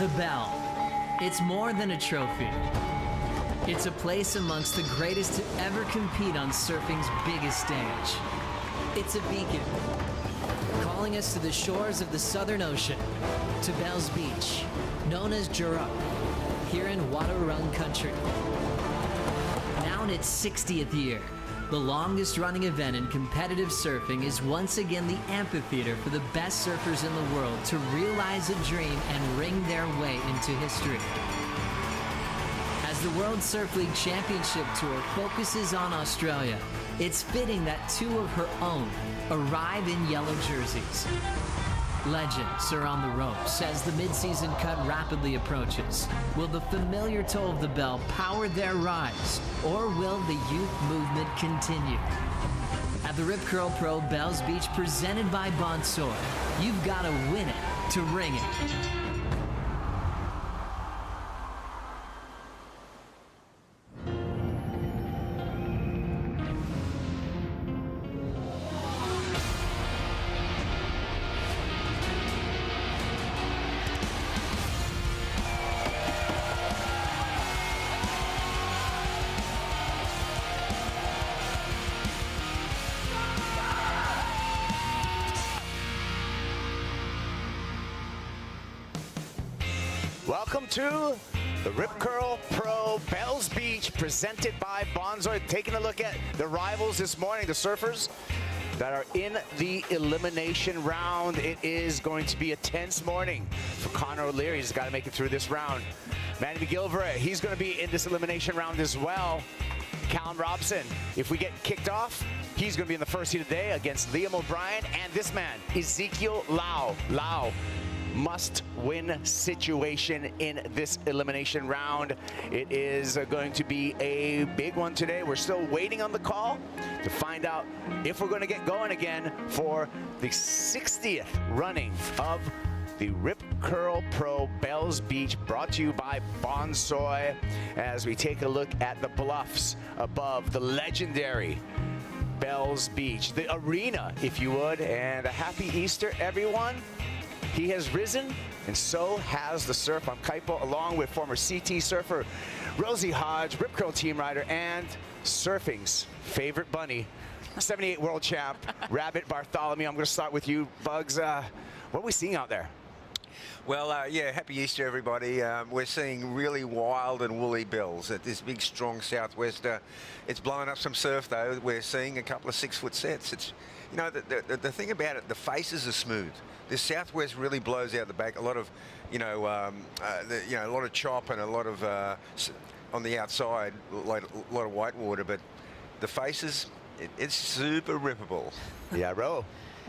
The Bell. It's more than a trophy. It's a place amongst the greatest to ever compete on surfing's biggest stage. It's a beacon, calling us to the shores of the Southern Ocean, to Bell's Beach, known as Jurup, here in Wadawurrung country. Now in its 60th year, the longest running event in competitive surfing is once again the amphitheater for the best surfers in the world to realize a dream and ring their way into history. As the World Surf League Championship Tour focuses on Australia, it's fitting that two of her own arrive in yellow jerseys. Legends are on the ropes as the mid-season cut rapidly approaches. Will the familiar toll of the bell power their rise, or will the youth movement continue? At the Rip Curl Pro Bells Beach presented by Bonsoy, you've got to win it to ring it. Welcome to the Rip Curl Pro Bells Beach, presented by Bonsoy. Taking a look at the rivals this morning, the surfers that are in the elimination round. It is going to be a tense morning for Connor O'Leary. He's got to make it through this round. Manny McGilvray, he's going to be in this elimination round as well. Callum Robson, if we get kicked off, he's going to be in the first heat of the day against Liam O'Brien. And this man, Ezekiel Lau. Must-win situation in this elimination round. It is going to be a big one today. We're still waiting on the call to find out if we're going to get going again for the 60th running of the Rip Curl Pro Bells Beach, brought to you by Bonsoy, as we take a look at the bluffs above the legendary Bells Beach, the arena, if you would. And a happy Easter, everyone. He has risen, and so has the surf. I'm Kaipo, along with former CT surfer Rosie Hodge, Rip Curl team rider, and surfing's favorite bunny, 78 world champ, Rabbit Bartholomew. I'm going to start with you, Bugs. What are we seeing out there? Well, yeah, happy Easter, everybody. We're seeing really wild and woolly bills at this big, strong southwester. It's blowing up some surf, though. We're seeing a couple of 6-foot sets. It's, you know, the thing about it, the faces are smooth. This southwest really blows out the back. A lot of, a lot of chop and a lot of on the outside, like a lot of white water. But the faces, it's super rippable. Yeah, Ro.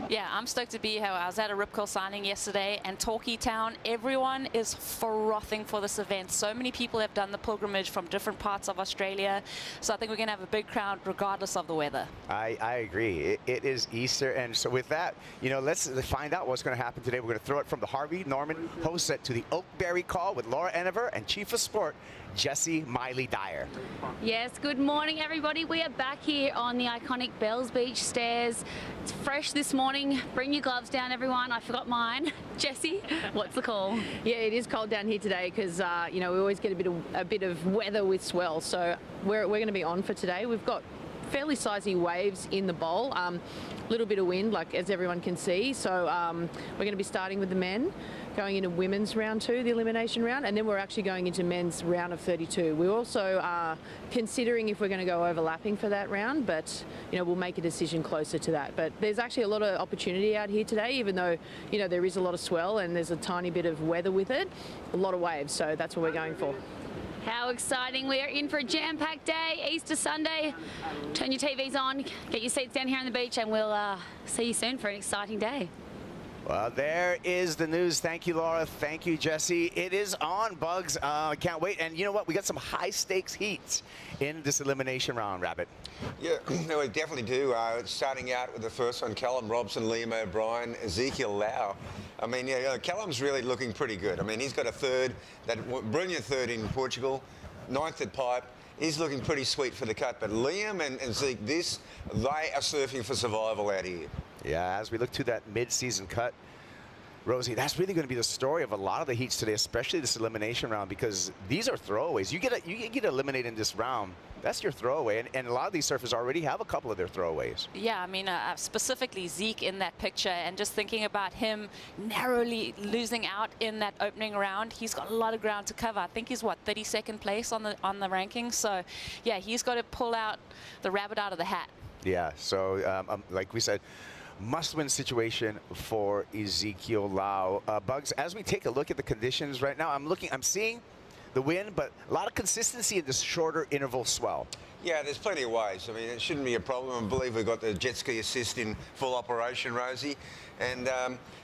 Yeah, I'm stoked to be here. I was at a Rip Curl signing yesterday, and Torquay Town, everyone is frothing for this event. So many people have done the pilgrimage from different parts of Australia. So I think we're going to have a big crowd regardless of the weather. I agree. It is Easter, and so with that, let's find out what's going to happen today. We're going to throw it from the Harvey Norman host set to the Oakberry call with Laura Enever and Chief of Sport, Jessie Miley Dyer. Yes, good morning, everybody. We are back here on the iconic Bells Beach stairs. It's fresh this morning. Bring your gloves down, everyone. I forgot mine. Jessie, what's the call? Yeah, it is cold down here today because we always get a bit of weather with swell. So we're going to be on for today. We've got fairly sizey waves in the bowl. A little bit of wind, like as everyone can see. So we're going to be starting with the men, going into women's round 2, the elimination round, and then we're actually going into men's round of 32. We also are considering if we're going to go overlapping for that round, but we'll make a decision closer to that. But there's actually a lot of opportunity out here today, even though there is a lot of swell and there's a tiny bit of weather with it, a lot of waves. So that's what we're going for. How exciting. We are in for a jam-packed day, Easter Sunday. Turn your TVs on, get your seats down here on the beach, and we'll see you soon for an exciting day. Well, there is the news. Thank you, Laura. Thank you, Jessie. It is on, Bugs. I can't wait. And you know what? We got some high-stakes heats in this elimination round, Rabbit. Yeah, no, we definitely do. Starting out with the first one, Callum Robson, Liam O'Brien, Ezekiel Lau. I mean, Callum's really looking pretty good. I mean, he's got a third, that brilliant third in Portugal, 9th at Pipe. He's looking pretty sweet for the cut. But Liam and Zeke, they are surfing for survival out here. Yeah, as we look to that mid-season cut, Rosie, that's really going to be the story of a lot of the heats today, especially this elimination round, because these are throwaways. You get eliminated in this round, that's your throwaway, and a lot of these surfers already have a couple of their throwaways. Yeah, I mean, specifically Zeke in that picture, and just thinking about him narrowly losing out in that opening round, he's got a lot of ground to cover. I think he's, what, 32nd place on the rankings. So, yeah, he's got to pull out the rabbit out of the hat. Yeah, so like we said, must-win situation for Ezekiel Lau. Bugs, as we take a look at the conditions right now, I'm seeing the wind, but a lot of consistency in this shorter interval swell. Yeah, there's plenty of ways. I mean, it shouldn't be a problem. I believe we've got the jet ski assist in full operation, Rosie, and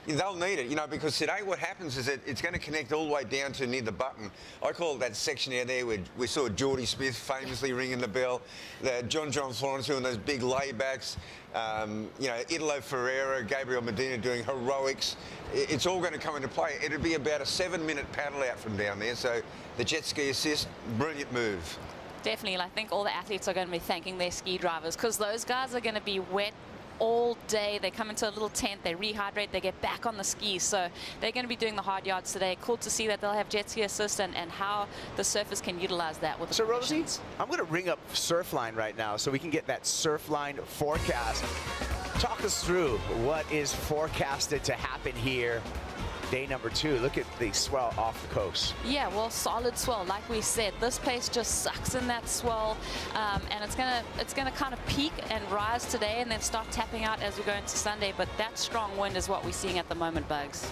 they'll need it, you know, because today what happens is that it's going to connect all the way down to near the button. I call it that section out there where we saw Geordie Smith famously ringing the bell, John Florence doing those big laybacks, you know, Italo Ferreira, Gabriel Medina doing heroics. It's all going to come into play. It'll be about a 7-minute paddle out from down there, so the jet ski assist, brilliant move. Definitely, I think all the athletes are going to be thanking their ski drivers, because those guys are going to be wet all day. They come into a little tent, they rehydrate, they get back on the skis, so they're going to be doing the hard yards today. Cool to see that they'll have jet ski assist and how the surfers can utilize that with the So conditions. Rosie, I'm going to ring up Surfline right now so we can get that Surfline forecast. Talk us through what is forecasted to happen here. Day number 2. Look at the swell off the coast. Yeah, well, solid swell. Like we said, this place just sucks in that swell, and it's gonna kind of peak and rise today, and then start tapping out as we go into Sunday. But that strong wind is what we're seeing at the moment, Bugs.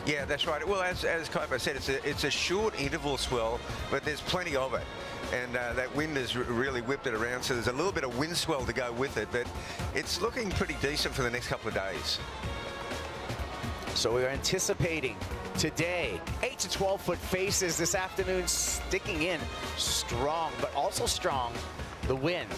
Yeah, that's right. Well, as Kaipo said, it's a short interval swell, but there's plenty of it. And that wind has really whipped it around, so there's a little bit of wind swell to go with it, but it's looking pretty decent for the next couple of days. So we're anticipating today 8 to 12 foot faces this afternoon, sticking in strong, but also strong the wind.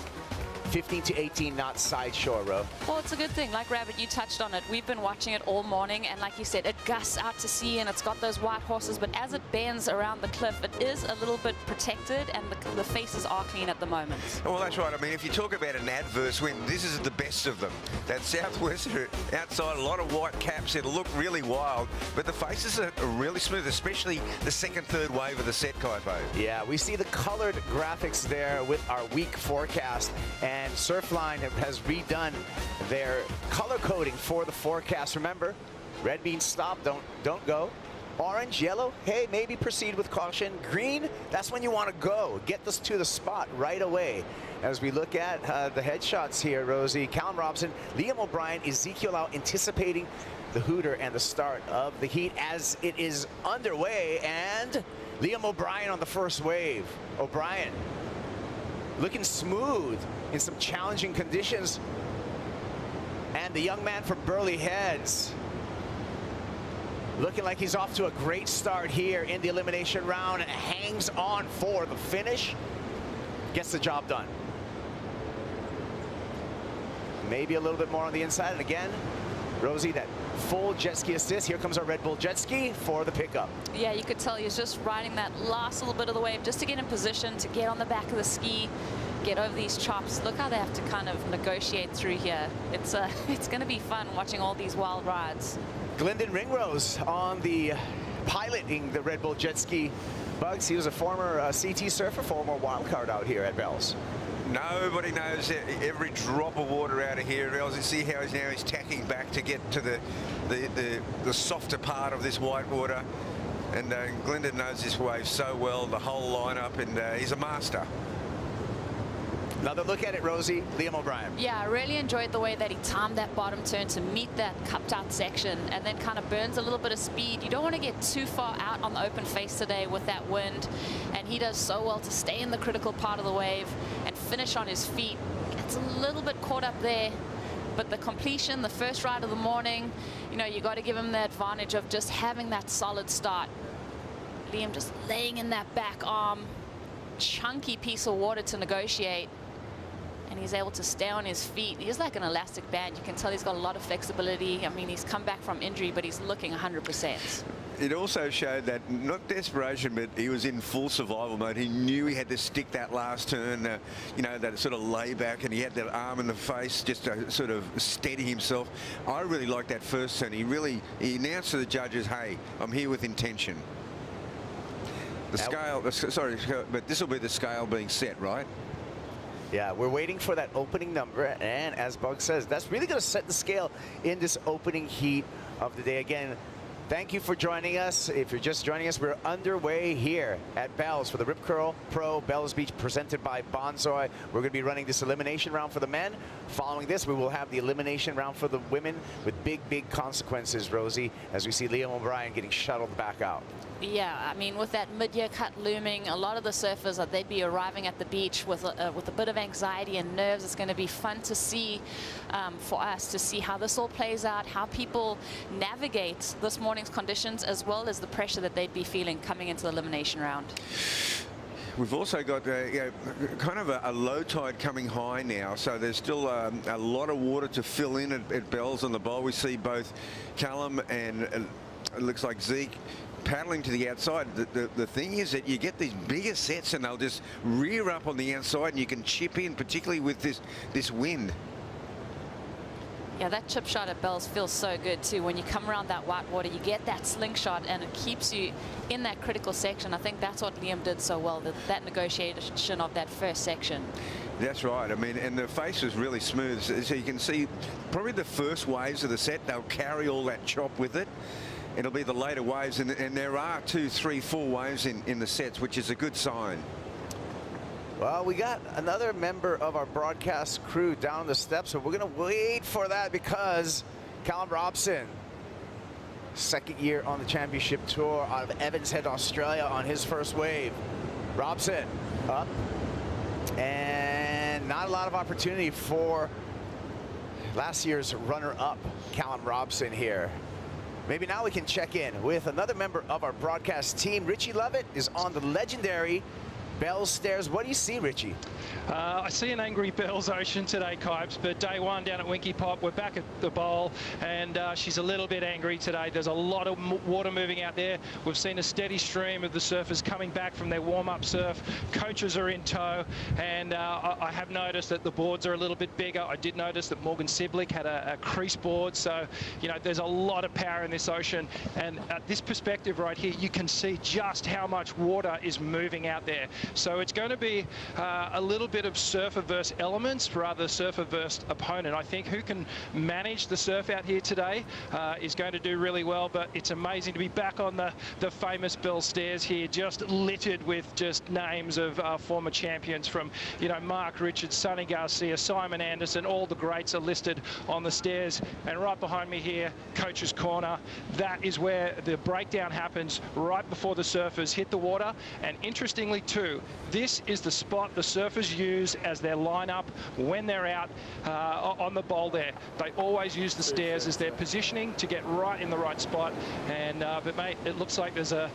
15 to 18 knots side shore, Ro. Well, it's a good thing. Like Rabbit, you touched on it. We've been watching it all morning, and like you said, it gusts out to sea, and it's got those white horses, but as it bends around the cliff, it is a little bit protected, and the faces are clean at the moment. Well, that's right. I mean, if you talk about an adverse wind, this is the best of them. That southwester outside, a lot of white caps. It'll look really wild, but the faces are really smooth, especially the second, third wave of the set, Kaipo. Yeah, we see the colored graphics there with our week forecast, and Surfline has redone their color coding for the forecast. Remember, red means stop, don't go. Orange, yellow, hey, maybe proceed with caution. Green, that's when you want to go. Get this to the spot right away. As we look at the headshots here, Rosie, Callum Robson, Liam O'Brien, Ezekiel out anticipating the hooter and the start of the heat as it is underway, and Liam O'Brien on the first wave. O'Brien looking smooth in some challenging conditions. And the young man from Burley Heads looking like he's off to a great start here in the elimination round, and hangs on for the finish. Gets the job done. Maybe a little bit more on the inside, and again, Rosie, that full jet ski assist. Here comes our Red Bull jet ski for the pickup. Yeah, you could tell he's just riding that last little bit of the wave just to get in position, to get on the back of the ski, get over these chops. Look how they have to kind of negotiate through here. It's going to be fun watching all these wild rides. Glendon Ringrose on the piloting the Red Bull jet ski. Bugs, he was a former CT surfer, former wildcard out here at Bells. Nobody knows every drop of water out of here. You see how he's tacking back to get to the softer part of this white water. And Glendon knows this wave so well, the whole lineup, and he's a master. Another look at it, Rosie. Liam O'Brien. Yeah, I really enjoyed the way that he timed that bottom turn to meet that cupped out section, and then kind of burns a little bit of speed. You don't want to get too far out on the open face today with that wind, and he does so well to stay in the critical part of the wave and finish on his feet. Gets a little bit caught up there, but the completion, the first ride of the morning, you know, you got to give him the advantage of just having that solid start. Liam just laying in that back arm, chunky piece of water to negotiate. And he's able to stay on his feet. He's like an elastic band. You can tell he's got a lot of flexibility. I mean, he's come back from injury, but he's looking 100%. it also showed that not desperation, but he was in full survival mode. He knew he had to stick that last turn, you know, that sort of layback, and he had that arm in the face just to sort of steady himself. I really liked that first turn. He announced to the judges, hey, I'm here with intention. The scale, sorry, but this will be the scale being set, right? Yeah, we're waiting for that opening number, and as Bug says, that's really going to set the scale in this opening heat of the day. Again, thank you for joining us. If you're just joining us, we're underway here at Bells for the Rip Curl Pro Bells Beach presented by Bonsoy. We're going to be running this elimination round for the men. Following this, we will have the elimination round for the women with big, big consequences, Rosie, as we see Liam O'Brien getting shuttled back out. Yeah, I mean, with that mid-year cut looming, a lot of the surfers, they'd be arriving at the beach with a bit of anxiety and nerves. It's going to be fun to see for us to see how this all plays out, how people navigate this morning's conditions, as well as the pressure that they'd be feeling coming into the elimination round. We've also got kind of a low tide coming high now, so there's still a lot of water to fill in at Bells on the bowl. We see both Callum and it looks like Zeke paddling to the outside. The thing is that you get these bigger sets and they'll just rear up on the outside, and you can chip in, particularly with this wind. Yeah, that chip shot at Bells feels so good too. When you come around that white water, you get that slingshot and it keeps you in that critical section. I think that's what Liam did so well, that negotiation of that first section. That's right. I mean, and the face was really smooth. So you can see probably the first waves of the set, they'll carry all that chop with it. It'll be the later waves, and there are 2, 3, 4 waves in the sets, which is a good sign. Well, we got another member of our broadcast crew down the steps, so we're going to wait for that because Callum Robson, second year on the championship tour out of Evans Head, Australia, on his first wave. Robson up, and not a lot of opportunity for last year's runner-up, Callum Robson here. Maybe now we can check in with another member of our broadcast team. Richie Lovett is on the legendary Bells stairs. What do you see, Richie? I see an angry Bells Ocean today, Kipes, but day one down at Winky Pop, we're back at the bowl, and she's a little bit angry today. There's a lot of water moving out there. We've seen a steady stream of the surfers coming back from their warm-up surf. Coaches are in tow, and I have noticed that the boards are a little bit bigger. I did notice that Morgan Siblick had a crease board, so, you know, there's a lot of power in this ocean, and at this perspective right here, you can see just how much water is moving out there. So it's going to be a little bit of surfer versus elements rather than surfer versus opponent. I think who can manage the surf out here today is going to do really well, but it's amazing to be back on the famous Bells stairs here, just littered with just names of former champions from, you know, Mark Richards, Sonny Garcia, Simon Anderson. All the greats are listed on the stairs, and right behind me here, Coach's Corner. That is where the breakdown happens right before the surfers hit the water. And interestingly too, this is the spot the surfers use as their lineup when they're out on the bowl there. They always use the stairs as their positioning to get right in the right spot. And but mate, it looks like there's the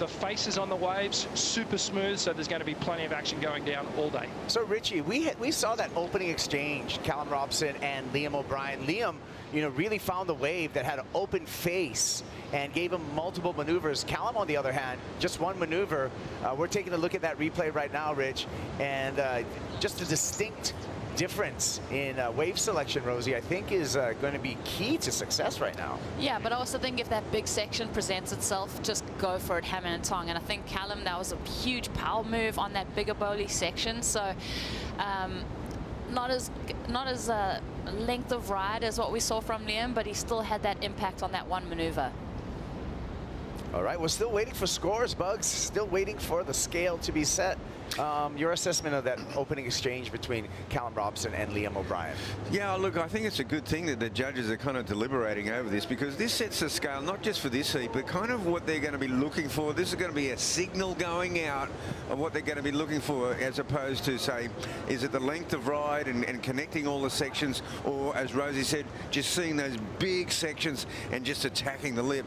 faces on the waves super smooth, so there's going to be plenty of action going down all day. So Richie, we saw that opening exchange, Callum Robson and Liam O'Brien. Liam, you know, really found the wave that had an open face and gave him multiple maneuvers. Callum, on the other hand, just one maneuver. We're taking a look at that replay right now, Rich, and just a distinct difference in wave selection, Rosie, I think is going to be key to success right now. Yeah, but I also think if that big section presents itself, just go for it hammer and tongue. And I think Callum, that was a huge power move on that bigger bowly section. So not as length of ride as what we saw from Liam, but he still had that impact on that one maneuver. All right, we're still waiting for scores, Bugs. Still waiting for the scale to be set. Your assessment of that opening exchange between Callum Robson and Liam O'Brien? Yeah, look, I think it's a good thing that the judges are kind of deliberating over this, because this sets the scale not just for this heat, but kind of what they're going to be looking for. This is going to be a signal going out of what they're going to be looking for, as opposed to, say, is it the length of ride and connecting all the sections, or, as Rosie said, just seeing those big sections and just attacking the lip.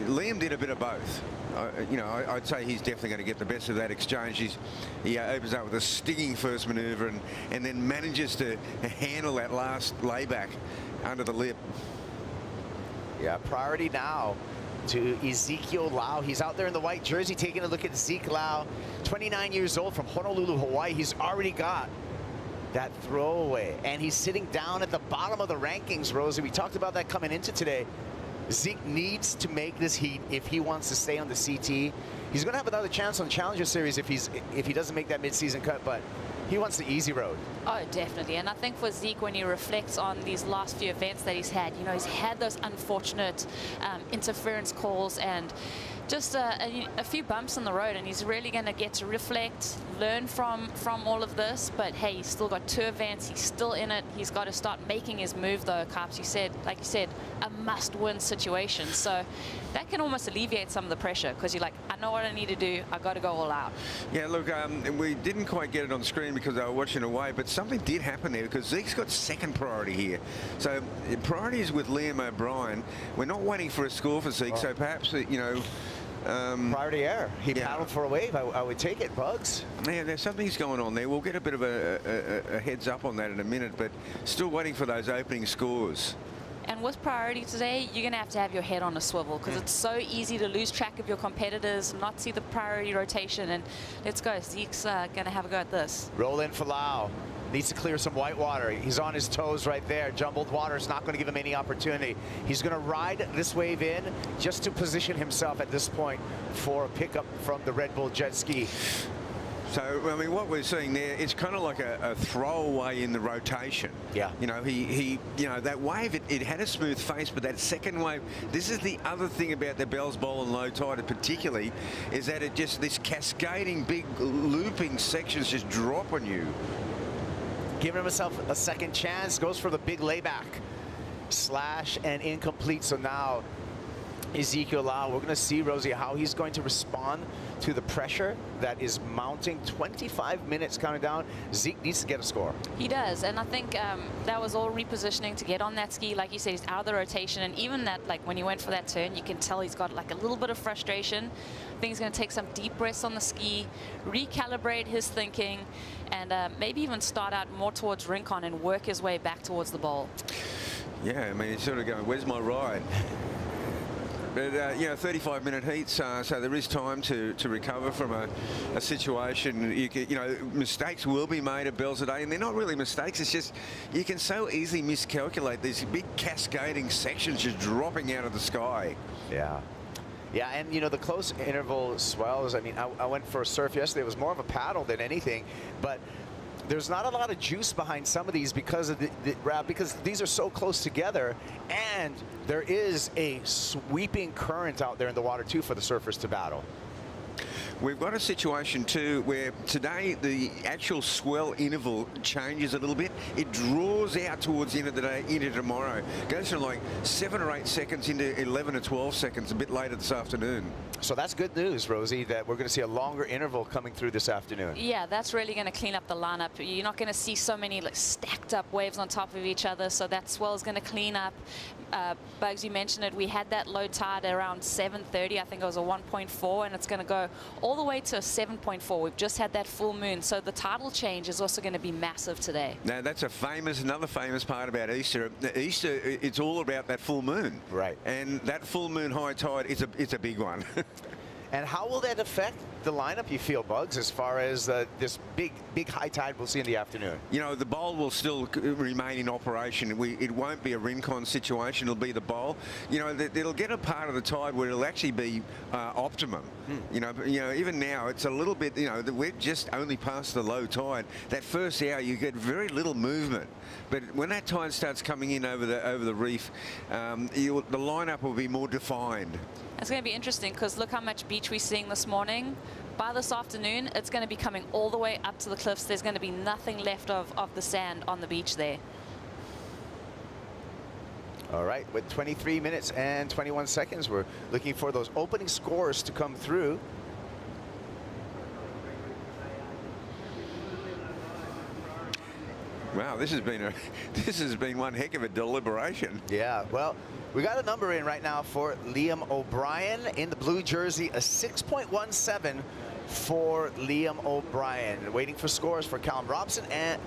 Liam did a bit of both. You know, I'd say he's definitely going to get the best of that exchange. He opens up with a stinging first maneuver and then manages to handle that last layback under the lip. Yeah, priority now to Ezekiel Lau. He's out there in the white jersey taking a look at Zeke Lau, 29 years old from Honolulu, Hawaii. He's already got that throwaway, and he's sitting down at the bottom of the rankings, Rosie. We talked about that coming into today. Zeke needs to make this heat if he wants to stay on the CT. He's going to have another chance on Challenger Series if he doesn't make that mid-season cut, but he wants the easy road. Oh, definitely. And I think for Zeke, when he reflects on these last few events that he's had, you know, he's had those unfortunate interference calls and just a few bumps on the road, and he's really going to get to reflect, learn from all of this. But hey, he's still got 2 events. He's still in it. He's got to start making his move, though, Carps. Like you said, a must-win situation. So that can almost alleviate some of the pressure, because you're like, I know what I need to do. I got to go all out. Yeah, look, we didn't quite get it on screen because I were watching away, but something did happen there, because Zeke's got second priority here. So priority is with Liam O'Brien. We're not waiting for a score for Zeke, so perhaps, you know, priority error. He paddled for a wave. I would take it, Bugs. Yeah, there's something's going on there. We'll get a bit of a heads up on that in a minute, but still waiting for those opening scores. And with priority today, you're going to have your head on a swivel, because it's so easy to lose track of your competitors, not see the priority rotation. And let's go. Zeke's going to have a go at this. Roll in for Lau. Needs to clear some white water. He's on his toes right there. Jumbled water is not going to give him any opportunity. He's going to ride this wave in just to position himself at this point for a pickup from the Red Bull jet ski. So, I mean, what we're seeing there, it's kind of like a throwaway in the rotation. Yeah. You know, you know, that wave, it had a smooth face, but that second wave, this is the other thing about the Bells Bowl and low tide particularly, is that it just, this cascading, big looping sections just drop on you. Giving himself a second chance, goes for the big layback. Slash and incomplete, so now Ezekiel Lau, we're going to see, Rosie, how he's going to respond to the pressure that is mounting. 25 minutes counting down. Zeke needs to get a score. He does, and I think that was all repositioning to get on that ski. Like you said, he's out of the rotation, and even that, like when he went for that turn, you can tell he's got like a little bit of frustration. I think he's going to take some deep breaths on the ski, recalibrate his thinking, and maybe even start out more towards Rincon and work his way back towards the bowl. Yeah, I mean, he's sort of going, where's my ride? But, you know, 35-minute heats, so there is time to recover from a situation. You know, mistakes will be made at Bells today, and they're not really mistakes. It's just you can so easily miscalculate these big cascading sections just dropping out of the sky. Yeah. Yeah, and, you know, the close interval swells, I mean, I went for a surf yesterday. It was more of a paddle than anything, but there's not a lot of juice behind some of these because of because these are so close together, and there is a sweeping current out there in the water too for the surfers to battle. We've got a situation too where today the actual swell interval changes a little bit. It draws out towards the end of the day into tomorrow. Goes from like 7 or 8 seconds into 11 or 12 seconds a bit later this afternoon. So that's good news, Rosie, that we're going to see a longer interval coming through this afternoon. Yeah, that's really going to clean up the lineup. You're not going to see so many like stacked up waves on top of each other, so that swell is going to clean up. Bugs, you mentioned it. We had that low tide around 7:30. I think it was a 1.4, and it's going to go all the way to a 7.4. We've just had that full moon, so the tidal change is also going to be massive today. Now, that's another famous part about Easter. Easter, it's all about that full moon. Right. And that full moon high tide is a big one. And how will that affect the lineup, you feel, Bugs, as far as this big high tide we'll see in the afternoon? You know, the bowl will still remain in operation. It won't be a Rincon situation. It'll be the bowl. You know, it'll get a part of the tide where it'll actually be optimum. You know, even now it's a little bit. You know, we're just only past the low tide. That first hour you get very little movement, but when that tide starts coming in over the reef, the lineup will be more defined. It's going to be interesting because look how much beach we're seeing this morning. By this afternoon, it's going to be coming all the way up to the cliffs. There's going to be nothing left of the sand on the beach there. All right, with 23 minutes and 21 seconds, we're looking for those opening scores to come through. Wow, this has been one heck of a deliberation. Yeah, well, we got a number in right now for Liam O'Brien in the blue jersey, a 6.17 for Liam O'Brien. Waiting for scores for Callum Robson and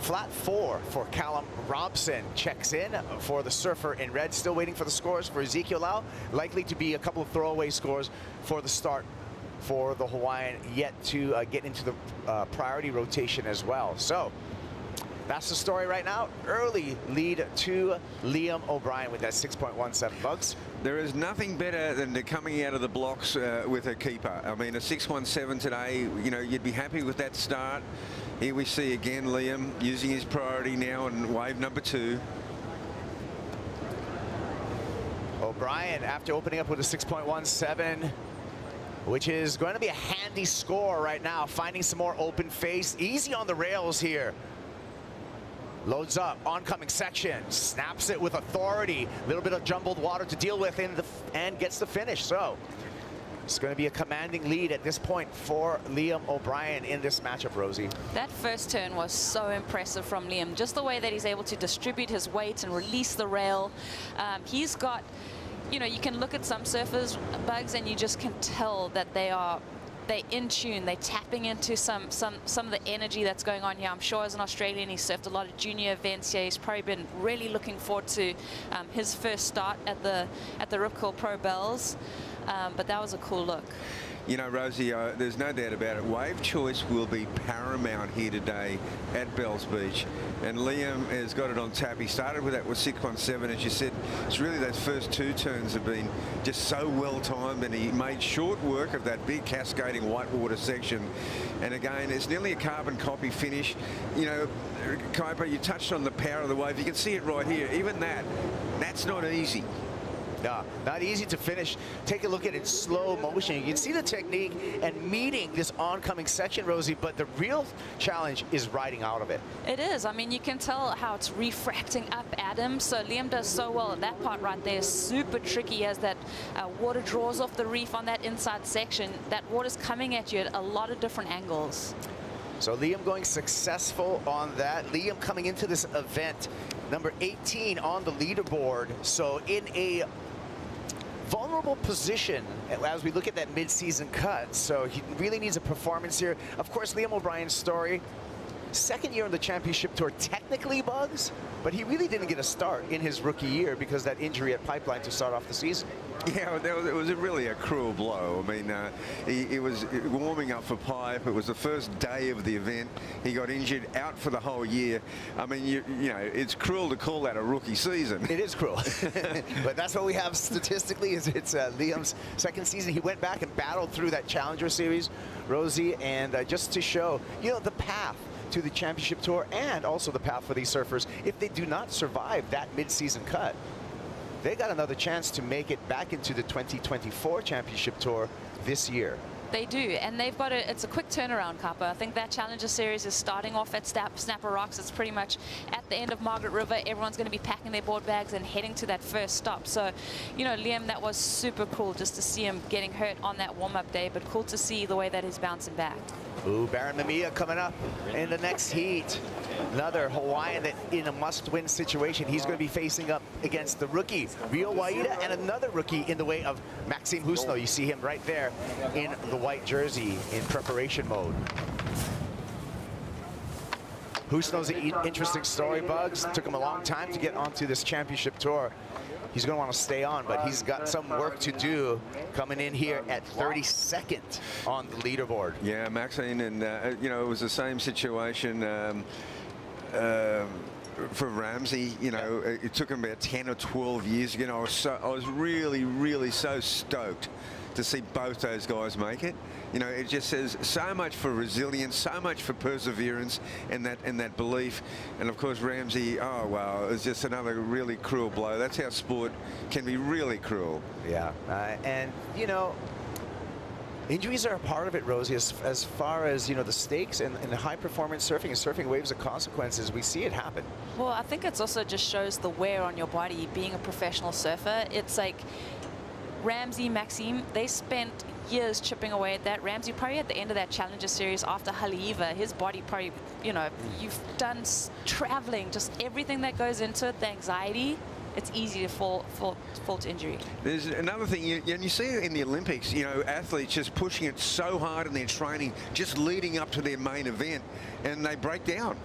Flat 4 for Callum Robson checks in for the surfer in red. Still waiting for the scores for Ezekiel Lau. Likely to be a couple of throwaway scores for the start for the Hawaiian, yet to get into the priority rotation as well. So that's the story right now. Early lead to Liam O'Brien with that 6.17 bugs. There is nothing better than coming out of the blocks with a keeper. I mean, a 6.17 today, you know, you'd be happy with that start. Here we see again Liam using his priority now in wave number 2. O'Brien, after opening up with a 6.17, which is going to be a handy score right now, finding some more open face. Easy on the rails here. Loads up, oncoming section, snaps it with authority. A little bit of jumbled water to deal with and gets the finish. So it's going to be a commanding lead at this point for Liam O'Brien in this matchup, Rosie. That first turn was so impressive from Liam. Just the way that he's able to distribute his weight and release the rail. He's got, you know, you can look at some surfers, Bugs, and you just can tell that they're in tune. They're tapping into some of the energy that's going on here. I'm sure as an Australian, he surfed a lot of junior events here. He's probably been really looking forward to his first start at the Rip Curl Pro Bells. But that was a cool look. You know, Rosie, there's no doubt about it. Wave choice will be paramount here today at Bells Beach. And Liam has got it on tap. He started with that with 6.17, as you said. It's really those first 2 turns have been just so well timed, and he made short work of that big cascading whitewater section. And again, it's nearly a carbon copy finish. You know, Kuiper, you touched on the power of the wave. You can see it right here. Even that's not easy. No, not easy to finish. Take a look at it in slow motion. You can see the technique and meeting this oncoming section, Rosie, but the real challenge is riding out of it. It is. I mean, you can tell how it's refracting up at him. So Liam does so well at that part right there. Super tricky as that water draws off the reef on that inside section. That water's coming at you at a lot of different angles. So Liam going successful on that. Liam coming into this event, number 18 on the leaderboard. So in a vulnerable position as we look at that mid-season cut. So he really needs a performance here. Of course, Liam O'Brien's story, second year on the championship tour, technically, Bugs, but he really didn't get a start in his rookie year because that injury at Pipeline to start off the season. Yeah, it was really a cruel blow. I mean, he was warming up for Pipe. It was the first day of the event. He got injured, out for the whole year. I mean, you know, it's cruel to call that a rookie season. It is cruel. But that's what we have statistically, is it's Liam's second season. He went back and battled through that Challenger Series, Rosie, and just to show, you know, the path to the championship tour and also the path for these surfers. If they do not survive that mid-season cut, they got another chance to make it back into the 2024 championship tour this year. They do, and they've got it's a quick turnaround, Kappa. I think that Challenger Series is starting off at Snapper Rocks. It's pretty much at the end of Margaret River. Everyone's going to be packing their board bags and heading to that first stop. So, you know, Liam, that was super cool just to see him getting hurt on that warm-up day, but cool to see the way that he's bouncing back. Ooh, Baron Mamiya coming up in the next heat. Another Hawaiian that in a must-win situation. He's going to be facing up against the rookie, Rio Waida, and another rookie in the way of Maxime Husno. You see him right there in the white jersey in preparation mode. Husno's an interesting story, Bugs. Took him a long time to get onto this championship tour. He's going to want to stay on, but he's got some work to do coming in here at 32nd on the leaderboard. Yeah, Maxine, and you know, it was the same situation for Ramsey. You know, it took him about 10 or 12 years again. I was really so stoked to see both those guys make it. You know, it just says so much for resilience, so much for perseverance, and that belief. And of course, Ramsey, oh wow, it's just another really cruel blow. That's how sport can be really cruel. Yeah, and you know, injuries are a part of it, Rosie. As far as, you know, the stakes and the high performance surfing and surfing waves of consequences, we see it happen. Well, I think it's also just shows the wear on your body being a professional surfer. It's like Ramsey, Maxime, they spent years chipping away at that. Ramsey probably at the end of that Challenger Series after Haleiwa, his body probably, you know, you've done traveling, just everything that goes into it, the anxiety, it's easy to fall to injury. There's another thing, and you see it in the Olympics, you know, athletes just pushing it so hard in their training, just leading up to their main event, and they break down.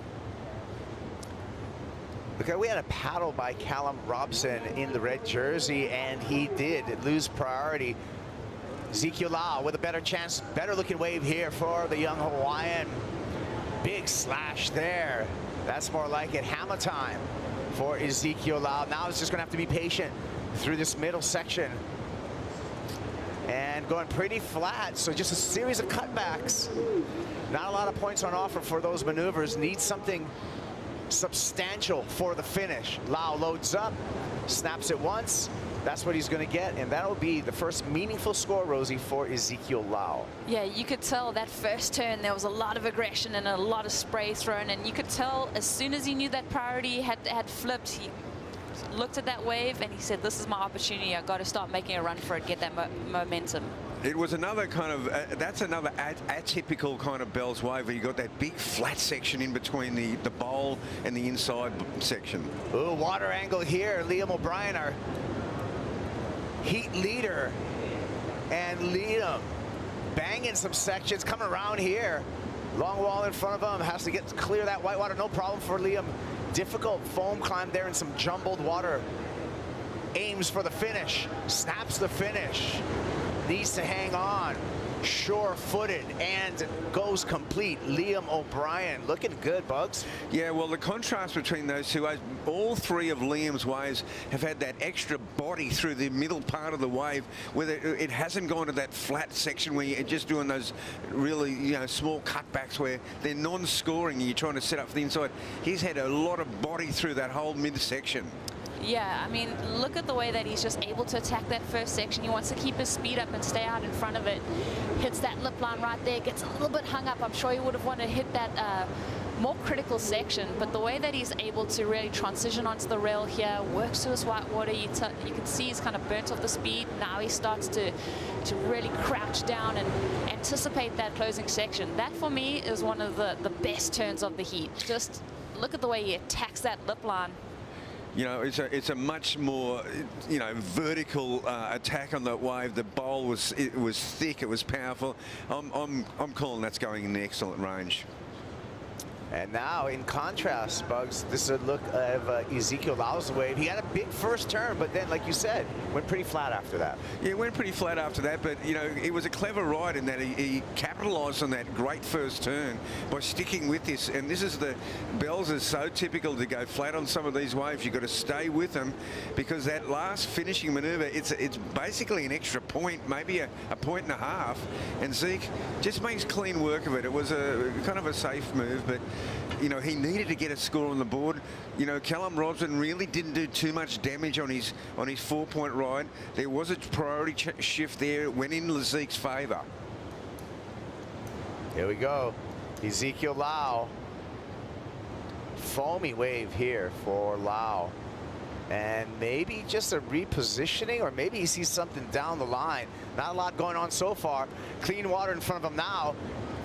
Okay, we had a paddle by Callum Robson in the red jersey, and he did lose priority. Ezekiel Lau with a better chance, better looking wave here for the young Hawaiian. Big slash there. That's more like it. Hammer time for Ezekiel Lau. Now he's just going to have to be patient through this middle section. And going pretty flat, so just a series of cutbacks. Not a lot of points on offer for those maneuvers. Need something substantial for the finish. Lau loads up, snaps it once. That's what he's going to get, and that'll be the first meaningful score, Rosie, for Ezekiel Lau. Yeah, you could tell that first turn there was a lot of aggression and a lot of spray thrown, and you could tell as soon as he knew that priority had flipped, he looked at that wave and he said, this is my opportunity. I've got to start making a run for it, get that momentum. It was another kind of, that's another atypical kind of Bell's wave where you got that big flat section in between the bowl and the inside section. Ooh, water angle here. Liam O'Brien, our heat leader, and Liam banging some sections, coming around here. Long wall in front of him, has to get clear that white water, no problem for Liam. Difficult foam climb there and some jumbled water. Aims for the finish, snaps the finish. Needs to hang on, sure-footed, and goes complete. Liam O'Brien looking good, Bugs. Yeah, well, the contrast between those two waves, all three of Liam's waves have had that extra body through the middle part of the wave, where it hasn't gone to that flat section where you're just doing those really, small cutbacks where they're non-scoring and you're trying to set up for the inside. He's had a lot of body through that whole midsection. Yeah, I mean, look at the way that he's just able to attack that first section. He wants to keep his speed up and stay out in front of it. Hits that lip line right there, gets a little bit hung up. I'm sure he would have wanted to hit that more critical section, but the way that he's able to really transition onto the rail here, works to his white water, you can see he's kind of burnt off the speed. Now he starts to really crouch down and anticipate that closing section. That, for me, is one of the best turns of the heat. Just look at the way he attacks that lip line. It's a much more, vertical attack on that wave. The bowl was thick, it was powerful. I'm calling that's going in the excellent range. And now, in contrast, Bugs, this is a look of Ezekiel Lau's wave. He had a big first turn, but then, like you said, went pretty flat after that. Yeah, it went pretty flat after that, but, it was a clever ride in that he capitalized on that great first turn by sticking with this. And this is Bells is so typical to go flat on some of these waves. You've got to stay with them, because that last finishing maneuver, it's basically an extra point, maybe a point and a half. And Zeke just makes clean work of it. It was a kind of a safe move, but he needed to get a score on the board. Callum Robson really didn't do too much damage on his 4-point ride. There was a priority shift there. It went in Zeke's favour. Here we go. Ezekiel Lau. Foamy wave here for Lau. And maybe just a repositioning, or maybe he sees something down the line. Not a lot going on so far. Clean water in front of him now.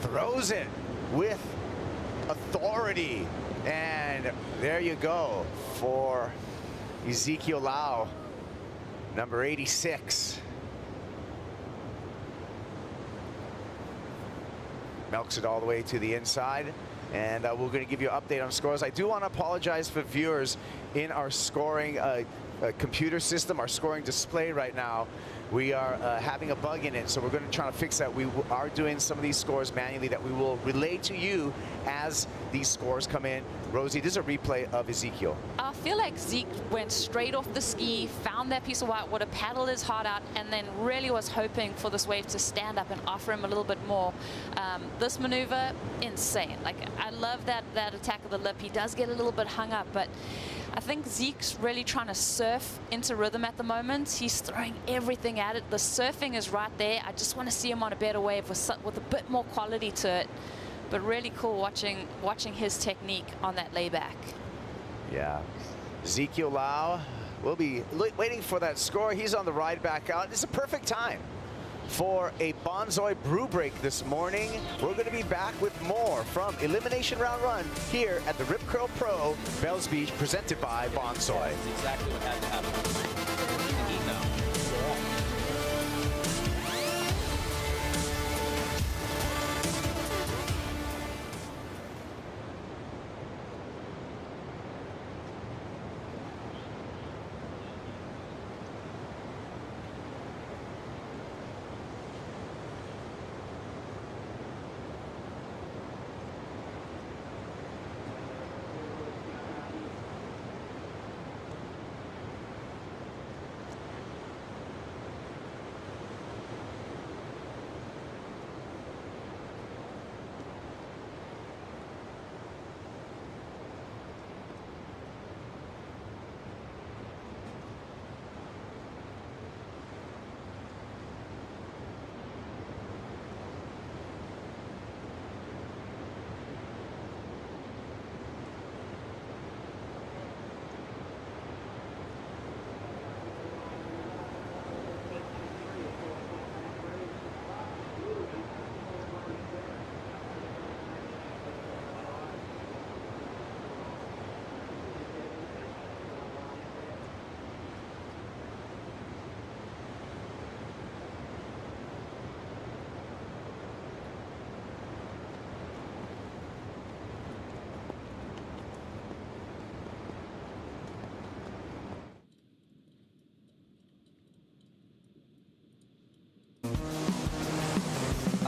Throws it with authority, and there you go for Ezekiel Lau, number 86. Milks it all the way to the inside, and we're going to give you an update on scores. I do want to apologize for viewers in our scoring computer system, our scoring display right now. We are having a bug in it, so we're going to try to fix that. We are doing some of these scores manually that we will relay to you as these scores come in. Rosie, this is a replay of Ezekiel. I feel like Zeke went straight off the ski, found that piece of white water, paddled his heart out, and then really was hoping for this wave to stand up and offer him a little bit more. This maneuver, insane. Like, I love that attack of the lip. He does get a little bit hung up, but I think Zeke's really trying to surf into rhythm at the moment. He's throwing everything at it. The surfing is right there. I just want to see him on a better wave with a bit more quality to it. But really cool watching his technique on that layback. Yeah. Ezekiel Lau will be waiting for that score. He's on the ride back out. It's a perfect time for a Bonsoy brew break this morning. We're going to be back with more from Elimination Round Run here at the Rip Curl Pro Bells Beach, presented by Bonsoy. That's exactly what had to happen. Email.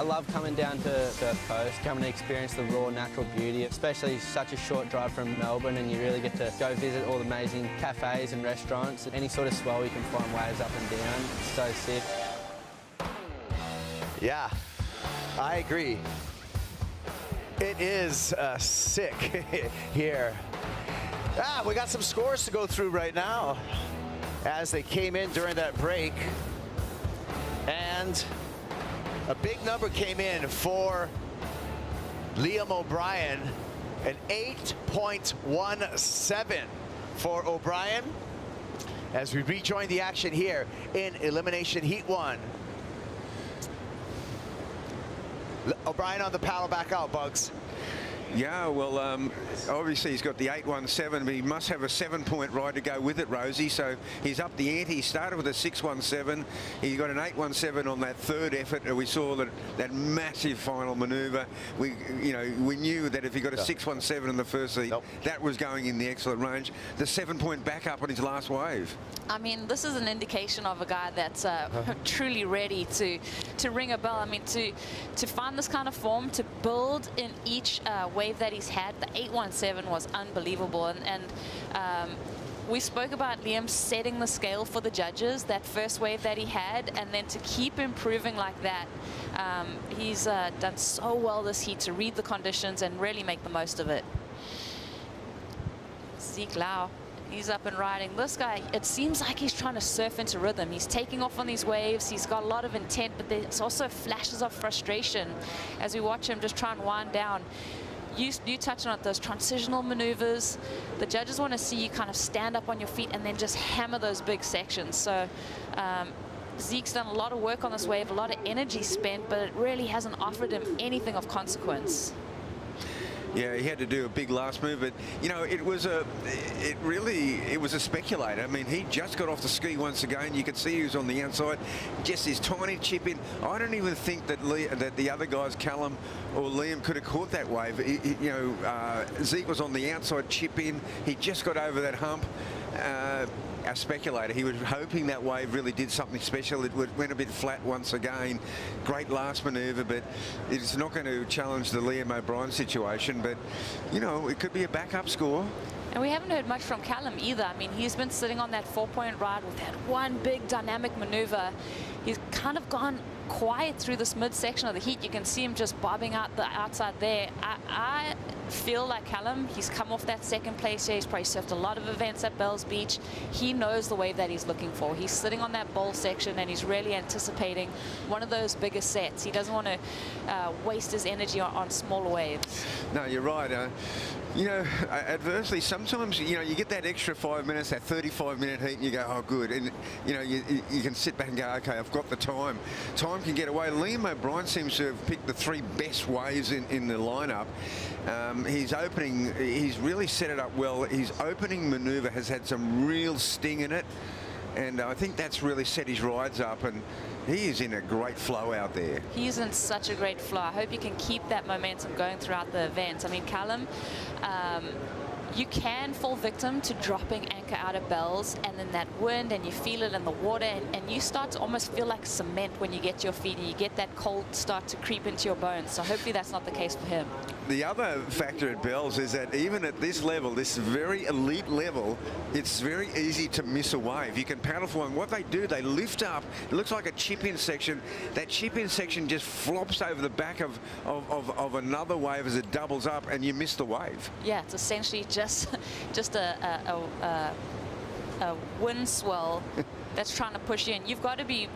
I love coming down to Surf Coast, coming to experience the raw natural beauty, especially such a short drive from Melbourne, and you really get to go visit all the amazing cafes and restaurants. Any sort of swell you can find waves up and down. It's so sick. Yeah, I agree. It is sick here. We got some scores to go through right now as they came in during that break. And a big number came in for Liam O'Brien, an 8.17 for O'Brien as we rejoin the action here in Elimination Heat 1. O'Brien on the paddle back out, Bugs. Yeah, well, obviously he's got the 8.17, but he must have a 7-point ride to go with it, Rosie. So he's up the ante. He started with a 6.17. He got an 8.17 on that third effort. And we saw that massive final manoeuvre. We knew that if he got a 6.17 in the first heat, that was going in the excellent range. The 7-point back up on his last wave. I mean, this is an indication of a guy that's truly ready to ring a bell. I mean, to find this kind of form, to build in each wave that he's had, the 8.17 was unbelievable. And we spoke about Liam setting the scale for the judges, that first wave that he had, and then to keep improving like that. He's done so well this heat to read the conditions and really make the most of it. Zeke Lau. He's up and riding. This guy, it seems like he's trying to surf into rhythm. He's taking off on these waves. He's got a lot of intent, but there's also flashes of frustration as we watch him just try and wind down. You touched on it, those transitional maneuvers. The judges want to see you kind of stand up on your feet and then just hammer those big sections. So Zeke's done a lot of work on this wave, a lot of energy spent, but it really hasn't offered him anything of consequence. Yeah, he had to do a big last move, but you know, it was a speculator. I mean, he just got off the ski once again. You could see he was on the outside, just his tiny chip in. I don't even think that the other guys, Callum or Liam, could have caught that wave. Zeke was on the outside chip in. He just got over that hump. A speculator, he was hoping that wave really did something special. It went a bit flat once again. Great last manoeuvre, but it's not going to challenge the Liam O'Brien situation. But you know, it could be a backup score. And we haven't heard much from Callum either. I mean, he's been sitting on that 4-point ride with that one big dynamic maneuver. He's kind of gone quiet through this midsection of the heat. You can see him just bobbing out the outside there. I feel like Callum, he's come off that second place here. He's probably surfed a lot of events at Bells Beach. He knows the wave that he's looking for. He's sitting on that bowl section and he's really anticipating one of those bigger sets. He doesn't want to waste his energy on smaller waves. No, you're right. You know, adversely, sometimes, you know, you get that extra 5 minutes, that 35-minute heat, and you go, oh, good. And, you know, you can sit back and go, okay, I've got the time. Time can get away. Liam O'Brien seems to have picked the 3 best waves in the lineup. He's really set it up well. His opening manoeuvre has had some real sting in it. And I think that's really set his rides up, and he is in a great flow out there. He's in such a great flow. I hope you can keep that momentum going throughout the event. I mean, Callum, you can fall victim to dropping anchor out of Bells, and then that wind, and you feel it in the water, and you start to almost feel like cement when you get to your feet, and you get that cold start to creep into your bones. So hopefully that's not the case for him. The other factor at Bells is that even at this level, this very elite level, it's very easy to miss a wave. You can paddle for one. What they do, they lift up. It looks like a chip-in section. That chip-in section just flops over the back of another wave as it doubles up, and you miss the wave. Yeah, it's essentially just a wind swell that's trying to push you in. You've got to be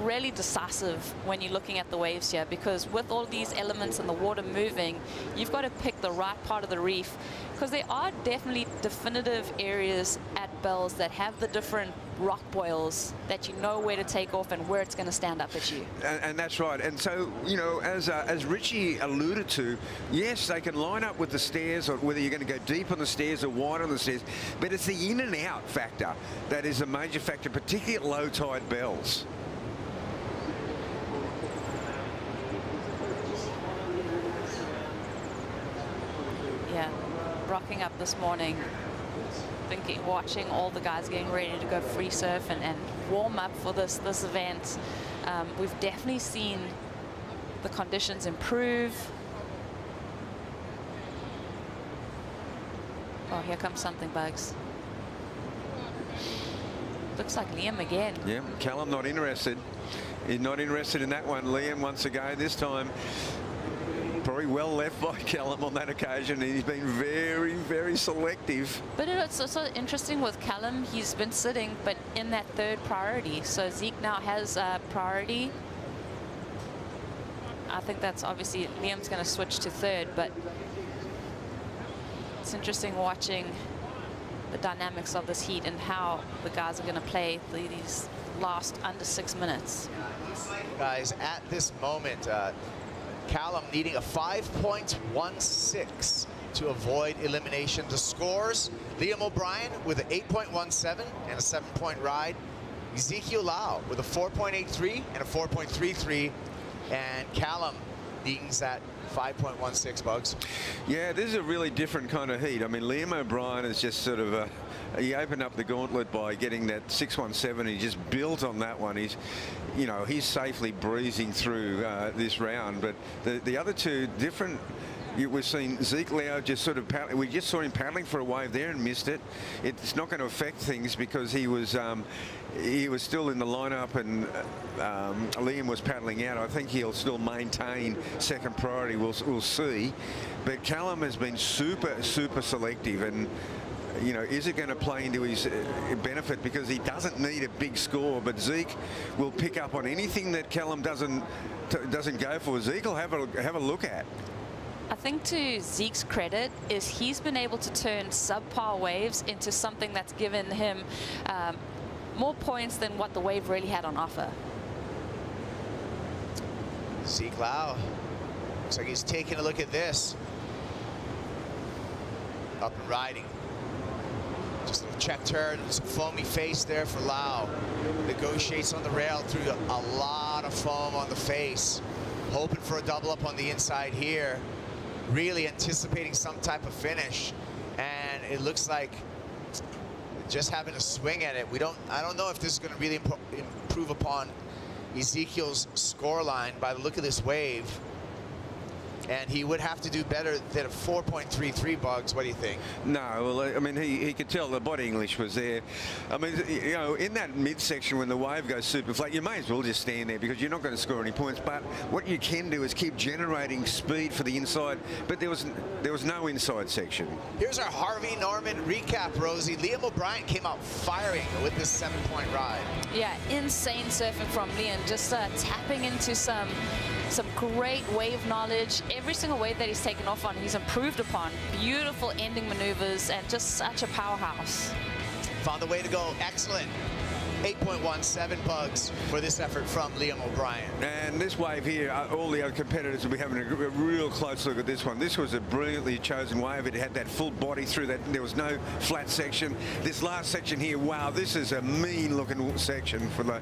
really decisive when you're looking at the waves here, because with all these elements and the water moving, you've got to pick the right part of the reef, because there are definitely definitive areas at Bells that have the different rock boils that you know where to take off and where it's going to stand up at you. And that's right. And so, you know, as Richie alluded to, yes, they can line up with the stairs, or whether you're going to go deep on the stairs or wide on the stairs, but it's the in and out factor that is a major factor, particularly at low tide Bells. Yeah, rocking up this morning, watching all the guys getting ready to go free surf and warm up for this event. We've definitely seen the conditions improve. Oh, here comes something, Bugs. Looks like Liam again. Yeah, Callum not interested. He's not interested in that one. Liam once again, this time probably well left by Callum on that occasion. He's been very, very selective. But it's also interesting with Callum, he's been sitting, but in that third priority. So Zeke now has priority. I think that's obviously, Liam's going to switch to third, but it's interesting watching the dynamics of this heat and how the guys are going to play these last under 6 minutes. Guys, at this moment, Callum needing a 5.16 to avoid elimination. The scores, Liam O'Brien with an 8.17 and a 7-point ride. Ezekiel Lau with a 4.83 and a 4.33. And Callum needs that 5.16, Bugs. Yeah, this is a really different kind of heat. I mean, Liam O'Brien is just sort of he opened up the gauntlet by getting that 6.17. He just built on that one. He's, you know, he's safely breezing through this round. But the other two different. We've seen Zeke Lau just sort of paddling. We just saw him paddling for a wave there and missed it. It's not going to affect things because he was still in the lineup and Liam was paddling out. I think he'll still maintain second priority. We'll see. But Callum has been super selective, and you know, is it going to play into his benefit because he doesn't need a big score? But Zeke will pick up on anything that Callum doesn't go for. Zeke will have a look at. I think to Zeke's credit is he's been able to turn subpar waves into something that's given him more points than what the wave really had on offer. Zeke Lau, looks like he's taking a look at this. Up and riding. Just a little check turn, some foamy face there for Lau. Negotiates on the rail through a lot of foam on the face. Hoping for a double up on the inside here. Really anticipating some type of finish, and it looks like just having a swing at it. I don't know if this is going to really improve upon Ezekiel's score line by the look of this wave. And he would have to do better than a 4.33, Bugs. What do you think? No, well, I mean, he could tell the body English was there. I mean, you know, in that midsection when the wave goes super flat, you may as well just stand there because you're not going to score any points. But what you can do is keep generating speed for the inside. But there was no inside section. Here's our Harvey Norman recap, Rosie. Liam O'Brien came out firing with this 7-point ride. Yeah, insane surfing from Liam, just tapping into some great wave knowledge. Every single wave that he's taken off on, he's improved upon. Beautiful ending maneuvers and just such a powerhouse. Found a way to go. Excellent. 8.17 Bugs for this effort from Liam O'Brien. And this wave here, all the other competitors will be having a real close look at this one. This was a brilliantly chosen wave. It had that full body through that. There was no flat section. This last section here, wow, this is a mean looking section for the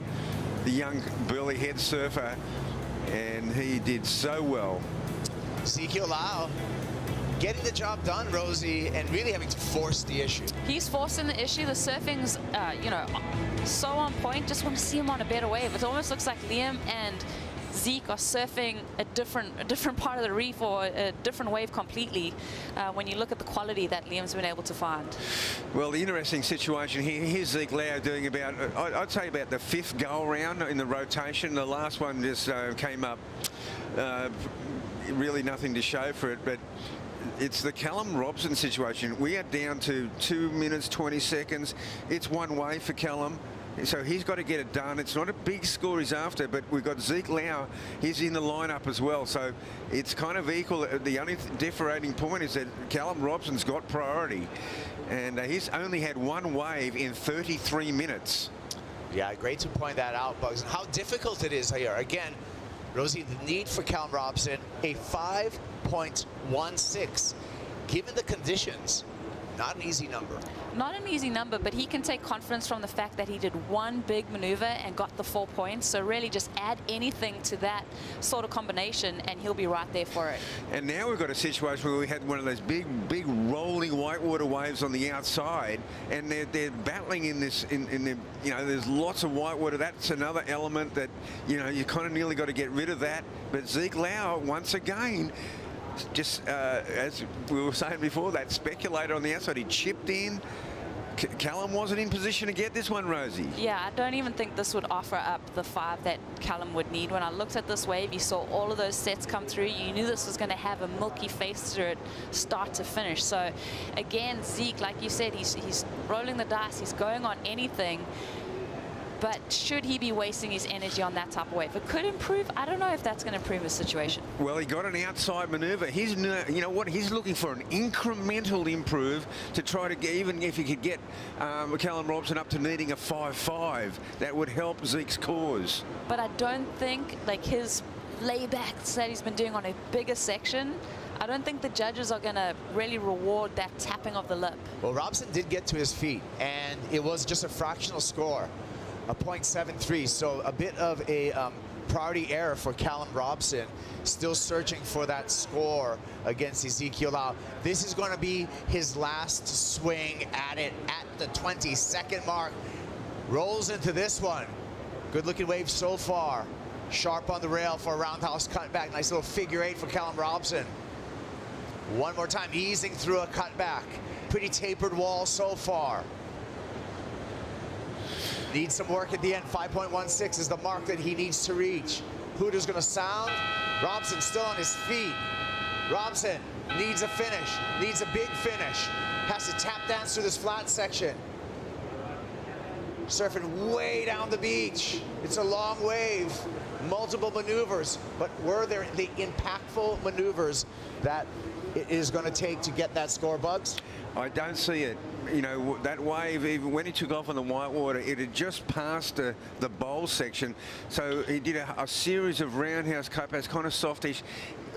young burly head surfer. And he did so well. Ezekiel Lau getting the job done, Rosie, and really having to force the issue. He's forcing the issue. The surfing's, you know, so on point. Just want to see him on a better wave. It almost looks like Liam and Zeke are surfing a different part of the reef or a different wave completely when you look at the quality that Liam's been able to find. Well, the interesting situation here, here's Zeke Lau doing about, I'd say about the 5th go round in the rotation. The last one just came up, really nothing to show for it, but it's the Callum Robson situation. We are down to 2 minutes, 20 seconds. It's one way for Callum. So he's got to get it done. It's not a big score he's after, but we've got Zeke Lau. He's in the lineup as well. So it's kind of equal. The only differentiating point is that Callum Robson's got priority. And he's only had one wave in 33 minutes. Yeah, great to point that out, Bugs. And how difficult it is here. Again, Rosie, the need for Callum Robson, a 5.16. Given the conditions, Not an easy number. Not an easy number, but he can take confidence from the fact that he did one big maneuver and got the 4 points. So really just add anything to that sort of combination and he'll be right there for it. And now we've got a situation where we had one of those big rolling whitewater waves on the outside, and they're battling in this, in the, you know, there's lots of whitewater. That's another element that, you know, you kind of nearly got to get rid of that. But Zeke Lau, once again, just as we were saying before, that speculator on the outside, he chipped in. Callum wasn't in position to get this one, Rosie. Yeah, I don't even think this would offer up the 5 that Callum would need. When I looked at this wave, you saw all of those sets come through. You knew this was going to have a milky face to it start to finish. So again, Zeke, like you said, he's rolling the dice. He's going on anything. But should he be wasting his energy on that type of wave? It could improve. I don't know if that's going to improve his situation. Well, he got an outside maneuver. He's, you know what? He's looking for an incremental improve to try to get, even if he could get Callum Robson up to needing a 5.5, that would help Zeke's cause. But I don't think, like, his laybacks that he's been doing on a bigger section, I don't think the judges are going to really reward that tapping of the lip. Well, Robson did get to his feet, and it was just a fractional score. A 0.73, so a bit of a priority error for Callum Robson, still searching for that score against Ezekiel Lau. This is going to be his last swing at it at the 22nd mark. Rolls into this one. Good looking wave so far. Sharp on the rail for a roundhouse cutback. Nice little figure 8 for Callum Robson. One more time, easing through a cutback. Pretty tapered wall so far. Needs some work at the end. 5.16 is the mark that he needs to reach. Hooter's going to sound. Robson still on his feet. Robson needs a finish, needs a big finish. Has to tap dance through this flat section. Surfing way down the beach. It's a long wave. Multiple maneuvers, but were there the impactful maneuvers that it is going to take to get that score, Bugs? I don't see it. You know, that wave, even when he took off on the whitewater, it had just passed the bowl section. So he did a series of roundhouse cutbacks, kind of softish.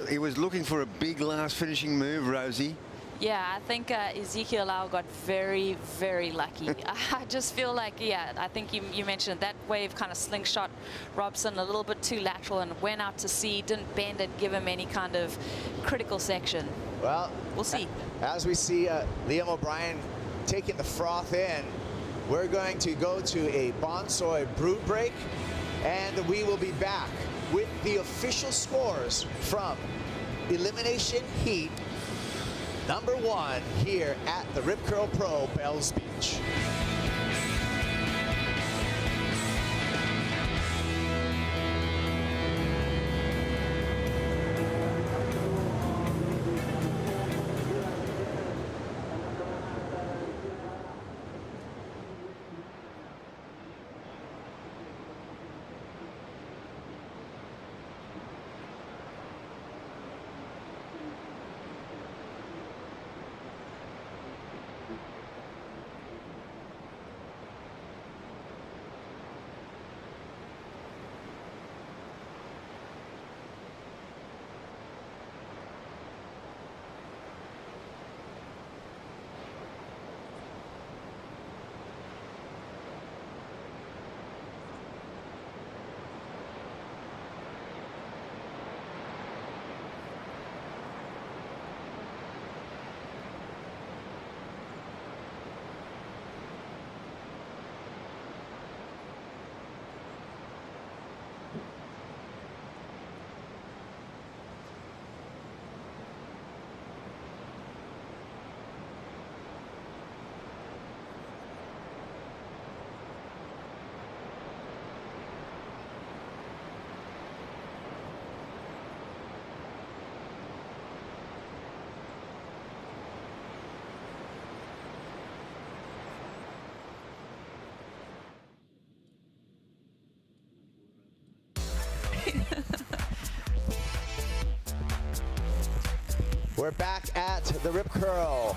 He was looking for a big last finishing move, Rosie. Yeah, I think Ezekiel Lau got very, very lucky. I just feel like, yeah, I think you mentioned that wave kind of slingshot Robson a little bit too lateral and went out to sea, didn't bend and give him any kind of critical section. Well, we'll see. As we see Liam O'Brien taking the froth in, we're going to go to a Bonsoy brew break, and we will be back with the official scores from Elimination Heat #1 here at the Rip Curl Pro Bells Beach. We're back at the Rip Curl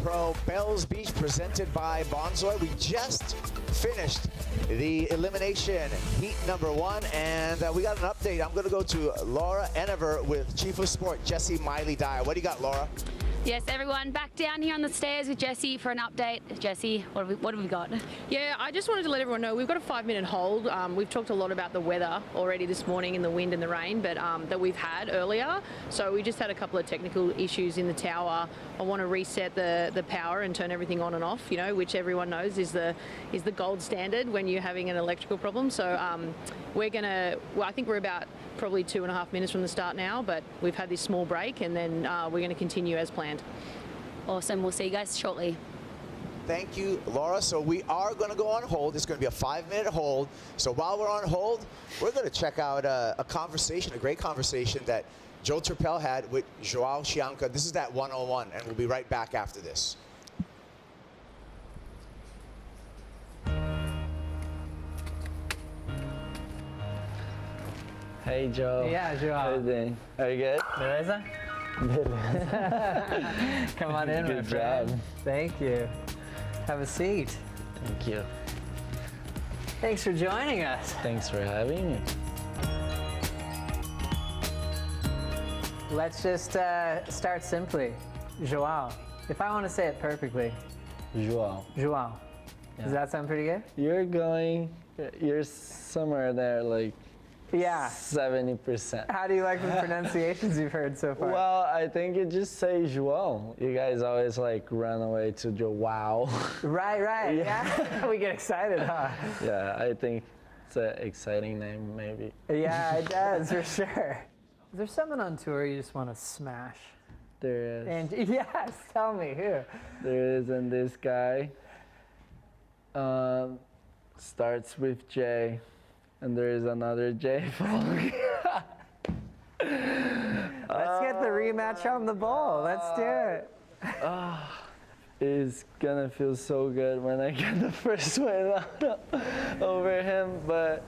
Pro Bells Beach, presented by Bonsoy. We just finished the elimination heat #1, and we got an update. I'm going to go to Laura Enever with Chief of Sport Jesse Miley Dyer. What do you got, Laura? Yes, everyone, back down here on the stairs with Jessie for an update. Jessie, what have we got? Yeah, I just wanted to let everyone know we've got a 5-minute hold. We've talked a lot about the weather already this morning and the wind and the rain, but that we've had earlier. So we just had a couple of technical issues in the tower. I want to reset the power and turn everything on and off, you know, which everyone knows is the gold standard when you're having an electrical problem. So we're going to, well, I think we're about probably 2.5 minutes from the start now, but we've had this small break and then we're going to continue as planned. Awesome. We'll see you guys shortly. Thank you, Laura. So we are going to go on hold. It's going to be a 5-minute hold. So while we're on hold, we're going to check out a conversation, a great conversation that Joe Turpel had with Joao Chianca. This is that 101, and we'll be right back after this. Hey Joe. Yeah, Joao. How you doing? Are you good? Beleza? Come on in, Good my friend. job. Thank you. Have a seat. Thank you. Thanks for joining us. Thanks for having me. Let's just start simply. Joao. If I want to say it perfectly. Joao. Joao. Yeah. Does that sound pretty good? You're somewhere there, like Yeah. 70%. How do you like the pronunciations you've heard so far? Well, I think you just say Joao. You guys always like run away to Joao. Right. Yeah. We get excited, huh? Yeah, I think it's an exciting name, maybe. Yeah, it does, for sure. Is there someone on tour you just want to smash? There is. And yes, tell me who. There is, and this guy starts with J, and there is another J following. Let's get the rematch on the ball. Let's do it. It's gonna feel so good when I get the first win over him, but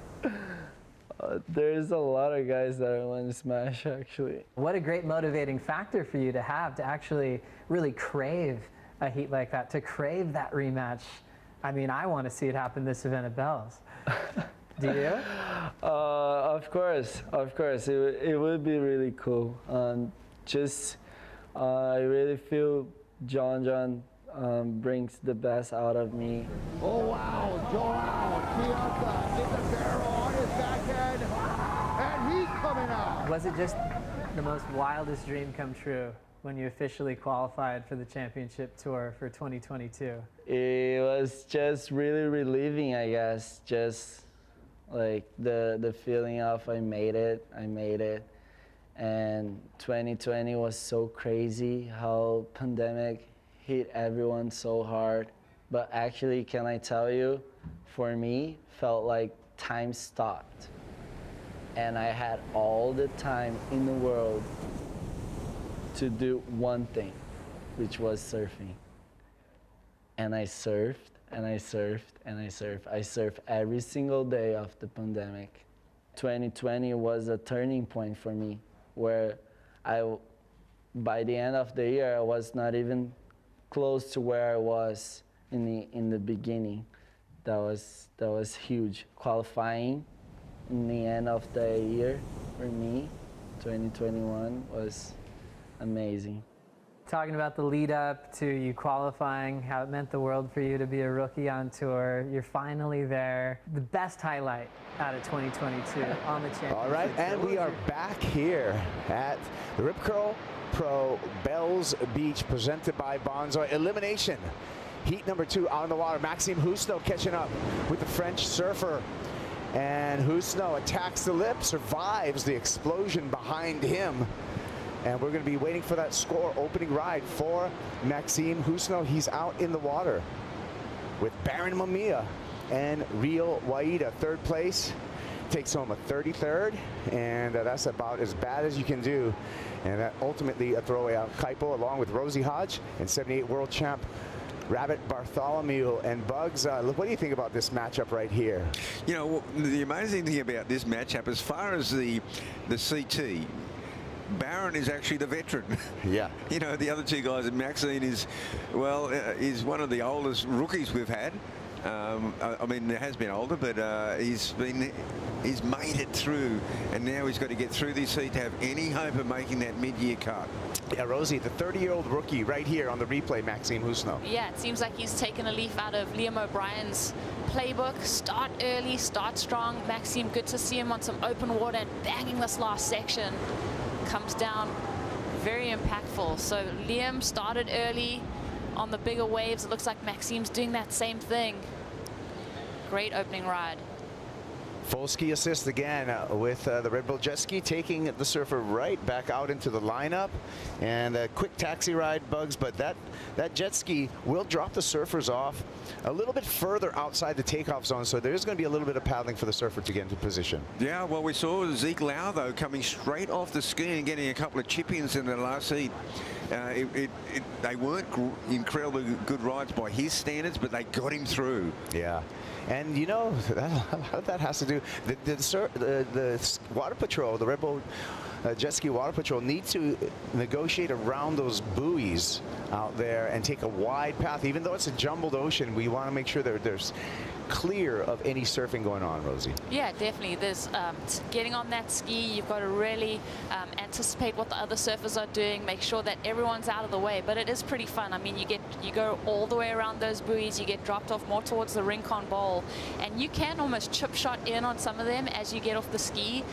there's a lot of guys that I want to smash, actually. What a great motivating factor for you to have, to actually really crave a heat like that, to crave that rematch. I mean, I want to see it happen this event at Bells. Do you? Of course. It would be really cool. I really feel John brings the best out of me. Oh wow, Joao Chianca in the barrel on his backhand, and he's coming out. Was it just the most wildest dream come true when you officially qualified for the championship tour for 2022? It was just really relieving, I guess. Just like the feeling of I made it. And 2020 was so crazy, how pandemic hit everyone so hard. But actually, can I tell you, for me, felt like time stopped. And I had all the time in the world to do one thing, which was surfing. And I surfed, and I surfed, and I surfed. I surfed every single day of the pandemic. 2020 was a turning point for me, where by the end of the year, I was not even close to where I was in the beginning. That was huge. Qualifying in the end of the year for me, 2021, was amazing. Talking about the lead up to you qualifying, how it meant the world for you to be a rookie on tour. You're finally there. The best highlight out of 2022 on the championship. All right, and we are back here at the Rip Curl Pro Bells Beach, presented by Bonsoy. Elimination, heat number 2 out on the water. Maxime Housneau catching up with the French surfer. And Housneau attacks the lip, survives the explosion behind him. And we're going to be waiting for that score opening ride for Maxime Housneau. He's out in the water with Baron Mamiya and Real Waida. Third place takes home a 33rd, and that's about as bad as you can do. And that ultimately a throwaway out. Kaipo along with Rosie Hodge and 78 world champ Rabbit Bartholomew. And Bugs, what do you think about this matchup right here? You know, the amazing thing about this matchup, as far as the CT, Baron is actually the veteran. Yeah. You know, the other two guys, Maxine is one of the oldest rookies we've had. I mean, there has been older, but he's made it through, and now he's got to get through this heat to have any hope of making that mid-year cut. Yeah, Rosie, the 30-year-old rookie right here on the replay, Maxime Husno. Yeah, it seems like he's taken a leaf out of Liam O'Brien's playbook. Start early, start strong. Maxime, good to see him on some open water and banging this last section. Comes down very impactful. So Liam started early on the bigger waves. It looks like Maxime's doing that same thing. Great opening ride. Full ski assist again with the Red Bull jet ski, taking the surfer right back out into the lineup, and a quick taxi ride, Bugs, but that jet ski will drop the surfers off a little bit further outside the takeoff zone, so there's going to be a little bit of paddling for the surfer to get into position. Yeah, well, we saw Zeke Lau, though, coming straight off the ski and getting a couple of chip-ins in the last heat. They weren't incredibly good rides by his standards, but they got him through. Yeah. And you know, a lot of that has to do, the Water Patrol, the Red Bull Jet Ski Water Patrol need to negotiate around those buoys out there and take a wide path. Even though it's a jumbled ocean, we want to make sure that there's clear of any surfing going on, Rosie. Yeah, definitely. There's getting on that ski, you've got to really anticipate what the other surfers are doing, make sure that everyone's out of the way. But it is pretty fun. I mean, you go all the way around those buoys, you get dropped off more towards the Rincon Bowl, and you can almost chip shot in on some of them as you get off the ski.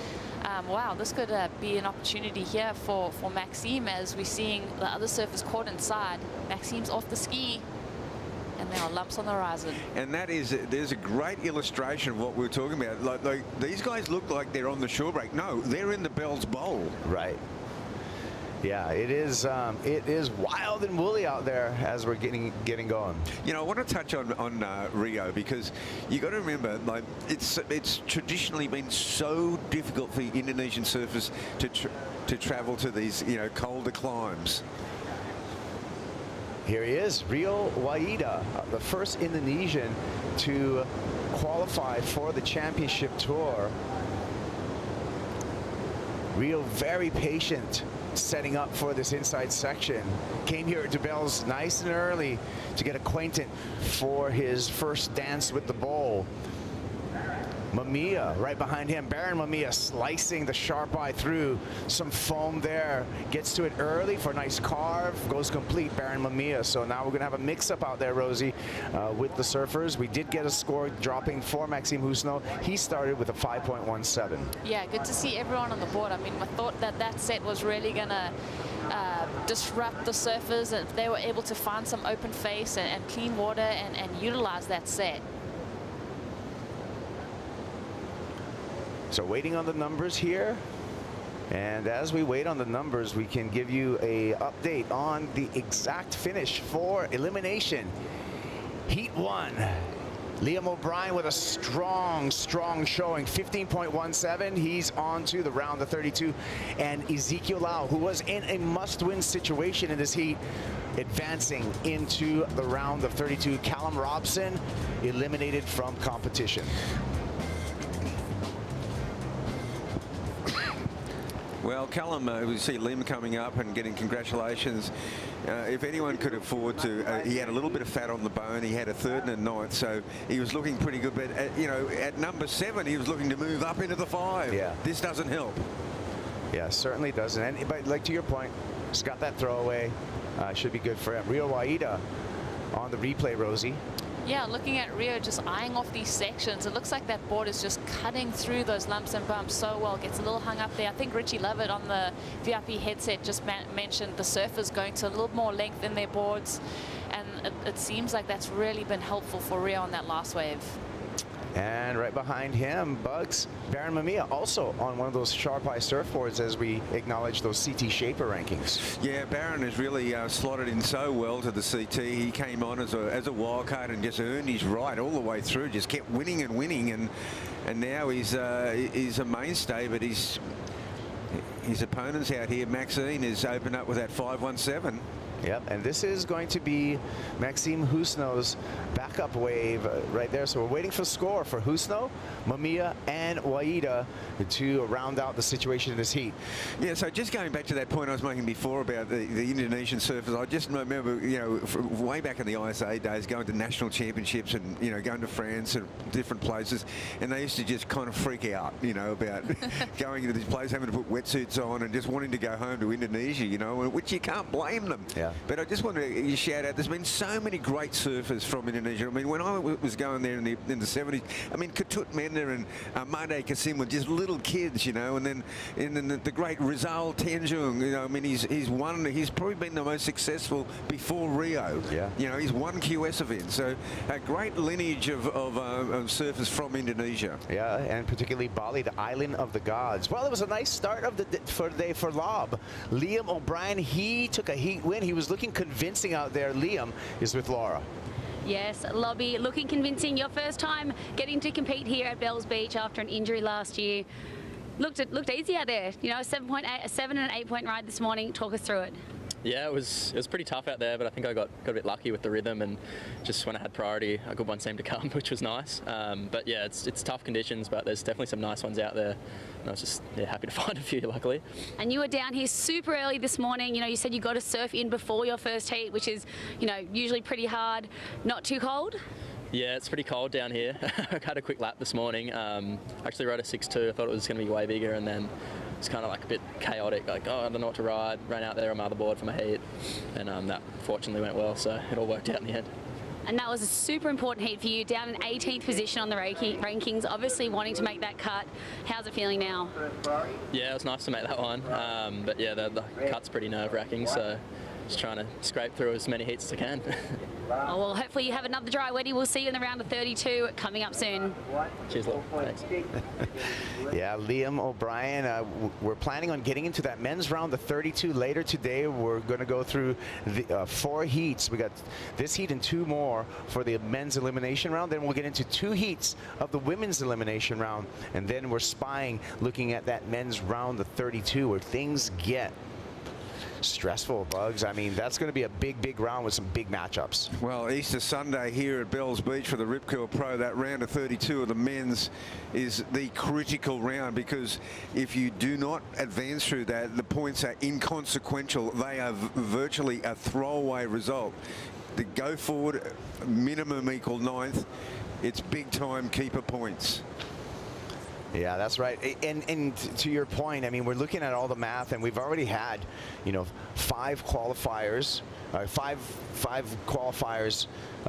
Wow, this could be an opportunity here for Maxime, as we're seeing the other surfers caught inside. Maxime's off the ski, and there are lumps on the horizon. And there's a great illustration of what we were talking about. Like these guys look like they're on the shore break. No, they're in the Bell's Bowl. Right. Yeah, it is wild and woolly out there as we're getting going. You know, I want to touch on Rio, because you got to remember, like, it's traditionally been so difficult for Indonesian surfers to travel to these, you know, colder climes. Here he is, Rio Waida, the first Indonesian to qualify for the championship tour. Rio very patient, setting up for this inside section. Came here at DeBell's nice and early to get acquainted for his first dance with the bowl. Mamiya right behind him. Baron Mamiya slicing the sharp eye through. Some foam there. Gets to it early for a nice carve. Goes complete, Baron Mamiya. So now we're going to have a mix-up out there, Rosie, with the surfers. We did get a score dropping for Maxime Husno. He started with a 5.17. Yeah, good to see everyone on the board. I mean, I thought that set was really going to disrupt the surfers, and they were able to find some open face and clean water and utilize that set. So waiting on the numbers here, and as we wait on the numbers, we can give you a update on the exact finish for elimination. Heat 1, Liam O'Brien with a strong showing, 15.17. He's on to the round of 32, and Ezekiel Lau, who was in a must-win situation in this heat, advancing into the round of 32. Callum Robson eliminated from competition. Well, Callum, we see Liam coming up and getting congratulations. If anyone could afford to, he had a little bit of fat on the bone. He had a 3rd and a 9th, so he was looking pretty good. But you know, at number 7, he was looking to move up into the 5. Yeah. This doesn't help. Yeah, certainly doesn't. And, but like to your point, he's got that throwaway. Should be good for him. Rio Waida on the replay, Rosie. Yeah, looking at Rio just eyeing off these sections, it looks like that board is just cutting through those lumps and bumps so well. Gets a little hung up there. I think Richie Lovett on the VIP headset just mentioned the surfers going to a little more length in their boards, and it seems like that's really been helpful for Rio on that last wave. And right behind him, Bugs, Baron Mamiya, also on one of those sharp eye surfboards as we acknowledge those CT Shaper rankings. Yeah, Baron has really slotted in so well to the CT. He came on as a wild card and just earned his right all the way through. Just kept winning and winning, and now he's a mainstay. But his opponents out here, Maxine, is opened up with that 5.17. Yep, and this is going to be Maxime Husno's backup wave right there. So we're waiting for score for Husno, Mamiya, and Waida to round out the situation in this heat. Yeah, so just going back to that point I was making before about the Indonesian surfers, I just remember, you know, way back in the ISA days, going to national championships and, you know, going to France and different places, and they used to just kind of freak out, you know, about going into these places, having to put wetsuits on and just wanting to go home to Indonesia, you know, which you can't blame them. Yeah. But I just want to shout out, there's been so many great surfers from Indonesia. I mean, when I was going there in the 70s, I mean, Ketut Mender and Made Kasim were just little kids, you know, and then the great Rizal Tanjung, you know, I mean, he's probably been the most successful before Rio. Yeah. You know, he's won QS events. So a great lineage of surfers from Indonesia. Yeah, and particularly Bali, the island of the gods. Well, it was a nice start of the day for Lob. Liam O'Brien, he took a heat win. He was looking convincing out there. Liam is with Laura. Yes, Lobby, looking convincing. Your first time getting to compete here at Bells Beach after an injury last year. Looked easy out there. You know, a 7 and an 8 point ride this morning. Talk us through it. Yeah, it was pretty tough out there, but I think I got a bit lucky with the rhythm, and just when I had priority, a good one seemed to come, which was nice. But yeah, it's tough conditions, but there's definitely some nice ones out there. And I was just happy to find a few, luckily. And you were down here super early this morning. You know, you said you got to surf in before your first heat, which is, you know, usually pretty hard. Not too cold? Yeah, it's pretty cold down here. I had a quick lap this morning. Actually rode a 6.2. I thought it was going to be way bigger, and then it's kind of like a bit chaotic. Like, oh, I don't know what to ride. Ran out there on my other board for my heat, and that fortunately went well. So it all worked out in the end. And that was a super important heat for you, down in 18th position on the rankings, obviously wanting to make that cut. How's it feeling now? Yeah, it was nice to make that one. But yeah, the cut's pretty nerve-wracking, so just trying to scrape through as many heats as I can. Oh, well, hopefully you have another dry weddy. We'll see you in the round of 32 coming up soon. Cheers, Lou. Thanks. Yeah, Liam O'Brien, we're planning on getting into that men's round of 32 later today. We're going to go through the 4 heats. We got this heat and 2 more for the men's elimination round. Then we'll get into 2 heats of the women's elimination round. And then we're looking at that men's round of 32 where things get stressful, Bugs. I mean, that's going to be a big round with some big matchups. Well, Easter Sunday here at Bells Beach for the Rip Curl Pro, that round of 32 of the men's is the critical round, because if you do not advance through that, the points are inconsequential. They are virtually a throwaway result. The go forward minimum equal 9th. It's big time keeper points. Yeah, that's right. And to your point, I mean, we're looking at all the math, and we've already had, you know, 5 qualifiers, five qualifiers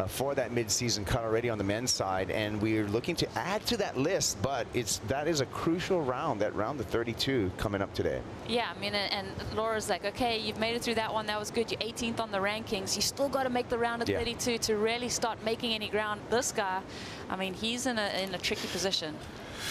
for that mid-season cut already on the men's side, and we're looking to add to that list. But that is a crucial round, that round of 32 coming up today. Yeah, I mean, and Laura's like, okay, you've made it through that one. That was good. You're 18th on the rankings. You still got to make the round of 32 to really start making any ground. This guy, I mean, he's in a tricky position.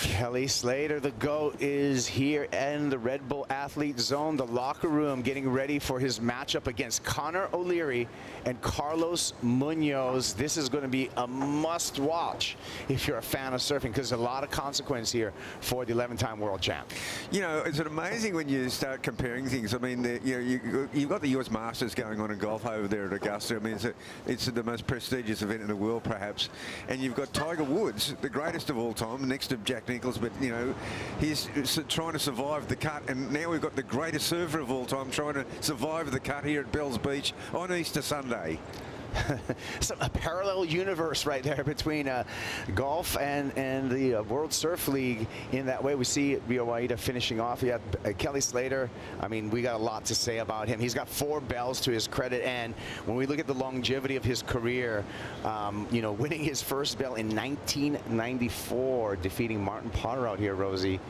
Kelly Slater, the GOAT, is here in the Red Bull Athlete Zone, the locker room, getting ready for his matchup against Connor O'Leary and Carlos Munoz. This is going to be a must-watch if you're a fan of surfing, because there's a lot of consequence here for the 11-time world champ. You know, it's amazing when you start comparing things. I mean, you know, you've got the US Masters going on in golf over there at Augusta. I mean, it's the most prestigious event in the world, perhaps. And you've got Tiger Woods, the greatest of all time, next to Jack Nicklaus, but you know, he's trying to survive the cut, and now we've got the greatest surfer of all time trying to survive the cut here at Bells Beach on Easter Sunday. So a parallel universe right there between golf and the World Surf League. In that way, we see Rio Waida finishing off. You have Kelly Slater. I mean, we got a lot to say about him. He's got 4 bells to his credit, and when we look at the longevity of his career, you know, winning his first bell in 1994, defeating Martin Potter out here, Rosie.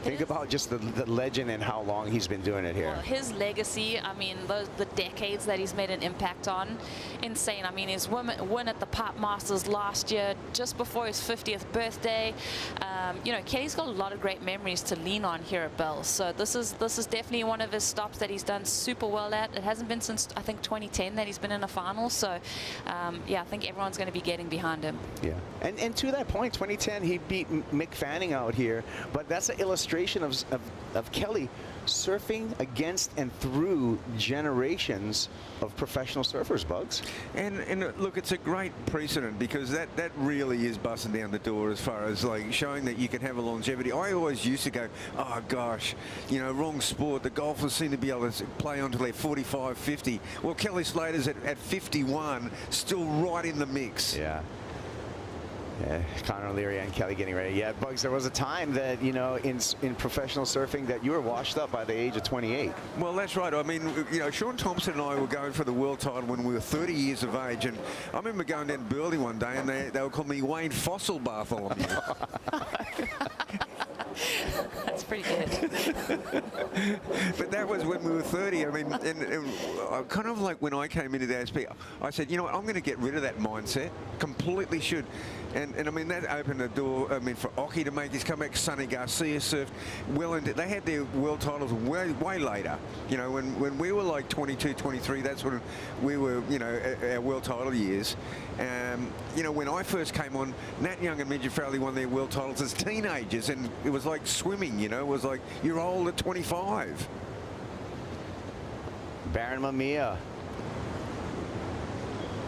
Think about just the legend and how long he's been doing it here. Well, his legacy, I mean, the decades that he's made an impact on, insane. I mean, his win at the Pop Masters last year, just before his 50th birthday. You know, Kelly's got a lot of great memories to lean on here at Bells. So this is definitely one of his stops that he's done super well at. It hasn't been since, I think, 2010 that he's been in a final. So, yeah, I think everyone's going to be getting behind him. Yeah, and to that point, 2010, he beat Mick Fanning out here. But that's an illustration of Kelly surfing against and through generations of professional surfers, Bugs. And look, it's a great precedent because that really is busting down the door as far as like showing that you can have a longevity. I always used to go, oh gosh, you know, wrong sport. The golfers seem to be able to play on to their 45, 50. Well, Kelly Slater's at 51, still right in the mix. Yeah. Yeah, Connor O'Leary and Kelly getting ready. Yeah, Bugs, there was a time that, you know, in professional surfing that you were washed up by the age of 28. Well, that's right. I mean, you know, Sean Thompson and I were going for the world title when we were 30 years of age. And I remember going down to Burleigh one day and they were calling me Wayne Fossil Bartholomew. That's pretty good. But that was when we were 30. I mean, and kind of like when I came into the ASP, I said, you know what, I'm going to get rid of that mindset. Completely should. And I mean, that opened the door, I mean, for Occy to make his comeback. Sonny Garcia surfed well into, they had their world titles way later. You know, when we were like 22, 23, that's when we were, you know, our world title years. You know, when I first came on, Nat Young and Midget Farrelly won their world titles as teenagers, and it was like swimming, you know, it was like you're old at 25. Baron Mamiya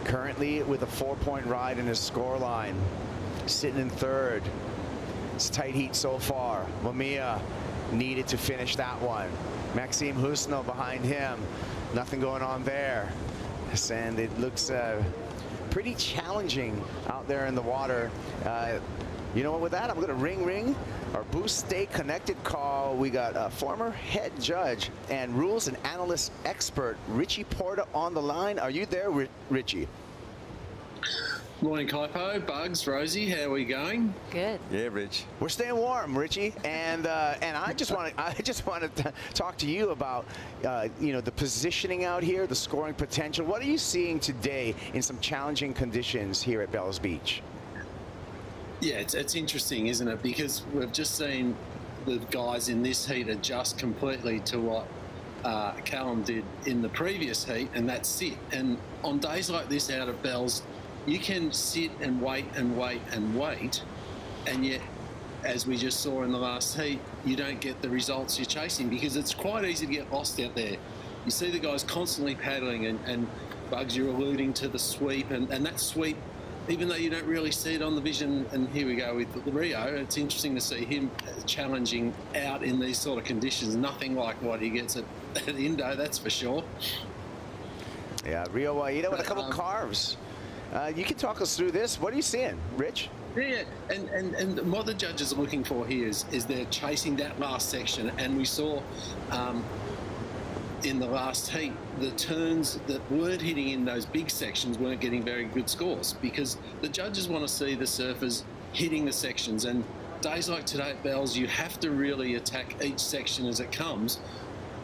currently with a 4-point ride in his scoreline, sitting in third. It's tight heat so far. Mamiya needed to finish that one. Maxime Husno behind him. Nothing going on there. And it looks pretty challenging out there in the water. You know what, with that, I'm going to ring our Boost Stay Connected call. We got a former head judge and rules and analyst expert, Richie Porta, on the line. Are you there, Richie? Morning, Kaipo, Bugs, Rosie, how are we going? Good. Yeah, Rich. We're staying warm, Richie, and I just want to talk to you about you know, the positioning out here, the scoring potential. What are you seeing today in some challenging conditions here at Bells Beach? Yeah, it's interesting, isn't it? Because we've just seen the guys in this heat adjust completely to what Callum did in the previous heat, and that's sit. And on days like this out at Bells, you can sit and wait and wait and wait, and yet, as we just saw in the last heat, you don't get the results you're chasing because it's quite easy to get lost out there. You see the guys constantly paddling, and Bugs, you're alluding to the sweep, and that sweep, even though you don't really see it on the vision, and here we go with Rio, it's interesting to see him challenging out in these sort of conditions. Nothing like what he gets at Indo, that's for sure. Yeah, Rio Waida with a couple carves. You can talk us through this. What are you seeing, Rich? Yeah, and what the judges are looking for here is they're chasing that last section, and we saw in the last heat, the turns that weren't hitting in those big sections weren't getting very good scores because the judges want to see the surfers hitting the sections. And days like today at Bells, you have to really attack each section as it comes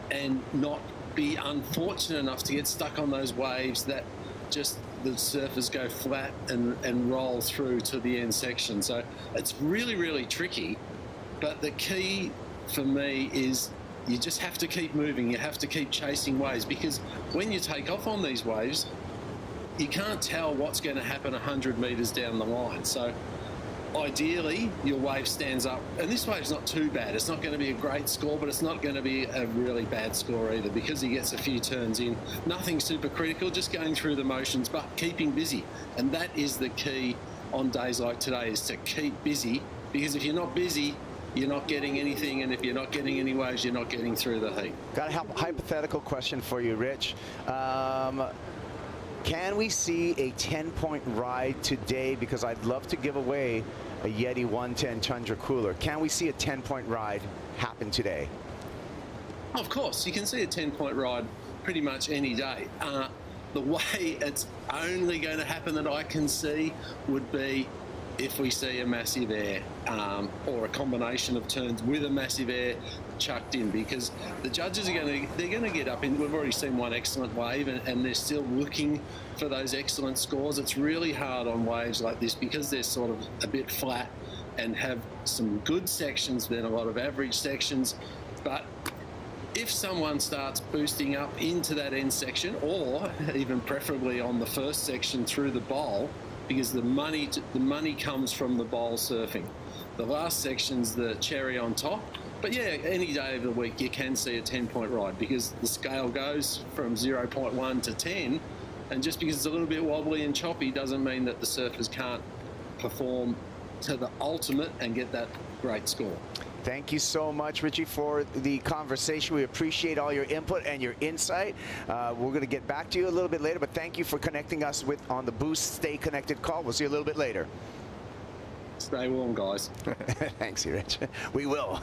and not be unfortunate enough to get stuck on those waves that just the surfers go flat and roll through to the end section. So it's really, really tricky. But the key for me is you just have to keep moving. You have to keep chasing waves because when you take off on these waves, you can't tell what's going to happen 100 metres down the line. So ideally, your wave stands up. And this wave's not too bad. It's not going to be a great score, but it's not going to be a really bad score either because he gets a few turns in. Nothing super critical, just going through the motions, but keeping busy. And that is the key on days like today, is to keep busy, because if you're not busy, you're not getting anything, and if you're not getting any waves, you're not getting through the heat. Got a hypothetical question for you, Rich. Can we see a 10-point ride today? Because I'd love to give away a Yeti 110 Tundra cooler. Can we see a 10-point ride happen today? Of course, you can see a 10-point ride pretty much any day. The way it's only going to happen that I can see would be if we see a massive air or a combination of turns with a massive air chucked in, because the judges are going to get up in. We've already seen one excellent wave, and they're still looking for those excellent scores. It's really hard on waves like this because they're sort of a bit flat and have some good sections, then a lot of average sections. But if someone starts boosting up into that end section, or even preferably on the first section through the bowl, because the money comes from the bowl surfing. The last section's the cherry on top, But yeah, any day of the week you can see a 10-point ride because the scale goes from 0.1 to 10, and just because it's a little bit wobbly and choppy doesn't mean that the surfers can't perform to the ultimate and get that great score. Thank you so much, Richie, for the conversation. We appreciate all your input and your insight. We're going to get back to you a little bit later, but thank you for connecting us with on the Boost Stay Connected call. We'll see you a little bit later. Stay warm, guys. Thanks, Rich. We will.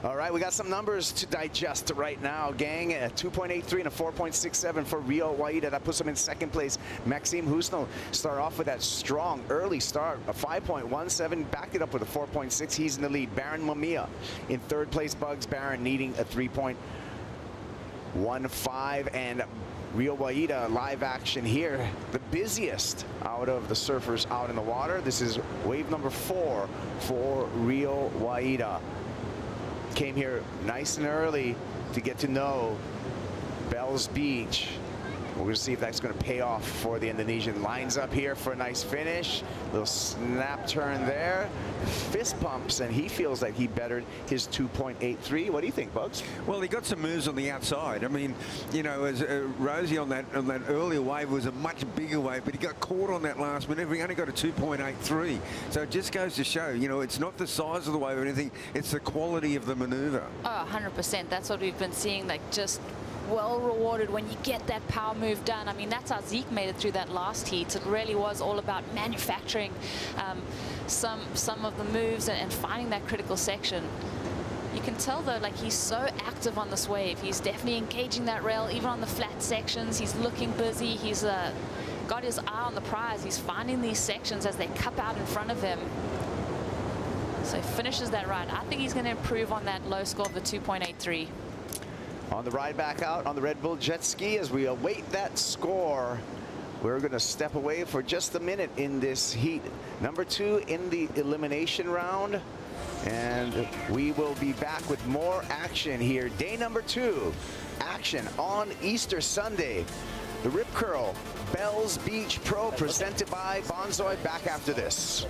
All right, we got some numbers to digest right now, gang. A 2.83 and a 4.67 for Rio Waida. That puts him in second place. Maxime Husno start off with that strong early start. A 5.17, backed it up with a 4.6. He's in the lead. Baron Mamiya in third place. Bugs Baron needing a 3.15. And Rio Waida live action here. The busiest out of the surfers out in the water. This is wave number 4 for Rio Waida. Came here nice and early to get to know Bells Beach. We're going to see if that's going to pay off for the Indonesian. Lines up here for a nice finish. Little snap turn there. Fist pumps, and he feels like he bettered his 2.83. What do you think, Bugs? Well, he got some moves on the outside. I mean, you know, as Rosie on that earlier wave was a much bigger wave, but he got caught on that last minute. He only got a 2.83. So it just goes to show, you know, it's not the size of the wave or anything. It's the quality of the maneuver. Oh, 100%. That's what we've been seeing, like just well rewarded when you get that power move done. I mean, that's how Zeke made it through that last heat. It really was all about manufacturing some of the moves and finding that critical section. You can tell though, like, he's so active on this wave. He's definitely engaging that rail, even on the flat sections. He's looking busy. He's got his eye on the prize. He's finding these sections as they cup out in front of him. So he finishes that ride. I think he's going to improve on that low score of the 2.83. On the ride back out on the Red Bull jet ski, as we await that score, we're going to step away for just a minute in this heat. Number 2 in the elimination round. And we will be back with more action here. Day number 2, action on Easter Sunday. The Rip Curl Bells Beach Pro presented by Bonsoy. Back after this.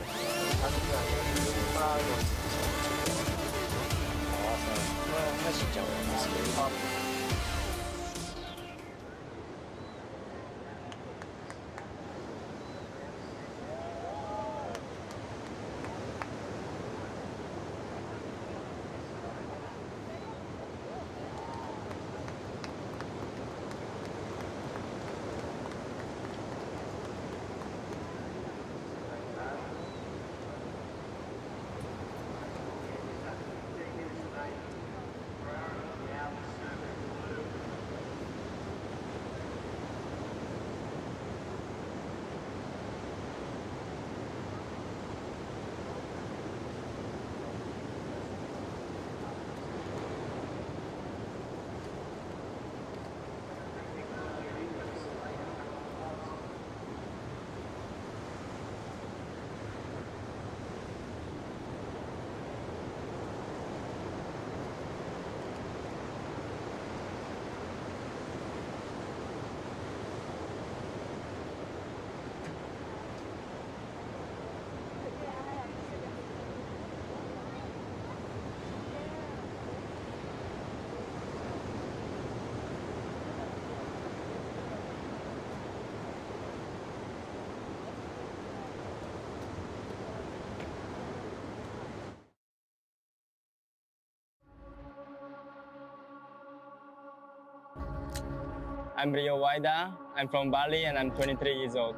I'm Rio Waida. I'm from Bali and I'm 23 years old.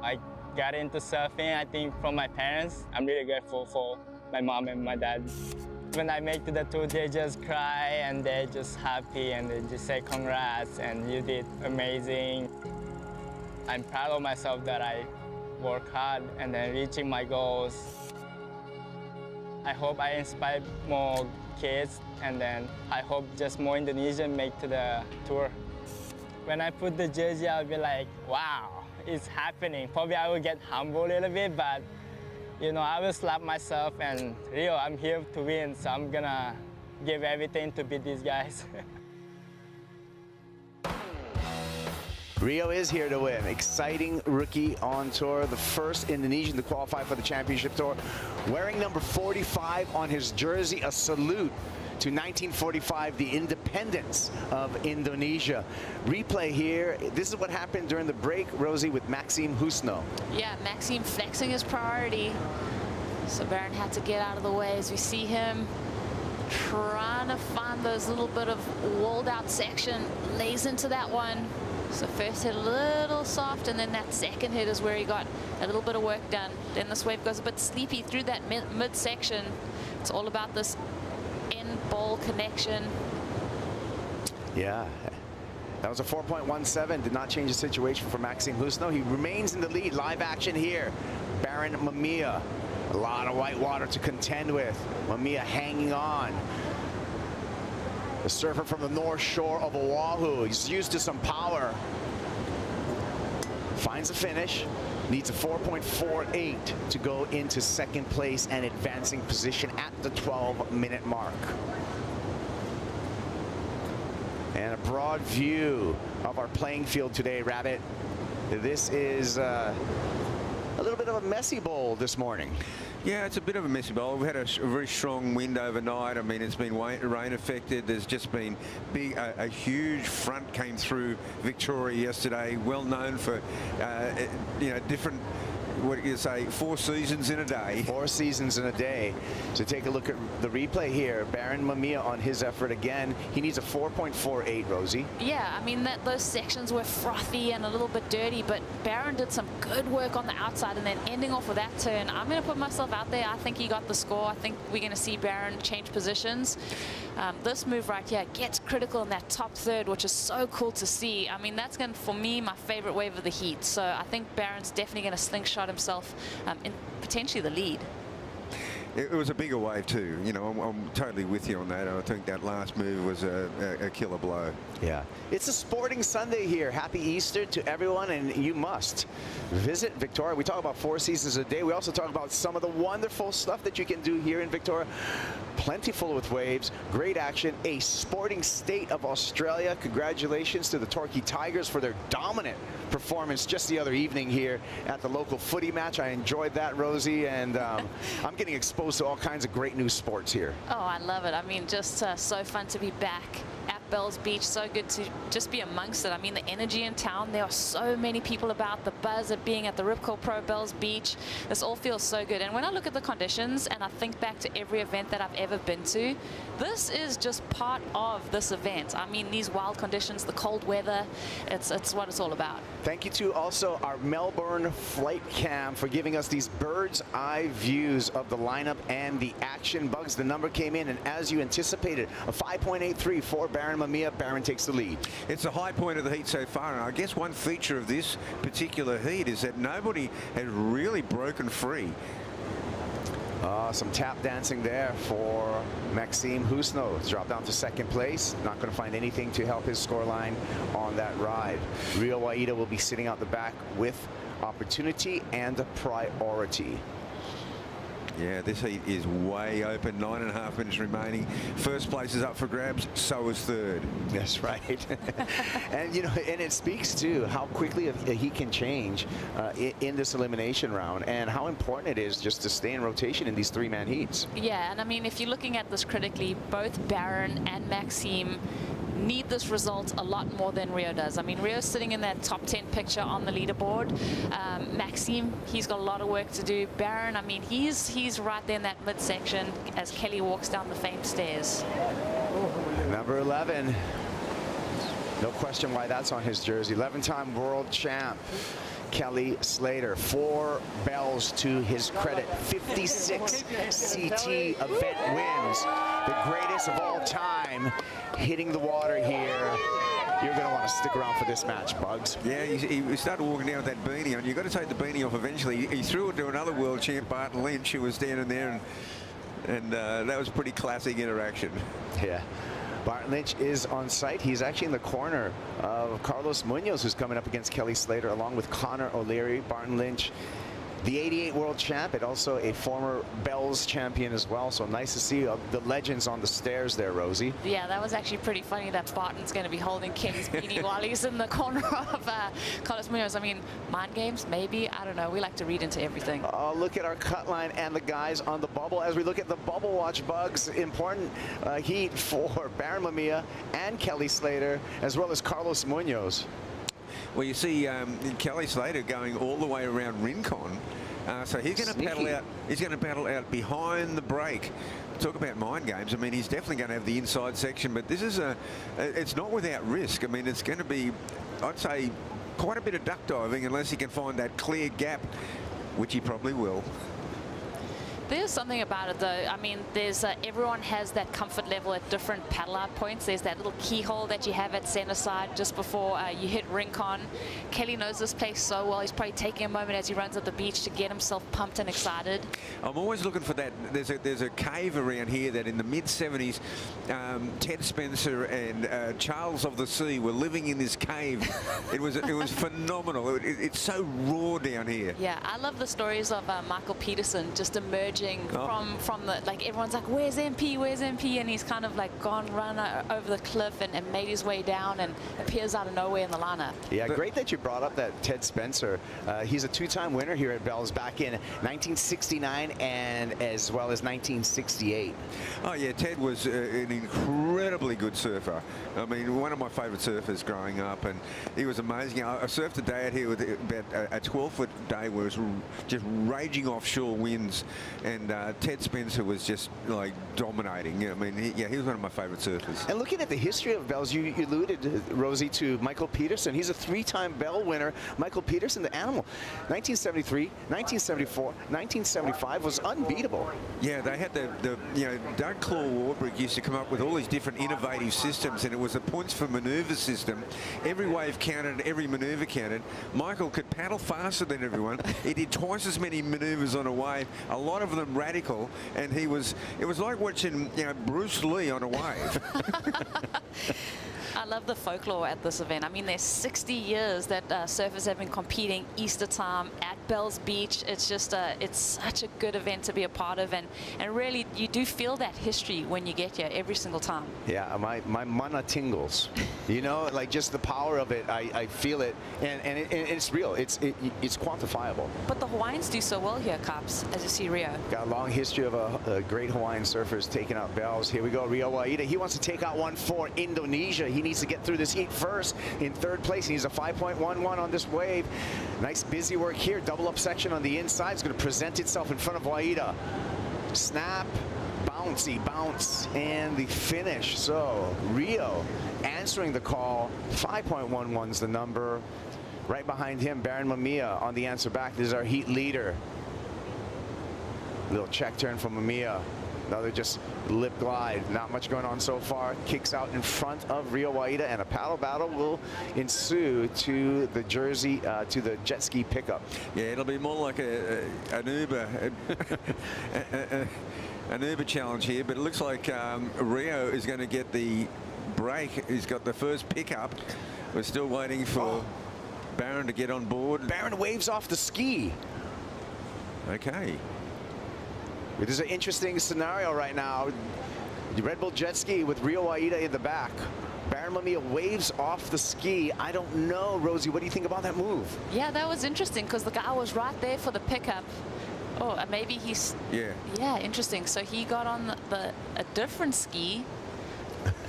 I got into surfing, I think, from my parents. I'm really grateful for my mom and my dad. When I make to the tour, they just cry and they're just happy and they just say congrats and you did amazing. I'm proud of myself that I work hard and then reaching my goals. I hope I inspire more kids and then I hope just more Indonesians make to the tour. When I put the jersey, I'll be like, wow, it's happening. Probably I will get humble a little bit, but you know, I will slap myself and Rio, I'm here to win, so I'm gonna give everything to beat these guys. Rio is here to win. Exciting rookie on tour, the first Indonesian to qualify for the championship tour. Wearing number 45 on his jersey, a salute to 1945, the independence of Indonesia. Replay here. This is what happened during the break, Rosie, with Maxime Husno. Yeah, Maxime flexing his priority. So Baron had to get out of the way as we see him trying to find those little bit of walled out section. Lays into that one. So first hit a little soft, and then that second hit is where he got a little bit of work done. Then this wave goes a bit sleepy through that midsection. It's all about this end ball connection. Yeah. That was a 4.17. Did not change the situation for Maxime Husno. He remains in the lead. Live action here. Baron Mamiya. A lot of white water to contend with. Mamiya hanging on. The surfer from the north shore of Oahu. He's used to some power. Finds a finish. Needs a 4.48 to go into second place and advancing position at the 12-minute mark. And a broad view of our playing field today, Rabbit. This is a little bit of a messy bowl this morning. Yeah, it's a bit of a messy bowl. We've had a very strong wind overnight. I mean, it's been rain affected. There's just been a huge front came through Victoria yesterday, well known for, you know, different, what do you say, 4 seasons in a day. 4 seasons in a day. So take a look at the replay here. Baron Mamiya on his effort again. He needs a 4.48, Rosie. Yeah, I mean, those sections were frothy and a little bit dirty, but Baron did some good work on the outside, and then ending off with that turn. I'm going to put myself out there. I think he got the score. I think we're going to see Baron change positions. This move right here gets critical in that top third, which is so cool to see. I mean, that's going to, for me, my favorite wave of the heat. So I think Baron's definitely going to slingshot himself in potentially the lead. It was a bigger wave too. You know, I'm totally with you on that. I think that last move was a killer blow. Yeah. It's a sporting Sunday here. Happy Easter to everyone, and you must visit Victoria. We talk about 4 seasons a day. We also talk about some of the wonderful stuff that you can do here in Victoria. Plentiful with waves, great action, a sporting state of Australia. Congratulations to the Torquay Tigers for their dominant performance just the other evening here at the local footy match. I enjoyed that, Rosie, and I'm getting exposed to all kinds of great new sports here. Oh, I love it. I mean, just so fun to be back at Bells Beach. So good to just be amongst it. I mean, the energy in town, there are so many people about, the buzz of being at the Rip Curl Pro Bells Beach. This all feels so good. And when I look at the conditions and I think back to every event that I've ever been to, this is just part of this event. I mean, these wild conditions, the cold weather, it's what it's all about. Thank you to also our Melbourne flight cam for giving us these bird's eye views of the lineup and the action. Bugs, the number came in, and as you anticipated, a 5.83 for Baron Mamiya. Baron takes the lead. It's the high point of the heat so far, and I guess one feature of this particular heat is that nobody has really broken free. Some tap dancing there for Maxime Husno. He's dropped down to second place. Not going to find anything to help his scoreline on that ride. Rio Waida will be sitting out the back with opportunity and priority. Yeah, this heat is way open. 9.5 minutes remaining. First place is up for grabs. So is third. That's right. And you know, and it speaks to how quickly a heat can change in this elimination round, and how important it is just to stay in rotation in these 3-man heats. Yeah, and I mean, if you're looking at this critically, both Baron and Maxime need this result a lot more than Rio does. I mean, Rio's sitting in that top 10 picture on the leaderboard. Maxime, he's got a lot of work to do. Baron, I mean, he's right there in that midsection as Kelly walks down the famed stairs. Number 11. No question why that's on his jersey. 11-time world champ Kelly Slater. 4 bells to his credit. 56 CT event wins. The greatest of all time hitting the water here. You're going to want to stick around for this match, Bugs. Yeah, he started walking down with that beanie on. You've got to take the beanie off eventually. He threw it to another world champ, Barton Lynch, who was standing there, and that was a pretty classic interaction. Yeah. Barton Lynch is on site. He's actually in the corner of Carlos Munoz, who's coming up against Kelly Slater, along with Connor O'Leary. Barton Lynch the '88 world champ and also a former Bells champion as well. So nice to see the legends on the stairs there, Rosie. Yeah, that was actually pretty funny that Barton's going to be holding Kenny's beanie while he's in the corner of Carlos Munoz. I mean, mind games, maybe. I don't know. We like to read into everything. Look at our cut line and the guys on the bubble. As we look at the bubble watch bugs, important heat for Baron Mamiya and Kelly Slater, as well as Carlos Munoz. Well, you see Kelly Slater going all the way around Rincon. So he's going to paddle out. He's going to paddle out behind the break. Talk about mind games. I mean, he's definitely going to have the inside section, but this is it's not without risk. I mean, it's going to be, I'd say, quite a bit of duck diving unless he can find that clear gap, which he probably will. There's something about it, though. I mean, there's everyone has that comfort level at different paddle out points. There's that little keyhole that you have at center side just before you hit Rincon. Kelly knows this place so well. He's probably taking a moment as he runs up the beach to get himself pumped and excited. I'm always looking for that. There's a cave around here that in the mid-70s, Ted Spencer and Charles of the Sea were living in this cave. It was phenomenal. It's so raw down here. Yeah, I love the stories of Michael Peterson just emerging from the, like, everyone's like, where's MP, where's MP? And he's kind of like run over the cliff and made his way down and appears out of nowhere in the lineup. Yeah, great that you brought up that Ted Spencer. He's a two-time winner here at Bells back in 1969 and as well as 1968. Oh yeah, Ted was an incredibly good surfer. I mean, one of my favorite surfers growing up, and he was amazing. I surfed a day out here with about a 12-foot day where it was just raging offshore winds, and Ted Spencer was just like dominating. I mean, he was one of my favorite surfers. And looking at the history of Bells, you alluded, Rosie, to Michael Peterson. He's a three-time Bell winner. Michael Peterson, the animal. 1973, 1974, 1975 was unbeatable. Yeah, they had the Doug Claw Warbrick used to come up with all these different innovative systems, and it was a points for manoeuvre system. Every wave counted, every manoeuvre counted. Michael could paddle faster than everyone. He did twice as many manoeuvres on a wave, a lot of them radical, and it was like watching Bruce Lee on a wave. I love the folklore at this event. I mean, there's 60 years that surfers have been competing Easter time at Bells Beach. It's just it's such a good event to be a part of, and really you do feel that history when you get here every single time. Yeah, my mana tingles. You know, like just the power of it. I feel it, and it's real. It's quantifiable. But the Hawaiians do so well here, Cops, as you see Rio. Got a long history of a great Hawaiian surfers taking out Bells. Here we go, Rio Waida. He wants to take out one for Indonesia. He needs to get through this heat first. In third place, he needs a 5.11 on this wave. Nice busy work here. Double up section on the inside is going to present itself in front of Waida. Snap, bouncy, bounce, and the finish. So Rio answering the call. 5.11's the number. Right behind him, Baron Mamiya on the answer back. This is our heat leader. Little check turn from Mamiya. Another just lip glide. Not much going on so far. Kicks out in front of Rio Waida, and a paddle battle will ensue to the Jersey, to the jet ski pickup. Yeah, it'll be more like an Uber, an Uber challenge here. But it looks like Rio is going to get the break. He's got the first pickup. We're still waiting for Baron to get on board. Baron waves off the ski. Okay. It is an interesting scenario right now. The Red Bull jet ski with Rio Waida in the back. Baron Mamiya waves off the ski. I don't know, Rosie, what do you think about that move? Yeah, that was interesting because the guy was right there for the pickup. Oh, maybe he's... Yeah, interesting. So he got on a different ski.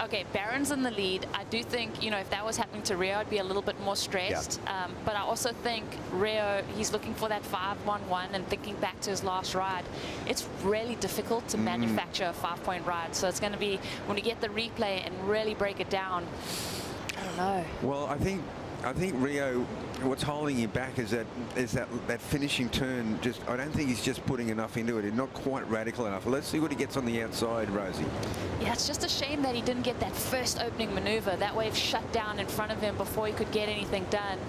Okay, Baron's in the lead. I do think, if that was happening to Rio, I'd be a little bit more stressed. Yeah. But I also think Rio, he's looking for that 5.11 and thinking back to his last ride. It's really difficult to manufacture a 5-point ride. So it's going to be, when you get the replay and really break it down, I don't know. Well, I think Rio, what's holding him back is that finishing turn. I don't think he's just putting enough into it. It's not quite radical enough. Let's see what he gets on the outside, Rosie. Yeah, it's just a shame that he didn't get that first opening maneuver. That wave shut down in front of him before he could get anything done.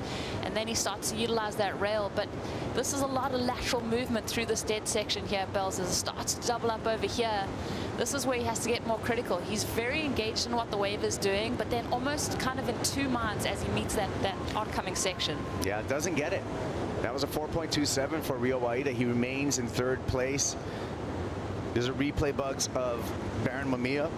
And then he starts to utilize that rail. But this is a lot of lateral movement through this dead section here at Bells as it starts to double up over here. This is where he has to get more critical. He's very engaged in what the wave is doing, but then almost kind of in two minds as he meets that oncoming section. Yeah, doesn't get it. That was a 4.27 for Rio Waida. He remains in 3rd place. There's a replay bugs of Baron Mamiya.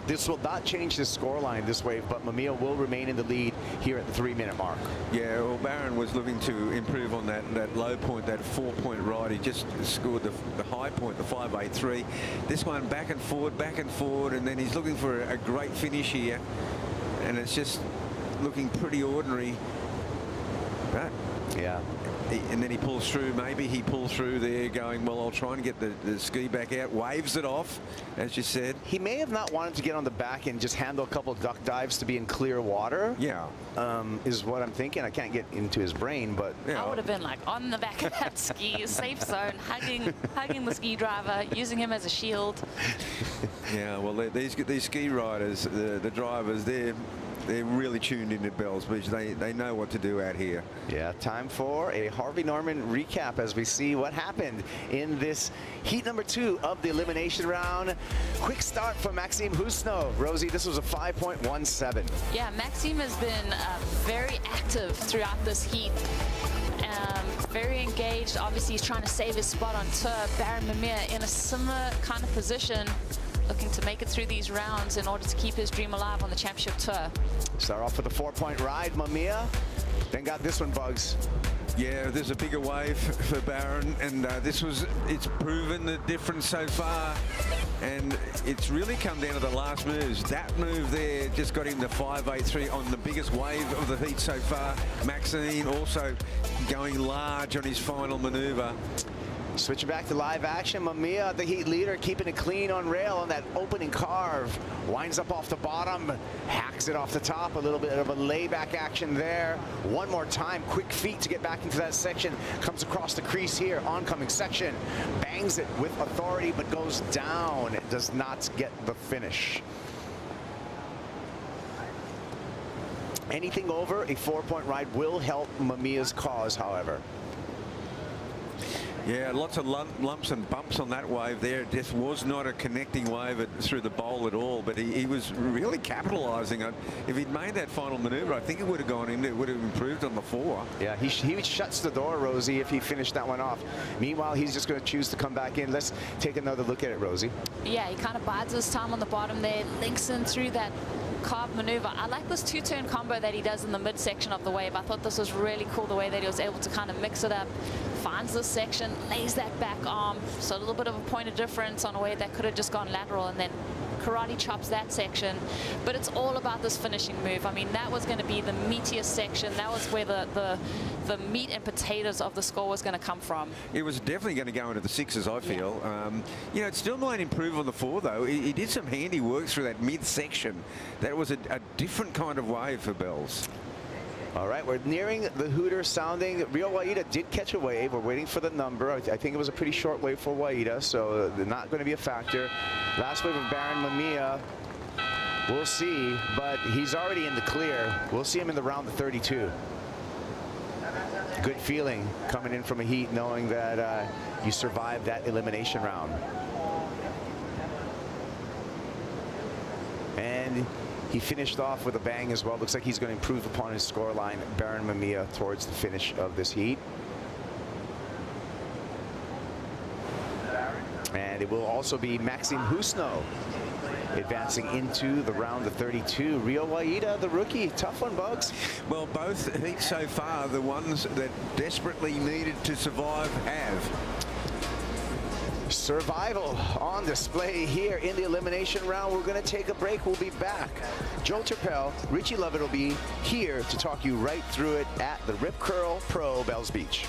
This will not change the scoreline this wave, but Mamiya will remain in the lead here at the 3-minute mark. Yeah, well, Barron was looking to improve on that low point, that 4-point ride. He just scored the high point, the 5.83. This one back and forward, and then he's looking for a great finish here. And it's just looking pretty ordinary. But yeah. And then he pulls through. Maybe he pulled through there going, well, I'll try and get the ski back out. Waves it off, as you said. He may have not wanted to get on the back and just handle a couple of duck dives to be in clear water. Yeah. Is what I'm thinking. I can't get into his brain, but... I would have been like on the back of that ski, safe zone, hugging the ski driver, using him as a shield. Yeah, well, these ski riders, the drivers, they're really tuned into Bells Beach. They know what to do out here. Yeah, time for a Harvey Norman recap as we see what happened in this heat number 2 of the elimination round. Quick start for Maxime Husno. Rosie, this was a 5.17. Yeah, Maxime has been very active throughout this heat. Very engaged. Obviously, he's trying to save his spot on tour. Baron Mamiya in a similar kind of position, looking to make it through these rounds in order to keep his dream alive on the championship tour. Start off with a 4-point ride, Mamiya. Then got this one, Bugs. Yeah, there's a bigger wave for Barron, and it's proven the difference so far. And it's really come down to the last moves. That move there just got him the 5.83 on the biggest wave of the heat so far. Maxine also going large on his final maneuver. Switching back to live action, Mamiya, the heat leader, keeping it clean on rail on that opening carve. Winds up off the bottom, hacks it off the top. A little bit of a layback action there. One more time, quick feet to get back into that section. Comes across the crease here, oncoming section. Bangs it with authority, but goes down. It does not get the finish. Anything over a 4-point ride will help Mamiya's cause, however. Yeah, lots of lumps and bumps on that wave there. It just was not a connecting wave through the bowl at all, but he was really capitalizing on it. If he'd made that final maneuver, I think it would have gone in. It would have improved on the 4. Yeah, he shuts the door, Rosie, if he finished that one off. Meanwhile, he's just going to choose to come back in. Let's take another look at it, Rosie. Yeah, he kind of bides his time on the bottom there, links in through that carve maneuver. I like this 2-turn combo that he does in the midsection of the wave. I thought this was really cool, the way that he was able to kind of mix it up, finds this section, lays that back arm, so a little bit of a point of difference on a wave that could have just gone lateral, and then karate chops that section. But it's all about this finishing move. I mean, that was going to be the meatiest section. That was where the meat and potatoes of the score was going to come from. It was definitely going to go into the 6s, I feel. You know, it still might improve on the 4, though. He did some handy work through that midsection. That was a different kind of wave for Bells. All right, we're nearing the Hooter sounding. Rio Waida did catch a wave. We're waiting for the number. I think it was a pretty short wave for Waida, so they're not going to be a factor. Last wave of Baron Mamiya. We'll see, but he's already in the clear. We'll see him in the round of 32. Good feeling coming in from a heat, knowing that you survived that elimination round. And he finished off with a bang as well. Looks like he's going to improve upon his scoreline, Baron Mamiya, towards the finish of this heat. And it will also be Maxime Husno advancing into the round of 32. Rio Waida, the rookie, tough one, Bugs. Well, both heats so far, the ones that desperately needed to survive have. Survival on display here in the elimination round. We're going to take a break. We'll be back. Joe Turpel, Richie Lovett will be here to talk you right through it at the Rip Curl Pro Bells Beach.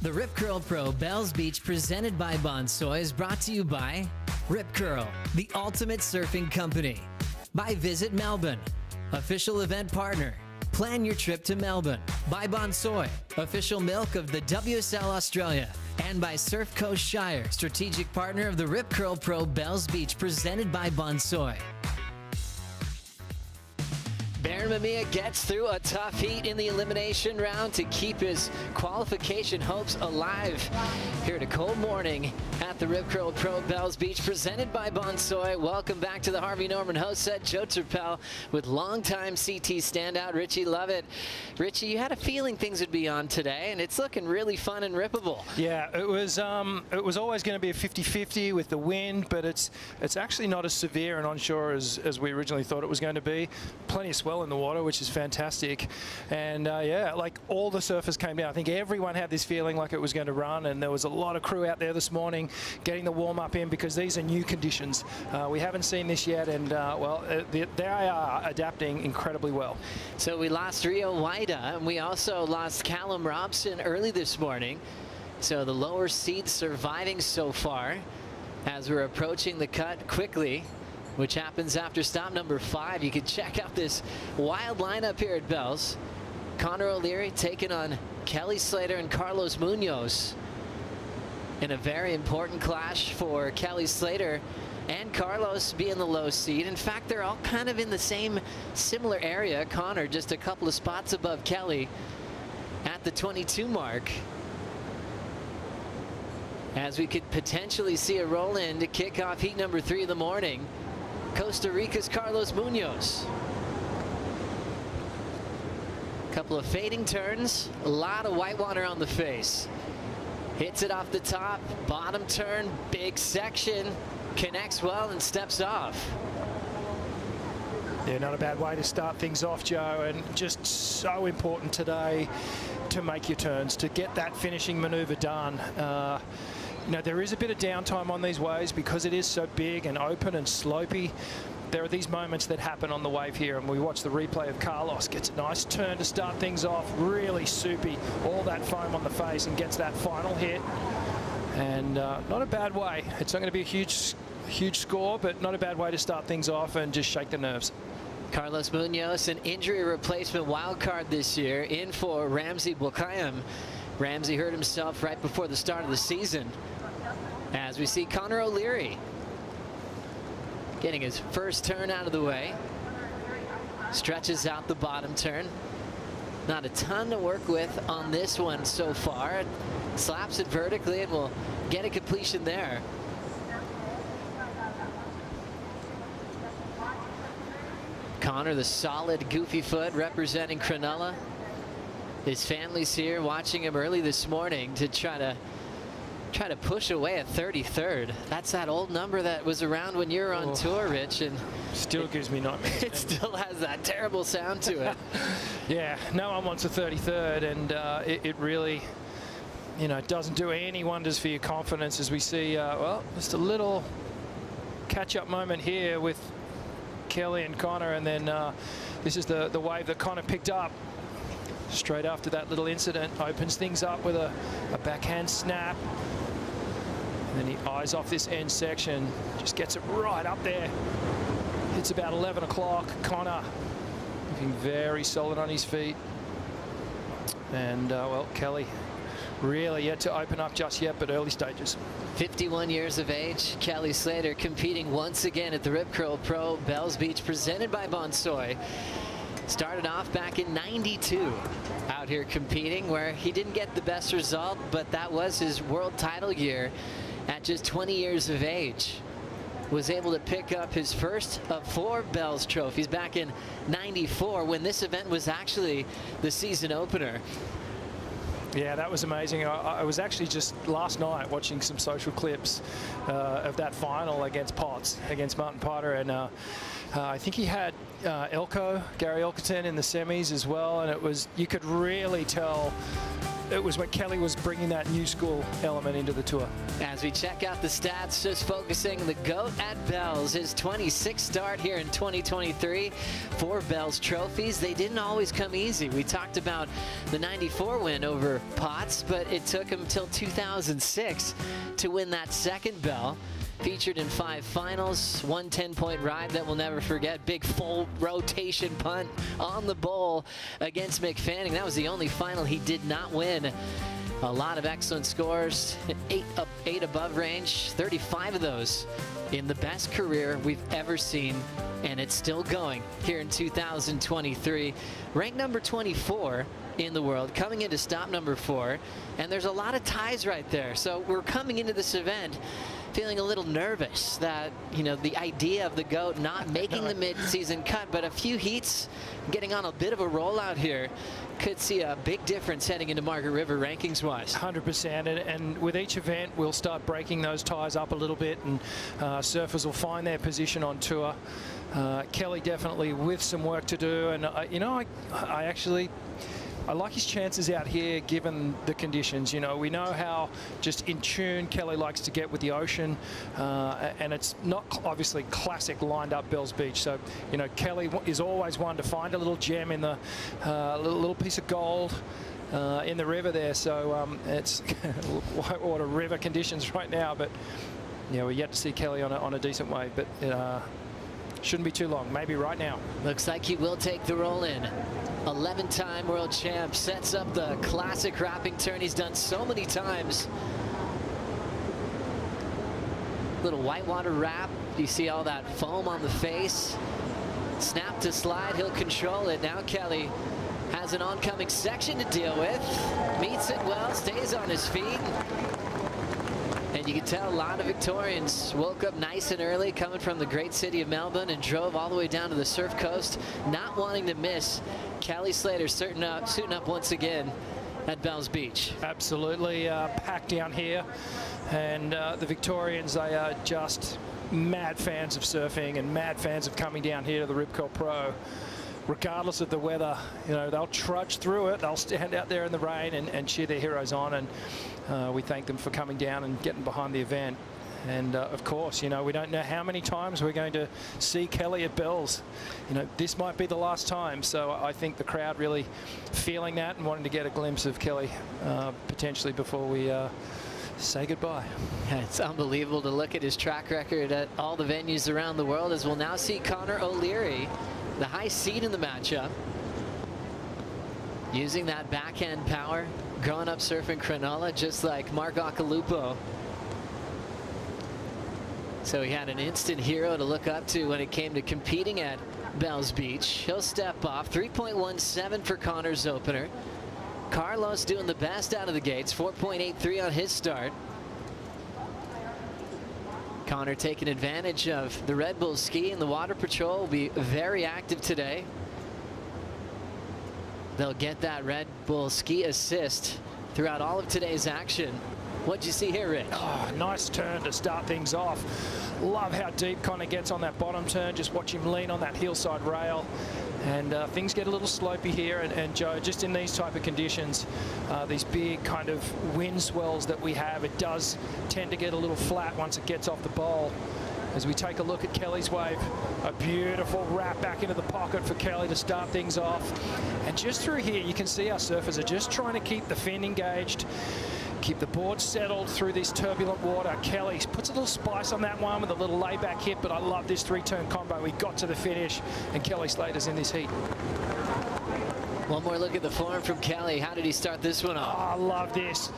The Rip Curl Pro Bells Beach presented by Bonsoy is brought to you by Rip Curl, the ultimate surfing company. By Visit Melbourne, official event partner. Plan your trip to Melbourne. By Bonsoy, official milk of the WSL Australia. And by Surf Coast Shire, strategic partner of the Rip Curl Pro Bells Beach presented by Bonsoy. Baron Mamiya gets through a tough heat in the elimination round to keep his qualification hopes alive. Here at a cold morning at the Rip Curl Pro Bells Beach, presented by Bonsoy. Welcome back to the Harvey Norman host set. Joe Turpel with longtime CT standout Richie Lovett. Richie, you had a feeling things would be on today, and it's looking really fun and rippable. Yeah, it was always going to be a 50-50 with the wind, but it's actually not as severe and onshore as we originally thought it was going to be. Plenty of swell in the water, which is fantastic. And yeah, like all the surfers came down. I think everyone had this feeling like it was going to run, and there was a lot of crew out there this morning getting the warm-up in because these are new conditions. We haven't seen this yet, and well, they are adapting incredibly well. So we lost Rio Waida, and we also lost Callum Robson early this morning. So the lower seeds surviving so far as we're approaching the cut quickly, which happens after stop number 5. You can check out this wild lineup here at Bells. Connor O'Leary taking on Kelly Slater and Carlos Munoz in a very important clash for Kelly Slater and Carlos being the low seed. In fact, they're all kind of in the same similar area. Connor just a couple of spots above Kelly at the 22 mark, as we could potentially see a roll in to kick off heat number 3 of the morning. Costa Rica's Carlos Munoz. Couple of fading turns, a lot of white water on the face. Hits it off the top, bottom turn, big section, connects well and steps off. Yeah, not a bad way to start things off, Joe, and just so important today to make your turns, to get that finishing maneuver done. You know, there is a bit of downtime on these waves because it is so big and open and slopey. There are these moments that happen on the wave here, and we watch the replay of Carlos. Gets a nice turn to start things off, really soupy, all that foam on the face, and gets that final hit. And not a bad way. It's not going to be a huge score, but not a bad way to start things off and just shake the nerves. Carlos Munoz, an injury replacement wild card this year, in for Ramsey Bukhayam. Ramsey hurt himself right before the start of the season. As we see Connor O'Leary getting his first turn out of the way. Stretches out the bottom turn. Not a ton to work with on this one so far. Slaps it vertically and will get a completion there. Connor, the solid goofy foot representing Cronulla. His family's here watching him early this morning to try to push away a 33rd. That's that old number that was around when you were on tour, Rich, and still gives me nightmares. It still has that terrible sound to it. Yeah, no one wants a 33rd, and it really, you know, doesn't do any wonders for your confidence, as we see, well, just a little catch-up moment here with Kelly and Connor, and then this is the wave that Connor picked up straight after that little incident. Opens things up with a backhand snap. And then he eyes off this end section, just gets it right up there. It's about 11 o'clock. Connor looking very solid on his feet. And, well, Kelly really yet to open up just yet, but early stages. 51 years of age, Kelly Slater competing once again at the Rip Curl Pro Bells Beach, presented by Bonsoy. Started off back in '92 out here competing, where he didn't get the best result, but that was his world title year at just 20 years of age. Was able to pick up his first of 4 Bells trophies back in '94, when this event was actually the season opener. Yeah, that was amazing. I was actually just last night watching some social clips of that final against Potts, against Martin Potter, and I think he had Gary Elkerton in the semis as well, and it was, you could really tell it was when Kelly was bringing that new school element into the tour. As we check out the stats, just focusing the GOAT at Bells, his 26th start here in 2023. 4 Bells trophies. They didn't always come easy. We talked about the 94 win over Potts, but it took him till 2006 to win that second Bell. Featured in 5 finals, 1 10-point ride that we'll never forget. Big full rotation punt on the bowl against McFanning. That was the only final he did not win. A lot of excellent scores, 8 above range, 35 of those in the best career we've ever seen, and it's still going here in 2023. Ranked number 24 in the world, coming into stop number 4, and there's a lot of ties right there. So we're coming into this event feeling a little nervous that, you know, the idea of the GOAT not making the mid-season cut, but a few heats, getting on a bit of a rollout here, could see a big difference heading into Margaret River rankings-wise. 100%, and with each event, we'll start breaking those ties up a little bit, and surfers will find their position on tour. Kelly definitely with some work to do, and you know, I like his chances out here given the conditions. You know, we know how just in tune Kelly likes to get with the ocean, and it's not obviously classic lined up Bells Beach. So, you know, Kelly is always one to find a little gem in the little piece of gold in the river there. So it's whitewater river conditions right now, but yeah, we're yet to see Kelly on a decent wave, but shouldn't be too long, maybe right now. Looks like he will take the roll in. 11-time world champ, sets up the classic wrapping turn he's done so many times. Little whitewater wrap. You see all that foam on the face. Snap to slide, he'll control it. Now Kelly has an oncoming section to deal with. Meets it well, stays on his feet. And you can tell a lot of Victorians woke up nice and early coming from the great city of Melbourne and drove all the way down to the surf coast, not wanting to miss Kelly Slater suiting up once again at Bells Beach. Absolutely packed down here, and the Victorians, they are just mad fans of surfing and mad fans of coming down here to the Rip Curl Pro. Regardless of the weather, you know, they'll trudge through it. They'll stand out there in the rain and cheer their heroes on, and we thank them for coming down and getting behind the event. And of course, you know, we don't know how many times we're going to see Kelly at Bells. You know, this might be the last time. So I think the crowd really feeling that and wanting to get a glimpse of Kelly potentially before we say goodbye. Yeah, it's unbelievable to look at his track record at all the venues around the world, as we'll now see Connor O'Leary, the high seed in the matchup, using that backhand power, growing up surfing Cronulla just like Mark Occhilupo. So he had an instant hero to look up to when it came to competing at Bells Beach. He'll step off. 3.17 for Connor's opener. Carlos doing the best out of the gates. 4.83 on his start. Connor taking advantage of the Red Bull ski, and the Water Patrol will be very active today. They'll get that Red Bull ski assist throughout all of today's action. What'd you see here, Rich? Oh, nice turn to start things off. Love how deep Connor gets on that bottom turn. Just watch him lean on that hillside rail. And things get a little slopey here. And Joe, just in these type of conditions, these big kind of wind swells that we have, it does tend to get a little flat once it gets off the bowl. As we take a look at Kelly's wave, a beautiful wrap back into the pocket for Kelly to start things off. And just through here, you can see our surfers are just trying to keep the fin engaged, keep the board settled through this turbulent water. Kelly puts a little spice on that one with a little layback hit, but I love this 3-turn combo. We got to the finish, and Kelly Slater's in this heat. One more look at the form from Kelly. How did he start this one off? Oh, I love this.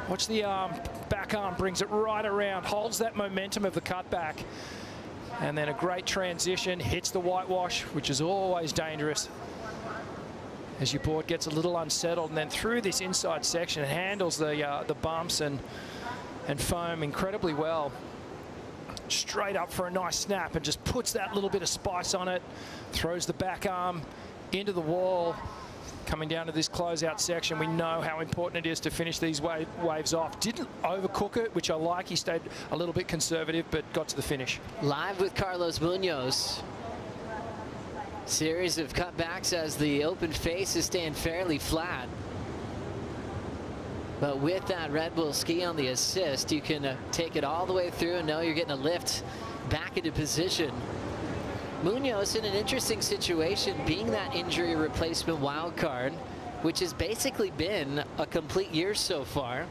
Watch the arm, back arm brings it right around, holds that momentum of the cutback, and then a great transition, hits the whitewash, which is always dangerous as your board gets a little unsettled, and then through this inside section, it handles the bumps and foam incredibly well. Straight up for a nice snap and just puts that little bit of spice on it, throws the back arm into the wall. Coming down to this closeout section, we know how important it is to finish these waves off. Didn't overcook it, which I like. He stayed a little bit conservative, but got to the finish. Live with Carlos Munoz. Series of cutbacks as the open face is staying fairly flat. But with that Red Bull ski on the assist, you can take it all the way through and know you're getting a lift back into position. Munoz in an interesting situation, being that injury replacement wild card, which has basically been a complete year so far.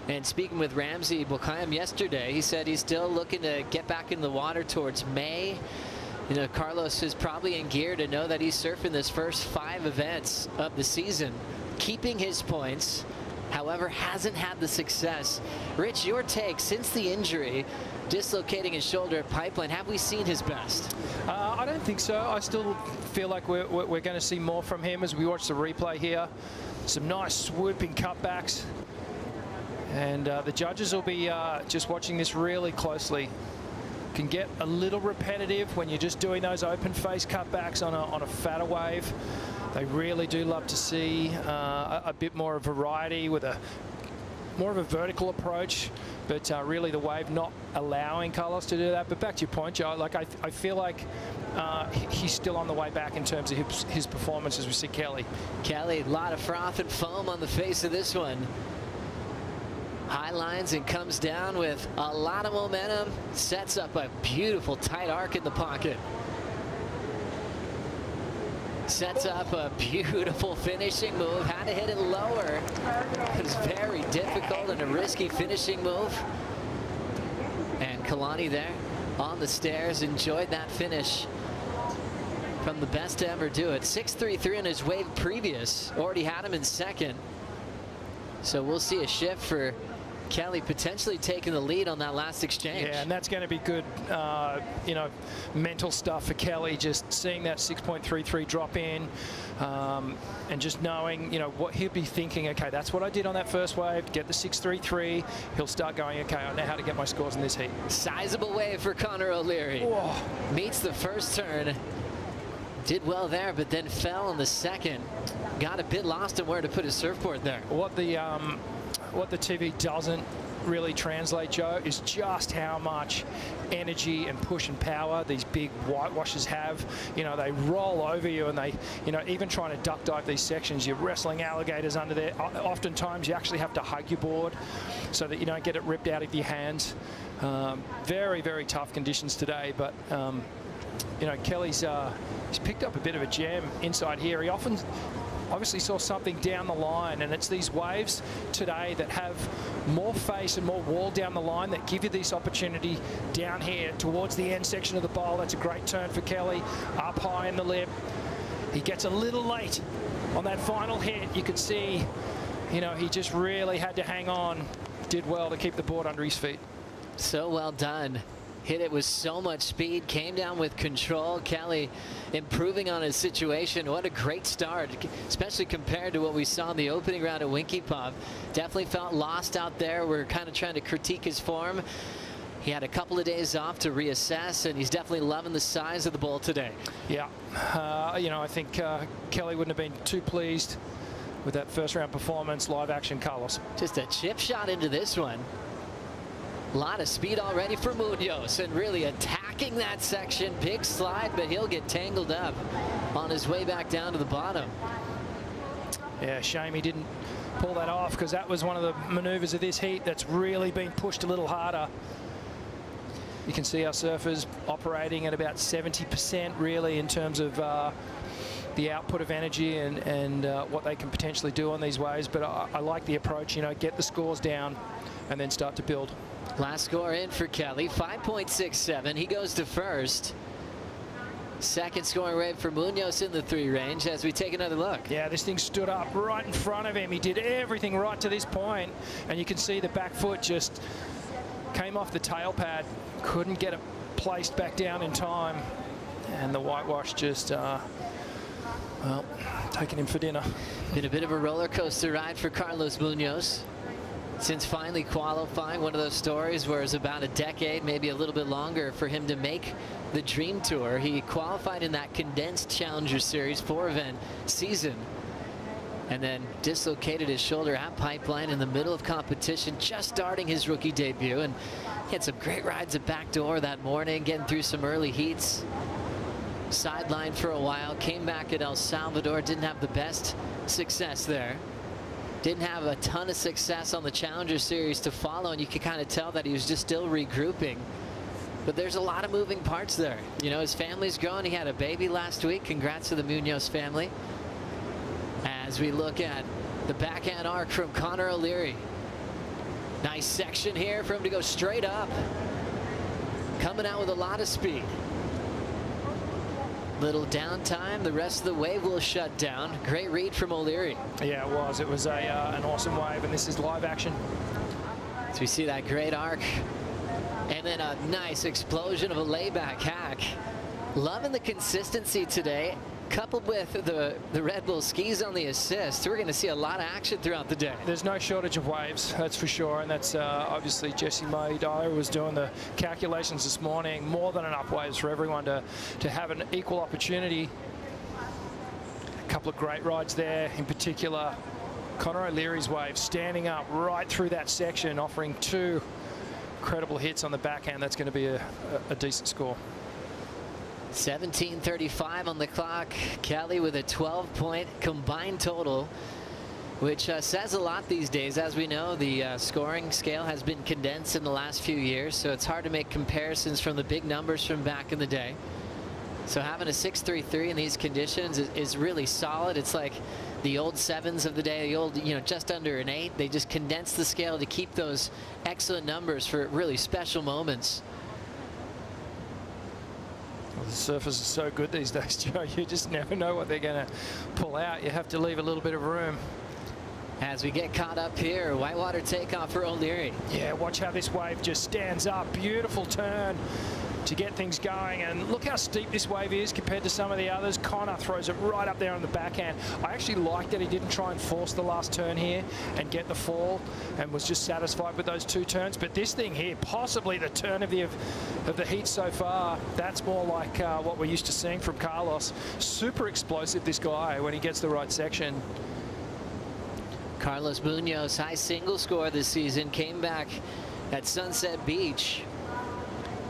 And speaking with Ramsey Bukhayam yesterday, he said he's still looking to get back in the water towards May. You know, Carlos is probably in gear to know that he's surfing this first 5 events of the season, keeping his points. However, hasn't had the success. Rich, your take, since the injury, dislocating his shoulder at Pipeline, have we seen his best? I don't think so. I still feel like we're going to see more from him as we watch the replay here. Some nice swooping cutbacks. And the judges will be just watching this really closely. Can get a little repetitive when you're just doing those open face cutbacks on a fatter wave. They really do love to see a bit more of variety with more of a vertical approach, but really the wave not allowing Carlos to do that. But back to your point, Joe, like I feel like he's still on the way back in terms of his performance as we see Kelly. Kelly, a lot of froth and foam on the face of this one. High lines and comes down with a lot of momentum. Sets up a beautiful tight arc in the pocket. Sets up a beautiful finishing move. Had to hit it lower. It was very difficult and a risky finishing move. And Kalani there on the stairs enjoyed that finish from the best to ever do it. 6.33 in his wave previous. Already had him in second. So we'll see a shift for Kelly potentially taking the lead on that last exchange. Yeah, and that's going to be good, you know, mental stuff for Kelly, just seeing that 6.33 drop in and just knowing, you know, what he'll be thinking. Okay, that's what I did on that first wave, get the 6.33. He'll start going, okay, I know how to get my scores in this heat. Sizable wave for Connor O'Leary. Whoa. Meets the first turn. Did well there, but then fell in the second. Got a bit lost in where to put his surfboard there. What the TV doesn't really translate, Joe, is just how much energy and push and power these big whitewashes have. You know, they roll over you, and they, you know, even trying to duck dive these sections, you're wrestling alligators under there. Oftentimes you actually have to hug your board so that you don't get it ripped out of your hands. Very, very tough conditions today, but you know, Kelly's he's picked up a bit of a gem inside here. He obviously saw something down the line, and it's these waves today that have more face and more wall down the line that give you this opportunity down here towards the end section of the bowl. That's a great turn for Kelly, up high in the lip. He gets a little late on that final hit. You could see, you know, he just really had to hang on. Did well to keep the board under his feet. So well done. Hit it with so much speed, came down with control. Kelly improving on his situation. What a great start, especially compared to what we saw in the opening round at Winky Pop. Definitely felt lost out there. We're kind of trying to critique his form. He had a couple of days off to reassess, and he's definitely loving the size of the bowl today. Yeah, you know, I think Kelly wouldn't have been too pleased with that first round performance. Live action, Carlos. Just a chip shot into this one. A lot of speed already for Munoz, and really attacking that section. Big slide, but he'll get tangled up on his way back down to the bottom. Yeah, shame he didn't pull that off, because that was one of the maneuvers of this heat that's really been pushed a little harder. You can see our surfers operating at about 70% really in terms of the output of energy and what they can potentially do on these waves. But I like the approach, you know, get the scores down and then start to build. Last score in for Kelly, 5.67. He goes to first. Second scoring wave for Munoz in the 3 range as we take another look. Yeah, this thing stood up right in front of him. He did everything right to this point, and you can see the back foot just came off the tail pad. Couldn't get it placed back down in time, and the whitewash just, well, taking him for dinner. Been a bit of a roller coaster ride for Carlos Munoz. Since finally qualifying, one of those stories where it's about a decade, maybe a little bit longer, for him to make the Dream Tour. He qualified in that condensed Challenger Series 4-event season, and then dislocated his shoulder at Pipeline in the middle of competition, just starting his rookie debut. And he had some great rides at Backdoor that morning, getting through some early heats. Sidelined for a while, came back at El Salvador, didn't have the best success there. Didn't have a ton of success on the Challenger Series to follow, and you could kind of tell that he was just still regrouping. But there's a lot of moving parts there. You know, his family's growing. He had a baby last week. Congrats to the Munoz family. As we look at the backhand arc from Connor O'Leary. Nice section here for him to go straight up. Coming out with a lot of speed. Little downtime. The rest of the wave will shut down. Great read from O'Leary. Yeah, it was. It was an awesome wave, and this is live action. So we see that great arc. And then a nice explosion of a layback hack. Loving the consistency today, coupled with the Red Bull skis on the assist. We're going to see a lot of action throughout the day. There's no shortage of waves, that's for sure. And that's obviously Jesse Maidara was doing the calculations this morning. More than enough waves for everyone to have an equal opportunity. A couple of great rides there, in particular Connor O'Leary's wave standing up right through that section, offering 2 incredible hits on the backhand. That's going to be a decent score. 17:35 on the clock. Kelly with a 12-point combined total, which says a lot these days. As we know, the scoring scale has been condensed in the last few years, so it's hard to make comparisons from the big numbers from back in the day. So having a 6.33 in these conditions is really solid. It's like the old 7s of the day, the old, just under an 8. They just condense the scale to keep those excellent numbers for really special moments. Well, the surfers are so good these days, Joe. You just never know what they're going to pull out. You have to leave a little bit of room. As we get caught up here, whitewater takeoff for O'Leary. Yeah, watch how this wave just stands up. Beautiful turn to get things going, and look how steep this wave is compared to some of the others. Connor throws it right up there on the backhand. I actually liked that he didn't try and force the last turn here and get the fall, and was just satisfied with those 2 turns. But this thing here, possibly the turn of the heat so far, that's more like what we're used to seeing from Carlos. Super explosive, this guy, when he gets the right section. Carlos Munoz, high single score this season, came back at Sunset Beach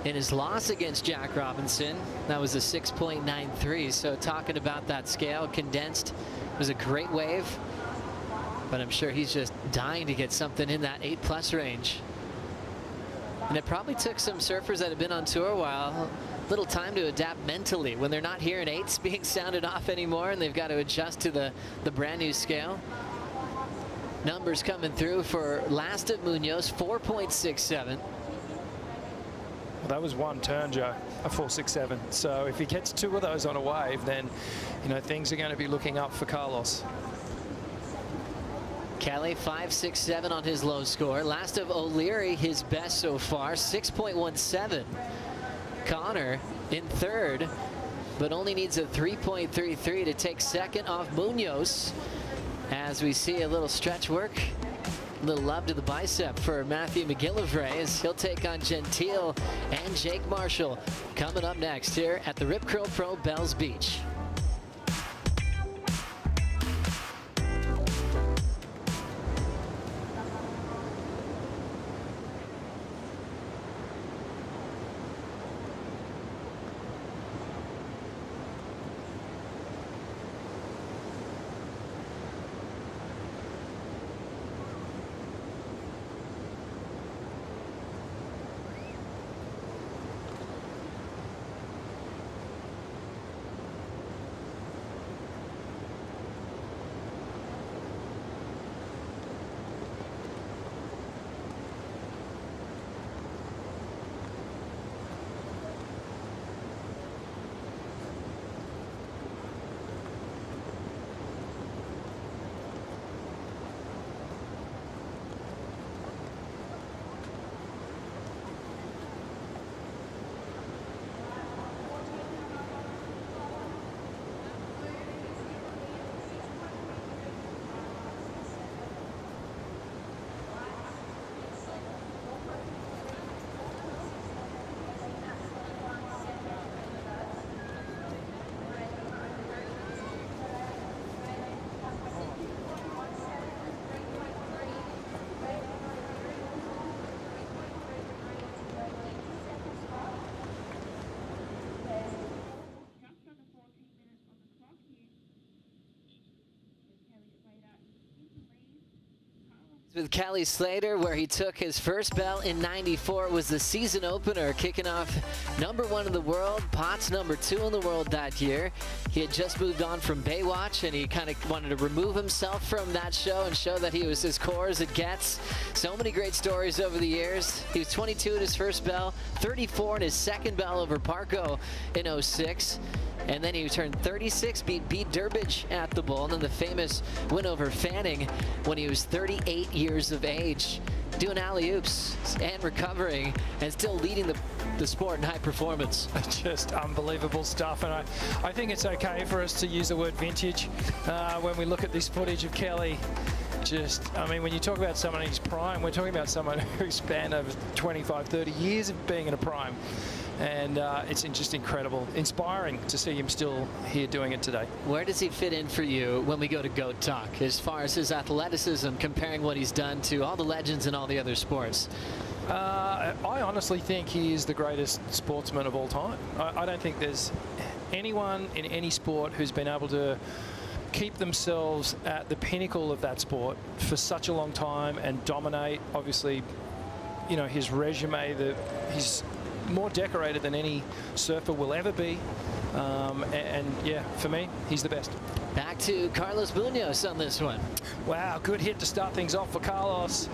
in his loss against Jack Robinson. That was a 6.93. So talking about that scale condensed, it was a great wave, but I'm sure he's just dying to get something in that 8+ range. And it probably took some surfers that have been on tour a while a little time to adapt mentally when they're not hearing 8s being sounded off anymore, and they've got to adjust to the brand new scale. Numbers coming through for last of Munoz, 4.67. That was 1 turn, Joe, a 4.67. So if he gets 2 of those on a wave, then things are going to be looking up for Carlos. Kelly 5.67 on his low score. Last of O'Leary, his best so far, 6.17. Connor in 3rd, but only needs a 3.33 to take 2nd off Munoz. As we see a little stretch work. A little love to the bicep for Matthew McGillivray as he'll take on Gentile and Jake Marshall coming up next here at the Rip Curl Pro Bells Beach. With Kelly Slater, where he took his first bell in '94. It was the season opener, kicking off #1 in the world, Potts #2 in the world that year. He had just moved on from Baywatch, and he kind of wanted to remove himself from that show and show that he was as core as it gets. So many great stories over the years. He was 22 in his first bell, 34 in his second bell over Parco in '06. And then he turned 36, beat Durbridge at the Bull, and then the famous win over Fanning when he was 38 years of age, doing alley-oops and recovering and still leading the sport in high performance. Just unbelievable stuff, and I think it's okay for us to use the word vintage when we look at this footage of Kelly. I mean, when you talk about someone in his prime, we're talking about someone who spanned over 25, 30 years of being in a prime. And it's just incredible, inspiring to see him still here doing it today. Where does he fit in for you when we go to GOAT talk, as far as his athleticism, comparing what he's done to all the legends in all the other sports? I honestly think he is the greatest sportsman of all time. I don't think there's anyone in any sport who's been able to keep themselves at the pinnacle of that sport for such a long time and dominate. Obviously, you know, his resume, he's more decorated than any surfer will ever be. And yeah, for me, he's the best. Back to Carlos Munoz on this one. Wow, good hit to start things off for Carlos.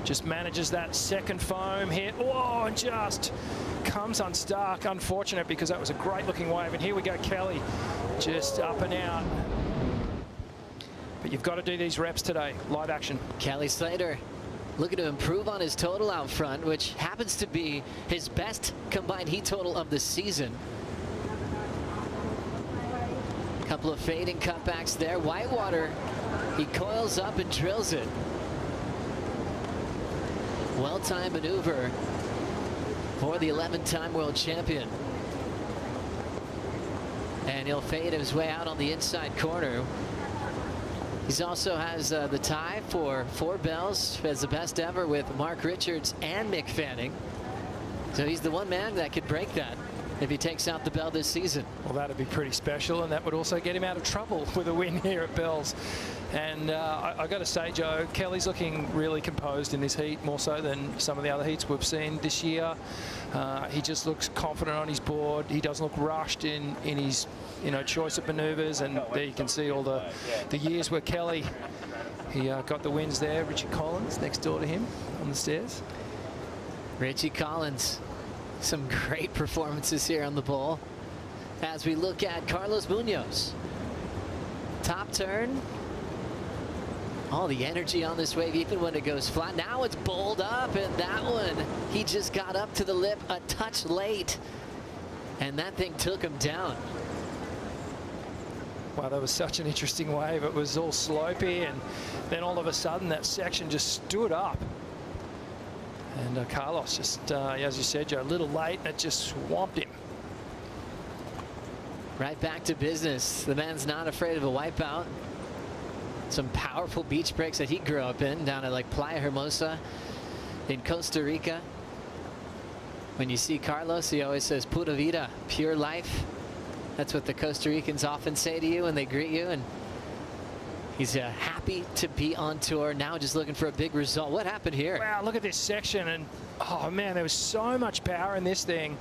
Just manages that second foam hit. Oh, and just comes unstuck. Unfortunate, because that was a great looking wave. And here we go, Kelly, just up and out. But you've got to do these reps today, live action. Kelly Slater looking to improve on his total out front, which happens to be his best combined heat total of the season. Couple of fading cutbacks there. Whitewater, he coils up and drills it. Well-timed maneuver for the 11-time world champion. And he'll fade his way out on the inside corner. He also has the tie for 4 bells as the best ever with Mark Richards and Mick Fanning. So he's the one man that could break that if he takes out the bell this season. Well, that'd be pretty special, and that would also get him out of trouble with a win here at Bells. And I got to say, Joe, Kelly's looking really composed in this heat, more so than some of the other heats we've seen this year. He just looks confident on his board. He doesn't look rushed in his choice of maneuvers, and there you can see all the years where Kelly, he got the wins there. Richie Collins next door to him on the stairs. Richie Collins, some great performances here on the Bull. As we look at Carlos Munoz, top turn, all the energy on this wave, even when it goes flat. Now it's bowled up, and that one, he just got up to the lip a touch late, and that thing took him down. Wow, that was such an interesting wave. It was all slopey, and then all of a sudden that section just stood up. And Carlos just, as you said, Joe, a little late, and it just swamped him. Right back to business. The man's not afraid of a wipeout. Some powerful beach breaks that he grew up in down at like Playa Hermosa in Costa Rica. When you see Carlos, he always says pura vida, pure life. That's what the Costa Ricans often say to you when they greet you. And he's happy to be on tour now, just looking for a big result. What happened here? Wow, look at this section, and oh man, there was so much power in this thing,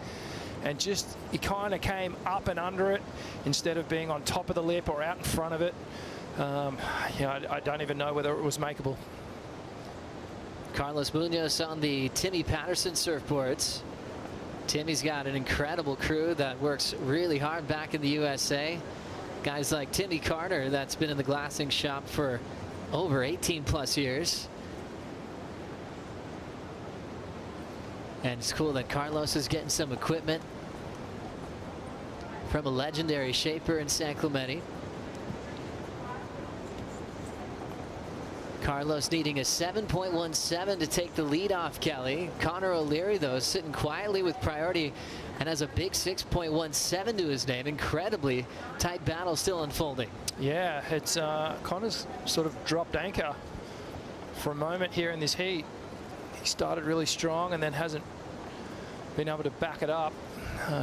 and just he kind of came up and under it instead of being on top of the lip or out in front of it. I don't even know whether it was makeable. Carlos Munoz on the Timmy Patterson surfboards. Timmy's got an incredible crew that works really hard back in the USA. Guys like Timmy Carter, that's been in the glassing shop for over 18+ years. And it's cool that Carlos is getting some equipment from a legendary shaper in San Clemente. Carlos needing a 7.17 to take the lead off Kelly. Connor O'Leary, though, sitting quietly with priority and has a big 6.17 to his name. Incredibly tight battle still unfolding. Yeah, it's Connor's sort of dropped anchor for a moment here in this heat. He started really strong and then hasn't been able to back it up.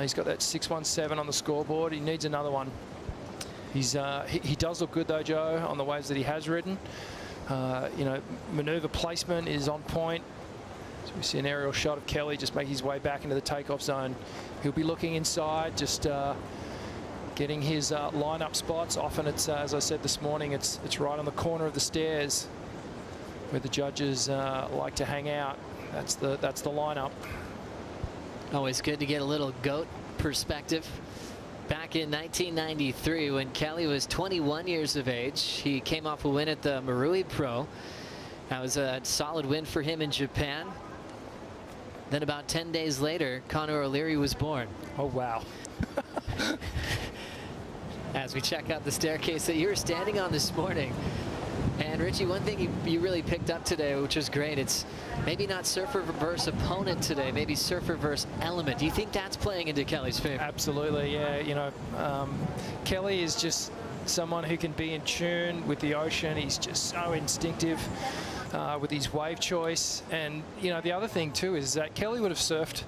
He's got that 6.17 on the scoreboard. He needs another one. He does look good though, Joe, on the waves that he has ridden. You know, maneuver placement is on point. So we see an aerial shot of Kelly just make his way back into the takeoff zone. He'll be looking inside, just getting his line-up spots. Often it's, as I said this morning, it's right on the corner of the stairs where the judges like to hang out. That's the lineup. Always good to get a little GOAT perspective. Back in 1993, when Kelly was 21 years of age, he came off a win at the Marui Pro. That was a solid win for him in Japan. Then about 10 days later, Conor O'Leary was born. Oh, wow. As we check out the staircase that you were standing on this morning. And Richie, one thing you really picked up today, which was great, it's maybe not surfer versus opponent today, maybe surfer versus element. Do you think that's playing into Kelly's favor? Absolutely, yeah. You know, Kelly is just someone who can be in tune with the ocean. He's just so instinctive with his wave choice. And, you know, the other thing too is that Kelly would have surfed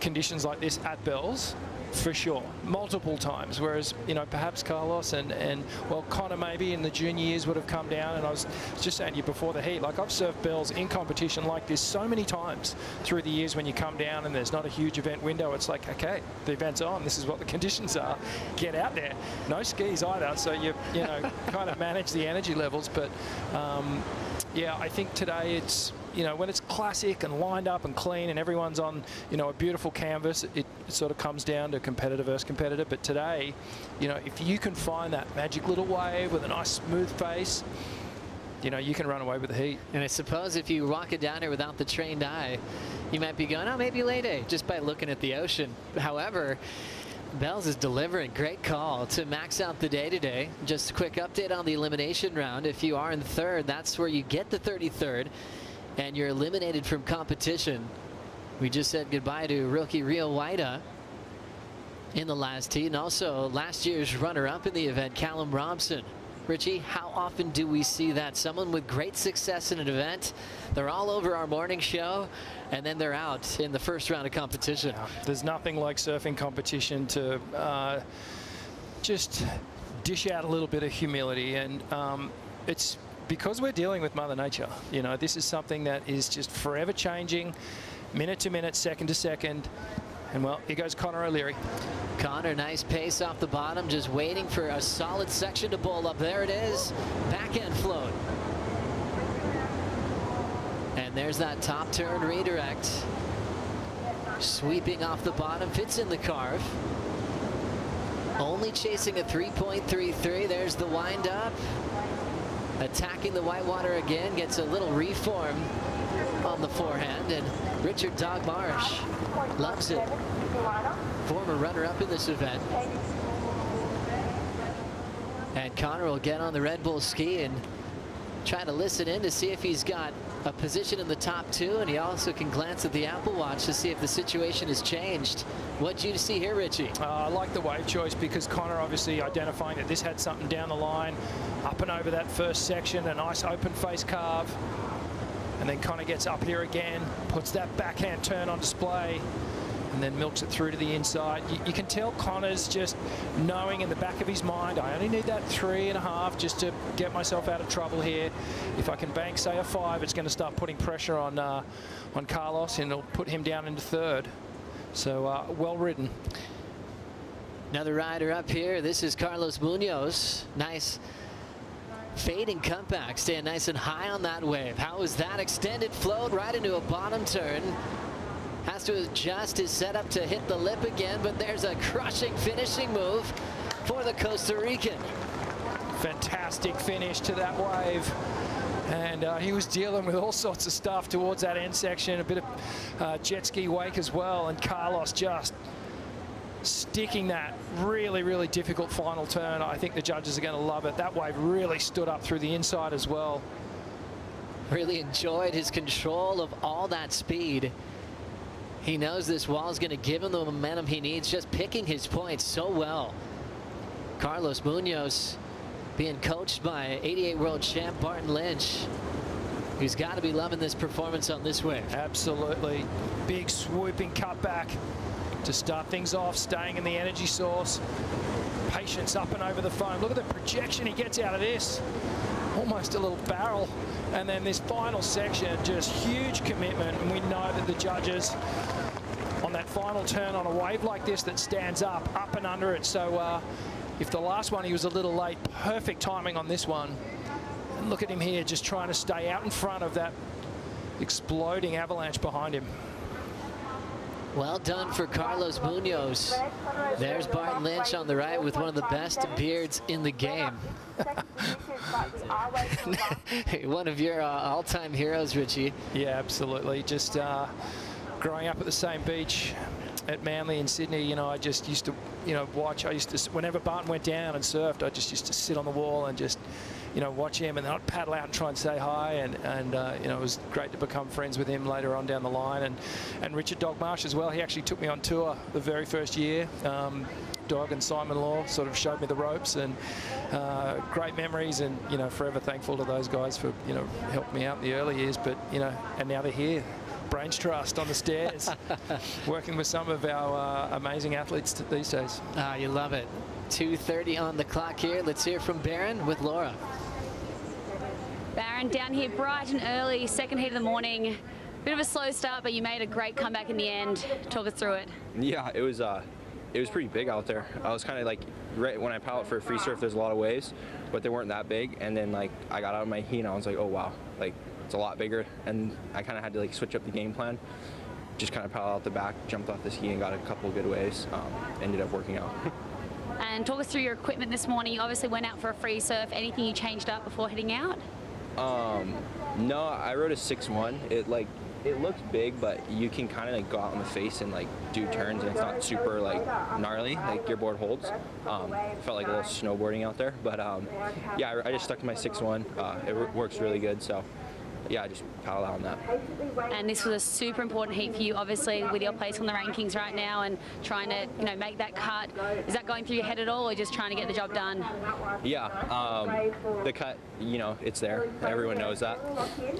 conditions like this at Bells for sure, multiple times, whereas, you know, perhaps Carlos and well, Conor maybe in the junior years would have come down. And I was just saying to you before the heat, like, I've surfed Bells in competition like this so many times through the years. When you come down and there's not a huge event window, it's like, okay, the event's on, this is what the conditions are, get out there. No skis either, so you know, kind of manage the energy levels. But yeah, I think today it's, you know, when it's classic and lined up and clean and everyone's on, you know, a beautiful canvas, it sort of comes down to competitor versus competitor. But today, you know, if you can find that magic little wave with a nice smooth face, you know, you can run away with the heat. And I suppose if you walk it down here without the trained eye, you might be going, oh, maybe late A, just by looking at the ocean. However, Bells is delivering. Great call to max out the day today. Just a quick update on the elimination round. If you are in third, that's where you get the 33rd. And you're eliminated from competition. We just said goodbye to rookie Rio Waida in the last heat, and also last year's runner-up in the event, Callum Robson. Richie, how often do we see that? Someone with great success in an event, they're all over our morning show, and then they're out in the first round of competition. Yeah, there's nothing like surfing competition to just dish out a little bit of humility, and it's because we're dealing with Mother Nature. You know, this is something that is just forever changing, minute to minute, second to second. And well, here goes Conor O'Leary. Conor, nice pace off the bottom, just waiting for a solid section to bowl up. There it is, backhand float. And there's that top turn redirect. Sweeping off the bottom, fits in the carve. Only chasing a 3.33. There's the wind up. Attacking the whitewater again, gets a little reform on the forehand, and Richard Dog Marsh loves it. Former runner-up in this event. And Conor will get on the Red Bull ski and try to listen in to see if he's got a position in the top two, and he also can glance at the Apple Watch to see if the situation has changed. What do you see here, Richie? I like the wave choice because Conor obviously identifying that this had something down the line, up and over that first section, a nice open face carve. And then Conor gets up here again, puts that backhand turn on display, and then milks it through to the inside. You can tell Conor's just knowing in the back of his mind, I only need that 3.5 just to get myself out of trouble here. If I can bank, say, a 5, it's going to start putting pressure on Carlos, and it'll put him down into third. So well ridden. Another rider up here. This is Carlos Munoz. Nice fading comeback, staying nice and high on that wave. How is that extended float right into a bottom turn? Has to adjust his setup to hit the lip again, but there's a crushing finishing move for the Costa Rican. Fantastic finish to that wave. And he was dealing with all sorts of stuff towards that end section, a bit of jet ski wake as well, and Carlos just sticking that really, really difficult final turn. I think the judges are going to love it. That wave really stood up through the inside as well. Really enjoyed his control of all that speed. He knows this wall is going to give him the momentum he needs, just picking his points so well. Carlos Munoz being coached by 88 world champ Barton Lynch, who's got to be loving this performance on this wave. Absolutely. Big swooping cutback to start things off, staying in the energy source. Patience up and over the foam. Look at the projection he gets out of this. almost a little barrel. And then this final section, just huge commitment. And we know that the judges on that final turn on a wave like this that stands up and under it. So if the last one he was a little late, perfect timing on this one. And look at him here, just trying to stay out in front of that exploding avalanche behind him. Well done for Carlos Munoz. There's Bart Lynch on the right with one of the best beards in the game. One of your all-time heroes, Richie. Yeah, absolutely. Just growing up at the same beach at Manly in Sydney, you know, I just used to, you know, watch. I used to, whenever Barton went down and surfed, I just used to sit on the wall and just, you know, watch him, and then I'd paddle out and try and say hi, and you know, it was great to become friends with him later on down the line, and Richard Dog Marsh as well. He actually took me on tour the very first year. Dog and Simon Law sort of showed me the ropes, and great memories, and you know, forever thankful to those guys for, you know, helping me out in the early years. But you know, and now they're here. Brains Trust on the stairs, working with some of our amazing athletes these days. You love it. 2:30 on the clock here. Let's hear from Barron with Laura. Barron, down here bright and early, second heat of the morning. Bit of a slow start, but you made a great comeback in the end. Talk us through it. Yeah, it was pretty big out there. I was kind of like, right when I paddled for a free surf, there's a lot of waves, but they weren't that big. And then like I got out of my heat and I was like, oh wow, like it's a lot bigger. And I kind of had to like switch up the game plan. Just kind of paddled out the back, jumped off the ski and got a couple of good waves. Ended up working out. And talk us through your equipment this morning. You obviously went out for a free surf. Anything you changed up before heading out? No, I rode a 6-1. It looks big, but you can kind of like go out on the face and like do turns, and it's not super like gnarly, like your board holds. Felt like a little snowboarding out there, but yeah, I just stuck to my 6-1. It works really good, so yeah, I just paddled out on that. And this was a super important heat for you, obviously, with your place on the rankings right now and trying to, you know, make that cut. Is that going through your head at all, or just trying to get the job done? Yeah, the cut, you know, it's there. Everyone knows that.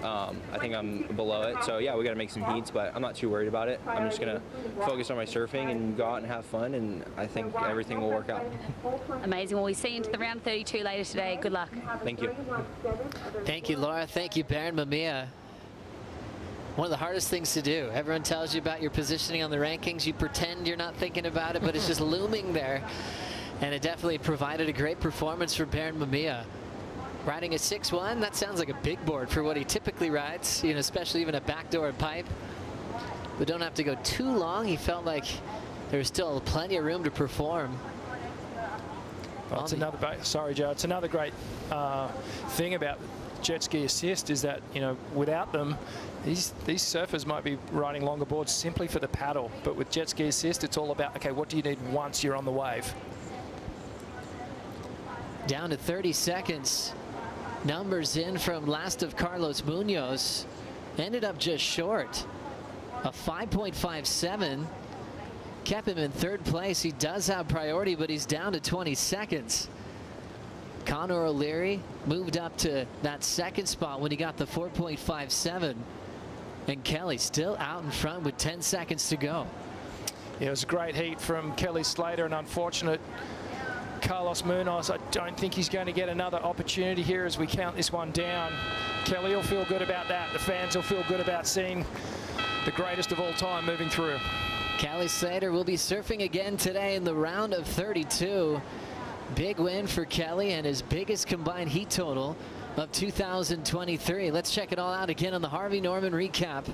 I think I'm below it, so yeah, we got to make some heats, but I'm not too worried about it. I'm just gonna focus on my surfing and go out and have fun, and I think everything will work out. Amazing. Well, we see you into the round 32 later today. Good luck. Thank you. Thank you, Laura. Thank you, Barron Mamiya. One of the hardest things to do. Everyone tells you about your positioning on the rankings. You pretend you're not thinking about it, but it's just looming there. And it definitely provided a great performance for Barron Mamiya. Riding a 6-1, that sounds like a big board for what he typically rides, you know, especially even a backdoor pipe. But don't have to go too long. He felt like there was still plenty of room to perform. Well, it's another, sorry, Joe, it's another great thing about jet ski assist is that, you know, without them, these surfers might be riding longer boards simply for the paddle, but with jet ski assist, it's all about, okay, what do you need once you're on the wave? Down to 30 seconds. Numbers in from last of Carlos Munoz. Ended up just short. A 5.57. Kept him in third place. He does have priority, but he's down to 20 seconds. Connor O'Leary moved up to that second spot when he got the 4.57. And Kelly still out in front with 10 seconds to go. Yeah, it was a great heat from Kelly Slater, and unfortunate Carlos Munoz. I don't think he's going to get another opportunity here as we count this one down. Kelly will feel good about that. The fans will feel good about seeing the greatest of all time moving through. Kelly Slater will be surfing again today in the round of 32. Big win for Kelly and his biggest combined heat total of 2023. Let's check it all out again on the Harvey Norman recap.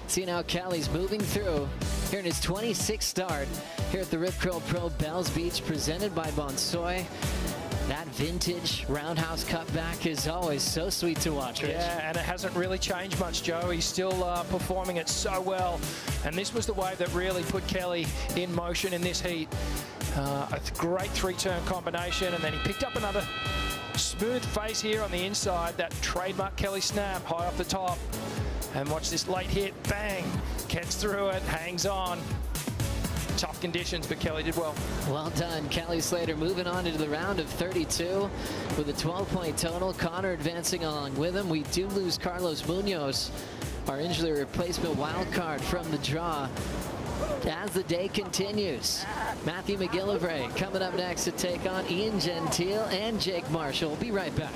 Seeing how Kelly's moving through here in his 26th start here at the Rip Curl Pro Bells Beach, presented by Bonsoy. That vintage roundhouse cutback is always so sweet to watch, Rich. Yeah, and it hasn't really changed much, Joe. He's still performing it so well. And this was the wave that really put Kelly in motion in this heat. A great three-turn combination, and then he picked up another smooth face here on the inside, that trademark Kelly snap high off the top. And watch this late hit, bang, gets through it, hangs on. Tough conditions, but Kelly did well. Well done, Kelly Slater moving on into the round of 32 with a 12-point total. Connor advancing along with him. We do lose Carlos Munoz, our injury replacement wild card from the draw. As the day continues, Matthew McGillivray coming up next to take on Ian Gentile and Jake Marshall. We'll be right back.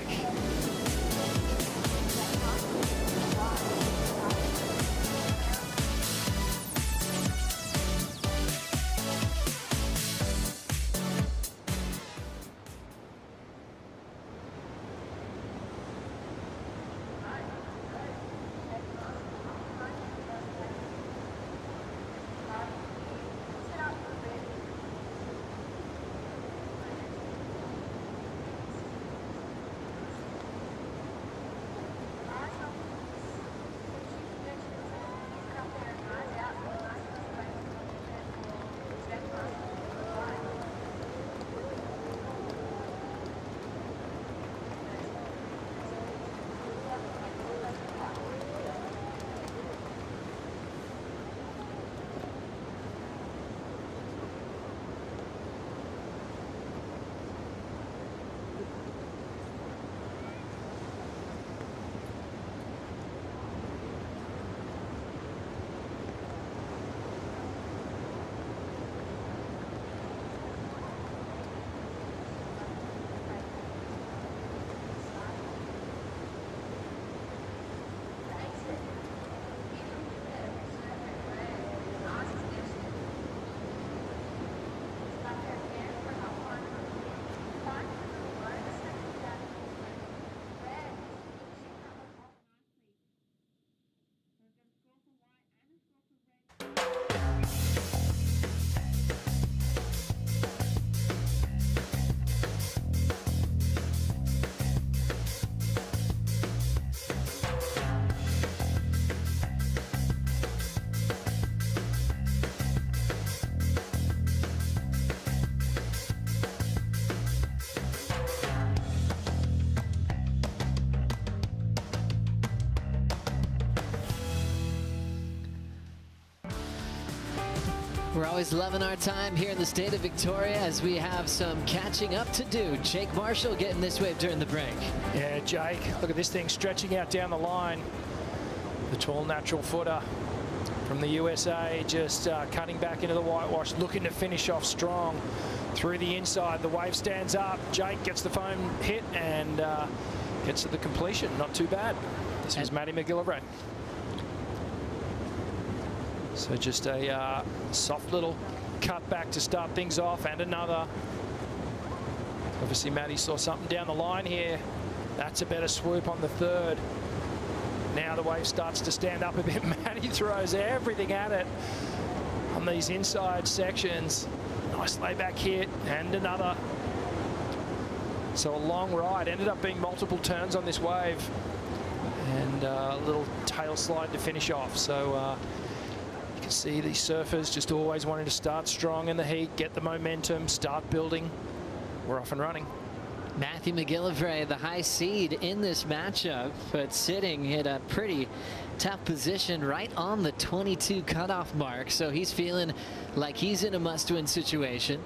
We're always loving our time here in the state of Victoria as we have some catching up to do. Jake Marshall getting this wave during the break. Yeah, Jake, look at this thing stretching out down the line. The tall natural footer from the USA just cutting back into the whitewash, looking to finish off strong through the inside. The wave stands up. Jake gets the foam hit and gets to the completion. Not too bad. This was Matty McGillivray. So just a soft little cut back to start things off, and another. Obviously, Matty saw something down the line here. That's a better swoop on the third. Now the wave starts to stand up a bit. Matty throws everything at it on these inside sections. Nice layback hit, and another. So a long ride. Ended up being multiple turns on this wave, and a little tail slide to finish off. So you can see these surfers just always wanting to start strong in the heat, get the momentum, start building. We're off and running. Matthew McGillivray, the high seed in this matchup, but sitting in a pretty tough position right on the 22 cutoff mark. So he's feeling like he's in a must-win situation.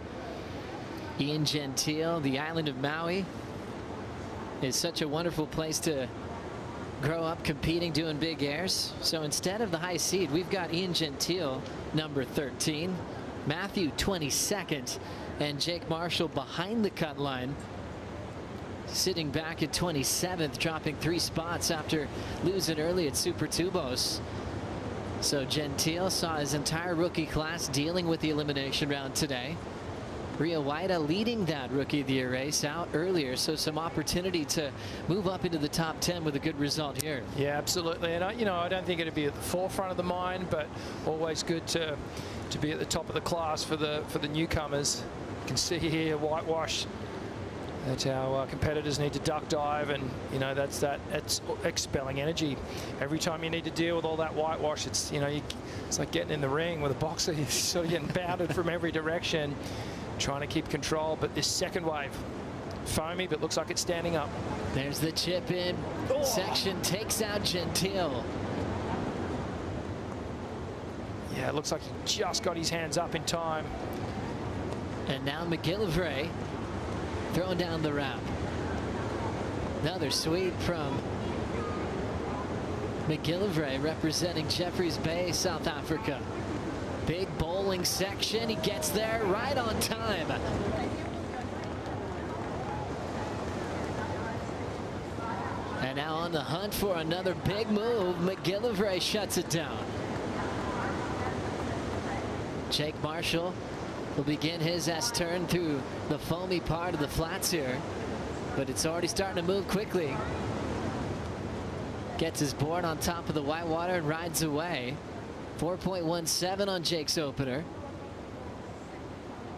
Ian Gentile, the island of Maui, is such a wonderful place to grow up competing, doing big airs. So instead of the high seed, we've got Ian Gentile, number 13, Matthew 22nd, and Jake Marshall behind the cut line, sitting back at 27th, dropping 3 spots after losing early at Super Tubos. So Gentile saw his entire rookie class dealing with the elimination round today. Rio Waida leading that Rookie of the Year race out earlier, so some opportunity to move up into the top 10 with a good result here. Yeah, absolutely. And I don't think it'd be at the forefront of the mind, but always good to be at the top of the class for the newcomers. You can see here whitewash that our competitors need to duck dive, and that's expelling energy. Every time you need to deal with all that whitewash, it's it's like getting in the ring with a boxer. You're sort of getting pounded from every direction, trying to keep control. But this second wave, foamy, but looks like it's standing up. There's the chip in section, takes out Gentile. Yeah, it looks like he just got his hands up in time. And now McGillivray throwing down the ramp. Another sweep from McGillivray, representing Jeffreys Bay, South Africa. Big bowling section. He gets there right on time. And now on the hunt for another big move. McGillivray shuts it down. Jake Marshall will begin his S-turn through the foamy part of the flats here, but it's already starting to move quickly. Gets his board on top of the whitewater and rides away. 4.17 on Jake's opener.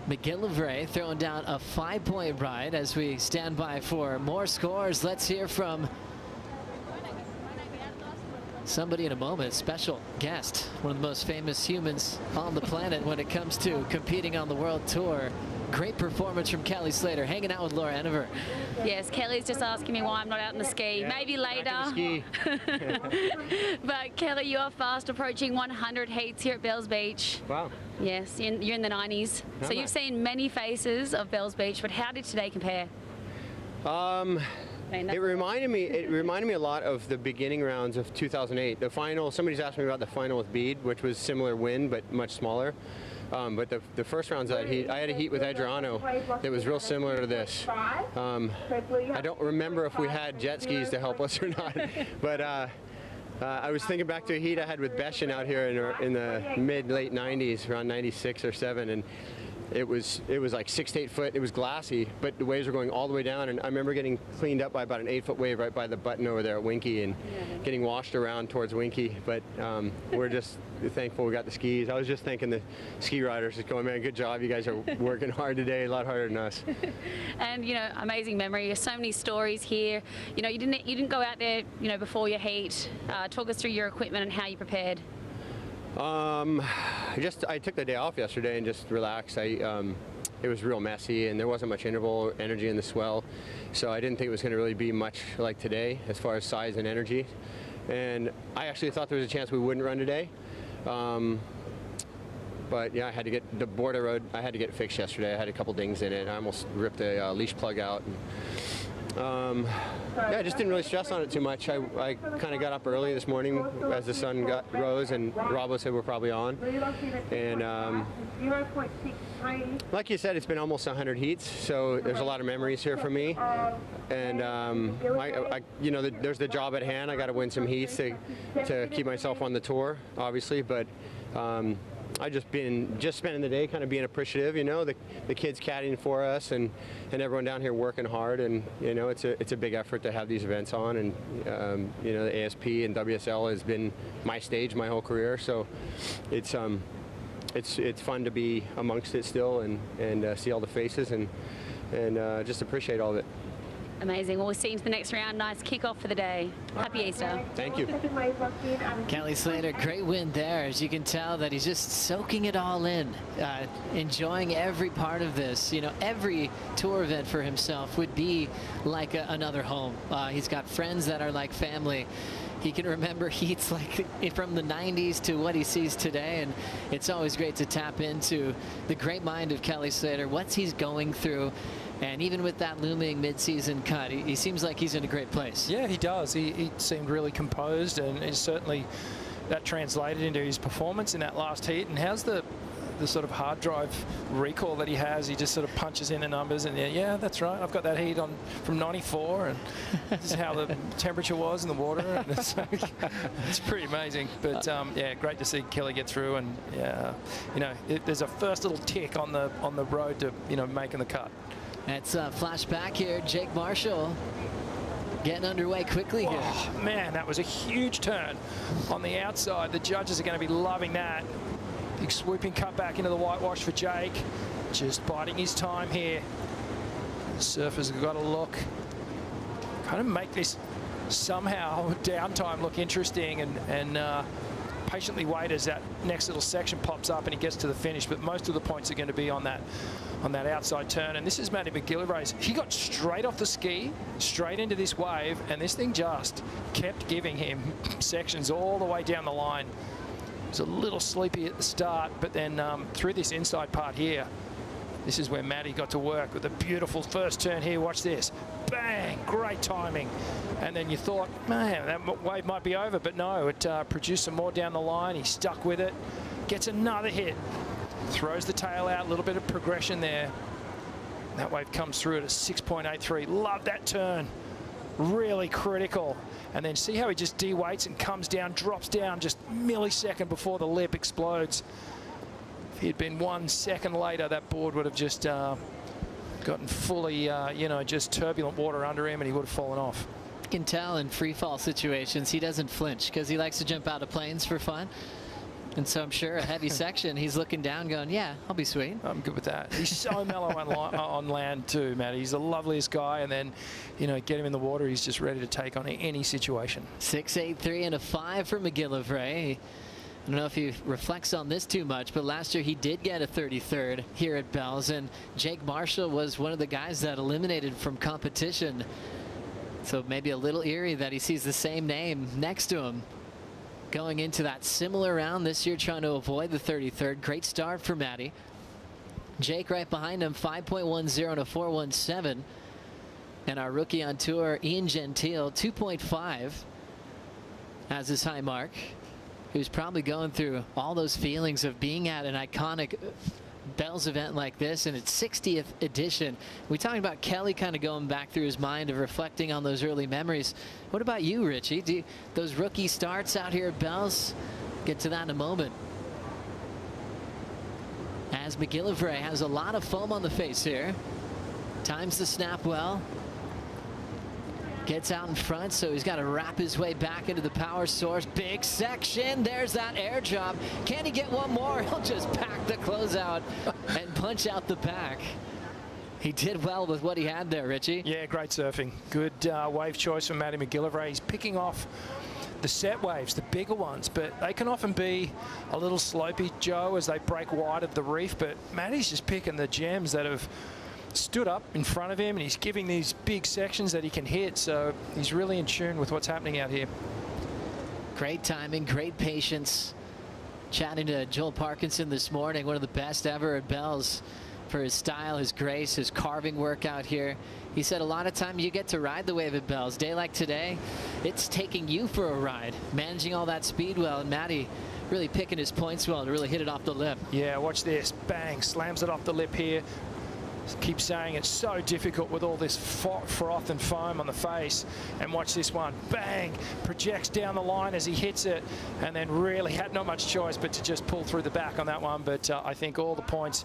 McGillivray throwing down a 5-point ride as we stand by for more scores. Let's hear from somebody in a moment, special guest, one of the most famous humans on the planet when it comes to competing on the World Tour. Great performance from Kelly Slater, hanging out with Laura Enever. Yes, Kelly's just asking me why I'm not out in the ski. Yeah, maybe later. But Kelly, you are fast approaching 100 heats here at Bells Beach. Wow. Yes, you're in the 90s. So you've seen many faces of Bells Beach, but how did today compare? It reminded me a lot of the beginning rounds of 2008. The final, somebody's asked me about the final with Bede, which was similar wind but much smaller. But the first rounds I had a heat with Adriano that was real similar to this. I don't remember if we had jet skis to help us or not, but I was thinking back to a heat I had with Beshin out here in the mid-late 90s, around 96 or 7, and it was like 6 to 8 foot. It was glassy, but the waves were going all the way down, and I remember getting cleaned up by about an 8-foot wave right by the button over there at Winky and getting washed around towards Winky. But we're just thankful we got the skis. I was just thanking the ski riders, just going, man, good job. You guys are working hard today, a lot harder than us. And amazing memory. There's so many stories here. You didn't go out there, before your heat. Talk us through your equipment and how you prepared. I took the day off yesterday and just relaxed. It was real messy and there wasn't much interval or energy in the swell, so I didn't think it was going to really be much like today as far as size and energy. And I actually thought there was a chance we wouldn't run today. But yeah, I had to get the board I rode. I had to get it fixed yesterday. I had a couple dings in it. I almost ripped a leash plug out. And, yeah, I just didn't really stress on it too much. I kind of got up early this morning as the sun rose, and Robo said we're probably on. And like you said, it's been almost 100 heats, so there's a lot of memories here for me. And you know, there's the job at hand. I got to win some heats to keep myself on the tour, obviously. But I just spending the day kind of being appreciative, you know, the kids caddying for us and everyone down here working hard, and you know, it's a big effort to have these events on, and you know, the ASP and WSL has been my stage my whole career, so it's fun to be amongst it still and see all the faces and just appreciate all of it. Amazing. Well, we'll see you into the next round. Nice kickoff for the day. Happy Easter. Thank you. Kelly Slater, great win there. As you can tell that he's just soaking it all in, enjoying every part of this. You know, every tour event for himself would be like another home. He's got friends that are like family. He can remember heats like from the 90s to what he sees today, and it's always great to tap into the great mind of Kelly Slater, what he's going through. And even with that looming mid-season cut, he seems like he's in a great place. Yeah, he does. He seemed really composed, and certainly that translated into his performance in that last heat. And how's the sort of hard drive recall that he has? He just sort of punches in the numbers, and yeah, that's right, I've got that heat on from 94, and this is how the temperature was in the water. And it's pretty amazing. But yeah, great to see Kelly get through, and yeah, you know, there's a first little tick on the road to, you know, making the cut. It's a flashback here. Jake Marshall getting underway quickly here. Oh, man, that was a huge turn on the outside. The judges are going to be loving that. Big swooping cut back into the whitewash for Jake. Just biding his time here. The surfers have got to look, kind of make this somehow downtime look interesting, and patiently wait as that next little section pops up and he gets to the finish. But most of the points are going to be on that outside turn. And this is Matty McGillivray. He got straight off the ski, straight into this wave, and this thing just kept giving him sections all the way down the line. It was a little sleepy at the start, but then through this inside part here, this is where Matty got to work with a beautiful first turn here. Watch this. Bang! Great timing. And then you thought, man, that wave might be over, but no, it produced some more down the line. He stuck with it, gets another hit, throws the tail out, a little bit of progression there. That wave comes through at a 6.83. Love that turn. Really critical. And then see how he just de-weights and comes down, drops down just a millisecond before the lip explodes. If he had been 1 second later, that board would have just gotten fully, you know, just turbulent water under him, and he would have fallen off. You can tell in free fall situations he doesn't flinch because he likes to jump out of planes for fun. And so I'm sure a heavy section, he's looking down going, yeah, I'll be sweet. I'm good with that. He's so mellow on land too, Matt. He's the loveliest guy. And then, you know, get him in the water, he's just ready to take on any situation. 6.83 and a 5 for McGillivray. I don't know if he reflects on this too much, but last year he did get a 33rd here at Bells. And Jake Marshall was one of the guys that eliminated from competition. So maybe a little eerie that he sees the same name next to him going into that similar round this year, trying to avoid the 33rd. Great start for Matty. Jake right behind him, 5.10 and a 4.17. And our rookie on tour, Ian Gentile, 2.5 as his high mark. Who's probably going through all those feelings of being at an iconic Bells event like this in its 60th edition. We talking about Kelly kind of going back through his mind of reflecting on those early memories. What about you, Richie? Those rookie starts out here at Bells? Get to that in a moment. As McGillivray has a lot of foam on the face here. Times the snap well. Gets out in front, so he's got to wrap his way back into the power source. Big section. There's that air job. Can he get one more? He'll just pack the closeout and punch out the back. He did well with what he had there, Richie. Yeah, great surfing. Good wave choice from Matty McGillivray. He's picking off the set waves, the bigger ones, but they can often be a little slopey, Joe, as they break wide of the reef. But Matty's just picking the gems that have stood up in front of him, and he's giving these big sections that he can hit, so he's really in tune with what's happening out here. Great timing, great patience. Chatting to Joel Parkinson this morning, one of the best ever at Bells for his style, his grace, his carving work out here. He said a lot of time you get to ride the wave at Bells. Day like today, it's taking you for a ride, managing all that speed well, and Matty really picking his points well to really hit it off the lip. Yeah, watch this. Bang, slams it off the lip here. Keep saying it's so difficult with all this froth and foam on the face. And watch this one. Bang, projects down the line as he hits it, and then really had not much choice but to just pull through the back on that one. But I think all the points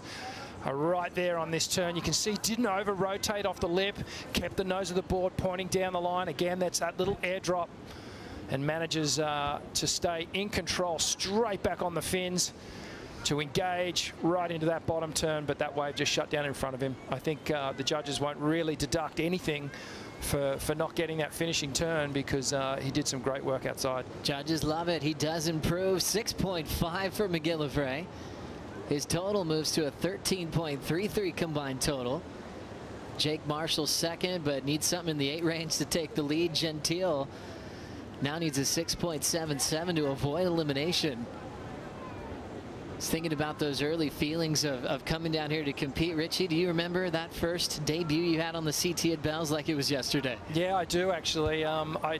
are right there on this turn. You can see didn't over rotate off the lip, kept the nose of the board pointing down the line. Again, that's that little airdrop, and manages to stay in control straight back on the fins to engage right into that bottom turn, but that wave just shut down in front of him. I think the judges won't really deduct anything for not getting that finishing turn, because he did some great work outside. Judges love it. He does improve. 6.5 for McGillivray. His total moves to a 13.33 combined total. Jake Marshall second, but needs something in the 8 range to take the lead. Gentile now needs a 6.77 to avoid elimination. Thinking about those early feelings of coming down here to compete. Richie, do you remember that first debut you had on the CT at Bells like it was yesterday? Yeah, I do actually. I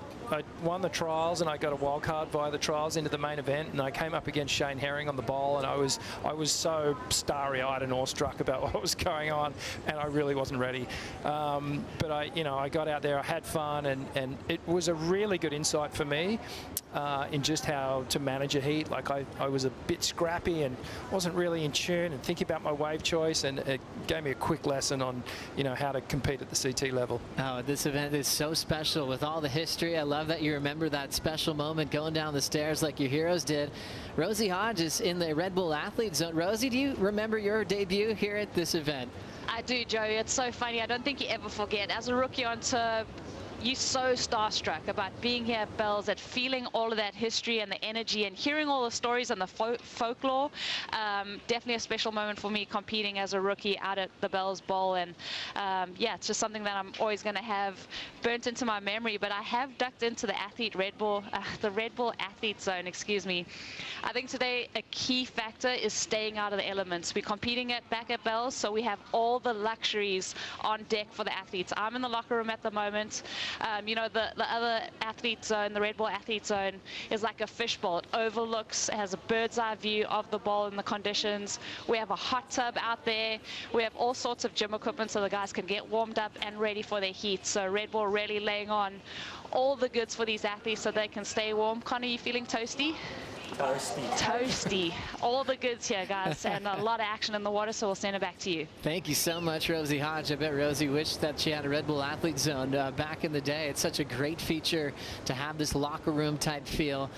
won the trials and I got a wild card via the trials into the main event, and I came up against Shane Herring on the bowl, and I was so starry-eyed and awestruck about what was going on, and I really wasn't ready. But I got out there, I had fun, and it was a really good insight for me in just how to manage a heat. Like I was a bit scrappy and wasn't really in tune and thinking about my wave choice, and it gave me a quick lesson on how to compete at the CT level. Oh, this event is so special with all the history. I love that you remember that special moment going down the stairs like your heroes did. Rosie Hodge is in the Red Bull Athlete Zone. Rosie, do you remember your debut here at this event? I do, Joey. It's so funny. I don't think you ever forget. As a rookie on tour, you're so starstruck about being here at Bells, at feeling all of that history and the energy and hearing all the stories and the folklore. Definitely a special moment for me competing as a rookie out at the Bells Bowl. And yeah, it's just something that I'm always going to have burnt into my memory. But I have ducked into the the Red Bull Athlete Zone, excuse me. I think today a key factor is staying out of the elements. We're competing back at Bells, so we have all the luxuries on deck for the athletes. I'm in the locker room at the moment. The other athlete zone, the Red Bull Athlete Zone, is like a fishbowl. It overlooks, it has a bird's eye view of the bowl and the conditions. We have a hot tub out there. We have all sorts of gym equipment so the guys can get warmed up and ready for their heat. So Red Bull really laying on all the goods for these athletes so they can stay warm. Connor, you feeling toasty? Toasty. All the goods here, guys, and a lot of action in the water, so we'll send it back to you. Thank you so much, Rosie Hodge. I bet Rosie wished that she had a Red Bull Athlete Zone back in the day. It's such a great feature to have this locker room type feel,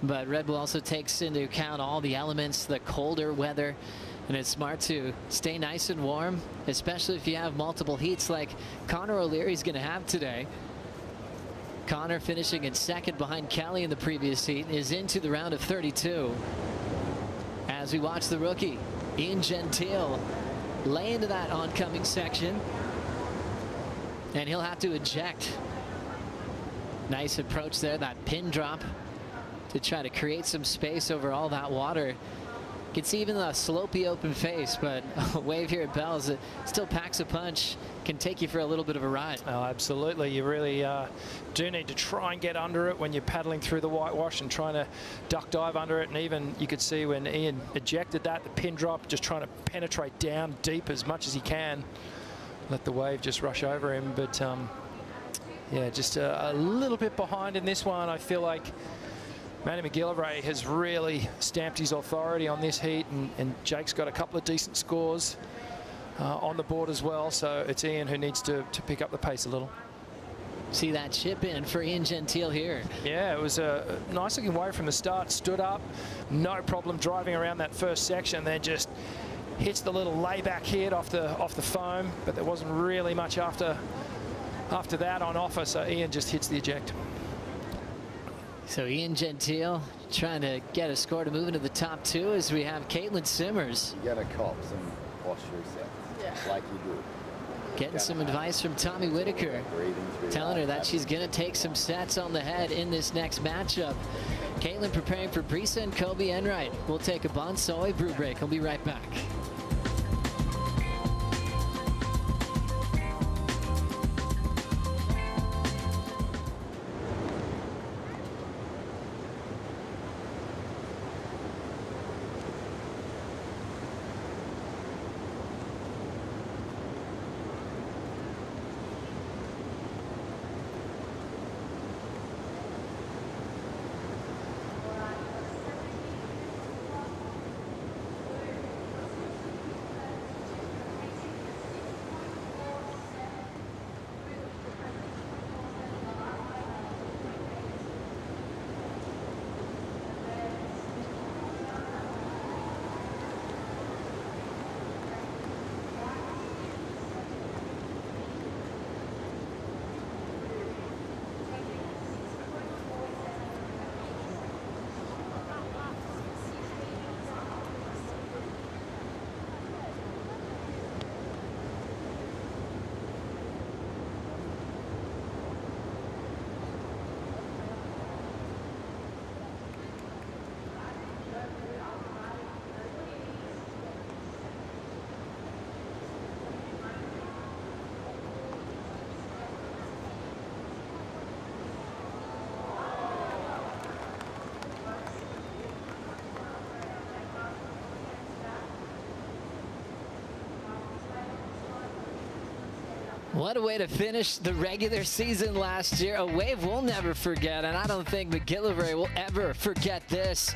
but Red Bull also takes into account all the elements, the colder weather, and it's smart to stay nice and warm, especially if you have multiple heats like Connor O'Leary's going to have today. Connor, finishing in second behind Kelly in the previous heat, is into the round of 32. As we watch the rookie, Ian Gentile, lay into that oncoming section, and he'll have to eject. Nice approach there, that pin drop to try to create some space over all that water. You can see even the slopey open face, but a wave here at Bells, it still packs a punch, can take you for a little bit of a ride. Oh, absolutely. You really do need to try and get under it when you're paddling through the whitewash and trying to duck dive under it. And even you could see when Ian ejected that, the pin drop, just trying to penetrate down deep as much as he can. Let the wave just rush over him. But yeah, just a little bit behind in this one. I feel like Matty McGillivray has really stamped his authority on this heat, and Jake's got a couple of decent scores on the board as well, so it's Ian who needs to pick up the pace a little. See that chip in for Ian Gentile here. Yeah, it was a nice looking wave from the start, stood up, no problem driving around that first section, then just hits the little layback hit off the foam, but there wasn't really much after that on offer, so Ian just hits the eject. So Ian Gentile trying to get a score to move into the top two as we have Caitlin Simmers. You gotta cop some posture sets, like you do. Getting some advice from Tommy Whitaker, telling her that she's going to take some sets on the head in this next matchup. Caitlin preparing for Brisa and Kobe Enright. We'll take a Bonsoy brew break. We'll be right back. What a way to finish the regular season last year. A wave we'll never forget, and I don't think McGillivray will ever forget this.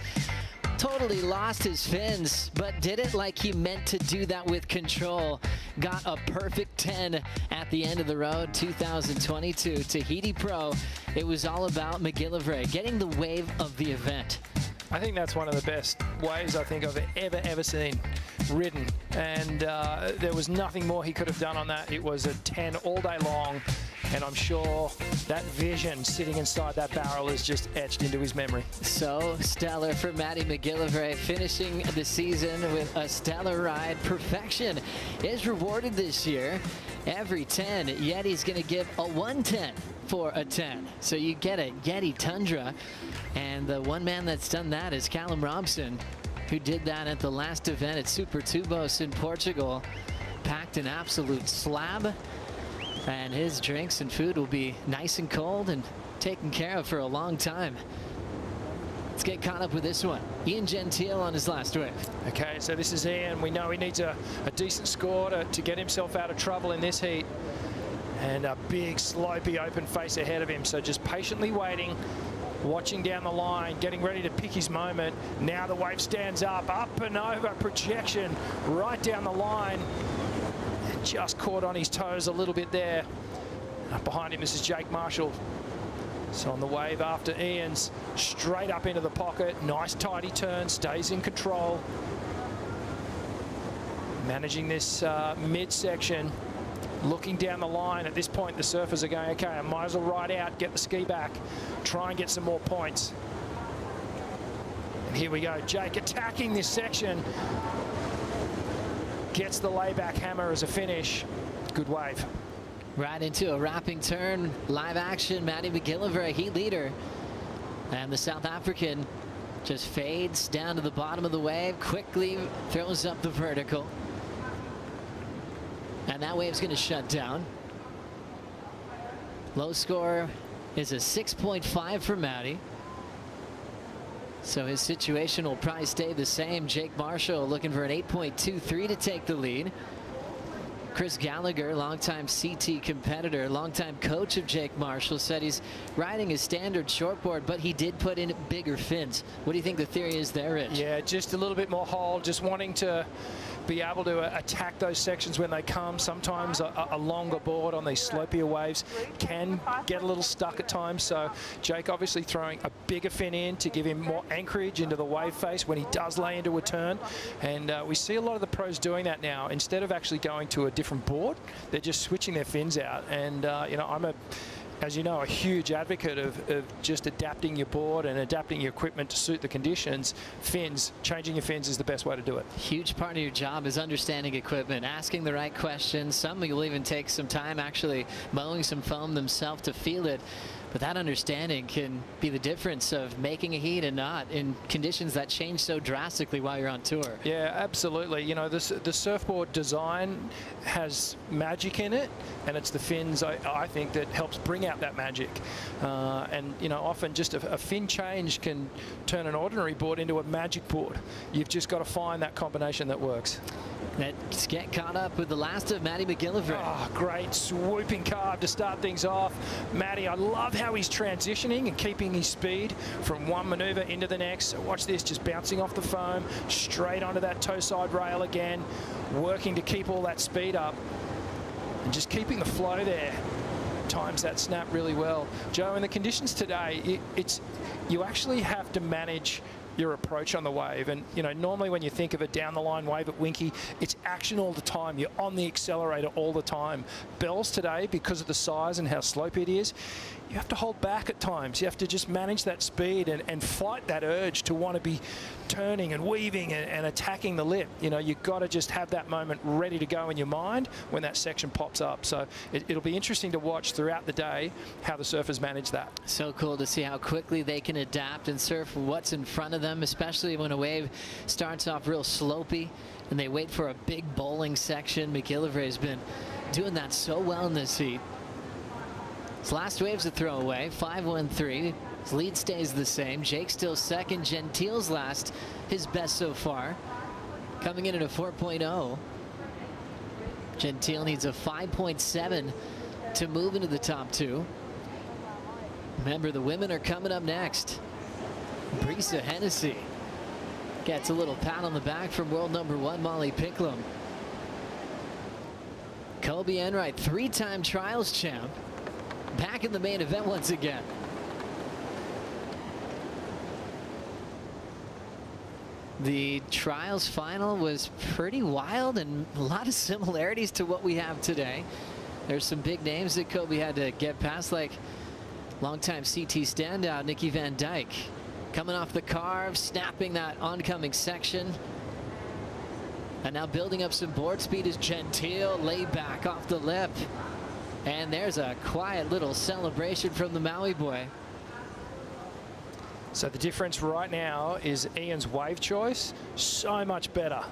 Totally lost his fins, but did it like he meant to do that with control. Got a perfect 10 at the end of the road. 2022 Tahiti Pro. It was all about McGillivray getting the wave of the event. I think that's one of the best waves I think I've ever seen ridden, and there was nothing more he could have done on that. It was a 10 all day long, and I'm sure that vision sitting inside that barrel is just etched into his memory. So stellar for Matty McGillivray, finishing the season with a stellar ride. Perfection is rewarded this year. Every 10, Yeti's going to give a 110 for a 10. So you get a Yeti Tundra, and the one man that's done that is Callum Robson, who did that at the last event at Super Tubos in Portugal. Packed an absolute slab, and his drinks and food will be nice and cold and taken care of for a long time. Let's get caught up with this one. Ian Gentile on his last wave. Okay, so this is Ian. We know he needs a decent score to get himself out of trouble in this heat. And a big, slopey, open face ahead of him. So just patiently waiting, watching down the line, getting ready to pick his moment. Now the wave stands up and over, projection right down the line. And just caught on his toes a little bit there. Behind him, this is Jake Marshall. So on the wave after Ian's, straight up into the pocket. Nice tidy turn, stays in control. Managing this midsection. Looking down the line. At this point, the surfers are going, okay, I might as well ride out, get the ski back, try and get some more points. And here we go. Jake attacking this section. Gets the layback hammer as a finish. Good wave. Right into a wrapping turn. Live action. Matty McGillivray, heat leader. And the South African just fades down to the bottom of the wave, quickly throws up the vertical. And that wave's going to shut down. Low score is a 6.5 for Matty. So his situation will probably stay the same. Jake Marshall looking for an 8.23 to take the lead. Chris Gallagher, longtime CT competitor, longtime coach of Jake Marshall, said he's riding a standard shortboard, but he did put in bigger fins. What do you think the theory is there, Rich? Yeah, just a little bit more hold, just wanting to be able to attack those sections when they come. Sometimes a longer board on these slopier waves can get a little stuck at times. So Jake obviously throwing a bigger fin in to give him more anchorage into the wave face when he does lay into a turn. And we see a lot of the pros doing that now. Instead of actually going to a different board, they're just switching their fins out. And, you know, I'm a as you know, a huge advocate of just adapting your board and adapting your equipment to suit the conditions. Fins, changing your fins is the best way to do it. Huge part of your job is understanding equipment, asking the right questions. Some will even take some time actually mowing some foam themselves to feel it. But that understanding can be the difference of making a heat and not in conditions that change so drastically while you're on tour. Yeah, absolutely. You know, the surfboard design has magic in it, and it's the fins, I think, that helps bring out that magic. And, you know, often just a fin change can turn an ordinary board into a magic board. You've just got to find that combination that works. Let's get caught up with the last of Matty McGillivray. Oh, great swooping carve to start things off. Matty, I love how he's transitioning and keeping his speed from one maneuver into the next. So watch this, just bouncing off the foam, straight onto that toe side rail again, working to keep all that speed up and just keeping the flow there. Times that snap really well. Joe, in the conditions today, you actually have to manage your approach on the wave. And, you know, normally when you think of a down the line wave at Winky, it's action all the time. You're on the accelerator all the time. Bells today, because of the size and how slopey it is, you have to hold back at times. You have to just manage that speed and fight that urge to want to be turning and weaving and attacking the lip. You know, you've got to just have that moment ready to go in your mind when that section pops up. So it'll be interesting to watch throughout the day how the surfers manage that. So cool to see how quickly they can adapt and surf what's in front of them, especially when a wave starts off real slopey and they wait for a big bowling section. McGillivray has been doing that so well in this heat. His last wave's a throwaway, 5-1-3. His lead stays the same. Jake still second. Gentile's last, his best so far. Coming in at a 4.0. Gentile needs a 5.7 to move into the top two. Remember, the women are coming up next. Brisa Hennessy gets a little pat on the back from world #1 Molly Picklum. Kobe Enright, 3-time trials champ, back in the main event once again. The trials final was pretty wild and a lot of similarities to what we have today. There's some big names that Kobe had to get past, like longtime CT standout Nikki Van Dyke. Coming off the carve, snapping that oncoming section. And now building up some board speed is Gentile, laid back off the lip. And there's a quiet little celebration from the Maui boy. So the difference right now is Ian's wave choice, so much better.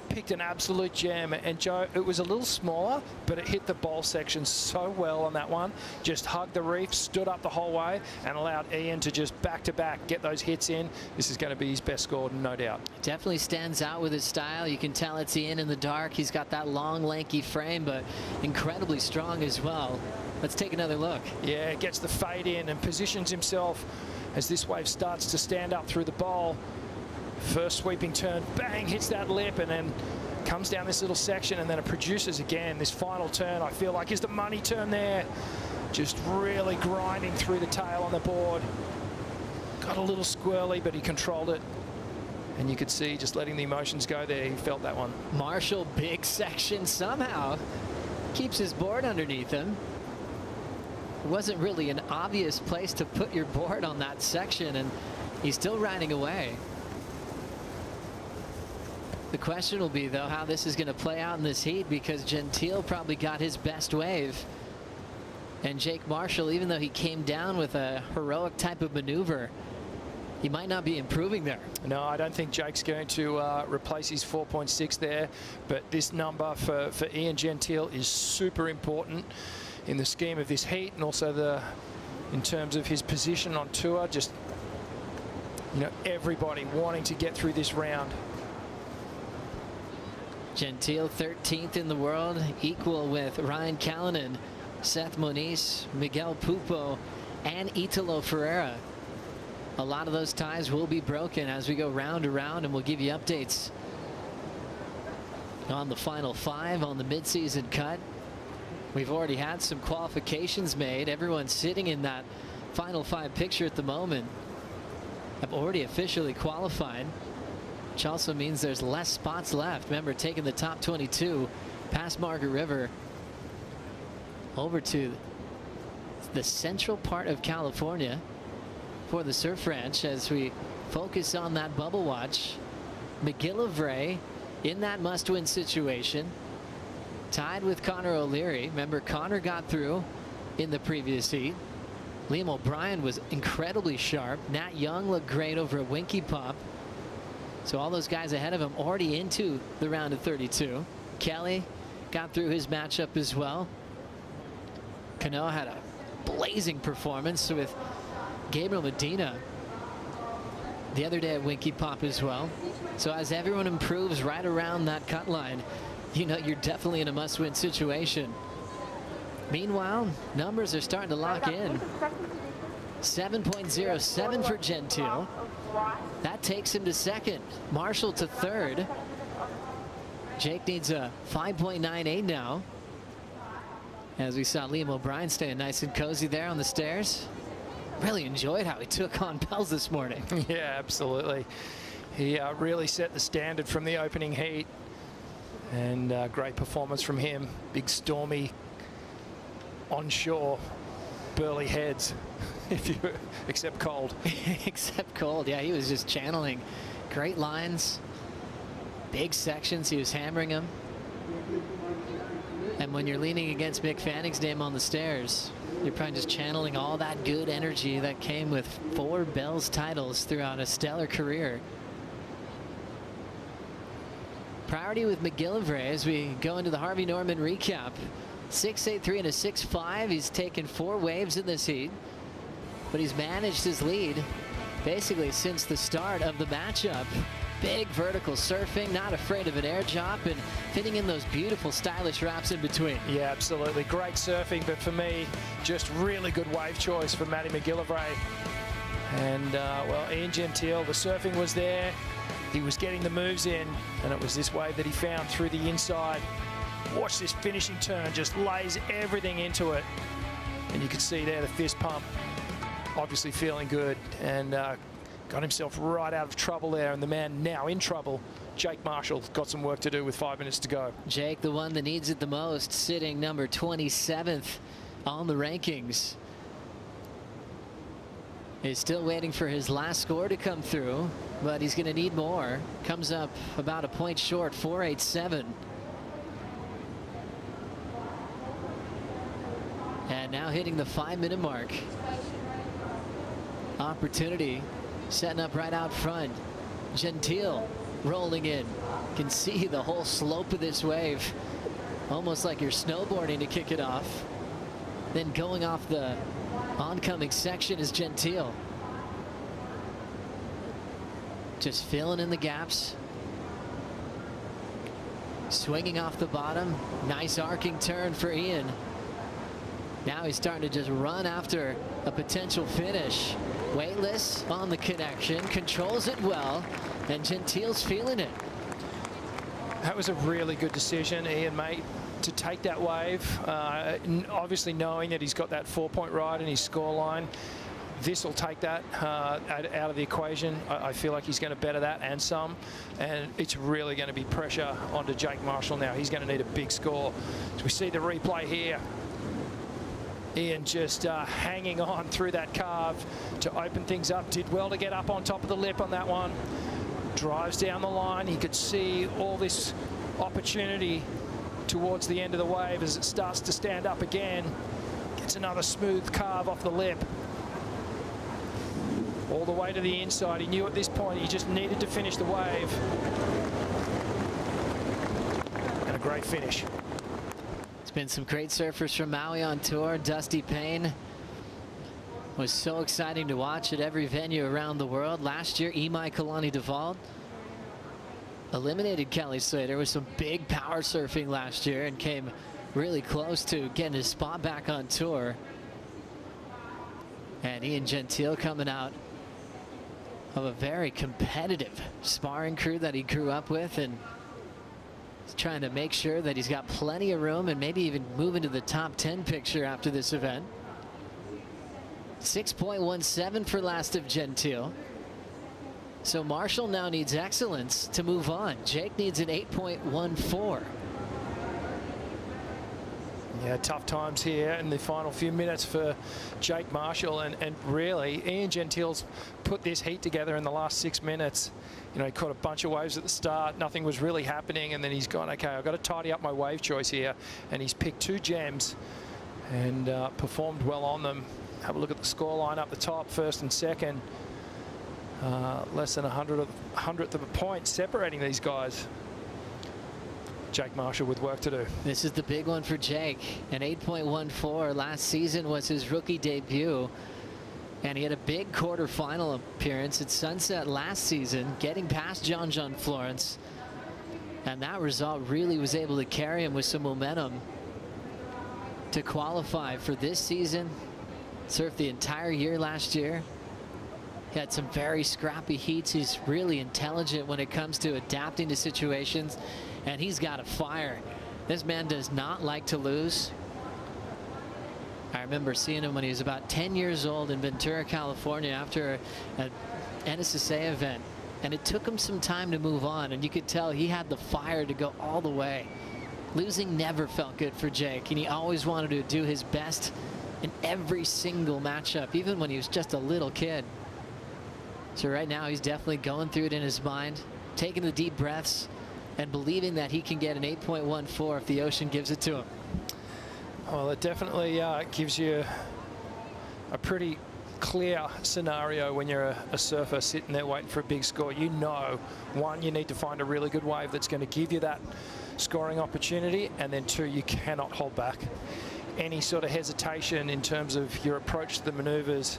Picked an absolute gem, and Joe, it was a little smaller, but it hit the bowl section so well on that one. Just hugged the reef, stood up the whole way, and allowed Ian to just back-to-back get those hits in. This is going to be his best score, no doubt. Definitely stands out with his style. You can tell it's Ian in the dark. He's got that long, lanky frame, but incredibly strong as well. Let's take another look. Yeah, gets the fade in and positions himself as this wave starts to stand up through the bowl. First sweeping turn, bang, hits that lip, and then comes down this little section, and then it produces again. This final turn, I feel like, is the money turn there. Just really grinding through the tail on the board. Got a little squirrely, but he controlled it. And you could see just letting the emotions go there. He felt that one. Marshall, big section, somehow keeps his board underneath him. It wasn't really an obvious place to put your board on that section, and he's still riding away. The question will be, though, how this is going to play out in this heat, because Gentile probably got his best wave. And Jake Marshall, even though he came down with a heroic type of maneuver, he might not be improving there. No, I don't think Jake's going to replace his 4.6 there. But this number for Ian Gentile is super important in the scheme of this heat, and also in terms of his position on tour. Just, you know, everybody wanting to get through this round. Gentile 13th in the world, equal with Ryan Callanan, Seth Moniz, Miguel Pupo, and Italo Ferreira. A lot of those ties will be broken as we go round to round, and we'll give you updates on the final 5 on the midseason cut. We've already had some qualifications made. Everyone's sitting in that final 5 picture at the moment. Have already officially qualified, which also means there's less spots left. Remember, taking the top 22 past Margaret River over to the central part of California for the Surf Ranch as we focus on that bubble watch. McGillivray in that must-win situation, tied with Connor O'Leary. Remember, Connor got through in the previous heat. Liam O'Brien was incredibly sharp. Nat Young looked great over at Winky Pop. So all those guys ahead of him already into the round of 32. Kelly got through his matchup as well. Cano had a blazing performance with Gabriel Medina the other day at Winky Pop as well. So as everyone improves right around that cut line, you know you're definitely in a must-win situation. Meanwhile, numbers are starting to lock in. 7.07 for Gentile. That takes him to second. Marshall to third. Jake needs a 5.98 now. As we saw Liam O'Brien staying nice and cozy there on the stairs. Really enjoyed how he took on Bells this morning. Yeah, absolutely. He really set the standard from the opening heat. And great performance from him. Big stormy onshore burly heads, if you except cold. Except cold, yeah, he was just channeling great lines, big sections, he was hammering them. And when you're leaning against Mick Fanning's name on the stairs, you're probably just channeling all that good energy that came with 4 Bells titles throughout a stellar career. Priority with McGillivray as we go into the Harvey Norman recap. 6.83 and a 6.5. He's taken 4 waves in this heat, but he's managed his lead basically since the start of the matchup. Big vertical surfing, not afraid of an air drop, and fitting in those beautiful stylish wraps in between. Yeah, absolutely. Great surfing, but for me, just really good wave choice for Matty McGillivray. And, well, Ian Gentile, the surfing was there. He was getting the moves in, and it was this wave that he found through the inside. Watch this finishing turn, just lays everything into it. And you can see there the fist pump, obviously feeling good, and got himself right out of trouble there. And the man now in trouble, Jake Marshall, got some work to do with 5 minutes to go. Jake, the one that needs it the most, sitting number 27th on the rankings. He's still waiting for his last score to come through, but he's going to need more. Comes up about a point short, 4.87. And now hitting the 5-minute mark. Opportunity setting up right out front. Gentile rolling in. Can see the whole slope of this wave. Almost like you're snowboarding to kick it off. Then going off the oncoming section is Gentile. Just filling in the gaps. Swinging off the bottom. Nice arcing turn for Ian. Now he's starting to just run after a potential finish. Weightless on the connection, controls it well, and Gentile's feeling it. That was a really good decision, Ian, mate, to take that wave. Obviously knowing that he's got that 4-point ride in his scoreline. This will take that out of the equation. I feel like he's going to better that and some. And it's really going to be pressure onto Jake Marshall now. He's going to need a big score. So we see the replay here. Ian just hanging on through that carve to open things up. Did well to get up on top of the lip on that one. Drives down the line. He could see all this opportunity towards the end of the wave as it starts to stand up again. Gets another smooth carve off the lip. All the way to the inside. He knew at this point he just needed to finish the wave. And a great finish. Been some great surfers from Maui on tour. Dusty Payne was so exciting to watch at every venue around the world. Last year, Imai Kalani-Duvall eliminated Kelly Slater with some big power surfing last year and came really close to getting his spot back on tour. And Ian Gentile coming out of a very competitive sparring crew that he grew up with, and trying to make sure that he's got plenty of room and maybe even move into the top 10 picture after this event. 6.17 for last of Gentile. So Marshall now needs excellence to move on. Jake needs an 8.14. Yeah, tough times here in the final few minutes for Jake Marshall, and really Ian Gentile's put this heat together in the last 6 minutes. You know, he caught a bunch of waves at the start, nothing was really happening, and then he's gone, okay, I've got to tidy up my wave choice here, and he's picked 2 gems and performed well on them. Have a look at the score line up the top, first and second. Less than a hundredth of a point separating these guys. Jake Marshall with work to do. This is the big one for Jake. An 8.14 last season was his rookie debut. And he had a big quarterfinal appearance at Sunset last season, getting past John Florence. And that result really was able to carry him with some momentum to qualify for this season. Surfed the entire year last year. He had some very scrappy heats. He's really intelligent when it comes to adapting to situations. And he's got a fire. This man does not like to lose. I remember seeing him when he was about 10 years old in Ventura, California after an NSSA event. And it took him some time to move on. And you could tell he had the fire to go all the way. Losing never felt good for Jake. And he always wanted to do his best in every single matchup, even when he was just a little kid. So right now he's definitely going through it in his mind, taking the deep breaths, and believing that he can get an 8.14 if the ocean gives it to him. Well, it definitely gives you a pretty clear scenario when you're a surfer sitting there waiting for a big score. You know, 1, you need to find a really good wave that's going to give you that scoring opportunity, and then 2, you cannot hold back. Any sort of hesitation in terms of your approach to the maneuvers,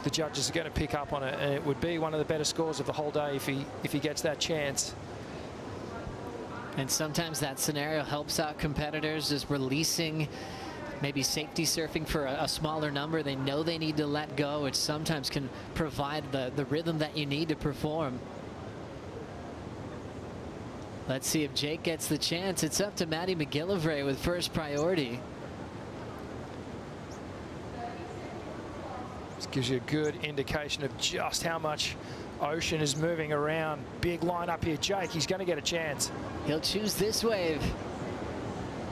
the judges are going to pick up on it, and it would be one of the better scores of the whole day if he gets that chance. And sometimes that scenario helps out competitors, just releasing maybe safety surfing for a smaller number. They know they need to let go, which sometimes can provide the rhythm that you need to perform. Let's see if Jake gets the chance. It's up to Matty McGillivray with first priority. This gives you a good indication of just how much ocean is moving around. Big line up here. Jake, he's going to get a chance. He'll choose this wave.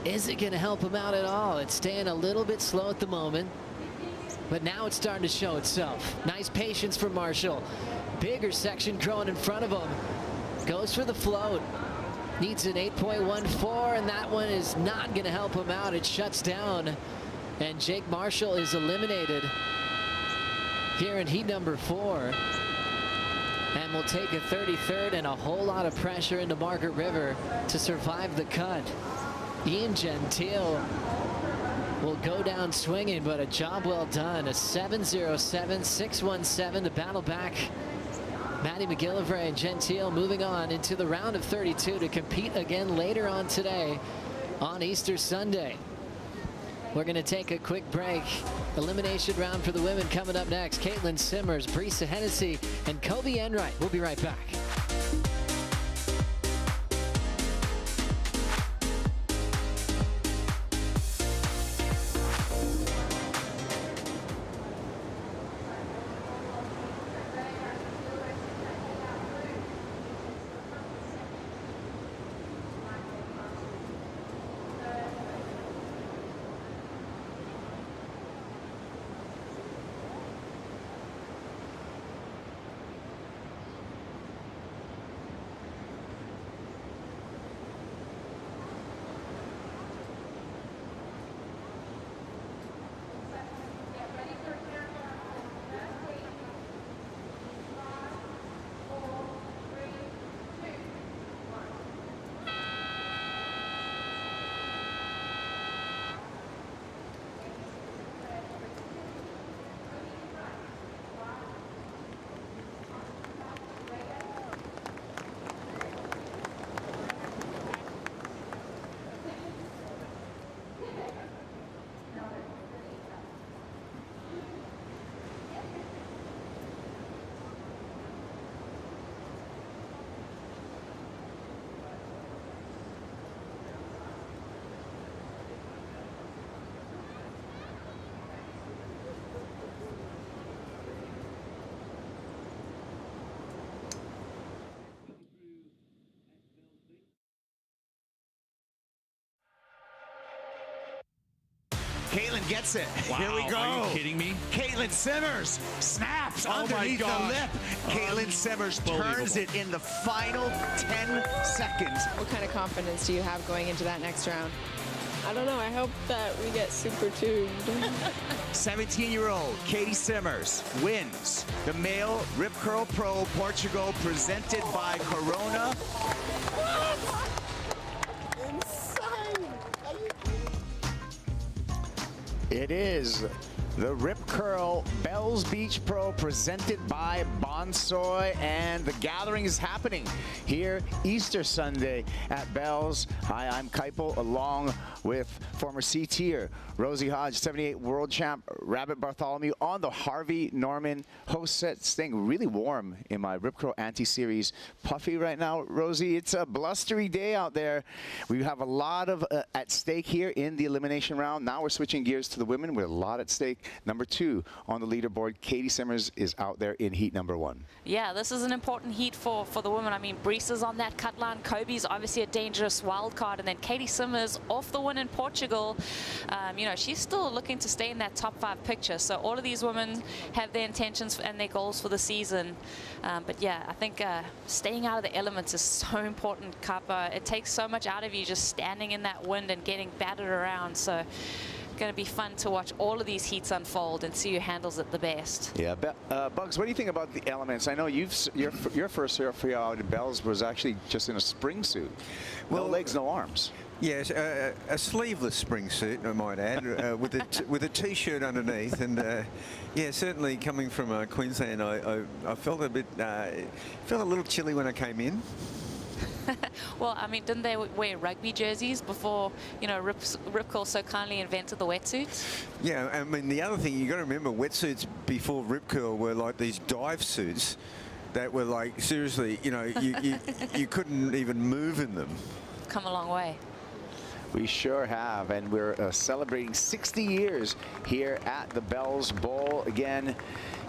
Is it going to help him out at all? It's staying a little bit slow at the moment, but now it's starting to show itself. Nice patience for Marshall. Bigger section growing in front of him. Goes for the float. Needs an 8.14, and that one is not going to help him out. It shuts down, and Jake Marshall is eliminated here in heat number 4. And will take a 33rd and a whole lot of pressure into Margaret River to survive the cut. Ian Gentile will go down swinging, but a job well done. A 7.07, 6.17 to battle back. Matty McGillivray and Gentile moving on into the round of 32 to compete again later on today on Easter Sunday. We're going to take a quick break. Elimination round for the women coming up next. Caitlin Simmers, Brisa Hennessy, and Kobe Enright. We'll be right back. and gets it. Wow, Here we go. are you kidding me? Caitlin Simmers snaps Oh my underneath the gosh. lip. Caitlin Simmers turns it in the final 10 seconds. What kind of confidence do you have going into that next round? I don't know. I hope that we get super tuned. 17-year-old Katie Simmers wins the male Rip Curl Pro Portugal presented by Corona. Insane! It is the Rip Curl Bells Beach Pro presented by Bonsoy, and the gathering is happening here Easter Sunday at Bells. Hi, I'm Keipel, along with former C-tier Rosie Hodge, 78 world champ Rabbit Bartholomew on the Harvey Norman host set. Staying really warm in my Rip Curl Anti-Series puffy right now, Rosie. It's a blustery day out there. We have a lot of at stake here in the elimination round. Now we're switching gears to the women with a lot at stake. Number 2 on the leaderboard, Katie Simmers is out there in heat number 1. Yeah, this is an important heat for the women. I mean, Breesa's on that cut line. Kobe's obviously a dangerous wild card. And then Katie Simmers off the win in Portugal. You know, she's still looking to stay in that top 5 picture. So all of these women have their intentions and their goals for the season. But yeah, I think staying out of the elements is so important, Kappa. It takes so much out of you just standing in that wind and getting battered around. So going to be fun to watch all of these heats unfold and see who handles it the best. Yeah, Bugs, what do you think about the elements? I know your first surf out in Bells was actually just in a spring suit. No legs, no arms. Yes, a sleeveless spring suit, I might add, with a t-shirt underneath. And yeah, certainly coming from Queensland, I felt a bit, felt a little chilly when I came in. Well, I mean, didn't they wear rugby jerseys before, you know, Rip Curl so kindly invented the wetsuits? Yeah, I mean, the other thing, you got to remember, wetsuits before Rip Curl were like these dive suits that were like, seriously, you know, you couldn't even move in them. Come a long way. We sure have, and we're celebrating 60 years here at the Bells Bowl. Again,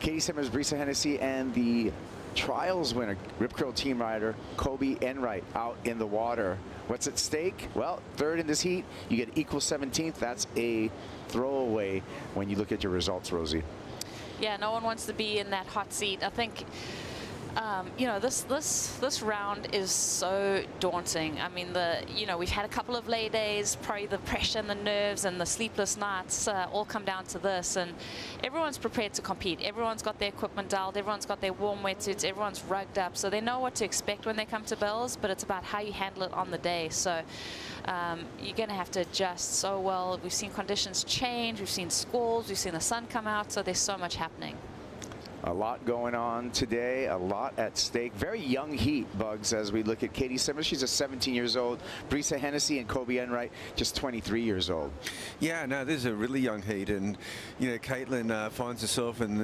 Katie Simmers, Breesa Hennessy, and the Trials winner, Rip Curl team rider Kobe Enright out in the water. What's at stake? Well, 3rd in this heat, you get equal 17th. That's a throwaway when you look at your results, Rosie. Yeah, no one wants to be in that hot seat. I think, you know, this round is so daunting. I mean, you know, we've had a couple of lay days, probably the pressure and the nerves and the sleepless nights all come down to this, and everyone's prepared to compete. Everyone's got their equipment dialed, everyone's got their warm wetsuits, everyone's rugged up, so they know what to expect when they come to Bells, but it's about how you handle it on the day. So you're going to have to adjust so well. We've seen conditions change, we've seen squalls, we've seen the sun come out, so there's so much happening. A lot going on today, a lot at stake. Very young heat, Bugs, as we look at Katie Simmers. She's a 17 years old. Breesa Hennessy and Kobe Enright, just 23 years old. Yeah, no, this is a really young heat, and you know, Caitlin finds herself in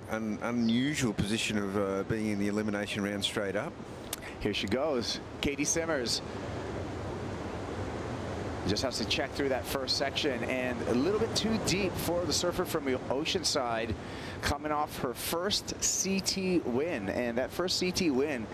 an unusual position of being in the elimination round straight up. Here she goes, Katie Simmers. Just has to check through that first section, and a little bit too deep for the surfer from the Oceanside, coming off her first CT win. And that first CT win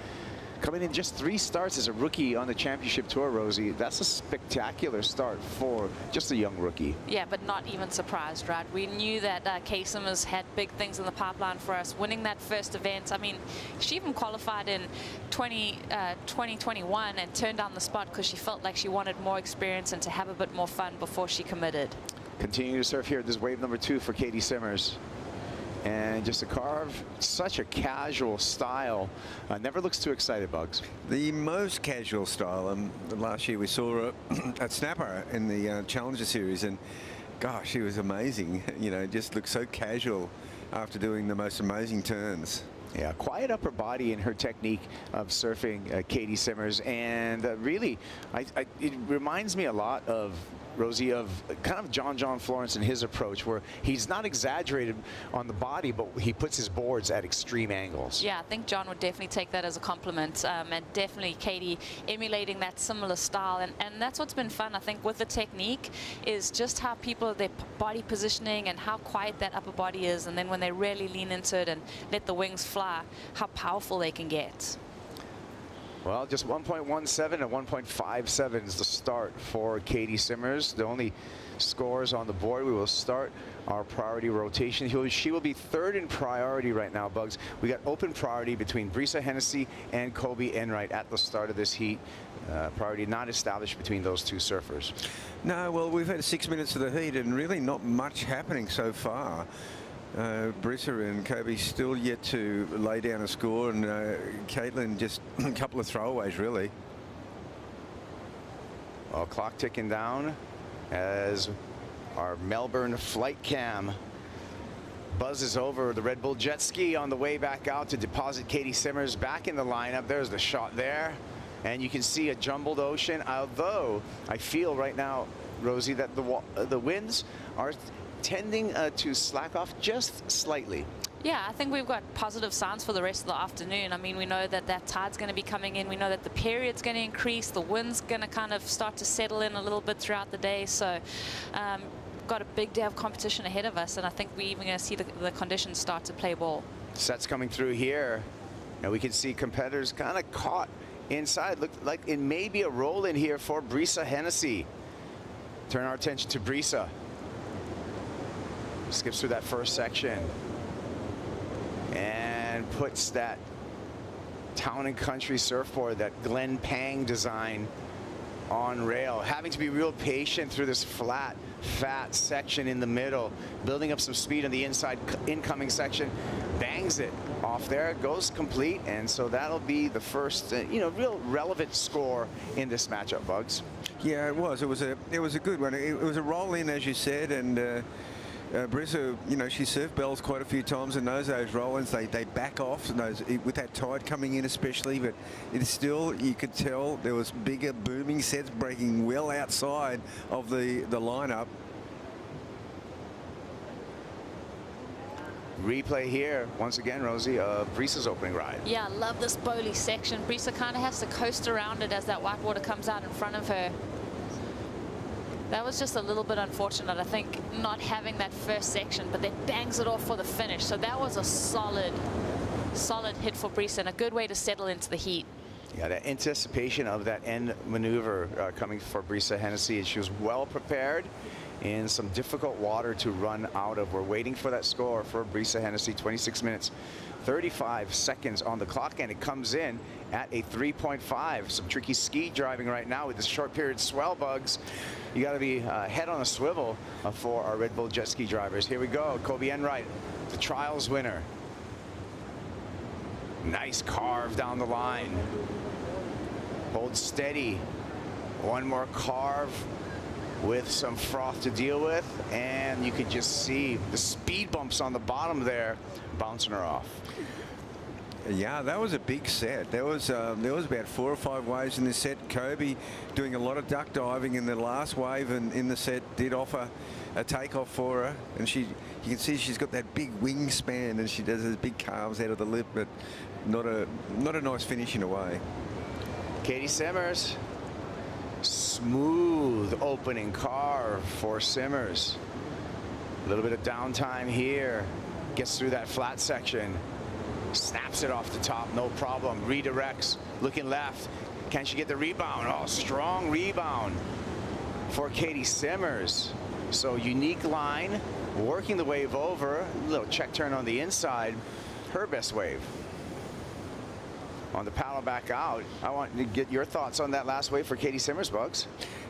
coming in just 3 starts as a rookie on the championship tour, Rosie. That's a spectacular start for just a young rookie. Yeah, but not even surprised, right? We knew that Katie Simmers had big things in the pipeline for us. Winning that first event, I mean, she even qualified in 2021 and turned down the spot because she felt like she wanted more experience and to have a bit more fun before she committed. Continue to surf here. This is wave number 2 for Katie Simmers. And just to carve such a casual style. Never looks too excited, Bugs. The most casual style. Last year we saw her at Snapper in the Challenger Series, and gosh, she was amazing. You know, just looked so casual after doing the most amazing turns. Yeah, quiet upper body in her technique of surfing, Katie Simmers. And really, it reminds me a lot of, Rosie, of kind of John Florence and his approach, where he's not exaggerated on the body, but he puts his boards at extreme angles. Yeah, I think John would definitely take that as a compliment, and definitely Katie emulating that similar style. And that's what's been fun, I think, with the technique, is just how people, their body positioning and how quiet that upper body is, and then when they really lean into it and let the wings fly, how powerful they can get. Well, just 1.17 and 1.57 is the start for Katie Simmers. The only scores on the board. We will start our priority rotation. She will be third in priority right now, Bugs. We got open priority between Brisa Hennessy and Kobe Enright at the start of this heat. Priority not established between those two surfers. No, well, we've had 6 minutes of the heat and really not much happening so far. Brisa and Kobe still yet to lay down a score, and Caitlin just a couple of throwaways, really. Well, clock ticking down as our Melbourne flight cam buzzes over the Red Bull jet ski on the way back out to deposit Katie Simmers back in the lineup. There's the shot there. And you can see a jumbled ocean, although I feel right now, Rosie, that the winds are tending to slack off just slightly. Yeah, I think we've got positive signs for the rest of the afternoon. I mean, we know that that tide's going to be coming in. We know that the period's going to increase. The wind's going to kind of start to settle in a little bit throughout the day. So got a big day of competition ahead of us, and I think we're even going to see the conditions start to play ball. Sets coming through here. Now we can see competitors kind of caught inside. Looked like it may be a roll in here for Brisa Hennessy. Turn our attention to Brisa. Skips through that first section and puts that Town and Country surfboard, that Glen Pang design, on rail. Having to be real patient through this flat, fat section in the middle, building up some speed on the inside incoming section, bangs it off there, goes complete, and so that'll be the first, real relevant score in this matchup, Bugs. Yeah, it was. It was a good one. It was a roll in, as you said, and Brisa, she surfed bells quite a few times and knows those roll-ins. They back off, and with that tide coming in especially, but it's still, you could tell there was bigger booming sets breaking well outside of the lineup. Replay here, once again, Rosie, of Brisa's opening ride. Yeah, I love this bowly section. Brisa kind of has to coast around it as that white water comes out in front of her. That was just a little bit unfortunate, I think, not having that first section, but then bangs it off for the finish. So that was a solid hit for Brisa and a good way to settle into the heat. Yeah, that anticipation of that end maneuver coming for Brisa Hennessy, she was well prepared in some difficult water to run out of. We're waiting for that score for Brisa Hennessy. 26 minutes, 35 seconds on the clock, and it comes in at a 3.5. Some tricky ski driving right now with this short period swell, Bugs. You got to be head on a swivel for our Red Bull jet ski drivers. Here we go. Kobe Enright, the trials winner. Nice carve down the line. Hold steady. One more carve with some froth to deal with, and you can just see the speed bumps on the bottom there bouncing her off. Yeah, that was a big set. There was about 4 or 5 waves in this set. Kobe doing a lot of duck diving in the last wave, and in the set did offer a takeoff for her. And you can see she's got that big wingspan, and she does those big calves out of the lip, but not a nice finish in a way. Katie Simmers, smooth opening carve for Simmers. A little bit of downtime here. Gets through that flat section. Snaps it off the top, no problem. Redirects, looking left. Can she get the rebound? Oh, strong rebound for Katie Simmers. So unique line, working the wave over. A little check turn on the inside. Her best wave. On the paddle back out, I want to get your thoughts on that last wave for Katie Simmers, Bugs.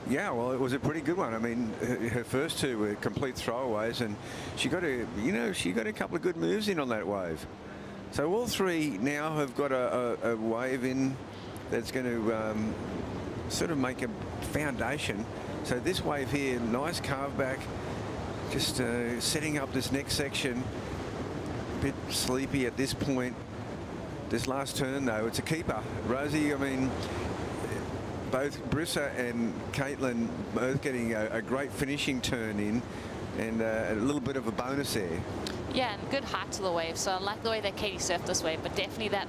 Yeah, well, it was a pretty good one. I mean, her first two were complete throwaways, and she got a couple of good moves in on that wave. So all three now have got a wave in that's going to sort of make a foundation. So this wave here, nice carve back, just setting up this next section. A bit sleepy at this point. This last turn, though, it's a keeper. Rosie, I mean, both Brisa and Caitlin both getting a great finishing turn in, and a little bit of a bonus there. Yeah, and good height to the wave. So I like the way that Katie surfed this wave, but definitely that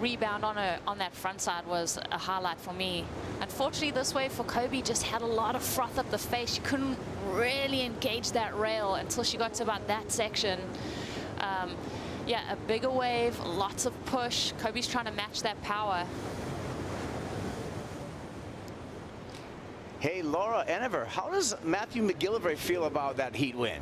rebound on that front side was a highlight for me. Unfortunately, this wave for Kobe just had a lot of froth up the face. She couldn't really engage that rail until she got to about that section. Yeah, a bigger wave, lots of push. Kobe's trying to match that power. Hey, Laura Enever, how does Matthew McGillivray feel about that heat win?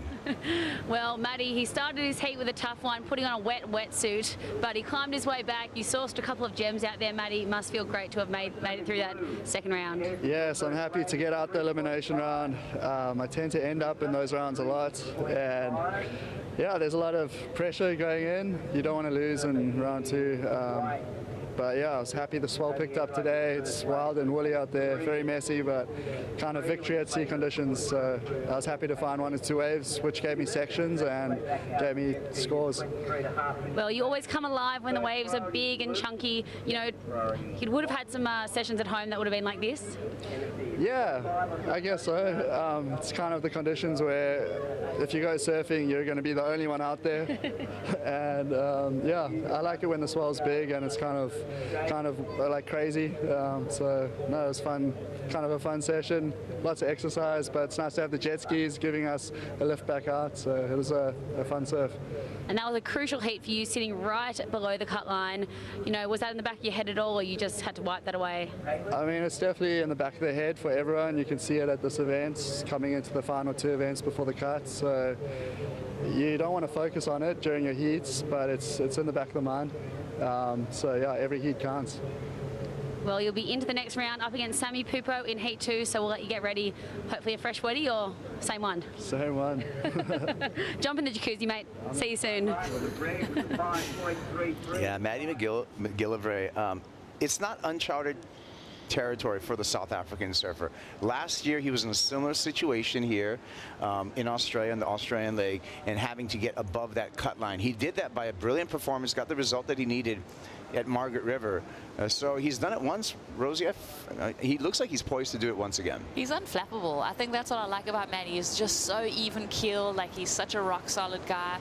Well, Matty, he started his heat with a tough one, putting on a wetsuit, but he climbed his way back. You sourced a couple of gems out there, Matty. It must feel great to have made it through that second round. Yes, I'm happy to get out the elimination round. I tend to end up in those rounds a lot, and yeah, there's a lot of pressure going in. You don't want to lose in round 2. But yeah, I was happy the swell picked up today. It's wild and woolly out there, very messy, but kind of victory at sea conditions. So I was happy to find 1 or 2 waves, which gave me sections and gave me scores. Well, you always come alive when the waves are big and chunky. You know, you would have had some sessions at home that would have been like this. Yeah, I guess so. It's kind of the conditions where if you go surfing, you're going to be the only one out there. And yeah, I like it when the swell's big and it's kind of like crazy. So no, it was fun, kind of a fun session. Lots of exercise, but it's nice to have the jet skis giving us a lift back out. So it was a fun surf. And that was a crucial heat for you, sitting right below the cut line. You know, was that in the back of your head at all, or you just had to wipe that away? I mean, it's definitely in the back of the head for everyone. You can see it at this event, coming into the final 2 events before the cut. So you don't want to focus on it during your heats, but it's in the back of the mind. So yeah, every heat counts. Well, you'll be into the next round up against Sammy Pupo in Heat 2, so we'll let you get ready. Hopefully a fresh weddy or same one? Same one. Jump in the jacuzzi, mate. See you soon. Yeah, Matty McGillivray, it's not uncharted territory for the South African surfer. Last year he was in a similar situation here in Australia, in the Australian leg, and having to get above that cut line. He did that by a brilliant performance, got the result that he needed at Margaret River. So he's done it once, Rosie. He looks like he's poised to do it once again. He's unflappable. I think that's what I like about Matty. He's just so even keeled. Like, he's such a rock solid guy.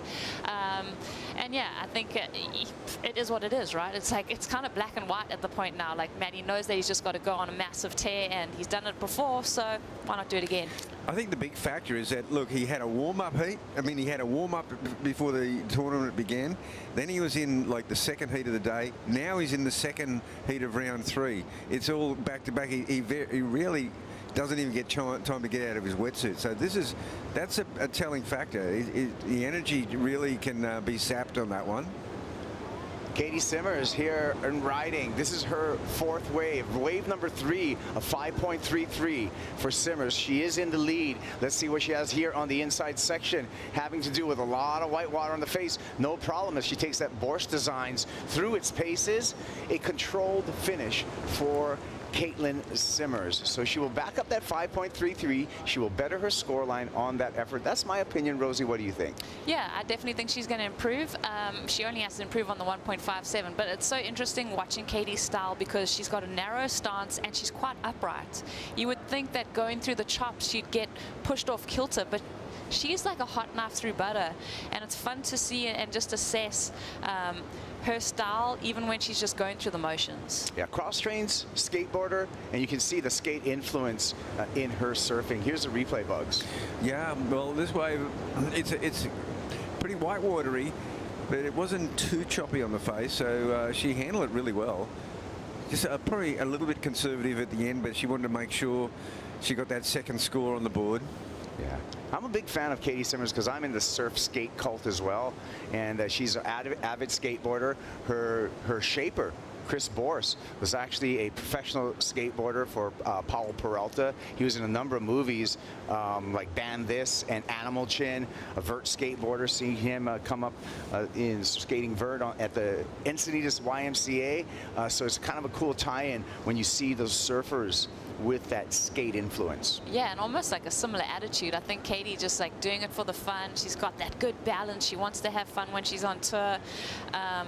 And yeah, I think it is what it is, right? It's like, it's kind of black and white at the point now. Like, Matty knows that he's just got to go on a massive tear, and he's done it before, so why not do it again? I think the big factor is that, look, he had a warm-up heat. I mean, he had a warm-up before the tournament began. Then he was in, like, the second heat of the day. Now he's in the second heat of round 3. It's all back-to-back. He really doesn't even get time to get out of his wetsuit. So that's a telling factor. The energy really can be sapped on that one. Katie Simmers here and riding. This is her 4th wave. Wave number 3, a 5.33 for Simmers. She is in the lead. Let's see what she has here on the inside section, having to do with a lot of white water on the face. No problem as she takes that Borscht Designs through its paces. A controlled finish for Caitlin Simmers. So she will back up that 5.33. She will better her scoreline on that effort. That's my opinion. Rosie, what do you think? Yeah, I definitely think she's going to improve. She only has to improve on the 1.57, but it's so interesting watching Katie's style because she's got a narrow stance and she's quite upright. You would think that going through the chops she'd get pushed off kilter, but she's like a hot knife through butter, and it's fun to see and just assess her style even when she's just going through the motions. Yeah, cross-trains, skateboarder, and you can see the skate influence in her surfing. Here's the replay, Bugs. Yeah, well, this wave, it's pretty white-watery, but it wasn't too choppy on the face, so she handled it really well. Just probably a little bit conservative at the end, but she wanted to make sure she got that second score on the board. Yeah. I'm a big fan of Katie Simmers because I'm in the surf skate cult as well, and she's an avid skateboarder. Her shaper, Chris Bors, was actually a professional skateboarder for Paulo Peralta. He was in a number of movies like Ban This and Animal Chin, a vert skateboarder. Seeing him come up in skating vert at the Encinitas YMCA. So it's kind of a cool tie-in when you see those surfers with that skate influence. Yeah, and almost like a similar attitude. I think Katie just like doing it for the fun. She's got that good balance. She wants to have fun when she's on tour.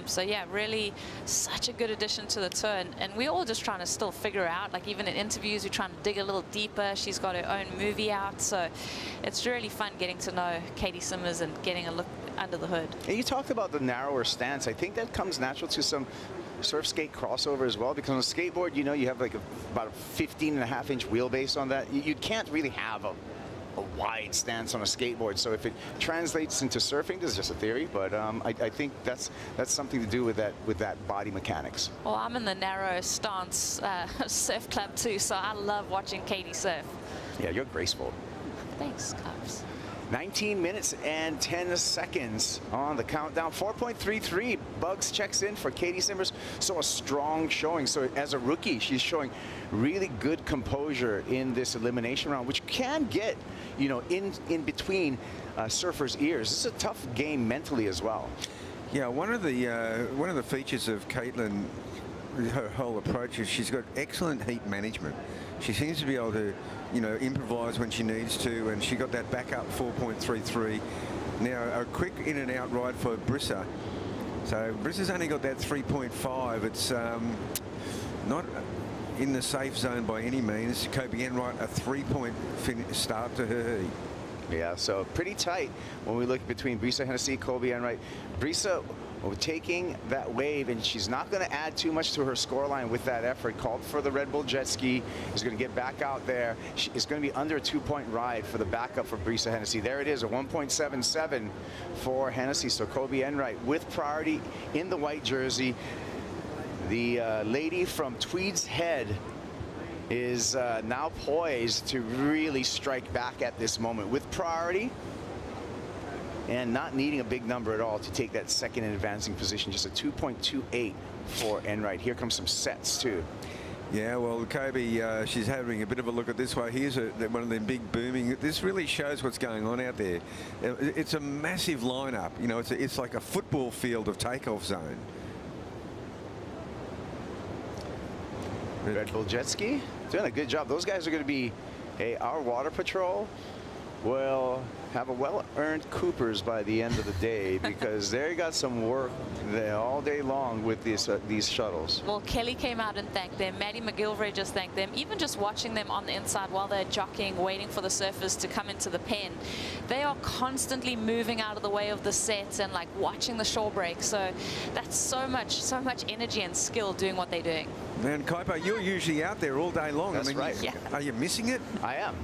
So yeah, really such a good addition to the tour. And we're all just trying to still figure out, like even in interviews, we're trying to dig a little deeper. She's got her own movie out. So it's really fun getting to know Katie Simmers and getting a look under the hood. And you talked about the narrower stance. I think that comes natural to some surf skate crossover as well, because on a skateboard, you know, you have like about a 15.5-inch wheelbase on that. You can't really have wide stance on a skateboard. So if it translates into surfing, this is just a theory, but I think that's something to do with that body mechanics. Well, I'm in the narrow stance surf club too, so I love watching Katie surf. Yeah, you're graceful. Thanks, Cubs. 19 minutes and 10 seconds on the countdown. 4.33. Bugs checks in for Katie Simmers. So a strong showing. So as a rookie, she's showing really good composure in this elimination round, which can get, you know, in between surfers' ears. This is a tough game mentally as well. Yeah, one of the features of Caitlin, her whole approach is she's got excellent heat management. She seems to be able to, you know, improvise when she needs to, and she got that back up 4.33. Now a quick in and out ride for Brissa. So Brissa's only got that 3.5. It's not in the safe zone by any means. Kobe Enright, a 3-point start to her heat. Yeah, so pretty tight when we look between Brissa Hennessy, Kobe Enright. Brissa taking that wave, and she's not going to add too much to her scoreline with that effort. Called for the Red Bull jet ski, is going to get back out there. It's going to be under a 2-point ride for the backup for Brissa Hennessy. There it is, a 1.77 for Hennessy. So Kobe Enright with priority in the white jersey. The lady from Tweed's Head is now poised to really strike back at this moment with priority and not needing a big number at all to take that second and advancing position. Just a 2.28 for Enright. Here comes some sets too. Yeah, well, Kobe, she's having a bit of a look at this way. Here's one of them big booming. This really shows what's going on out there. It's a massive lineup. You know, it's like a football field of takeoff zone. Red Bull jet ski doing a good job. Those guys are going to be our water patrol will have a well-earned Coopers by the end of the day, because they got some work there all day long with these shuttles. Well, Kelly came out and thanked them. Maddie McGilvray just thanked them. Even just watching them on the inside while they're jockeying, waiting for the surfers to come into the pen, they are constantly moving out of the way of the sets and like watching the shore break. So that's so much energy and skill doing what they're doing. Man, Kaipo, you're usually out there all day long. That's I mean, right. Yeah. Are you missing it? I am.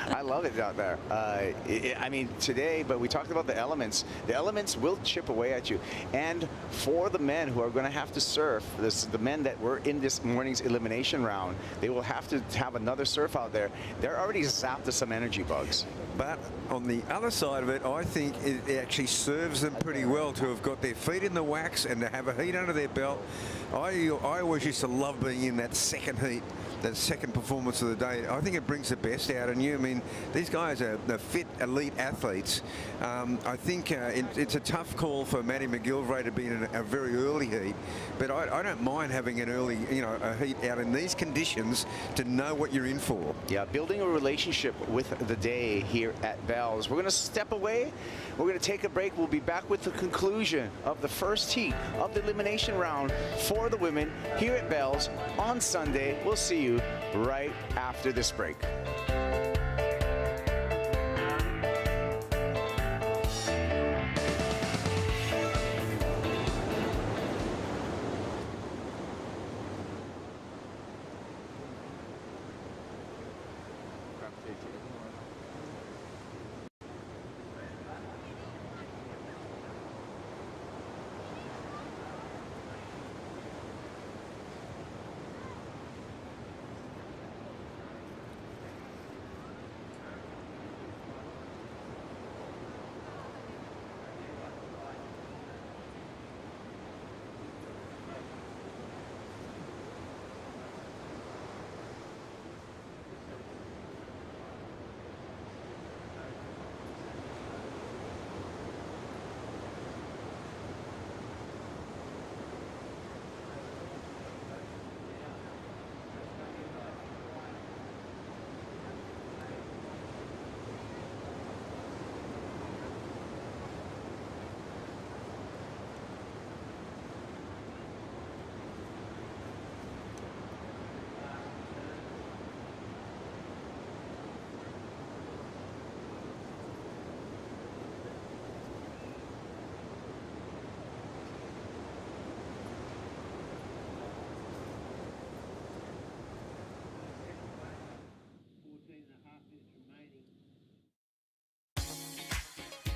I love it out there. I mean, today, but we talked about the elements. The elements will chip away at you. And for the men who are going to have to surf, the men that were in this morning's elimination round, they will have to have another surf out there. They're already zapped to some energy, Bugs. But on the other side of it, I think it actually serves them pretty well to have got their feet in the wax and to have a heat under their belt. I always used to love being in that second heat, that second performance of the day. I think it brings the best out in you. I mean, these guys are fit, elite athletes. I think it's a tough call for Maddie McGilvray to be in a very early heat, but I don't mind having an early, you know, a heat out in these conditions to know what you're in for. Yeah, building a relationship with the day here at Bell's. We're going to step away. We're going to take a break. We'll be back with the conclusion of the first heat of the elimination round for the women here at Bell's on Sunday. We'll see you right after this break.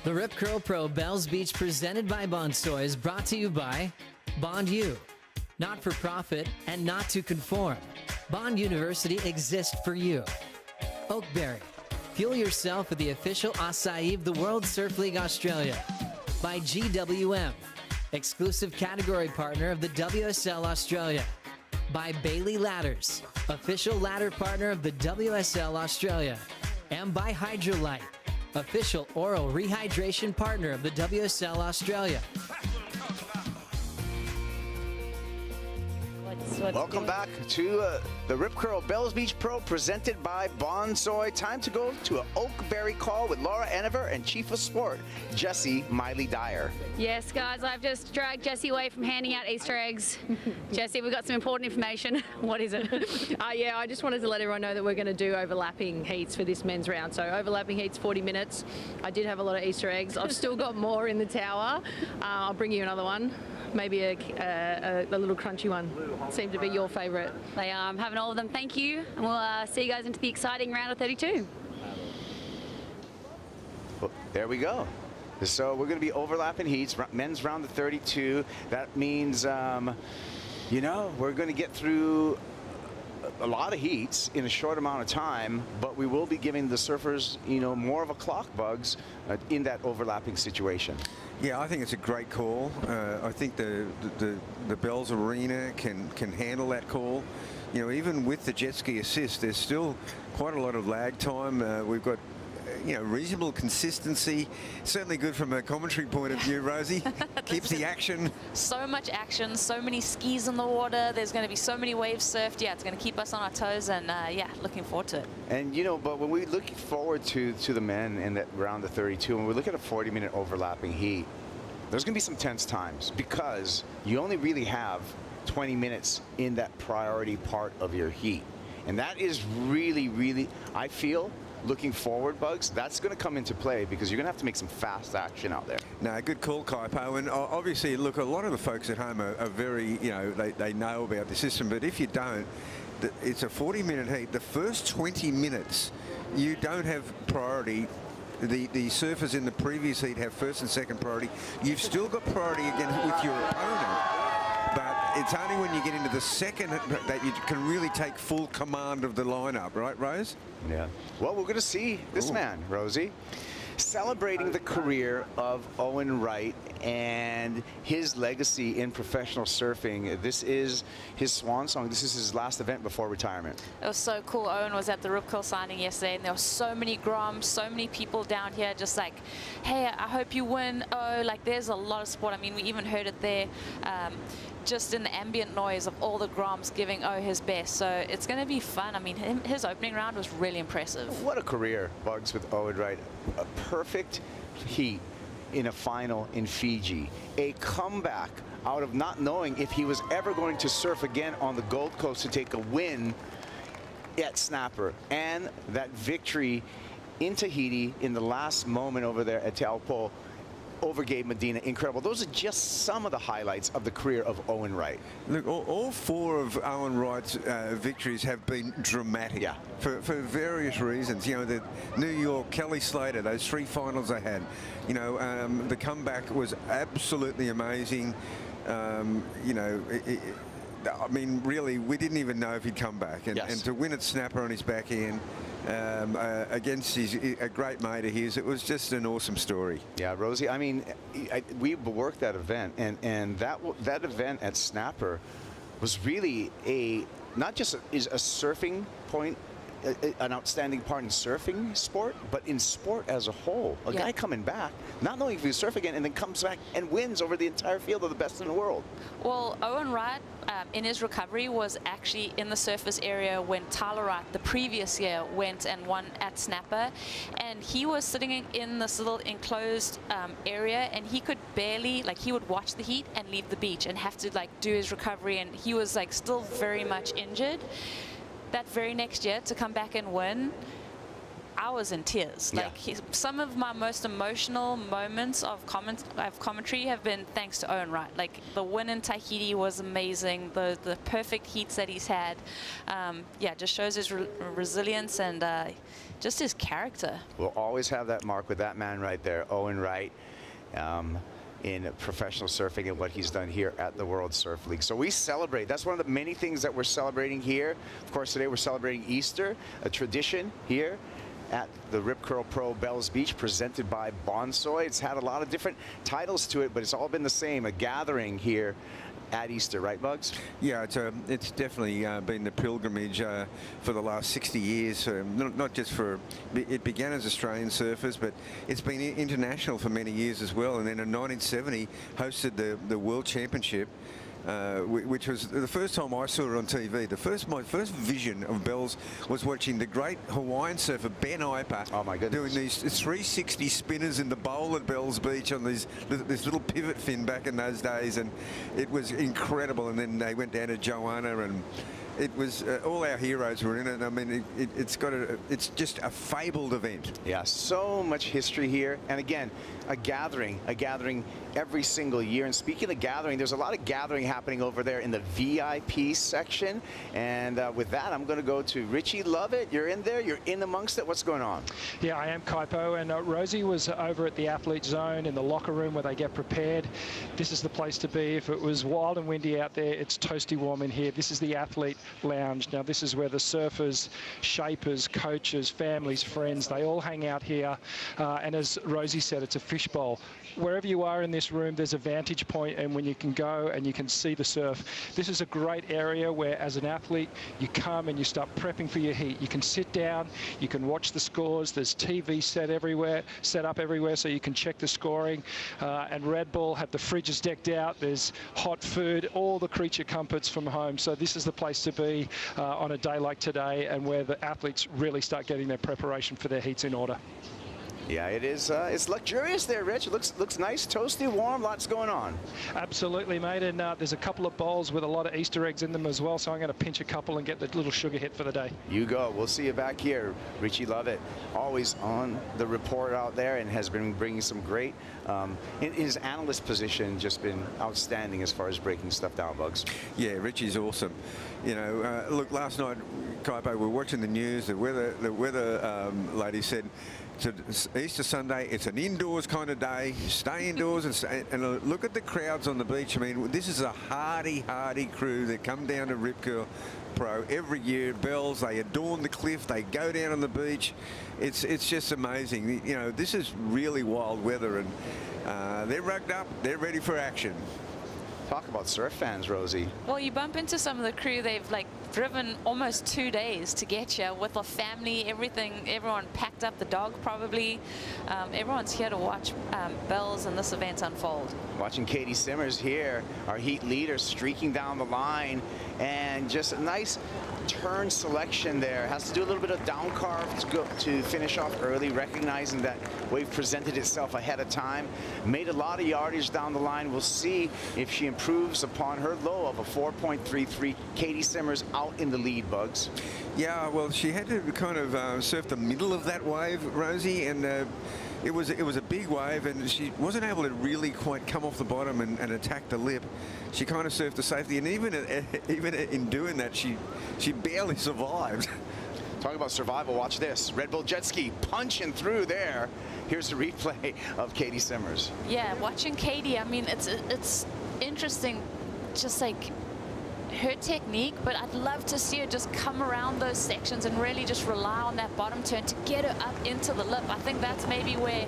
The Rip Curl Pro Bells Beach presented by Bonsoy is brought to you by Bond U. Not for profit and not to conform. Bond University exists for you. Oakberry. Fuel yourself with the official acai of the World Surf League Australia. By GWM. Exclusive category partner of the WSL Australia. By Bailey Ladders. Official ladder partner of the WSL Australia. And by Hydrolite. Official oral rehydration partner of the WSL Australia. Welcome back to the Rip Curl Bells Beach Pro presented by Bonsoy. Time to go to an Oakberry call with Laura Enever and Chief of Sport, Jesse Miley-Dyer. Yes, guys, I've just dragged Jesse away from handing out Easter eggs. Jesse, we've got some important information. What is it? Yeah, I just wanted to let everyone know that we're going to do overlapping heats for this men's round. So overlapping heats, 40 minutes. I did have a lot of Easter eggs. I've still got more in the tower. I'll bring you another one. Maybe a little crunchy one. Seemed to be your favourite. They are. I'm having all of them. Thank you. And we'll see you guys into the exciting round of 32. Well, there we go. So we're going to be overlapping heats, men's round of 32. That means, you know, we're going to get through a lot of heats in a short amount of time, but we will be giving the surfers, you know, more of a clock bugs in that overlapping situation. Yeah, I think it's a great call. I think the Bells Arena can handle that call. You know, even with the jet ski assist, there's still quite a lot of lag time. We've got, you know, reasonable consistency. Certainly good from a commentary point of view, Rosie. Keeps the action. So much action, so many skis in the water. There's going to be so many waves surfed. Yeah, it's going to keep us on our toes, and yeah, looking forward to it. And you know, but when we look forward to the men in that round of 32, and we look at a 40-minute overlapping heat, there's going to be some tense times because you only really have 20 minutes in that priority part of your heat, and that is really, I feel, looking forward, Bugs, that's going to come into play because you're going to have to make some fast action out there. No, good call, Kaipo. And obviously, look, a lot of the folks at home are very, you know, they know about the system. But if you don't, it's a 40-minute heat. The first 20 minutes, you don't have priority. The surfers in the previous heat have first and second priority. You've still got priority again with your opponent. But it's only when you get into the second that you can really take full command of the lineup, right, Rose? Yeah. Well, we're going to see this man, Rosie, celebrating the career of Owen Wright and his legacy in professional surfing. This is his swan song. This is his last event before retirement. It was so cool. Owen was at the Rip Curl signing yesterday, and there were so many groms, so many people down here just like, hey, I hope you win. Oh, like there's a lot of support. I mean, we even heard it there. Just in the ambient noise of all the groms giving his best. So it's going to be fun. I mean, his opening round was really impressive. What a career, Bugs, with Owen Wright. A perfect heat in a final in Fiji. A comeback out of not knowing if he was ever going to surf again on the Gold Coast to take a win at Snapper. And that victory in Tahiti in the last moment over there at Taupo over Gabe Medina. Incredible. Those are just some of the highlights of the career of Owen Wright. Look, all four of Owen Wright's victories have been dramatic. Yeah. For various reasons. You know, the New York, Kelly Slater, those three finals they had. You know, the comeback was absolutely amazing. You know, I mean, really, we didn't even know if he'd come back. And, yes. And to win at Snapper on his back end, against a great mate of his, it was just an awesome story. Yeah, Rosie, I mean, we worked that event, and that event at Snapper was really not just a surfing point, an outstanding part in surfing sport, but in sport as a whole. A guy coming back, not knowing if he would surf again, and then comes back and wins over the entire field of the best in the world. Well, Owen Wright, in his recovery, was actually in the surface area when Tyler Wright, the previous year, went and won at Snapper. And he was sitting in this little enclosed area, and he could barely, like, he would watch the heat and leave the beach and have to, like, do his recovery. And he was, like, still very much injured. That very next year, to come back and win, I was in tears. Yeah. Like, some of my most emotional moments of commentary have been thanks to Owen Wright. Like, the win in Tahiti was amazing. The perfect heats that he's had, yeah, just shows his resilience, and just his character. We'll always have that mark with that man right there, Owen Wright, in professional surfing and what he's done here at the World Surf League. So we celebrate. That's one of the many things that we're celebrating here. Of course, today we're celebrating Easter, a tradition here at the Rip Curl Pro Bells Beach, presented by Bonsoy. It's had a lot of different titles to it, but it's all been the same, a gathering here at Easter, right, Bugs? Yeah, it's definitely been the pilgrimage for the last 60 years. Not just for, it began as Australian surfers, but it's been international for many years as well. And then in 1970, hosted the World Championship, which was the first time I saw it on TV. My first vision of Bells was watching the great Hawaiian surfer Ben Iper. Oh my goodness. Doing these 360 spinners in the bowl at Bells Beach on this little pivot fin back in those days, and it was incredible. And then they went down to Joanna, and it was all our heroes were in it. I mean, it's just a fabled event. Yeah, so much history here, and again, a gathering every single year. And speaking of gathering, there's a lot of gathering happening over there in the VIP section. And with that, I'm going to go to Richie Lovett. You're in there. You're in amongst it. What's going on? Yeah, I am, Kaipo, and Rosie was over at the athlete zone in the locker room where they get prepared. This is the place to be. If it was wild and windy out there, it's toasty warm in here. This is the athlete lounge. Now, this is where the surfers, shapers, coaches, families, friends, they all hang out here. And as Rosie said, it's a fishbowl. Wherever you are in this room, there's a vantage point, and when you can go and you can see the surf. This is a great area where, as an athlete, you come and you start prepping for your heat. You can sit down, you can watch the scores. There's TV set up everywhere, so you can check the scoring. And Red Bull have the fridges decked out. There's hot food, all the creature comforts from home. So this is the place to be on a day like today, and where the athletes really start getting their preparation for their heats in order. Yeah, it is. It's luxurious there, Rich. It looks nice, toasty, warm, lots going on. Absolutely, mate. And there's a couple of bowls with a lot of Easter eggs in them as well, so I'm going to pinch a couple and get the little sugar hit for the day. You go. We'll see you back here. Richie Lovett, always on the report out there, and has been bringing some great, in his analyst position, just been outstanding as far as breaking stuff down, Bugs. Yeah, Richie's awesome. You know, look, last night, Kaipo, we were watching the news. The weather lady said, Easter Sunday, it's an indoors kind of day. Stay indoors and look at the crowds on the beach. I mean, this is a hardy crew that come down to Rip Curl Pro every year. Bells, they adorn the cliff, they go down on the beach. It's just amazing. You know, this is really wild weather, and they're rugged up, they're ready for action. Talk about surf fans, Rosie. Well, you bump into some of the crew. They've driven almost 2 days to get here with a family, everything. Everyone packed up, the dog probably. Everyone's here to watch Bells and this event unfold. Watching Katie Simmers here, our heat leader, streaking down the line, and just a nice turn selection there. Has to do a little bit of down carve to finish off early, recognizing that wave presented itself ahead of time. Made a lot of yardage down the line. We'll see if she improves upon her low of a 4.33. Katie Simmers out in the lead, Bugs. Yeah, well, she had to kind of surf the middle of that wave, Rosie, and it was a big wave, and she wasn't able to really quite come off the bottom and attack the lip. She kind of surfed to safety, and even in doing that, she barely survived. Talking about survival, watch this. Red Bull jet ski punching through there. Here's a replay of Katie Simmers. Yeah, watching Katie, I mean, it's interesting, just like her technique, but I'd love to see her just come around those sections and really just rely on that bottom turn to get her up into the lip. I think that's maybe where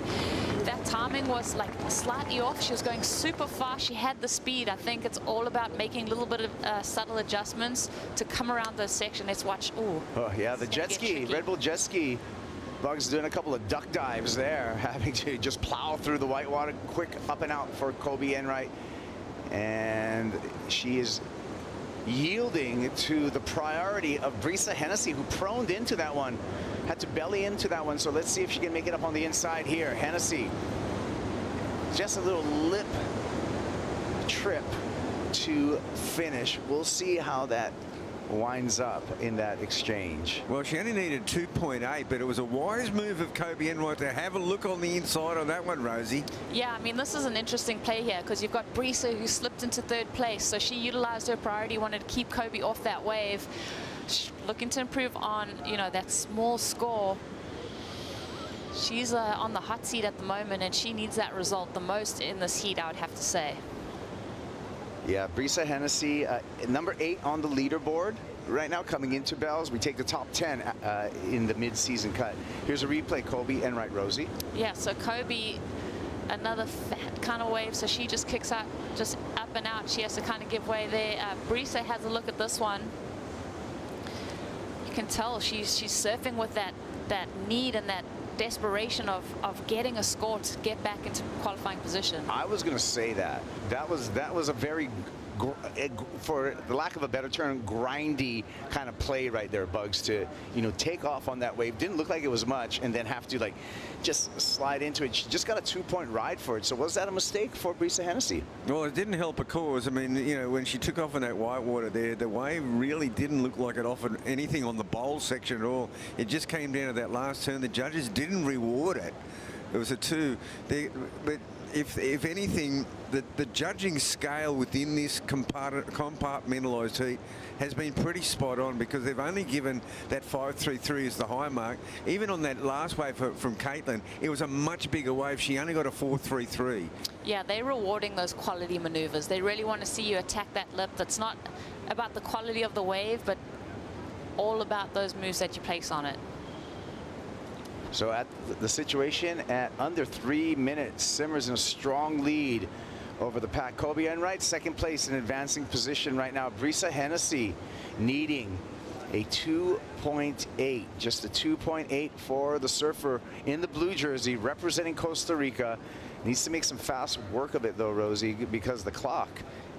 that timing was slightly off. She was going super fast. She had the speed. I think it's all about making a little bit of subtle adjustments to come around those sections. Let's watch. Ooh. Oh yeah, the jet ski, tricky. Red Bull jet ski. Bugs doing a couple of duck dives there, having to just plow through the white water. Quick up and out for Kobe Enright, and she is yielding to the priority of Brisa Hennessy, who proned into that one, had to belly into that one. So let's see if she can make it up on the inside here. Hennessy, just a little lip trip to finish. We'll see how that winds up in that exchange. Well, she only needed 2.8, but it was a wise move of Kobe Enright to have a look on the inside on that one, Rosie. Yeah, I mean, this is an interesting play here because you've got Brisa, who slipped into third place, so she utilized her priority, wanted to keep Kobe off that wave, looking to improve on, you know, that small score. She's on the hot seat at the moment, and she needs that result the most in this heat, I would have to say. Yeah, Brisa Hennessy, number 8 on the leaderboard right now coming into Bells. We take the top 10 in the mid-season cut. Here's a replay, Kobe Enright, Rosie. Yeah, so Kobe, another fat kind of wave, so she just kicks out, just up and out. She has to kind of give way there. Brisa has a look at this one. You can tell she's surfing with that need and that desperation of getting a score to get back into qualifying position. I was going to say that. That was a very, for the lack of a better term, grindy kind of play right there, Bugs, to, you know, take off on that wave. Didn't look like it was much, and then have to, like, just slide into it. She just got a 2-point ride for it. So was that a mistake for Brisa Hennessy? Well, it didn't help her cause. I mean, you know, when she took off in that white water there, the wave really didn't look like it offered anything on the bowl section at all. It just came down to that last turn. The judges didn't reward it. It was a 2. But if anything, the judging scale within this compartmentalised heat has been pretty spot on, because they've only given that 5.33 as the high mark. Even on that last wave from Caitlin, it was a much bigger wave. She only got a 4.33. Yeah, they're rewarding those quality maneuvers. They really want to see you attack that lip. That's not about the quality of the wave, but all about those moves that you place on it. So at the situation at under 3 minutes, Simmers in a strong lead over the pack. Kobe Enright, second place in advancing position right now. Brisa Hennessy needing a 2.8, just a 2.8 for the surfer in the blue jersey representing Costa Rica. Needs to make some fast work of it though, Rosie, because the clock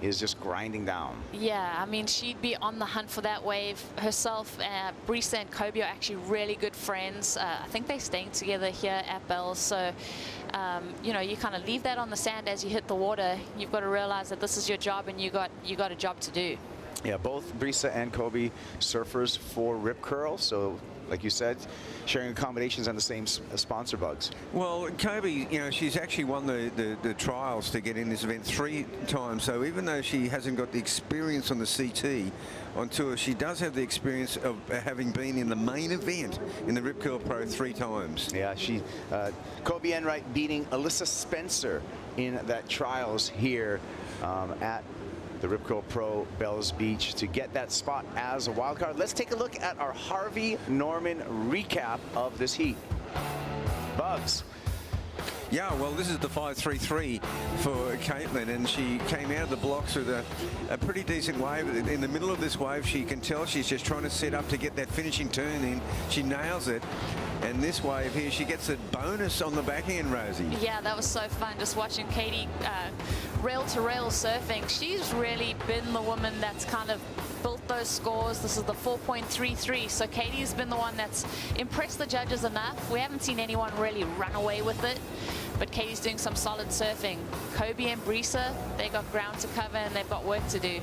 is just grinding down. Yeah, I mean, she'd be on the hunt for that wave herself. Brisa and Kobe are actually really good friends. I think they're staying together here at Bells. So, you know, you kind of leave that on the sand as you hit the water. You've got to realize that this is your job, and you got a job to do. Yeah, both Brisa and Kobe surfers for Rip Curl. So, like you said, sharing accommodations and the same sponsor, Bugs. Well, Kobe, you know, she's actually won the trials to get in this event 3 times. So even though she hasn't got the experience on the CT on tour, she does have the experience of having been in the main event in the Rip Curl Pro 3 times. Yeah, Kobe Enright beating Alyssa Spencer in that trials here at the Rip Curl Pro Bells Beach to get that spot as a wild card. Let's take a look at our Harvey Norman recap of this heat. Bugs. Yeah, well, this is the 5.33 for Caitlin, and she came out of the blocks with a pretty decent wave. In the middle of this wave, she can tell she's just trying to set up to get that finishing turn in. She nails it. And this wave here, she gets a bonus on the backhand, Rosie. Yeah, that was so fun just watching Katie rail-to-rail surfing. She's really been the woman that's kind of built those scores. This is the 4.33, so Katie's been the one that's impressed the judges enough. We haven't seen anyone really run away with it, but Katie's doing some solid surfing. Kobe and Brisa, they got ground to cover and they've got work to do.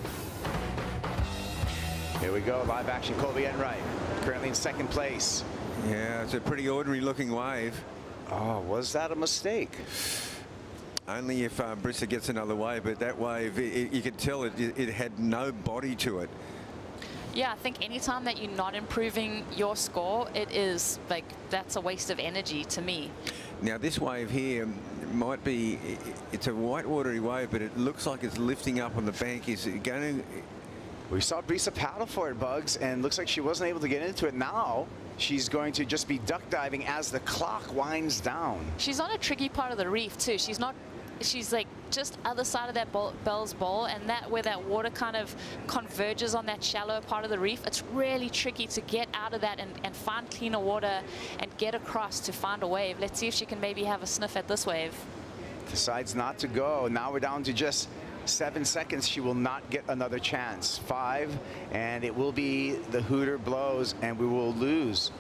Here we go, live action. Kobe Enright currently in second place. Yeah, it's a pretty ordinary looking wave. Oh, was that a mistake? Only if Brisa gets another wave, but that wave, you could tell it had no body to it. Yeah, I think anytime that you're not improving your score, it is like, that's a waste of energy to me. Now this wave here might be, it's a white watery wave, but it looks like it's lifting up on the bank. Is it going to... We saw Brisa paddle for it, Bugs, and looks like she wasn't able to get into it. Now she's going to just be duck diving as the clock winds down. She's on a tricky part of the reef too. She's like just other side of that Bell's Bowl, and that where that water kind of converges on that shallow part of the reef, it's really tricky to get out of that and find cleaner water and get across to find a wave. Let's see if she can maybe have a sniff at this wave. Decides not to go. Now we're down to just 7 seconds. She will not get another chance. 5, and it will be the Hooter blows, and we will lose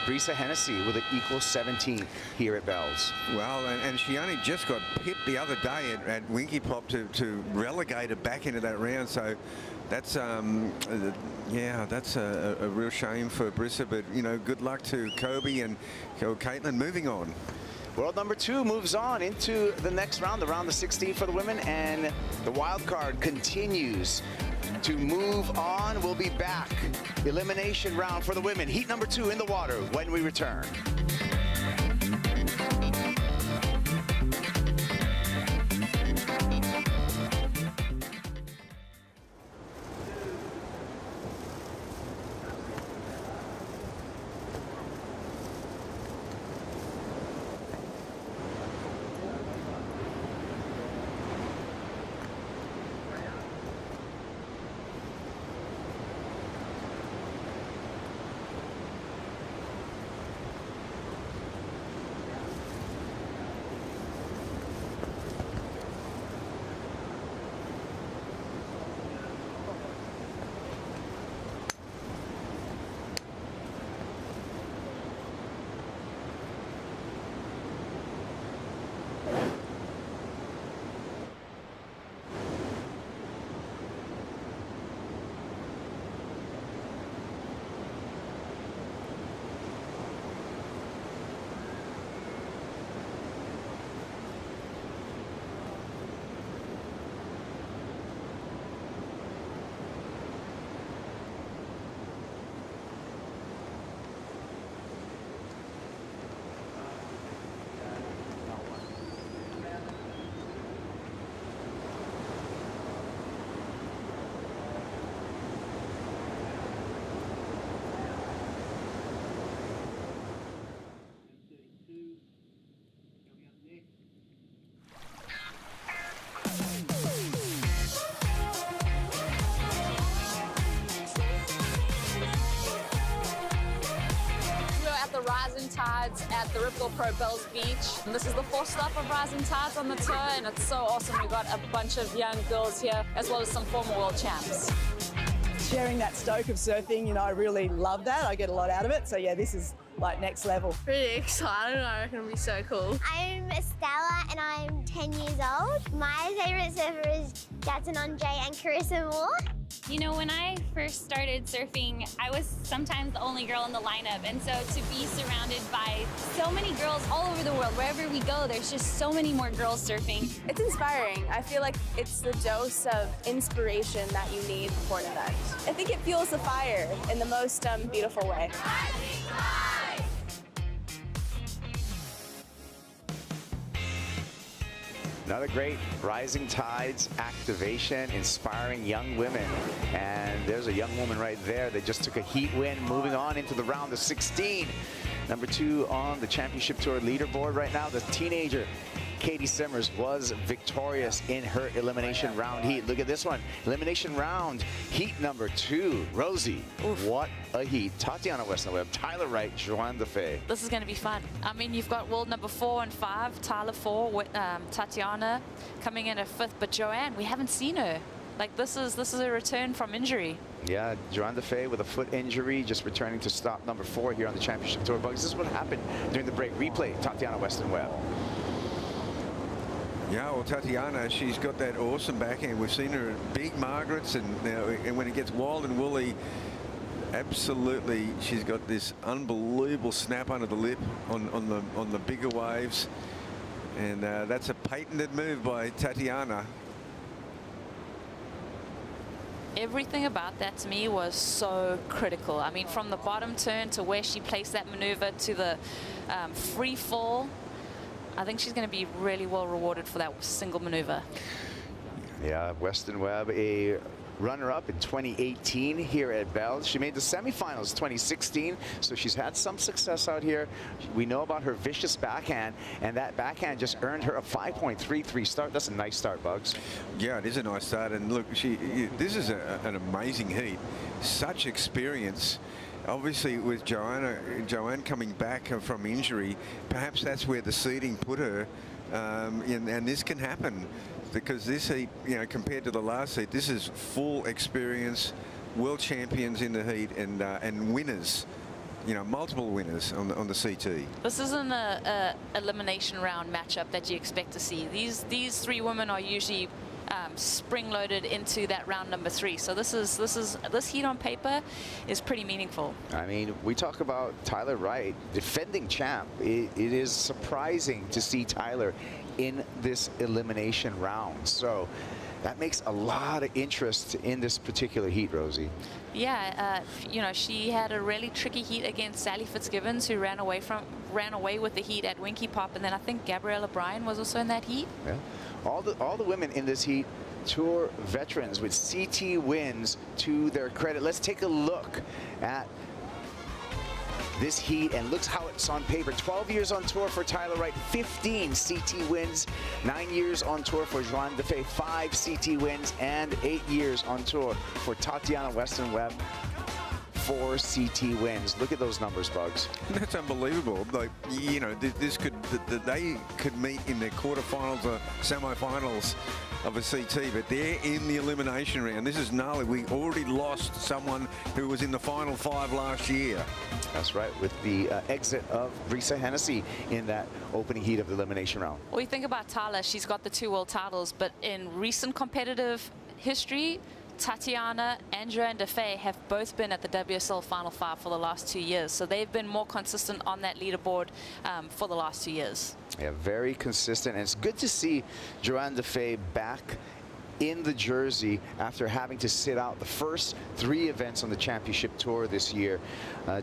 Brisa Hennessy with an equal 17th here at Bells. Well, and she only just got pipped the other day at Winky Pop to relegate her back into that round. So that's yeah, that's a real shame for Brisa. But you know, good luck to Kobe and Caitlin moving on. World number 2 moves on into the next round, the round of 16 for the women, and the wild card continues to move on. We'll be back. Elimination round for the women. Heat number 2 in the water when we return. at the Ripple Pro Bells Beach. And this is the 4th stop of Rising Tides on the tour, and it's so awesome. We've got a bunch of young girls here, as well as some former world champs. Sharing that stoke of surfing, you know, I really love that. I get a lot out of it. So yeah, this is like next level. Pretty excited. I reckon it'll be so cool. I'm Estella and I'm 10 years old. My favourite surfer is Jackson Andre and Carissa Moore. You know, when I first started surfing, I was sometimes the only girl in the lineup. And so to be surrounded by so many girls all over the world, wherever we go, there's just so many more girls surfing. It's inspiring. I feel like it's the dose of inspiration that you need before an event. I think it fuels the fire in the most beautiful way. Another great Rising Tides activation, inspiring young women. And there's a young woman right there that just took a heat win, moving on into the round of 16. Number 2 on the Championship Tour leaderboard right now, the teenager Katie Simmers was victorious in her elimination round heat. Look at this one, elimination round heat number 2. Rosie, what a heat. Tatiana Weston-Webb, Tyler Wright, Joanne DeFay. This is going to be fun. I mean, you've got world number 4 and 5, Tyler 4, with Tatiana coming in at 5th, but Joanne, we haven't seen her. Like, this is a return from injury. Yeah, Joanne DeFay with a foot injury, just returning to stop number 4 here on the Championship Tour. Bugs, this is what happened during the break. Replay, Tatiana Weston-Webb. Yeah, well, Tatiana, she's got that awesome backhand. We've seen her at Big Margaret's, and when it gets wild and woolly, absolutely, she's got this unbelievable snap under the lip on the bigger waves, and that's a patented move by Tatiana. Everything about that to me was so critical. I mean, from the bottom turn to where she placed that maneuver to the free fall, I think she's going to be really well rewarded for that single maneuver. Yeah, Weston-Webb, a runner-up in 2018 here at Bells. She made the semifinals 2016, so she's had some success out here. We know about her vicious backhand, and that backhand just earned her a 5.33 start. That's a nice start, Bugs. Yeah, it is a nice start, and look, this is an amazing heat. Such experience. Obviously, with Joanne coming back from injury, perhaps that's where the seeding put her, and this can happen because this heat, you know, compared to the last heat, this is full experience, world champions in the heat, and winners, you know, multiple winners on the CT. This isn't a elimination round matchup that you expect to see. These 3 women are usually spring-loaded into that round number 3. So this heat on paper is pretty meaningful. I mean, we talk about Tyler Wright, defending champ. It is surprising to see Tyler in this elimination round. So that makes a lot of interest in this particular heat, Rosie. Yeah, you know, she had a really tricky heat against Sally Fitzgibbons, who ran away with the heat at Winky Pop, and then I think Gabriella Bryan was also in that heat. Yeah. All the women in this heat, tour veterans with CT wins to their credit. Let's take a look at this heat and looks how it's on paper. 12 years on tour for Tyler Wright, 15 CT wins, 9 years on tour for Joanne DeFay, 5 CT wins, and 8 years on tour for Tatiana Weston-Webb, 4 CT wins. Look at those numbers, Bugs. That's unbelievable. Like, you know, they could meet in their quarterfinals or semifinals of a CT, but they're in the elimination round. This is gnarly. We already lost someone who was in the final 5 last year. That's right, with the exit of Brisa Hennessy in that opening heat of the elimination round. Well, you think about Tyler, she's got the 2 world titles, but in recent competitive history, Tatiana and Joanne DeFay have both been at the WSL Final 5 for the last 2 years. So they've been more consistent on that leaderboard for the last 2 years. Yeah, very consistent. And it's good to see Joanne DeFay back in the jersey after having to sit out the first 3 events on the Championship Tour this year.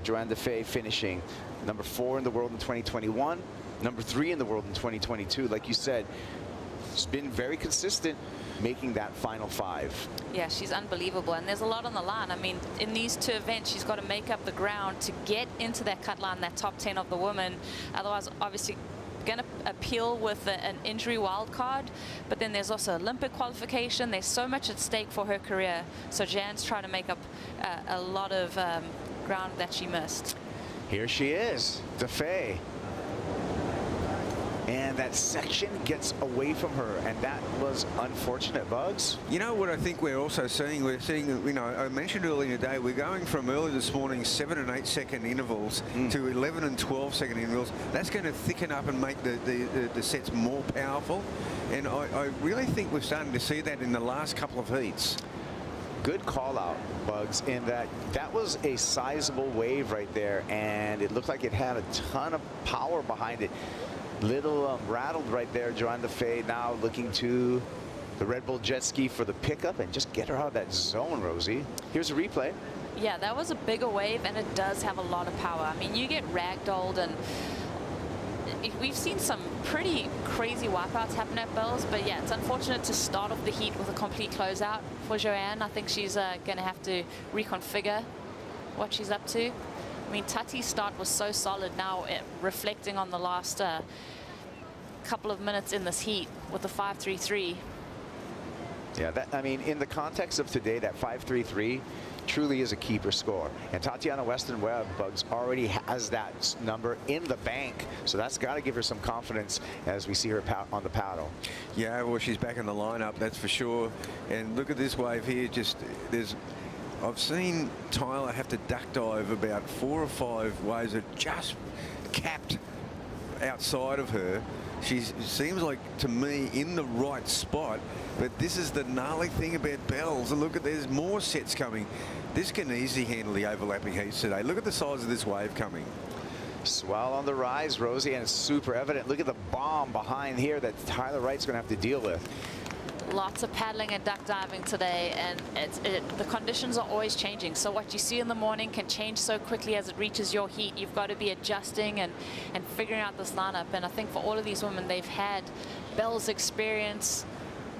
Joanne DeFay finishing number 4 in the world in 2021, number 3 in the world in 2022. Like you said, she's been very consistent, making that final 5. Yeah, she's unbelievable, and there's a lot on the line. I mean, in these 2 events, she's got to make up the ground to get into that cut line, that top 10 of the women. Otherwise, obviously, going to appeal with an injury wild card, but then there's also Olympic qualification. There's so much at stake for her career. So Jan's trying to make up a lot of ground that she missed. Here she is, DeFay. And that section gets away from her, and that was unfortunate, Bugs. You know what I think we're also seeing? We're seeing, you know, I mentioned earlier today, we're going from early this morning 7 and 8 second intervals to 11 and 12 second intervals. That's going to thicken up and make the sets more powerful. And I really think we're starting to see that in the last couple of heats. Good call out, Bugs, in that was a sizable wave right there, and it looked like it had a ton of power behind it. Little rattled right there. Joanne DeFay now looking to the Red Bull jet ski for the pickup and just get her out of that zone, Rosie. Here's a replay. Yeah, that was a bigger wave, and it does have a lot of power. I mean, you get ragdolled, and we've seen some pretty crazy wipeouts happen at Bells, but yeah, it's unfortunate to start off the heat with a complete closeout for Joanne. I think she's going to have to reconfigure what she's up to. I mean, Tati's start was so solid now, reflecting on the last couple of minutes in this heat with the 5.33. Yeah, I mean, in the context of today, that 5.33 truly is a keeper score. And Tatiana Weston-Webb, Bugs, already has that number in the bank. So that's got to give her some confidence as we see her on the paddle. Yeah, well, she's back in the lineup, that's for sure. And look at this wave here. Just I've seen Tyler have to duck dive about 4 or 5 waves that just capped outside of her. She seems like, to me, in the right spot. But this is the gnarly thing about Bells. And look, there's more sets coming. This can easily handle the overlapping heats today. Look at the size of this wave coming. Swell on the rise, Rosie, and it's super evident. Look at the bomb behind here that Tyler Wright's going to have to deal with. Lots of paddling and duck diving today, and the conditions are always changing. So what you see in the morning can change so quickly as it reaches your heat. You've got to be adjusting and figuring out this lineup. And I think for all of these women, they've had Bells experience.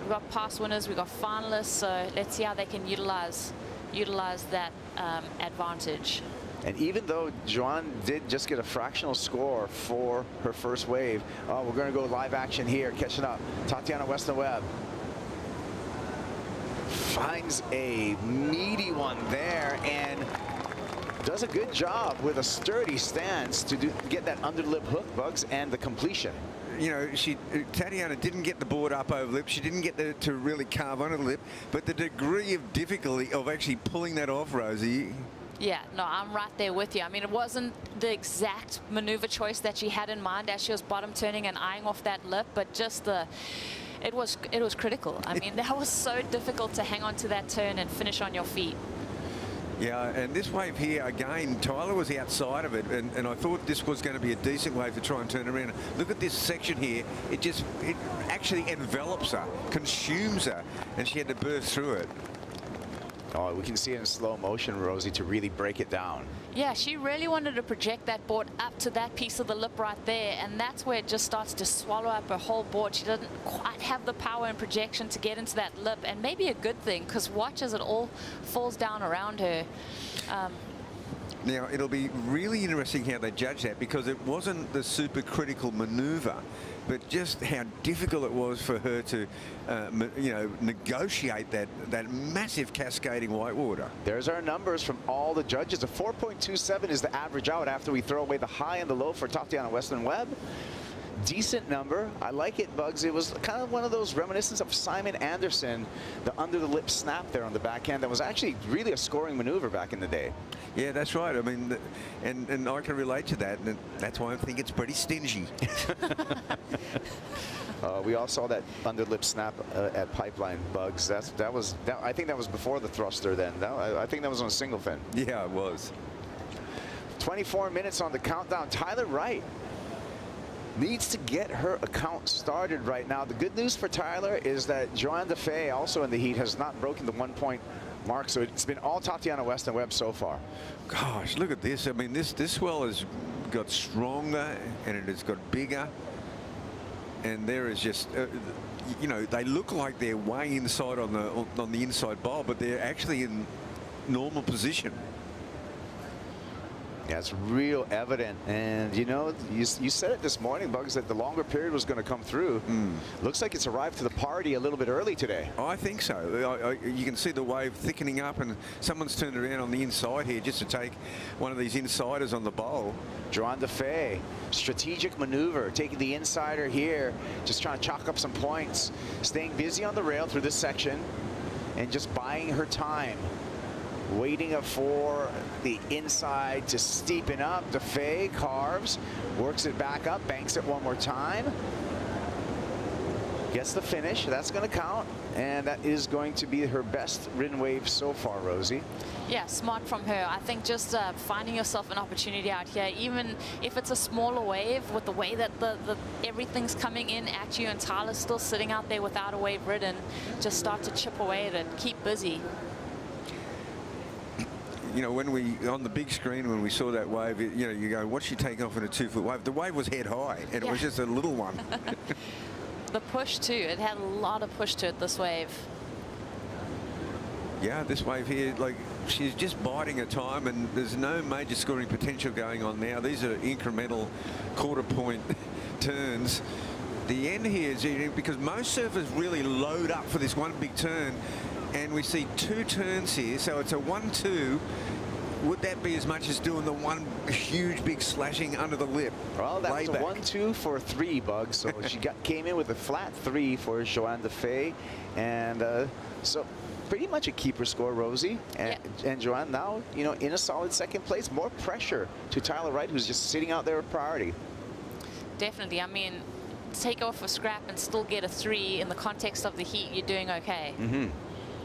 We've got past winners, we've got finalists. So let's see how they can utilize that advantage. And even though Joanne did just get a fractional score for her first wave, we're going to go live action here, catching up. Tatiana Weston-Webb finds a meaty one there and does a good job with a sturdy stance to get that underlip hook, Bugs, and the completion. You know, Tatiana didn't get the board up over lip. She didn't get to really carve under the lip, but the degree of difficulty of actually pulling that off, Rosie. Yeah, no, I'm right there with you. I mean, it wasn't the exact maneuver choice that she had in mind as she was bottom turning and eyeing off that lip, but just it was critical. I mean, that was so difficult to hang on to that turn and finish on your feet. Yeah, and this wave here, again, Tyler was outside of it, and I thought this was going to be a decent wave to try and turn around. Look at this section here. It actually envelops her, consumes her, and she had to burst through it. Oh, we can see it in slow motion, Rosie, to really break it down. Yeah, she really wanted to project that board up to that piece of the lip right there, and that's where it just starts to swallow up her whole board. She doesn't quite have the power and projection to get into that lip, and maybe a good thing, because watch as it all falls down around her. Now, it'll be really interesting how they judge that, because it wasn't the super critical maneuver, but just how difficult it was for her to, you know, negotiate that massive cascading whitewater. There's our numbers from all the judges. A 4.27 is the average out after we throw away the high and the low for Tatiana Weston-Webb. Decent number. I like it, Bugs. It was kind of one of those reminiscence of Simon Anderson, the under the lip snap there on the backhand. That was actually really a scoring maneuver back in the day. Yeah, that's right. I mean, and I can relate to that, and that's why I think it's pretty stingy. We all saw that underlip snap at Pipeline, Bugs. I think that was before the thruster then. I think that was on a single fin. Yeah, it was. 24 minutes on the countdown. Tyler Wright needs to get her account started right now. The good news for Tyler is that Joanne DeFay, also in the heat, has not broken the 1-point mark, so it's been all Tatiana Weston-Webb so far. Gosh, look at this. I mean, this swell has got stronger and it has got bigger, and there is just you know, they look like they're way inside on the inside bowl, but they're actually in normal position. Yeah, it's real evident. And, you know, you said it this morning, Bugs, that the longer period was going to come through. Looks like it's arrived to the party a little bit early today. I think so. You can see the wave thickening up, and someone's turned around on the inside here just to take one of these insiders on the bowl. Joanne Defay, strategic maneuver, taking the insider here, just trying to chalk up some points, staying busy on the rail through this section, and just buying her time. Waiting for the inside to steepen up. Defay carves, works it back up, banks it one more time. Gets the finish. That's going to count. And that is going to be her best ridden wave so far, Rosie. Yeah, smart from her. I think just finding yourself an opportunity out here, even if it's a smaller wave, with the way that everything's coming in at you and Tyler's still sitting out there without a wave ridden, just start to chip away at it, keep busy. You know, when on the big screen, when we saw that wave, you know, you go, what's she taking off in a 2-foot wave? The wave was head high, and it was just a little one. The push, too. It had a lot of push to it, this wave. Yeah, this wave here, like, she's just biding her time, and there's no major scoring potential going on now. These are incremental quarter-point turns. The end here is because most surfers really load up for this one big turn, and we see 2 turns here, so it's a 1-2. Would that be as much as doing the one huge big slashing under the lip? Well, that was a 1-2 for 3, Bugs. So she came in with a flat 3 for Joanne Defay, and so pretty much a keeper score, Rosie. And Joanne now, you know, in a solid second place. More pressure to Tyler Wright, who's just sitting out there with priority. Definitely. I mean, take off a scrap and still get a 3 in the context of the heat, you're doing okay.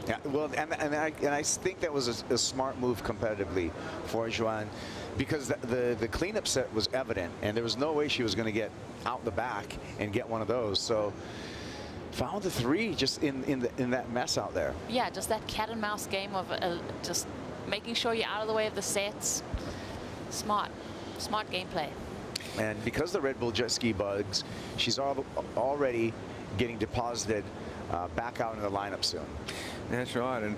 Yeah, well, and I think that was a smart move competitively for Joanne, because the cleanup set was evident, and there was no way she was going to get out the back and get one of those. So found the 3 just in that mess out there. Yeah, just that cat and mouse game of just making sure you're out of the way of the sets. Smart gameplay. And because the Red Bull jet ski, Bugs, she's already getting deposited back out in the lineup soon. That's right. And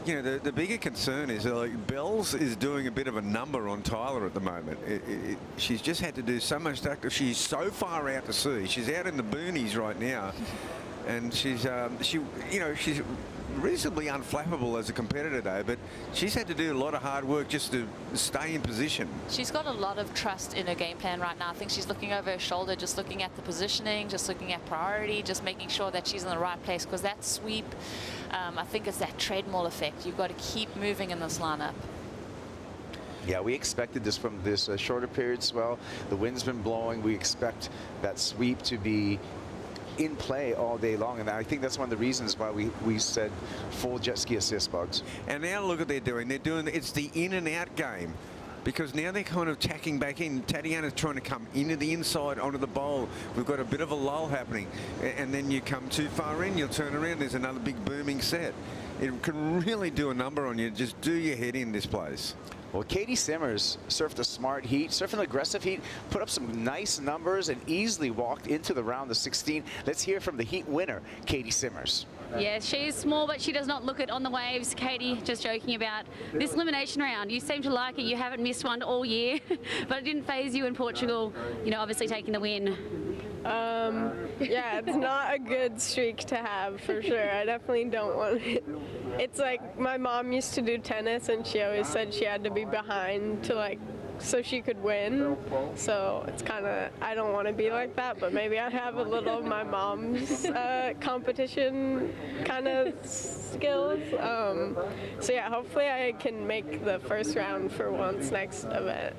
you know, the bigger concern is like Bells is doing a bit of a number on Tyler at the moment. She's just had to do so much stuff. She's so far out to sea. She's out in the boonies right now, and she's she's reasonably unflappable as a competitor though, but she's had to do a lot of hard work just to stay in position. She's got a lot of trust in her game plan right now. I think she's looking over her shoulder, just looking at the positioning, just looking at priority, just making sure that she's in the right place, because that sweep, I think it's that treadmill effect. You've got to keep moving in this lineup. Yeah, we expected this from this shorter period swell. The wind's been blowing. We expect that sweep to be in play all day long, and I think that's one of the reasons why we said full jet ski assist, Bugs. And now look what they're doing. It's the in and out game, because now they're kind of tacking back in. Tatiana's trying to come into the inside onto the bowl. We've got a bit of a lull happening, and then you come too far in, you'll turn around, there's another big booming set. It can really do a number on you. Just do your head in this place. Well, Katie Simmers surfed a smart heat, surfed an aggressive heat, put up some nice numbers, and easily walked into the round of 16. Let's hear from the heat winner, Katie Simmers. Yeah, she's small, but she does not look it on the waves. Katie, just joking about this elimination round. You seem to like it. You haven't missed one all year, but it didn't faze you in Portugal, you know, obviously taking the win. Yeah, it's not a good streak to have, for sure. I definitely don't want it. It's like my mom used to do tennis, and she always said she had to be behind to, like, so she could win. So it's kind of, I don't want to be like that, but maybe I have a little of my mom's competition kind of skills. So yeah, hopefully I can make the first round for once next event.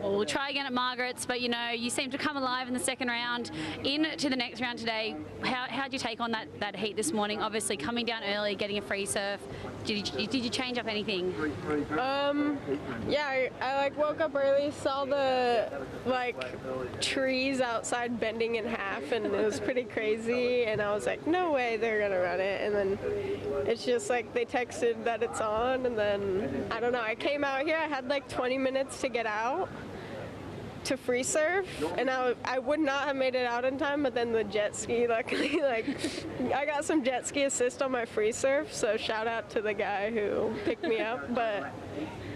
Well, we'll try again at Margaret's, but you know, you seem to come alive in the second round. Into the next round today, how'd you take on that heat this morning? Obviously coming down early, getting a free surf. Did you change up anything? Yeah, I like woke up early, saw the trees outside bending in half, and it was pretty crazy, and I was like, no way they're gonna run it. And then it's just like they texted that it's on, and then I don't know, I came out here, I had like 20 minutes to get out, to free surf, and I would not have made it out in time, but then the jet ski, luckily, like, I got some jet ski assist on my free surf, so shout out to the guy who picked me up. But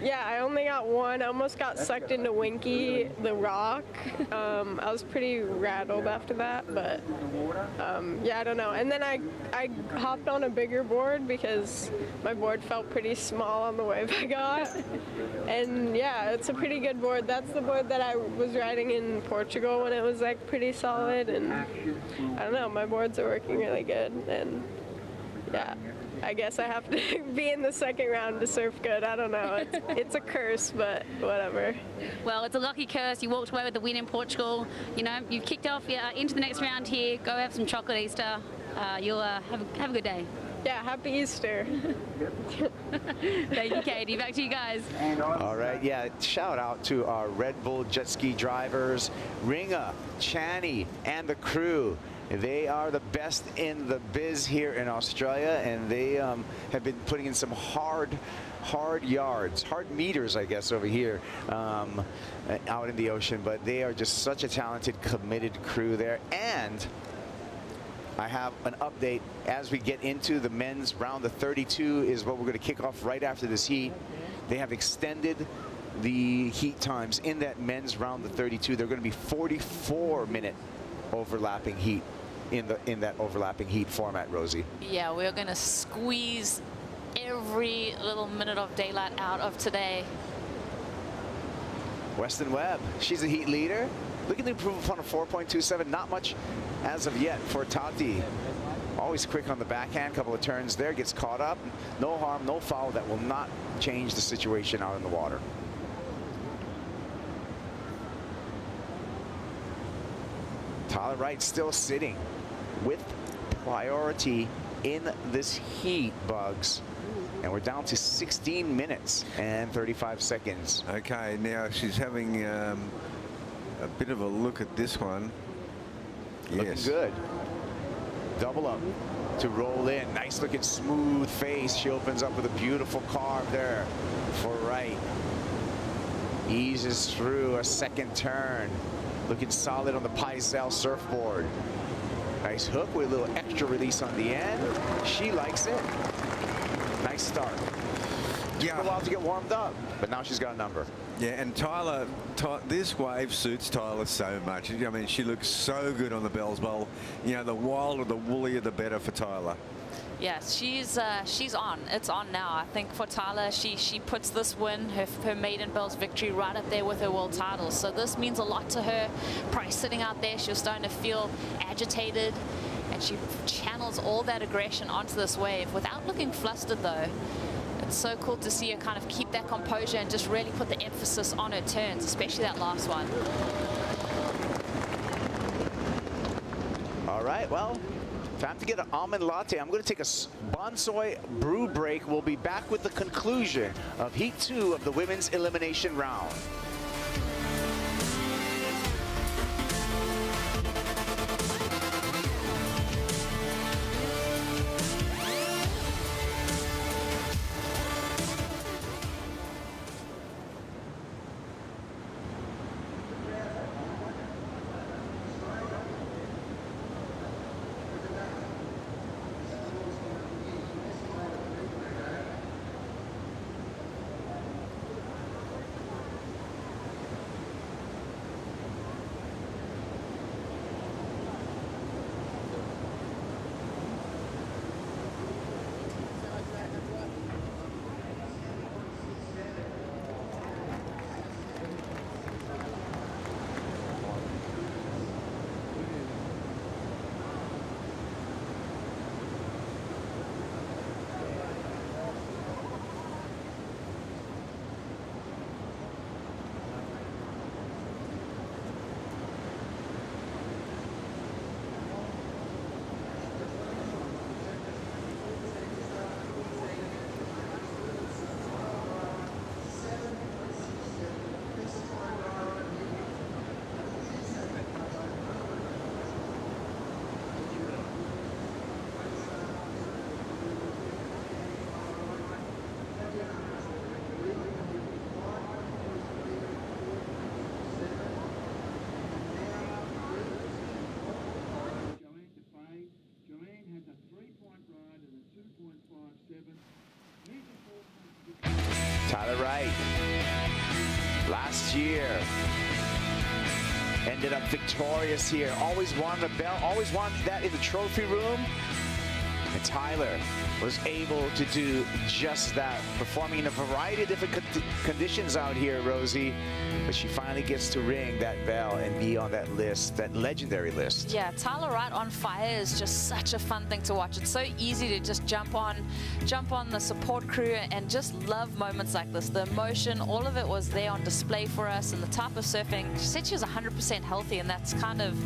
yeah, I only got one. I almost got sucked into Winky, the rock. I was pretty rattled after that, but yeah, I don't know. And then I hopped on a bigger board because my board felt pretty small on the wave I got. And yeah, it's a pretty good board. That's the board that I was riding in Portugal when it was like pretty solid. And I don't know, my boards are working really good. And yeah, I guess I have to be in the second round to surf good. I don't know. It's a curse, but whatever. Well, it's a lucky curse. You walked away with the win in Portugal. You know, you've kicked off into the next round here. Go have some chocolate Easter. You'll have a good day. Yeah, happy Easter. Thank you, Katie. Back to you guys. All right, yeah, shout out to our Red Bull jet ski drivers, Ringa, Chani, and the crew. They are the best in the biz here in Australia, and they have been putting in some hard yards, hard meters, I guess, over here out in the ocean. But they are just such a talented, committed crew there. And I have an update as we get into the men's round. The 32 is what we're going to kick off right after this heat. They have extended the heat times in that men's round, the 32. They're going to be 44-minute overlapping heat in that overlapping heat format, Rosie. Yeah, we're going to squeeze every little minute of daylight out of today. Weston Webb, she's a heat leader. Looking to improve upon a 4.27. Not much as of yet for Tati. Always quick on the backhand. Couple of turns there. Gets caught up. No harm, no foul. That will not change the situation out in the water. Tyler Wright still sitting with priority in this heat, Bugs. And we're down to 16 minutes and 35 seconds. Okay, now she's having a bit of a look at this one. Looking good. Double up to roll in. Nice looking smooth face. She opens up with a beautiful carve there for Wright. Eases through a second turn. Looking solid on the Paizel surfboard. Nice hook with a little extra release on the end. She likes it. Nice start. Yeah. Took a while to get warmed up, but now she's got a number. Yeah, and Tyler, this wave suits Tyler so much. I mean, she looks so good on the Bells Bowl. You know, the wilder, the woollier, the better for Tyler. Yes, she's on. It's on now. I think for Tyler, she puts this win, her maiden Bells victory, right up there with her world title. So this means a lot to her. Probably sitting out there, she was starting to feel agitated, and she channels all that aggression onto this wave without looking flustered, though. It's so cool to see her kind of keep that composure and just really put the emphasis on her turns, especially that last one. All right, well, time to get an almond latte. I'm going to take a Bonsoy brew break. We'll be back with the conclusion of Heat 2 of the women's elimination round. last year. Ended up victorious here. Always wanted a belt, always wanted that in the trophy room. And Tyler was able to do just that, performing in a variety of different conditions out here, Rosie. But she finally gets to ring that bell and be on that list, that legendary list. Yeah, Tyler Wright on fire is just such a fun thing to watch. It's so easy to just jump on the support crew and just love moments like this. The emotion, all of it was there on display for us, and the type of surfing. She said she was 100% healthy, and that's kind of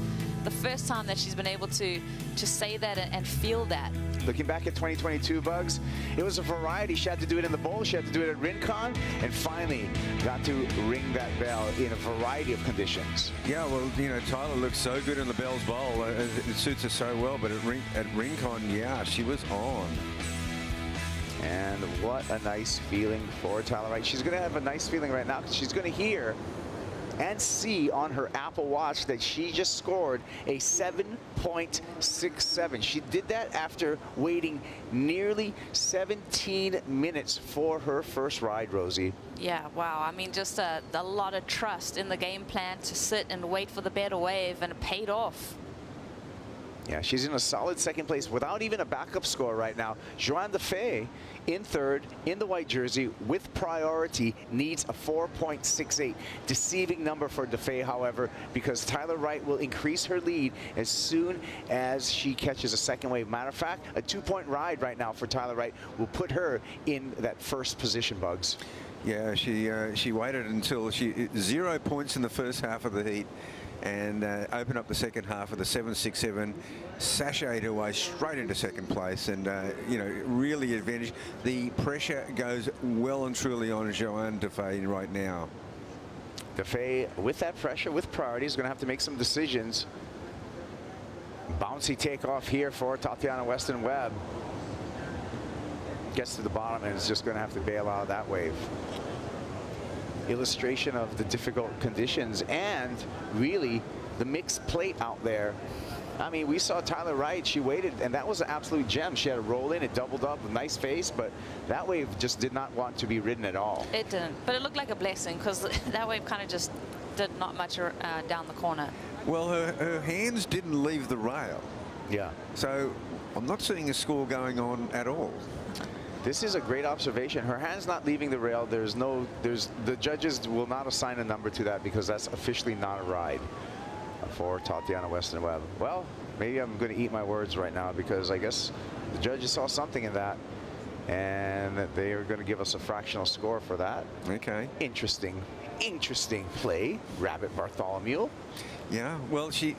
the first time that she's been able to say that and feel that. Looking back at 2022, Bugs, it was a variety. She had to do it in the bowl, she had to do it at Rincon, and finally got to ring that bell in a variety of conditions. Yeah, well, you know, Tyler looks so good in the Bell's Bowl. It suits her so well, but at Rincon, yeah, she was on. And what a nice feeling for Tyler Wright. She's going to have a nice feeling right now because she's going to hear and see on her Apple Watch that she just scored a 7.67. She did that after waiting nearly 17 minutes for her first ride, Rosie. Yeah, wow. I mean, just a lot of trust in the game plan to sit and wait for the better wave, and it paid off. Yeah, she's in a solid second place without even a backup score right now. Joanne DeFay in third in the white jersey with priority, needs a 4.68. Deceiving number for DeFay, however, because Tyler Wright will increase her lead as soon as she catches a second wave. Matter of fact, a 2-point ride right now for Tyler Wright will put her in that first position, Bugs. Yeah, she waited until 0 points in the first half of the heat, and opened up the second half with a 7.67, sashayed her way straight into second place, and you know, really advantage. The pressure goes well and truly on Joanne DeFay right now. DeFay, with that pressure, with priority, is going to have to make some decisions. Bouncy takeoff here for Tatiana Weston Webb. Gets to the bottom and is just going to have to bail out of that wave. Illustration of the difficult conditions and really the mixed plate out there. I mean, we saw Tyler Wright, she waited, and that was an absolute gem. She had to roll in, it doubled up, a nice face, but that wave just did not want to be ridden at all. It didn't, but it looked like a blessing because that wave kind of just did not much down the corner. Well, her hands didn't leave the rail. Yeah. So I'm not seeing a score going on at all. This is a great observation. Her hand's not leaving the rail. The judges will not assign a number to that because that's officially not a ride for Tatiana Weston Webb. Well, maybe I'm going to eat my words right now because I guess the judges saw something in that and they are going to give us a fractional score for that. Okay. Interesting play, Rabbit Bartholomew. Yeah, well, she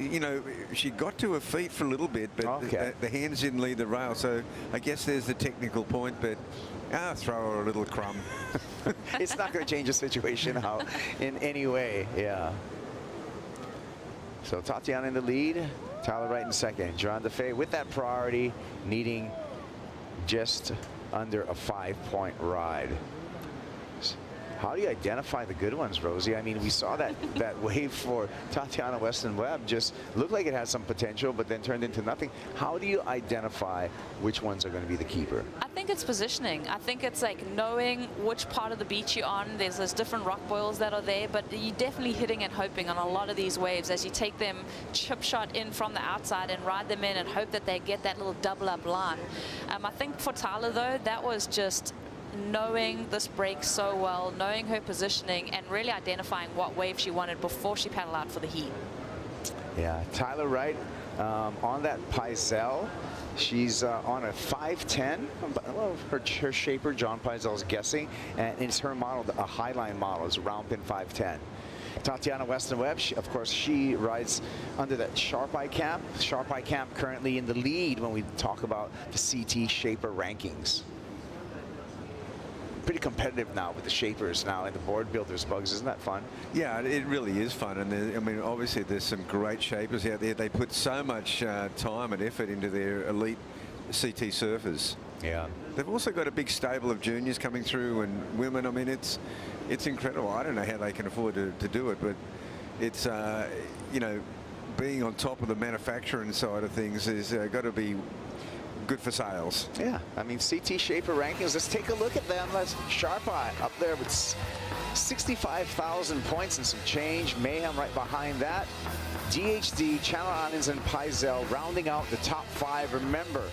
got to her feet for a little bit, but okay. the hands didn't leave the rail, so I guess there's the technical point, but throw her a little crumb. It's not going to change the situation out in any way, yeah. So Tatiana in the lead, Tyler Wright in second. Joanne DeFay with that priority, needing just under a 5-point ride. How do you identify the good ones, Rosie? I mean, we saw that wave for Tatiana Weston Webb just looked like it had some potential, but then turned into nothing. How do you identify which ones are going to be the keeper? I think it's positioning. I think it's like knowing which part of the beach you're on. There's those different rock boils that are there, but you're definitely hitting and hoping on a lot of these waves as you take them chip shot in from the outside and ride them in and hope that they get that little double up line. I think for Tyler, though, that was just knowing this break so well, knowing her positioning, and really identifying what wave she wanted before she paddled out for the heat. Yeah, Tyler Wright on that Peisel. She's on a 5'10". Well, her shaper, John Peisel's guessing, and it's her model, a Highline model, is round pin 5'10". Tatiana Weston Webb, of course, she rides under that Sharp Eye Camp. Sharp Eye Camp currently in the lead when we talk about the CT shaper rankings. Pretty competitive now with the shapers now and the board builders, Bugs. Isn't that fun? Yeah, it really is fun. And I mean, obviously there's some great shapers out there. They put so much time and effort into their elite CT surfers. Yeah. They've also got a big stable of juniors coming through and women. I mean, it's incredible. I don't know how they can afford to do it, but it's, you know, being on top of the manufacturing side of things is got to be good for sales. Yeah, I mean, CT Shaper rankings, let's take a look at them. Let's Sharp Eye up there with 65,000 points and some change. Mayhem right behind that. DHD, Channel Islands, and Paizel rounding out the top 5. Remember,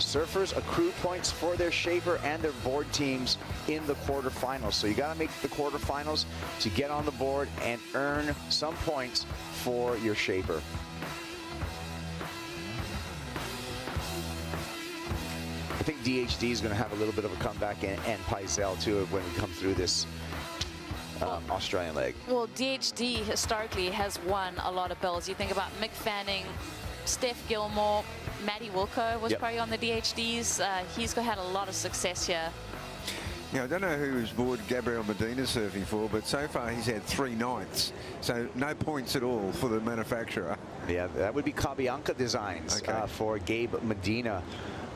surfers accrue points for their Shaper and their board teams in the quarterfinals. So you got to make the quarterfinals to get on the board and earn some points for your Shaper. I think DHD is going to have a little bit of a comeback, and Paizel too when we come through this Australian leg. Well, DHD historically has won a lot of bills. You think about Mick Fanning, Steph Gilmore, Matty Wilco was probably on the DHDs. He's had a lot of success here. Yeah, I don't know who his board Gabriel Medina's surfing for, but so far he's had 3 ninths. So no points at all for the manufacturer. Yeah, that would be Cabianca Designs for Gabe Medina.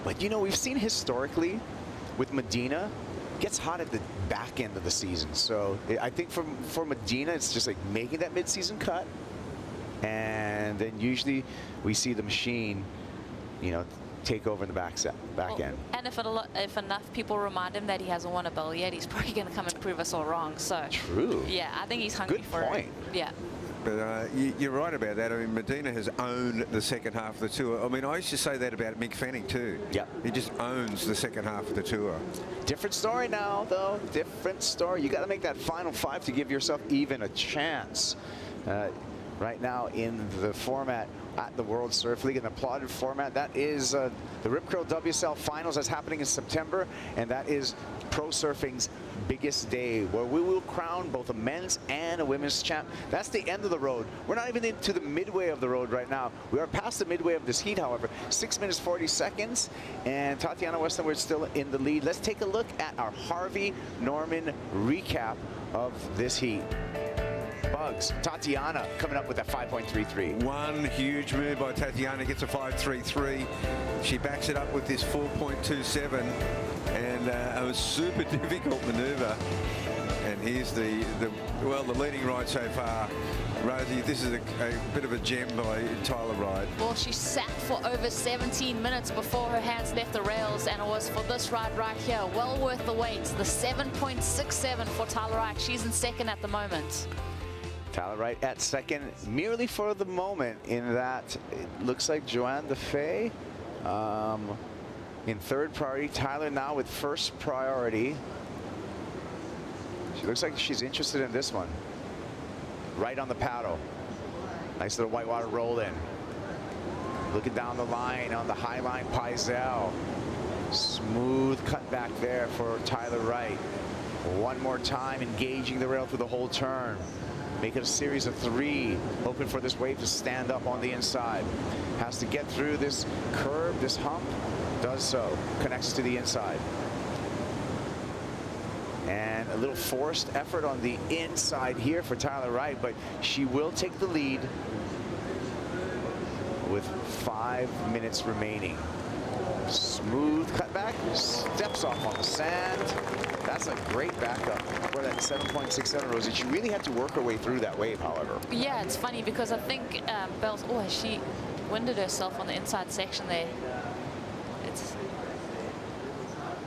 But, you know, we've seen historically with Medina, gets hot at the back end of the season. So I think for Medina, it's just like making that mid-season cut. And then usually we see the machine, you know, take over in the back end. And if enough people remind him that he hasn't won a bill yet, he's probably going to come and prove us all wrong. So true. Yeah, I think he's hungry for it. Yeah. But you're right about that. I mean, Medina has owned the second half of the tour. I mean, I used to say that about Mick Fanning too. Yeah. He just owns the second half of the tour. Different story now, though. Different story. You got to make that final 5 to give yourself even a chance. Right now in the format at the World Surf League, an applauded format. That is the Rip Curl WSL Finals. That's happening in September, and that is pro surfing's biggest day, where we will crown both a men's and a women's champ. That's the end of the road. We're not even into the midway of the road right now. We are past the midway of this heat, however. 6 minutes 40 seconds, and Tatiana Westenwerd's still in the lead. Let's take a look at our Harvey Norman recap of this heat. Bugs, Tatiana coming up with a 5.33. One huge move by Tatiana, gets a 5.33. She backs it up with this 4.27, and a super difficult maneuver. And here's the leading ride so far. Rosie, this is a bit of a gem by Tyler Wright. Well, she sat for over 17 minutes before her hands left the rails, and it was for this ride right here. Well worth the wait. The 7.67 for Tyler Wright. She's in second at the moment. Tyler Wright at second, merely for the moment, in that it looks like Joanne DeFay in third priority. Tyler now with first priority. She looks like she's interested in this one. Right on the paddle. Nice little whitewater roll in. Looking down the line on the high line, Paizel. Smooth cut back there for Tyler Wright. One more time, engaging the rail through the whole turn. Make it a series of 3, hoping for this wave to stand up on the inside. Has to get through this curve, this hump, does so, connects to the inside. And a little forced effort on the inside here for Tyler Wright, but she will take the lead with 5 minutes remaining. Smooth cutback, steps off on the sand. That's a great backup for that 7.67, Rosie. She really had to work her way through that wave, however. Yeah, it's funny because I think Bells, she winded herself on the inside section there.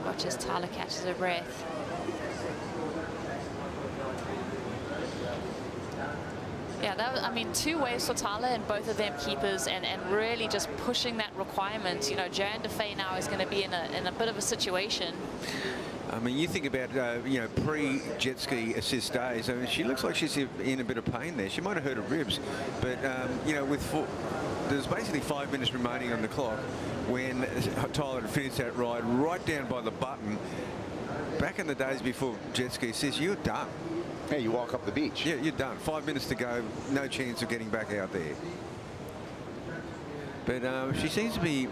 Watch as Tyler catches her breath. Yeah, that was, I mean, 2 waves for Tyler, and both of them keepers, and really just pushing that requirement. You know, Joanne DeFay now is going to be in a bit of a situation. I mean, you think about, you know, pre-jet ski assist days. I mean, she looks like she's in a bit of pain there. She might have hurt her ribs. But, you know, there's basically 5 minutes remaining on the clock when Tyler had finished that ride right down by the button. Back in the days before jet ski assist, you're done. Yeah, you walk up the beach. Yeah, you're done. 5 minutes to go. No chance of getting back out there. But she seems to be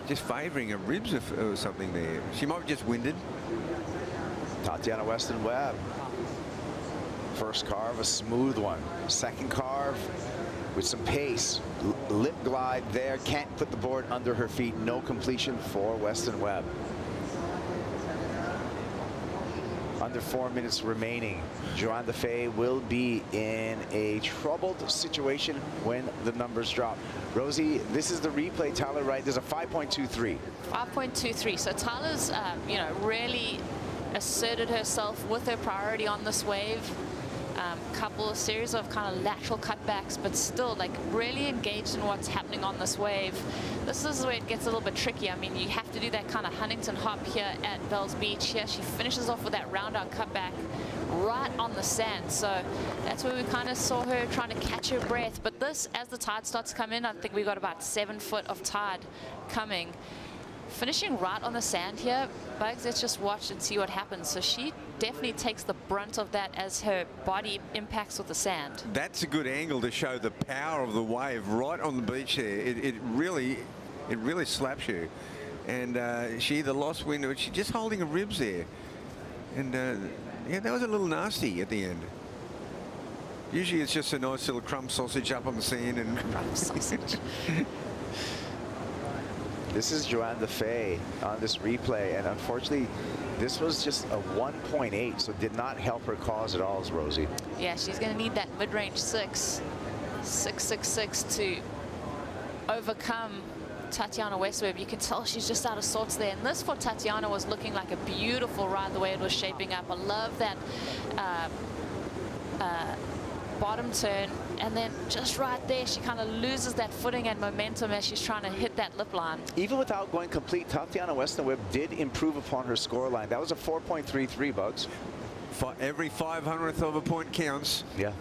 just favouring her ribs or something there. She might be just winded. Tatiana Weston-Webb. First carve, a smooth one. Second carve with some pace. Lip glide there. Can't put the board under her feet. No completion for Weston-Webb. under 4 minutes remaining. Joanne Defay will be in a troubled situation when the numbers drop. Rosie, this is the replay. Tyler Wright, there's a 5.23. 5.23. So Tyler's, you know, really asserted herself with her priority on this wave. Couple of series of kind of lateral cutbacks, but still like really engaged in what's happening on this wave. This is where it gets a little bit tricky. I mean, you have to do that kind of Huntington hop here at Bells Beach. Here she finishes off with that round out cutback right on the sand. So that's where we kind of saw her trying to catch her breath. But this, as the tide starts to come in, I think we got about 7 foot of tide coming. Finishing right on the sand here, Bugs, let's just watch and see what happens. So she definitely takes the brunt of that as her body impacts with the sand. That's a good angle to show the power of the wave right on the beach there. It really slaps you. And she either lost wind or she's just holding her ribs there. And yeah, that was a little nasty at the end. Usually it's just a nice little crumb sausage up on the sand and crumb sausage. This is Joanne Defay on this replay, and unfortunately, this was just a 1.8, so did not help her cause at all, Rosie. Yeah, she's going to need that mid-range 6.666 to overcome Tatiana Westweb. You can tell she's just out of sorts there, and this for Tatiana was looking like a beautiful ride the way it was shaping up. I love that bottom turn, and then just right there she kind of loses that footing and momentum as she's trying to hit that lip line. Even without going complete, Tatiana Westweb did improve upon her score line. That was a 4.33, Bugs. For every 500th of a point counts. Yeah.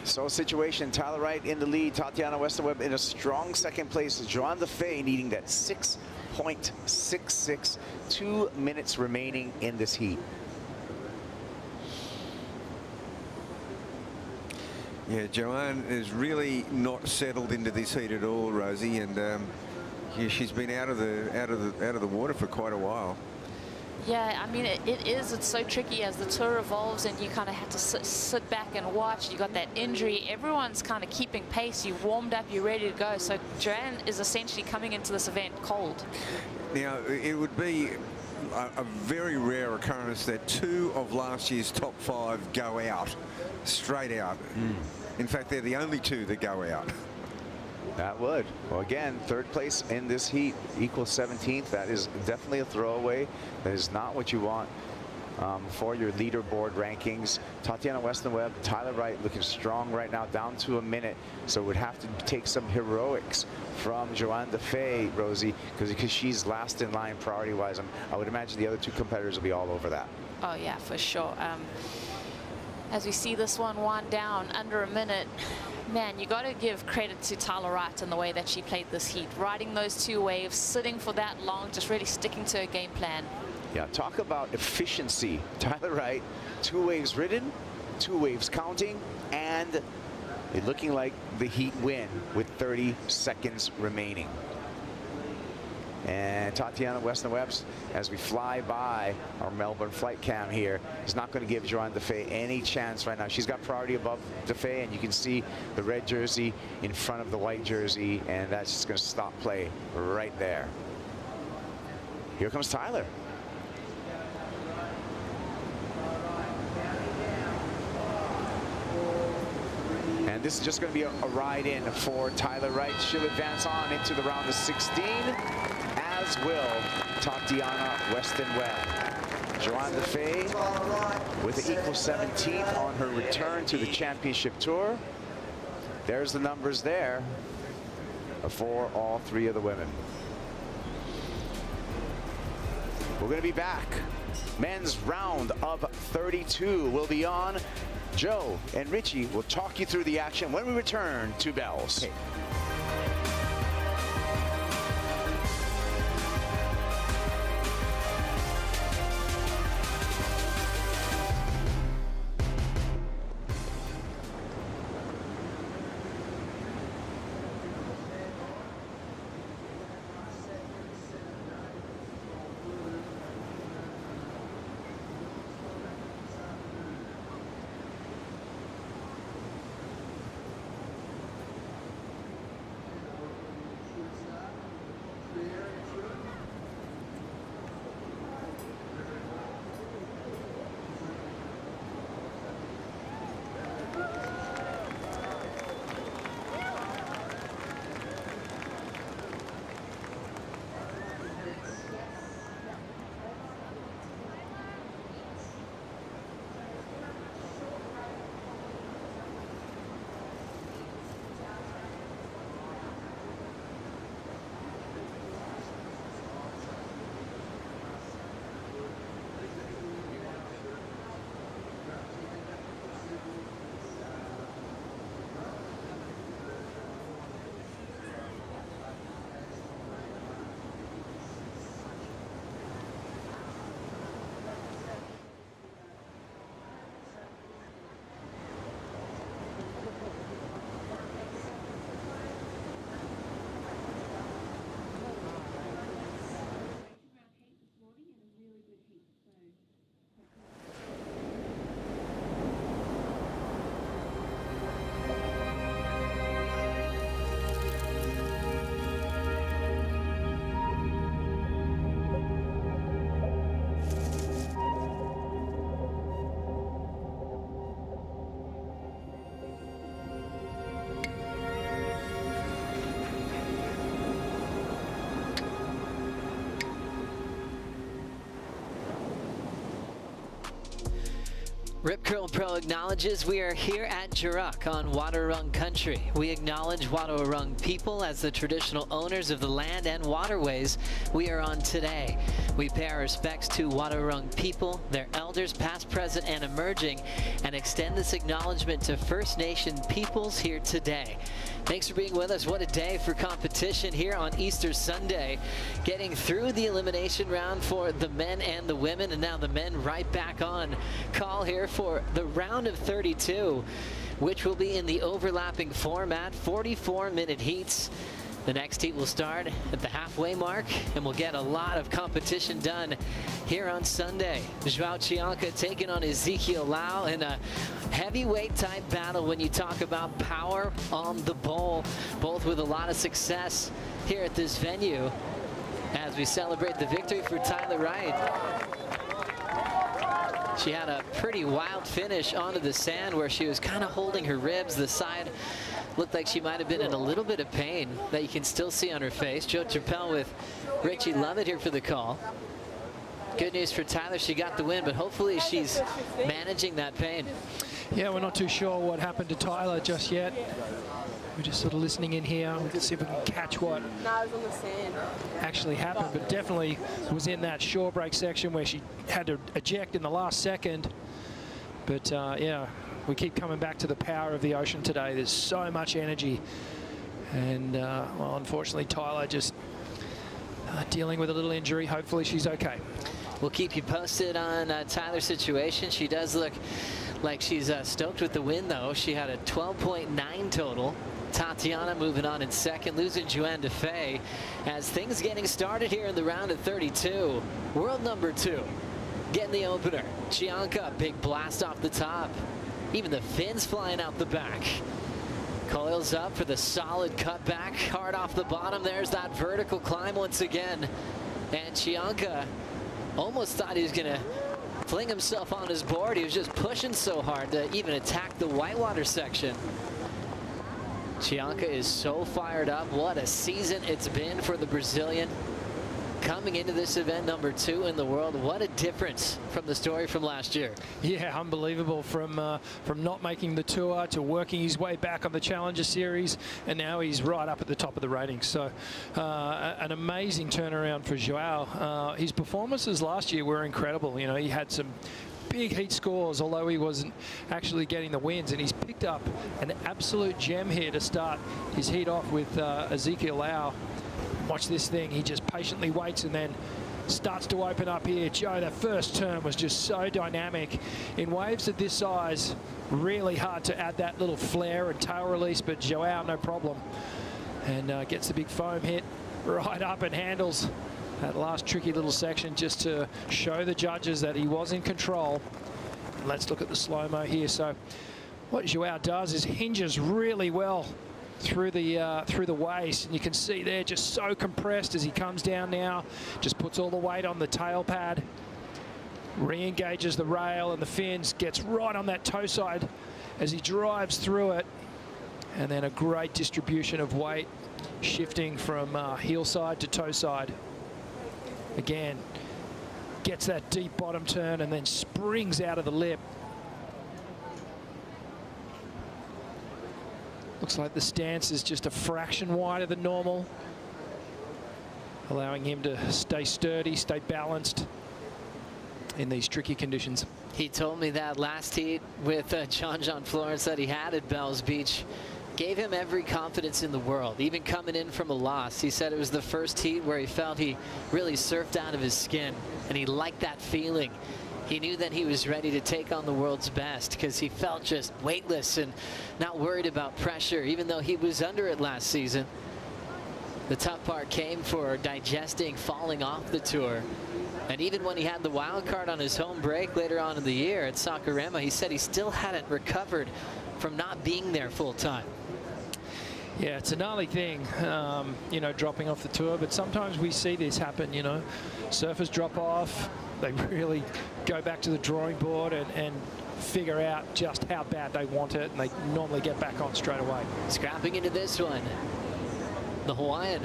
So situation, Tyler Wright in the lead, Tatiana Westweb in a strong second place. Joanne Defay needing that 6.66, 2 minutes remaining in this heat. Yeah, Joanne is really not settled into this heat at all, Rosie, and yeah, she's been out of the water for quite a while. Yeah, I mean, it's so tricky as the tour evolves and you kind of have to sit back and watch. You got that injury. Everyone's kind of keeping pace. You warmed up, you're ready to go. So Joanne is essentially coming into this event cold. Now, it would be a very rare occurrence that 2 of last year's top 5 go out, straight out. In fact, they're the only 2 that go out. That would. Well, again, 3rd place in this heat equals 17th. That is definitely a throwaway. That is not what you want for your leaderboard rankings. Tatiana Westweb, Tyler Wright looking strong right now, down to a minute. So it would have to take some heroics from Joanne Defay, Rosie, because she's last in line priority-wise. I would imagine the other 2 competitors will be all over that. Oh, yeah, for sure. As we see this one wind down under a minute, man, you got to give credit to Tyler Wright in the way that she played this heat, riding those 2 waves, sitting for that long, just really sticking to her game plan. Yeah, talk about efficiency. Tyler Wright, 2 waves ridden, 2 waves counting, and it looking like the heat win with 30 seconds remaining. And Tatiana Westweb, as we fly by our Melbourne flight cam here, is not going to give Joanne Defay any chance right now. She's got priority above Defay, and you can see the red jersey in front of the white jersey, and that's just going to stop play right there. Here comes Tyler. And this is just going to be a ride in for Tyler Wright. She'll advance on into the round of 16, as will Tatiana Westweb. Joanne Defay with an equal 17th on her return to the championship tour. There's the numbers there for all 3 of the women. We're going to be back. Men's round of 32 will be on. Joe and Richie will talk you through the action when we return to Bells. Okay. Rip Curl Pro acknowledges we are here at Juruk on Wadawurrung country. We acknowledge Wadawurrung people as the traditional owners of the land and waterways we are on today. We pay our respects to Wadawurrung people, their elders past, present, and emerging, and extend this acknowledgement to First Nation peoples here today. Thanks for being with us. What a day for competition here on Easter Sunday. Getting through the elimination round for the men and the women, and now the men right back on call here for the round of 32, which will be in the overlapping format, 44-minute heats. The next heat will start at the halfway mark, and we'll get a lot of competition done here on Sunday. Joao Chianca taking on Ezekiel Lau in a heavyweight type battle when you talk about power on the bowl, both with a lot of success here at this venue as we celebrate the victory for Tyler Wright. She had a pretty wild finish onto the sand where she was kind of holding her ribs. The side looked like she might have been in a little bit of pain that you can still see on her face. Joe Chappelle with Richie Lovett here for the call. Good news for Tyler, she got the win, but hopefully she's managing that pain. Yeah, we're not too sure what happened to Tyler just yet. We're just sort of listening in here. We can see if we can catch what actually happened, but definitely was in that shore break section where she had to eject in the last second. But yeah, we keep coming back to the power of the ocean today. There's so much energy. And well, unfortunately, Tyler just dealing with a little injury. Hopefully she's okay. We'll keep you posted on Tyler's situation. She does look like she's stoked with the win, though. She had a 12.9 total. Tatiana moving on in second, losing Joanne DeFay as things getting started here in the round of 32. World number 2 getting the opener. Chianca, big blast off the top. Even the fins flying out the back. Coils up for the solid cutback. Hard off the bottom. There's that vertical climb once again. And Chianca almost thought he was going to fling himself on his board. He was just pushing so hard to even attack the whitewater section. Chianca is so fired up. What a season it's been for the Brazilian. Coming into this event number 2 in the world. What a difference from the story from last year. Yeah, unbelievable from not making the tour to working his way back on the Challenger Series, and now he's right up at the top of the ratings. So an amazing turnaround for Joao. His performances last year were incredible. You know, he had some big heat scores, although he wasn't actually getting the wins, and he's picked up an absolute gem here to start his heat off with Ezekiel Lau. Watch this thing. He just patiently waits and then starts to open up here. Joe, that first turn was just so dynamic. In waves of this size, really hard to add that little flare and tail release, but Joao, no problem. And gets the big foam hit right up and handles that last tricky little section just to show the judges that he was in control. Let's look at the slow-mo here. So what Joao does is hinges really well through the waist, and you can see there just so compressed as he comes down now. Just puts all the weight on the tail pad, re-engages the rail and the fins, gets right on that toe side as he drives through it, and then a great distribution of weight shifting from heel side to toe side. Again, gets that deep bottom turn and then springs out of the lip. Looks like the stance is just a fraction wider than normal, allowing him to stay sturdy, stay balanced in these tricky conditions. He told me that last heat with John Florence that he had at Bells Beach gave him every confidence in the world, even coming in from a loss. He said it was the first heat where he felt he really surfed out of his skin, and he liked that feeling. He knew that he was ready to take on the world's best because he felt just weightless and not worried about pressure, even though he was under it last season. The tough part came for digesting falling off the tour. And even when he had the wild card on his home break later on in the year at Saquarema, he said he still hadn't recovered from not being there full time. Yeah, it's a gnarly thing, you know, dropping off the tour, but sometimes we see this happen, you know. Surfers drop off, they really go back to the drawing board and figure out just how bad they want it, and they normally get back on straight away. Scrapping into this one, the Hawaiian,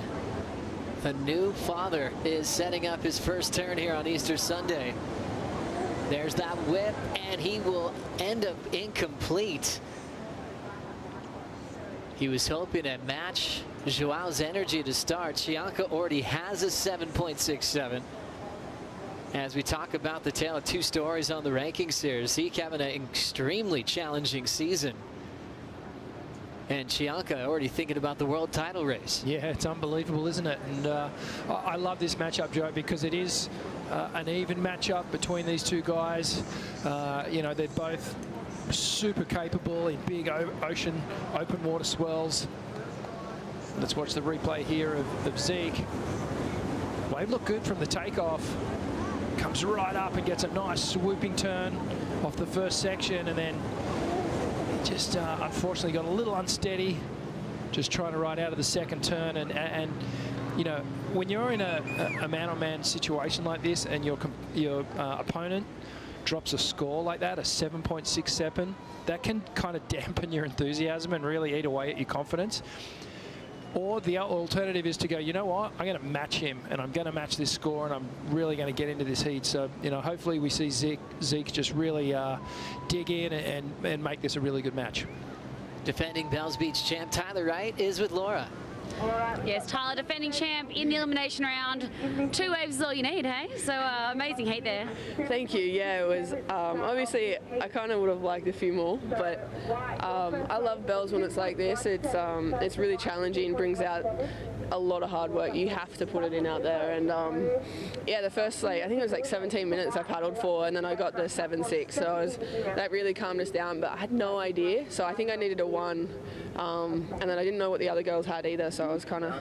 the new father, is setting up his first turn here on Easter Sunday. There's that whip, and he will end up incomplete. He was hoping to match Joao's energy to start. Chianca already has a 7.67. As we talk about the tale of two stories on the rankings here, Zeke having an extremely challenging season. And Chianca already thinking about the world title race. Yeah, it's unbelievable, isn't it? And I love this matchup, Joe, because it is an even matchup between these two guys. You know, they're both super capable in big ocean, open water swells. Let's watch the replay here of Zeke. Wave looked good from the takeoff. Comes right up and gets a nice swooping turn off the first section, and then just unfortunately got a little unsteady, just trying to ride out of the second turn. And you know, when you're in a man-on-man situation like this, and your opponent drops a score like that, a 7.67, that can kind of dampen your enthusiasm and really eat away at your confidence. Or the alternative is to go, you know what, I'm going to match him, and I'm going to match this score, and I'm really going to get into this heat. So, you know, hopefully we see Zeke just really dig in and make this a really good match. Defending Bells Beach champ Tyler Wright is with Laura. Yes, Tyler, defending champ in the elimination round. 2 waves is all you need, hey? So amazing heat there. Thank you. Yeah, it was obviously I kind of would have liked a few more, but I love Bells when it's like this. It's really challenging, brings out a lot of hard work. You have to put it in out there, and yeah, the first I think it was like 17 minutes I paddled for, and then I got the 7.6, so that really calmed us down. But I had no idea, so I think I needed a 1, and then I didn't know what the other girls had either, so I was kind of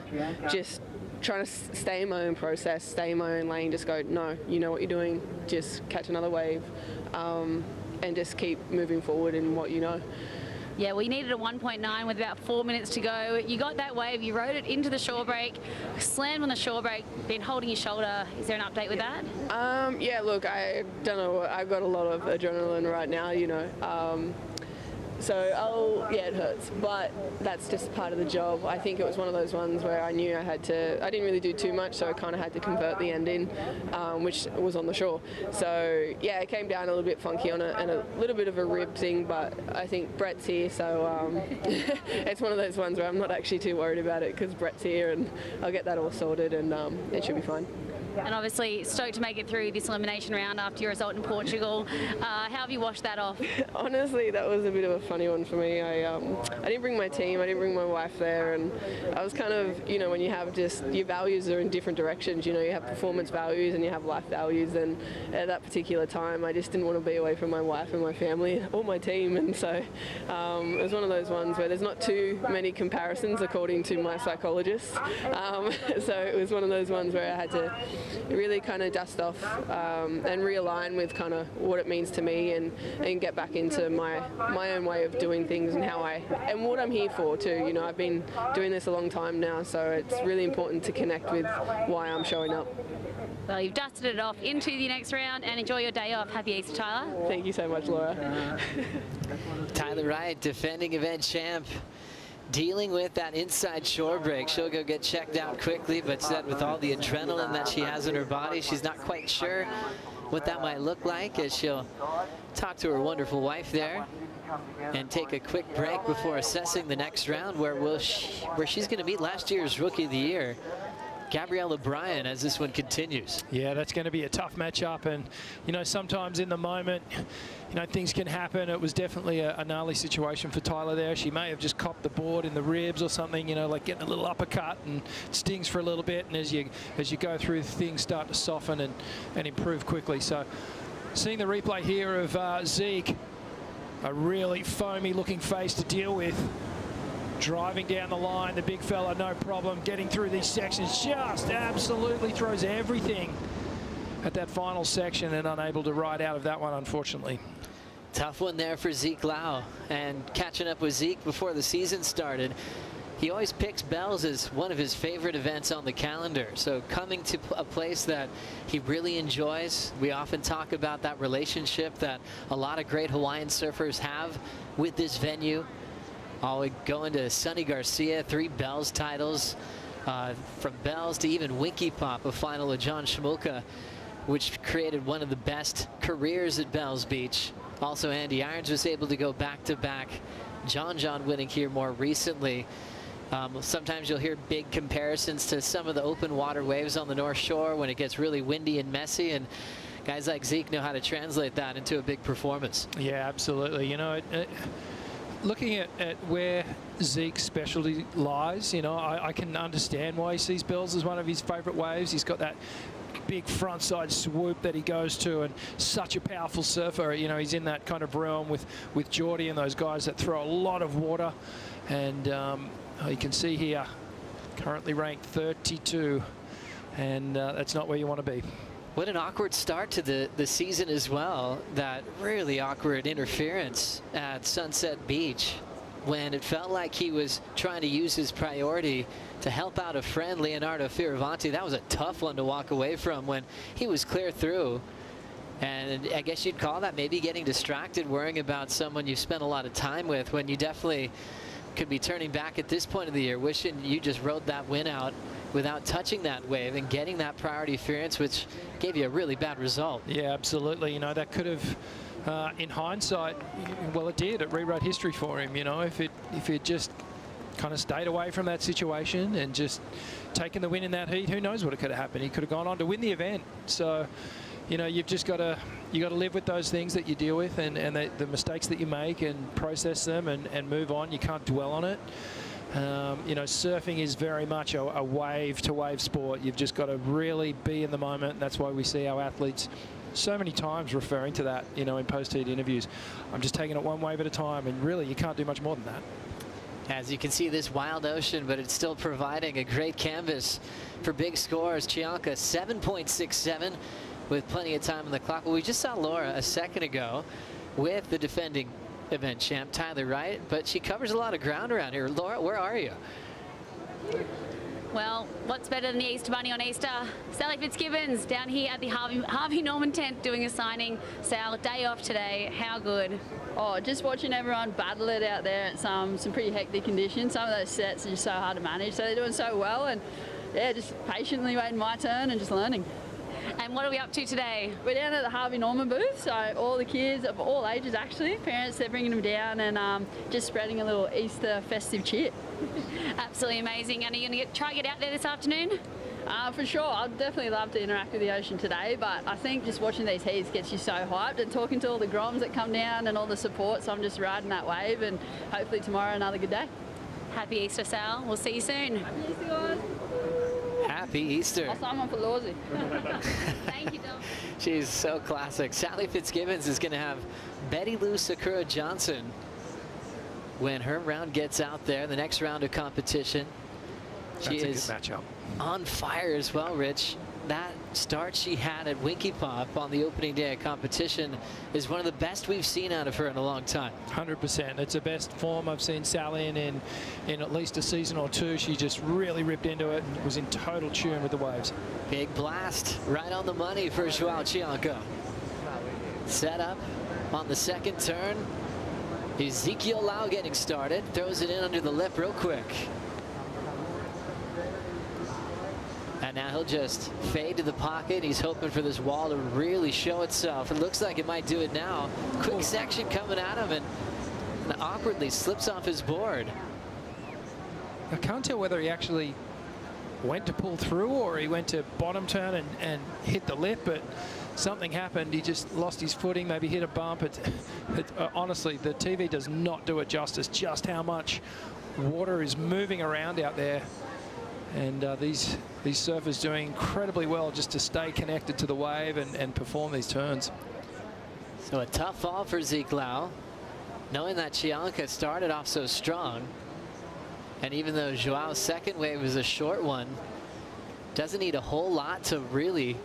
just trying to stay in my own process, stay in my own lane, just go, no, you know what you're doing, just catch another wave, and just keep moving forward in what you know. Yeah, well, you needed a 1.9 with about 4 minutes to go. You got that wave, you rode it into the shore break, slammed on the shore break, been holding your shoulder. Is there an update with that? Yeah, look, I don't know. I've got a lot of adrenaline right now, you know. So, yeah, it hurts, but that's just part of the job. I think it was one of those ones where I knew I didn't really do too much, so I kind of had to convert the end in, which was on the shore. So, yeah, it came down a little bit funky on it and a little bit of a rib thing, but I think Brett's here, so it's one of those ones where I'm not actually too worried about it because Brett's here and I'll get that all sorted and it should be fine. And obviously stoked to make it through this elimination round after your result in Portugal. How have you washed that off? Honestly, that was a bit of a funny one for me. I didn't bring my team, I didn't bring my wife there, and I was kind of, you know, when you have just, your values are in different directions, you know, you have performance values and you have life values, and at that particular time I just didn't want to be away from my wife and my family or my team, and so it was one of those ones where there's not too many comparisons according to my psychologist. So it was one of those ones where I had to really kind of dust off and realign with kind of what it means to me and get back into my own way of doing things and what I'm here for too. You know, I've been doing this a long time now, so it's really important to connect with why I'm showing up. Well, you've dusted it off into the next round and enjoy your day off. Happy Easter, Tyler. Thank you so much, Laura. Tyler Wright, defending event champ, dealing with that inside shore break. She'll go get checked out quickly, but said with all the adrenaline that she has in her body, she's not quite sure what that might look like, as she'll talk to her wonderful wife there and take a quick break before assessing the next round, where she's going to meet last year's Rookie of the Year, Gabriella Bryan, as this one continues. Yeah, that's going to be a tough matchup, and you know, sometimes in the moment, you know, things can happen. It was definitely a gnarly situation for Tyler there. She may have just copped the board in the ribs or something, you know, like getting a little uppercut, and it stings for a little bit, and as you go through, things start to soften and improve quickly. So seeing the replay here of Zeke, a really foamy looking face to deal with. Driving down the line, the big fella, no problem. Getting through these sections, just absolutely throws everything at that final section and unable to ride out of that one, unfortunately. Tough one there for Zeke Lau. And catching up with Zeke before the season started, he always picks Bells as one of his favorite events on the calendar. So coming to a place that he really enjoys, we often talk about that relationship that a lot of great Hawaiian surfers have with this venue. Going to Sonny Garcia, 3 Bells titles, from Bells to even Winky Pop, a final of John Shmulka which created one of the best careers at Bells Beach. Also, Andy Irons was able to go back-to-back. John winning here more recently. Sometimes you'll hear big comparisons to some of the open water waves on the North Shore when it gets really windy and messy, and guys like Zeke know how to translate that into a big performance. Yeah, absolutely. You know, looking at where Zeke's specialty lies, you know, I can understand why he sees Bells as one of his favourite waves. He's got that big frontside swoop that he goes to, and such a powerful surfer. You know, he's in that kind of realm with Geordie and those guys that throw a lot of water. And you can see here, currently ranked 32, and that's not where you want to be. What an awkward start to the season as well. That really awkward interference at Sunset Beach when it felt like he was trying to use his priority to help out a friend, Leonardo Fioravanti. That was a tough one to walk away from when he was clear through. And I guess you'd call that maybe getting distracted, worrying about someone you spent a lot of time with, when you definitely could be turning back at this point of the year, wishing you just rode that win out without touching that wave and getting that priority interference, which gave you a really bad result. Yeah, absolutely. You know, that could have, in hindsight, well, it did. It rewrote history for him. You know, if it just kind of stayed away from that situation and just taken the win in that heat, who knows what could have happened. He could have gone on to win the event. So, you know, you've just got to live with those things that you deal with, and the mistakes that you make, and process them and move on. You can't dwell on it. You know, surfing is very much a wave-to-wave sport. You've just got to really be in the moment. That's why we see our athletes so many times referring to that, you know, in post-heat interviews. I'm just taking it one wave at a time, and really you can't do much more than that. As you can see, this wild ocean, but it's still providing a great canvas for big scores. Chianca 7.67 with plenty of time on the clock. Well, we just saw Laura a second ago with the defending event champ Tyler Wright, but she covers a lot of ground around here. Laura, where are you? Well, what's better than the Easter Bunny on Easter? Sally Fitzgibbons down here at the Harvey Norman tent doing a signing. Sal, day off today. How good? Oh, just watching everyone battle it out there at some pretty hectic conditions. Some of those sets are just so hard to manage. So they're doing so well, and yeah, just patiently waiting my turn and just learning. And what are we up to today? We're down at the Harvey Norman booth, so all the kids of all ages, actually, parents, they're bringing them down and just spreading a little Easter festive cheer. Absolutely amazing. And are you going to try to get out there this afternoon? For sure. I'd definitely love to interact with the ocean today, but I think just watching these heats gets you so hyped, and talking to all the groms that come down and all the support, so I'm just riding that wave, and hopefully tomorrow another good day. Happy Easter, Sal. We'll see you soon. Happy Easter, guys. Happy Easter. I'll sign one for Lawsy. Thank you, Dom. She's so classic. Sally Fitzgibbons is going to have Betty Lou Sakura Johnson when her round gets out there, the next round of competition. She is a good matchup. On fire as well, Rich. That start she had at Winky Pop on the opening day of competition is one of the best we've seen out of her in a long time. 100%. It's the best form I've seen Sally in at least a season or two. She just really ripped into it and was in total tune with the waves. Big blast right on the money for Joao Chianca. Set up on the second turn. Ezekiel Lau getting started. Throws it in under the lip real quick. And now he'll just fade to the pocket. He's hoping for this wall to really show itself. It looks like it might do it now. Quick section coming at him, and awkwardly slips off his board. I can't tell whether he actually went to pull through or he went to bottom turn and hit the lip, but something happened. He just lost his footing, maybe hit a bump. Honestly, the TV does not do it justice, just how much water is moving around out there. And these surfers doing incredibly well just to stay connected to the wave and perform these turns. So a tough fall for Zeke Lau, knowing that Chianca started off so strong. And even though Joao's second wave was a short one, doesn't need a whole lot to really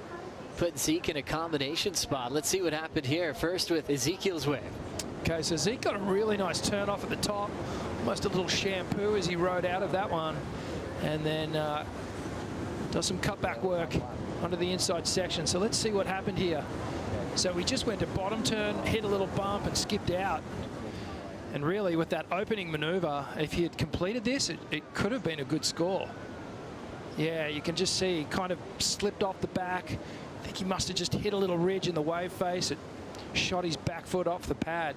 put Zeke in a combination spot. Let's see what happened here. First with Ezekiel's wave. Okay, so Zeke got a really nice turn off at the top. Almost a little shampoo as he rode out of that one. And then does some cutback work under the inside section. So let's see what happened here. So we just went to bottom turn, hit a little bump, and skipped out. And really, with that opening maneuver, if he had completed this, it could have been a good score. Yeah, you can just see he kind of slipped off the back, I think he must have just hit a little ridge in the wave face. It shot his back foot off the pad.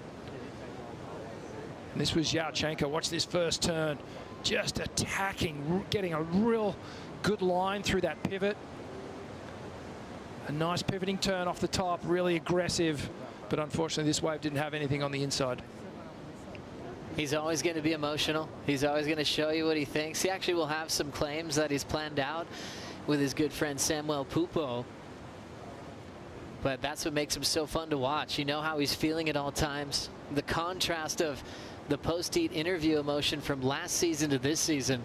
And this was Yurchenko. Watch this first turn. Just attacking, getting a real good line through that pivot. A nice pivoting turn off the top, really aggressive. But unfortunately, this wave didn't have anything on the inside. He's always going to be emotional. He's always going to show you what he thinks. He actually will have some claims that he's planned out with his good friend Samuel Pupo. But that's what makes him so fun to watch. You know how he's feeling at all times. The contrast of the post-heat interview emotion from last season to this season.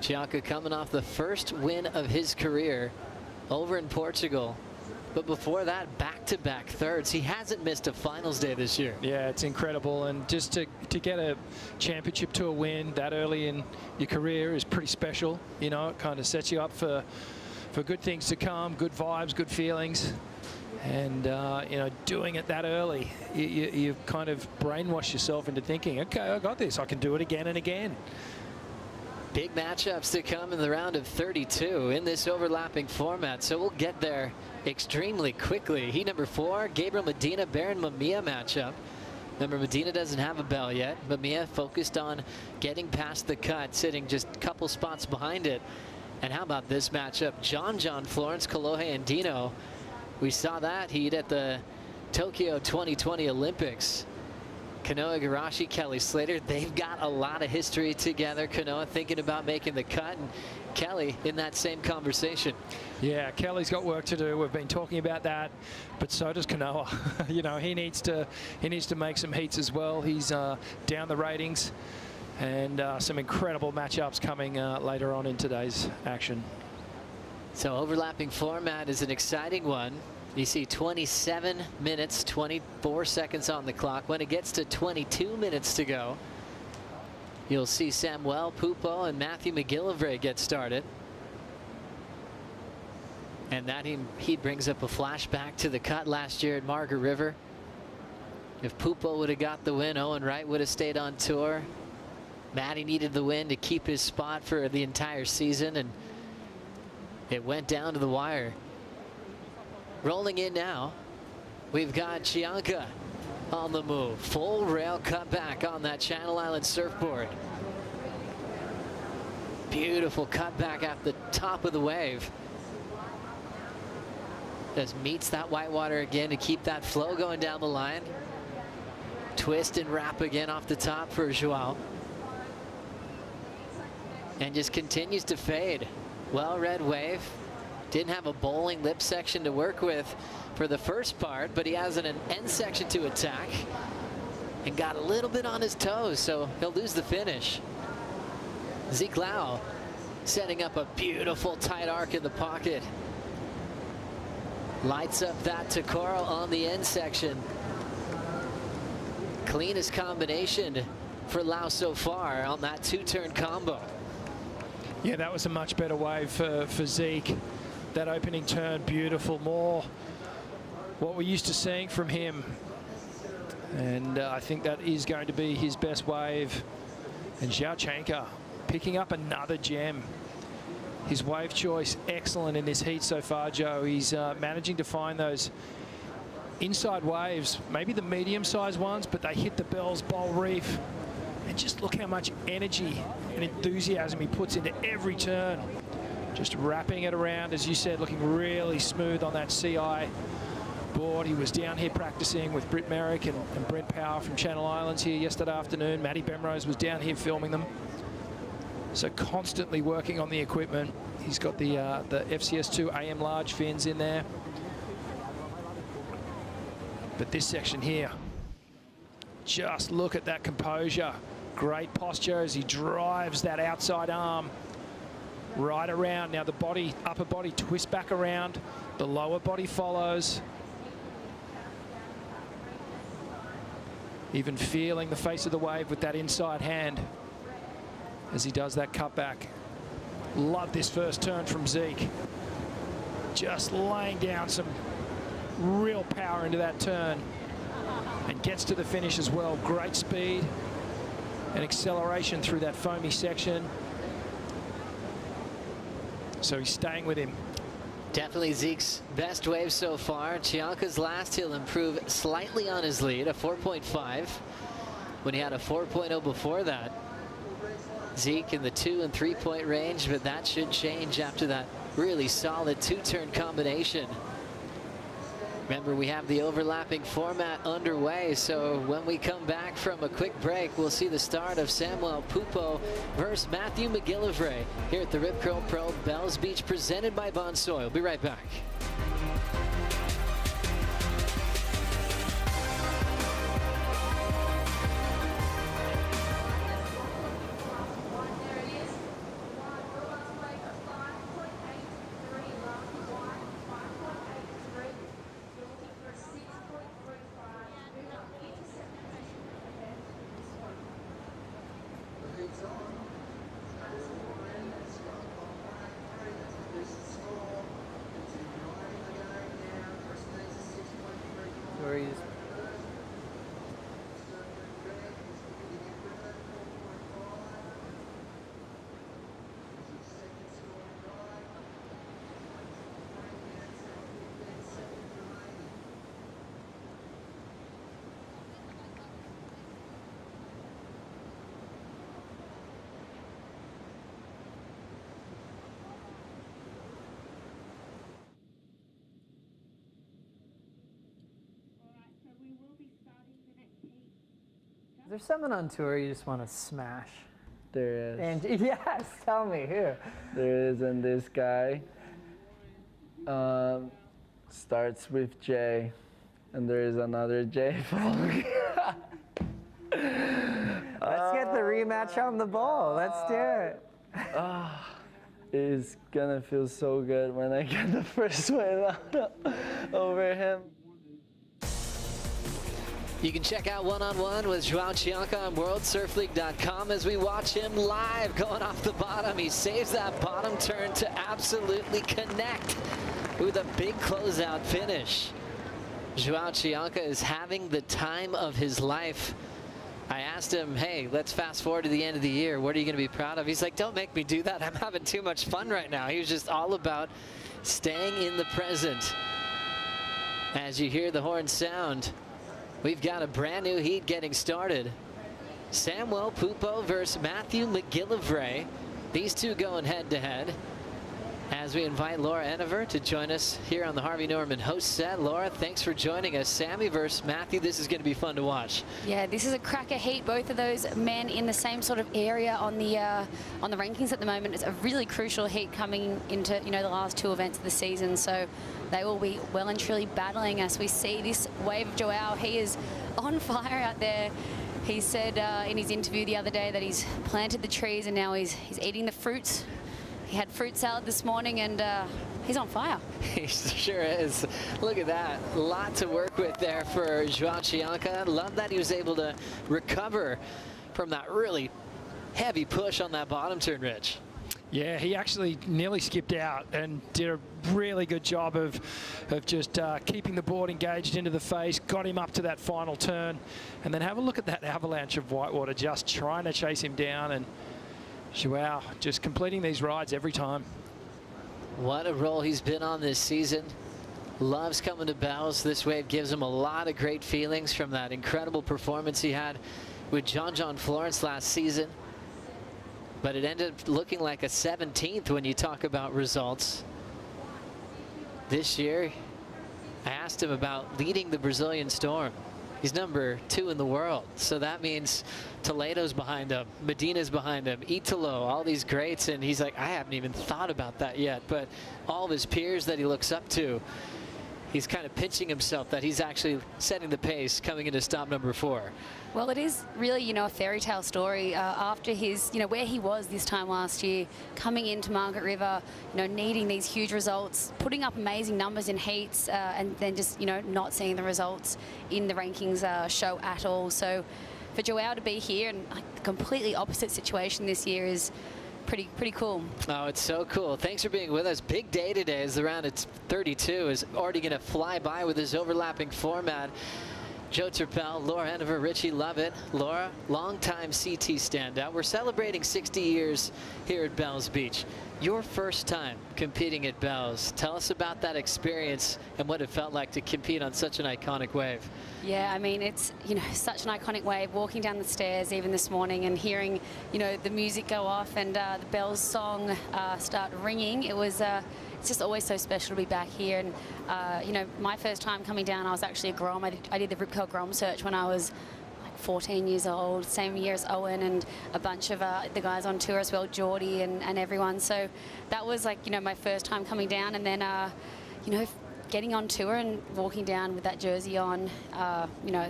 Cianca coming off the first win of his career over in Portugal. But before that, back-to-back thirds. He hasn't missed a finals day this year. Yeah, it's incredible. And just to get a championship tour win that early in your career is pretty special. You know, it kind of sets you up for good things to come, good vibes, good feelings. And, you know, doing it that early, you kind of brainwash yourself into thinking, okay, I got this. I can do it again and again. Big matchups to come in the round of 32 in this overlapping format, so we'll get there extremely quickly. Heat number 4, Gabriel Medina, Baron Mamiya matchup. Remember, Medina doesn't have a bell yet. Mamiya focused on getting past the cut, sitting just a couple spots behind it. And how about this matchup? John Florence, Kolohe Andino. We saw that heat at the Tokyo 2020 Olympics. Kanoa Igarashi, Kelly Slater, they've got a lot of history together. Kanoa thinking about making the cut, and Kelly in that same conversation. Yeah, Kelly's got work to do. We've been talking about that, but so does Kanoa. You know, he needs to make some heats as well. He's down the ratings, and some incredible matchups coming later on in today's action. So overlapping format is an exciting one. You see 27 minutes, 24 seconds on the clock. When it gets to 22 minutes to go, you'll see Samuel Pupo and Matthew McGillivray get started. And that he brings up a flashback to the cut last year at Margaret River. If Pupo would have got the win, Owen Wright would have stayed on tour. Matty needed the win to keep his spot for the entire season, and it went down to the wire. Rolling in now, we've got Cianca on the move. Full rail cutback on that Channel Island surfboard. Beautiful cutback at the top of the wave. Just meets that whitewater again to keep that flow going down the line. Twist and wrap again off the top for Joao. And just continues to fade. Well-read wave. Didn't have a bowling lip section to work with for the first part, but he has an end section to attack and got a little bit on his toes, so he'll lose the finish. Zeke Lau setting up a beautiful tight arc in the pocket. Lights up that Takoro on the end section. Cleanest combination for Lau so far on that two-turn combo. Yeah, that was a much better wave for Zeke. That opening turn, beautiful, more what we're used to seeing from him. And I think that is going to be his best wave. And Yurchenko picking up another gem. His wave choice, excellent in this heat so far, Joe. He's managing to find those inside waves, maybe the medium-sized ones, but they hit the Bells Bowl Reef. And just look how much energy and enthusiasm he puts into every turn. Just wrapping it around, as you said, looking really smooth on that CI board. He was down here practicing with Britt Merrick and Brent Power from Channel Islands here yesterday afternoon. Matty Bemrose was down here filming them. So constantly working on the equipment. He's got the FCS2 AM large fins in there. But this section here, just look at that composure. Great posture as he drives that outside arm right around. Now the body, upper body twists back around. The lower body follows. Even feeling the face of the wave with that inside hand as he does that cutback. Love this first turn from Zeke. Just laying down some real power into that turn and gets to the finish as well. Great speed and acceleration through that foamy section. So he's staying with him. Definitely Zeke's best wave so far. Chianca's last, he'll improve slightly on his lead, a 4.5, when he had a 4.0 before that. Zeke in the 2 and 3 point range, but that should change after that really solid 2-turn combination. Remember, we have the overlapping format underway, so when we come back from a quick break, we'll see the start of Samuel Pupo versus Matthew McGillivray here at the Rip Curl Pro Bells Beach, presented by Bonsoy. We'll be right back. Is there someone on tour you just want to smash? There is. And yes, tell me who. There is, and this guy starts with J, and there is another J following. Let's get the rematch on the ball. Let's do it. It's gonna feel so good when I get the first win over him. You can check out one-on-one with Joao Chianca on WorldSurfLeague.com as we watch him live going off the bottom. He saves that bottom turn to absolutely connect with a big closeout finish. Joao Chianca is having the time of his life. I asked him, hey, let's fast forward to the end of the year. What are you going to be proud of? He's like, don't make me do that. I'm having too much fun right now. He was just all about staying in the present. As you hear the horn sound, we've got a brand new heat getting started. Samuel Pupo versus Matthew McGillivray. These two going head to head. As we invite Laura Enever to join us here on the Harvey Norman host set. Laura, thanks for joining us. Sammy versus Matthew, this is going to be fun to watch. Yeah, this is a cracker heat. Both of those men in the same sort of area on the rankings at the moment. It's a really crucial heat coming into the last two events of the season. So they will be well and truly battling as we see this wave of Joao. He is on fire out there. He said in his interview the other day that he's planted the trees and now he's eating the fruits. He had fruit salad this morning and he's on fire. He sure is. Look at that. A lot to work with there for Joao Chianca. Love that he was able to recover from that really heavy push on that bottom turn, Rich. Yeah, he actually nearly skipped out and did a really good job of just keeping the board engaged into the face, got him up to that final turn, and then have a look at that avalanche of whitewater just trying to chase him down, and Joao just completing these rides every time. What a role he's been on this season. Loves coming to Bells. This wave gives him a lot of great feelings from that incredible performance he had with John Florence last season. But it ended up looking like a 17th when you talk about results. This year, I asked him about leading the Brazilian Storm. He's number 2 in the world. So that means Toledo's behind him, Medina's behind him, Italo, all these greats. And he's like, I haven't even thought about that yet. But all of his peers that he looks up to, he's kind of pinching himself that he's actually setting the pace coming into stop number 4. Well, it is really, a fairy tale story after his, where he was this time last year, coming into Margaret River, needing these huge results, putting up amazing numbers in heats, and then just, not seeing the results in the rankings show at all. So for Joao to be here in a completely opposite situation this year is pretty cool. Oh, it's so cool. Thanks for being with us. Big day today as the round at 32 is already going to fly by with this overlapping format. Joe Turpel, Laura Enever, Richie Lovett. Laura, longtime CT standout. We're celebrating 60 years here at Bells Beach. Your first time competing at Bells. Tell us about that experience and what it felt like to compete on such an iconic wave. Yeah, I mean, it's, such an iconic wave, walking down the stairs even this morning and hearing, the music go off and the Bells song start ringing. It was, it's just always so special to be back here. And, my first time coming down, I was actually a Grom. I did the Rip Curl Grom search when I was 14 years old, same year as Owen and a bunch of the guys on tour as well, Geordie and everyone. So that was like, my first time coming down, and then, getting on tour and walking down with that jersey on,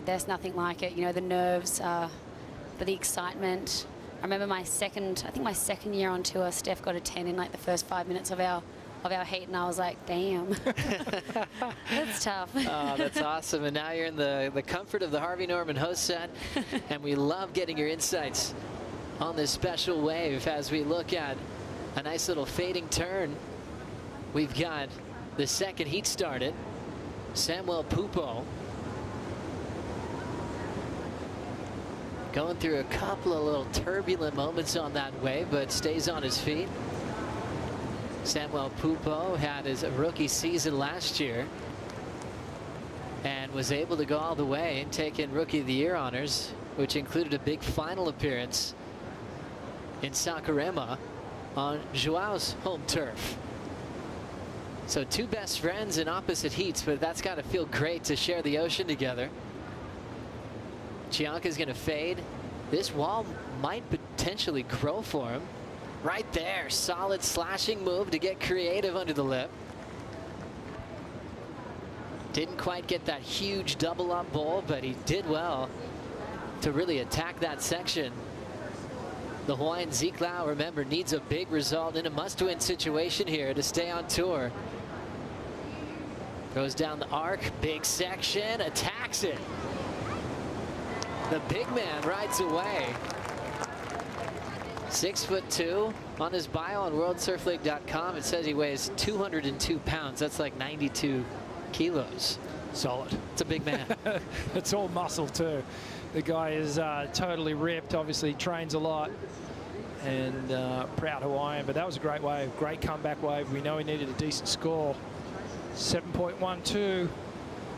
there's nothing like it. The nerves, but the excitement. I remember my second year on tour, Steph got a 10 in like the first 5 minutes of our heat, and I was like, damn, that's tough. Oh, that's awesome. And now you're in the comfort of the Harvey Norman host set, and we love getting your insights on this special wave as we look at a nice little fading turn. We've got the second heat started. Samuel Pupo going through a couple of little turbulent moments on that wave, but stays on his feet. Samuel Pupo had his rookie season last year and was able to go all the way and take in Rookie of the Year honors, which included a big final appearance in Saquarema on Joao's home turf. So two best friends in opposite heats, but that's got to feel great to share the ocean together. Cianca's going to fade. This wall might potentially grow for him. Right there, solid slashing move to get creative under the lip. Didn't quite get that huge double up bowl, but he did well to really attack that section. The Hawaiian Zeke Lau, remember, needs a big result in a must-win situation here to stay on tour. Goes down the arc, big section, attacks it. The big man rides away. 6'2" on his bio on worldsurfleague.com. It says he weighs 202 pounds. That's like 92 kilos. Solid. It's a big man. It's all muscle too. The guy is totally ripped, obviously trains a lot, and proud Hawaiian, but that was a great wave, great comeback wave. We know he needed a decent score. 7.12,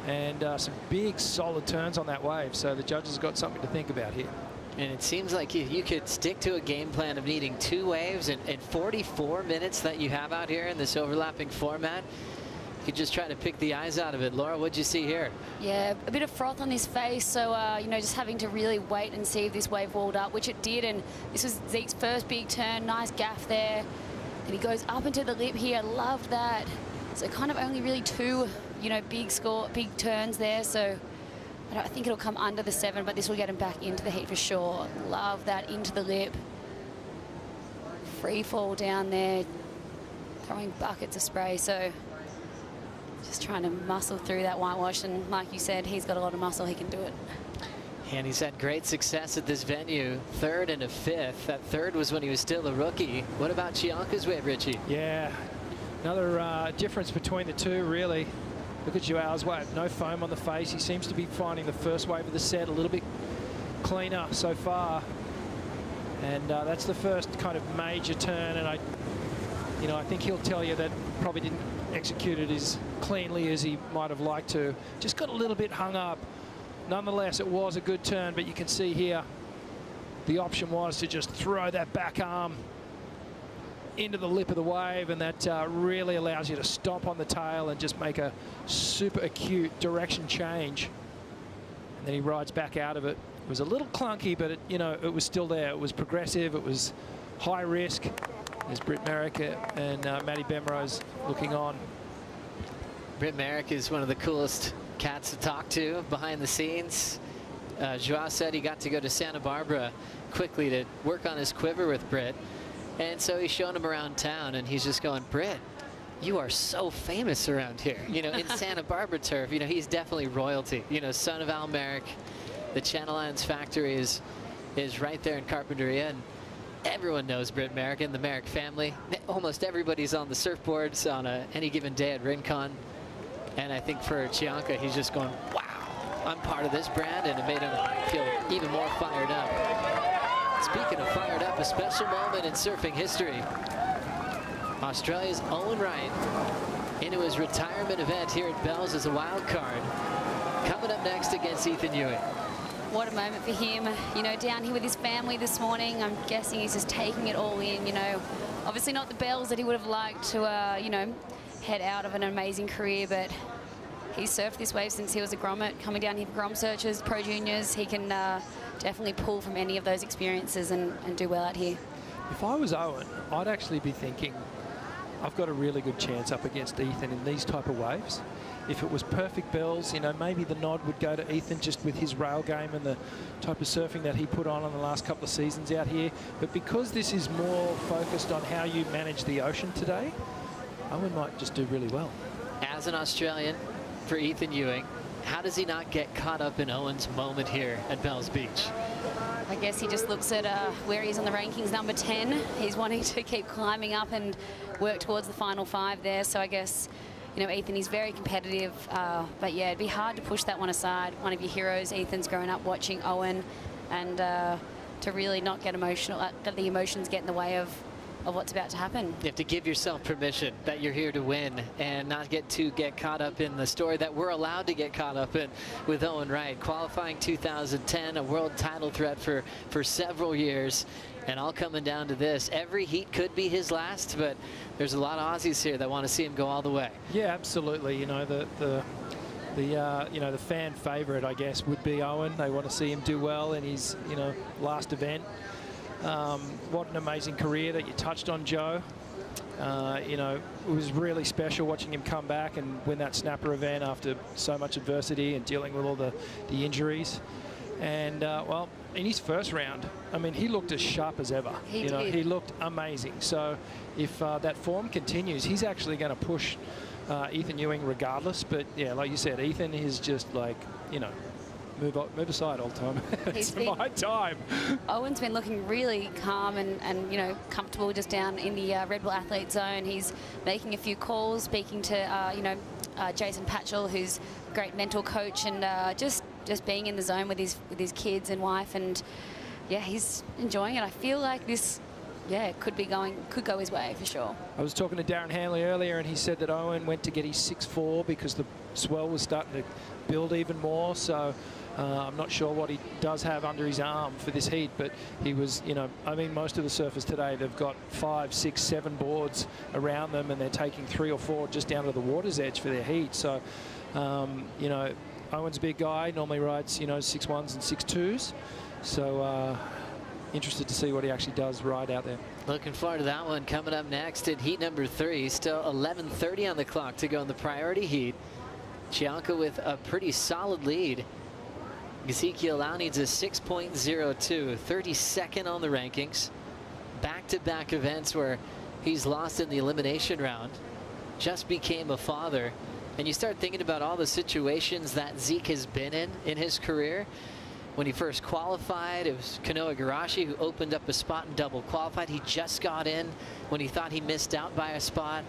and some big solid turns on that wave, so the judges have got something to think about here. And it seems like you could stick to a game plan of needing 2 waves in 44 minutes that you have out here in this overlapping format. You could just try to pick the eyes out of it. Laura, what'd you see here? Yeah, a bit of froth on his face, so just having to really wait and see if this wave walled up, which it did, and this was Zeke's first big turn. Nice gaff there, and he goes up into the lip here. Loved that. So kind of only really 2, big turns there. So I think it'll come under the 7, but this will get him back into the heat for sure. Love that into the lip. Free fall down there, throwing buckets of spray. So just trying to muscle through that whitewash. And like you said, he's got a lot of muscle. He can do it. And he's had great success at this venue. 3rd and a 5th. That 3rd was when he was still a rookie. What about Cianca's wave, Richie? Yeah, another difference between the two, really. Look at Joao's wave, no foam on the face. He seems to be finding the first wave of the set a little bit cleaner so far. And that's the first kind of major turn. And I think he'll tell you that probably didn't execute it as cleanly as he might have liked to. Just got a little bit hung up. Nonetheless, it was a good turn, but you can see here the option was to just throw that back arm into the lip of the wave, and that really allows you to stomp on the tail and just make a super acute direction change. And then he rides back out of it. It was a little clunky, but it was still there. It was progressive. It was high risk. There's Britt Merrick and Maddie Bemrose looking on. Britt Merrick is one of the coolest cats to talk to behind the scenes. Joao said he got to go to Santa Barbara quickly to work on his quiver with Britt. And so he's showing him around town, and he's just going, Britt, you are so famous around here. In Santa Barbara turf, he's definitely royalty. Son of Al Merrick. The Channel Islands factory is right there in Carpinteria, and everyone knows Britt Merrick and the Merrick family. Almost everybody's on the surfboards on any given day at Rincon. And I think for Cianca, he's just going, wow, I'm part of this brand, and it made him feel even more fired up. Speaking of fired up, a special moment in surfing history. Australia's Owen Wright into his retirement event here at Bells as a wild card. Coming up next against Ethan Ewing. What a moment for him, you know, down here with his family this morning. I'm guessing he's just taking it all in, you know. Obviously not the bells that he would have liked to, you know, head out of an amazing career, but he's surfed this wave since he was a grommet, coming down here for grom searches, pro juniors. He can definitely pull from any of those experiences and do well out here. If I was Owen, I'd actually be thinking, I've got a really good chance up against Ethan in these type of waves. If it was perfect bells, you know, maybe the nod would go to Ethan just with his rail game and the type of surfing that he put on the last couple of seasons out here. But because this is more focused on how you manage the ocean today, Owen might just do really well. As an Australian for Ethan Ewing, how does he not get caught up in Owen's moment here at Bells Beach? I guess he just looks at where he's on the rankings, number 10. He's wanting to keep climbing up and work towards the final 5 there. So I guess, you know, Ethan, he's very competitive. But yeah, it'd be hard to push that one aside. One of your heroes, Ethan's grown up watching Owen, and to really not get emotional, let the emotions get in the way of what's about to happen. You have to give yourself permission that you're here to win and not get caught up in the story that we're allowed to get caught up in with Owen Wright. Qualifying 2010, a world title threat for several years, and all coming down to this. Every heat could be his last, but there's a lot of Aussies here that want to see him go all the way. Yeah, absolutely. You know, you know, the fan favorite, I guess, would be Owen. They want to see him do well in his, you know, last event. What an amazing career that you touched on, Joe. You know, it was really special watching him come back and win that snapper event after so much adversity and dealing with all the injuries. And, well, in his first round, I mean, he looked as sharp as ever. He did. He looked amazing. So if that form continues, he's actually going to push Ethan Ewing regardless. But, yeah, like you said, Ethan is just like, you know, move aside all the time. It's my time. Owen's been looking really calm and you know, comfortable just down in the Red Bull athlete zone. He's making a few calls, speaking to you know, Jason Patchell, who's a great mental coach, and just being in the zone with his kids and wife, and yeah, he's enjoying it. I feel like this, yeah, could go his way for sure. I was talking to Darren Hanley earlier, and he said that Owen went to get his 6'4" because the swell was starting to build even more. So I'm not sure what he does have under his arm for this heat, but he was, you know, I mean, most of the surfers today, they've got 5, 6, 7 boards around them, and they're taking 3 or 4 just down to the water's edge for their heat. So, you know, Owen's a big guy, normally rides, you know, 6'1s and 6'2s. So interested to see what he actually does ride out there. Looking forward to that one coming up next in heat number 3. Still 11:30 on the clock to go in the priority heat. Chianca with a pretty solid lead. Ezekiel Lau needs a 6.02, 32nd on the rankings. Back-to-back events where he's lost in the elimination round. Just became a father. And you start thinking about all the situations that Zeke has been in his career. When he first qualified, it was Kanoa Igarashi who opened up a spot and double qualified. He just got in when he thought he missed out by a spot.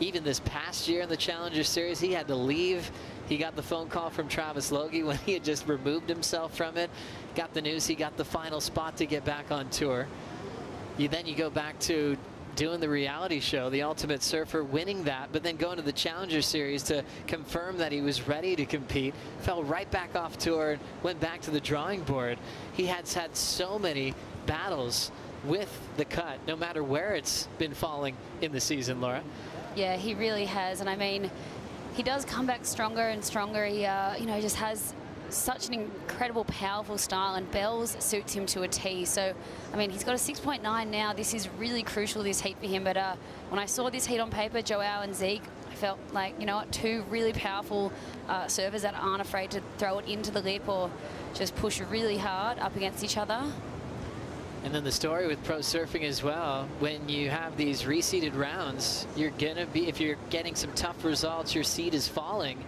Even this past year in the Challenger Series, he had to leave. He got the phone call from Travis Logie when he had just removed himself from it. Got the news he got the final spot to get back on tour. Then you go back to doing the reality show, The Ultimate Surfer, winning that, but then going to the Challenger Series to confirm that he was ready to compete. Fell right back off tour and went back to the drawing board. He has had so many battles with the cut, no matter where it's been falling in the season, Laura. Yeah, he really has, and I mean, he does come back stronger and stronger. He, you know, just has such an incredible, powerful style, and Bells suits him to a T. So, I mean, he's got a 6.9 now. This is really crucial, this heat for him. But when I saw this heat on paper, Joao and Zeke, I felt like, you know what, 2 really powerful surfers that aren't afraid to throw it into the lip or just push really hard up against each other. And then the story with pro surfing as well, when you have these reseeded rounds, you're gonna be, if you're getting some tough results, your seed is falling,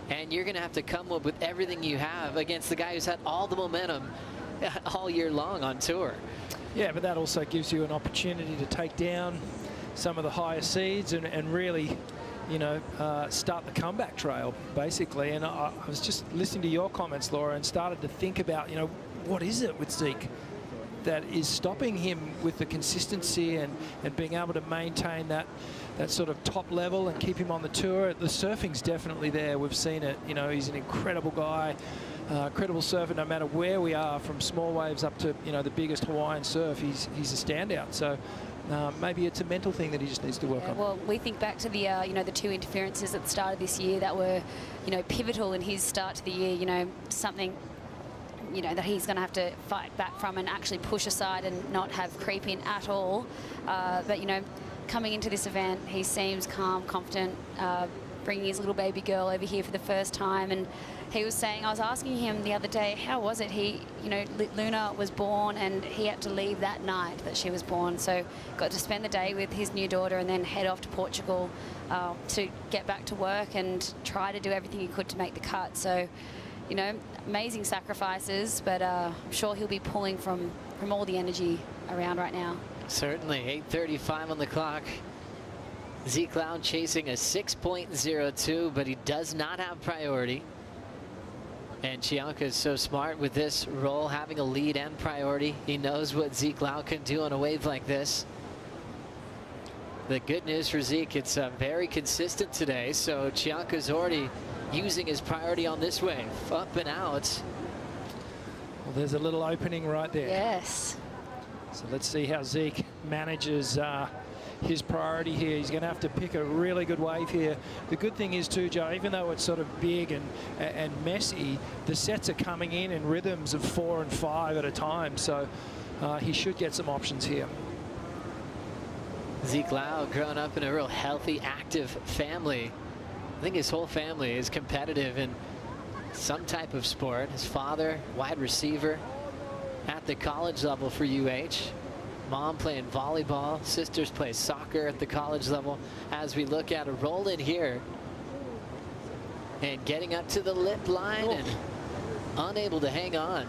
and you're gonna have to come up with everything you have against the guy who's had all the momentum all year long on tour. Yeah, but that also gives you an opportunity to take down some of the higher seeds and really, you know, start the comeback trail, basically. And I was just listening to your comments, Laura, and started to think about, you know, what is it with Zeke? that is stopping him with the consistency and being able to maintain that sort of top level and keep him on the tour. The surfing's definitely there. We've seen it. You know, he's an incredible guy, incredible surfer. No matter where we are, from small waves up to, you know, the biggest Hawaiian surf, he's a standout. So maybe it's a mental thing that he just needs to work on. Well, we think back to the you know, the 2 interferences at the start of this year that were, you know, pivotal in his start to the year. You know, something, you know, that he's going to have to fight back from and actually push aside and not have creep in at all. But, you know, coming into this event, he seems calm, confident, bringing his little baby girl over here for the first time. And he was saying, I was asking him the other day, how was it? He, you know, Luna was born and he had to leave that night that she was born. So got to spend the day with his new daughter and then head off to Portugal to get back to work and try to do everything he could to make the cut. So, you know, amazing sacrifices, but I'm sure he'll be pulling from all the energy around right now. Certainly. 8:35 on the clock. Zeke Loud chasing a 6.02, but he does not have priority. And Chianca is so smart with this roll, having a lead and priority. He knows what Zeke Loud can do on a wave like this. The good news for Zeke, it's very consistent today, so Chianca's already using his priority on this wave. Up and out. Well, there's a little opening right there. Yes. So let's see how Zeke manages his priority here. He's going to have to pick a really good wave here. The good thing is too, Joe, even though it's sort of big and messy, the sets are coming in rhythms of 4 and 5 at a time. So he should get some options here. Zeke Loud growing up in a real healthy, active family. I think his whole family is competitive in some type of sport. His father, wide receiver at the college level for UH. Mom playing volleyball. Sisters play soccer at the college level. As we look at a roll in here. And getting up to the lip line and unable to hang on.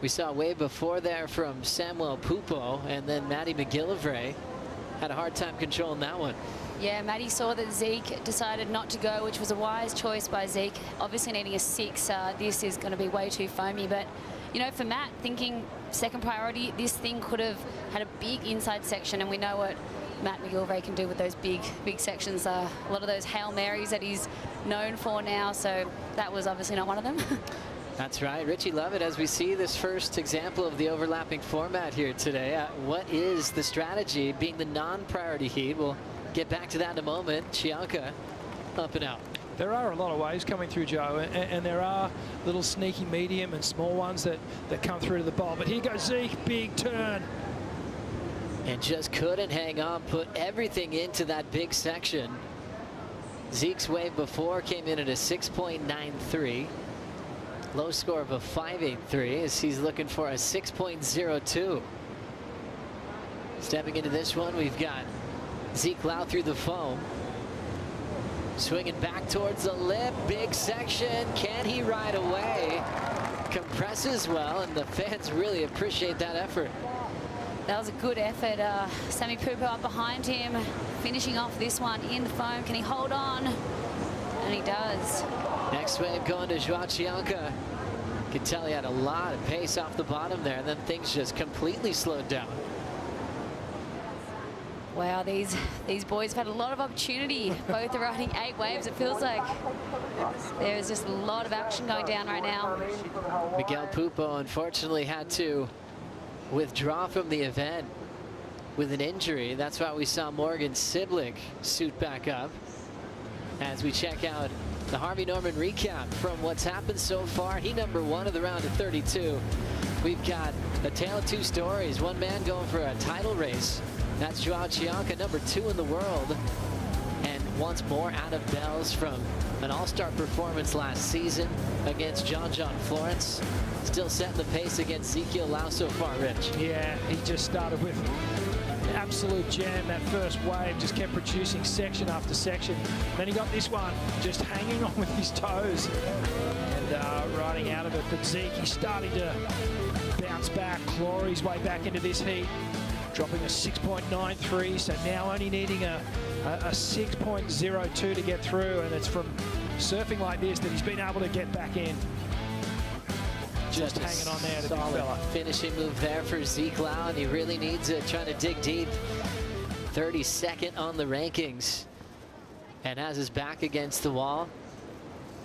We saw a wave before there from Samuel Pupo, and then Maddie McGillivray had a hard time controlling that one. Yeah, Maddie saw that Zeke decided not to go, which was a wise choice by Zeke. Obviously needing a 6, this is going to be way too foamy. But, you know, for Matt, thinking second priority, this thing could have had a big inside section, and we know what Matt McGillivray can do with those big sections. A lot of those Hail Marys that he's known for now, so that was obviously not one of them. That's right. Richie Lovett, as we see this first example of the overlapping format here today, what is the strategy being the non-priority heat? We'll get back to that in a moment. Chianca up and out. There are a lot of waves coming through, Joe, and there are little sneaky medium and small ones that come through to the bowl. But here goes Zeke, big turn. And just couldn't hang on, put everything into that big section. Zeke's wave before came in at a 6.93. Low score of a 5.83 as he's looking for a 6.02. Stepping into this one, we've got Zeke Loud through the foam. Swinging back towards the lip, big section. Can he ride away? Compresses well, and the fans really appreciate that effort. That was a good effort. Sammy Pupo up behind him, finishing off this one in the foam. Can he hold on? And he does. Next wave going to Joao Chianca. Could tell he had a lot of pace off the bottom there, and then things just completely slowed down. Wow, these boys have had a lot of opportunity. Both are riding 8 waves. It feels like there's just a lot of action going down right now. Miguel Pupo unfortunately had to withdraw from the event with an injury. That's why we saw Morgan Siblick suit back up. As we check out the Harvey Norman recap from what's happened so far. He #1 of the round of 32. We've got a tale of two stories. One man going for a title race. That's Joao Chianca, #2 in the world. And once more out of bells from an all-star performance last season against John Florence. Still setting the pace against Ezekiel Lau so far, Rich. Yeah, he just started with absolute jam. That first wave just kept producing section after section. Then he got this one just hanging on with his toes and riding out of it. But Zeke, he's starting to bounce back, claw his way back into this heat, dropping a 6.93, so now only needing a 6.02 to get through, and it's from surfing like this that he's been able to get back in. just hanging on there, the big Solid fella. finishing move there for Zeke Lau, and he really needs it, trying to dig deep. 32nd on the rankings, and has his back against the wall,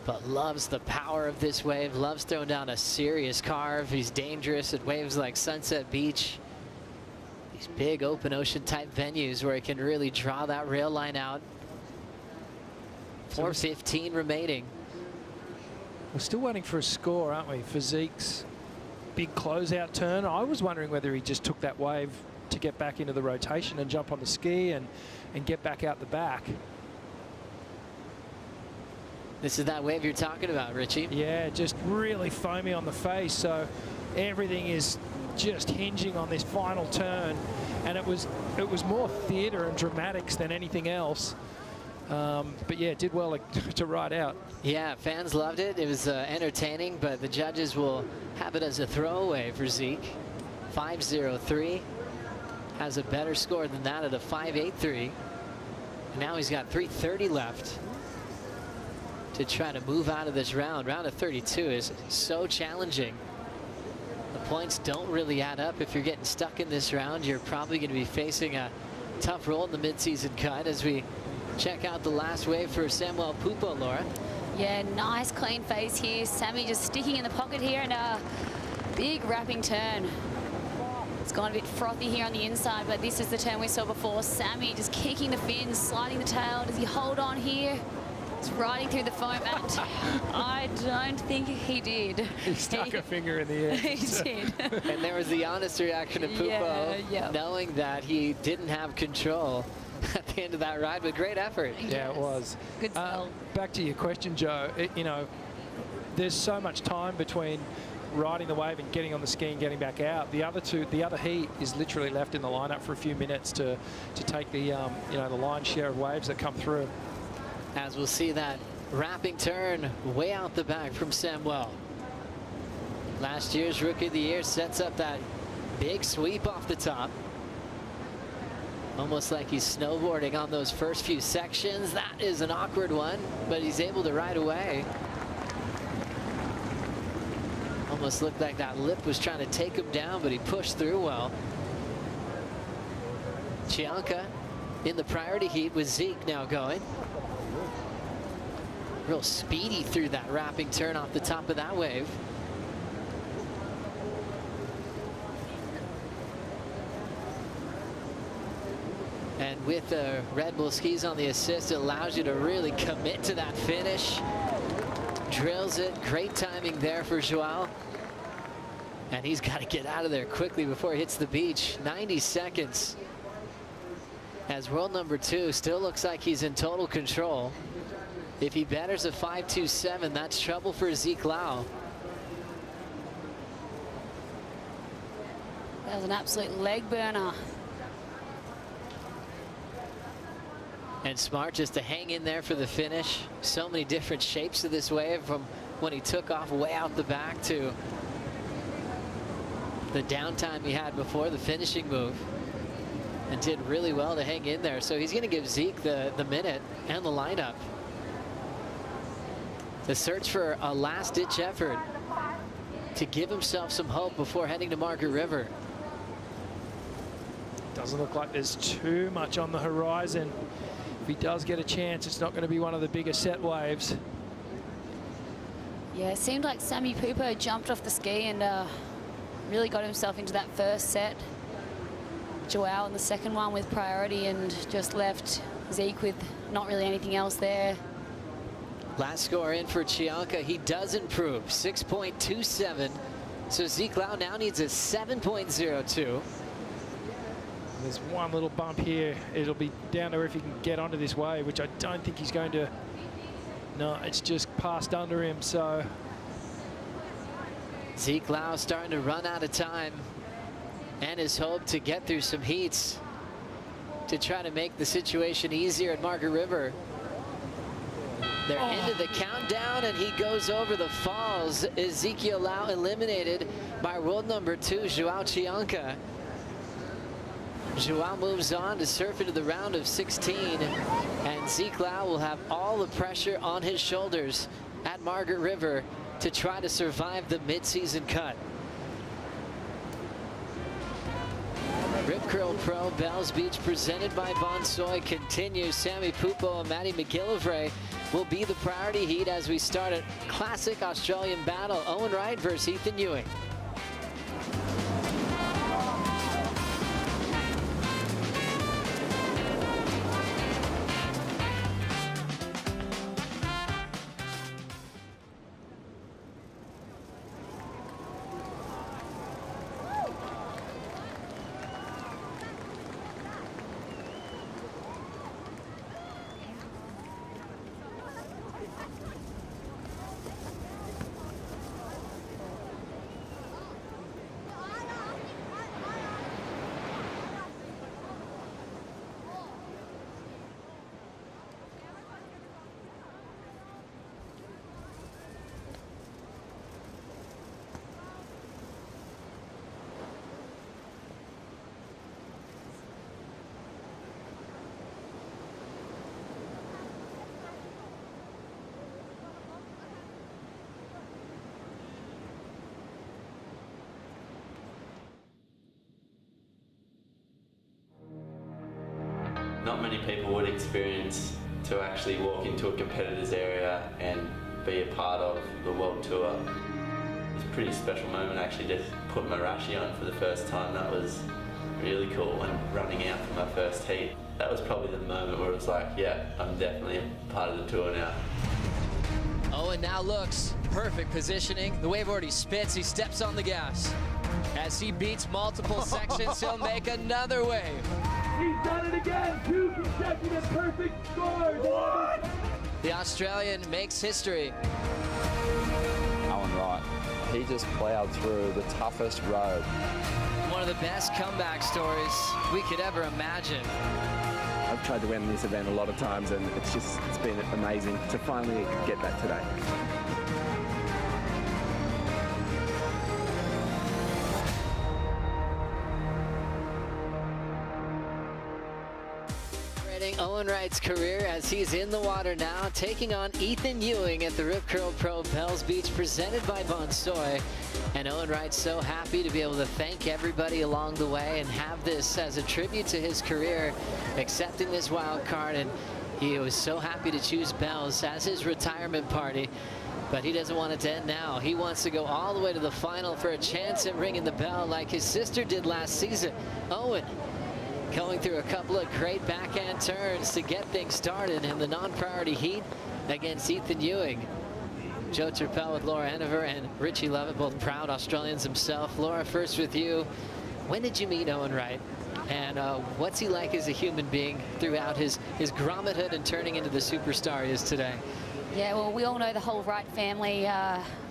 but loves the power of this wave, loves throwing down a serious carve. He's dangerous at waves like Sunset Beach, these big open ocean type venues where he can really draw that rail line out. 4:15 remaining. We're still waiting for a score, aren't we, for Zeke's big closeout turn. I was wondering whether he just took that wave to get back into the rotation and jump on the ski and get back out the back. This is that wave you're talking about, Richie. Yeah, just really foamy on the face, so everything is just hinging on this final turn, and it was more theatre and dramatics than anything else. But yeah, it did well to ride out. Yeah, fans loved it. It was entertaining, but the judges will have it as a throwaway for Zeke. 5.03. Has a better score than that at a 5.83. And now he's got 3:30 left to try to move out of this round. Round of 32 is so challenging. The points don't really add up. If you're getting stuck in this round, you're probably going to be facing a tough roll in the midseason cut as we check out the last wave for Samuel Pupo, Laura. Yeah, nice clean face here. Sammy just sticking in the pocket here, and a big wrapping turn. It's gone a bit frothy here on the inside, but this is the turn we saw before. Sammy just kicking the fins, sliding the tail. Does he hold on here? He's riding through the foam, and I don't think he did. He stuck a finger in the air. He did. And there was the honest reaction of Pupo, knowing that he didn't have control at the end of that ride, but great effort. Yeah, it was. Good spell. Back to your question, Joe. You know, there's so much time between riding the wave and getting on the ski and getting back out. The other heat is literally left in the lineup for a few minutes to take the you know, the lion's share of waves that come through. As we'll see that wrapping turn way out the back from Samuel. Last year's Rookie of the Year sets up that big sweep off the top. Almost like he's snowboarding on those first few sections. That is an awkward one, but he's able to ride away. Almost looked like that lip was trying to take him down, but he pushed through well. Chianca in the priority heat with Zeke now going. Real speedy through that wrapping turn off the top of that wave. And with the Red Bull skis on the assist, it allows you to really commit to that finish. Drills it. Great timing there for Joao. And he's got to get out of there quickly before he hits the beach. 90 seconds. As world number 2 still looks like he's in total control. If he batters a 5.27, that's trouble for Zeke Lau. That was an absolute leg burner. And smart just to hang in there for the finish. So many different shapes to this wave, from when he took off way out the back to the downtime he had before the finishing move. And did really well to hang in there. So he's going to give Zeke the minute and the lineup. The search for a last-ditch effort to give himself some hope before heading to Margaret River. Doesn't look like there's too much on the horizon. If he does get a chance, it's not going to be one of the bigger set waves. Yeah, it seemed like Sammy Pupo jumped off the ski and really got himself into that first set. Joao in the second one with priority, and just left Zeke with not really anything else there. Last score in for Chianca. He does improve, 6.27. So Zeke Lau now needs a 7.02. There's one little bump here. It'll be down to if he can get onto this wave, which I don't think he's going to. No, it's just passed under him, so. Zeke Lau starting to run out of time, and his hope to get through some heats to try to make the situation easier at Margaret River. They're into the countdown, and he goes over the falls. Ezekiel Lau eliminated by world number 2, Joao Chianca. Joao moves on to surf into the round of 16, and Zeke Lau will have all the pressure on his shoulders at Margaret River to try to survive the mid-season cut. Rip Curl Pro Bells Beach presented by Bonsoy continues. Sammy Pupo and Maddie McGillivray will be the priority heat as we start a classic Australian battle. Owen Wright versus Ethan Ewing. Not many people would experience to actually walk into a competitor's area and be a part of the World Tour. It was a pretty special moment actually to put my rashi on for the first time. That was really cool, and running out for my first heat. That was probably the moment where it was like, yeah, I'm definitely a part of the tour now. Owen now looks perfect positioning. The wave already spits, he steps on the gas. As he beats multiple sections, he'll make another wave. He's done it again, 2 consecutive perfect scores. What? The Australian makes history. Owen Wright, he just plowed through the toughest road. One of the best comeback stories we could ever imagine. I've tried to win this event a lot of times, and it's been amazing to finally get that today. Owen Wright's career as he's in the water now, taking on Ethan Ewing at the Rip Curl Pro Bells Beach presented by Bonsoy. And Owen Wright's so happy to be able to thank everybody along the way and have this as a tribute to his career, accepting this wild card. And he was so happy to choose Bells as his retirement party. But he doesn't want it to end now. He wants to go all the way to the final for a chance at ringing the bell like his sister did last season. Owen going through a couple of great backhand turns to get things started in the non-priority heat against Ethan Ewing. Joe Turpel with Laura Enever and Richie Lovett, both proud Australians himself. Laura, first with you. When did you meet Owen Wright? And what's he like as a human being throughout his grommethood and turning into the superstar he is today? Yeah, well, we all know the whole Wright family.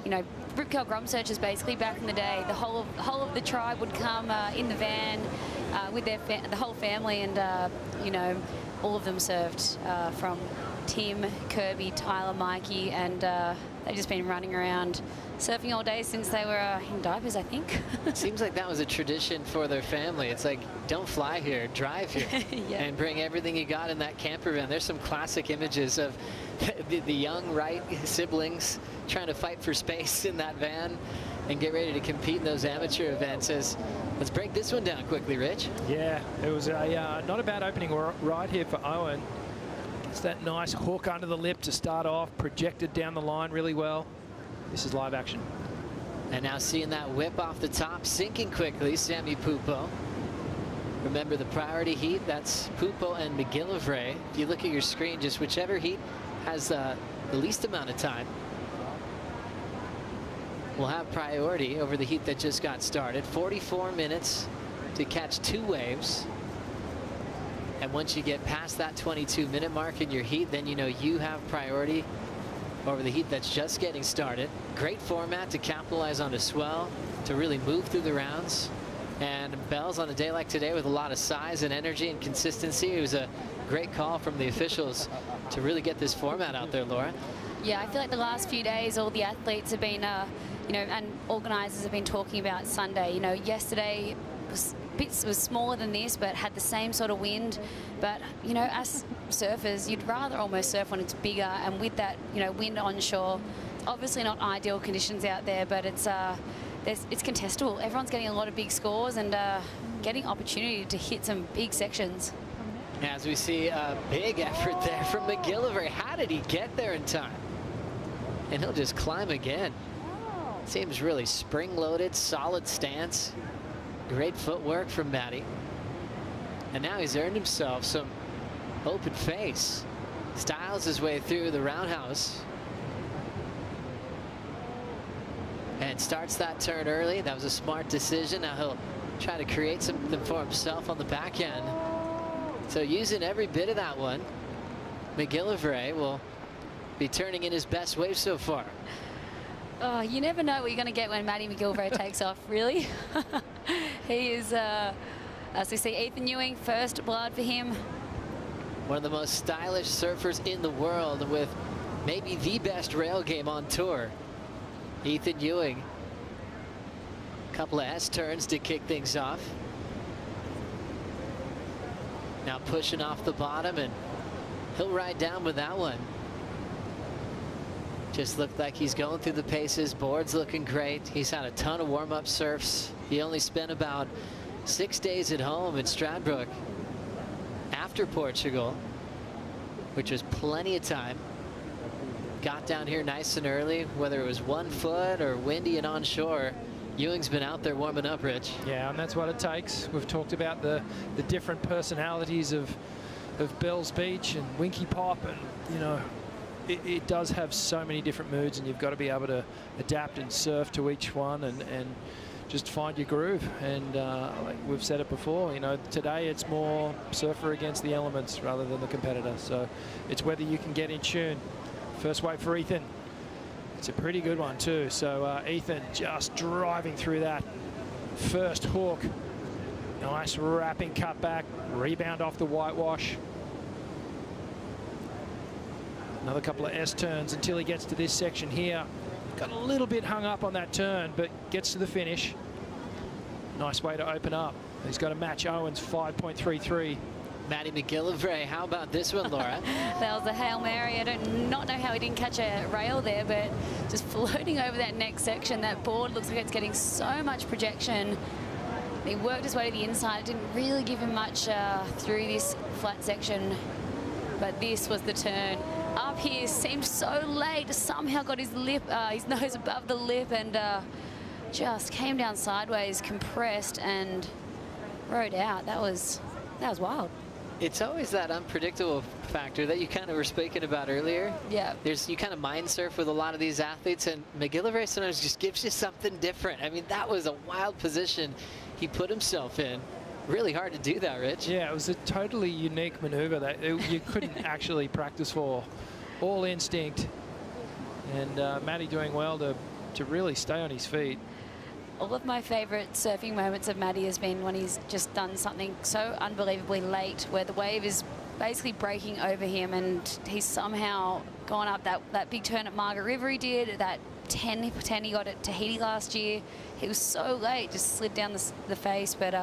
You know, Rip Curl Grom Searchers basically back in the day. The whole of the tribe would come in the van with the whole family, and you know, all of them served from Tim, Kirby, Tyler, Mikey, and they've just been running around surfing all day since they were in diapers, I think. It seems like that was a tradition for their family. It's like, don't fly here, drive here, yeah. And bring everything you got in that camper van. There's some classic images of the young Wright siblings trying to fight for space in that van and get ready to compete in those amateur events. Let's break this one down quickly, Rich. Yeah, it was a not a bad opening right here for Owen. It's that nice hook under the lip to start off, projected down the line really well. This is live action. And now seeing that whip off the top, sinking quickly, Sammy Pupo. Remember the priority heat, that's Pupo and McGillivray. If you look at your screen, just whichever heat has the least amount of time will have priority over the heat that just got started. 44 minutes to catch 2 waves. And once you get past that 22-minute mark in your heat, then you know you have priority over the heat that's just getting started. Great format to capitalize on a swell, to really move through the rounds. And Bells on a day like today with a lot of size and energy and consistency. It was a great call from the officials to really get this format out there, Laura. Yeah, I feel like the last few days all the athletes have been, you know, and organisers have been talking about Sunday. You know, yesterday was smaller than this, but had the same sort of wind. But, you know, as surfers, you'd rather almost surf when it's bigger, and with that, you know, wind onshore, obviously not ideal conditions out there, but it's contestable. Everyone's getting a lot of big scores and getting opportunity to hit some big sections. As we see a big effort there from McGillivray. How did he get there in time? And he'll just climb again. Seems really spring-loaded, solid stance. Great footwork from Matty. And now he's earned himself some open face. Styles his way through the roundhouse. And starts that turn early. That was a smart decision. Now he'll try to create something for himself on the back end. So using every bit of that one, McGillivray will be turning in his best wave so far. Oh, you never know what you're going to get when Matty McGillivray takes off, really. He is, as we see, Ethan Ewing, first blood for him. One of the most stylish surfers in the world with maybe the best rail game on tour. Ethan Ewing. A couple of S-turns to kick things off. Now pushing off the bottom, and he'll ride down with that one. Just looked like he's going through the paces. Board's looking great. He's had a ton of warm-up surfs. He only spent about 6 days at home in Stradbroke after Portugal, which was plenty of time. Got down here nice and early, whether it was 1 foot or windy and onshore. Ewing's been out there warming up, Rich. Yeah, and that's what it takes. We've talked about the different personalities of Bells Beach and Winky Pop, and you know, it does have so many different moods, and you've got to be able to adapt and surf to each one and just find your groove. And like we've said it before, you know, today it's more surfer against the elements rather than the competitor. So it's whether you can get in tune. First wave for Ethan. It's a pretty good one too. So Ethan just driving through that first hook. Nice wrapping cutback, rebound off the whitewash. Another couple of S-turns until he gets to this section here. Got a little bit hung up on that turn, but gets to the finish. Nice way to open up. He's got to match Owen's 5.33. Matty McGillivray, how about this one, Laura? That was a Hail Mary. I don't not know how he didn't catch a rail there, but just floating over that next section. That board looks like it's getting so much projection. He worked his way to the inside. It didn't really give him much through this flat section, but this was the turn. Up here, seemed so late, somehow got his nose above the lip, and just came down sideways, compressed, and rode out. That was wild. It's always that unpredictable factor that you kind of were speaking about earlier. Yeah. You kind of mind surf with a lot of these athletes, and McGillivray sometimes just gives you something different. I mean, that was a wild position he put himself in. Really hard to do that, Rich. Yeah, it was a totally unique maneuver that you couldn't actually practice for. All instinct. And Matty doing well to really stay on his feet. All of my favorite surfing moments of Matty has been when he's just done something so unbelievably late, where the wave is basically breaking over him, and he's somehow gone up that big turn at Margaret River he did, that 10 he got at Tahiti last year. He was so late, just slid down the face, but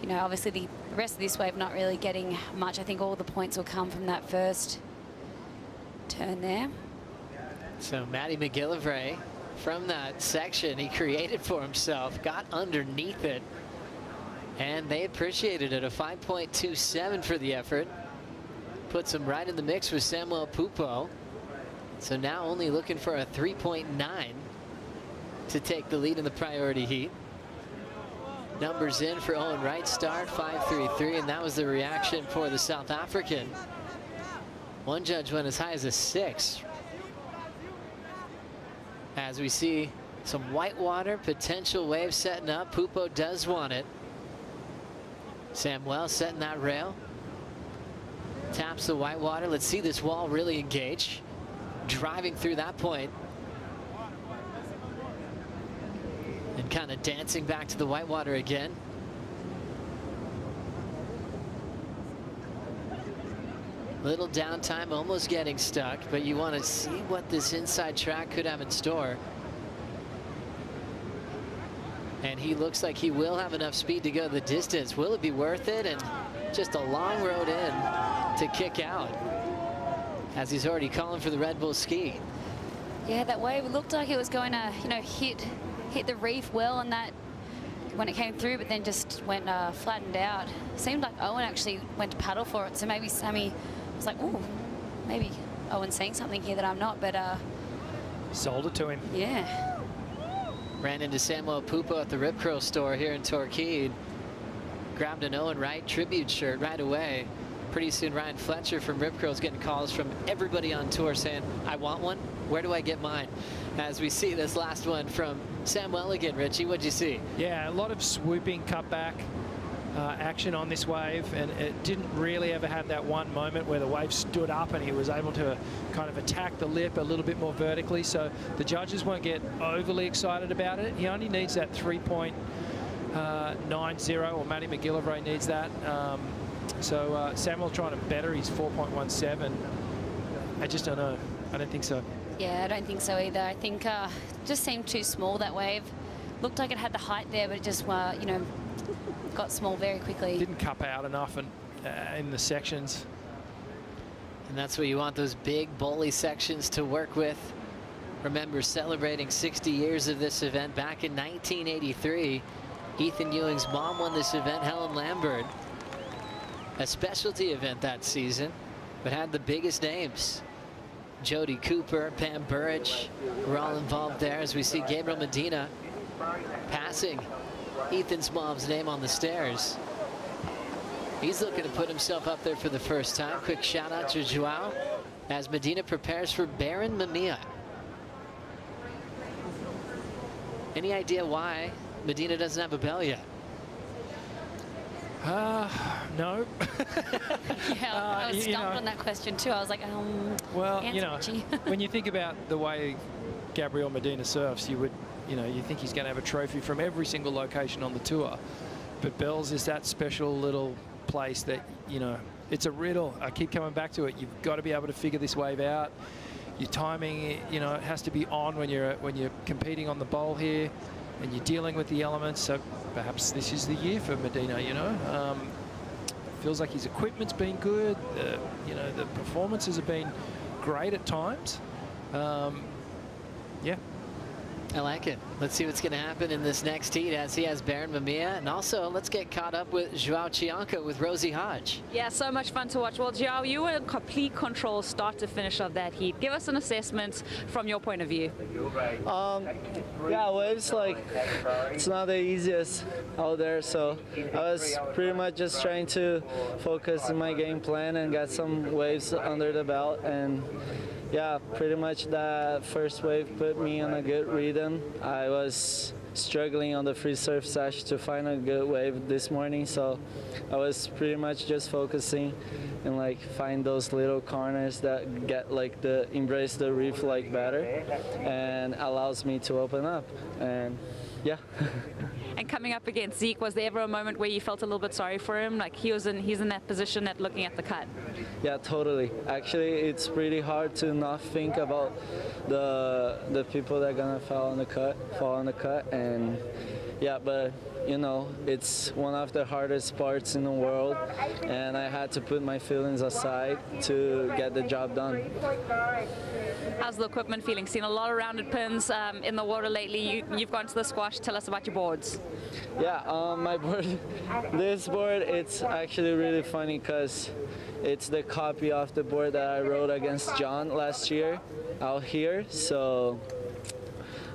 you know, obviously the rest of this wave not really getting much. I think all the points will come from that first turn there. So Matty McGillivray, from that section he created for himself, got underneath it, and they appreciated it. A 5.27 for the effort. Puts him right in the mix with Samuel Pupo. So now only looking for a 3.9 to take the lead in the priority heat. Numbers in for Owen Wright start, 5.33, and that was the reaction for the South African. One judge went as high as a 6. As we see some whitewater, potential wave setting up. Pupo does want it. Samuel setting that rail. Taps the whitewater. Let's see this wall really engage. Driving through that point. And kind of dancing back to the whitewater again. Little downtime, almost getting stuck, but you want to see what this inside track could have in store. And he looks like he will have enough speed to go the distance. Will it be worth it? And just a long road in to kick out, as he's already calling for the Red Bull ski. Yeah, that wave, it looked like it was going to, you know, hit the reef well, and that when it came through, but then just went flattened out. Seemed like Owen actually went to paddle for it, so maybe Sammy was like, ooh, maybe Owen's saying something here that I'm not, but sold it to him. Yeah. Ran into Samuel Pupo at the Rip Curl store here in Torquay. Grabbed an Owen Wright tribute shirt right away. Pretty soon Ryan Fletcher from Rip Curl's getting calls from everybody on tour saying, I want one, where do I get mine? As we see this last one from Sam Welligan. Richie, what'd you see? Yeah, a lot of swooping cutback action on this wave, and it didn't really ever have that one moment where the wave stood up and he was able to kind of attack the lip a little bit more vertically, so the judges won't get overly excited about it. He only needs that 3.90, or Matty McGillivray needs that. So Samuel trying to better his 4.17. I just don't know. I don't think so. Yeah, I don't think so either. I think just seemed too small, that wave. Looked like it had the height there, but it just, you know, got small very quickly. Didn't cup out enough in the sections. And that's what you want, those big bowly sections to work with. Remember, celebrating 60 years of this event back in 1983. Ethan Ewing's mom won this event, Helen Lambert. A specialty event that season, but had the biggest names. Jody Cooper, Pam Burridge were all involved there, as we see Gabriel Medina passing Ethan's mom's name on the stairs. He's looking to put himself up there for the first time. Quick shout out to Joao as Medina prepares for Baron Mamiya. Any idea why Medina doesn't have a bell yet? No. Yeah, I was stumped on that question too. I was like, well, answer, you know, Richie. when you think about the way Gabriel Medina surfs, you think he's going to have a trophy from every single location on the tour. But Bells is that special little place that, you know, it's a riddle. I keep coming back to it. You've got to be able to figure this wave out. Your timing, you know, it has to be on when you're competing on the bowl here, and you're dealing with the elements. So perhaps this is the year for Medina, you know. Feels like his equipment's been good. You know, the performances have been great at times. Yeah. I like it. Let's see what's going to happen in this next heat as he has Baron Mamiya. And also, let's get caught up with Joao Chianca with Rosie Hodge. Yeah, so much fun to watch. Well, Joao, you were in complete control start to finish of that heat. Give us an assessment from your point of view. Yeah, waves, like, it's not the easiest out there, so I was pretty much just trying to focus on my game plan and get some waves under the belt. And yeah, pretty much that first wave put me in a good rhythm. I was struggling on the free surf sesh to find a good wave this morning, so I was pretty much just focusing and like find those little corners that get like embrace the reef like better and allows me to open up. And yeah. And coming up against Zeke, was there ever a moment where you felt a little bit sorry for him? Like he's in that position at looking at the cut. Yeah, totally. Actually, it's pretty hard to not think about the people that are gonna fall on the cut, and yeah, but you know, it's one of the hardest parts in the world, and I had to put my feelings aside to get the job done. How's the equipment feeling? Seen a lot of rounded pins in the water lately. You've gone to the squash. Tell us about your boards. Yeah, my board, this board, it's actually really funny because it's the copy of the board that I rode against John last year out here. So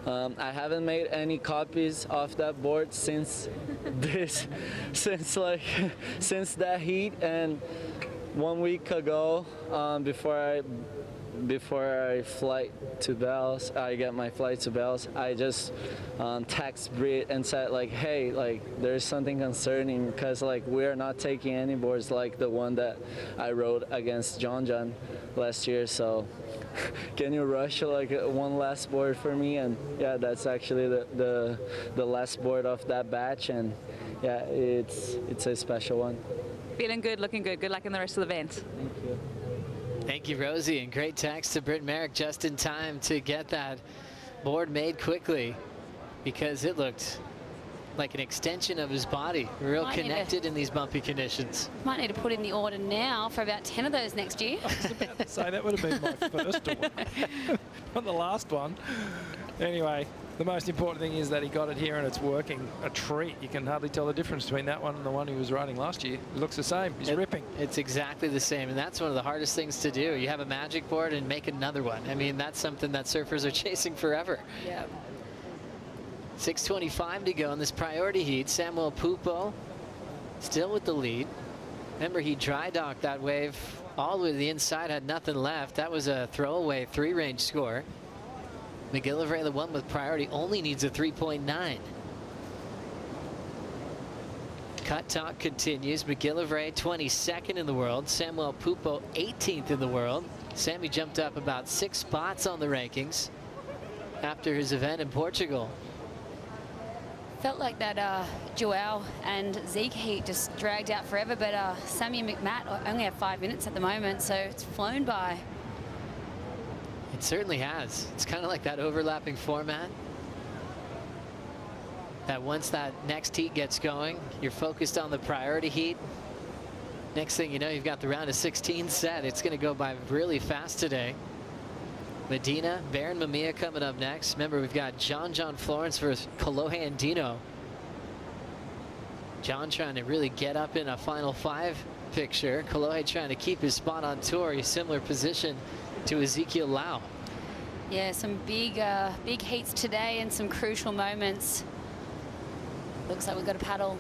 I haven't made any copies of that board since since that heat. And 1 week ago, before I flight to Bells, I get my flight to Bells, I just text Britt and said like, hey, like there's something concerning because like we're not taking any boards like the one that I rode against John last year. So can you rush like one last board for me? And yeah, that's actually the last board of that batch, and yeah, it's a special one. Feeling good, looking good. Good luck in the rest of the event. Thank you. Thank you, Rosie, and great text to Britt Merrick just in time to get that board made quickly because it looked like an extension of his body. Real Might need connected in these bumpy conditions. Might need to put in the order now for about 10 of those next year. So that would have been my first one, not the last one. Anyway, the most important thing is that he got it here and it's working. A treat. You can hardly tell the difference between that one and the one he was riding last year. It looks the same. He's ripping. It's exactly the same, and that's one of the hardest things to do. You have a magic board and make another one. I mean, that's something that surfers are chasing forever. Yeah. 6:25 to go in this priority heat. Samuel Pupo still with the lead. Remember, he dry docked that wave all the way to the inside, had nothing left. That was a throwaway 3-range score. McGillivray, the one with priority, only needs a 3.9. Cut talk continues. McGillivray 22nd in the world. Samuel Pupo 18th in the world. Sammy jumped up about 6 spots on the rankings after his event in Portugal. Felt like that Joel and Zeke heat just dragged out forever, but Sammy and McMatt only have 5 minutes at the moment, so it's flown by. It certainly has. It's kind of like that overlapping format. That once that next heat gets going, you're focused on the priority heat. Next thing you know, you've got the round of 16 set. It's going to go by really fast today. Medina, Baron Mamiya coming up next. Remember, we've got John Florence versus Kolohe and Dino. John trying to really get up in a final 5 picture. Kolohe trying to keep his spot on tour. He's similar position to Ezekiel Lau. Yeah, some big heats today and some crucial moments. Looks like we've got a paddle.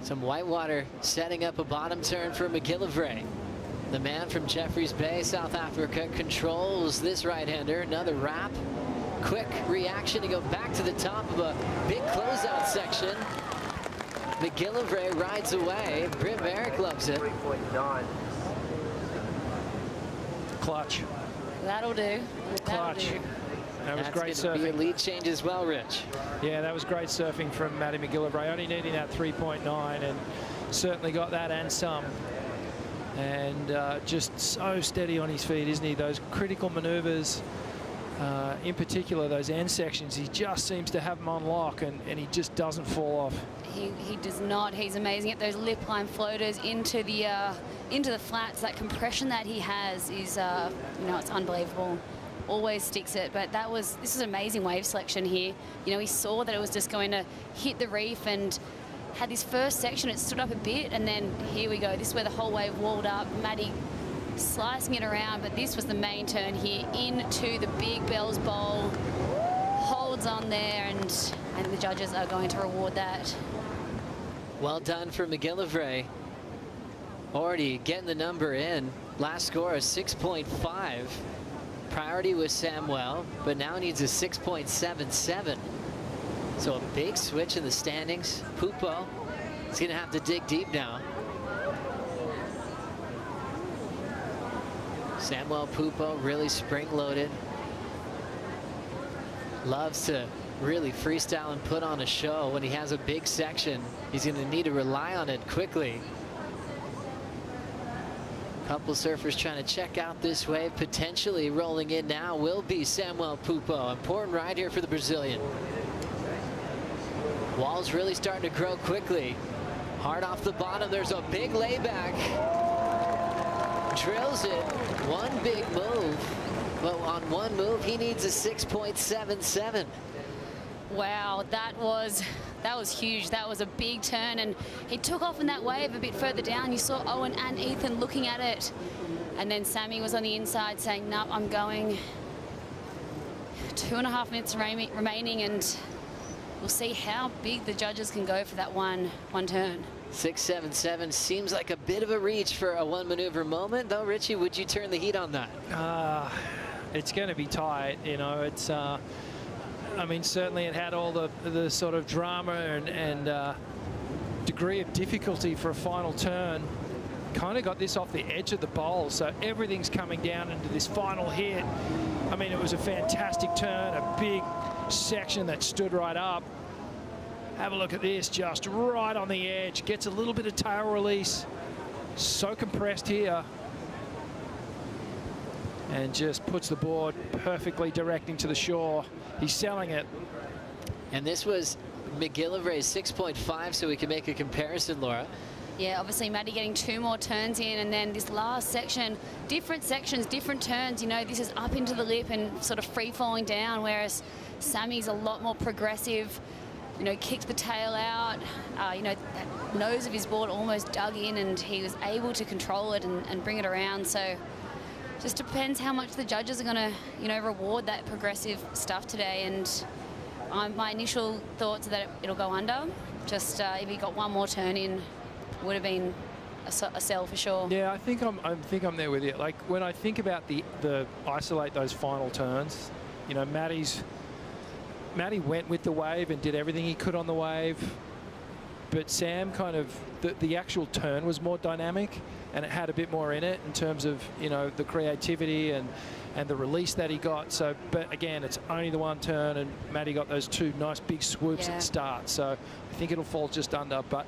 Some whitewater setting up a bottom turn for McGillivray. The man from Jeffreys Bay, South Africa, controls this right-hander. Another wrap. Quick reaction to go back to the top of a big closeout section. McGillivray rides away. Britt Merrick loves it. Clutch. That'll do. Clutch. That was great surfing. Be a lead change as well, Rich. Yeah, that was great surfing from Matty McGillivray. Only needing that 3.9 and certainly got that and some. And just so steady on his feet, isn't he? Those critical maneuvers, in particular those end sections, he just seems to have them on lock, and he just doesn't fall off. He does not. He's amazing at those lip line floaters into the flats. That compression that he has is, you know, it's unbelievable. Always sticks it. But this is an amazing wave selection here. You know, he saw that it was just going to hit the reef and had this first section. It stood up a bit, and then here we go. This is where the whole wave walled up. Matty slicing it around, but this was the main turn here into the Big Bells Bowl. Holds on there, and the judges are going to reward that. Well done for McGillivray. Already getting the number in. Last score is 6.5. Priority was Samuel, but now needs a 6.77. So a big switch in the standings. Pupo is going to have to dig deep now. Samuel Pupo really spring-loaded. Loves to really freestyle and put on a show. When he has a big section, he's going to need to rely on it quickly. Couple surfers trying to check out this wave. Potentially rolling in now will be Samuel Pupo. Important ride here for the Brazilian. Wall's really starting to grow quickly. Hard off the bottom, there's a big layback. Drills it, one big move. But on one move, he needs a 6.77. Wow, that was huge. That was a big turn, and he took off in that wave a bit further down. You saw Owen and Ethan looking at it, and then Sammy was on the inside saying, "Nope, I'm going." 2.5 minutes remaining, and we'll see how big the judges can go for that one turn. 6.77 seems like a bit of a reach for a one maneuver moment, though. Richie, would you turn the heat on that? It's going to be tight, you know. It's I mean, certainly it had all the sort of drama and degree of difficulty for a final turn. Kind of got this off the edge of the bowl, so everything's coming down into this final hit. I mean, it was a fantastic turn, a big section that stood right up. Have a look at this, just right on the edge. Gets a little bit of tail release. So compressed here. And just puts the board perfectly directing to the shore. He's selling it. And this was McGillivray 6.5 so we can make a comparison, Laura. Yeah, obviously Maddie getting 2 more turns in, and then this last section, different sections, different turns. You know, this is up into the lip and sort of free falling down, whereas Sammy's a lot more progressive. You know, kicked the tail out. You know, that nose of his board almost dug in, and he was able to control it and bring it around. So just depends how much the judges are going to, you know, reward that progressive stuff today. And my initial thoughts are that it'll go under. Just if he got 1 more turn in, would have been a sell for sure. Yeah, I think I'm there with you. Like when I think about the isolate those final turns, you know, Maddie went with the wave and did everything he could on the wave, but Sam kind of the actual turn was more dynamic, and it had a bit more in it in terms of, you know, the creativity and the release that he got. So, but again, it's only the 1 turn, and Maddie got those 2 nice big swoops at the start. So I think it'll fall just under, but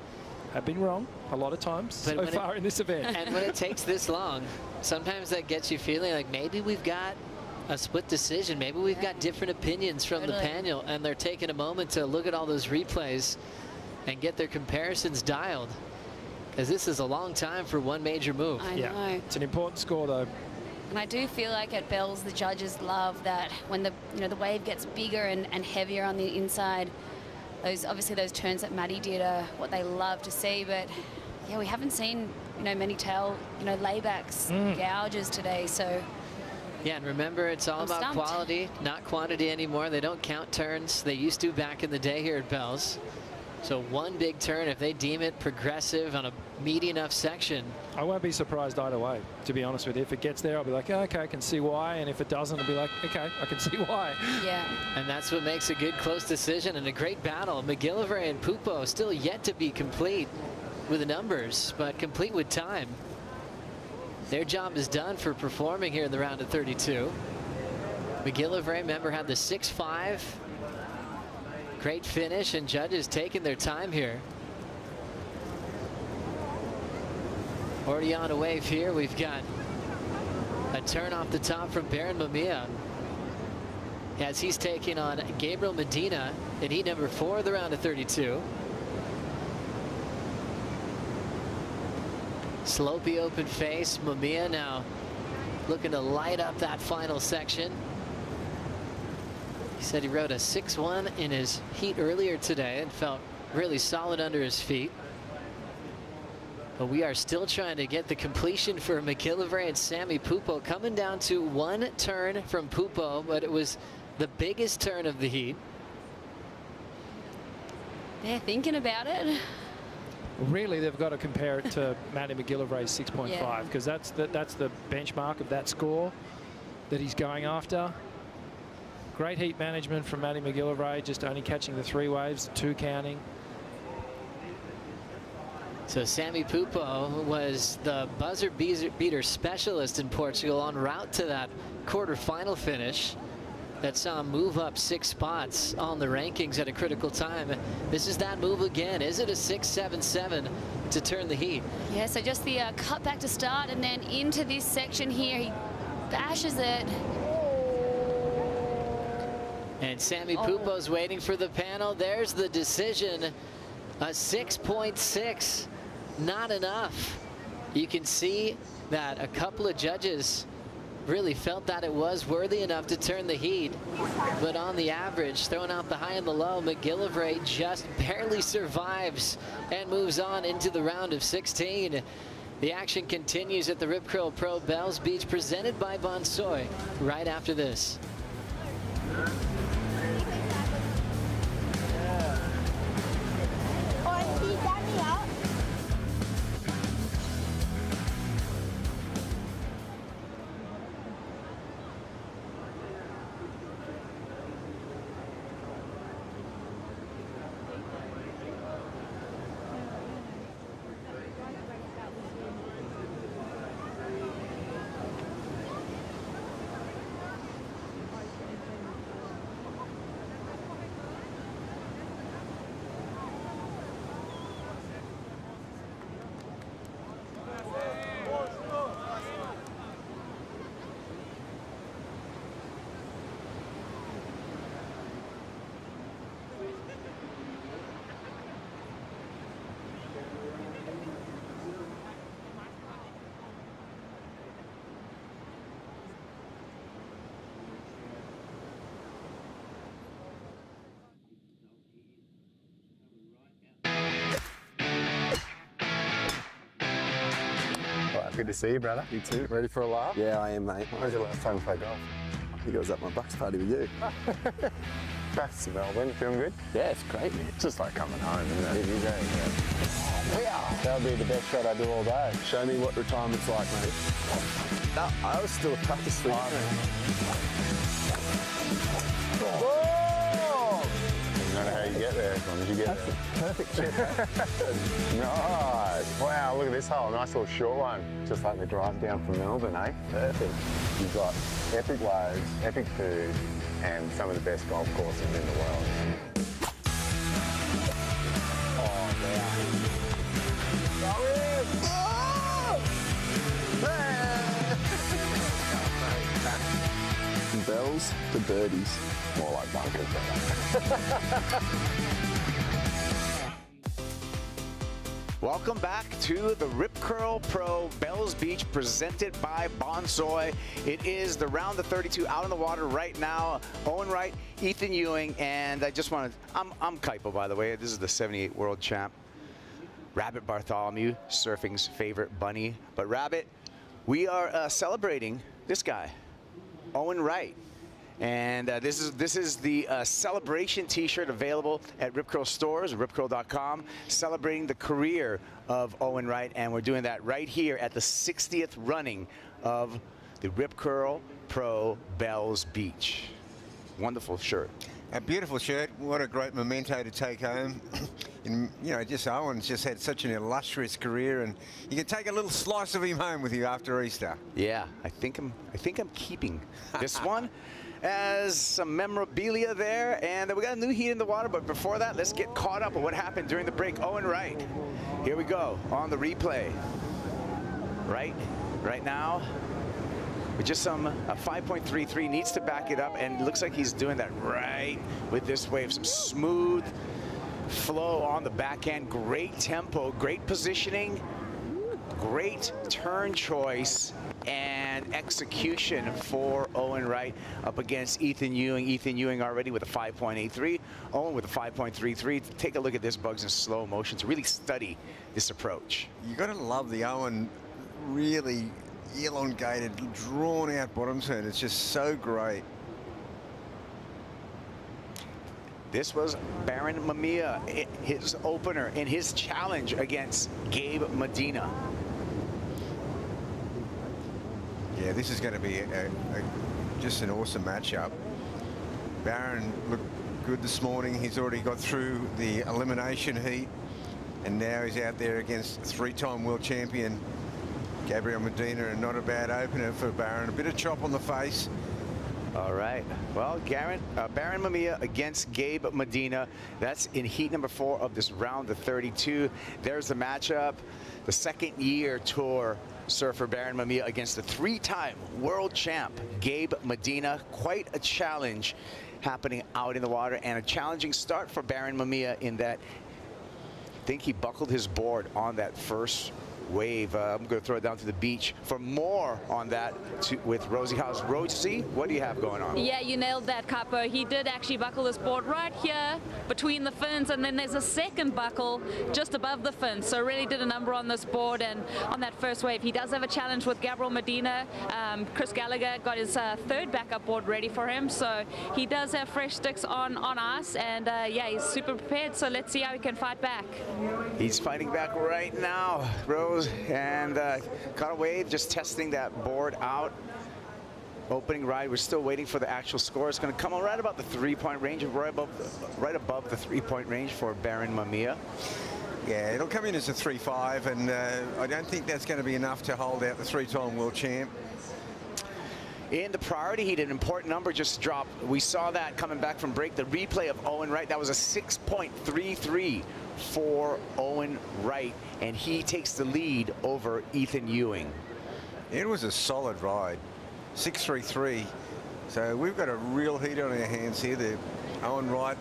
I've been wrong a lot of times so far in this event. And when it takes this long, sometimes that gets you feeling like maybe we've got a split decision. Maybe we've got different opinions from the panel, and they're taking a moment to look at all those replays and get their comparisons dialed, because this is a long time for 1 major move. I know. It's an important score though. And I do feel like at Bells, the judges love that when the wave gets bigger and heavier on the inside. Obviously those turns that Maddie did are what they love to see, but yeah, we haven't seen, you know, many tail, you know, laybacks, gouges today. So yeah, and remember, it's all about quality, not quantity anymore. They don't count turns. They used to back in the day here at Bells. So 1 big turn, if they deem it progressive on a meaty enough section. I won't be surprised either way, to be honest with you. If it gets there, I'll be like, oh, okay, I can see why. And if it doesn't, I'll be like, okay, I can see why. Yeah. And that's what makes a good close decision and a great battle. McGillivray and Pupo still yet to be complete with the numbers, but complete with time. Their job is done for performing here in the round of 32. McGillivray, remember, had the 6.5. Great finish, and judges taking their time here. Already on a wave here. We've got a turn off the top from Baron Mamiya as he's taking on Gabriel Medina in heat number 4 of the round of 32. Slopey open face. Mamiya now looking to light up that final section. He said he rode a 6.1 in his heat earlier today and felt really solid under his feet. But we are still trying to get the completion for McGillivray and Sammy Pupo, coming down to 1 turn from Pupo, but it was the biggest turn of the heat. They're thinking about it. Really, they've got to compare it to Matty McGillivray's 6.5, because that's the benchmark of that score that he's going after. Great heat management from Matty McGillivray, just only catching the 3 waves, 2 counting. So Sammy Pupo was the buzzer beater specialist in Portugal, en route to that quarterfinal finish that saw him move up 6 spots on the rankings at a critical time. This is that move again. Is it a 6.77 to turn the heat? Yeah, so just the cut back to start, and then into this section here, he bashes it. And Sammy Pupo's waiting for the panel. There's the decision. A 6.6, not enough. You can see that a couple of judges really felt that it was worthy enough to turn the heat. But on the average, throwing out the high and the low, McGillivray just barely survives and moves on into the round of 16. The action continues at the Rip Curl Pro Bells Beach, presented by Bonsoy, right after this. Good to see you, brother. You too. Ready for a laugh? Yeah, I am, mate. When was the last time you played golf? I think I was at my Bucks party with you. Back to Melbourne. Feeling good? Yeah, it's great, man. It's just like coming home, isn't it? It is, Yeah. That'll be the best shot I do all day. Show me what retirement's like, mate. No, I was still practicing. Whoa! Doesn't matter how you get there, as long as you get there. Perfect chip. Nice. Wow, look at this hole. Nice little short one. Just like the drive down from Melbourne, eh? Perfect. You've got epic waves, epic food, and some of the best golf courses in the world. Oh, wow. From bells to birdies. More like bunkers. Welcome back to the Rip Curl Pro Bells Beach presented by Bonsoy. It is the round of 32 out on the water right now. Owen Wright, Ethan Ewing, and I just wanted, I'm Kaipo, by the way. This is the 78 world champ. Rabbit Bartholomew, surfing's favorite bunny. But Rabbit, we are celebrating this guy, Owen Wright. And this is the celebration T-shirt available at Rip Curl stores, ripcurl.com, celebrating the career of Owen Wright, and we're doing that right here at the 60th running of the Rip Curl Pro Bells Beach. Wonderful shirt. A beautiful shirt. What a great memento to take home. And, you know, just Owen's just had such an illustrious career, and you can take a little slice of him home with you after Easter. Yeah, I think I'm keeping this one as some memorabilia there, and we got a new heat in the water. But before that, let's get caught up on what happened during the break. Owen Wright, here we go on the replay. Right now, with just a 5.33, needs to back it up, and it looks like he's doing that right with this wave. Some smooth flow on the backhand, great tempo, great positioning, great turn choice and execution for Owen Wright up against Ethan Ewing. Ethan Ewing already with a 5.83, Owen with a 5.33. Take a look at this, Bugs, in slow motion to really study this approach. You got to love the Owen really elongated, drawn out bottom turn. It's just so great. This was Baron Mamiya, his opener in his challenge against Gabe Medina. Yeah, this is going to be just an awesome matchup. Baron looked good this morning. He's already got through the elimination heat, and now he's out there against three-time world champion Gabriel Medina, and not a bad opener for Baron. A bit of chop on the face. All right. Well, Baron Mamiya against Gabe Medina. That's in heat number 4 of this round of 32. There's the matchup. The second-year tour surfer Baron Mamiya against the 3-time world champ Gabe Medina. Quite a challenge happening out in the water, and a challenging start for Baron Mamiya in that I think he buckled his board on that first wave. I'm going to throw it down to the beach for more on that with Rosie House. Rosie, what do you have going on? Yeah, you nailed that, Capo. He did actually buckle his board right here between the fins, and then there's a second buckle just above the fins. So really did a number on this board, and on that first wave. He does have a challenge with Gabriel Medina. Chris Gallagher got his third backup board ready for him, so he does have fresh sticks on ice, and yeah, he's super prepared. So let's see how he can fight back. He's fighting back right now, Rose, and caught a wave, just testing that board out. Opening ride, we're still waiting for the actual score. It's going to come right about the 3-point range, right above the 3-point range for Baron Mamiya. Yeah, it'll come in as a 3-5, and I don't think that's going to be enough to hold out the 3-time world champ. In the priority heat, an important number just dropped. We saw that coming back from break. The replay of Owen Wright, that was a 6.33 for Owen Wright, and he takes the lead over Ethan Ewing. It was a solid ride, 6.33. So we've got a real heat on our hands here. The Owen Wright,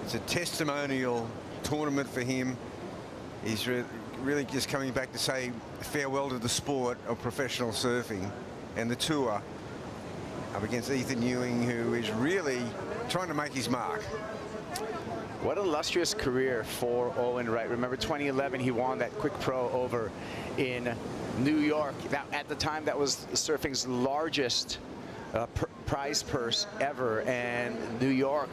it's a testimonial tournament for him. He's really just coming back to say farewell to the sport of professional surfing and the tour, up against Ethan Ewing, who is really trying to make his mark. What an illustrious career for Owen Wright. Remember 2011, he won that Quick Pro over in New York. At the time, that was surfing's largest prize purse ever, and New York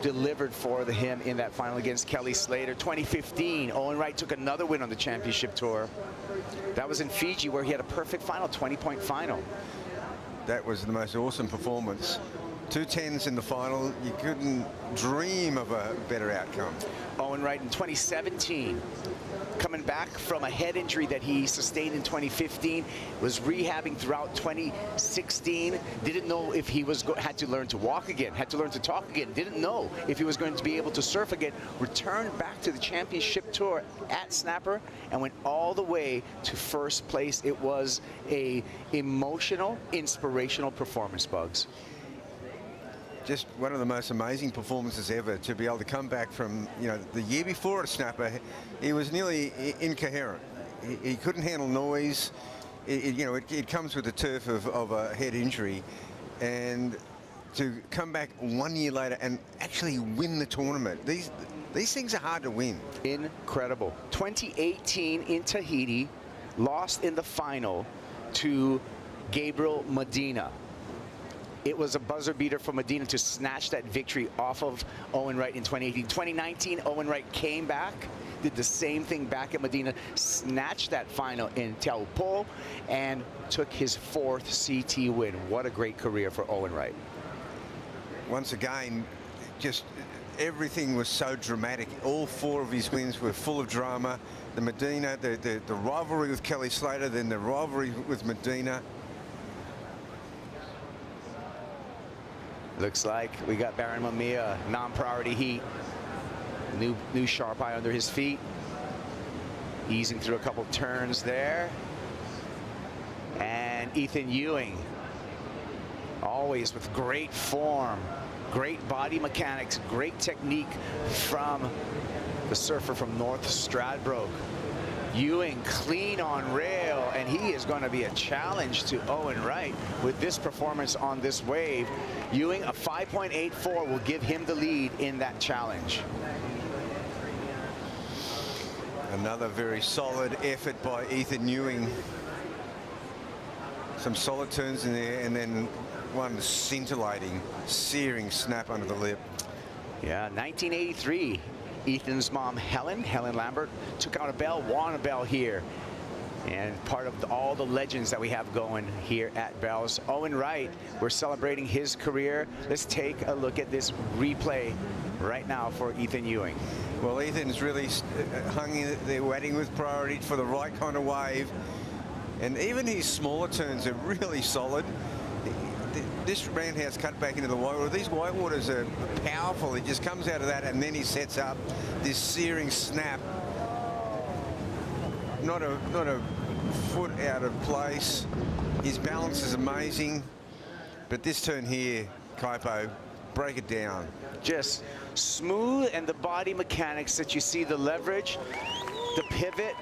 delivered for him in that final against Kelly Slater. 2015, Owen Wright took another win on the championship tour. That was in Fiji, where he had a perfect final, 20-point final. That was the most awesome performance. 2 10s in the final. You couldn't dream of a better outcome. Owen Wright in 2017, coming back from a head injury that he sustained in 2015, was rehabbing throughout 2016, didn't know if he was had to learn to walk again, had to learn to talk again, didn't know if he was going to be able to surf again, returned back to the championship tour at Snapper and went all the way to first place. It was a emotional, inspirational performance, Bugs. Just one of the most amazing performances ever, to be able to come back from, you know, the year before at Snapper, he was nearly incoherent. He couldn't handle noise. It comes with the turf of a head injury, and to come back 1 year later and actually win the tournament. These things are hard to win. Incredible. 2018 in Tahiti, lost in the final to Gabriel Medina. It was a buzzer beater for Medina to snatch that victory off of Owen Wright in 2018. 2019, Owen Wright came back, did the same thing back at Medina, snatched that final in Taupo, and took his 4th CT win. What a great career for Owen Wright. Once again, just everything was so dramatic. All 4 of his wins were full of drama. The Medina, the rivalry with Kelly Slater, then the rivalry with Medina. Looks like we got Baron Mamiya, non-priority heat. New sharp eye under his feet. Easing through a couple turns there. And Ethan Ewing, always with great form, great body mechanics, great technique from the surfer from North Stradbroke. Ewing clean on rail, and he is going to be a challenge to Owen Wright with this performance on this wave. Ewing, a 5.84 will give him the lead in that challenge. Another very solid effort by Ethan Ewing. Some solid turns in there, and then one scintillating, searing snap under the lip. Yeah, 1983. Ethan's mom, Helen Lambert, took out a bell, won a bell here. And part of all the legends that we have going here at Bells. Owen Wright, we're celebrating his career. Let's take a look at this replay right now for Ethan Ewing. Well, Ethan's really hung in there waiting with priority for the right kind of wave. And even his smaller turns are really solid. This roundhouse cut back into the whitewater. These whitewaters are powerful. He just comes out of that, and then he sets up this searing snap. Not a foot out of place. His balance is amazing. But this turn here, Kaipo, break it down. Just smooth, and the body mechanics that you see, the leverage, the pivot,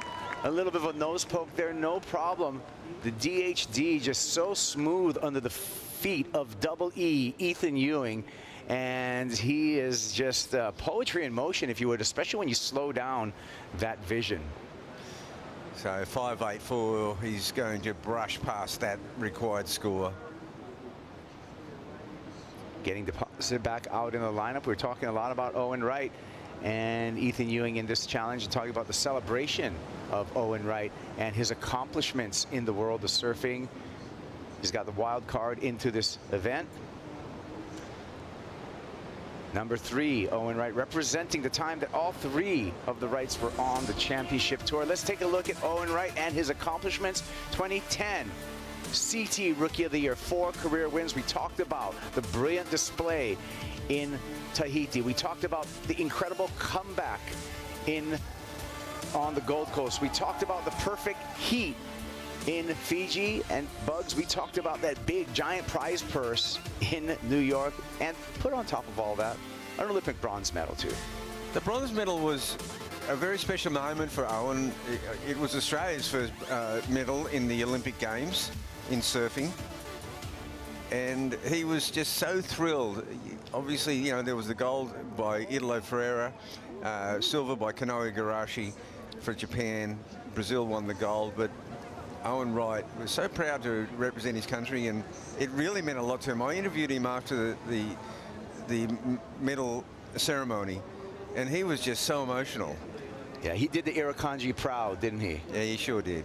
a little bit of a nose poke there, no problem. The DHD just so smooth under the feet of Double E, Ethan Ewing, and he is just poetry in motion, if you would, especially when you slow down that vision. So 5.84, he's going to brush past that required score. Getting deposited back out in the lineup. We're talking a lot about Owen Wright and Ethan Ewing in this challenge, and talking about the celebration of Owen Wright and his accomplishments in the world of surfing. He's got the wild card into this event. Number 3, Owen Wright, representing the time that all 3 of the Wrights were on the championship tour. Let's take a look at Owen Wright and his accomplishments. 2010 CT Rookie of the Year, 4 career wins. We talked about the brilliant display in Tahiti. We talked about the incredible comeback on the Gold Coast. We talked about the perfect heat in Fiji, and Bugs, we talked about that big giant prize purse in New York, and put on top of all that an Olympic bronze medal too. The bronze medal was a very special moment for Owen. It was Australia's first medal in the Olympic Games in surfing. And he was just so thrilled. Obviously, you know, there was the gold by Italo Ferreira, silver by Kanoe Igarashi for Japan. Brazil won the gold, but Owen Wright was so proud to represent his country, and it really meant a lot to him. I interviewed him after the medal ceremony, and he was just so emotional. Yeah, he did the Irukandji proud, didn't he? Yeah, he sure did.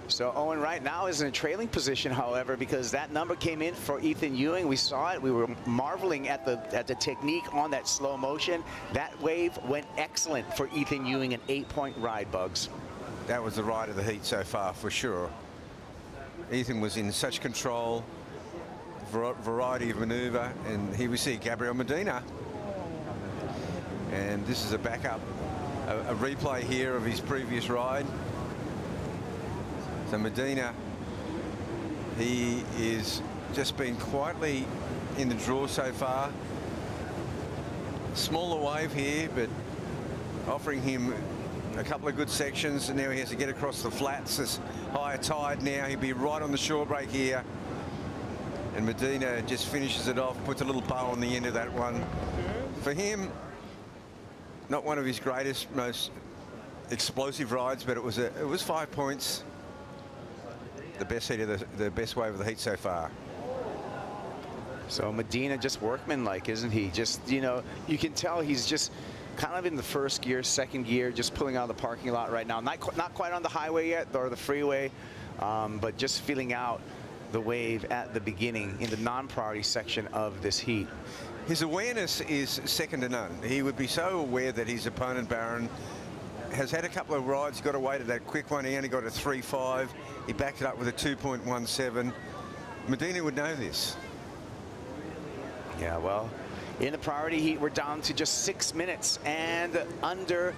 So Owen Wright now is in a trailing position, however, because that number came in for Ethan Ewing. We saw it. We were marveling at the technique on that slow motion. That wave went excellent for Ethan Ewing, an 8-point ride, Bugs. That was the ride of the heat so far, for sure. Ethan was in such control, variety of maneuver, and here we see Gabriel Medina. And this is a backup, a replay here of his previous ride. So Medina, he is just been quietly in the draw so far. Smaller wave here, but offering him a couple of good sections, and now he has to get across the flats. This higher tide now, he'll be right on the shore break here. And Medina just finishes it off, puts a little bow on the end of that one. For him, not one of his greatest, most explosive rides, but it was 5 points. The best heat of the best wave of the heat so far. So Medina just workmanlike, isn't he? Just, you know, you can tell he's just kind of in the first gear, second gear, just pulling out of the parking lot right now. Not quite on the highway yet, or the freeway, but just feeling out the wave at the beginning in the non-priority section of this heat. His awareness is second to none. He would be so aware that his opponent, Barron, has had a couple of rides, got away to that quick one. He only got a 3.5. He backed it up with a 2.17. Medina would know this. Yeah, well, in the priority heat, we're down to just 6 minutes and under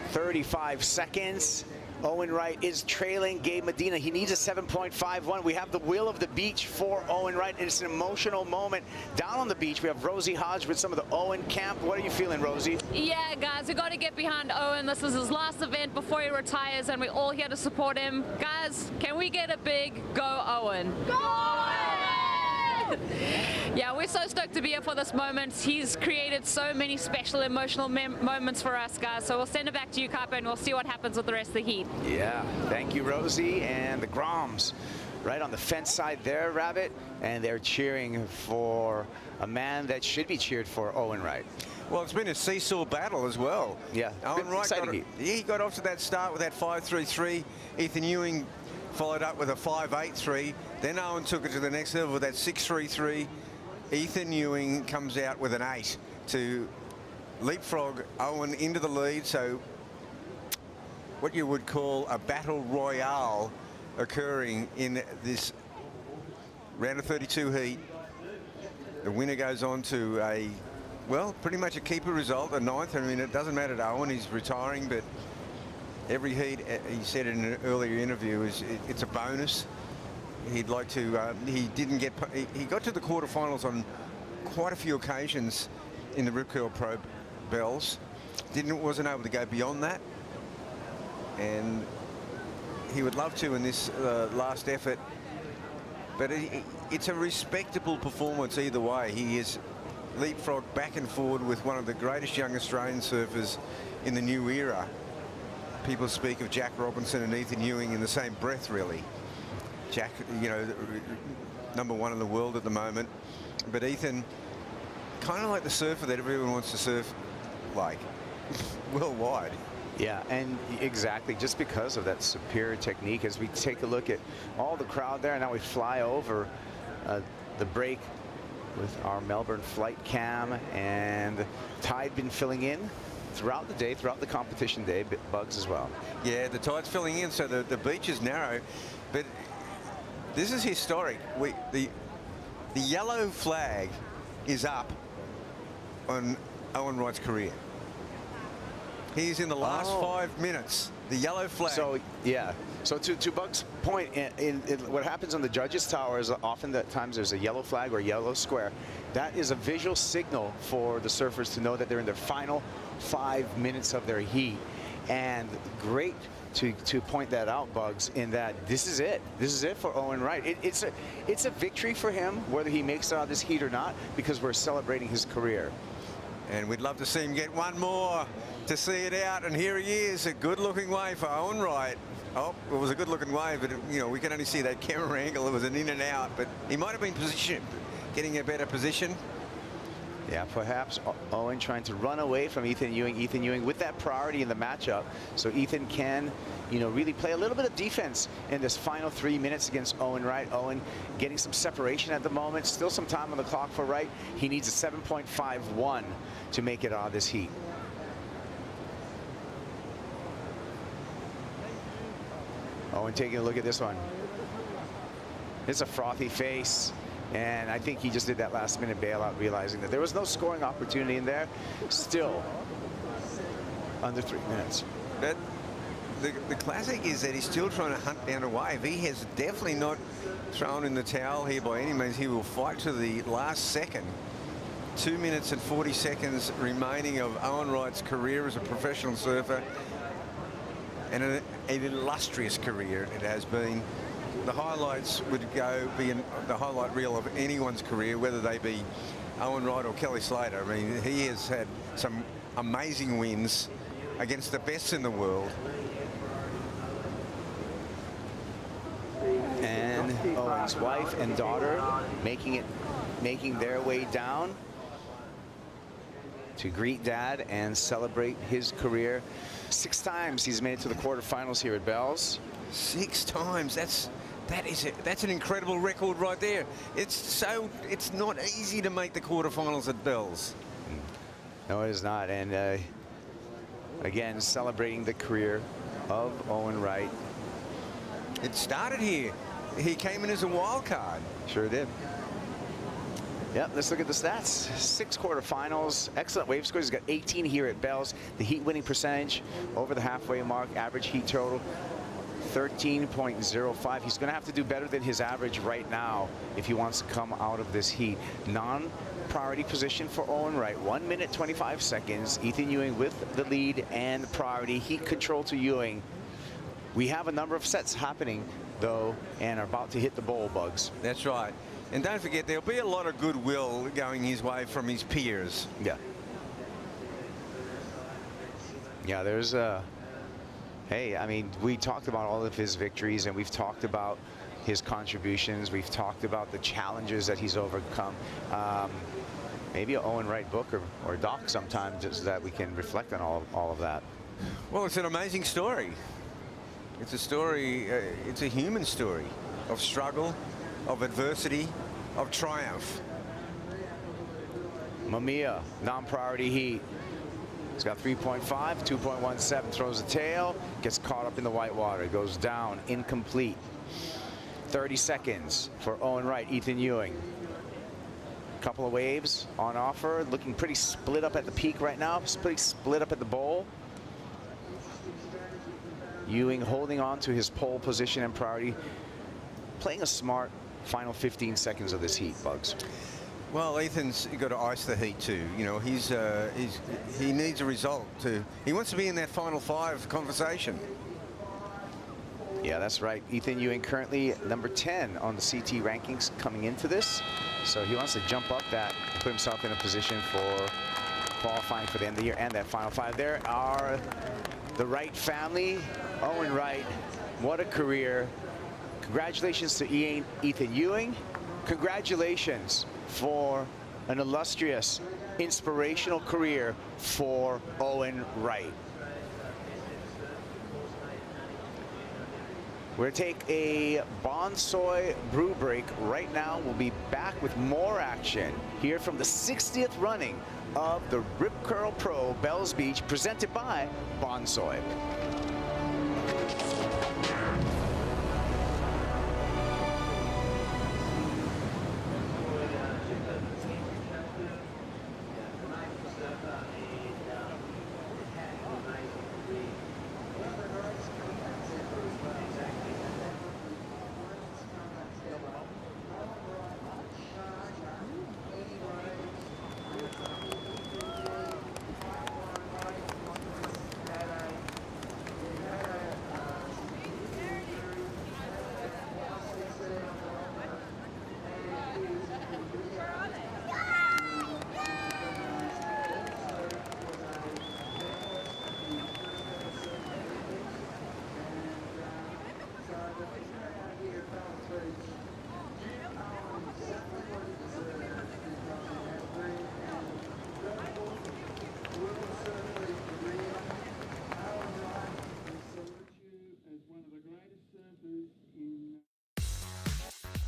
35 seconds. Owen Wright is trailing Gabe Medina. He needs a 7.51. We have the will of the beach for Owen Wright, and it's an emotional moment. Down on the beach, we have Rosie Hodge with some of the Owen camp. What are you feeling, Rosie? Yeah, guys, we got to get behind Owen. This is his last event before he retires, and we're all here to support him. Guys, can we get a big go Owen? Go Owen! Yeah, we're so stoked to be here for this moment. He's created so many special emotional moments for us, guys. So we'll send it back to you, Carper, and we'll see what happens with the rest of the heat. Yeah, thank you, Rosie. And the Groms right on the fence side there, Rabbit. And they're cheering for a man that should be cheered for, Owen Wright. Well, it's been a seesaw battle as well. Yeah, Owen Wright he got off to that start with that 5.33. Ethan Ewing followed up with a 5.83. Then Owen took it to the next level with that 6.33. Ethan Ewing comes out with an 8 to leapfrog Owen into the lead. So what you would call a battle royale occurring in this round of 32 heat. The winner goes on to a, well, pretty much a keeper result, a 9th. I mean, it doesn't matter to Owen, he's retiring, but every heat, he said in an earlier interview, it's a bonus. He'd like to, he got to the quarterfinals on quite a few occasions in the Rip Curl Pro Bells. Wasn't able to go beyond that. And he would love to in this last effort. But it's a respectable performance either way. He is leapfrogged back and forward with one of the greatest young Australian surfers in the new era. People speak of Jack Robinson and Ethan Ewing in the same breath, really. Jack, you know, #1 in the world at the moment. But Ethan, kind of like the surfer that everyone wants to surf like, worldwide. Yeah, and exactly, just because of that superior technique. As we take a look at all the crowd there, and now we fly over the break with our Melbourne flight cam, and tide been filling in throughout the day, throughout the competition day, Bugs as well. Yeah, the tide's filling in, so the beach is narrow, but this is historic. The yellow flag is up on Owen Wright's career. He's in the last 5 minutes. The yellow flag. So yeah. So to Bugs' point, in what happens on the judges' tower is often at times there's a yellow flag or yellow square. That is a visual signal for the surfers to know that they're in their final 5 minutes of their heat. And great to point that out, Bugs, in that this is it. This is it for Owen Wright. It's a victory for him, whether he makes it out of this heat or not, because we're celebrating his career. And we'd love to see him get one more to see it out. And here he is, a good-looking wave for Owen Wright. Oh, it was a good-looking wave, but you know we can only see that camera angle. It was an in and out, but he might have been getting a better position. Yeah, perhaps Owen trying to run away from Ethan Ewing. Ethan Ewing with that priority in the matchup, so Ethan can, you know, really play a little bit of defense in this final 3 minutes against Owen Wright. Owen getting some separation at the moment. Still some time on the clock for Wright. He needs a 7.51 to make it out of this heat. Owen taking a look at this one. It's a frothy face. And I think he just did that last-minute bailout, realizing that there was no scoring opportunity in there. Still, under 3 minutes. But the classic is that he's still trying to hunt down a wave. He has definitely not thrown in the towel here by any means. He will fight to the last second. 2 minutes and 40 seconds remaining of Owen Wright's career as a professional surfer. And an illustrious career it has been. The highlights would be in the highlight reel of anyone's career, whether they be Owen Wright or Kelly Slater. I mean, he has had some amazing wins against the best in the world. And Owen's wife and daughter making their way down to greet Dad and celebrate his career. 6 times he's made it to the quarterfinals here at Bells. 6 times. That's an incredible record right there. It's not easy to make the quarterfinals at Bells. No, it is not. And again, celebrating the career of Owen Wright. It started here. He came in as a wild card. Sure did. Yep, let's look at the stats. 6 quarterfinals, excellent wave scores. He's got 18 here at Bells. The heat winning percentage over the halfway mark, average heat total 13.05. He's going to have to do better than his average right now if he wants to come out of this heat. Non-priority position for Owen Wright, 1 minute 25 seconds. Ethan Ewing with the lead and priority. Heat control to Ewing. We have a number of sets happening, though, and are about to hit the bowl, Bugs. That's right. And don't forget, there'll be a lot of goodwill going his way from his peers. Yeah. Yeah, there's hey, I mean, we talked about all of his victories, and we've talked about his contributions. We've talked about the challenges that he's overcome. Maybe an Owen Wright book or doc sometime, just that we can reflect on all of that. Well, it's an amazing story. It's a story, it's a human story of struggle, of adversity, of triumph. Mamiya, non-priority heat. He's got 3.5, 2.17, throws the tail, gets caught up in the white water, goes down, incomplete. 30 seconds for Owen Wright, Ethan Ewing. Couple of waves on offer, looking pretty split up at the peak right now, pretty split up at the bowl. Ewing holding on to his pole position and priority, playing a smart final 15 seconds of this heat, Bugs. Well, Ethan's got to ice the heat too. You know, he needs a result too. He wants to be in that final 5 conversation. Yeah, that's right. Ethan Ewing currently number 10 on the CT rankings coming into this. So he wants to jump up that and put himself in a position for qualifying for the end of the year and that final 5. There are the Wright family. Owen Wright, what a career. Congratulations to Ethan Ewing. Congratulations for an illustrious, inspirational career for Owen Wright. We're going to take a Bonsoy brew break right now. We'll be back with more action here from the 60th running of the Rip Curl Pro Bells Beach, presented by Bonsoy.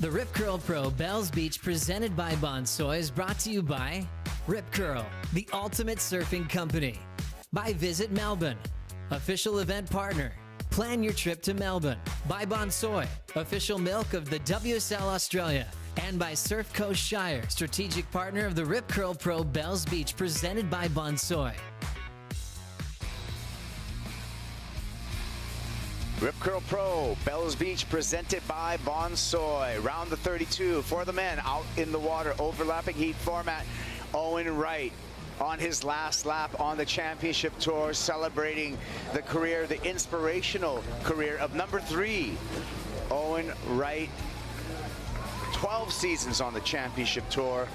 The Rip Curl Pro Bells Beach presented by Bonsoy is brought to you by Rip Curl, the ultimate surfing company. By Visit Melbourne, official event partner. Plan your trip to Melbourne. By Bonsoy, official milk of the WSL Australia. And by Surf Coast Shire, strategic partner of the Rip Curl Pro Bells Beach presented by Bonsoy. Rip Curl Pro, Bells Beach, presented by Bonsoy. Round the 32 for the men out in the water, overlapping heat format. Owen Wright on his last lap on the championship tour, celebrating the career, the inspirational career of number 3. Owen Wright, 12 seasons on the championship tour,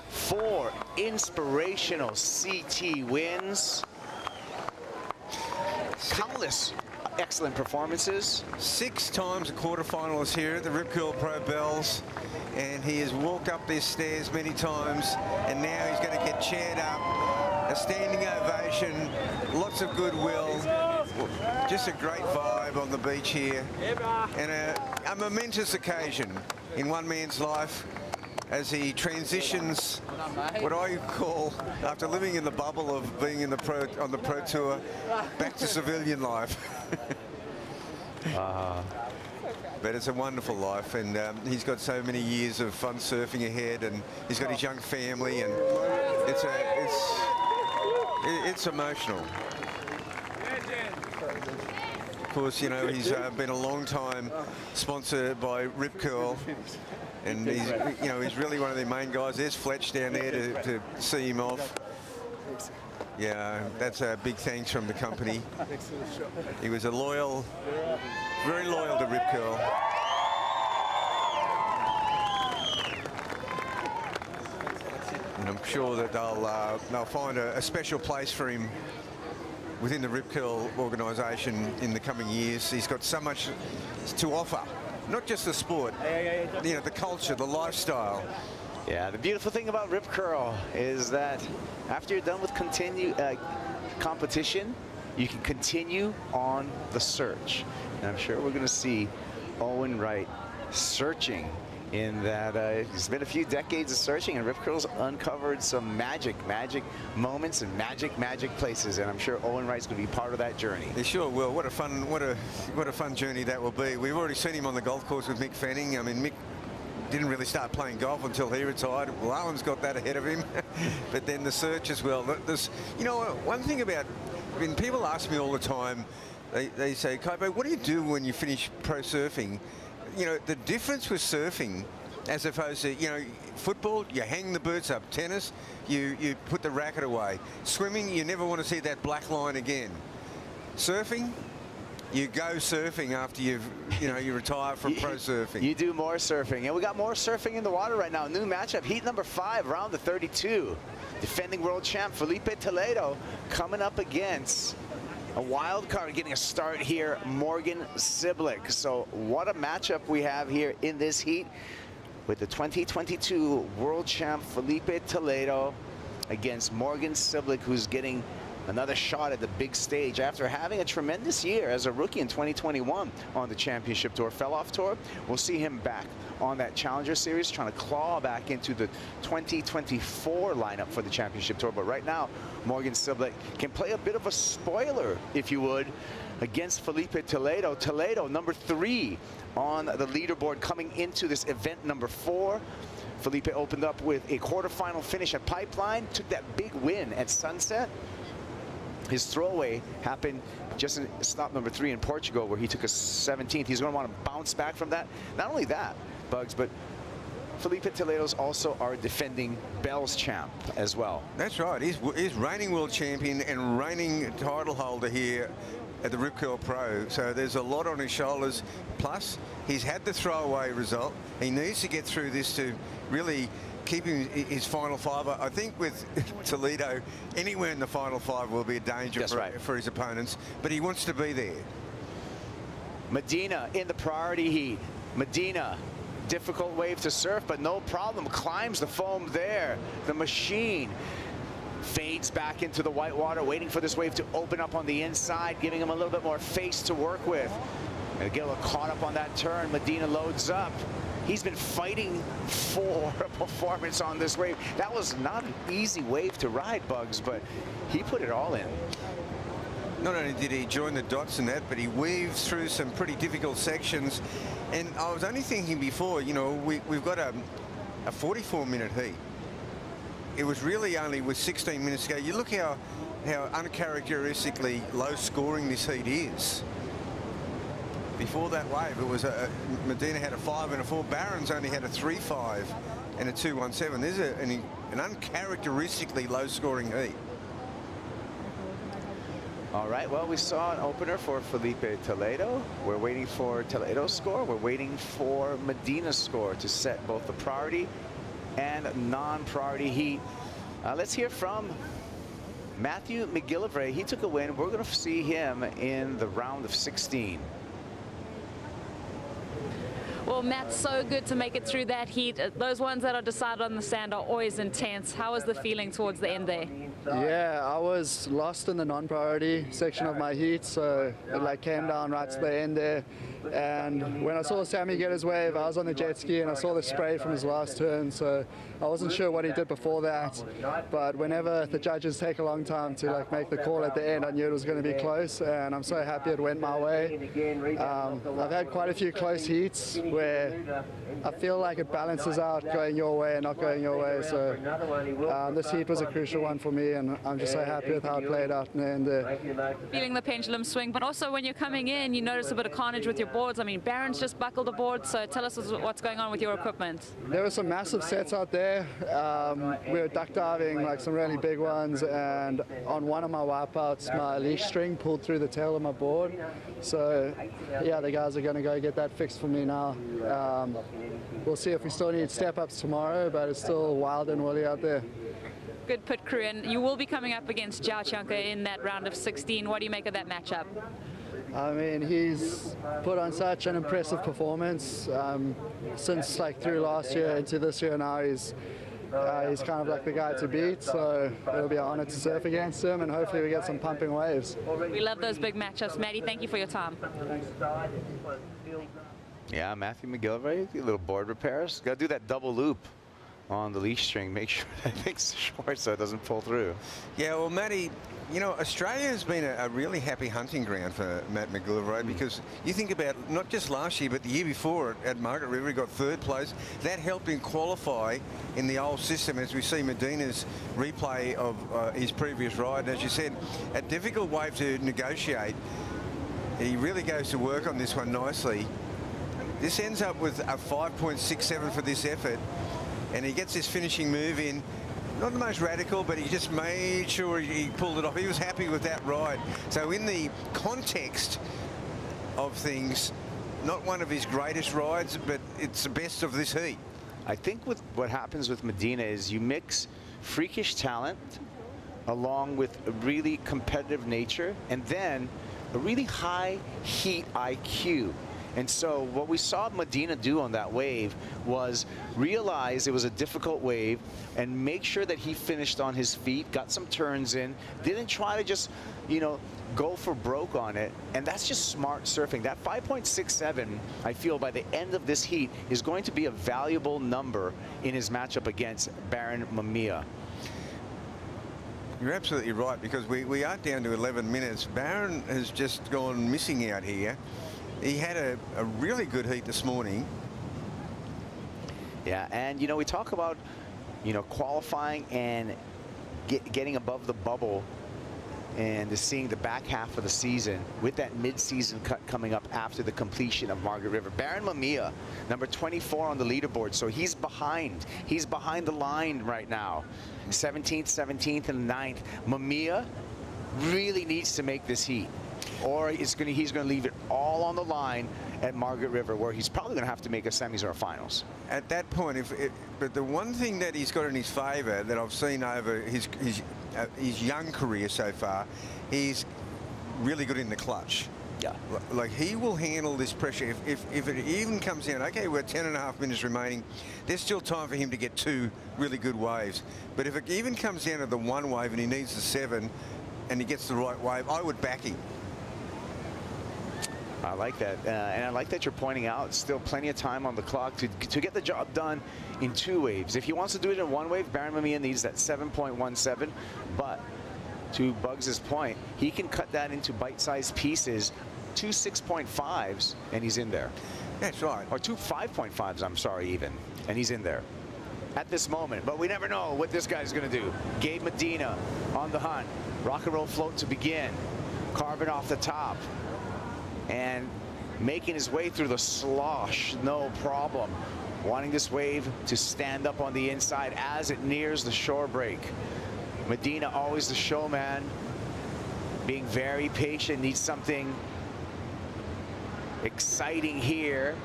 4 inspirational CT wins, countless excellent performances. 6 times a quarterfinalist here at the Rip Curl Pro Bells, and he has walked up these stairs many times, and now he's going to get cheered up. A standing ovation, lots of goodwill, just a great vibe on the beach here, and a momentous occasion in one man's life as he transitions what I call, after living in the bubble of being in the on the Pro Tour, back to civilian life. But it's a wonderful life, and he's got so many years of fun surfing ahead, and he's got his young family, and it's emotional. Of course, you know, he's been a long time sponsor by Rip Curl, and he's, you know, he's really one of their main guys. There's Fletch down there to see him off. Yeah, that's a big thanks from the company. He was a loyal, very loyal to Rip Curl. And I'm sure that they'll find a special place for him within the Rip Curl organisation in the coming years. He's got so much to offer, not just the sport, you know, the culture, the lifestyle. Yeah, the beautiful thing about Rip Curl is that after you're done with competition, you can continue on the search. And I'm sure we're going to see Owen Wright searching in that it's been a few decades of searching, and Rip Curl's uncovered some magic moments and magic places, and I'm sure Owen Wright's going to be part of that journey. He sure will. What a fun journey that will be. We've already seen him on the golf course with Mick Fanning. I mean, Mick didn't really start playing golf until he retired. Well, Owen's got that ahead of him. But then the search as well. There's, you know, one thing about, I mean, people ask me all the time, they say, Kaipo, what do you do when you finish pro surfing? You know, the difference with surfing, as opposed to, you know, football, you hang the boots up. Tennis, you put the racket away. Swimming, you never want to see that black line again. Surfing, you go surfing after you retire from pro surfing. You do more surfing, and we got more surfing in the water right now. New matchup, heat number 5, round the 32. Defending world champ Felipe Toledo coming up against a wild card getting a start here, Morgan Siblick. So what a matchup we have here in this heat with the 2022 world champ Felipe Toledo against Morgan Siblick, who's getting another shot at the big stage after having a tremendous year as a rookie in 2021 on the championship tour. Fell off tour. We'll see him back on that Challenger Series, trying to claw back into the 2024 lineup for the championship tour. But right now, Morgan Siblick can play a bit of a spoiler, if you would, against Felipe Toledo. Toledo, number 3 on the leaderboard coming into this event number 4. Felipe opened up with a quarterfinal finish at Pipeline, took that big win at Sunset. His throwaway happened just in stop number 3 in Portugal, where he took a 17th. He's going to want to bounce back from that. Not only that, Bugs, but Felipe Toledo's also our defending Bells champ as well. That's right. He's reigning world champion and reigning title holder here at the Rip Curl Pro. So there's a lot on his shoulders. Plus, he's had the throwaway result. He needs to get through this to really keeping his final 5. I think with Toledo, anywhere in the final 5 will be a danger for his opponents, but he wants to be there. Medina in the priority heat. Medina, difficult wave to surf, but no problem. Climbs the foam there. The machine fades back into the white water, waiting for this wave to open up on the inside, giving him a little bit more face to work with. And get a little caught up on that turn. Medina loads up. He's been fighting for a performance on this wave. That was not an easy wave to ride, Bugs, but he put it all in. Not only did he join the dots in that, but he weaves through some pretty difficult sections. And I was only thinking before, you know, we've got a 44-minute heat. It was really only with 16 minutes to go. You look how uncharacteristically low scoring this heat is. Before that wave, it was Medina had a 5 and a 4. Barron's only had a 3.5 and a 2.17. This is an uncharacteristically low-scoring heat. All right, well, we saw an opener for Felipe Toledo. We're waiting for Toledo's score. We're waiting for Medina's score to set both the priority and non-priority heat. Let's hear from Matthew McGillivray. He took a win. We're going to see him in the round of 16. Well, Matt, so good to make it through that heat. Those ones that are decided on the sand are always intense. How was the feeling towards the end there? Yeah, I was lost in the non-priority section of my heat, so it like came down right to the end there. And when I saw Sammy get his wave, I was on the jet ski and I saw the spray from his last turn, so I wasn't sure what he did before that. But whenever the judges take a long time to like make the call at the end, I knew it was going to be close, and I'm so happy it went my way. I've had quite a few close heats where I feel like it balances out going your way and not going your way. So this heat was a crucial one for me, and I'm just so happy with how it played out in the end there. Feeling the pendulum swing, but also when you're coming in, you notice a bit of carnage with your boards. I mean, Barron's just buckled a board, so tell us what's going on with your equipment. There were some massive sets out there. We were duck diving, like some really big ones, and on one of my wipeouts, my leash string pulled through the tail of my board. So, yeah, the guys are going to go get that fixed for me now. We'll see if we still need step-ups tomorrow, but it's still wild and woolly out there. Good pit crew, and you will be coming up against Zhao Chianca in that round of 16. What do you make of that matchup? I mean, he's put on such an impressive performance since like through last year into this year now. He's kind of like the guy to beat, so it'll be an honor to surf against him, and hopefully we get some pumping waves. We love those big matchups. Maddie, thank you for your time. Yeah, Matthew McGillivray, a little board repairs. Got to do that double loop on the leash string. Make sure that thing's short so it doesn't pull through. Yeah, well, Matty, you know, Australia has been a really happy hunting ground for Matt McGillivray, because you think about not just last year, but the year before at Margaret River, he got 3rd place. That helped him qualify in the old system, as we see Medina's replay of his previous ride. And as you said, a difficult wave to negotiate. He really goes to work on this one nicely. This ends up with a 5.67 for this effort, and he gets this finishing move in. Not the most radical, but he just made sure he pulled it off. He was happy with that ride. So in the context of things, not one of his greatest rides, but it's the best of this heat. I think with what happens with Medina is you mix freakish talent along with a really competitive nature, and then a really high heat IQ. And so what we saw Medina do on that wave was realize it was a difficult wave and make sure that he finished on his feet, got some turns in, didn't try to just, you know, go for broke on it. And that's just smart surfing. That 5.67, I feel by the end of this heat, is going to be a valuable number in his matchup against Baron Mamiya. You're absolutely right, because we are down to 11 minutes. Baron has just gone missing out here. He had a really good heat this morning. Yeah, and, you know, we talk about, you know, qualifying and getting above the bubble and seeing the back half of the season with that mid-season cut coming up after the completion of Margaret River. Baron Mamiya, number 24 on the leaderboard, so he's behind. He's behind the line right now. 17th, 17th, and 9th. Mamiya really needs to make this heat, or he's going to leave it all on the line at Margaret River, where he's probably going to have to make a semis or a finals. At that point, but the one thing that he's got in his favour that I've seen over his young career so far, he's really good in the clutch. Yeah. Like, he will handle this pressure. If it even comes down, okay, we're 10.5 minutes remaining, there's still time for him to get 2 really good waves. But if it even comes down to the 1 wave and he needs the 7 and he gets the right wave, I would back him. I like that, and I like that you're pointing out still plenty of time on the clock to get the job done in 2 waves. If he wants to do it in 1 wave, Baron Mamiya needs that 7.17, but to Bugs's point, he can cut that into bite-sized pieces, 2 6.5s, and he's in there. That's right. Or 2 5.5s, I'm sorry, even, and he's in there at this moment. But we never know what this guy's going to do. Gabe Medina on the hunt. Rock and roll float to begin. Carving off the top. And making his way through the slosh, no problem. Wanting this wave to stand up on the inside as it nears the shore break. Medina, always the showman, being very patient, needs something exciting here.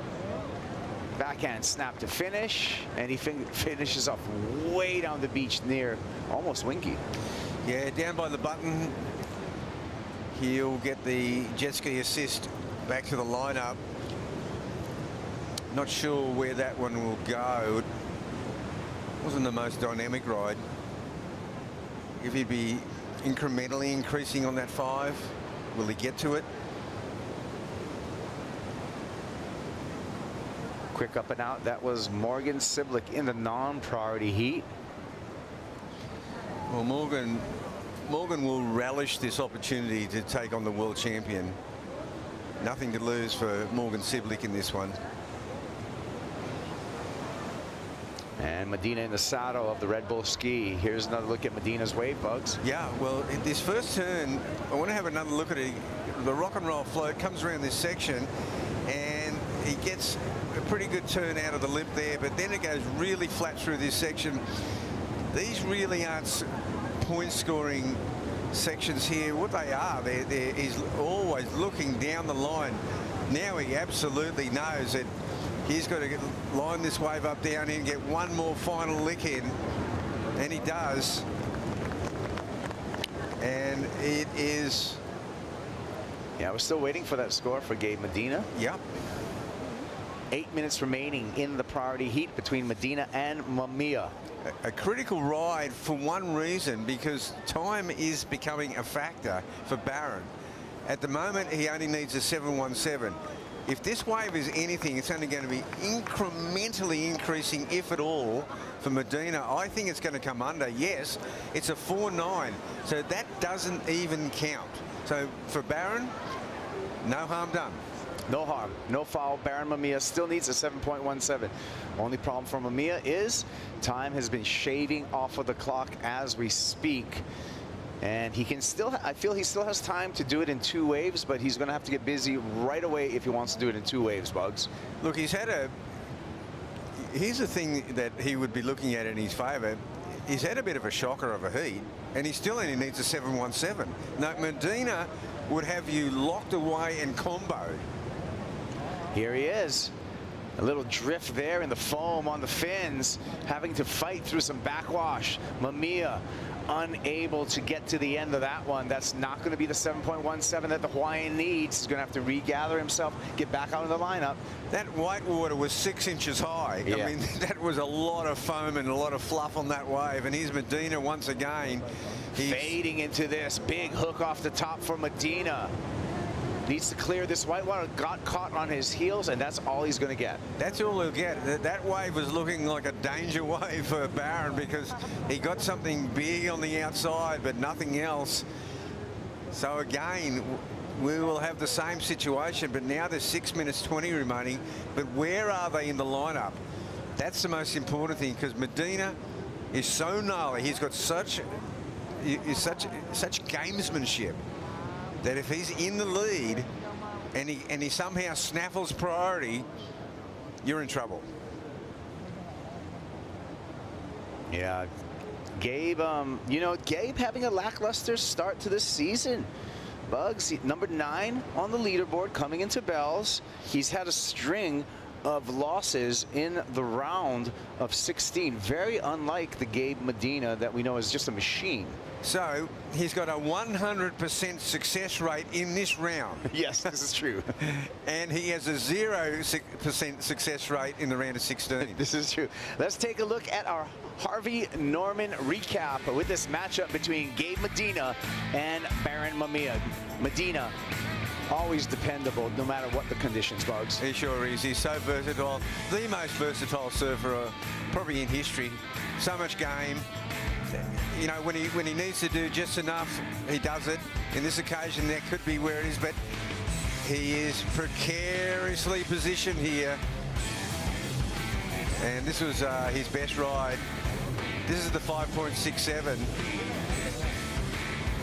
Backhand snap to finish, and he finishes off way down the beach near almost Winky. Yeah, down by the button. He'll get the jet ski assist back to the lineup. Not sure where that one will go. It wasn't the most dynamic ride. If he'd be incrementally increasing on that 5, will he get to it? Quick up and out. That was Morgan Siblick in the non-priority heat. Well, Morgan will relish this opportunity to take on the world champion. Nothing to lose for Morgan Siblick in this one. And Medina in the saddle of the Red Bull ski. Here's another look at Medina's wave, Bugs. Yeah, well, in this first turn, I want to have another look at it. The rock and roll float comes around this section, and he gets a pretty good turn out of the lip there, but then it goes really flat through this section. These really aren't point scoring sections here. What they are, he's always looking down the line. Now he absolutely knows that he's got to line this wave up down here and get one more final lick in, and he does. And it is... Yeah, we're still waiting for that score for Gabe Medina. Yep. 8 minutes remaining in the priority heat between Medina and Mamiya. A critical ride for one reason, because time is becoming a factor for Baron. At the moment, he only needs a 717. If this wave is anything, it's only going to be incrementally increasing, if at all, for Medina. I think it's going to come under. Yes, it's a 4.9, so that doesn't even count. So for Baron, no harm done. No harm, no foul. Baron Mamiya still needs a 7.17. Only problem for Mamiya is time has been shaving off of the clock as we speak. And he can still, I feel he still has time to do it in 2 waves, but he's going to have to get busy right away if he wants to do it in 2 waves, Bugs. Look, he's had a... Here's the thing that he would be looking at in his favour. He's had a bit of a shocker of a heat, and he still only needs a 717. Now, Medina would have you locked away and comboed. Here he is. A little drift there in the foam on the fins, having to fight through some backwash. Mamiya unable to get to the end of that one. That's not going to be the 7.17 that the Hawaiian needs. He's going to have to regather himself, get back out of the lineup. That whitewater was 6 inches high. Yeah. I mean, that was a lot of foam and a lot of fluff on that wave. And here's Medina once again. He's fading into this big hook off the top for Medina. Needs to clear this whitewater, got caught on his heels, and that's all he's going to get. That's all he'll get. That wave was looking like a danger wave for Baron, because he got something big on the outside, but nothing else. So again, we will have the same situation, but now there's 6 minutes 20 remaining. But where are they in the lineup? That's the most important thing, because Medina is so gnarly. He's got such gamesmanship that if he's in the lead and he somehow snaffles priority, you're in trouble. Yeah, Gabe, you know, Gabe having a lackluster start to this season. Bugs, number 9 on the leaderboard coming into Bells. He's had a string of losses in the round of 16. Very unlike the Gabe Medina that we know is just a machine. So he's got a 100% success rate in this round. Yes, this is true. And he has a 0% success rate in the round of 16. This is true. Let's take a look at our Harvey Norman recap with this matchup between Gabe Medina and Baron Mamiya. Medina always dependable no matter what the conditions, Bugs. He sure is. He's so versatile. The most versatile surfer probably in history. So much game. You know, when he needs to do just enough, he does it. In this occasion, that could be where it is, but he is precariously positioned here. And this was his best ride. This is the 5.67.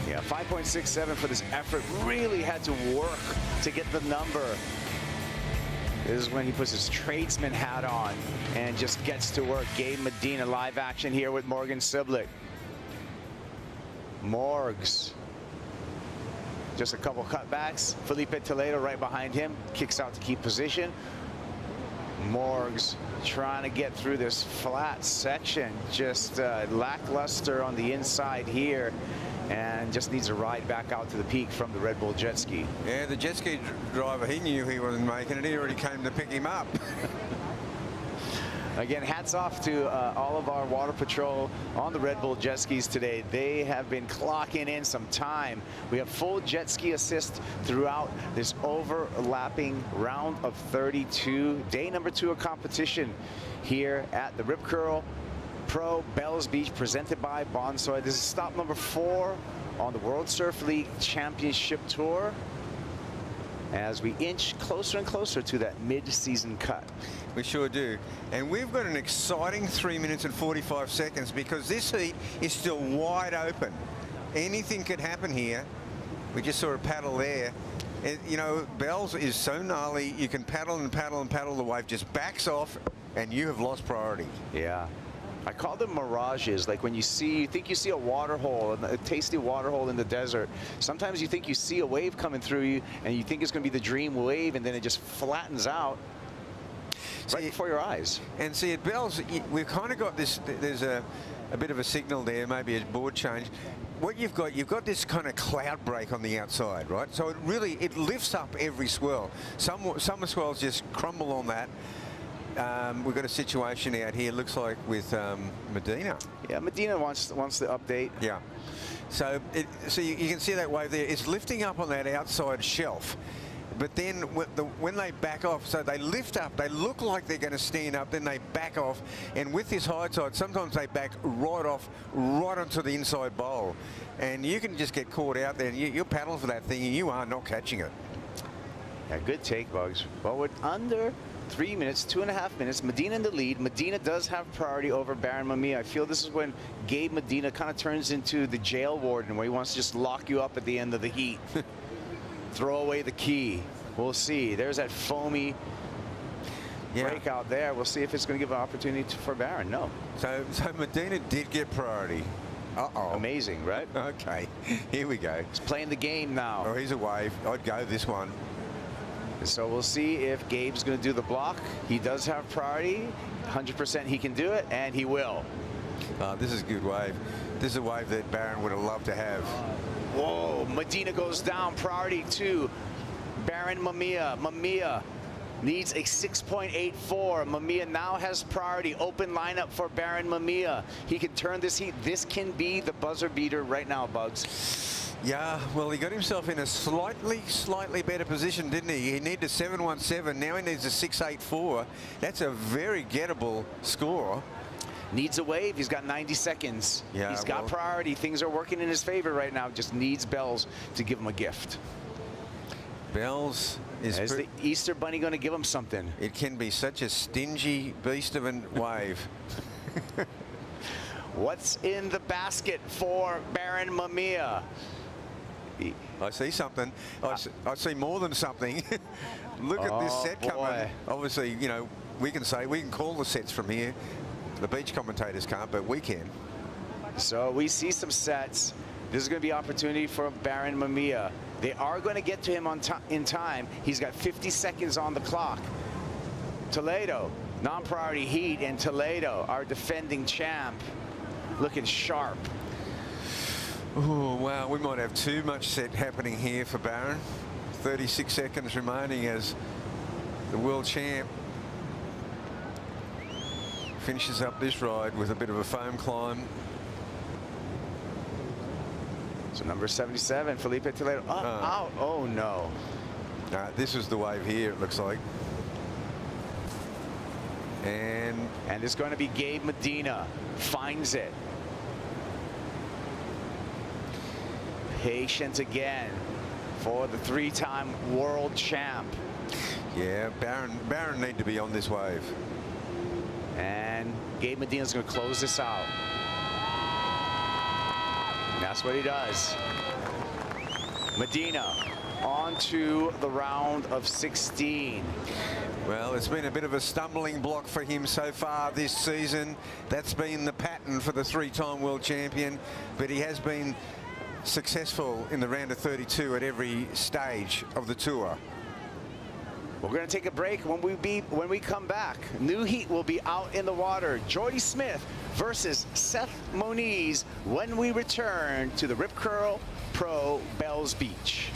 Yeah, 5.67 for this effort. Really had to work to get the number. This is when he puts his tradesman hat on and just gets to work. Gabe Medina, live action here with Morgan Siblick. Morgs. Just a couple cutbacks. Felipe Toledo right behind him. Kicks out to keep position. Morgs trying to get through this flat section. Just lackluster on the inside here. And just needs a ride back out to the peak from the Red Bull jet ski. Yeah, the jet ski driver, he knew he wasn't making it. He already came to pick him up. Again, hats off to all of our water patrol on the Red Bull jet skis today. They have been clocking in some time. We have full jet ski assist throughout this overlapping round of 32. Day number 2 of competition here at the Rip Curl Pro Bells Beach, presented by Bonsoy. This is stop number 4 on the World Surf League Championship Tour as we inch closer and closer to that mid-season cut. We sure do. And we've got an exciting 3 minutes and 45 seconds because this heat is still wide open. Anything could happen here. We just saw a paddle there. You know, Bells is so gnarly. You can paddle and paddle and paddle. The wave just backs off and you have lost priority. Yeah. I call them mirages, like when you think you see a water hole, a tasty water hole in the desert. Sometimes you think you see a wave coming through you and you think it's going to be the dream wave, and then it just flattens out right before your eyes. And see, at Bells, we've kind of got this, there's a bit of a signal there, maybe a board change. What you've got this kind of cloud break on the outside, right? So it lifts up every swell. Some swells just crumble on that. We've got a situation out here, looks like, with Medina. Yeah, Medina wants the update. Yeah. So you can see that wave there. It's lifting up on that outside shelf. But then when they back off, so they lift up, they look like they're going to stand up, then they back off. And with this high tide, sometimes they back right off, right onto the inside bowl. And you can just get caught out there, and you're paddling for that thing, and you are not catching it. Yeah, good take, Bugs. Well, we're under 3 minutes, 2.5 minutes. Medina in the lead. Medina does have priority over Baron Mamiya. I feel this is when Gabe Medina kind of turns into the jail warden, where he wants to just lock you up at the end of the heat. Throw away the key. We'll see. There's that foamy breakout there. We'll see if it's going to give an opportunity for Baron. No. So Medina did get priority. Uh-oh. Amazing, right? Okay. Here we go. He's playing the game now. Oh, he's a wave. I'd go this one. So we'll see if Gabe's going to do the block. He does have priority. 100% he can do it, and he will. This is a good wave. This is a wave that Baron would have loved to have. Whoa, Medina goes down. Priority to Baron Mamiya. Mamiya needs a 6.84. Mamiya now has priority. Open lineup for Baron Mamiya. He can turn this heat. This can be the buzzer beater right now, Bugs. Yeah, well, he got himself in a slightly better position, didn't he? He needed a 7.17. Now he needs a 6.84. That's a very gettable score. Needs a wave. He's got 90 seconds. Yeah, he's got priority. Things are working in his favor right now. Just needs Bells to give him a gift. Bells is the Easter Bunny going to give him something? It can be such a stingy beast of a wave. What's in the basket for Baron Mamiya? I see something. I see more than something. Look at this set coming. Obviously, you know, we can call the sets from here. The beach commentators can't, but we can. So we see some sets. This is going to be opportunity for Baron Mamiya. They are going to get to him in time. He's got 50 seconds on the clock. Toledo, non-priority heat, and Toledo, our defending champ, looking sharp. Oh, wow, we might have too much set happening here for Baron. 36 seconds remaining as the world champ finishes up this ride with a bit of a foam climb. So number 77, Felipe Toledo. Out. Oh, no. This was the wave here, it looks like. And it's going to be Gabe Medina. Finds it. Patient again for the 3-time world champ. Yeah, Barron need to be on this wave. And Gabe Medina's going to close this out. And that's what he does. Medina on to the round of 16. Well, it's been a bit of a stumbling block for him so far this season. That's been the pattern for the 3-time world champion, but he has been successful in the round of 32 at every stage of the tour. We're going to take a break. When we come back, new heat will be out in the water. Jordy Smith versus Seth Moniz when we return to the Rip Curl Pro Bells Beach.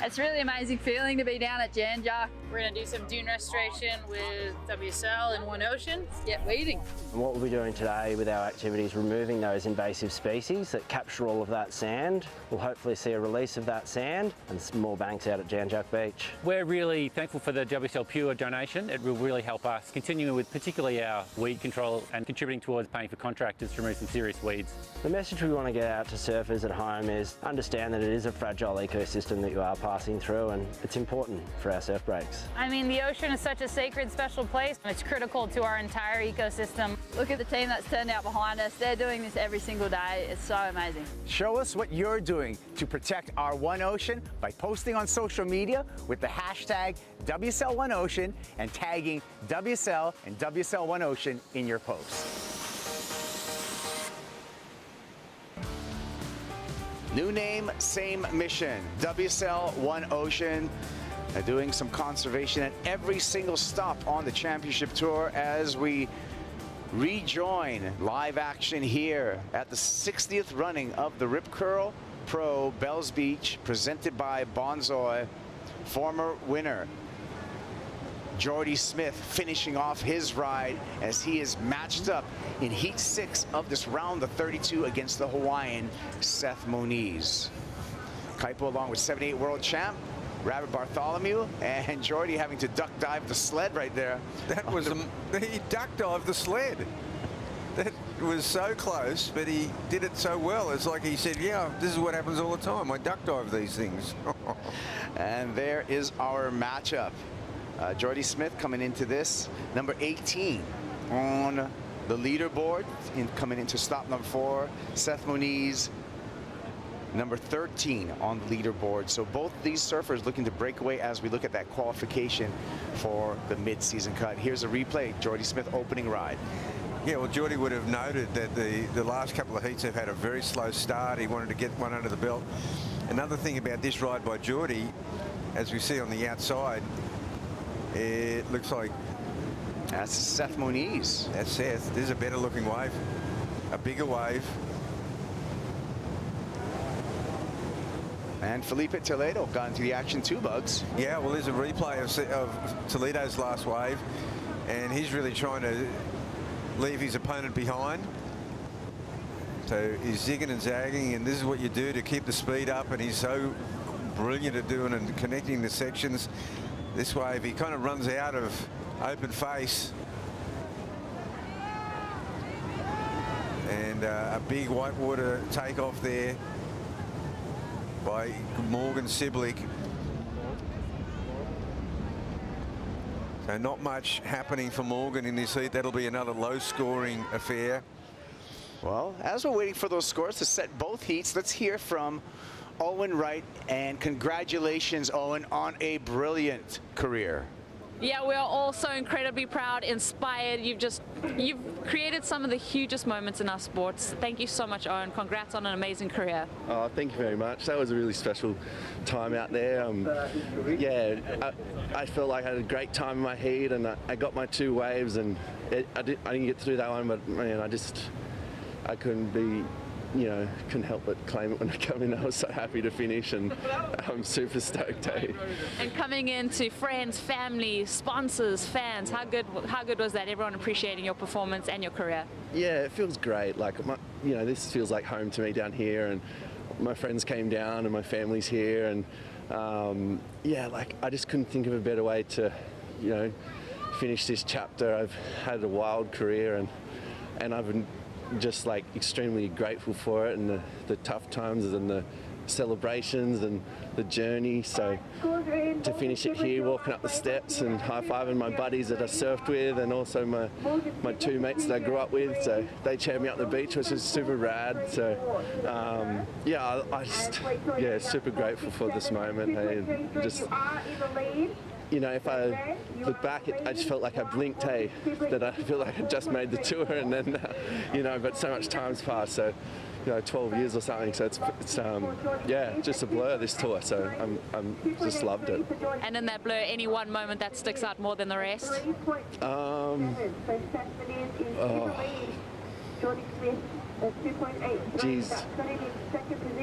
It's a really amazing feeling to be down at Jan Jac. We're going to do some dune restoration with WSL in One Ocean. Get weeding. And what we'll be doing today with our activities, removing those invasive species that capture all of that sand. We'll hopefully see a release of that sand and some more banks out at Jan Jac Beach. We're really thankful for the WSL Pure donation. It will really help us continue with particularly our weed control and contributing towards paying for contractors to remove some serious weeds. The message we want to get out to surfers at home is understand that it is a fragile ecosystem that you are passing through, and it's important for our surf breaks. I mean, the ocean is such a sacred, special place. It's critical to our entire ecosystem. Look at the team that's turned out behind us. They're doing this every single day. It's so amazing. Show us what you're doing to protect our One Ocean by posting on social media with the hashtag WSL1Ocean and tagging WSL and WSL1Ocean in your post. New name, same mission. WSL One Ocean. Doing some conservation at every single stop on the championship tour as we rejoin live action here at the 60th running of the Rip Curl Pro Bells Beach, presented by Bonsoy. Former winner Jordy Smith finishing off his ride as he is matched up in Heat 6 of this round of 32 against the Hawaiian Seth Moniz. Kaipo along with 78 world champ Robert Bartholomew, and Jordy having to duck dive the sled right there. That was he duck dived the sled. That was so close, but he did it so well. It's like he said, yeah, this is what happens all the time. I duck dive these things. And there is our matchup. Jordy Smith coming into this, number 18 on the leaderboard, coming into stop number 4. Seth Moniz, number 13 on the leaderboard. So both these surfers looking to break away as we look at that qualification for the mid-season cut. Here's a replay. Jordy Smith opening ride. Yeah, well, Jordy would have noted that the last couple of heats have had a very slow start. He wanted to get one under the belt. Another thing about this ride by Jordy, as we see on the outside, it looks like that's Seth Moniz. That's Seth. There's a better looking wave, a bigger wave. And Felipe Toledo got into the action too, Bugs. Yeah, well, there's a replay of Toledo's last wave, and he's really trying to leave his opponent behind. So he's zigging and zagging, and this is what you do to keep the speed up, and he's so brilliant at doing and connecting the sections. This wave, he kind of runs out of open face. And a big whitewater takeoff there by Morgan Siblick. So not much happening for Morgan in this heat. That'll be another low-scoring affair. Well, as we're waiting for those scores to set both heats, let's hear from Owen Wright. And congratulations, Owen, on a brilliant career. Yeah, we are all so incredibly proud, inspired. You've created some of the hugest moments in our sports. Thank you so much, Owen. Congrats on an amazing career. Oh, thank you very much. That was a really special time out there. Yeah, I felt like I had a great time in my heat, and I got my 2 waves, and I didn't get through that one, but man, I couldn't be, you know, couldn't help but claim it when I come in. I was so happy to finish, and I'm super stoked. And coming into friends, family, sponsors, fans, how good was that? Everyone appreciating your performance and your career. Yeah, it feels great. Like, you know, this feels like home to me down here, and my friends came down, and my family's here, and yeah, like I just couldn't think of a better way to, you know, finish this chapter. I've had a wild career, and I've been just like extremely grateful for it, and the tough times and the celebrations and the journey. So to finish it here, walking up the steps and high-fiving my buddies that I surfed with, and also my 2 mates that I grew up with, so they cheered me up the beach, which was super rad. So yeah, I just, yeah, super grateful for this moment. And just, you know, if I look back, I just felt like I blinked, that I feel like I just made the tour, and then, you know, but so much time's passed, so, you know, 12 years or something, so it's yeah, just a blur, this tour, so I'm just loved it. And in that blur, any one moment that sticks out more than the rest? Geez,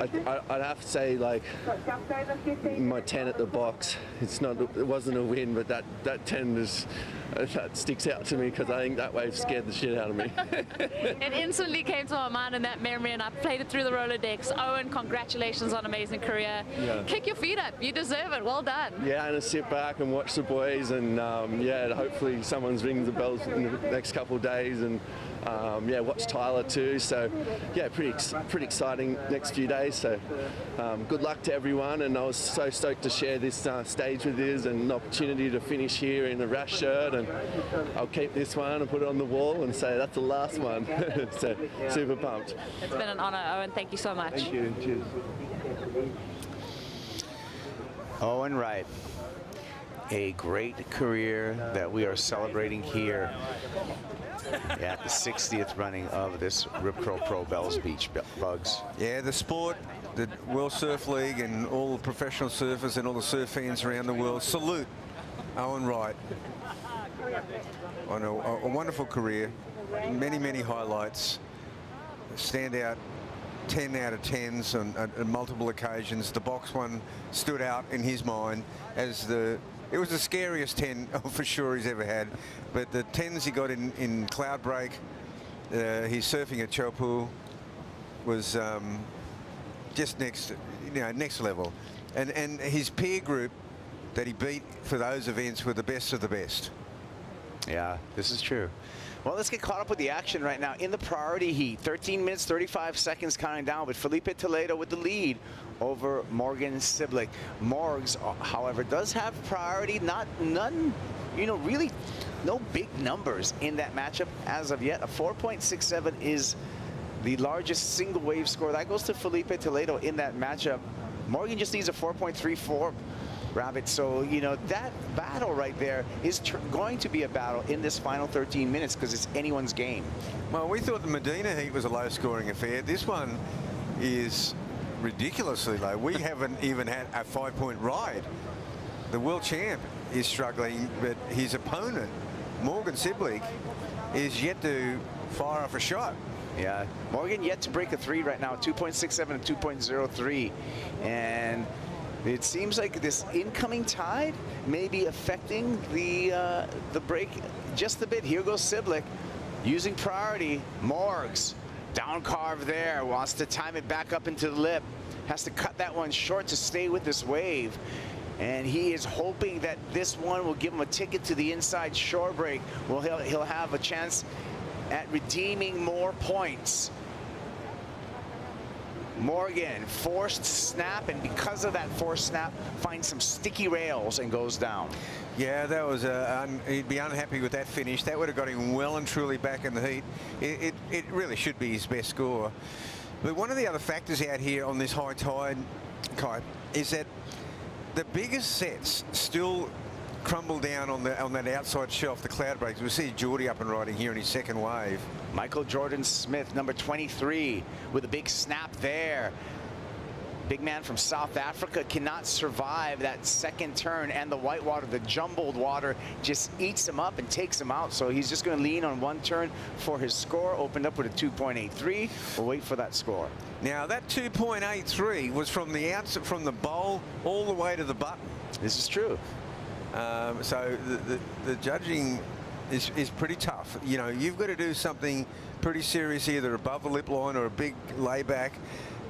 I'd have to say, like, my 10 at the box. It wasn't a win, but that 10 that sticks out to me, because I think that wave scared the shit out of me. It instantly came to my mind in that memory, and I played it through the Rolodex. Owen, congratulations on an amazing career. Yeah. Kick your feet up. You deserve it. Well done. Yeah, and I sit back and watch the boys, and yeah, hopefully someone's ringing the bells in the next couple of days, and yeah, watch Tyler too. So yeah, pretty exciting next few days. So good luck to everyone, and I was so stoked to share this stage with you, and an opportunity to finish here in a Rash shirt, and I'll keep this one and put it on the wall and say that's the last one. So super pumped. It's been an honor, Owen. Thank you so much. Thank you. Cheers. Owen Wright, a great career that we are celebrating here at the 60th running of this Rip Curl Pro Bells Beach Bugs. Yeah, the sport, the World Surf League, and all the professional surfers and all the surf fans around the world salute Owen Wright on a wonderful career, many highlights, standout 10 out of 10s on multiple occasions. The box one stood out in his mind as it was the scariest 10 for sure he's ever had. But the 10s he got in Cloudbreak, he's surfing at Chopu, was just next level. And his peer group that he beat for those events were the best of the best. Yeah, this is true. Well, let's get caught up with the action right now in the priority heat. 13 minutes, 35 seconds counting down, but Felipe Toledo with the lead over Morgan Siblick. Morgs, however, does have priority. None, you know, really no big numbers in that matchup as of yet. A 4.67 is the largest single wave score. That goes to Felipe Toledo in that matchup. Morgan just needs a 4.34. Rabbit. So, you know, that battle right there is going to be a battle in this final 13 minutes, because it's anyone's game. Well, we thought the Medina heat was a low-scoring affair. This one is ridiculously low. We haven't even had a 5-point ride. The world champ is struggling, but his opponent, Morgan Siblick, is yet to fire off a shot. Yeah, Morgan yet to break a 3 right now, 2.67 and 2.03. And it seems like this incoming tide may be affecting the break just a bit. Here goes Siblick using priority. Morgs down carve there, wants to time it back up into the lip. Has to cut that one short to stay with this wave. And he is hoping that this one will give him a ticket to the inside shore break. Well, he'll have a chance at redeeming more points. Morgan, forced snap, and because of that forced snap, finds some sticky rails and goes down. Yeah, that was he'd be unhappy with that finish. That would have got him well and truly back in the heat. It really should be his best score. But one of the other factors out here on this high tide, Kai, is that the biggest sets still crumble down on that outside shelf, the cloud breaks. We see Geordie up and riding here in his second wave. Michael Jordan Smith, number 23, with a big snap there. Big man from South Africa cannot survive that second turn, and the white water, the jumbled water, just eats him up and takes him out. So he's just going to lean on one turn for his score. Opened up with a 2.83. We'll wait for that score. Now that 2.83 was from the outside, from the bowl all the way to the button. This is true. So the judging is pretty tough. You know, you've got to do something pretty serious, either above the lip line or a big layback.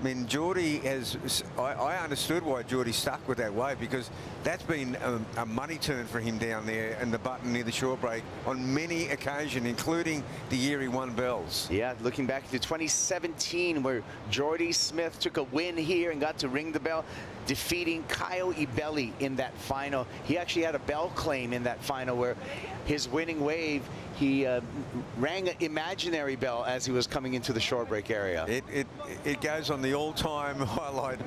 I mean, Geordie has, I understood why Geordie stuck with that wave, because that's been a money turn for him down there in the button near the short break on many occasions, including the year he won bells. Yeah, looking back to 2017, where Geordie Smith took a win here and got to ring the bell, defeating Kyle Ibelli in that final. He actually had a bell claim in that final where his winning wave, he rang an imaginary bell as he was coming into the short break area. It goes on the all-time highlight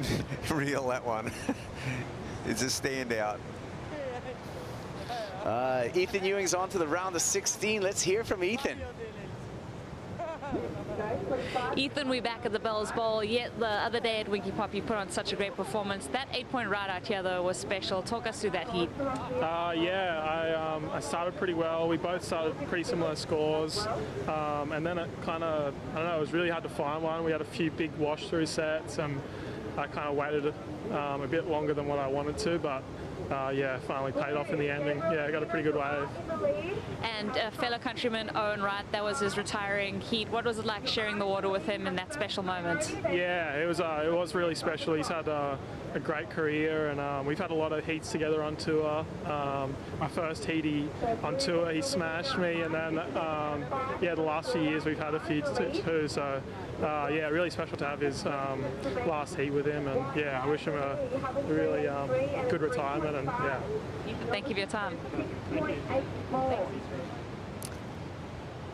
reel, that one. It's a standout. Ethan Ewing's on to the round of 16. Let's hear from Ethan. Ethan, we're back at the Bells Bowl. Yet the other day at Winky Pop, you put on such a great performance. That 8-point ride out here, though, was special. Talk us through that heat. Yeah, I started pretty well. We both started pretty similar scores. And then it kind of, I don't know, it was really hard to find one. We had a few big wash-through sets, and I kind of waited a bit longer than what I wanted to, but yeah, finally paid off in the end, and yeah, I got a pretty good wave. And fellow countryman Owen Wright, that was his retiring heat. What was it like sharing the water with him in that special moment? Yeah, it was really special. He's had a great career, and we've had a lot of heats together on tour. My first heat on tour, he smashed me, and then yeah, the last few years we've had a few too. So yeah, really special to have his last heat with him, and yeah, I wish him a really good retirement, and yeah. Thank you for your time.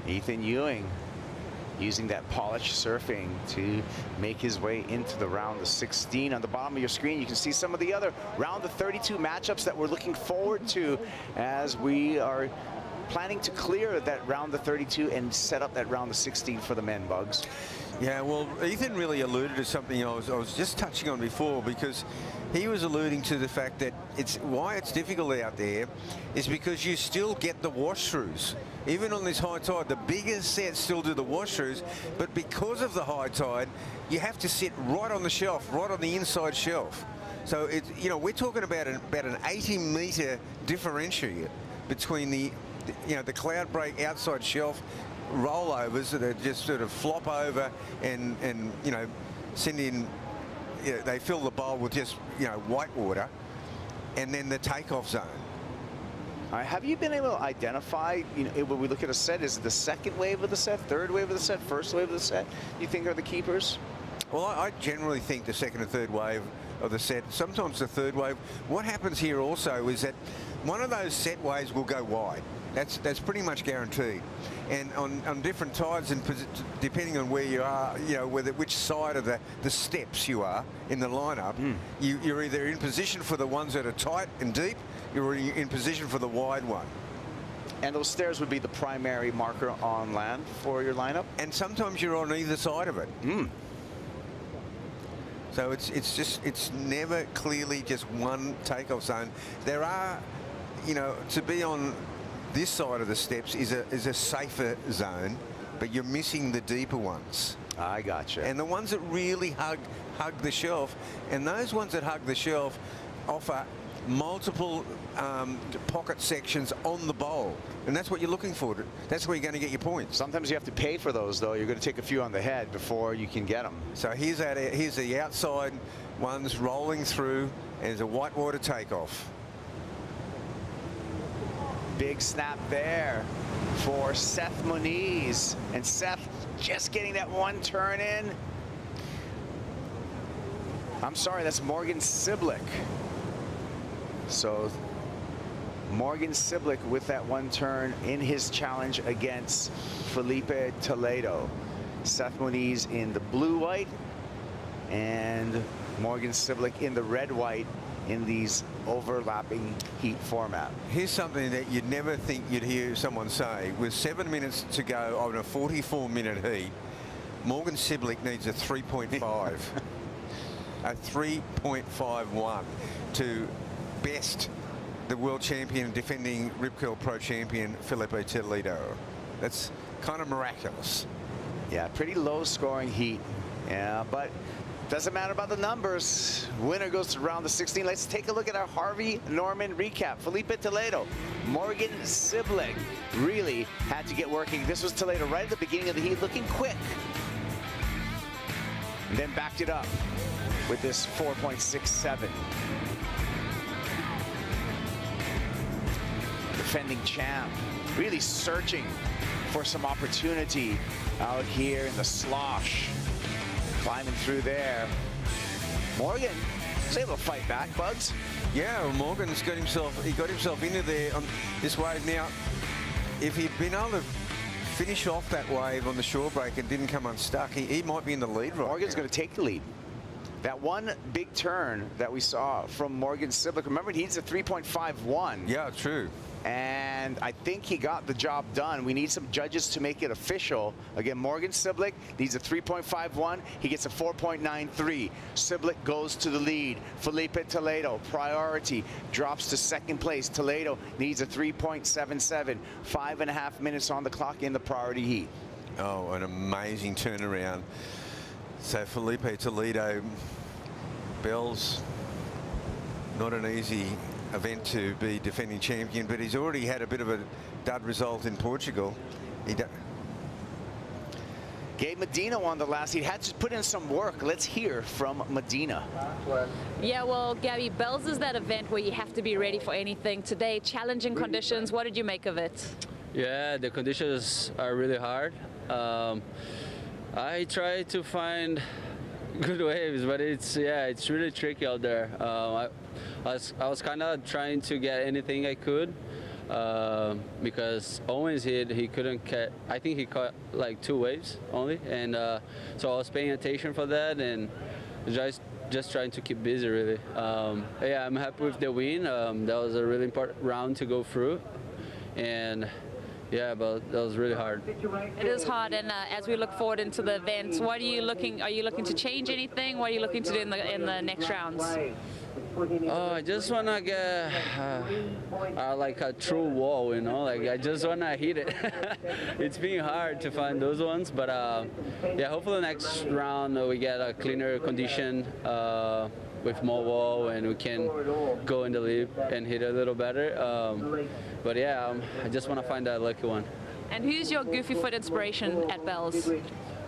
Ethan Ewing using that polished surfing to make his way into the round of 16. On the bottom of your screen, you can see some of the other round of 32 matchups that we're looking forward to as we are planning to clear that round of 32 and set up that round of 16 for the men, Bugs. Yeah, well, Ethan really alluded to something I was just touching on before, because he was alluding to the fact that why it's difficult out there is because you still get the wash-throughs. Even on this high tide, the bigger sets still do the wash-throughs, but because of the high tide, you have to sit right on the shelf, right on the inside shelf. So it's, you know, we're talking about an 80-metre differential between the cloud break outside shelf rollovers that are just sort of flop over and you know, send in, you know, they fill the bowl with just, you know, white water, and then the takeoff zone. All right, have you been able to identify, you know, when we look at a set, is it the second wave of the set, third wave of the set, first wave of the set, you think are the keepers? Well, I generally think the second and third wave of the set, sometimes the third wave. What happens here also is that one of those set waves will go wide. That's pretty much guaranteed. And on different tides, and depending on where you are, you know, which side of the steps you are in the lineup, you're either in position for the ones that are tight and deep, you're in position for the wide one. And those stairs would be the primary marker on land for your lineup? And sometimes you're on either side of it. So it's never clearly just one takeoff zone. There are, you know, to be on this side of the steps is a safer zone, but you're missing the deeper ones. I gotcha. And the ones that really hug the shelf, and those ones that hug the shelf offer multiple pocket sections on the bowl, and that's what you're looking for. That's where you're going to get your points. Sometimes you have to pay for those, though. You're going to take a few on the head before you can get them. So here's the outside ones rolling through, and there's a whitewater takeoff. Big snap there for Seth Moniz. And Seth just getting that one turn in. I'm sorry, that's Morgan Siblick. So Morgan Siblick with that one turn in his challenge against Felipe Toledo. Seth Moniz in the blue-white and Morgan Siblick in the red-white in these overlapping heat format. Here's something that you'd never think you'd hear someone say. With 7 minutes to go on a 44-minute heat, Morgan Siblick needs a 3.5. A 3.51 to best the world champion, defending Rip Curl Pro champion, Felipe Toledo. That's kind of miraculous. Yeah, pretty low scoring heat. Yeah, but doesn't matter about the numbers. Winner goes to round of 16. Let's take a look at our Harvey Norman recap. Felipe Toledo, Morgan Siblick really had to get working. This was Toledo right at the beginning of the heat, looking quick. And then backed it up with this 4.67. Defending champ, really searching for some opportunity out here in the slosh. Climbing through there. Morgan was able to fight back, Bugs. Yeah, well, Morgan's got himself, he got himself into there on this wave. Now, if he'd been able to finish off that wave on the shore break and didn't come unstuck, he might be in the lead right Morgan's now. going to take the lead. That one big turn that we saw from Morgan Siblick, remember he needs a 3.51. Yeah, true. And I think he got the job done. We need some judges to make it official. Again, Morgan Siblick needs a 3.51. He gets a 4.93. Siblick goes to the lead. Felipe Toledo, priority, drops to second place. Toledo needs a 3.77. 5.5 minutes on the clock in the priority heat. Oh, an amazing turnaround. So Felipe Toledo, Bells, not an easy event to be defending champion, but he's already had a bit of a dud result in Portugal. Gabe Medina won the last heat. Had to put in some work. Let's hear from Medina. Yeah, well, Gabby, Bells is that event where you have to be ready for anything. Today, challenging conditions. What did you make of it? Yeah, the conditions are really hard. I try to find good waves, but it's really tricky out there. I was kind of trying to get anything I could because Owens he couldn't catch. I think he caught like 2 waves only, and so I was paying attention for that and just trying to keep busy really. Yeah, I'm happy with the win. That was a really important round to go through, and yeah, but that was really hard. It is hard, and as we look forward into the events, what are you looking to change anything? What are you looking to do in the next rounds? Oh, I just want to get like a true wall, you know, like I just want to hit it. It's been hard to find those ones, but yeah, hopefully next round we get a cleaner condition with more wall and we can go in the lip and hit a little better. But yeah, I just want to find that lucky one. And who's your goofy foot inspiration at Bells?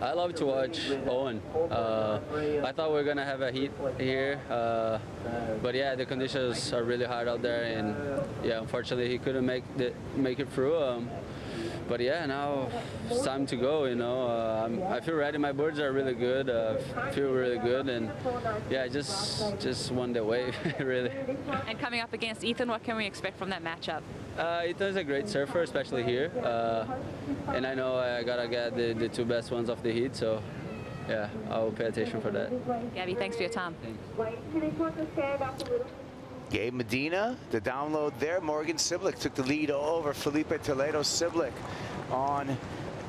I love to watch Owen. I thought we were gonna have a heat here, but yeah, the conditions are really hard out there, and yeah, unfortunately he couldn't make it through. But yeah, now it's time to go. You know, I feel ready. My birds are really good. Feel really good, and yeah, just won the wave really. And coming up against Ethan, what can we expect from that matchup? Ethan's a great surfer, especially here, and I know I gotta get the 2 best ones off the heat. So yeah, I'll pay attention for that. Gabby, thanks for your time. Gabe Medina, the download there. Morgan Siblick took the lead over Felipe Toledo. Siblick on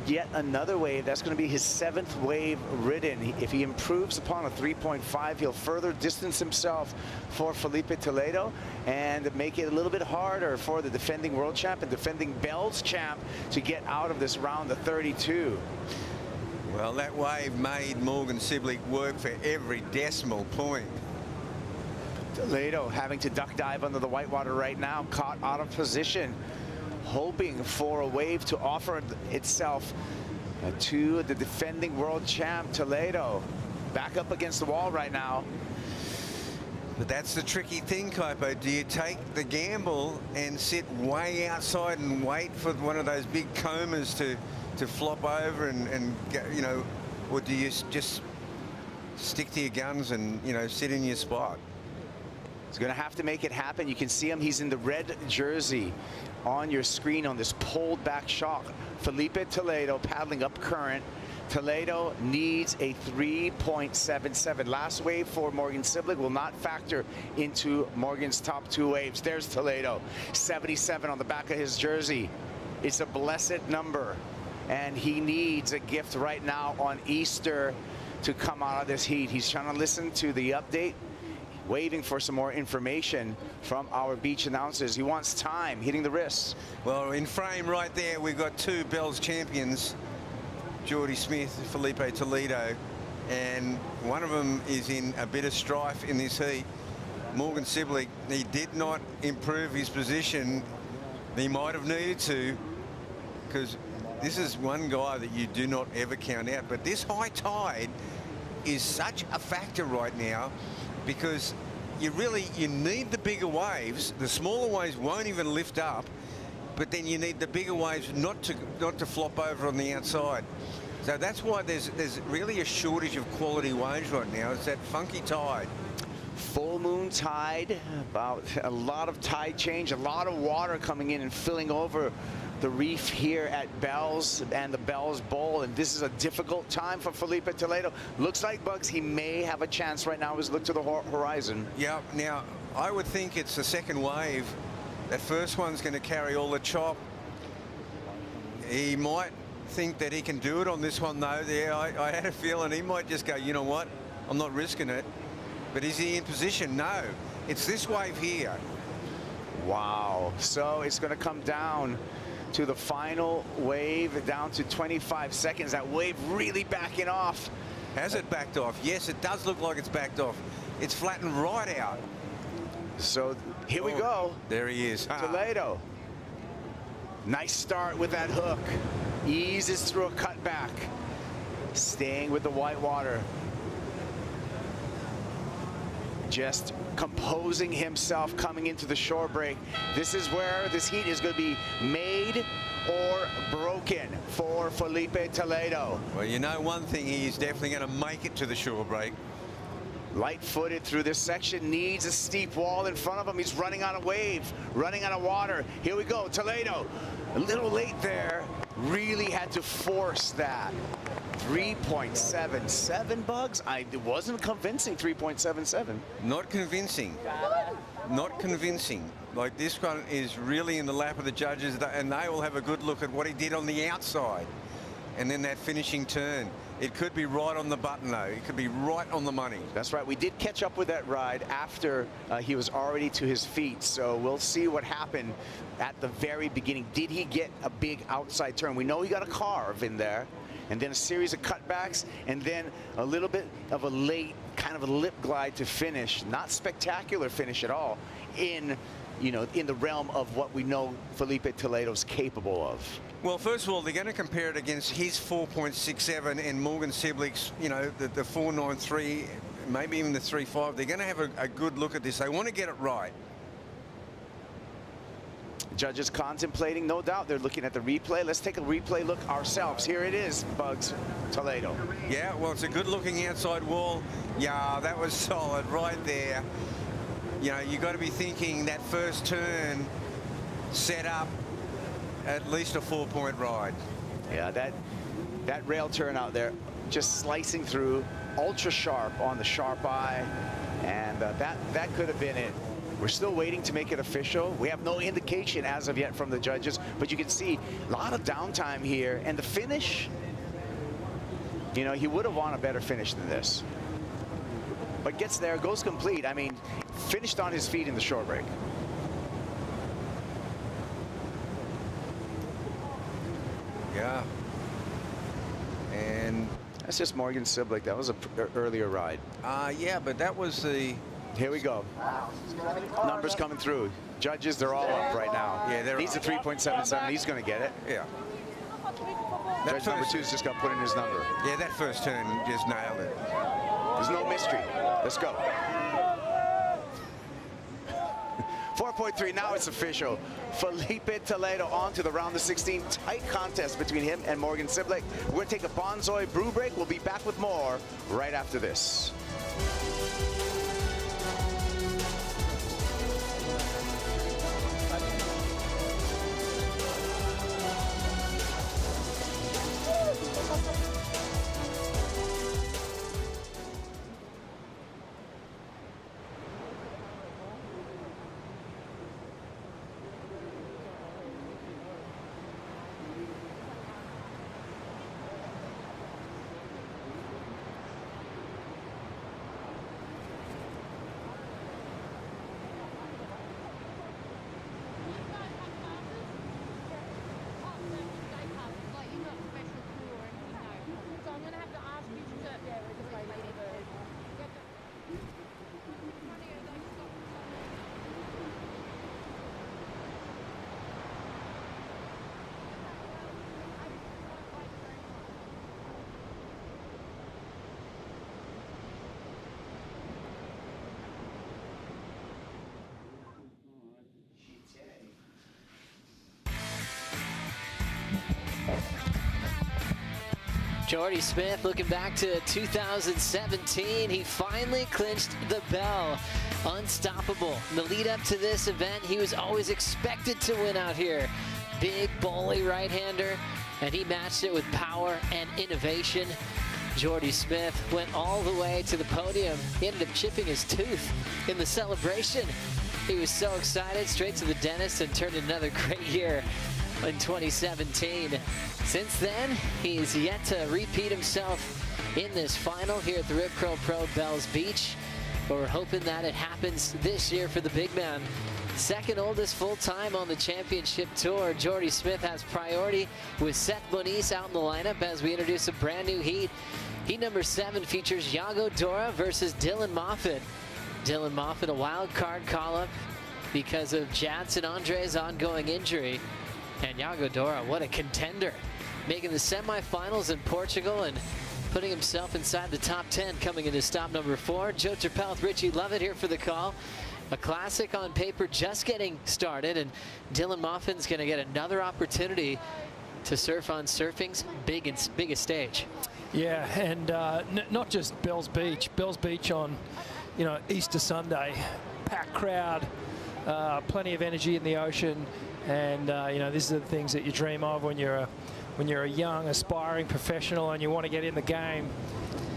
yet another wave. That's going to be his 7th wave ridden. If he improves upon a 3.5, he'll further distance himself for Felipe Toledo and make it a little bit harder for the defending world champ and defending Bells champ to get out of this round of 32. Well, that wave made Morgan Siblick work for every decimal point. Toledo having to duck dive under the whitewater right now, caught out of position, hoping for a wave to offer itself to the defending world champ. Toledo back up against the wall right now. But that's the tricky thing, Kopo. Do you take the gamble and sit way outside and wait for one of those big combers to flop over and you know, or do you just stick to your guns and, you know, sit in your spot? He's going to have to make it happen. You can see him. He's in the red jersey on your screen on this pulled back shot. Felipe Toledo paddling up current. Toledo needs a 3.77. Last wave for Morgan Siblig will not factor into Morgan's top 2 waves. There's Toledo, 77 on the back of his jersey. It's a blessed number, and he needs a gift right now on Easter to come out of this heat. He's trying to listen to the update, waiting for some more information from our beach announcers. He wants time, hitting the wrists. Well, in frame right there, we've got 2 Bells champions, Geordie Smith, Felipe Toledo, and one of them is in a bit of strife in this heat. Morgan Siblig, he did not improve his position. He might have needed to, because this is one guy that you do not ever count out. But this high tide is such a factor right now, because you need the bigger waves. The smaller waves won't even lift up, but then you need the bigger waves not to flop over on the outside. So that's why there's really a shortage of quality waves right now. It's that funky tide. Full moon tide, about a lot of tide change, a lot of water coming in and filling over the reef here at Bells and the Bells Bowl, and this is a difficult time for Felipe Toledo. Looks like, Bugs, he may have a chance right now as we look to the horizon. Yeah, now I would think it's the second wave. That first one's going to carry all the chop. He might think that he can do it on this one, though. Yeah, I had a feeling he might just go, you know what, I'm not risking it. But is he in position? No. It's this wave here. Wow. So it's going to come down to the final wave, down to 25 seconds. That wave really backing off. Has it backed off? Yes, it does look like it's backed off. It's flattened right out. So here we go. There he is. Toledo. Nice start with that hook. Eases through a cutback. Staying with the white water. Just composing himself coming into the shore break. This is where this heat is going to be made or broken for Felipe Toledo. Well, you know one thing, he's definitely going to make it to the shore break. Light-footed through this section, needs a steep wall in front of him. He's running out of wave, running out of water. Here we go, Toledo, a little late there. Really had to force that. 3.77, Bugs. It wasn't convincing, 3.77. Not convincing. Not convincing. Like, this one is really in the lap of the judges, and they will have a good look at what he did on the outside. And then that finishing turn. It could be right on the button, though. It could be right on the money. That's right. We did catch up with that ride after he was already to his feet. So we'll see what happened at the very beginning. Did he get a big outside turn? We know he got a carve in there, and then a series of cutbacks, and then a little bit of a late kind of a lip glide to finish. Not spectacular finish at all in, you know, in the realm of what we know Felipe Toledo's capable of. Well, first of all, they're going to compare it against his 4.67 and Morgan Siblig's, you know, the 4.93, maybe even the 3.5. They're going to have a good look at this. They want to get it right. Judges contemplating, no doubt. They're looking at the replay. Let's take a replay look ourselves. Here it is, Bugs, Toledo. Yeah, well, it's a good-looking outside wall. Yeah, that was solid right there. You know, you got to be thinking that first turn set up at least a 4-point ride. Yeah, that rail turn out there, just slicing through, ultra sharp on the sharp eye, and that could have been it. We're still waiting to make it official. We have no indication as of yet from the judges, but you can see a lot of downtime here, and the finish, you know, he would have won a better finish than this. But gets there, goes complete. I mean, finished on his feet in the short break. Yeah. And that's just Morgan Siblig. That was an earlier ride. Yeah, but that was the... Here we go. Numbers coming through. Judges, they're all up right now. Yeah, they're He's a 3.77. He's going to get it. Yeah. Judge number 2's just got to put in his number. Yeah, that first turn just nailed it. There's no mystery. Let's go. 4.3, now it's official. Felipe Toledo on to the round of 16. Tight contest between him and Morgan Siblick. We're going to take a Bonsoy brew break. We'll be back with more right after this. Jordy Smith looking back to 2017. He finally clinched the bell. Unstoppable. In the lead up to this event, he was always expected to win out here. Big, bowly right-hander, and he matched it with power and innovation. Jordy Smith went all the way to the podium. He ended up chipping his tooth in the celebration. He was so excited, straight to the dentist, and turned another great year in 2017. Since then, he's yet to repeat himself in this final here at the Rip Curl Pro Bells Beach. But we're hoping that it happens this year for the big man. Second oldest full-time on the championship tour. Jordy Smith has priority with Seth Moniz out in the lineup as we introduce a brand new heat. Heat number 7 features Yago Dora versus Dylan Moffitt. Dylan Moffitt, a wild card call-up because of Jadson Andre's ongoing injury. And Yago Dora, what a contender. Making the semifinals in Portugal and putting himself inside the top 10 coming into stop number 4. Joe Terpel, Richie Lovett here for the call. A classic on paper just getting started, and Dylan Moffitt's going to get another opportunity to surf on surfing's biggest stage. Yeah, and not just Bells Beach. Bells Beach on, Easter Sunday. Packed crowd, plenty of energy in the ocean, and these are the things that you dream of when you're a young, aspiring professional and you want to get in the game.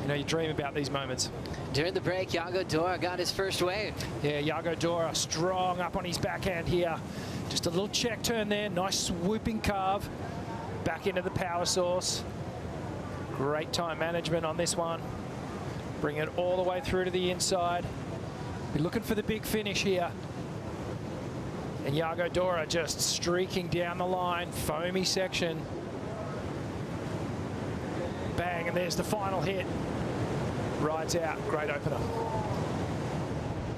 You dream about these moments. During the break, Yago Dora got his first wave. Yeah, Yago Dora strong up on his backhand here. Just a little check turn there. Nice swooping carve. Back into the power source. Great time management on this one. Bring it all the way through to the inside. Be looking for the big finish here. And Yago Dora just streaking down the line. Foamy section. Bang, and there's the final hit. Rides out, great opener.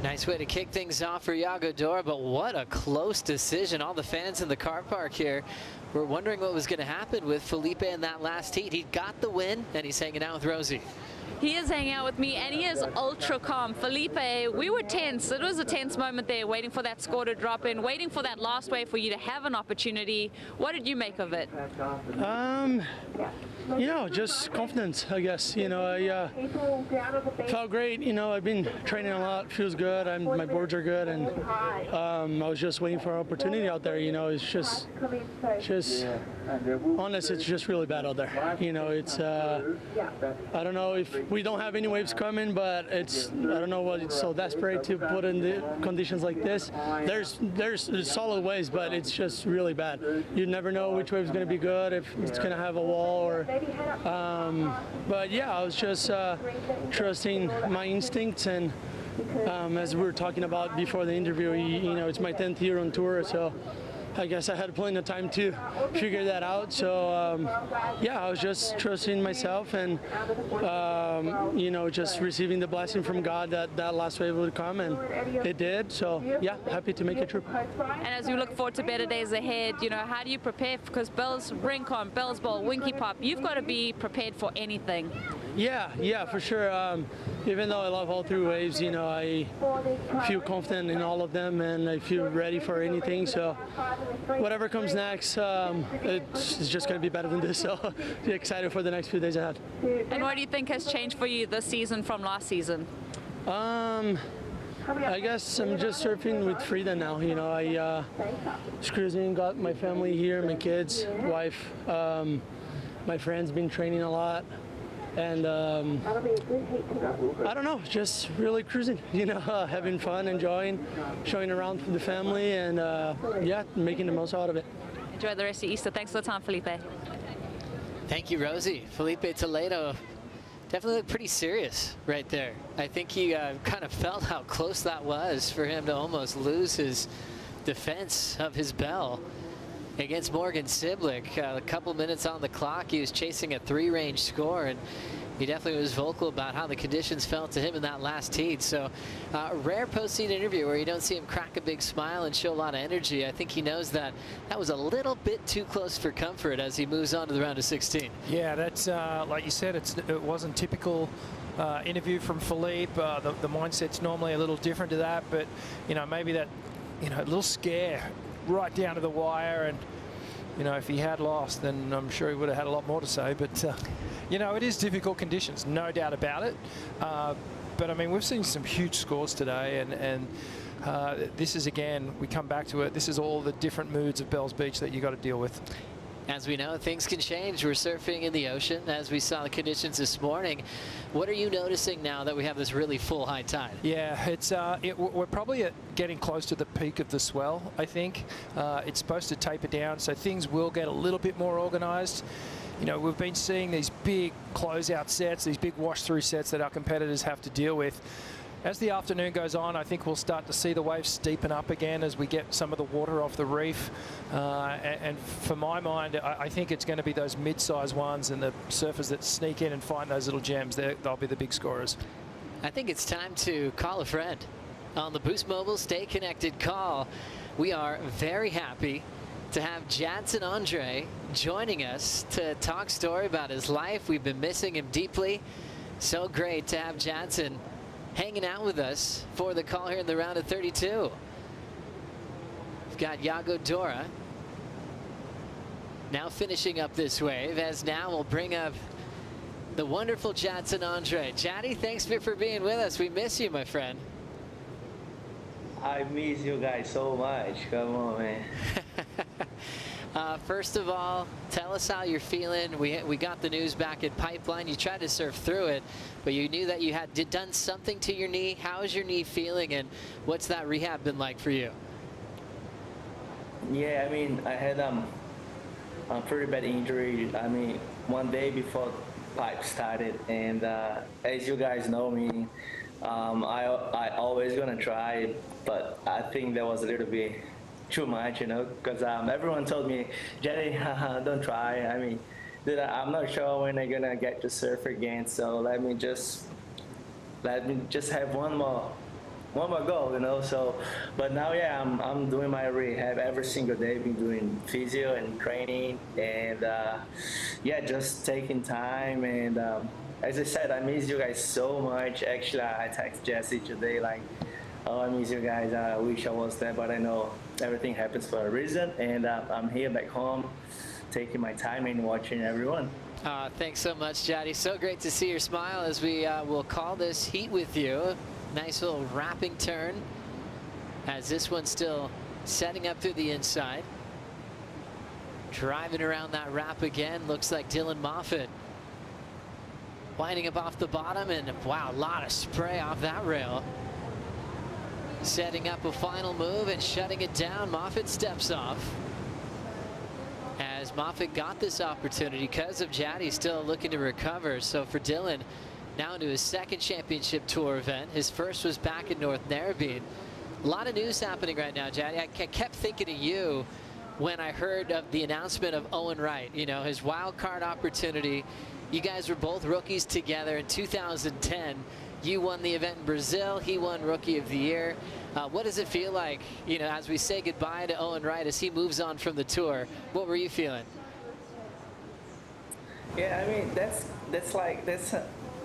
Nice way to kick things off for Yago Dora, but what a close decision. All the fans in the car park here were wondering what was going to happen with Felipe in that last heat. He got the win, and he's hanging out with Rosie. He is hanging out with me, and he is ultra calm. Felipe, we were tense. It was a tense moment there, waiting for that score to drop in, waiting for that last wave for you to have an opportunity. What did you make of it? Just confidence, I guess. I felt great. I've been training a lot. Feels good. My boards are good, and I was just waiting for an opportunity out there. It's just honest. It's just really bad out there. It's I don't know if we don't have any waves coming, but I don't know what it's so desperate to put in the conditions like this. There's solid waves, but it's just really bad. You never know which wave's going to be good, if it's going to have a wall or. But yeah, I was just trusting my instincts, and as we were talking about before the interview, it's my 10th year on tour, so I guess I had plenty of time to figure that out. So yeah, I was just trusting myself and just receiving the blessing from God that last wave would come, and it did. So yeah, happy to make it true. And as you look forward to better days ahead, how do you prepare? Because Bells Rincon, Bells Bowl, Winky Pop, you've got to be prepared for anything. Yeah, for sure. Even though I love all three waves, you know, I feel confident in all of them and I feel ready for anything. So whatever comes next, it's just going to be better than this. So excited for the next few days ahead. And what do you think has changed for you this season from last season? I guess I'm just surfing with freedom now. You know, I just cruising, got my family here, my kids, wife, my friends been training a lot. And I don't know, just really cruising, you know, having fun, enjoying, showing around for the family, and yeah, making the most out of it. Enjoy the rest of Easter. Thanks for the time, Felipe. Thank you, Rosie. Felipe Toledo definitely looked pretty serious right there. I think he kind of felt how close that was for him to almost lose his defense of his bell against Morgan Siblick. A couple minutes on the clock, he was chasing a 3-range score, and he definitely was vocal about how the conditions felt to him in that last heat. So a rare post-heat interview where you don't see him crack a big smile and show a lot of energy. I think he knows that that was a little bit too close for comfort as he moves on to the round of 16. Yeah, that's like you said, it wasn't typical interview from Philippe. The mindset's normally a little different to that, but you know, maybe that, you know, a little scare right down to the wire, and you know, if he had lost, then I'm sure he would have had a lot more to say. But you know, it is difficult conditions, no doubt about it. But I mean, we've seen some huge scores today, and this is, again, we come back to it, this is all the different moods of Bells Beach that you got to deal with. As we know, things can change. We're surfing in the ocean, as we saw the conditions this morning. What are you noticing now that we have this really full high tide? Yeah, it's we're probably getting close to the peak of the swell, I think. It's supposed to taper down, so things will get a little bit more organized. You know, we've been seeing these big closeout sets, these big wash-through sets that our competitors have to deal with. As the afternoon goes on, I think we'll start to see the waves steepen up again as we get some of the water off the reef. And for my mind, I think it's going to be those mid-size ones and the surfers that sneak in and find those little gems. They'll be the big scorers. I think it's time to call a friend on the Boost Mobile Stay Connected call. We are very happy to have Jadson Andre joining us to talk story about his life. We've been missing him deeply. So great to have Jadson hanging out with us for the call here in the round of 32. We've got Yago Dora now finishing up this wave, as now we'll bring up the wonderful Jadson Andre. Jaddy, thanks for being with us. We miss you, my friend. I miss you guys so much. Come on, man. First of all, tell us how you're feeling. We got the news back at Pipeline. You tried to surf through it, but you knew that you had done something to your knee. How is your knee feeling, and what's that rehab been like for you? Yeah, I mean, I had a pretty bad injury. I mean, one day before Pipe started, and as you guys know me, I always gonna try, but I think that was a little bit too much, you know, because everyone told me, Jenny, don't try. I mean, dude, I'm not sure when I'm gonna get to surf again, so let me just have one more go, you know. So, but now, yeah, I'm doing my rehab every single day. Been doing physio and training, and yeah, just taking time. And as I said, I miss you guys so much. Actually, I texted Jesse today like, oh, I miss you guys. I wish I was there, but I know everything happens for a reason, and I'm here back home, taking my time and watching everyone. Thanks so much, Jaddy. So great to see your smile as we will call this heat with you. Nice little wrapping turn as this one's still setting up through the inside. Driving around that wrap again. Looks like Dylan Moffitt winding up off the bottom, and wow, a lot of spray off that rail. Setting up a final move and shutting it down. Moffitt steps off. As Moffitt got this opportunity because of Jaddy still looking to recover. So for Dylan, now into his second championship tour event. His first was back in North Narrabeen. A lot of news happening right now, Jaddy. I kept thinking of you when I heard of the announcement of Owen Wright, you know, his wild card opportunity. You guys were both rookies together in 2010. You won the event in Brazil. He won Rookie of the Year. What does it feel like, you know, as we say goodbye to Owen Wright as he moves on from the tour? What were you feeling? Yeah, I mean, that's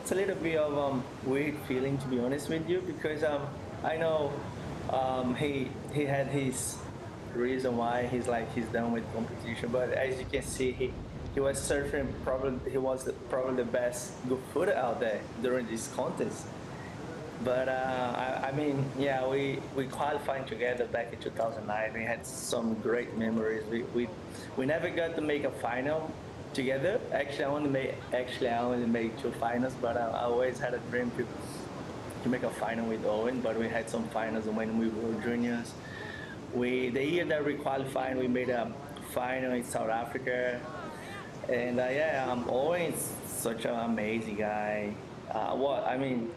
it's a little bit of weird feeling, to be honest with you, because I know he had his reason why he's done with competition, but as you can see, he was surfing, he was probably the best good footer out there during this contest. But I mean, yeah, we qualified together back in 2009. We had some great memories. We never got to make a final together. Actually, I only made 2 finals, but I always had a dream to make a final with Owen. But we had some finals when we were juniors. The year that we qualified, we made a final in South Africa. And yeah, Owen is such an amazing guy. I mean,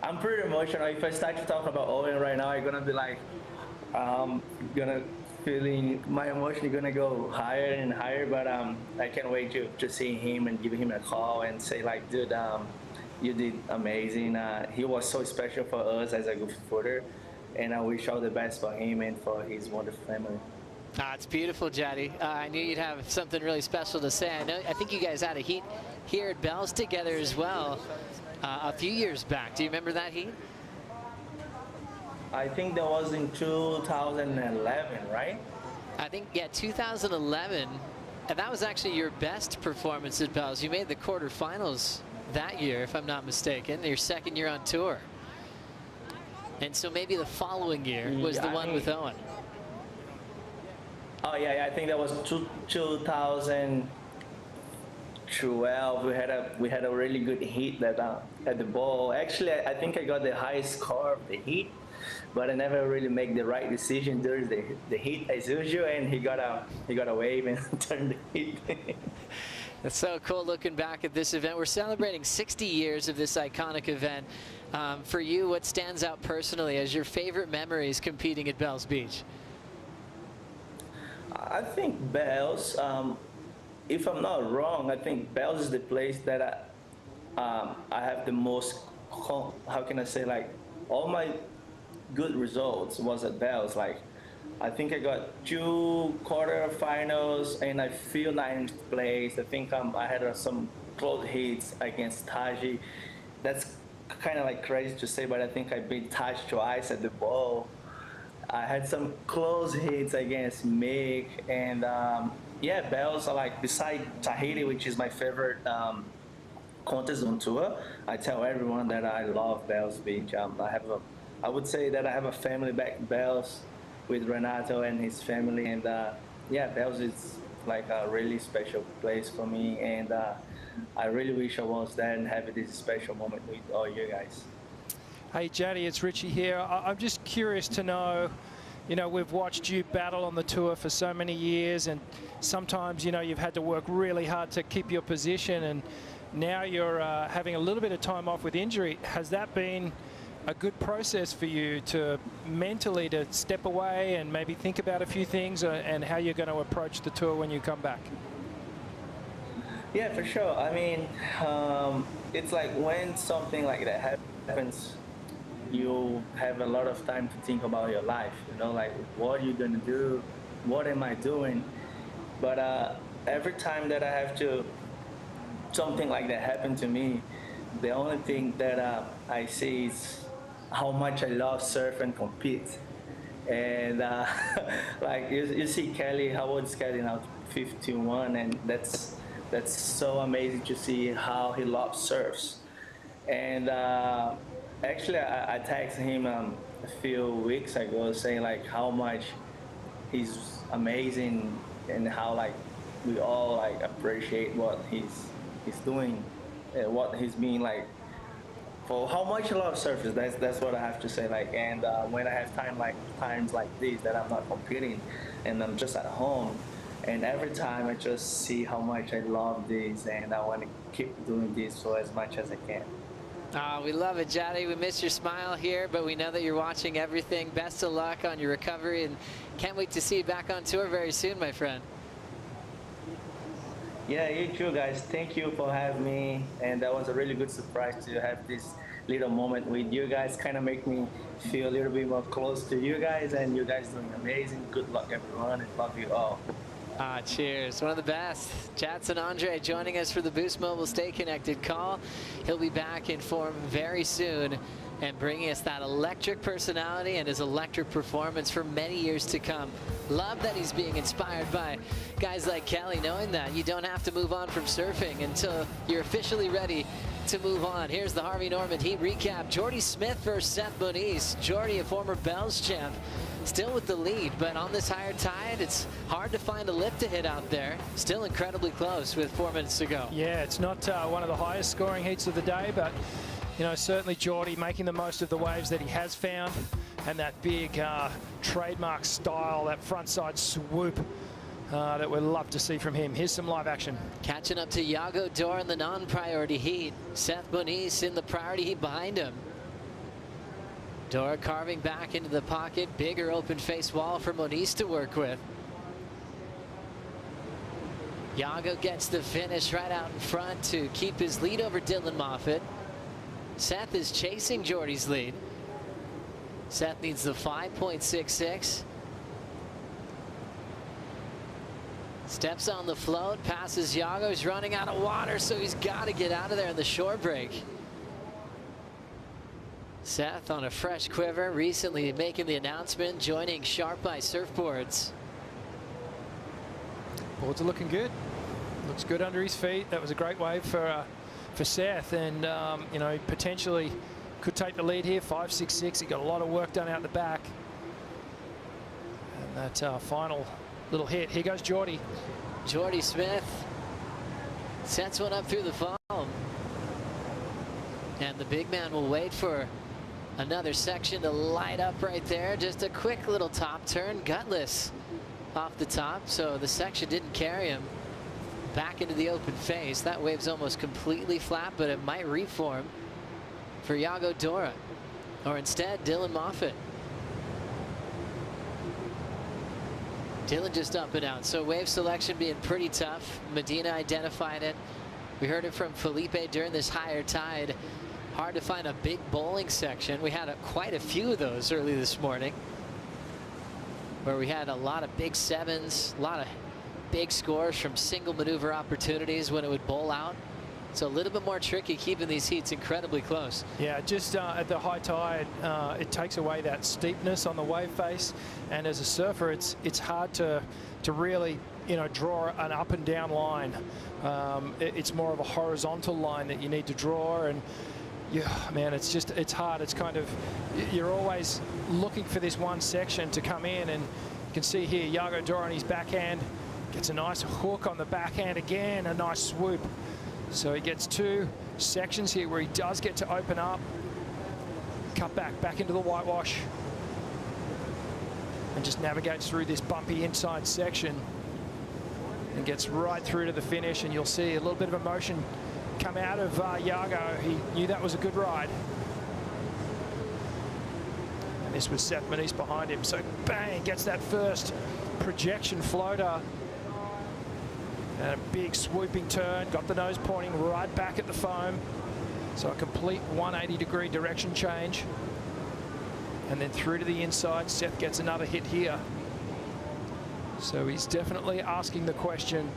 I'm pretty emotional. If I start to talk about Owen right now, I'm gonna be like, my emotion is gonna go higher and higher. But I can't wait to see him and give him a call and say like, dude, you did amazing. He was so special for us as a good footer, and I wish all the best for him and for his wonderful family. It's beautiful, Jaddy. I knew you'd have something really special to say. I think you guys had a heat here at Bells together as well a few years back. Do you remember that heat? I think that was in 2011, right? I think, yeah, 2011. And that was actually your best performance at Bells. You made the quarterfinals that year, if I'm not mistaken, your second year on tour. And so maybe the following year was the one with Owen. Oh yeah, I think that was 2012. We had a really good heat at the ball. Actually, I think I got the highest score of the heat, but I never really make the right decision during the heat as usual. And he got a wave and turned the heat. It's so cool looking back at this event. We're celebrating 60 years of this iconic event. For you, what stands out personally as your favorite memories competing at Bells Beach? I think Bells, if I'm not wrong, I think Bells is the place that I have the most, how can I say, like, all my good results was at Bells. Like, I think I got 2 quarterfinals and I feel 9th place. I think I had some close hits against Taji. That's kind of like crazy to say, but I think I beat Taj twice at the ball. I had some close hits against Mick, and yeah, Bells are like, beside Tahiti, which is my favorite contest on tour, I tell everyone that I love Bells Beach. I would say that I have a family back in Bells with Renato and his family, and yeah, Bells is like a really special place for me, and I really wish I was there and have this special moment with all you guys. Hey, Jaddy, it's Richie here. I'm just curious to know, you know, we've watched you battle on the tour for so many years, and sometimes, you know, you've had to work really hard to keep your position, and now you're having a little bit of time off with injury. Has that been a good process for you to mentally to step away and maybe think about a few things and how you're going to approach the tour when you come back? Yeah, for sure. I mean, it's like when something like that happens, you have a lot of time to think about your life, you know, like what are you gonna do, what am I doing? But every time that I have to, something like that happen to me, the only thing that I see is how much I love surf and compete. And like you see Kelly, how old is Kelly now? 51, and that's so amazing to see how he loves surfs. And actually, I texted him a few weeks ago saying like how much he's amazing and how like we all like appreciate what he's doing, what he's being like, for how much I love surfers. That's what I have to say. Like, and when I have times like these that I'm not competing and I'm just at home, and every time I just see how much I love this, and I want to keep doing this for as much as I can. We love it, Jaddy. We miss your smile here, but we know that you're watching everything. Best of luck on your recovery, and can't wait to see you back on tour very soon, my friend. Yeah, you too, guys. Thank you for having me, and that was a really good surprise to have this little moment with you guys. Kind of make me feel a little bit more close to you guys, and you guys doing amazing. Good luck, everyone, and love you all. Cheers. One of the best. Jadson Andre joining us for the Boost Mobile Stay Connected call. He'll be back in form very soon and bringing us that electric personality and his electric performance for many years to come. Love that he's being inspired by guys like Kelly, knowing that you don't have to move on from surfing until you're officially ready to move on. Here's the Harvey Norman heat recap. Jordy Smith versus Seth Moniz. Jordy, a former Bells champ, still with the lead, but on this higher tide, it's hard to find a lip to hit out there. Still incredibly close with 4 minutes to go. Yeah, it's not one of the highest scoring heats of the day, but you know, certainly Jordy making the most of the waves that he has found, and that big trademark style, that frontside swoop that we'd love to see from him. Here's some live action. Catching up to Iago Dora in the non-priority heat. Seth Moniz in the priority heat behind him. Dora carving back into the pocket. Bigger open face wall for Moniz to work with. Iago gets the finish right out in front to keep his lead over Dylan Moffitt. Seth is chasing Jordy's lead. Seth needs the 5.66. Steps on the float, passes Iago. He's running out of water, so he's got to get out of there in the shore break. Seth on a fresh quiver, recently making the announcement, joining Sharp by Surfboards. Boards are looking good. Looks good under his feet. That was a great wave for Seth, and you know, potentially could take the lead here. 5.66. He got a lot of work done out the back. And that final little hit. Here goes Jordy. Jordy Smith sets one up through the foam. And the big man will wait for another section to light up right there. Just a quick little top turn, gutless off the top. So the section didn't carry him back into the open face. That wave's almost completely flat, but it might reform for Iago Dora. Or instead, Dylan Moffitt. Dylan just up and out. So wave selection being pretty tough. Medina identified it. We heard it from Felipe during this higher tide. Hard to find a big bowling section. We had quite a few of those early this morning, where we had a lot of big sevens, a lot of big scores from single maneuver opportunities when it would bowl out. So a little bit more tricky keeping these heats incredibly close. Yeah, just at the high tide, it takes away that steepness on the wave face, and as a surfer, it's hard to really, you know, draw an up and down line. It's more of a horizontal line that you need to draw, and yeah, man, it's hard. It's kind of, you're always looking for this one section to come in, and you can see here Iago Dora on his backhand gets a nice hook on the backhand again, a nice swoop. So he gets two sections here where he does get to open up, cut back into the whitewash, and just navigates through this bumpy inside section and gets right through to the finish. And you'll see a little bit of emotion come out of Iago. He knew that was a good ride. And this was Seth Moniz behind him. So bang, gets that first projection floater. And a big swooping turn, got the nose pointing right back at the foam. So a complete 180-degree direction change. And then through to the inside, Seth gets another hit here. So he's definitely asking the question.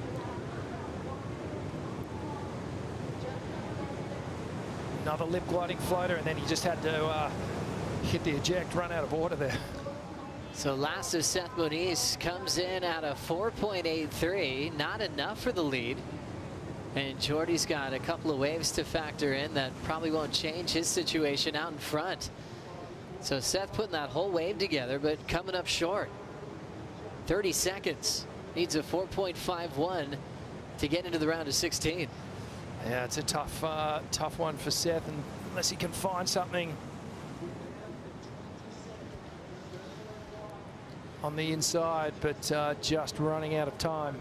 Another lip gliding floater, and then he just had to hit the eject, run out of order there. So last of Seth Moniz comes in at a 4.83, not enough for the lead. And Jordy's got a couple of waves to factor in that probably won't change his situation out in front. So Seth putting that whole wave together, but coming up short. 30 seconds, needs a 4.51 to get into the round of 16. Yeah, it's a tough one for Seth, unless he can find something on the inside, but just running out of time.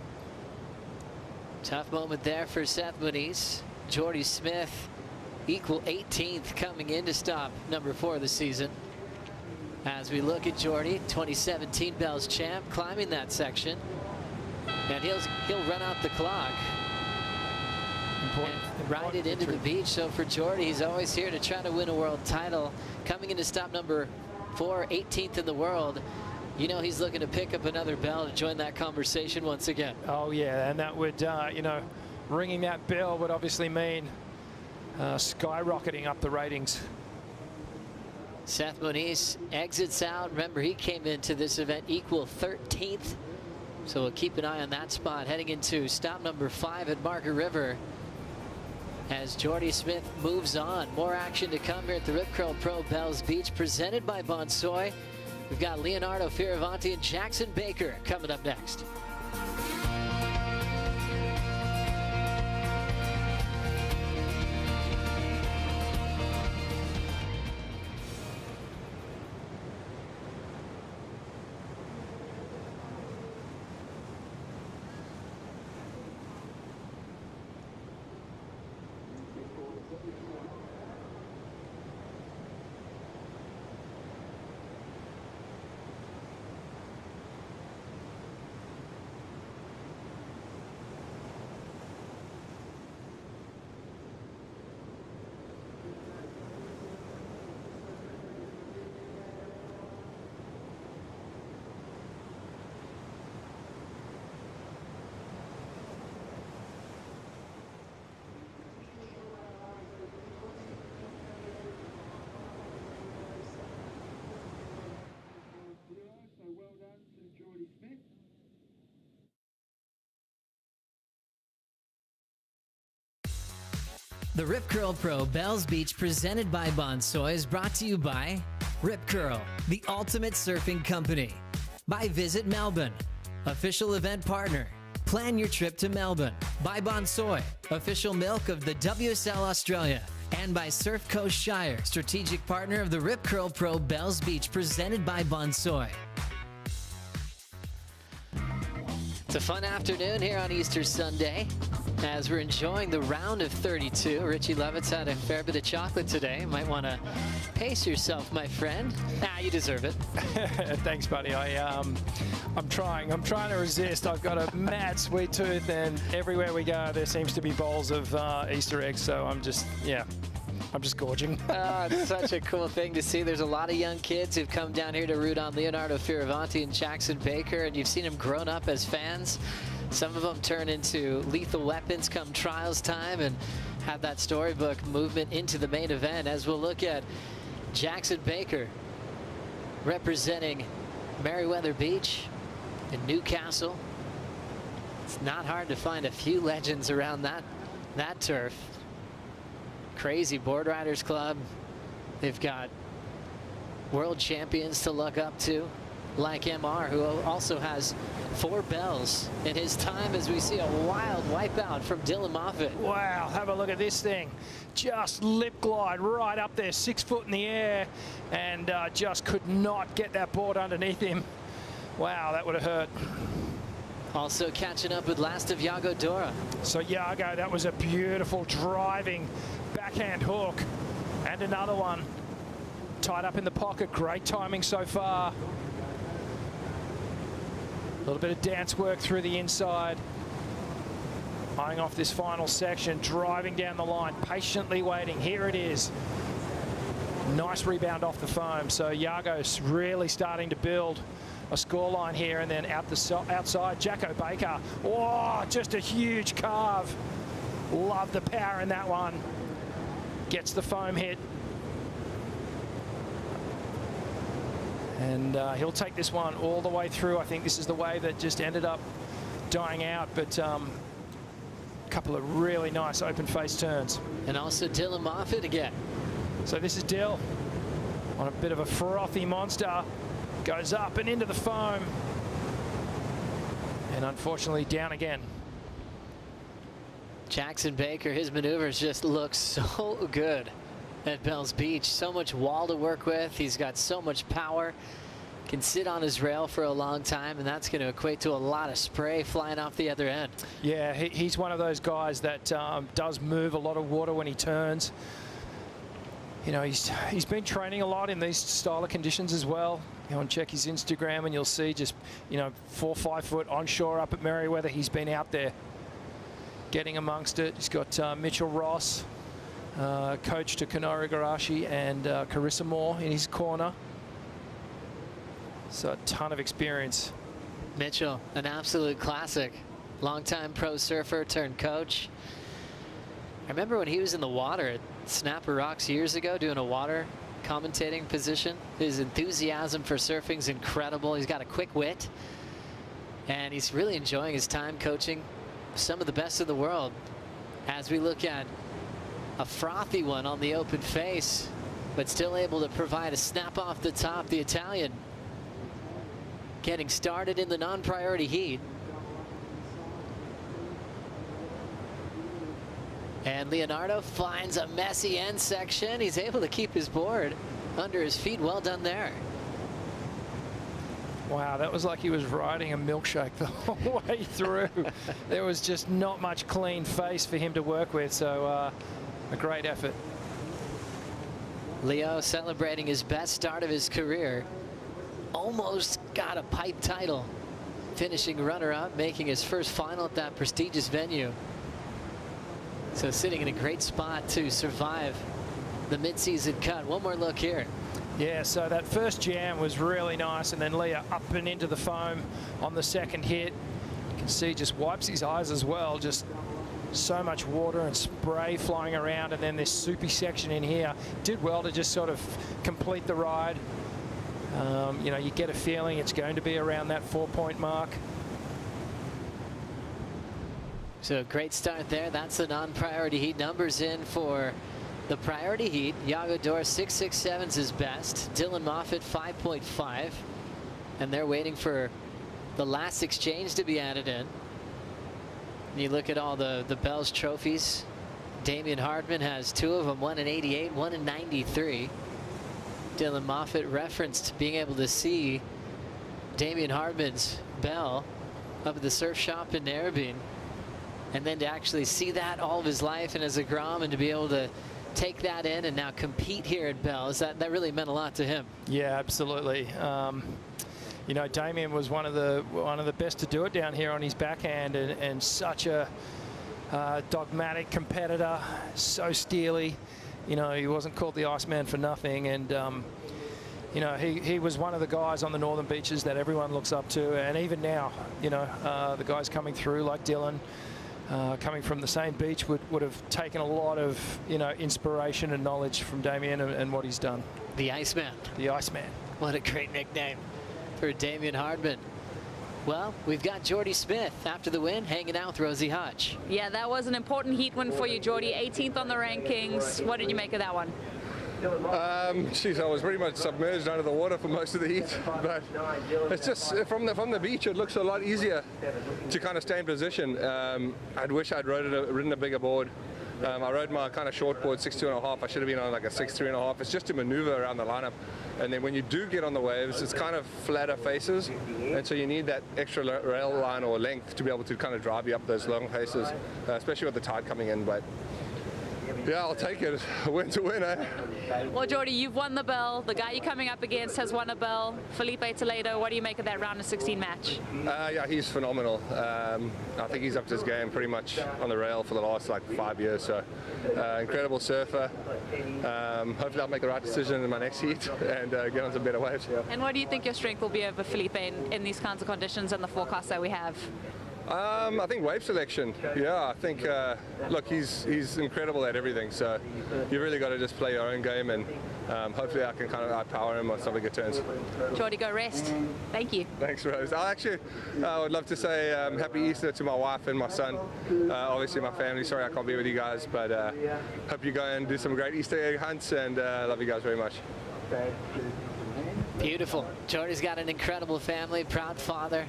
Tough moment there for Seth Moniz. Jordy Smith, equal 18th coming in to stop number 4 of the season. As we look at Jordy, 2017 Bells champ, climbing that section, and he'll run out the clock and ride it into the beach. So for Jordy, he's always here to try to win a world title. Coming in to stop number 4, 18th in the world. you know he's looking to pick up another bell to join that conversation once again. Oh yeah, and that would, you know, ringing that bell would obviously mean skyrocketing up the ratings. Seth Moniz exits out. Remember, he came into this event equal 13th. So we'll keep an eye on that spot heading into stop number 5 at Margaret River as Jordy Smith moves on. More action to come here at the Rip Curl Pro Bells Beach, presented by Bonsoy. We've got Leonardo Fioravanti and Jackson Baker coming up next. The Rip Curl Pro Bells Beach, presented by Bonsoy, is brought to you by Rip Curl, the ultimate surfing company. By Visit Melbourne, official event partner. Plan your trip to Melbourne. By Bonsoy, official milk of the WSL Australia. And by Surf Coast Shire, strategic partner of the Rip Curl Pro Bells Beach, presented by Bonsoy. It's a fun afternoon here on Easter Sunday as we're enjoying the round of 32. Richie Levitt's had a fair bit of chocolate today. Might want to pace yourself, my friend. You deserve it. Thanks, buddy. I'm trying to resist. I've got a mad sweet tooth, and everywhere we go, there seems to be bowls of Easter eggs. So I'm just gorging. It's such a cool thing to see. There's a lot of young kids who've come down here to root on Leonardo Fioravanti and Jackson Baker, and you've seen them grown up as fans. Some of them turn into lethal weapons come trials time and have that storybook movement into the main event, as we'll look at Jackson Baker representing Meriwether Beach in Newcastle. It's not hard to find a few legends around that turf. Crazy Board Riders Club. They've got world champions to look up to, like MR, who also has 4 bells in his time, as we see a wild wipeout from Dylan Moffitt. Wow, have a look at this thing. Just lip glide right up there, 6 foot in the air, and just could not get that board underneath him. Wow, that would have hurt. Also catching up with last of Iago Dora. So Iago, that was a beautiful driving backhand hook, and another one tied up in the pocket. Great timing so far. A little bit of dance work through the inside. Eyeing off this final section, driving down the line, patiently waiting. Here it is. Nice rebound off the foam. So Iago's really starting to build a scoreline here, and then outside, Jacko Baker. Oh, just a huge carve. Love the power in that one. Gets the foam hit. And he'll take this one all the way through. I think this is the wave that just ended up dying out, but a couple of really nice open face turns. And also Dylan Moffitt again. So this is Dill on a bit of a frothy monster. Goes up and into the foam. And unfortunately down again. Jackson Baker, his maneuvers just look so good at Bells Beach. So much wall to work with. He's got so much power. Can sit on his rail for a long time, and that's going to equate to a lot of spray flying off the other end. Yeah, he's one of those guys that does move a lot of water when he turns. You know, he's been training a lot in these style of conditions as well. Go and check his Instagram and you'll see just, 4 or 5 foot onshore up at Meriwether. He's been out there getting amongst it. He's got Mitchell Ross, coach to Kenora Garashi, and Carissa Moore in his corner. So a ton of experience. Mitchell, an absolute classic. Longtime pro surfer turned coach. I remember when he was in the water at Snapper Rocks years ago doing a water commentating position. His enthusiasm for surfing is incredible. He's got a quick wit. And he's really enjoying his time coaching some of the best in the world. As we look at a frothy one on the open face, but still able to provide a snap off the top, the Italian getting started in the non-priority heat. And Leonardo finds a messy end section. He's able to keep his board under his feet. Well done there. Wow, that was like he was riding a milkshake the whole way through. There was just not much clean face for him to work with, so a great effort. Leo celebrating his best start of his career. Almost got a pipe title. Finishing runner-up, making his first final at that prestigious venue. So sitting in a great spot to survive the mid-season cut. One more look here. Yeah, so that first jam was really nice, and then Leo up and into the foam on the second hit. You can see just wipes his eyes as well. Just so much water and spray flying around, and then this soupy section in here. Did well to just sort of complete the ride. You know, you get a feeling it's going to be around that 4-point mark. So great start there. That's the non-priority heat. Numbers in for the priority heat. Yago Dor 6.67 is his best. Dylan Moffat 5.5. And they're waiting for the last exchange to be added in. And you look at all the Bell's trophies. Damian Hardman has 2 of them, one in 88, one in 93. Dylan Moffat referenced being able to see Damian Hardman's Bell up at the surf shop in Narrabeen. And then to actually see that all of his life and as a Grom, and to be able to take that in and now compete here at Bell's, that really meant a lot to him. Yeah, absolutely. You know, Damien was one of the best to do it down here on his backhand, and such a dogmatic competitor, so steely. You know, he wasn't called the Iceman for nothing, and you know, he was one of the guys on the northern beaches that everyone looks up to, and even now, you know, the guys coming through like Dylan, coming from the same beach would have taken a lot of, you know, inspiration and knowledge from Damien and what he's done. The Iceman. The Iceman. What a great nickname for Damian Hardman. Well, we've got Jordy Smith after the win, hanging out with Rosie Hodge. Yeah, that was an important heat win for you, Jordy. 18th on the rankings. What did you make of that one? Geez, I was pretty much submerged under the water for most of the heat, but it's just from the beach it looks a lot easier to kind of stay in position. I'd wish I'd ridden a bigger board. I rode my kind of short board 6.2.5. I should have been on like a 6.3.5. It's just to maneuver around the lineup, and then when you do get on the waves, it's kind of flatter faces, and so you need that extra rail line or length to be able to kind of drive you up those long faces, especially with the tide coming in. But yeah, I'll take it. Win to win, eh? Well, Jordy, you've won the Bell. The guy you're coming up against has won a Bell. Felipe Toledo, what do you make of that round of 16 match? Yeah, he's phenomenal. I think he's up to his game pretty much on the rail for the last like 5 years. So incredible surfer. Hopefully I'll make the right decision in my next heat and get on some better waves. Yeah. And what do you think your strength will be over Felipe in these kinds of conditions and the forecast that we have? I think wave selection. Yeah, I think look, he's incredible at everything. So you really got to just play your own game, and hopefully I can kind of outpower him on some of the good turns. Jordy, go rest. Thank you. Thanks, Rose. I would love to say happy Easter to my wife and my son. Obviously my family. Sorry I can't be with you guys, but hope you go and do some great Easter egg hunts, and love you guys very much. Beautiful. Jordy's got an incredible family, proud father.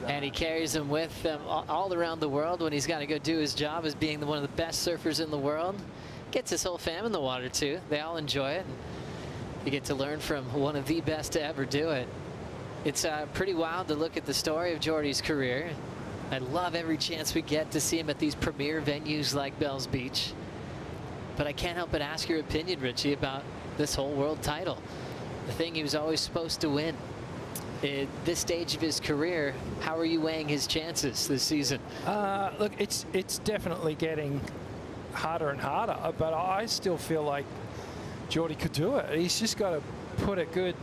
And he carries them with him all around the world when he's got to go do his job as being one of the best surfers in the world. Gets his whole fam in the water too. They all enjoy it. You get to learn from one of the best to ever do it. It's pretty wild to look at the story of Jordy's career. I love every chance we get to see him at these premier venues like Bell's Beach. But I can't help but ask your opinion, Richie, about this whole world title. The thing he was always supposed to win. At this stage of his career, how are you weighing his chances this season? Look, it's definitely getting harder and harder, but I still feel like Jordy could do it. He's just got to put a good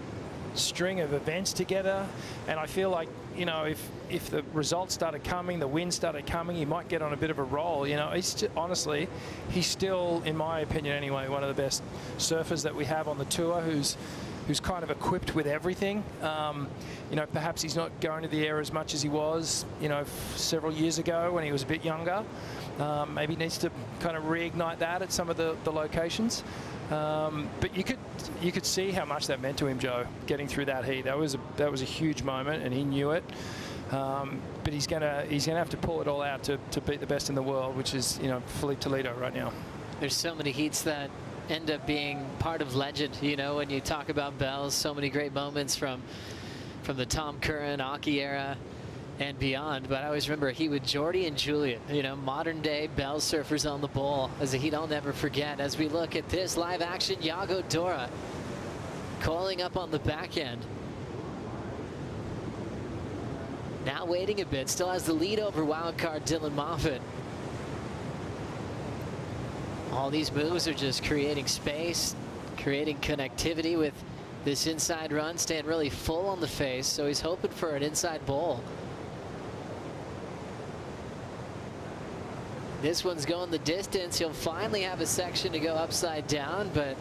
string of events together, and I feel like, you know, if the results started coming, the wins started coming, he might get on a bit of a roll. You know, honestly, he's still, in my opinion anyway, one of the best surfers that we have on the tour, who's kind of equipped with everything. You know, perhaps he's not going to the air as much as he was, you know, several years ago when he was a bit younger. Maybe needs to kind of reignite that at some of the locations. But you could see how much that meant to him, Joe, getting through that heat. That was a huge moment, and he knew it. But he's gonna have to pull it all out to beat the best in the world, which is, you know, Felipe Toledo right now. There's so many heats that end up being part of legend, you know, when you talk about Bells. So many great moments from the Tom Curran, Aki era, and beyond. But I always remember he with Jordy and Julian, you know, modern day Bells surfers on the bowl, as a heat I'll never forget. As we look at this live action, Yago Dora coiling up on the back end. Now waiting a bit, still has the lead over wildcard Dylan Moffitt. All these moves are just creating space, creating connectivity with this inside run, staying really full on the face, so he's hoping for an inside bowl. This one's going the distance. He'll finally have a section to go upside down, but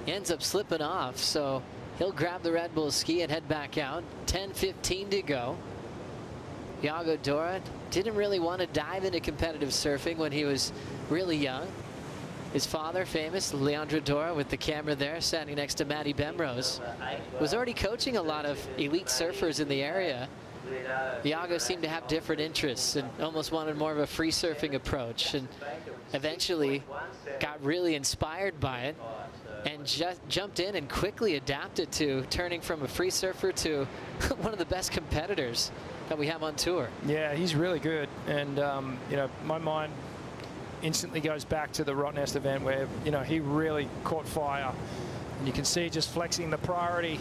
ends up slipping off, so he'll grab the Red Bull ski and head back out. 10:15 to go. Yago Dora didn't really want to dive into competitive surfing when he was really young. His father, famous Leandro Dora, with the camera there, standing next to Matty Bemrose, was already coaching a lot of elite surfers in the area. Yago seemed to have different interests and almost wanted more of a free surfing approach, and eventually got really inspired by it and just jumped in and quickly adapted to turning from a free surfer to one of the best competitors that we have on tour. Yeah, he's really good, and you know, my mind instantly goes back to the Rottnest event where, you know, he really caught fire, and you can see just flexing the priority.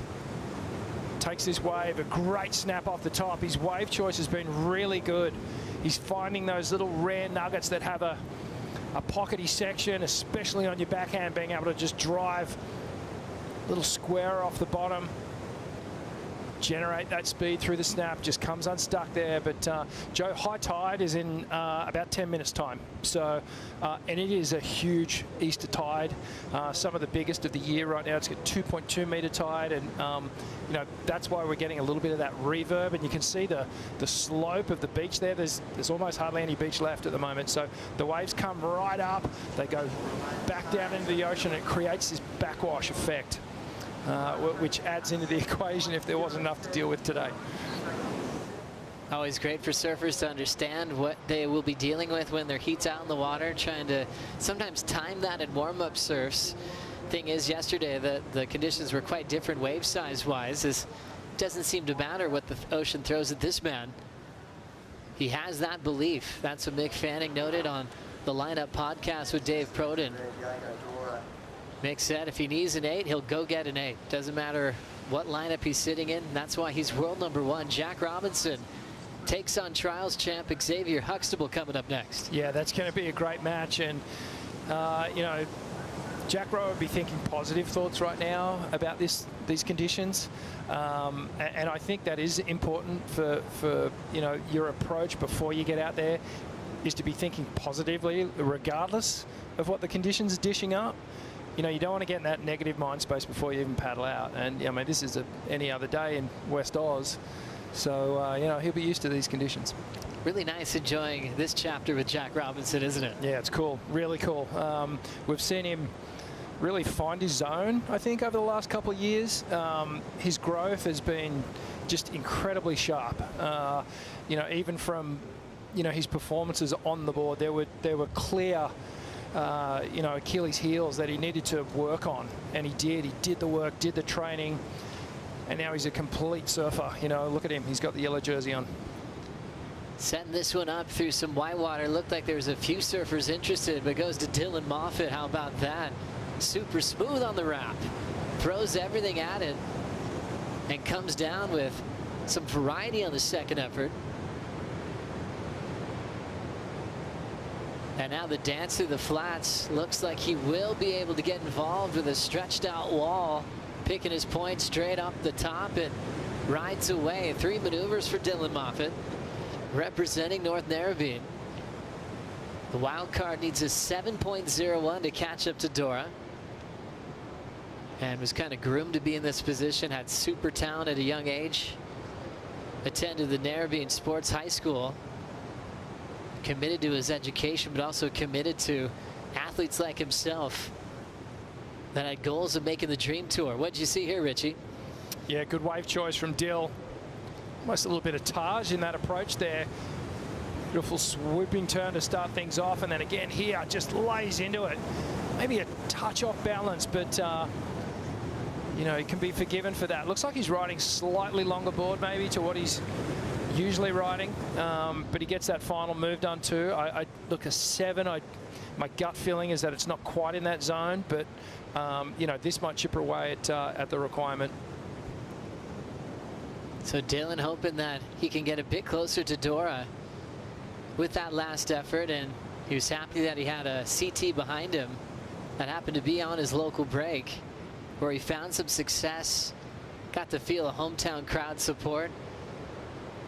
Takes this wave, a great snap off the top. His wave choice has been really good. He's finding those little rare nuggets that have a pockety section, especially on your backhand, being able to just drive a little square off the bottom, generate that speed through the snap, just comes unstuck there. But Joe, high tide is in about 10 minutes time, so and it is a huge Easter tide, some of the biggest of the year right now. It's got 2.2 meter tide, and you know, that's why we're getting a little bit of that reverb, and you can see the slope of the beach there. There's almost hardly any beach left at the moment, so the waves come right up, they go back down into the ocean. It creates this backwash effect, which adds into the equation if there wasn't enough to deal with today. Always great for surfers to understand what they will be dealing with when their heat's out in the water, trying to sometimes time that in warm-up surfs. Thing is, yesterday the conditions were quite different wave size wise. It doesn't seem to matter what the ocean throws at this man. He has that belief. That's what Mick Fanning noted on the Lineup podcast with Dave Proden. Mick said if he needs an 8, he'll go get an 8. Doesn't matter what lineup he's sitting in. That's why he's world #1. Jack Robinson takes on trials champ Xavier Huxtable coming up next. Yeah, that's going to be a great match, and you know, Jack Rowe would be thinking positive thoughts right now about these conditions, and I think that is important for you know, your approach before you get out there, is to be thinking positively regardless of what the conditions are dishing up. You know, you don't want to get in that negative mind space before you even paddle out. And I mean, this is any other day in West Oz, so you know, he'll be used to these conditions. Really nice enjoying this chapter with Jack Robinson, isn't it? Yeah, it's cool, really cool. We've seen him really find his zone, I think, over the last couple of years. His growth has been just incredibly sharp. You know, even from, you know, his performances on the board, there were clear you know, Achilles heels that he needed to work on, and he did the work, did the training, and now he's a complete surfer. You know, look at him, he's got the yellow jersey on. Setting this one up through some whitewater. Looked like there was a few surfers interested, but goes to Dylan Moffitt. How about that? Super smooth on the wrap, throws everything at it, and comes down with some variety on the second effort. And now the dance through the flats. Looks like he will be able to get involved with a stretched out wall. picking his point straight up the top and rides away. 3 maneuvers for Dylan Moffat, representing North Narrabeen. The wild card needs a 7.01 to catch up to Dora. And was kind of groomed to be in this position, had super talent at a young age. Attended the Narrabeen Sports High School. Committed to his education, but also committed to athletes like himself that had goals of making the Dream Tour. What did you see here, Richie? Yeah, good wave choice from Dill. Almost a little bit of Taj in that approach there. Beautiful swooping turn to start things off, and then again here just lays into it. Maybe a touch off balance, but you know, he can be forgiven for that. Looks like he's riding slightly longer board maybe to what he's usually riding, but he gets that final move done too. I look a 7. My gut feeling is that it's not quite in that zone, but you know, this might chip away at the requirement. So Dylan hoping that he can get a bit closer to Dora with that last effort, and he was happy that he had a CT behind him that happened to be on his local break, where he found some success, got to feel a hometown crowd support,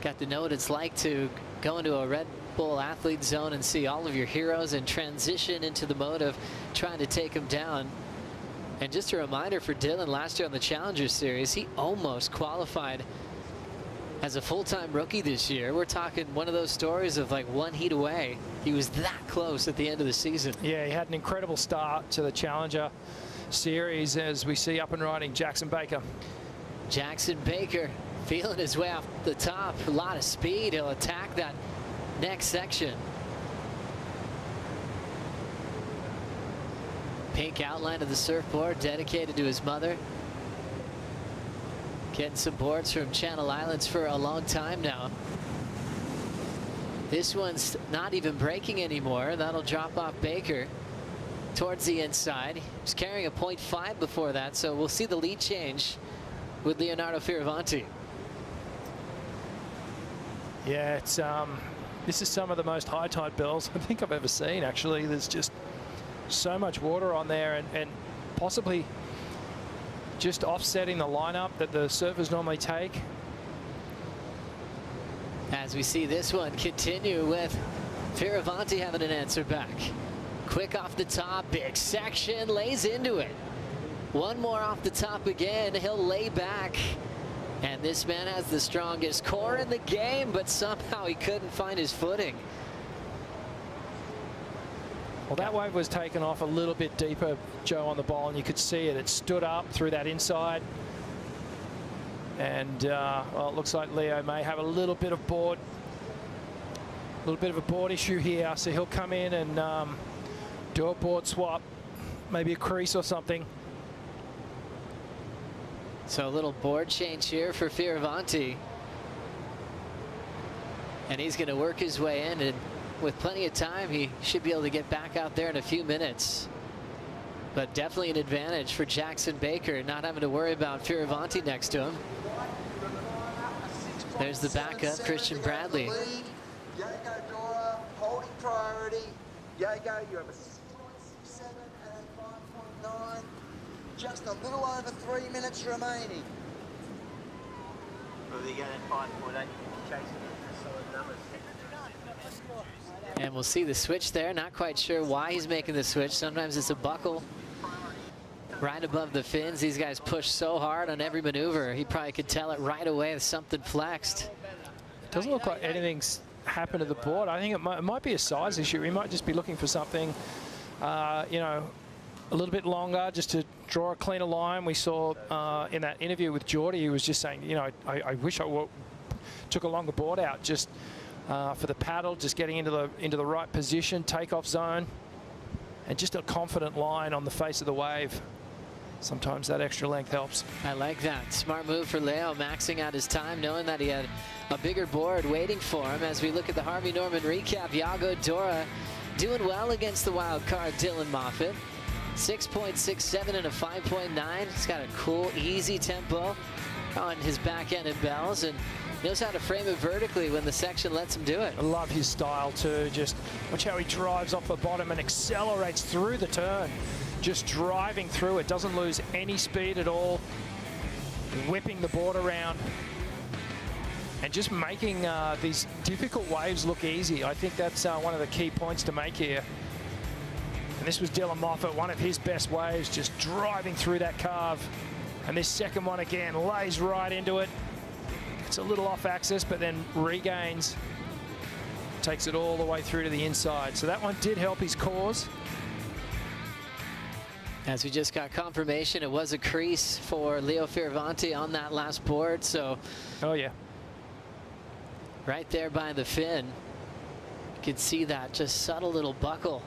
got to know what it's like to go into a Red Bull athlete zone and see all of your heroes and transition into the mode of trying to take them down. And just a reminder for Dylan, last year on the Challenger Series, he almost qualified as a full-time rookie this year. We're talking one of those stories of like 1 heat away. He was that close at the end of the season. Yeah, he had an incredible start to the Challenger Series, as we see up and riding Jackson Baker. Jackson Baker feeling his way off the top. A lot of speed. He'll attack that next section. Pink outline of the surfboard dedicated to his mother. Getting some boards from Channel Islands for a long time now. This one's not even breaking anymore. That'll drop off Baker towards the inside. He was carrying a 0.5 before that, so we'll see the lead change with Leonardo Fioravanti. Yeah, it's this is some of the most high tide bells I think I've ever seen, actually. There's just so much water on there, and possibly just offsetting the lineup that the surfers normally take. As we see this one continue with Fioravanti having an answer back. Quick off the top, big section, lays into it. One more off the top again, he'll lay back. And this man has the strongest core in the game, but somehow he couldn't find his footing. Well, that wave was taken off a little bit deeper, Joe, on the bowl, and you could see it. It stood up through that inside. And well, it looks like Leo may have a little bit of a board issue here. So he'll come in and do a board swap, maybe a crease or something. So a little board change here for Fioravanti. And he's going to work his way in, and with plenty of time, he should be able to get back out there in a few minutes. But definitely an advantage for Jackson Baker, not having to worry about Fioravanti next to him. There's the backup, Christian Bradley. Yago Dora, holding priority. Yago, you have a 6.67 and a 5.9. Just a little over 3 minutes remaining. Well, you get at 5.8, chasing solid numbers. And we'll see the switch there. Not quite sure why he's making the switch. Sometimes it's a buckle right above the fins. These guys push so hard on every maneuver. He probably could tell it right away if something flexed. Doesn't look like anything's happened to the board. I think it might be a size issue. He might just be looking for something, you know, a little bit longer, just to draw a cleaner line. We saw in that interview with Geordie, he was just saying, you know, I wish I took a longer board out just for the paddle, just getting into the right position, takeoff zone, and just a confident line on the face of the wave. Sometimes that extra length helps. I like that. Smart move for Leo, maxing out his time, knowing that he had a bigger board waiting for him. As we look at the Harvey Norman recap, Yago Dora doing well against the wild card Dylan Moffat. 6.67 and a 5.9. He's got a cool, easy tempo on his back end and bells, and knows how to frame it vertically when the section lets him do it. I love his style too. Just watch how he drives off the bottom and accelerates through the turn. just driving through it, doesn't lose any speed at all, whipping the board around, and just making these difficult waves look easy. I think that's one of the key points to make here. And this was Dylan Moffat, one of his best waves, just driving through that carve. And this second one again, lays right into it. It's a little off axis, but then regains, takes it all the way through to the inside. So that one did help his cause. As we just got confirmation, it was a crease for Leo Fioravanti on that last board. So, oh yeah, right there by the fin, you could see that just subtle little buckle.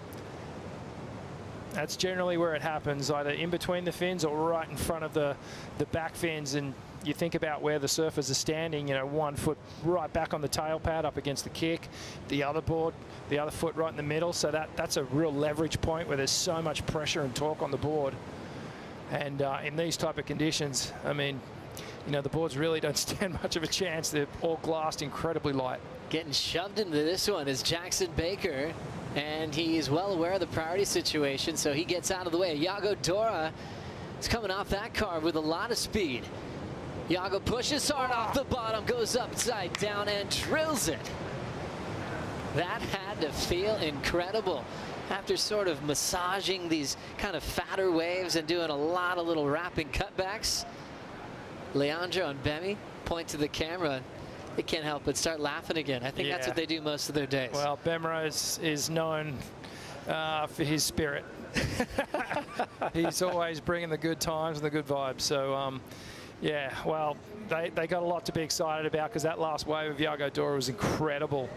That's generally where it happens, either in between the fins or right in front of the back fins. And you think about where the surfers are standing, you know, 1 foot right back on the tail pad up against the kick, the other board, the other foot right in the middle. So that's a real leverage point where there's so much pressure and torque on the board. And in these type of conditions, I mean, you know, the boards really don't stand much of a chance. They're all glassed incredibly light. Getting shoved into this one is Jackson Baker, and he's well aware of the priority situation, so he gets out of the way. Iago Dora is coming off that carve with a lot of speed. Iago pushes hard off the bottom, goes upside down and drills it. That had to feel incredible after sort of massaging these kind of fatter waves and doing a lot of little wrapping cutbacks. Leandro and Bemi point to the camera. They can't help but start laughing again. I think that's what they do most of their days. Well, Bemrose is known for his spirit. He's always bringing the good times and the good vibes. So, yeah, well, they got a lot to be excited about, because that last wave of Iago Dora was incredible.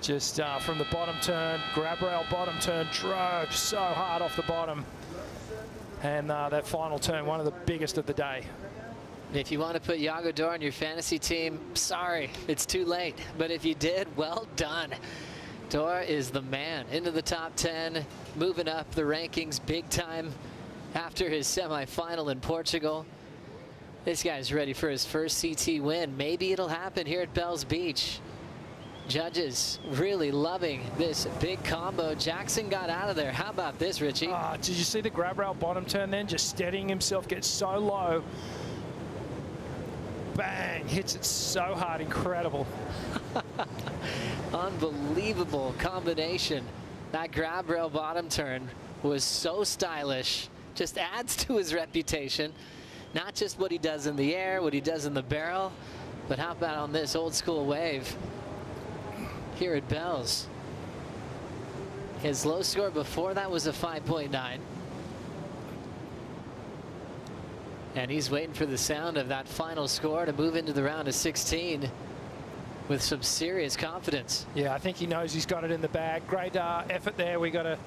Just from the bottom turn, grab rail bottom turn, drove so hard off the bottom. And that final turn, one of the biggest of the day. If you want to put Iago Dora on your fantasy team, sorry, it's too late. But if you did, well done. Dora is the man. Into the top 10, moving up the rankings big time after his semifinal in Portugal. This guy's ready for his first CT win. Maybe it'll happen here at Bells Beach. Judges really loving this big combo. Jackson got out of there. How about this, Richie? Did you see the grab rail bottom turn then? Just steadying himself, gets so low. Bang, hits it so hard, incredible. Unbelievable combination. That grab rail bottom turn was so stylish, just adds to his reputation. Not just what he does in the air, what he does in the barrel, but how about on this old school wave here at Bells? His low score before that was a 5.9. And he's waiting for the sound of that final score to move into the round of 16 with some serious confidence. Yeah, I think he knows he's got it in the bag. Great effort there. We got to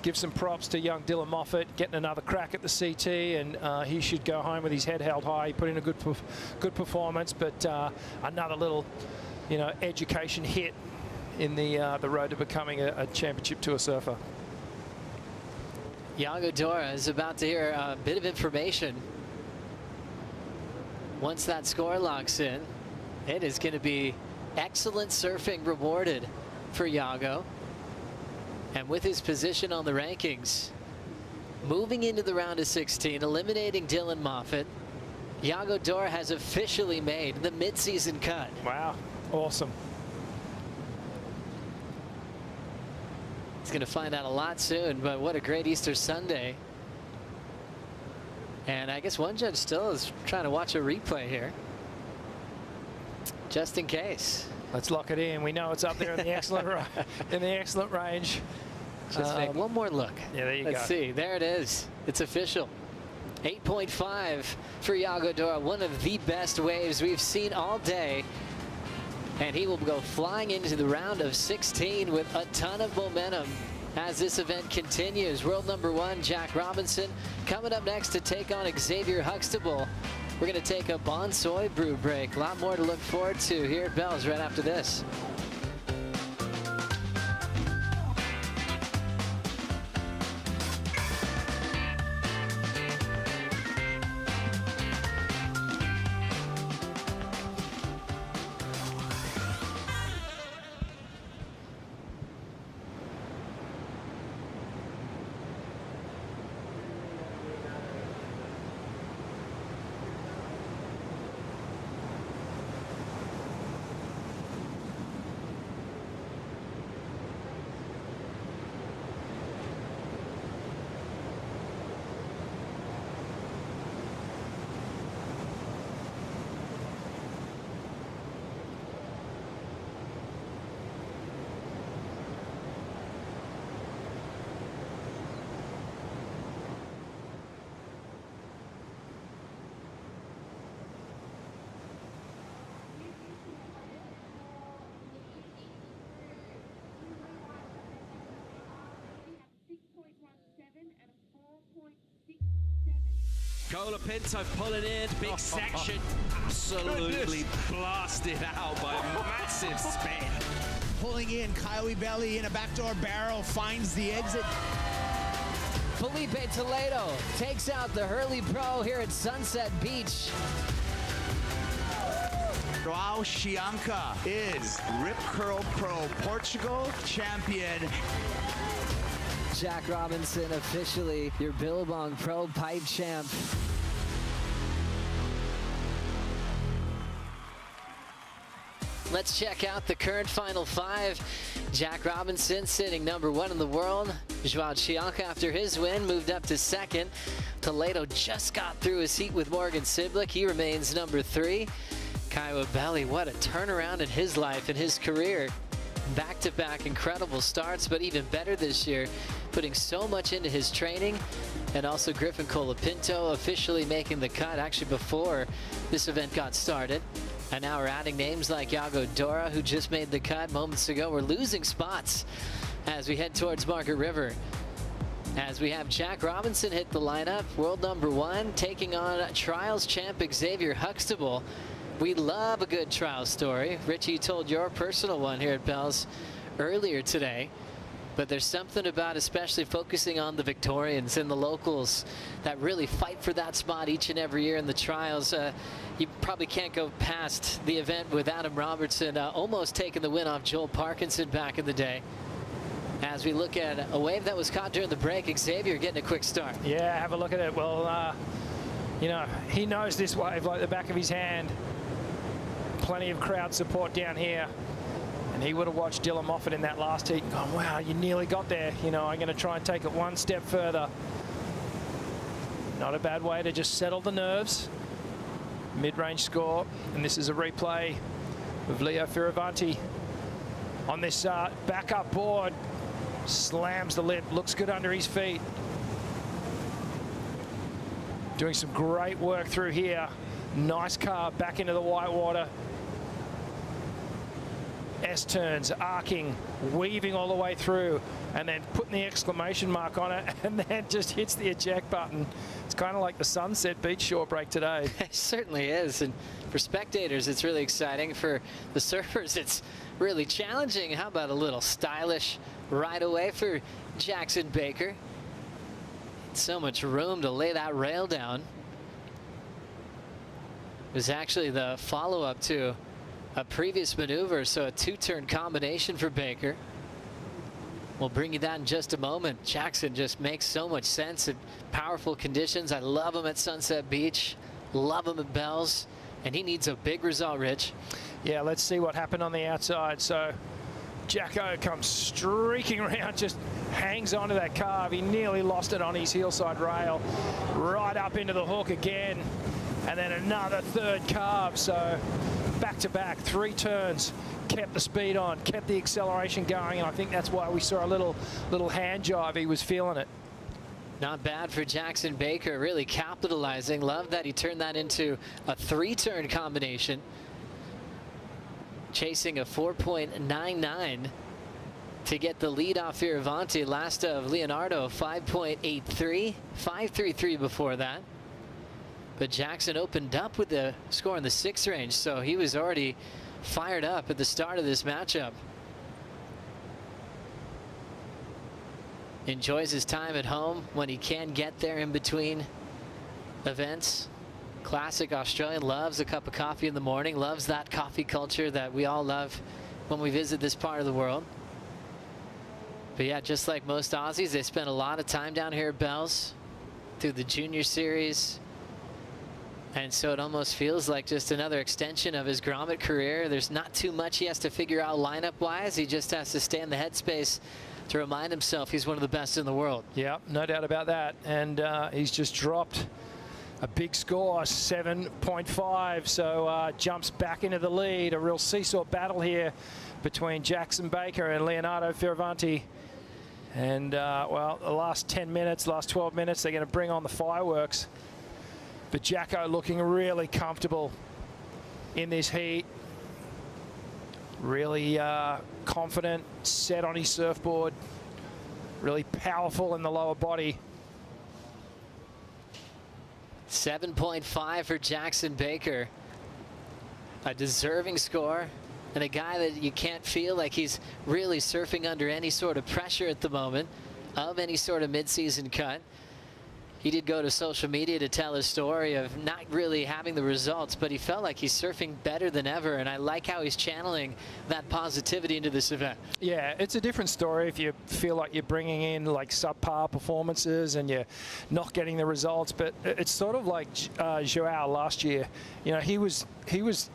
give some props to young Dylan Moffat, getting another crack at the CT, and he should go home with his head held high. He put in a good performance, but another little, you know, education hit in the road to becoming a championship tour surfer. Iago Dora is about to hear a bit of information. Once that score locks in, it is going to be excellent surfing rewarded for Iago. And with his position on the rankings, moving into the round of 16, eliminating Dylan Moffat, Iago Dora has officially made the midseason cut. Wow, awesome. He's going to find out a lot soon, but what a great Easter Sunday. And I guess one judge still is trying to watch a replay here, just in case. Let's lock it in. We know it's up there in the excellent range. Just make one more look. Yeah, there you go. Let's see. There it is. It's official. 8.5 for Iago Dora, one of the best waves we've seen all day. And he will go flying into the round of 16 with a ton of momentum as this event continues. World number 1, Jack Robinson, coming up next to take on Xavier Huxtable. We're going to take a Bonsoy brew break. A lot more to look forward to here at Bells right after this. Colapinto pulling in, big section, absolutely blasted out by a massive spin. Pulling in, Coyote Belly in a backdoor barrel, finds the exit. Felipe Toledo takes out the Hurley Pro here at Sunset Beach. Joao Chianca is Rip Curl Pro Portugal champion. Jack Robinson officially your Billabong Pro Pipe champ. Let's check out the current Final Five. Jack Robinson sitting #1 in the world. Joao Chianca, after his win, moved up to 2nd. Toledo just got through his heat with Morgan Siblick. He remains #3. Kiowa Belly, what a turnaround in his life and his career. Back-to-back incredible starts, but even better this year, putting so much into his training. And also Griffin Colapinto officially making the cut, actually before this event got started. And now we're adding names like Yago Dora, who just made the cut moments ago. We're losing spots as we head towards Margaret River. As we have Jack Robinson hit the lineup, world #1, taking on Trials champ Xavier Huxtable. We love a good trial story. Richie, you told your personal one here at Bell's earlier today. But there's something about especially focusing on the Victorians and the locals that really fight for that spot each and every year in the trials. You probably can't go past the event with Adam Robertson almost taking the win off Joel Parkinson back in the day. As we look at a wave that was caught during the break, Xavier getting a quick start. Yeah, have a look at it. Well, you know, he knows this wave like the back of his hand. Plenty of crowd support down here. And he would have watched Dylan Moffat in that last heat and gone, wow, you nearly got there. You know, I'm going to try and take it one step further. Not a bad way to just settle the nerves. Mid-range score. And this is a replay of Leo Fioravanti on this backup board. Slams the lip, looks good under his feet. Doing some great work through here. Nice carve back into the white water. S-turns, arcing, weaving all the way through, and then putting the exclamation mark on it, and then just hits the eject button. It's kind of like the Sunset Beach short break today. It certainly is, and for spectators, it's really exciting. For the surfers, it's really challenging. How about a little stylish right away for Jackson Baker? So much room to lay that rail down. It was actually the follow-up to a previous maneuver, so a two-turn combination for Baker. We'll bring you that in just a moment. Jackson just makes so much sense in powerful conditions. I love him at Sunset Beach, love him at Bell's, and he needs a big result, Rich. Yeah, let's see what happened on the outside. So Jacko comes streaking around, just hangs onto that carve. He nearly lost it on his hillside rail, right up into the hook again, and then another third carve. So back-to-back, 3 turns, kept the speed on, kept the acceleration going, and I think that's why we saw a little hand jive. He was feeling it. Not bad for Jackson Baker, really capitalizing. Love that he turned that into a 3-turn combination. Chasing a 4.99 to get the lead off Fioravanti. Last of Leonardo, 5.83, 5.33 before that. But Jackson opened up with the score in the 6 range, so he was already fired up at the start of this matchup. Enjoys his time at home when he can get there in between events. Classic Australian, loves a cup of coffee in the morning, loves that coffee culture that we all love when we visit this part of the world. But yeah, just like most Aussies, they spend a lot of time down here at Bell's through the junior series. And so it almost feels like just another extension of his grommet career. There's not too much he has to figure out lineup-wise. He just has to stay in the headspace to remind himself he's one of the best in the world. Yeah, no doubt about that. And he's just dropped a big score, 7.5. So jumps back into the lead. A real seesaw battle here between Jackson Baker and Leonardo Fioravanti. And, well, the last 10 minutes, last 12 minutes, they're going to bring on the fireworks. But Jacko looking really comfortable in this heat. Really confident, set on his surfboard. Really powerful in the lower body. 7.5 for Jackson Baker. A deserving score, and a guy that you can't feel like he's really surfing under any sort of pressure at the moment of any sort of mid-season cut. He did go to social media to tell his story of not really having the results, but he felt like he's surfing better than ever, and I like how he's channeling that positivity into this event. Yeah, it's a different story if you feel like you're bringing in like subpar performances and you're not getting the results, but it's sort of like Joao last year. You know, he was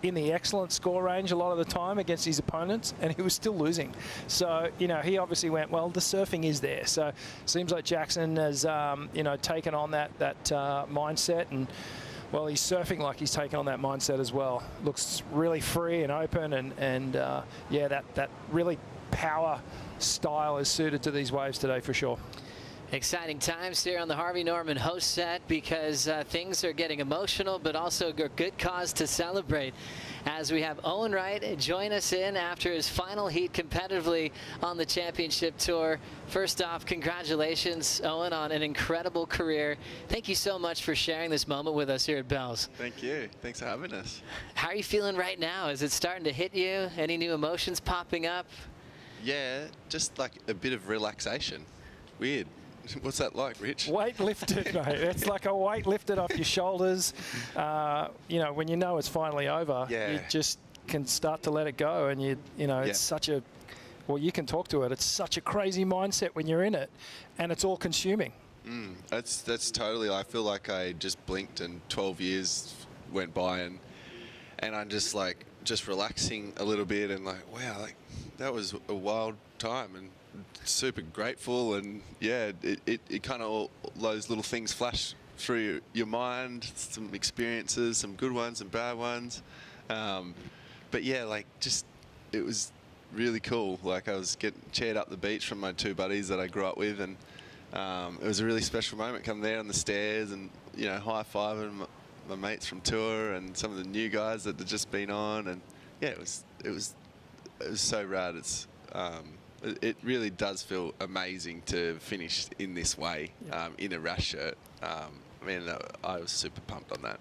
in the excellent score range a lot of the time against his opponents, and he was still losing. So, you know, he obviously went, well, the surfing is there. So it seems like Jackson has, you know, taken on that mindset, and, well, he's surfing like he's taken on that mindset as well. Looks really free and open, and yeah, that really power style is suited to these waves today for sure. Exciting times here on the Harvey Norman host set, because things are getting emotional, but also a good cause to celebrate, as we have Owen Wright join us in after his final heat competitively on the championship tour. First off, congratulations, Owen, on an incredible career. Thank you so much for sharing this moment with us here at Bells. Thank you. Thanks for having us. How are you feeling right now? Is it starting to hit you? Any new emotions popping up? Yeah, just like a bit of relaxation. Weird. What's that like, Rich? Weight lifted, mate. It's like a weight lifted off your shoulders. You know, when you know it's finally over, you just can start to let it go. And you know, it's such a, well, you can talk to it. It's such a crazy mindset when you're in it, and it's all consuming. That's totally. I feel like I just blinked and 12 years went by, and I'm just like relaxing a little bit, and like, wow, like that was a wild time, and super grateful. And yeah, it kind of all those little things flash through your mind, some experiences, some good ones and bad ones, but yeah, like just it was really cool. Like I was getting cheered up the beach from my two buddies that I grew up with, and it was a really special moment coming there on the stairs and, you know, high-fiving my mates from tour and some of the new guys that had just been on, and yeah, it was so rad. It's it really does feel amazing to finish in this way, in a rash shirt. I mean, I was super pumped on that.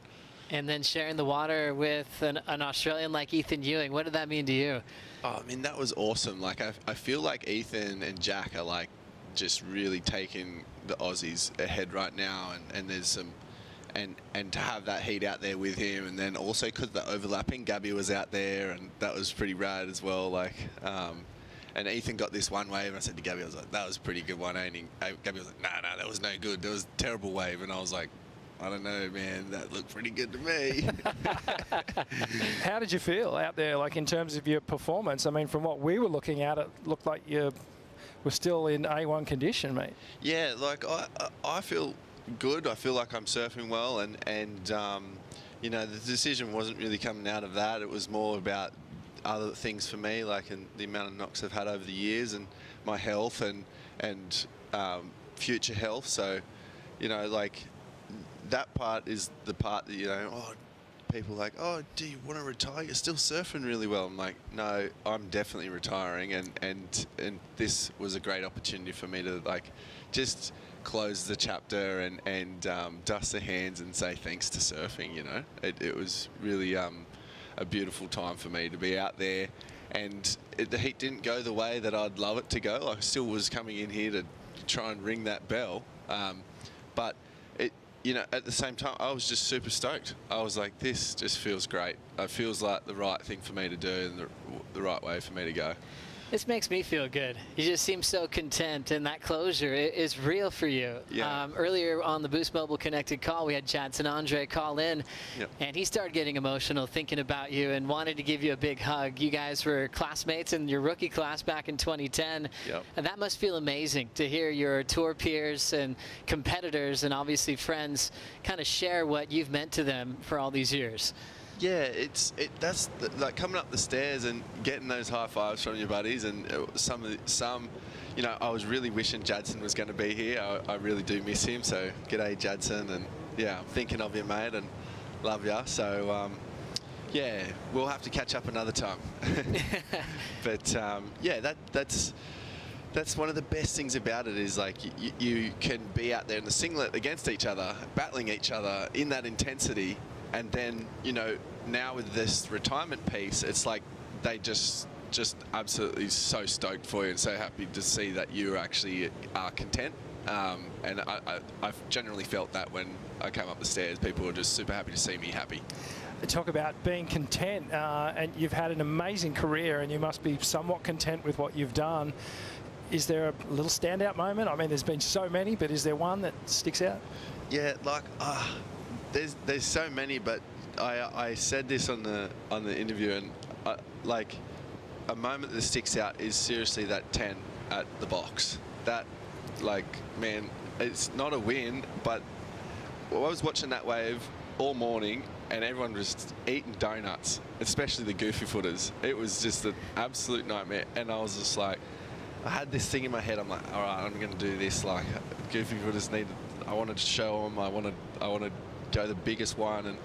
And then sharing the water with an Australian like Ethan Ewing, what did that mean to you? Oh, I mean, that was awesome. Like, I feel like Ethan and Jack are like just really taking the Aussies ahead right now, and there's some, and to have that heat out there with him, and then also because the overlapping, Gabby was out there, and that was pretty rad as well. Like, and Ethan got this one wave, and I said to Gabby, I was like, that was a pretty good one, ain't he? Gabby was like, nah, that was no good. That was a terrible wave. And I was like, I don't know, man, that looked pretty good to me. How did you feel out there, like in terms of your performance? I mean, from what we were looking at, it looked like you were still in A1 condition, mate. Yeah, like I feel good. I feel like I'm surfing well, and you know, the decision wasn't really coming out of that. It was more about other things for me, like the amount of knocks I've had over the years, and my health and future health. So, you know, like that part is the part that, you know, oh, people are like, oh, do you want to retire? You're still surfing really well. I'm like, no, I'm definitely retiring, and this was a great opportunity for me to like just close the chapter and dust the hands and say thanks to surfing. You know, it was really a beautiful time for me to be out there, and the heat didn't go the way that I'd love it to go. I still was coming in here to try and ring that bell, but it, you know, at the same time, I was just super stoked. I was like, this just feels great. It feels like the right thing for me to do and the right way for me to go. This makes me feel good. You just seem so content, and that closure is real for you. Yeah. Earlier on the Boost Mobile Connected call, we had Jadson Andre call in, and he started getting emotional thinking about you and wanted to give you a big hug. You guys were classmates in your rookie class back in 2010, and that must feel amazing to hear your tour peers and competitors and obviously friends kind of share what you've meant to them for all these years. Yeah, that's like coming up the stairs and getting those high fives from your buddies, and some, you know, I was really wishing Jadson was going to be here. I really do miss him. So g'day, Jadson, and yeah, I'm thinking of you, mate, and love ya. So yeah, we'll have to catch up another time. But yeah, that's that's one of the best things about it is like you can be out there in the singlet against each other, battling each other in that intensity, and then, you know, now with this retirement piece, it's like they just absolutely so stoked for you and so happy to see that you actually are content. And I've generally felt that when I came up the stairs, people were just super happy to see me happy. Talk about being content, and you've had an amazing career, and you must be somewhat content with what you've done. Is there a little standout moment? I mean, there's been so many, but is there one that sticks out? Yeah, like there's so many, but I said this on the interview, and like a moment that sticks out is seriously that 10 at the box. That, like, man, it's not a win, but I was watching that wave all morning, and everyone was eating donuts, especially the goofy footers. It was just an absolute nightmare, and I was just like, I had this thing in my head. I'm like, all right, I'm going to do this. Like, goofy footers I wanted to show them. I want to go the biggest one, and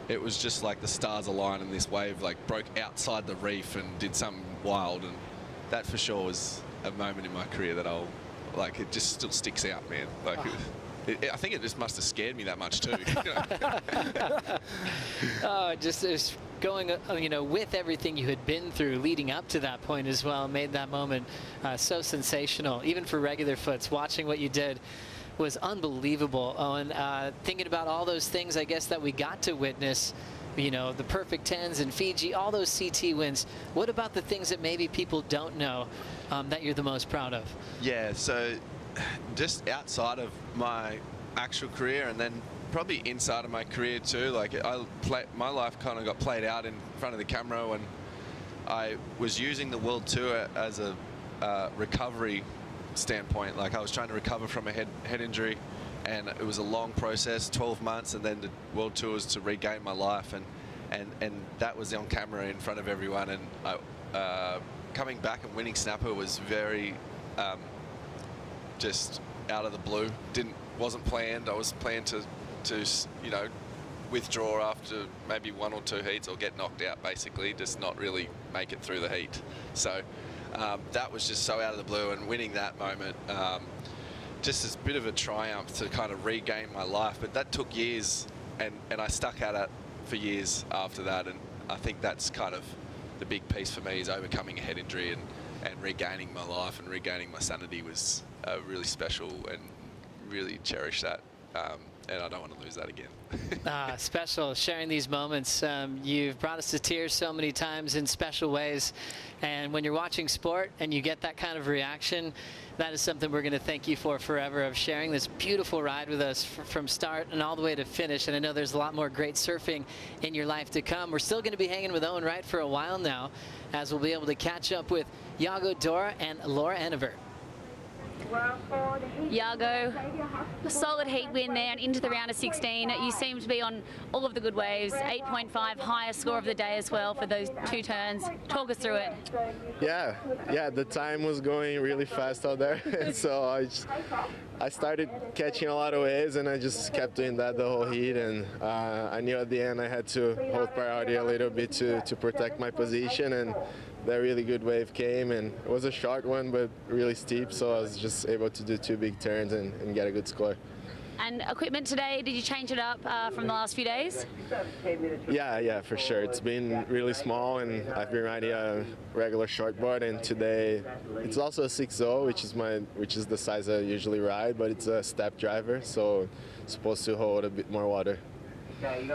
it was just like the stars aligned, and this wave like broke outside the reef and did something wild, and that for sure was a moment in my career that it just still sticks out, man. Like, I think it just must have scared me that much too. Just going, you know, with everything you had been through leading up to that point as well, made that moment so sensational, even for regular foots. Watching what you did was unbelievable. Owen, thinking about all those things, I guess, that we got to witness, you know, the perfect 10s in Fiji, all those CT wins. What about the things that maybe people don't know that you're the most proud of? Yeah, so just outside of my actual career, and then probably inside of my career too, like my life kind of got played out in front of the camera when I was using the World Tour as a recovery standpoint. Like, I was trying to recover from a head injury, and it was a long process, 12 months, and then the World Tour was to regain my life, and that was on camera in front of everyone. And coming back and winning Snapper was very just out of the blue. Wasn't planned. I was planned to you know, withdraw after maybe 1 or 2 heats, or get knocked out, basically, just not really make it through the heat. So that was just so out of the blue, and winning that moment, just as a bit of a triumph to kind of regain my life. But that took years, and I stuck at it for years after that, and I think that's kind of the big piece for me, is overcoming a head injury and regaining my life and regaining my sanity was really special, and really cherish that, and I don't want to lose that again. Special, sharing these moments. You've brought us to tears so many times in special ways, and when you're watching sport and you get that kind of reaction, that is something we're going to thank you for forever, of sharing this beautiful ride with us from start and all the way to finish. And I know there's a lot more great surfing in your life to come. We're still going to be hanging with Owen Wright for a while now, as we'll be able to catch up with Iago Dora and Laura Ennever. Iago, a solid heat win there and into the round of 16. You seem to be on all of the good waves. 8.5, highest score of the day as well for those 2 turns. Talk us through it. Yeah, the time was going really fast out there, and so I started catching a lot of waves, and I just kept doing that the whole heat, and I knew at the end I had to hold priority a little bit to protect my position, and that really good wave came, and it was a short one but really steep, so I was just able to do 2 big turns and get a good score. And equipment today, did you change it up from the last few days? Yeah, for sure. It's been really small, and I've been riding a regular shortboard, and today it's also a 6.0, which is the size I usually ride, but it's a step driver, so it's supposed to hold a bit more water.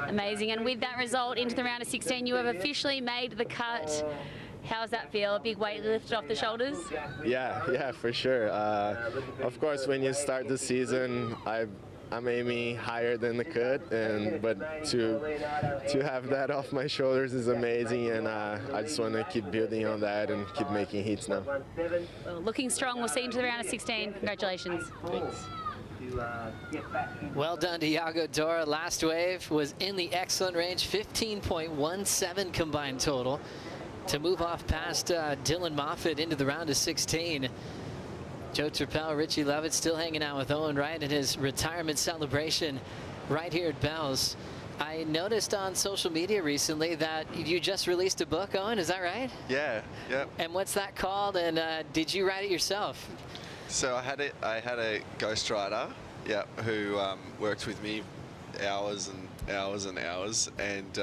Amazing. And with that result into the round of 16, you have officially made the cut. How does that feel? A big weight lifted off the shoulders? Yeah, for sure. Of course, when you start the season, I'm aiming higher than the cut, but to have that off my shoulders is amazing, and I just want to keep building on that and keep making hits now. Well, looking strong. We'll see you into the round of 16. Congratulations. Thanks. Well done to Iago Dora. Last wave was in the excellent range, 15.17 combined total, to move off past Dylan Moffitt into the round of 16. Joe Turpel, Richie Levitt still hanging out with Owen Wright in his retirement celebration right here at Bell's. I noticed on social media recently that you just released a book, Owen, is that right? Yeah, yep. And what's that called, and did you write it yourself? So I had a ghostwriter, yeah, who worked with me hours and hours and hours, and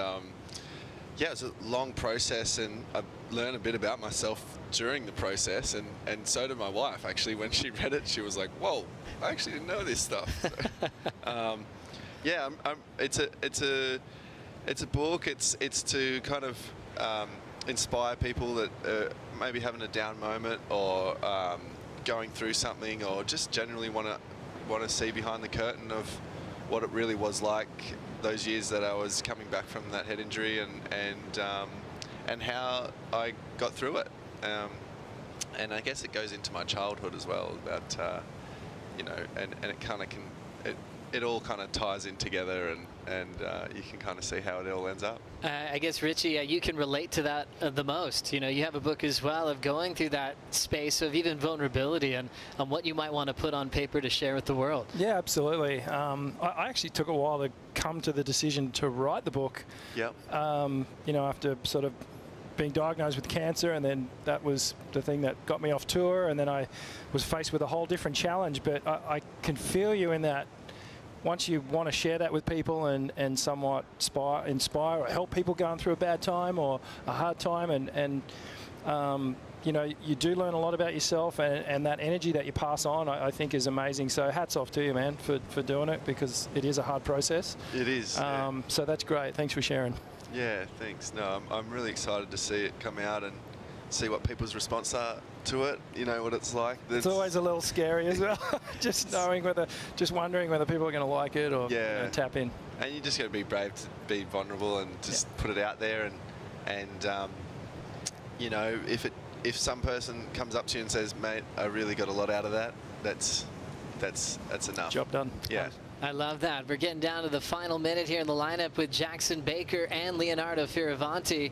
yeah, it was a long process, and I learned a bit about myself during the process, and so did my wife. Actually, when she read it, she was like, "Whoa, I actually didn't know this stuff." Yeah, it's a book. It's to kind of inspire people that maybe having a down moment or going through something, or just generally want to see behind the curtain of what it really was like those years that I was coming back from that head injury, and how I got through it. And I guess it goes into my childhood as well, about you know, and it kind of it all kind of ties in together, and you can kind of see how it all ends up. I guess, Richie, you can relate to that the most. You know, you have a book as well of going through that space of even vulnerability and what you might want to put on paper to share with the world. Yeah, absolutely. I actually took a while to come to the decision to write the book. Yep. You know, after sort of being diagnosed with cancer, and then that was the thing that got me off tour, and then I was faced with a whole different challenge. But I can feel you in that. Once you want to share that with people and somewhat inspire or help people going through a bad time or a hard time, and you know, you do learn a lot about yourself, and that energy that you pass on, I think, is amazing. So hats off to you, man, for doing it, because it is a hard process. It is. So that's great. Thanks for sharing. Yeah, thanks. No, I'm really excited to see it come out and see what people's response are to it. You know what it's like. It's always a little scary as well. just wondering whether people are going to like it or, yeah, you know, tap in. And you just got to be brave to be vulnerable and just put it out there. And you know, if some person comes up to you and says, "Mate, I really got a lot out of that," that's enough. Job done. Yeah. I love that. We're getting down to the final minute here in the lineup with Jackson Baker and Leonardo Fioravanti.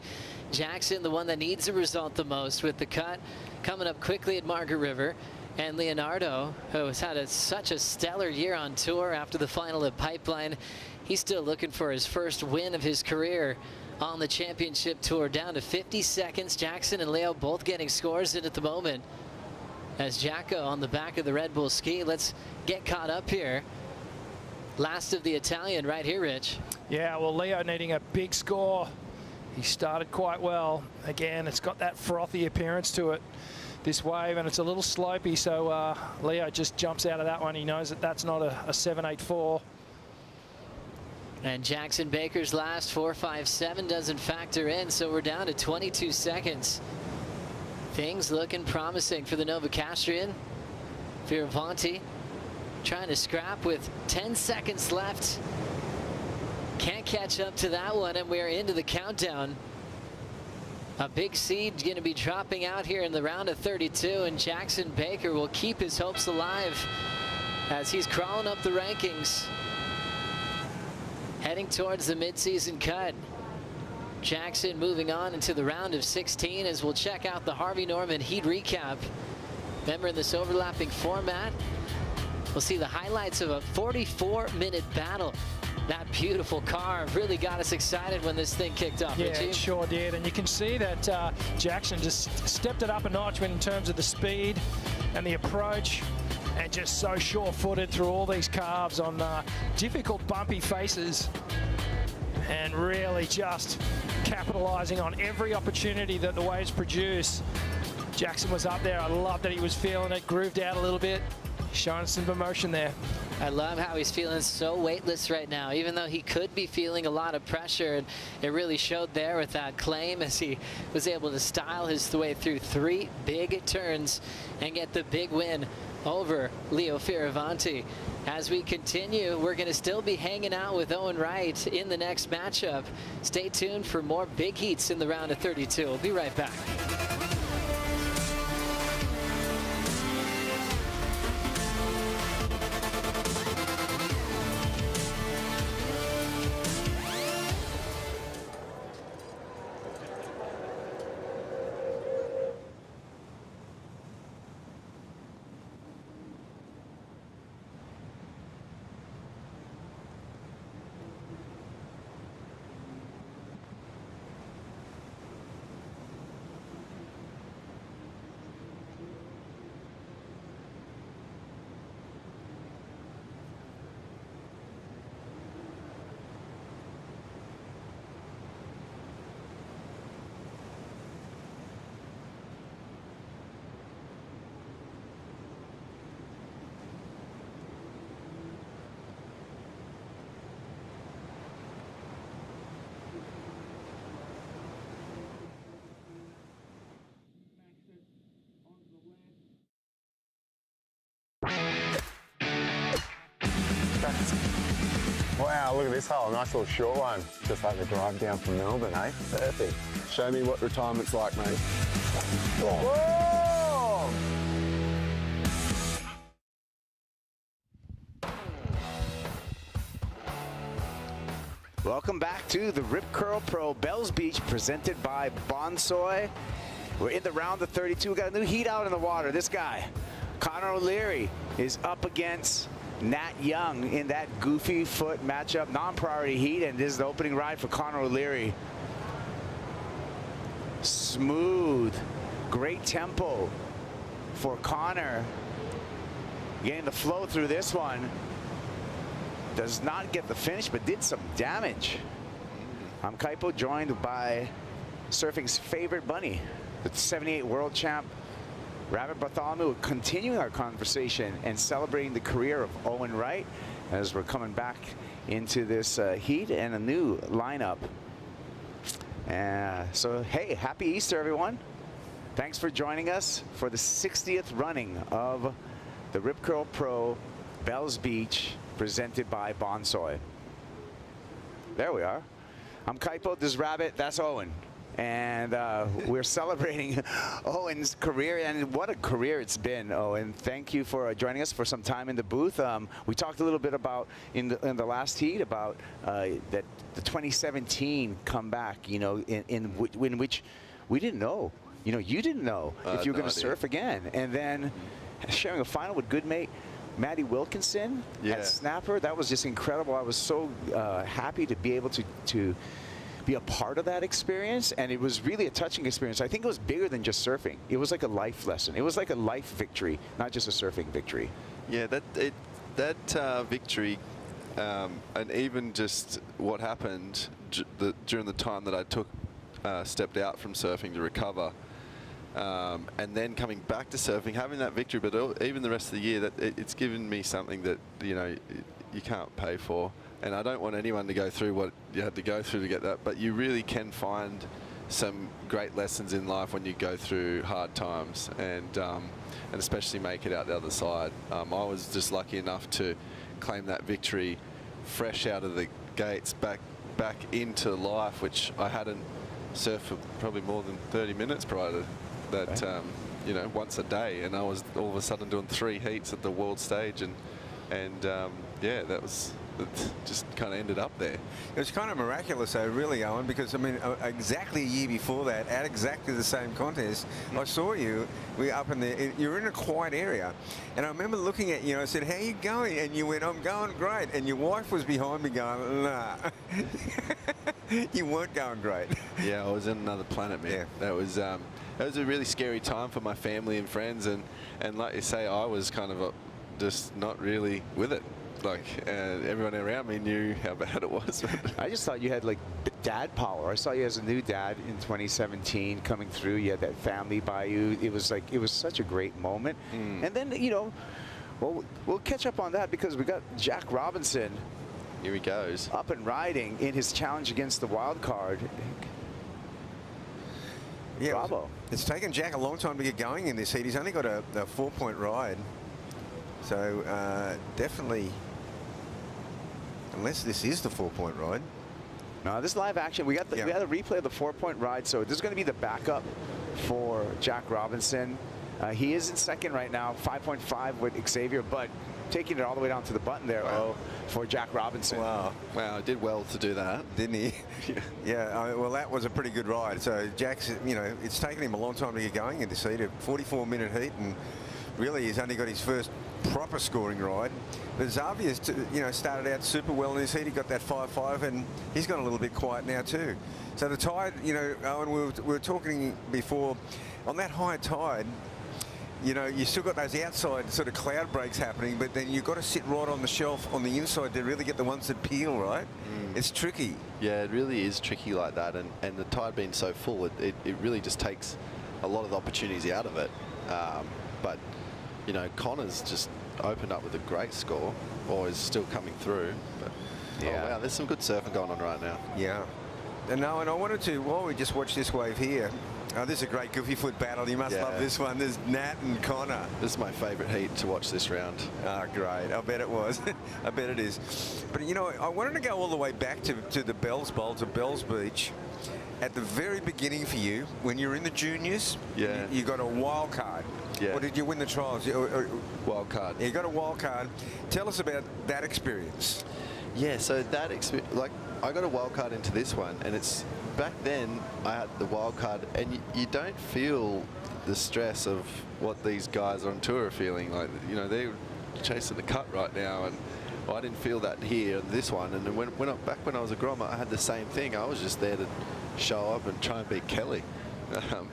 Jackson, the one that needs a result the most, with the cut coming up quickly at Margaret River. And Leonardo, who has had such a stellar year on tour after the final at Pipeline, he's still looking for his first win of his career on the championship tour. Down to 50 seconds. Jackson and Leo both getting scores in at the moment. As Jacko on the back of the Red Bull ski. Let's get caught up here. Last of the Italian right here, Rich. Yeah, well, Leo needing a big score. He started quite well. Again, it's got that frothy appearance to it, this wave, and it's a little slopey, so Leo just jumps out of that one. He knows that that's not a 7.84. And Jackson Baker's last 4.57 doesn't factor in, so we're down to 22 seconds. Things looking promising for the Novocastrian. Fioravanti trying to scrap with 10 seconds left. Can't catch up to that one, and we're into the countdown. A big seed going to be dropping out here in the round of 32, and Jackson Baker will keep his hopes alive as he's crawling up the rankings, heading towards the mid-season cut. Jackson moving on into the round of 16 as we'll check out the Harvey Norman heat recap. Remember, in this overlapping format, we'll see the highlights of a 44-minute battle. That beautiful car really got us excited when this thing kicked off. Yeah, Richie? it sure did. And you can see that Jackson just stepped it up a notch in terms of the speed and the approach, and just so sure-footed through all these carves on difficult, bumpy faces, and really just capitalizing on every opportunity that the waves produce. Jackson was up there. I love that he was feeling it, grooved out a little bit, showing some emotion there. I love how he's feeling so weightless right now, even though he could be feeling a lot of pressure. And it really showed there with that claim as he was able to style his way through 3 big turns and get the big win over Leo Fioravanti. As we continue, we're going to still be hanging out with Owen Wright in the next matchup. Stay tuned for more big heats in the round of 32. We'll be right back. Wow, look at this hole. Nice little short one. Just like the drive down from Melbourne, eh? Perfect. Show me what retirement's like, mate. Whoa! Welcome back to the Rip Curl Pro Bells Beach, presented by Bonsoy. We're in the round of 32. We got a new heat out in the water. This guy, Connor O'Leary, is up against Nat Young in that goofy foot matchup, non-priority heat, and this is the opening ride for Connor O'Leary. Smooth, great tempo for Connor. Getting the flow through this one. Does not get the finish, but did some damage. I'm Kaipo, joined by surfing's favorite bunny, the 78 world champ, Rabbit Bartholomew, continuing our conversation and celebrating the career of Owen Wright as we're coming back into this heat and a new lineup. So, hey, happy Easter, everyone. Thanks for joining us for the 60th running of the Rip Curl Pro Bells Beach, presented by Bonsoy. There we are. I'm Kaipo, this is Rabbit, that's Owen. And we're celebrating Owen's career, and what a career it's been, Owen. Thank you for joining us for some time in the booth. We talked a little bit about in the last heat about that the 2017 comeback, you know, in which we didn't know, you know, you didn't know if you were going to surf again, and then sharing a final with good mate Maddie Wilkinson at Snapper. That was just incredible. I was so happy to be able to be a part of that experience, and it was really a touching experience. I think it was bigger than just surfing. It was like a life lesson. It was like a life victory, not just a surfing victory. Yeah, that victory, and even just what happened during the time that I took stepped out from surfing to recover, and then coming back to surfing, having that victory, but even the rest of the year, that it's given me something that, you know, you can't pay for. And I don't want anyone to go through what you had to go through to get that, but you really can find some great lessons in life when you go through hard times, and especially make it out the other side. I was just lucky enough to claim that victory fresh out of the gates, back into life, which I hadn't surfed for probably more than 30 minutes prior to that, you know, once a day, and I was all of a sudden doing 3 heats at the world stage, and yeah, that was. It just kind of ended up there. It was kind of miraculous, though, really, Owen, because I mean, exactly a year before that, at exactly the same contest, I saw you. We up in the, you're in a quiet area, and I remember looking at you. I said, "How are you going?" And you went, "I'm going great." And your wife was behind me, going, "Nah, you weren't going great." Yeah, I was in another planet, man. Yeah. That was a really scary time for my family and friends, and like you say, I was kind of just not really with it. Like, everyone around me knew how bad it was. I just thought you had like dad power. I saw you as a new dad in 2017 coming through. You had that family by you. It was like, it was such a great moment. And then, you know, well, we'll catch up on that because we got Jack Robinson. Here he goes. Up and riding in his challenge against the wild card. Yeah, bravo. It's taken Jack a long time to get going in this heat. He's only got a 4-point ride. So definitely, unless this is the 4-point ride. No, this is live action. We got we had a replay of the 4-point ride, so this is going to be the backup for Jack Robinson. He is in second right now, 5.5 with Xavier, but taking it all the way down to the button there, for Jack Robinson. Wow, did well to do that, didn't he? Yeah, well, that was a pretty good ride. So Jack's, you know, it's taken him a long time to get going in this heat, a 44-minute heat, and really he's only got his first proper scoring ride. But Xavier's, you know, started out super well in this heat. He got that 5.5, and he's gone a little bit quiet now too. So the tide, you know, Owen, we were talking before, on that high tide, you know, you still got those outside sort of cloud breaks happening, but then you've got to sit right on the shelf on the inside to really get the ones that peel, right? It's tricky. Yeah, it really is tricky like that, and the tide being so full, it really just takes a lot of the opportunities out of it. But, you know, Connor's just opened up with a great score, or is still coming through. But, yeah. Oh, wow, there's some good surfing going on right now. Yeah. And I wanted to, while we just watch this wave here, Oh, this is a great goofy foot battle. You must love this one. There's Nat and Connor. This is my favourite heat to watch this round. Oh, great. I bet it was. I bet it is. But, you know, I wanted to go all the way back to the Bells Bowl, to Bells Beach. At the very beginning for you, when you were in the juniors, you got a wild card. Yeah. Or did you win the trials? Wild card. Yeah, you got a wild card. Tell us about that experience. Yeah, so that experience, like, I got a wild card into this one, and it's back then I had the wild card, and you don't feel the stress of what these guys on tour are feeling. Like, you know, they're chasing the cut right now, and I didn't feel that here in this one. And then back when I was a Grom, I had the same thing. I was just there to show up and try and beat Kelly.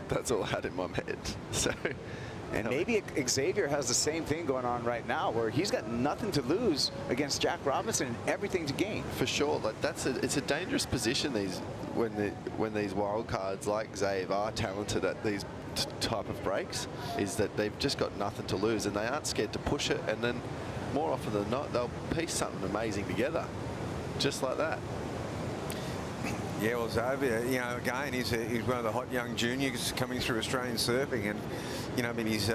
That's all I had in my head. So. And maybe Xavier has the same thing going on right now, where he's got nothing to lose against Jack Robinson and everything to gain. For sure, like it's a dangerous position when these wild cards like Xavier are talented at these type of breaks, is that they've just got nothing to lose and they aren't scared to push it, and then more often than not they'll piece something amazing together, just like that. Yeah, well, Xavier, you know, again, he's one of the hot young juniors coming through Australian surfing, and you know, I mean, he's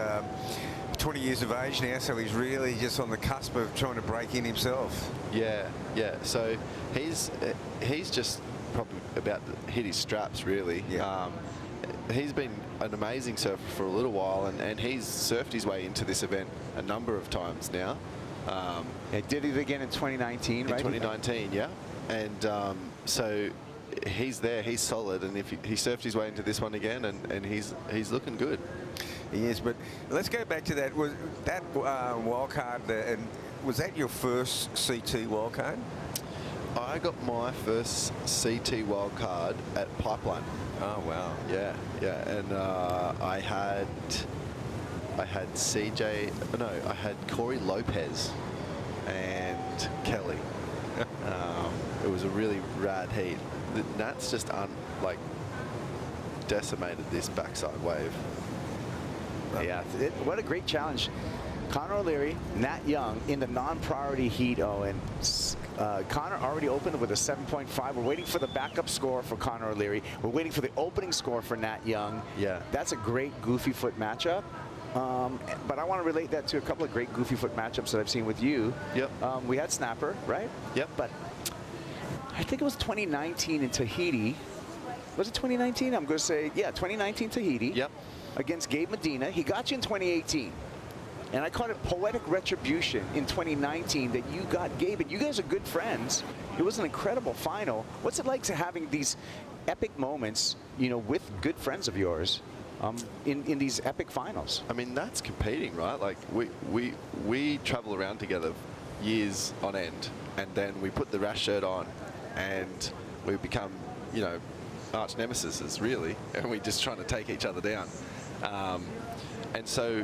20 years of age now, so he's really just on the cusp of trying to break in himself. Yeah, yeah. So he's just probably about to hit his straps, really. Yeah. He's been an amazing surfer for a little while, and he's surfed his way into this event a number of times now. Did it again in 2019, right? In 2019, yeah. And so he's there, he's solid, and if he surfed his way into this one again, and he's looking good. He is, but let's go back to that. Was that wild card, and was that your first CT wild card? I got my first CT wild card at Pipeline. Oh wow! Yeah, yeah, and I had CJ. No, I had Corey Lopez and Kelly. It was a really rad heat. Nat's just decimated this backside wave. Yeah, what a great challenge. Connor O'Leary, Nat Young in the non-priority heat. Oh, and Connor already opened with a 7.5. We're waiting for the backup score for Connor O'Leary. We're waiting for the opening score for Nat Young. Yeah. That's a great goofy foot matchup. But I want to relate that to a couple of great goofy foot matchups that I've seen with you. Yep. We had Snapper, right? Yep. But I think it was 2019 in Tahiti. Was it 2019? I'm going to say, yeah, 2019 Tahiti. Yep. Against Gabe Medina. He got you in 2018. And I called it poetic retribution in 2019 that you got Gabe. And you guys are good friends. It was an incredible final. What's it like to having these epic moments, you know, with good friends of yours in these epic finals? I mean, that's competing, right? Like, we travel around together years on end, and then we put the rash shirt on, and we become, you know, arch nemesis, really, and we're just trying to take each other down. And so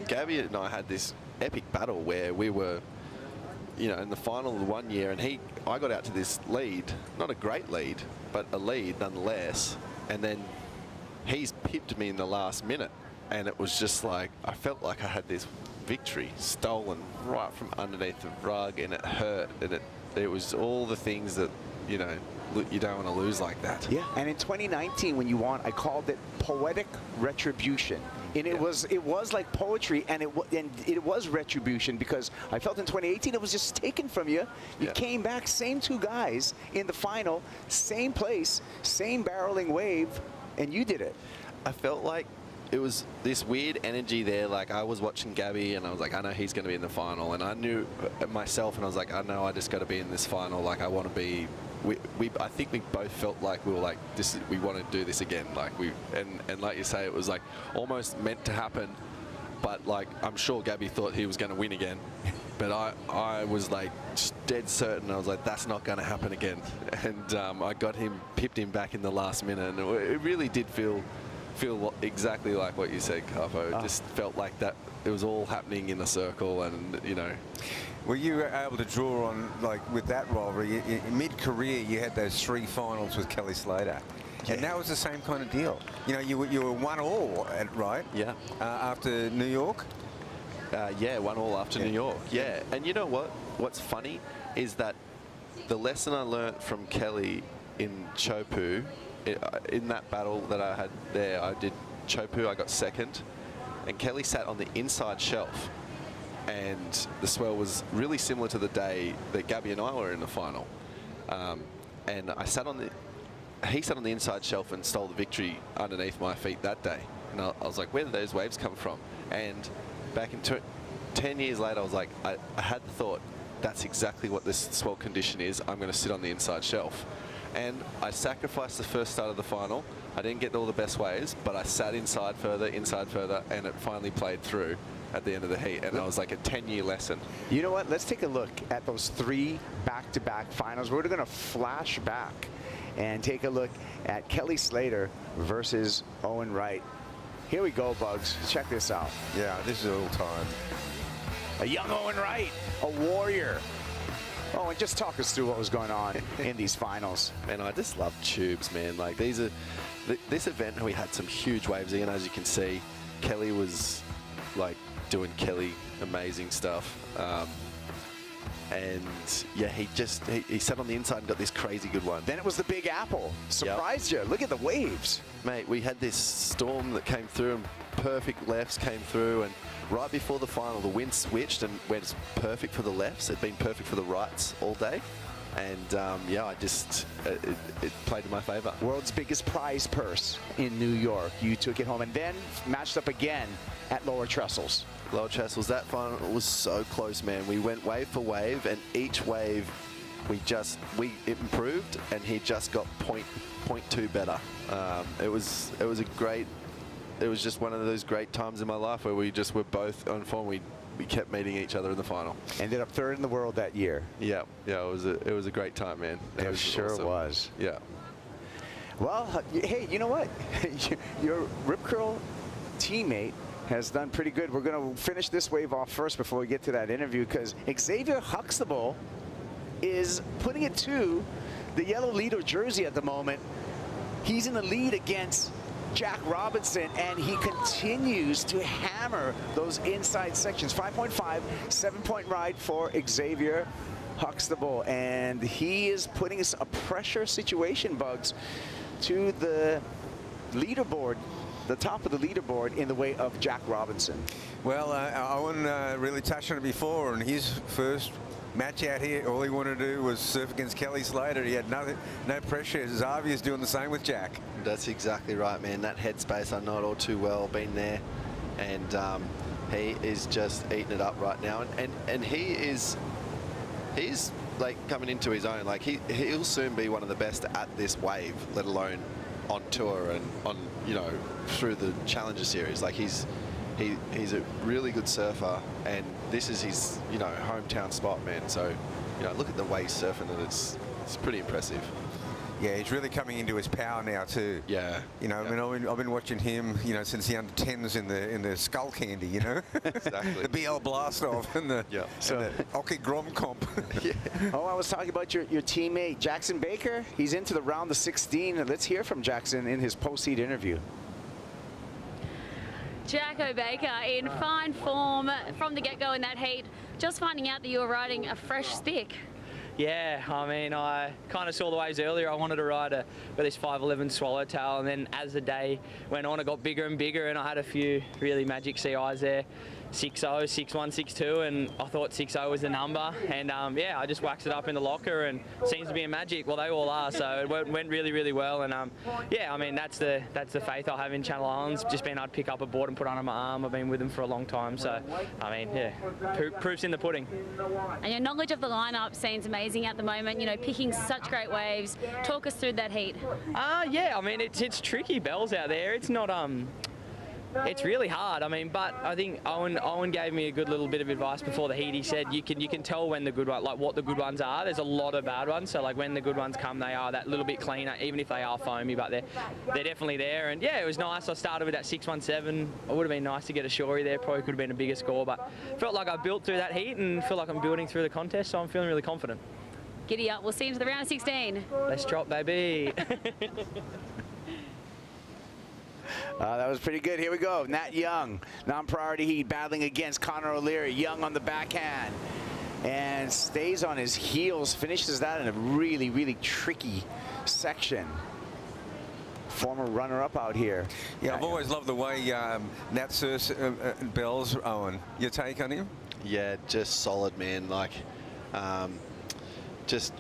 Gabby and I had this epic battle where we were, you know, in the final one year, and I got out to this lead, not a great lead, but a lead nonetheless, and then he's pipped me in the last minute, and it was just like, I felt like I had this victory stolen right from underneath the rug, and it hurt, and it was all the things that, you know, you don't want to lose like that. Yeah, and in 2019 when you won, I called it poetic retribution. And it was like poetry, and it was retribution, because I felt in 2018 it was just taken from you. You came back, same two guys in the final, same place, same barreling wave, and you did it. I felt like it was this weird energy there. Like, I was watching Gabby, and I was like, I know he's going to be in the final, and I knew myself, and I was like, I know I just got to be in this final. Like, I want to be. I think we both felt like we were like, we want to do this again. Like, and like you say, it was like almost meant to happen. But like, I'm sure Gabby thought he was going to win again, but I was like just dead certain. I was like, that's not going to happen again. And I pipped him back in the last minute, and it really did feel exactly like what you said, Carpo. It just felt like that it was all happening in a circle, and you know. Well, you were able to draw on, like, with that rivalry. Mid-career, you had those 3 finals with Kelly Slater. Yeah. And that was the same kind of deal. You know, you were 1-all, right? Yeah. After New York? Yeah, 1-all after New York. Yeah. And you know what? What's funny is that the lesson I learnt from Kelly in Chopu in that battle that I had there, I did Chopu, I got second, and Kelly sat on the inside shelf. And the swell was really similar to the day that Gabby and I were in the final. And he sat on the inside shelf and stole the victory underneath my feet that day. And I was like, where did those waves come from? And back in 10 years later, I was like, I had the thought, that's exactly what this swell condition is. I'm going to sit on the inside shelf. And I sacrificed the first start of the final. I didn't get all the best waves, but I sat inside further, and it finally played through at the end of the heat. And it was like a 10-year lesson. You know what? Let's take a look at those 3 back-to-back finals. We're going to flash back and take a look at Kelly Slater versus Owen Wright. Here we go, Bugs. Check this out. Yeah, this is all time. A young Owen Wright, a warrior. Oh, and just talk us through what was going on in these finals. Man, I just love tubes, man. Like, these are this event, we had some huge waves in. As you can see, Kelly was like doing Kelly amazing stuff. And yeah, he sat on the inside and got this crazy good one. Then it was the Big Apple. Surprised you. Look at the waves. Mate, we had this storm that came through and perfect lefts came through, and right before the final, the wind switched and went perfect for the lefts. It'd been perfect for the rights all day. And yeah, it played in my favor. World's biggest prize purse in New York. You took it home and then matched up again at Lower Trestles. Lower Trestles, that final was so close, man. We went wave for wave, and each wave it improved, and he just got 0.2 better. It was just one of those great times in my life where we just were both on form. We kept meeting each other in the final. Ended up 3rd in the world that year. Yeah, it was a great time, man. It sure awesome. was. Yeah. Well, hey, you know what? Your Rip Curl teammate has done pretty good. We're going to finish this wave off first before we get to that interview, because Xavier Huxtable is putting it to the yellow leader jersey at the moment. He's in the lead against Jack Robinson, and he continues to hammer those inside sections. 5.5, 7-point ride for Xavier Huxtable, and he is putting us a pressure situation, Bugs, to the leaderboard, the top of the leaderboard, in the way of Jack Robinson. Well, Owen really touched on it before, and his first match out here, all he wanted to do was surf against Kelly Slater. He had no pressure. Xavier's doing the same with Jack. That's exactly right, man. That headspace, I know it all too well, been there. And he is just eating it up right now. And he's like coming into his own. Like he'll soon be one of the best at this wave, let alone on tour and on, through the Challenger Series. Like he's a really good surfer, and this is his, hometown spot, man. So, look at the way he's surfing, and it's pretty impressive. Yeah, he's really coming into his power now too. Yeah. I mean, I've been watching him, since the under-10s in the Skull Candy, Exactly. The BL Blast-Off and the Oki Grom comp. Yeah. Oh, I was talking about your teammate, Jackson Baker. He's into the round of 16. Let's hear from Jackson in his post-heat interview. Jacko Baker in fine form from the get-go in that heat. Just finding out that you were riding a fresh stick. Yeah, I mean, I kind of saw the waves earlier. I wanted to ride with this 511 Swallowtail, and then as the day went on, it got bigger and bigger, and I had a few really magic CIs there. 6.0, 6.1, 6.2, and I thought 6.0 was the number. And yeah, I just waxed it up in the locker, and seems to be a magic. Well, they all are, so it went really, really well. And yeah, I mean, that's the faith I have in Channel Islands. Just being able to pick up a board and put it under my arm. I've been with them for a long time, so I mean, yeah, proof's in the pudding. And your knowledge of the lineup seems amazing at the moment. Picking such great waves. Talk us through that heat. Yeah, I mean, it's tricky bells out there. It's not it's really hard. I mean, but I think Owen gave me a good little bit of advice before the heat. He said you can tell when the good one, like what the good ones are. There's a lot of bad ones. So like when the good ones come, they are that little bit cleaner, even if they are foamy. But they're definitely there. And yeah, it was nice. I started with that 617. It would have been nice to get a shorey there. Probably could have been a bigger score, but felt like I built through that heat and feel like I'm building through the contest. So I'm feeling really confident. Giddy up. We'll see you to the round of 16. Let's drop, baby. That was pretty good. Here we go. Nat Young, non-priority heat, battling against Connor O'Leary. Young on the backhand and stays on his heels, finishes that in a really, really tricky section. former runner-up out here. Yeah, I've always loved the way Nat Surse bells, Owen. Your take on him? Yeah, just solid, man. Like, just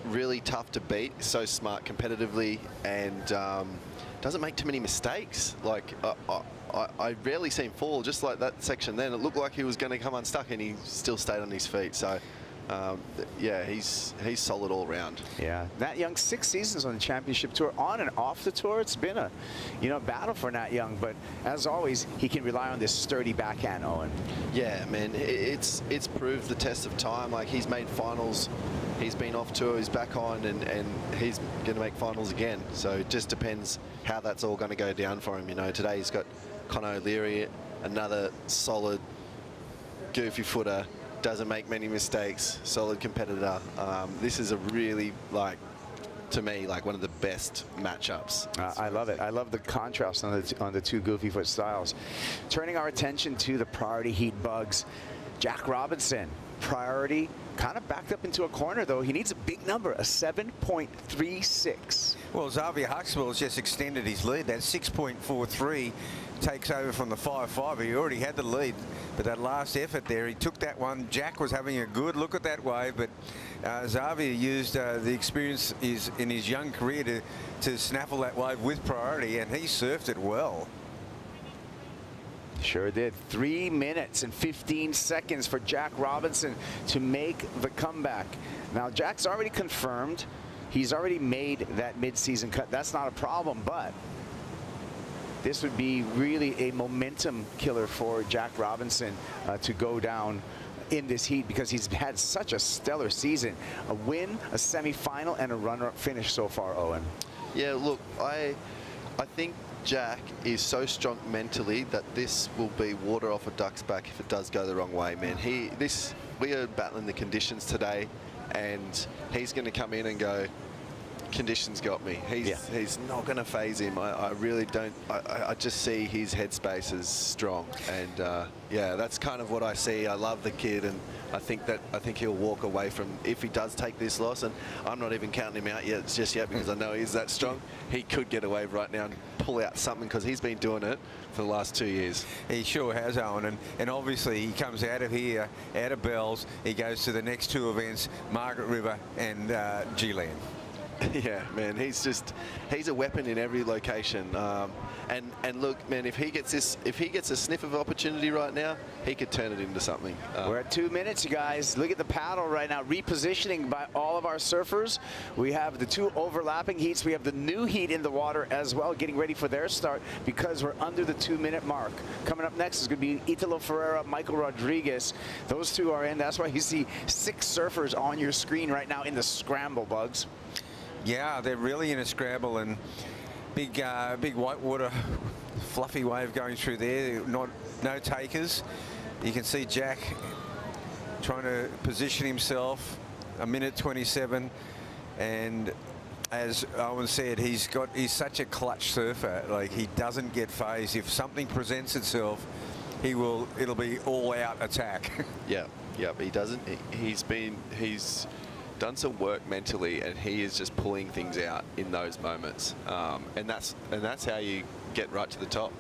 really tough to beat. So smart competitively, and doesn't make too many mistakes. Like, I rarely see him fall. Just like that section then, it looked like he was going to come unstuck, and he still stayed on his feet. So, yeah, he's solid all round. Yeah, Nat Young, 6 seasons on the championship tour, on and off the tour. It's been a, battle for Nat Young, but as always, he can rely on this sturdy backhand, Owen. Yeah, man, it's proved the test of time. Like, he's made finals, he's been off tour, he's back on, and he's going to make finals again. So it just depends how that's all going to go down for him. Today he's got Conor O'Leary, another solid, goofy footer. Doesn't make many mistakes, solid competitor. This is a really, to me, one of the best matchups. I love it. I love the contrast on the two goofy foot styles. Turning our attention to the priority heat bugs, Jack Robinson, priority, kind of backed up into a corner, though. He needs a big number, a 7.36. Well, Xavier Huxtable has just extended his lead. That 6.43 takes over from the 5.5. He already had the lead, but that last effort there, he took that one. Jack was having a good look at that wave, but Xavier used the experience in his young career to snaffle that wave with priority, and he surfed it well. Sure did. 3 minutes and 15 seconds for Jack Robinson to make the comeback. Now, Jack's already confirmed. He's already made that mid-season cut. That's not a problem, but this would be really a momentum killer for Jack Robinson to go down in this heat, because he's had such a stellar season. A win, a semifinal, and a runner-up finish so far, Owen. Yeah, look, I think Jack is so strong mentally that this will be water off a duck's back if it does go the wrong way, man. We are battling the conditions today, and he's going to come in and go, conditions got me. He's not going to phase him. I really don't. I just see his headspace as strong, and yeah, that's kind of what I see. I love the kid, and I think he'll walk away from, if he does take this loss, and I'm not even counting him out just yet because I know he's that strong. He could get away right now and pull out something, because he's been doing it for the last 2 years. He sure has, Owen, and obviously he comes out of here, out of Bells. He goes to the next two events, Margaret River and G-Land. Yeah, man, he's a weapon in every location. And look, man, if he gets a sniff of opportunity right now, he could turn it into something. We're at 2 minutes, you guys. Look at the paddle right now, repositioning by all of our surfers. We have the two overlapping heats. We have the new heat in the water as well, getting ready for their start, because we're under the 2 minute mark. Coming up next is going to be Italo Ferreira, Michael Rodriguez. Those two are in. That's why you see 6 surfers on your screen right now in the scramble, Bugs. Yeah, they're really in a scramble, and big whitewater fluffy wave going through there. No takers. You can see Jack trying to position himself. A minute 27, and as Owen said, he's such a clutch surfer. Like, he doesn't get phased. If something presents itself, it'll be all out attack. Yeah, he doesn't. He's done some work mentally, and he is just pulling things out in those moments, and that's how you get right to the top.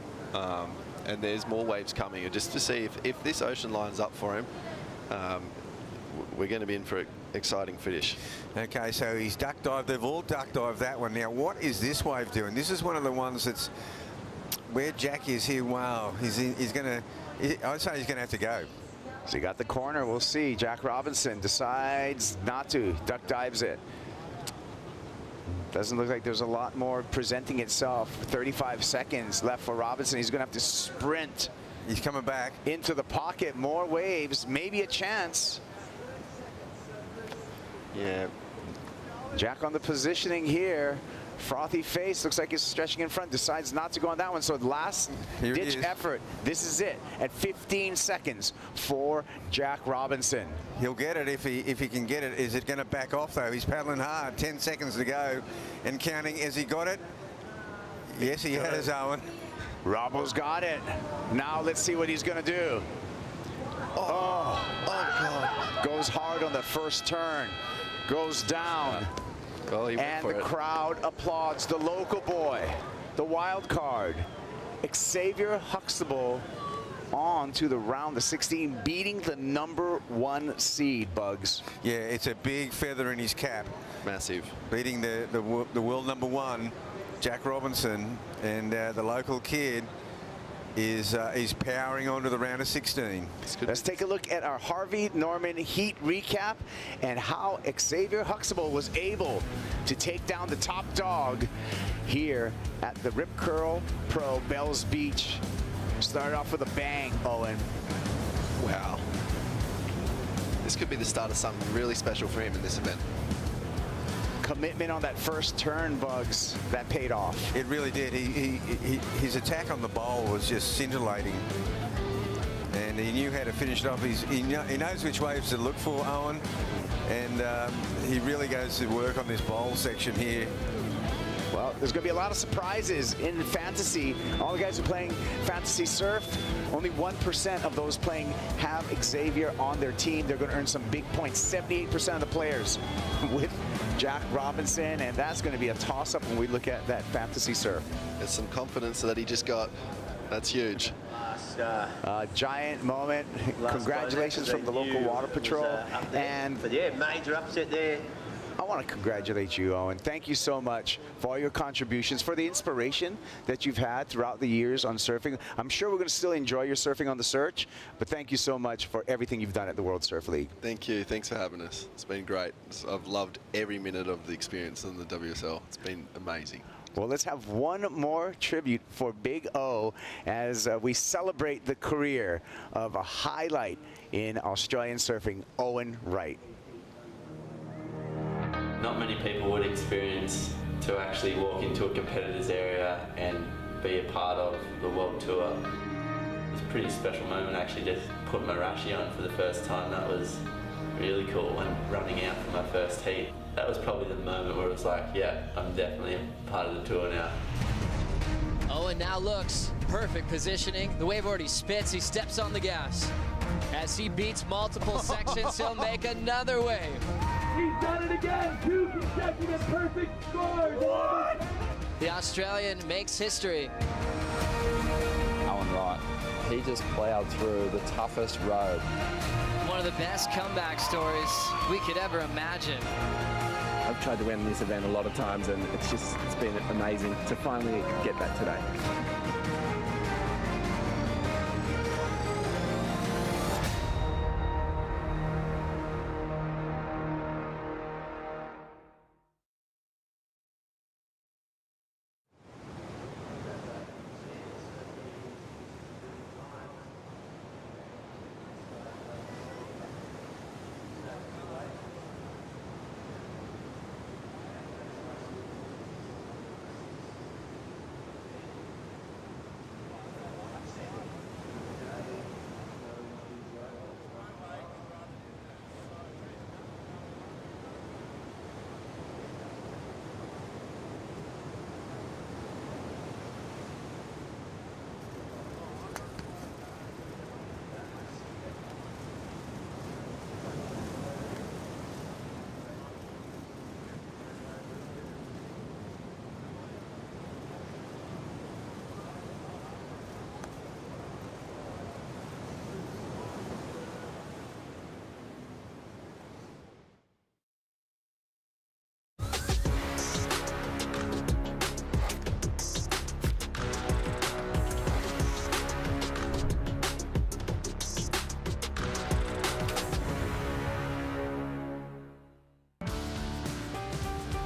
And there's more waves coming, and just to see if this ocean lines up for him, we're going to be in for an exciting finish. Okay, so he's duck dived. They've all duck dived that one. Now, what is this wave doing? This is one of the ones that's where Jack is here. Wow, I'd say he's going to have to go. So you got the corner. We'll see. Jack Robinson decides not to. Duck dives it. Doesn't look like there's a lot more presenting itself. 35 seconds left for Robinson. He's going to have to sprint. He's coming back into the pocket. More waves. Maybe a chance. Yeah. Jack on the positioning here. Frothy face, looks like he's stretching in front, decides not to go on that one. So last ditch effort. This is it at 15 seconds for Jack Robinson. He'll get it if he can get it. Is it going to back off though? He's paddling hard. 10 seconds to go and counting. Has he got it? Yes, he has, Owen. Robbo's got it. Now let's see what he's going to do. Oh God. Goes hard on the first turn. Goes down. Oh, he went and for the it. crowd applauds the local boy, the wild card, Xavier Huxtable, on to the round of 16, beating the #1 seed, Bugs. Yeah, it's a big feather in his cap. Massive. Beating the world #1, Jack Robinson, and the local kid is powering on to the round of 16. Let's take a look at our Harvey Norman heat recap and how Xavier Huxtable was able to take down the top dog here at the Rip Curl Pro Bells Beach. Started off with a bang, Owen. Wow. This could be the start of something really special for him in this event. Commitment on that first turn, Bugs, that paid off. It really did. His attack on the bowl was just scintillating, and he knew how to finish it off. He knows which waves to look for, Owen, and he really goes to work on this bowl section here. Well, there's going to be a lot of surprises in fantasy. All the guys who are playing fantasy surf, only 1% of those playing have Xavier on their team. They're going to earn some big points. 78% of the players with Jack Robinson, and that's going to be a toss-up when we look at that fantasy surf. There's some confidence that he just got. That's huge. Giant moment. Congratulations from the local water patrol. But yeah, major upset there. I want to congratulate you, Owen. Thank you so much for all your contributions, for the inspiration that you've had throughout the years on surfing. I'm sure we're going to still enjoy your surfing on the Search, but thank you so much for everything you've done at the World Surf League. Thank you. Thanks for having us. It's been great. I've loved every minute of the experience in the WSL. It's been amazing. Well, let's have one more tribute for Big O as we celebrate the career of a highlight in Australian surfing, Owen Wright. Not many people would experience to actually walk into a competitor's area and be a part of the World Tour. It's a pretty special moment, actually, just put my rashi on for the first time. That was really cool, and running out for my first heat. That was probably the moment where it was like, yeah, I'm definitely a part of the tour now. Owen now looks perfect positioning. The wave already spits. He steps on the gas. As he beats multiple sections, he'll make another wave. He's done it again. 2 consecutive perfect scores. What? The Australian makes history. Owen Wright, he just plowed through the toughest road. One of the best comeback stories we could ever imagine. I've tried to win this event a lot of times, and it's been amazing to finally get that today.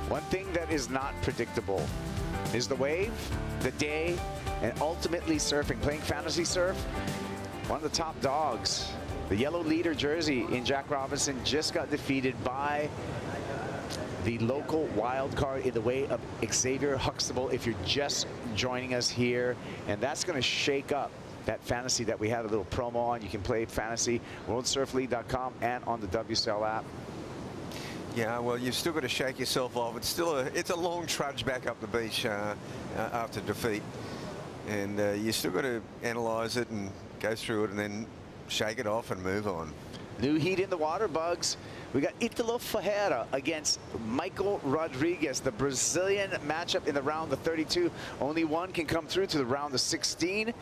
One thing that is not predictable is the wave, the day, and ultimately surfing. Playing fantasy surf, one of the top dogs, the yellow leader jersey in Jack Robinson, just got defeated by the local wild card in the way of Xavier Huxtable, if you're just joining us here. And that's going to shake up that fantasy that we had a little promo on. You can play fantasy, worldsurfleague.com, and on the WSL app. Yeah, well, you've still got to shake yourself off. It's still it's a long trudge back up the beach after defeat, and you still got to analyse it and go through it, and then shake it off and move on. New heat in the water, Bugs. We got Italo Ferreira against Michael Rodriguez, the Brazilian matchup in the round of 32. Only one can come through to the round of 16.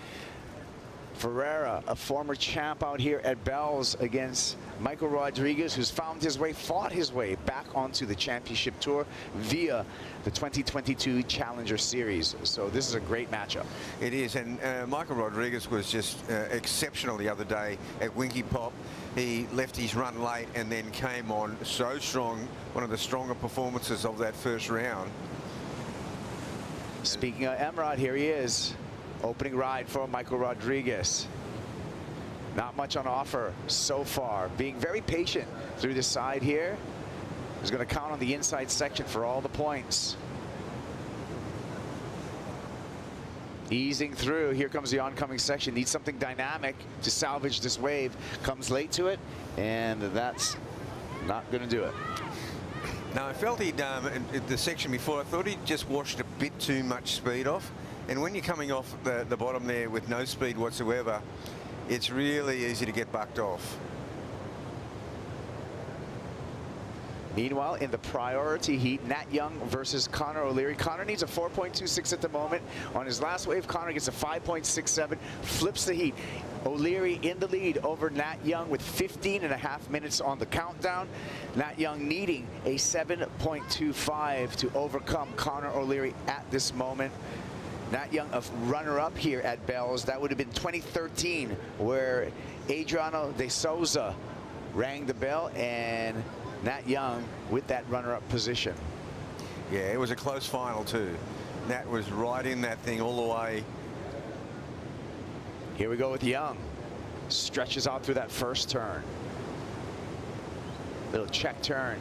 Ferreira, a former champ out here at Bell's, against Michael Rodriguez, who's found his way, fought his way back onto the championship tour via the 2022 Challenger Series. So this is a great matchup. It is, and Michael Rodriguez was just exceptional the other day at Winky Pop. He left his run late and then came on so strong, one of the stronger performances of that first round. Speaking of Emrod, here he is. Opening ride for Michael Rodriguez. Not much on offer so far. Being very patient through the side here. He's going to count on the inside section for all the points. Easing through. Here comes the oncoming section. Needs something dynamic to salvage this wave. Comes late to it, and that's not going to do it. Now, I felt he'd, in the section before, I thought he'd just washed a bit too much speed off. And when you're coming off the bottom there with no speed whatsoever, it's really easy to get bucked off. Meanwhile, in the priority heat, Nat Young versus Connor O'Leary. Connor needs a 4.26 at the moment. On his last wave, Connor gets a 5.67, flips the heat. O'Leary in the lead over Nat Young with 15.5 minutes on the countdown. Nat Young needing a 7.25 to overcome Connor O'Leary at this moment. Nat Young, a runner-up here at Bell's. That would have been 2013, where Adriano de Souza rang the bell, and Nat Young with that runner-up position. Yeah, it was a close final too. Nat was right in that thing all the way. Here we go with Young. Stretches out through that first turn. Little check turn.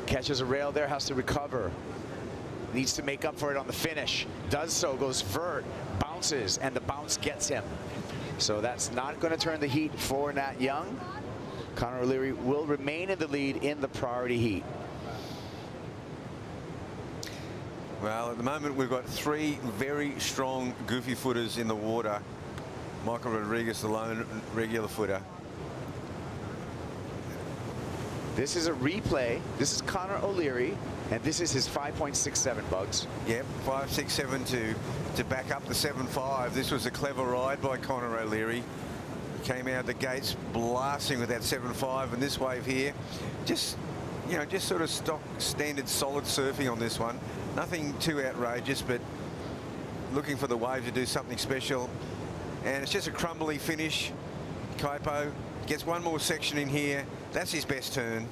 Catches a rail there, has to recover. Needs to make up for it on the finish. Does so, goes vert, bounces, and the bounce gets him. So that's not going to turn the heat for Nat Young. Connor O'Leary will remain in the lead in the priority heat. Well, at the moment, we've got three very strong goofy footers in the water. Michael Rodriguez, the lone regular footer. This is a replay. This is Connor O'Leary, and this is his 5.67, Bugs. Yep, 5.67 to back up the 7.5. This was a clever ride by Connor O'Leary. Came out of the gates blasting with that 7.5, and this wave here, just sort of stock standard solid surfing on this one. Nothing too outrageous, but looking for the wave to do something special. And it's just a crumbly finish. Kaipo gets one more section in here. That's his best turn.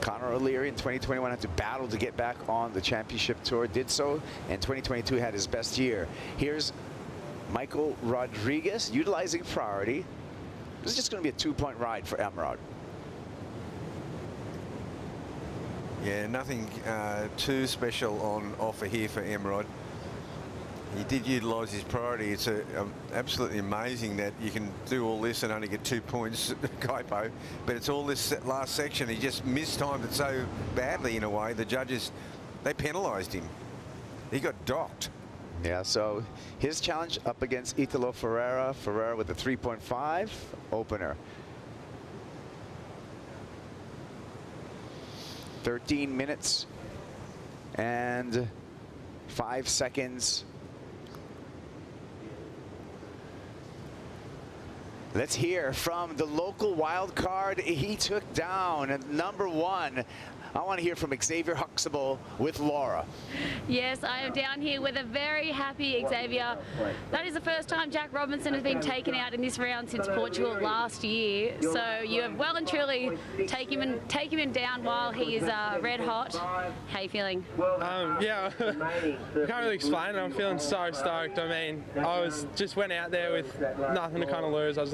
Connor O'Leary in 2021 had to battle to get back on the championship tour. Did so, and 2022 had his best year. Here's Michael Rodriguez utilizing priority. This is just going to be a 2-point ride for Emrod. Yeah, nothing too special on offer here for Emrod. He did utilise his priority. It's absolutely amazing that you can do all this and only get 2 points, Kaipo. But it's all this last section. He just mistimed it so badly in a way. The judges, they penalised him. He got docked. Yeah, so his challenge up against Italo Ferreira. Ferreira with a 3.5 opener. 13 minutes and 5 seconds. Let's hear from the local wild card he took down at #1. I want to hear from Xavier Huxtable with Laura. Yes, I am down here with a very happy Xavier. That is the first time Jack Robinson has been taken out in this round since Portugal last year. So you have well and truly taken him down while he is red hot. How are you feeling? Yeah, I can't really explain it. I'm feeling so stoked. I mean, I just went out there with nothing to kind of lose. I was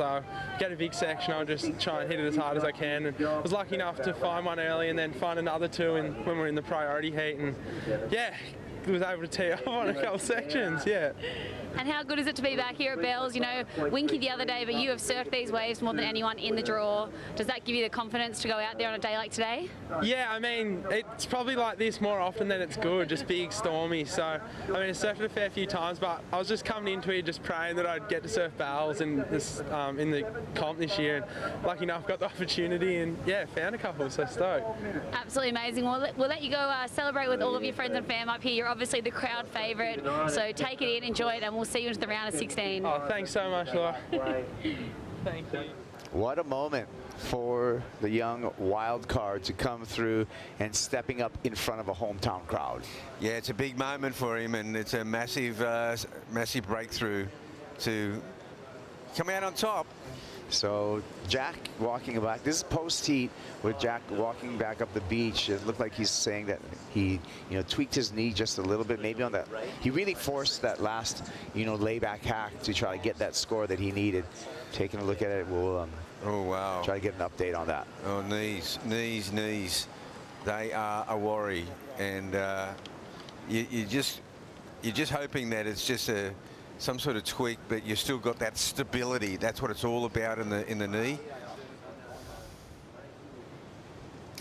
get a big section. I'll just try and hit it as hard as I can. And I was lucky enough to find one early and then find another two when we're in the priority heat. And yeah, was able to tee off on a couple sections, yeah. And how good is it to be back here at Bells? You know, Winky the other day, but you have surfed these waves more than anyone in the draw. Does that give you the confidence to go out there on a day like today? Yeah, I mean, it's probably like this more often than it's good, just big, stormy. So, I mean, I surfed it a fair few times, but I was just coming into it just praying that I'd get to surf Bells in the comp this year. And lucky enough, got the opportunity and, yeah, found a couple, so stoked. Absolutely amazing. We'll let you go celebrate with all of your friends and fam up here. You're obviously the crowd favourite, so take it in, enjoy it, and we'll see you into the round of 16. Oh, thanks so much, Laura. Thank you. What a moment for the young wild card to come through and stepping up in front of a hometown crowd. Yeah, it's a big moment for him, and it's a massive, massive breakthrough to come out on top. So Jack walking back. This is post-heat with Jack walking back up the beach. It looked like he's saying that he, tweaked his knee just a little bit, maybe on that. He really forced that last, layback hack to try to get that score that he needed. Taking a look at it, we'll try to get an update on that. Oh, knees. They are a worry, and you're just hoping that it's just some sort of tweak, but you still got that stability. That's what it's all about in the knee.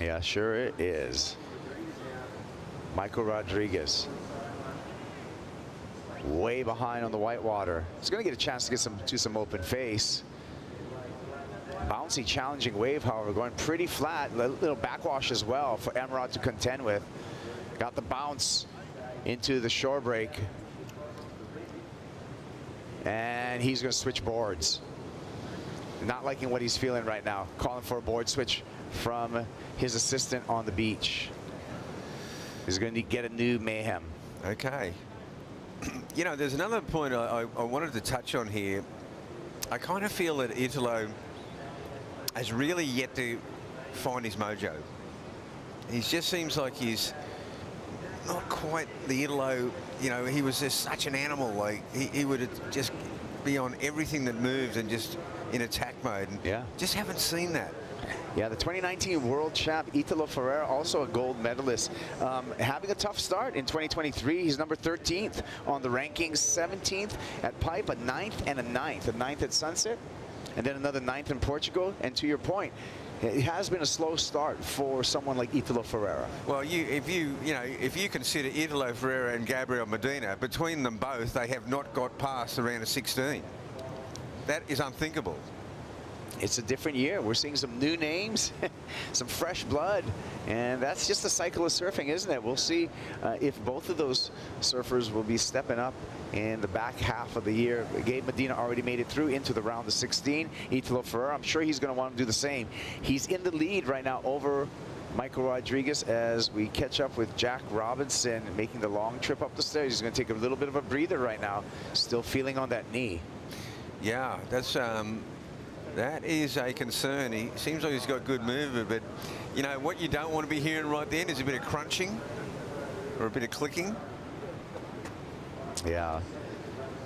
Yeah, sure it is. Michael Rodriguez way behind on the whitewater. He's going to get a chance to get some open face. Bouncy, challenging wave, however, going pretty flat. Little backwash as well for Emerald to contend with. Got the bounce into the shore break. And he's going to switch boards. Not liking what he's feeling right now. Calling for a board switch from his assistant on the beach. He's going to get a new mayhem. Okay. There's another point I wanted to touch on here. I kind of feel that Italo has really yet to find his mojo. He just seems like he's not quite the Italo. He was just such an animal. Like he would just be on everything that moves and just in attack mode. And yeah. Just haven't seen that. Yeah, the 2019 world champ Italo Ferreira, also a gold medalist, having a tough start in 2023. He's number 13th on the rankings, 17th at Pipe, a 9th and a 9th. A 9th at Sunset, and then another 9th in Portugal. And to your point, it has been a slow start for someone like Italo Ferreira. Well, if you consider Italo Ferreira and Gabriel Medina, between them both, they have not got past the round of 16. That is unthinkable. It's a different year. We're seeing some new names, some fresh blood, and that's just the cycle of surfing, isn't it? We'll see if both of those surfers will be stepping up in the back half of the year. Gabe Medina already made it through into the round of 16. Italo Ferreira, I'm sure he's going to want to do the same. He's in the lead right now over Michael Rodriguez as we catch up with Jack Robinson making the long trip up the stairs. He's going to take a little bit of a breather right now, still feeling on that knee. Yeah, that is a concern. He seems like he's got good movement, but what you don't want to be hearing right then is a bit of crunching or a bit of clicking. Yeah,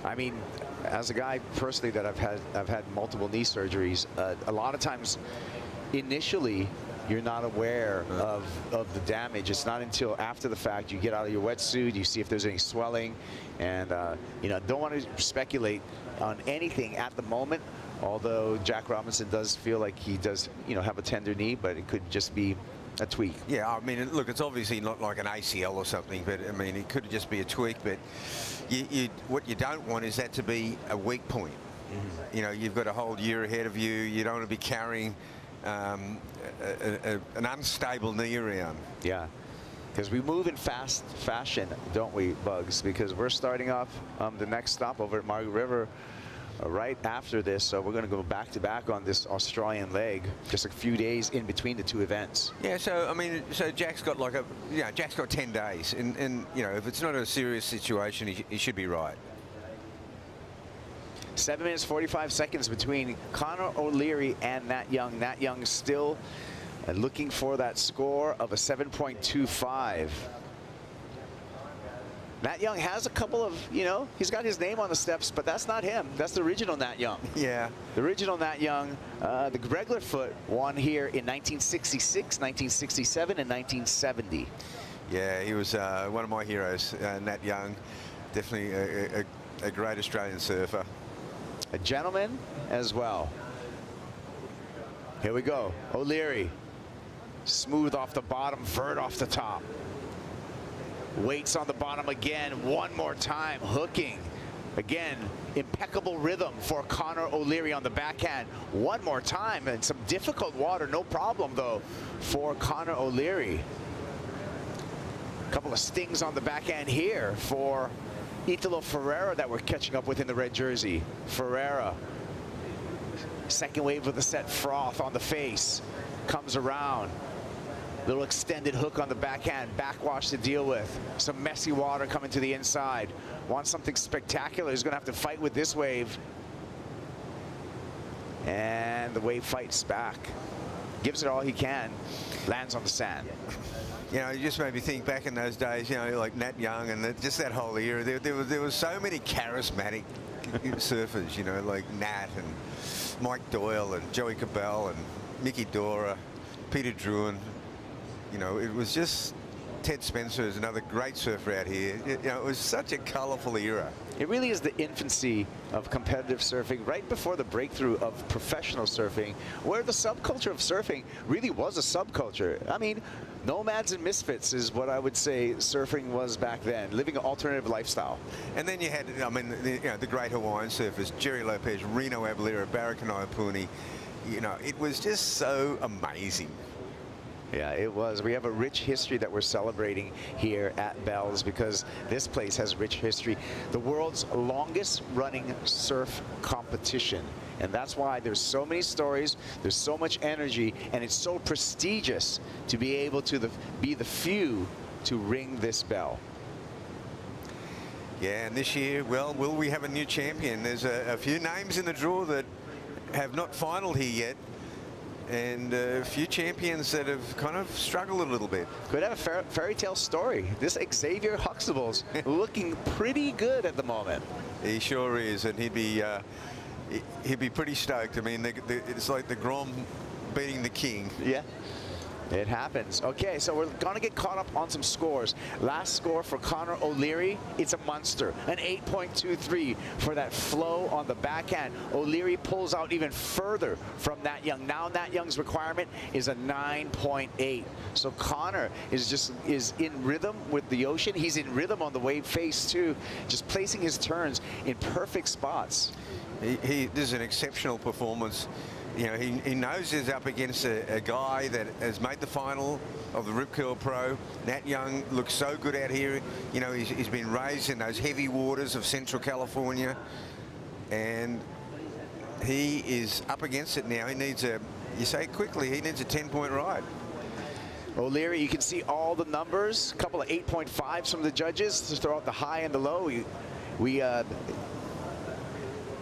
I mean, as a guy personally that I've had multiple knee surgeries, a lot of times initially you're not aware of the damage. It's not until after the fact you get out of your wetsuit, you see if there's any swelling, and don't want to speculate on anything at the moment. Although Jack Robinson does feel like he does, have a tender knee, but it could just be a tweak. Yeah, I mean, look, it's obviously not like an ACL or something, but I mean, it could just be a tweak. But what you don't want is that to be a weak point. Mm-hmm. You've got a whole year ahead of you. You don't want to be carrying an unstable knee around. Yeah. Because we move in fast fashion, don't we, Bugs? Because we're starting off the next stop over at Margaret River right after this, so we're going to go back to back on this Australian leg, just a few days in between the two events. Yeah, so I mean, so Jack's got like Jack's got 10 days, and if it's not a serious situation, he should be right. 7 minutes 45 seconds between Connor O'Leary and Nat Young. Nat Young still looking for that score of a 7.25. Nat Young has a couple of, he's got his name on the steps, but that's not him. That's the original Nat Young. Yeah. The original Nat Young, the regular foot won here in 1966, 1967, and 1970. Yeah, he was one of my heroes, Nat Young. Definitely a great Australian surfer. A gentleman as well. Here we go. O'Leary. Smooth off the bottom, vert off the top. Waits on the bottom again, one more time, hooking. Again, impeccable rhythm for Connor O'Leary on the backhand. One more time, and some difficult water, no problem though, for Connor O'Leary. A couple of stings on the backhand here for Italo Ferreira that we're catching up with in the red jersey. Ferreira, second wave of the set, froth on the face, comes around. Little extended hook on the backhand, backwash to deal with. Some messy water coming to the inside. Wants something spectacular. He's gonna have to fight with this wave. And the wave fights back. Gives it all he can. Lands on the sand. You know, it just made me think back in those days, you know, like Nat Young and just that whole era. There was so many charismatic surfers, you know, like Nat and Mike Doyle and Joey Cabell and Mickey Dora, Peter Druin. You know, it was just Ted Spencer is another great surfer out here. You know, it was such a colourful era. It really is the infancy of competitive surfing, right before the breakthrough of professional surfing, where the subculture of surfing really was a subculture. I mean, nomads and misfits is what I would say surfing was back then, living an alternative lifestyle. And then you had, I mean, the great Hawaiian surfers, Jerry Lopez, Reno Avalera, Barrack and Iapuni. You know, it was just so amazing. Yeah, it was. We have a rich history that we're celebrating here at Bell's because this place has rich history. The world's longest running surf competition. And that's why there's so many stories, there's so much energy, and it's so prestigious to be able to be the few to ring this bell. Yeah, and this year, well, will we have a new champion? There's a few names in the draw that have not finaled here yet. And a few champions that have kind of struggled a little bit. Could have a fairy tale story. This Xavier Huxtable's looking pretty good at the moment. He sure is, and he'd be pretty stoked. I mean, it's like the Grom beating the King. Yeah. It happens. Okay, so we're going to get caught up on some scores. Last score for Connor O'Leary, it's a monster. An 8.23 for that flow on the backhand. O'Leary pulls out even further from Nat Young. Now Nat Young's requirement is a 9.8. So Connor is in rhythm with the ocean. He's in rhythm on the wave face too, just placing his turns in perfect spots. This is an exceptional performance. You know, he knows he's up against a guy that has made the final of the Rip Curl Pro. Nat Young looks so good out here. You know, he's been raised in those heavy waters of Central California. And he is up against it now. He needs you say quickly, he needs a 10-point ride. O'Leary, you can see all the numbers. A couple of 8.5s from the judges to throw out the high and the low. We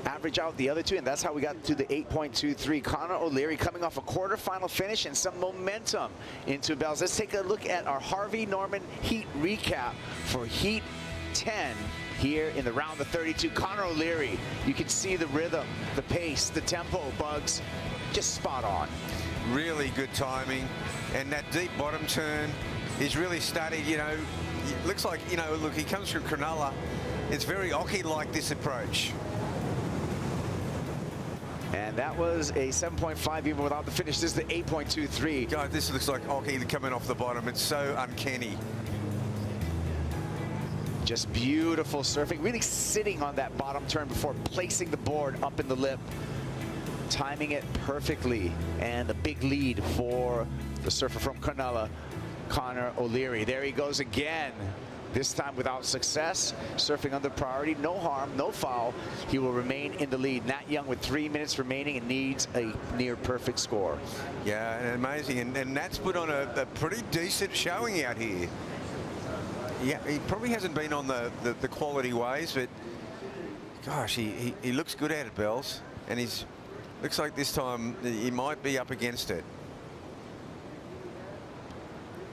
average out the other two, and that's how we got to the 8.23. Connor O'Leary coming off a quarterfinal finish and some momentum into Bell's. Let's take a look at our Harvey Norman heat recap for Heat 10 here in the round of 32. Connor O'Leary, you can see the rhythm, the pace, the tempo, Bugs, just spot on. Really good timing, and that deep bottom turn is really starting, you know, it looks like, you know, look, he comes from Cronulla. It's very Occy-like, this approach. And that was a 7.5 even without the finish. This is the 8.23. God, this looks like Occy coming off the bottom. It's so uncanny. Just beautiful surfing, really sitting on that bottom turn before placing the board up in the lip. Timing it perfectly, and a big lead for the surfer from Cronulla, Connor O'Leary. There he goes again. This time without success, surfing under priority, no harm, no foul. He will remain in the lead. Nat Young with 3 minutes remaining and needs a near perfect score. Yeah, and amazing. And Nat's put on a pretty decent showing out here. Yeah, he probably hasn't been on the quality ways, but gosh, he looks good out at Bells, and looks like this time he might be up against it.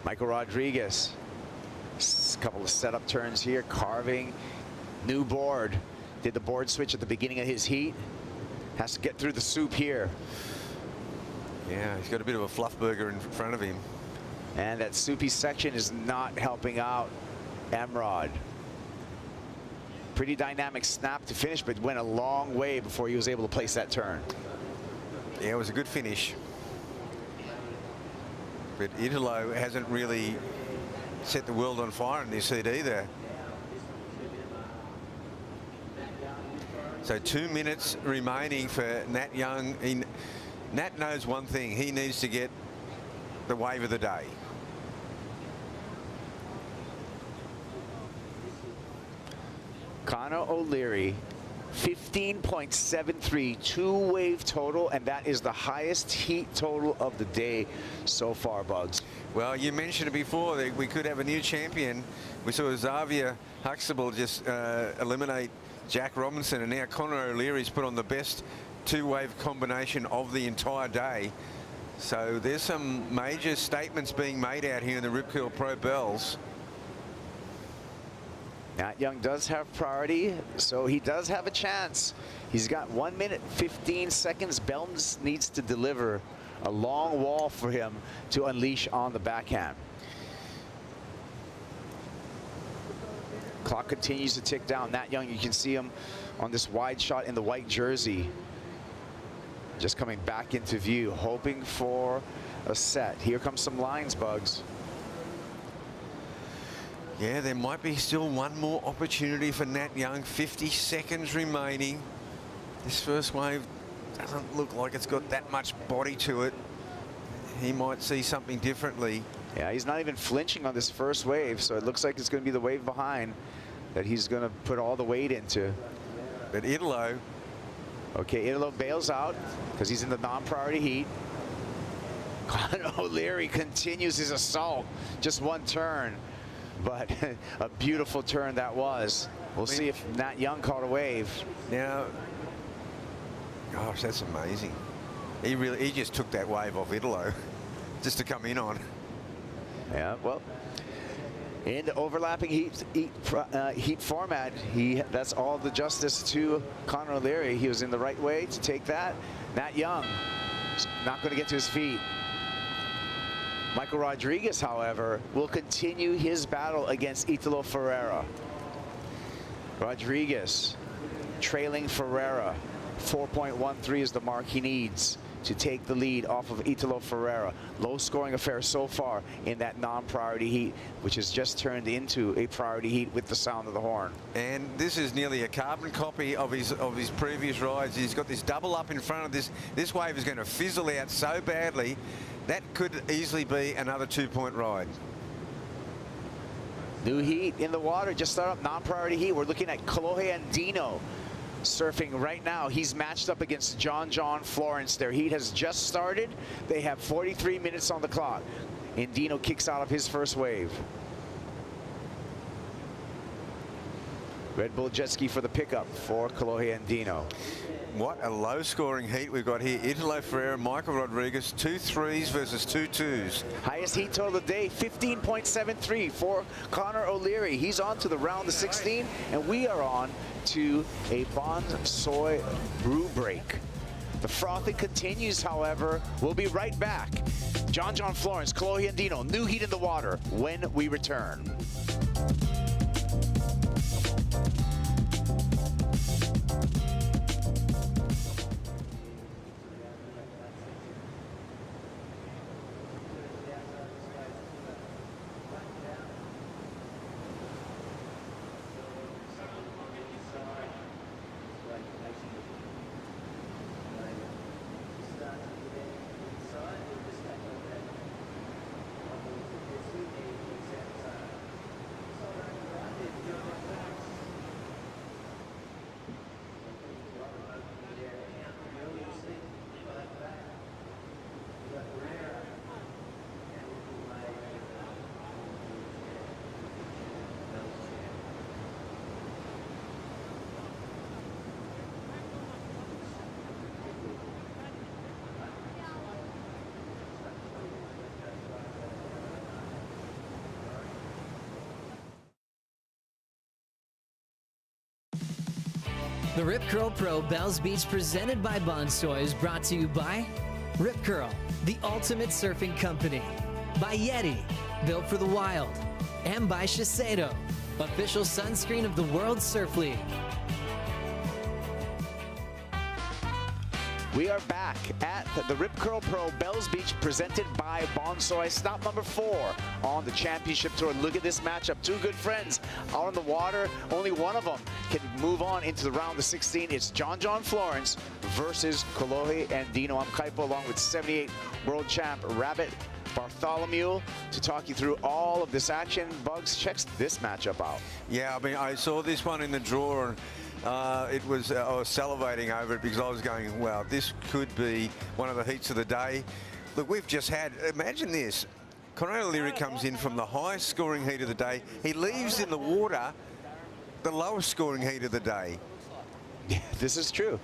Michael Rodriguez. A couple of setup turns here, carving, new board. Did the board switch at the beginning of his heat. Has to get through the soup here. Yeah, he's got a bit of a fluff burger in front of him. And that soupy section is not helping out Emrod. Pretty dynamic snap to finish, but went a long way before he was able to place that turn. Yeah, it was a good finish. But Italo hasn't really set the world on fire in this heat either. So 2 minutes remaining for Nat Young. Nat knows one thing. He needs to get the wave of the day. Connor O'Leary, 15.73, 2-wave total, and that is the highest heat total of the day so far, Bugs. Well, you mentioned it before that we could have a new champion. We saw Xavier Huxtable just eliminate Jack Robinson, and now Connor O'Leary's put on the best 2-wave combination of the entire day. So there's some major statements being made out here in the Rip Curl Pro Bells. Nat Young does have priority, so he does have a chance. He's got 1 minute, 15 seconds. Belms needs to deliver a long wall for him to unleash on the backhand. Clock continues to tick down. Nat Young, you can see him on this wide shot in the white jersey. Just coming back into view, hoping for a set. Here comes some lines, Bugs. Yeah, there might be still one more opportunity for Nat Young. 50 seconds remaining. This first wave doesn't look like it's got that much body to it. He might see something differently. Yeah, he's not even flinching on this first wave, so it looks like it's going to be the wave behind that he's going to put all the weight into. But Italo. Okay, Italo bails out because he's in the non-priority heat. Connor O'Leary continues his assault. Just one turn, but a beautiful turn that was. We'll see if Nat Young caught a wave. Now, gosh, that's amazing. He just took that wave off Italo just to come in on. Yeah, well, in the overlapping heat format, that's all the justice to Connor O'Leary. He was in the right way to take that. Nat Young not going to get to his feet. Michael Rodriguez, however, will continue his battle against Italo Ferreira. Rodriguez trailing Ferreira. 4.13 is the mark he needs to take the lead off of Italo Ferreira. Low scoring affair so far in that non-priority heat, which has just turned into a priority heat with the sound of the horn. And this is nearly a carbon copy of his previous rides. He's got this double up in front of this. This wave is going to fizzle out so badly. That could easily be another 2-point ride. New heat in the water, just start up non-priority heat. We're looking at Kolohe Andino surfing right now. He's matched up against John Florence. Their heat has just started. They have 43 minutes on the clock. Andino kicks out of his first wave. Red Bull jet ski for the pickup for Kolohe Andino. What a low-scoring heat we've got here. Italo Ferreira, Michael Rodriguez, 2 3s versus 2 2s. Highest heat total of the day, 15.73 for Connor O'Leary. He's on to the round of 16, and we are on to a Bonsoy brew break. The frothing continues, however. We'll be right back. John Florence, Kolohe Andino, new heat in the water when we return. The Rip Curl Pro Bells Beach presented by Bonsoy is brought to you by Rip Curl, the ultimate surfing company. by Yeti, built for the wild, and by Shiseido, official sunscreen of the World Surf League. We are back at the Rip Curl Pro Bells Beach, presented by Bonsoy. Stop number 4 on the championship tour. Look at this matchup. Two good friends out on the water. Only one of them can move on into the round of 16. It's John Florence versus Kolohe and Dino. I'm Kaipo, along with 78 world champ Rabbit Bartholomew, to talk you through all of this action. Bugs, check this matchup out. Yeah, I mean, I saw this one in the draw, and I was salivating over it because I was going, wow, this could be one of the heats of the day. Look, we've just had, imagine this, Conrad O'Leary comes in from the highest scoring heat of the day. He leaves in the water the lowest scoring heat of the day. Yeah, this is true.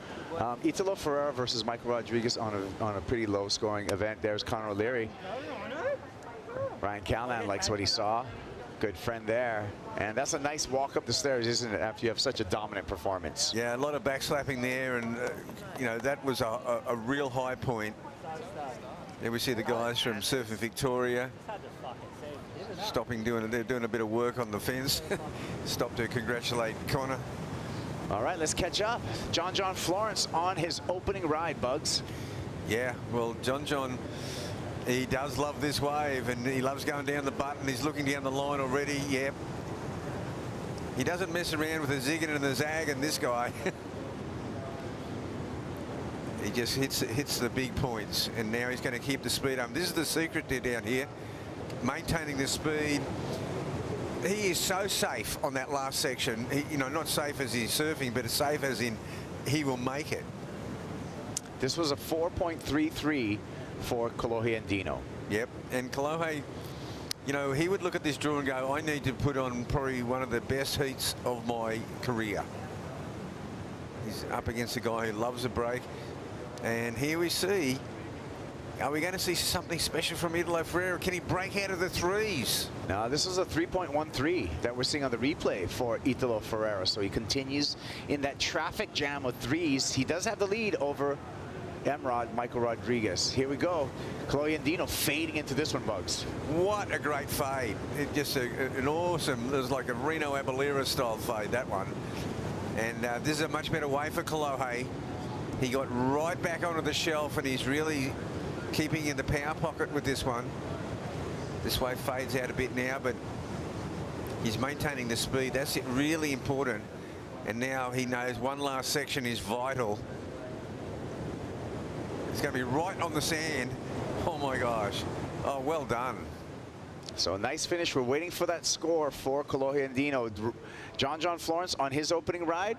Italo Ferreira versus Michael Rodriguez on a pretty low scoring event. There's Conor O'Leary. Ryan Callahan likes what he saw. Good friend there. And that's a nice walk up the stairs, isn't it, after you have such a dominant performance? Yeah, a lot of backslapping there, and you know, that was a real high point. There we see the guys from Surfing Victoria stopping, they're doing a bit of work on the fence. Stop to congratulate Connor. All right, let's catch up. John Florence on his opening ride, Bugs. Yeah, well, John, he does love this wave, and he loves going down the butt, and he's looking down the line already. Yep. He doesn't mess around with the zigging and the zag, and this guy. He just hits the big points, and now he's going to keep the speed up. This is the secret there down here, maintaining the speed. He is so safe on that last section. You know, not safe as he's surfing, but as safe as in he will make it. This was a 4.33 for Kolohe and Dino. Yep, and Kolohe, you know, he would look at this draw and go, I need to put on probably one of the best heats of my career. He's up against a guy who loves a break. And here we see, are we going to see something special from Italo Ferreira? Can he break out of the threes? No, this is a 3.13 that we're seeing on the replay for Italo Ferreira. So he continues in that traffic jam of threes. He does have the lead over Emrod, Michael Rodriguez. Here we go. Kolohe and Dino fading into this one, Bugs. What a great fade. It just an awesome, it was like a Reno Abalera style fade, that one. And this is a much better way for Kolohe. He got right back onto the shelf, and he's really keeping in the power pocket with this one. This wave fades out a bit now, but he's maintaining the speed. That's it, really important. And now he knows one last section is vital. It's going to be right on the sand. Oh my gosh. Oh, well done. So a nice finish. We're waiting for that score for Kolohe and Dino. John Florence on his opening ride,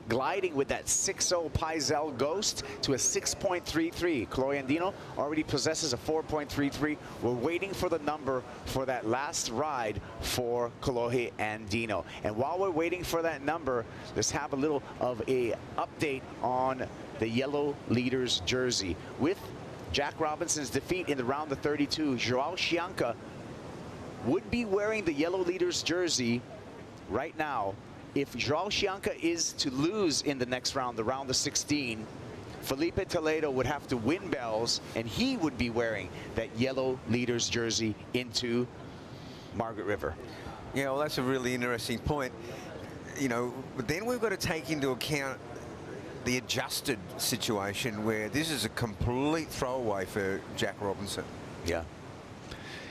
gliding with that 6.0 Paizel Ghost to a 6.33. Kolohe and Dino already possesses a 4.33. We're waiting for the number for that last ride for Kolohe and Dino. And while we're waiting for that number, let's have a little of a update on the yellow leader's jersey. With Jack Robinson's defeat in the round of 32, Joao Chianca would be wearing the yellow leader's jersey right now. If Joao Chianca is to lose in the next round, the round of 16, Felipe Toledo would have to win bells, and he would be wearing that yellow leader's jersey into Margaret River. Yeah, well, that's a really interesting point. You know, but then we've got to take into account the adjusted situation where this is a complete throwaway for Jack Robinson. Yeah.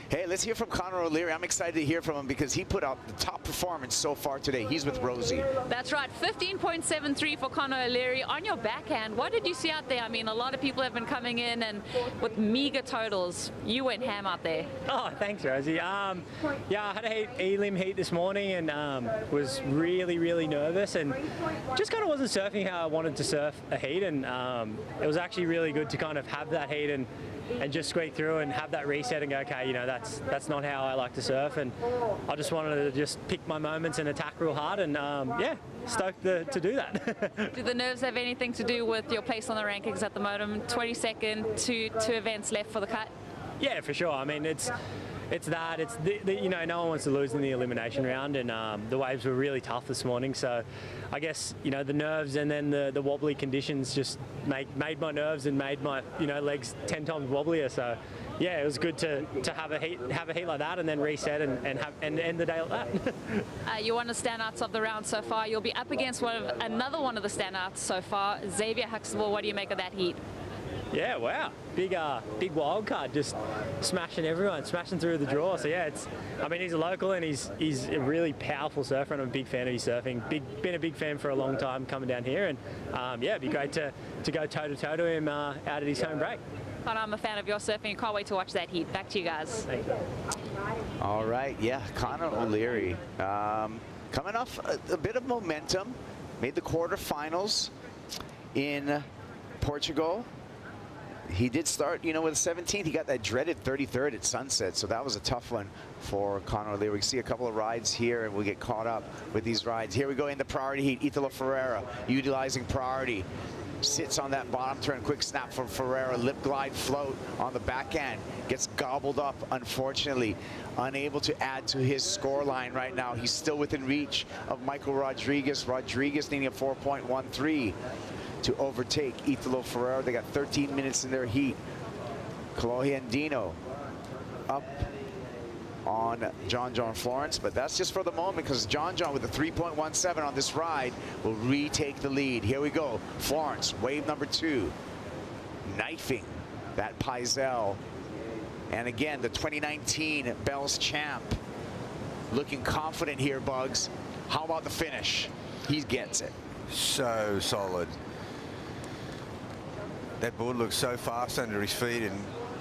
Hey, let's hear from Conor O'Leary. I'm excited to hear from him because he put out the top performance so far today. He's with Rosie. That's right, 15.73 for Conor O'Leary. On your backhand, what did you see out there? I mean, a lot of people have been coming in and with meager totals. You went ham out there. Oh, thanks, Rosie. Yeah, I had a elim heat this morning and was really nervous and just kind of wasn't surfing how I wanted to surf a heat, and it was actually really good to kind of have that heat and just squeak through and have that reset and go, okay, you know, that's not how I like to surf, and I just wanted to just pick my moments and attack real hard, and yeah, stoked to do that. Do the nerves have anything to do with your place on the rankings at the moment? 22nd, two events left for the cut? Yeah, for sure. I mean, it's it's that. It's you know, no one wants to lose in the elimination round, and the waves were really tough this morning. So I guess, you know, the nerves and then the wobbly conditions just made my nerves and made my, you know, legs 10 times wobblier. So yeah, it was good to have a heat like that and then reset and end the day like that. You're one of the standouts of the round so far. You'll be up against another one of the standouts so far, Xavier Huxtable. What do you make of that heat? Yeah, wow. Big wild card, just smashing everyone, smashing through the draw. So yeah, I mean, he's a local and he's a really powerful surfer, and I'm a big fan of his surfing. Been a big fan for a long time coming down here, and yeah, it'd be great to go toe-to-toe to him out at his home break. And I'm a fan of your surfing. Can't wait to watch that heat. Back to you guys. Thank you. All right, yeah, Connor O'Leary coming off a bit of momentum, made the quarterfinals in Portugal. He did start, you know, with a 17th. He got that dreaded 33rd at Sunset, so that was a tough one for Connor O'Leary. We see a couple of rides here, and we'll get caught up with these rides. Here we go in the priority heat. Italo Ferreira utilizing priority. Sits on that bottom turn. Quick snap from Ferreira. Lip glide float on the back end. Gets gobbled up, unfortunately. Unable to add to his score line right now. He's still within reach of Michael Rodriguez. Rodriguez needing a 4.13 to overtake Italo Ferreira. They got 13 minutes in their heat. Kolohe Andino up on John Florence, but that's just for the moment, because John with a 3.17 on this ride will retake the lead. Here we go. Florence, wave number 2, knifing that Peisel. And again, the 2019 Bells champ looking confident here, Bugs. How about the finish? He gets it. So solid. That board looks so fast under his feet, and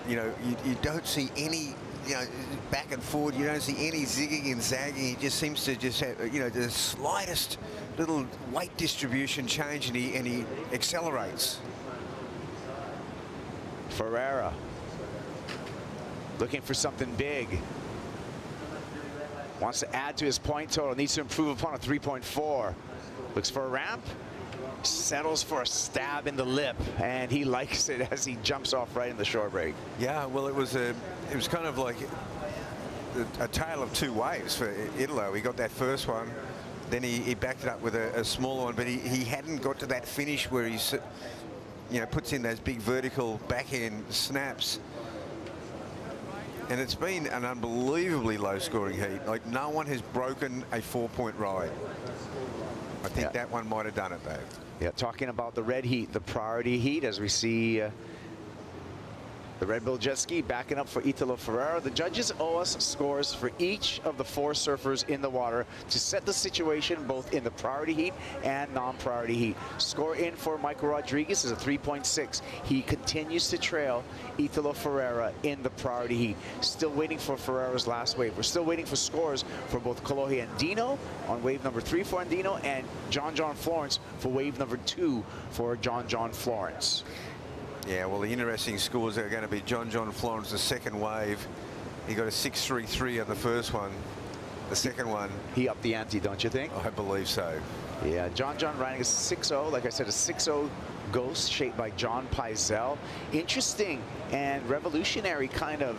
you know, you don't see any, you know, back and forward. You don't see any zigging and zagging. He just seems to just have, you know, the slightest little weight distribution change, and he accelerates. Ferreira looking for something big. Wants to add to his point total. Needs to improve upon a 3.4. Looks for a ramp. Settles for a stab in the lip, and he likes it as he jumps off right in the shore break. Yeah, well, it was kind of like a tale of two waves for Italo. He got that first one, then he backed it up with a smaller one, but he hadn't got to that finish where he's, you know, puts in those big vertical backhand snaps. And it's been an unbelievably low scoring heat. Like, no one has broken a 4-point ride. I think that one might have done it, though. Yeah, talking about the red heat, the priority heat, as we see the Red Bull jet ski backing up for Italo Ferreira. The judges owe us scores for each of the 4 surfers in the water to set the situation both in the priority heat and non-priority heat. Score in for Michael Rodriguez is a 3.6. He continues to trail Italo Ferreira in the priority heat. Still waiting for Ferreira's last wave. We're still waiting for scores for both Kolohe Andino on wave number 3 for Andino, and John Florence for wave number 2 for John Florence. Yeah, well, the interesting scores are going to be John Florence, the second wave. He got a 6.33 on the first one. The second one, he upped the ante, don't you think? I believe so. Yeah, John riding a 6.0, like I said, a 6.0 Ghost shaped by John Peisel. Interesting and revolutionary kind of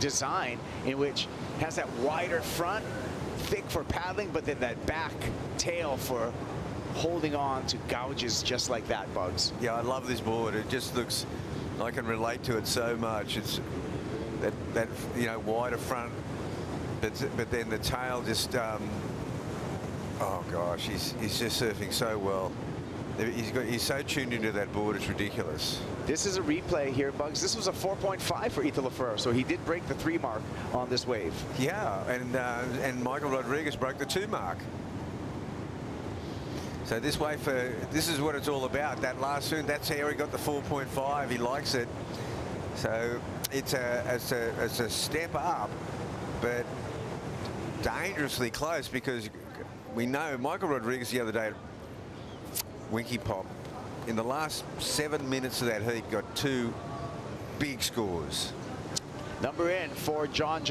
design, in which has that wider front, thick for paddling, but then that back tail for holding on to gouges just like that, Bugs. Yeah, I love this board. It just looks, I can relate to it so much. It's that you know, wider front, but then the tail just, oh gosh, he's just surfing so well. He's so tuned into that board, it's ridiculous. This is a replay here, Bugs. This was a 4.5 for Italo Ferreira, so he did break the 3 mark on this wave. Yeah, and Michael Rodriguez broke the 2 mark. So this wave, this is what it's all about. That last swing, that's how he got the 4.5. He likes it. So it's a step up, but dangerously close, because we know Michael Rodriguez the other day at Winky Pop, in the last 7 minutes of that heat, got 2 big scores. Number in for John,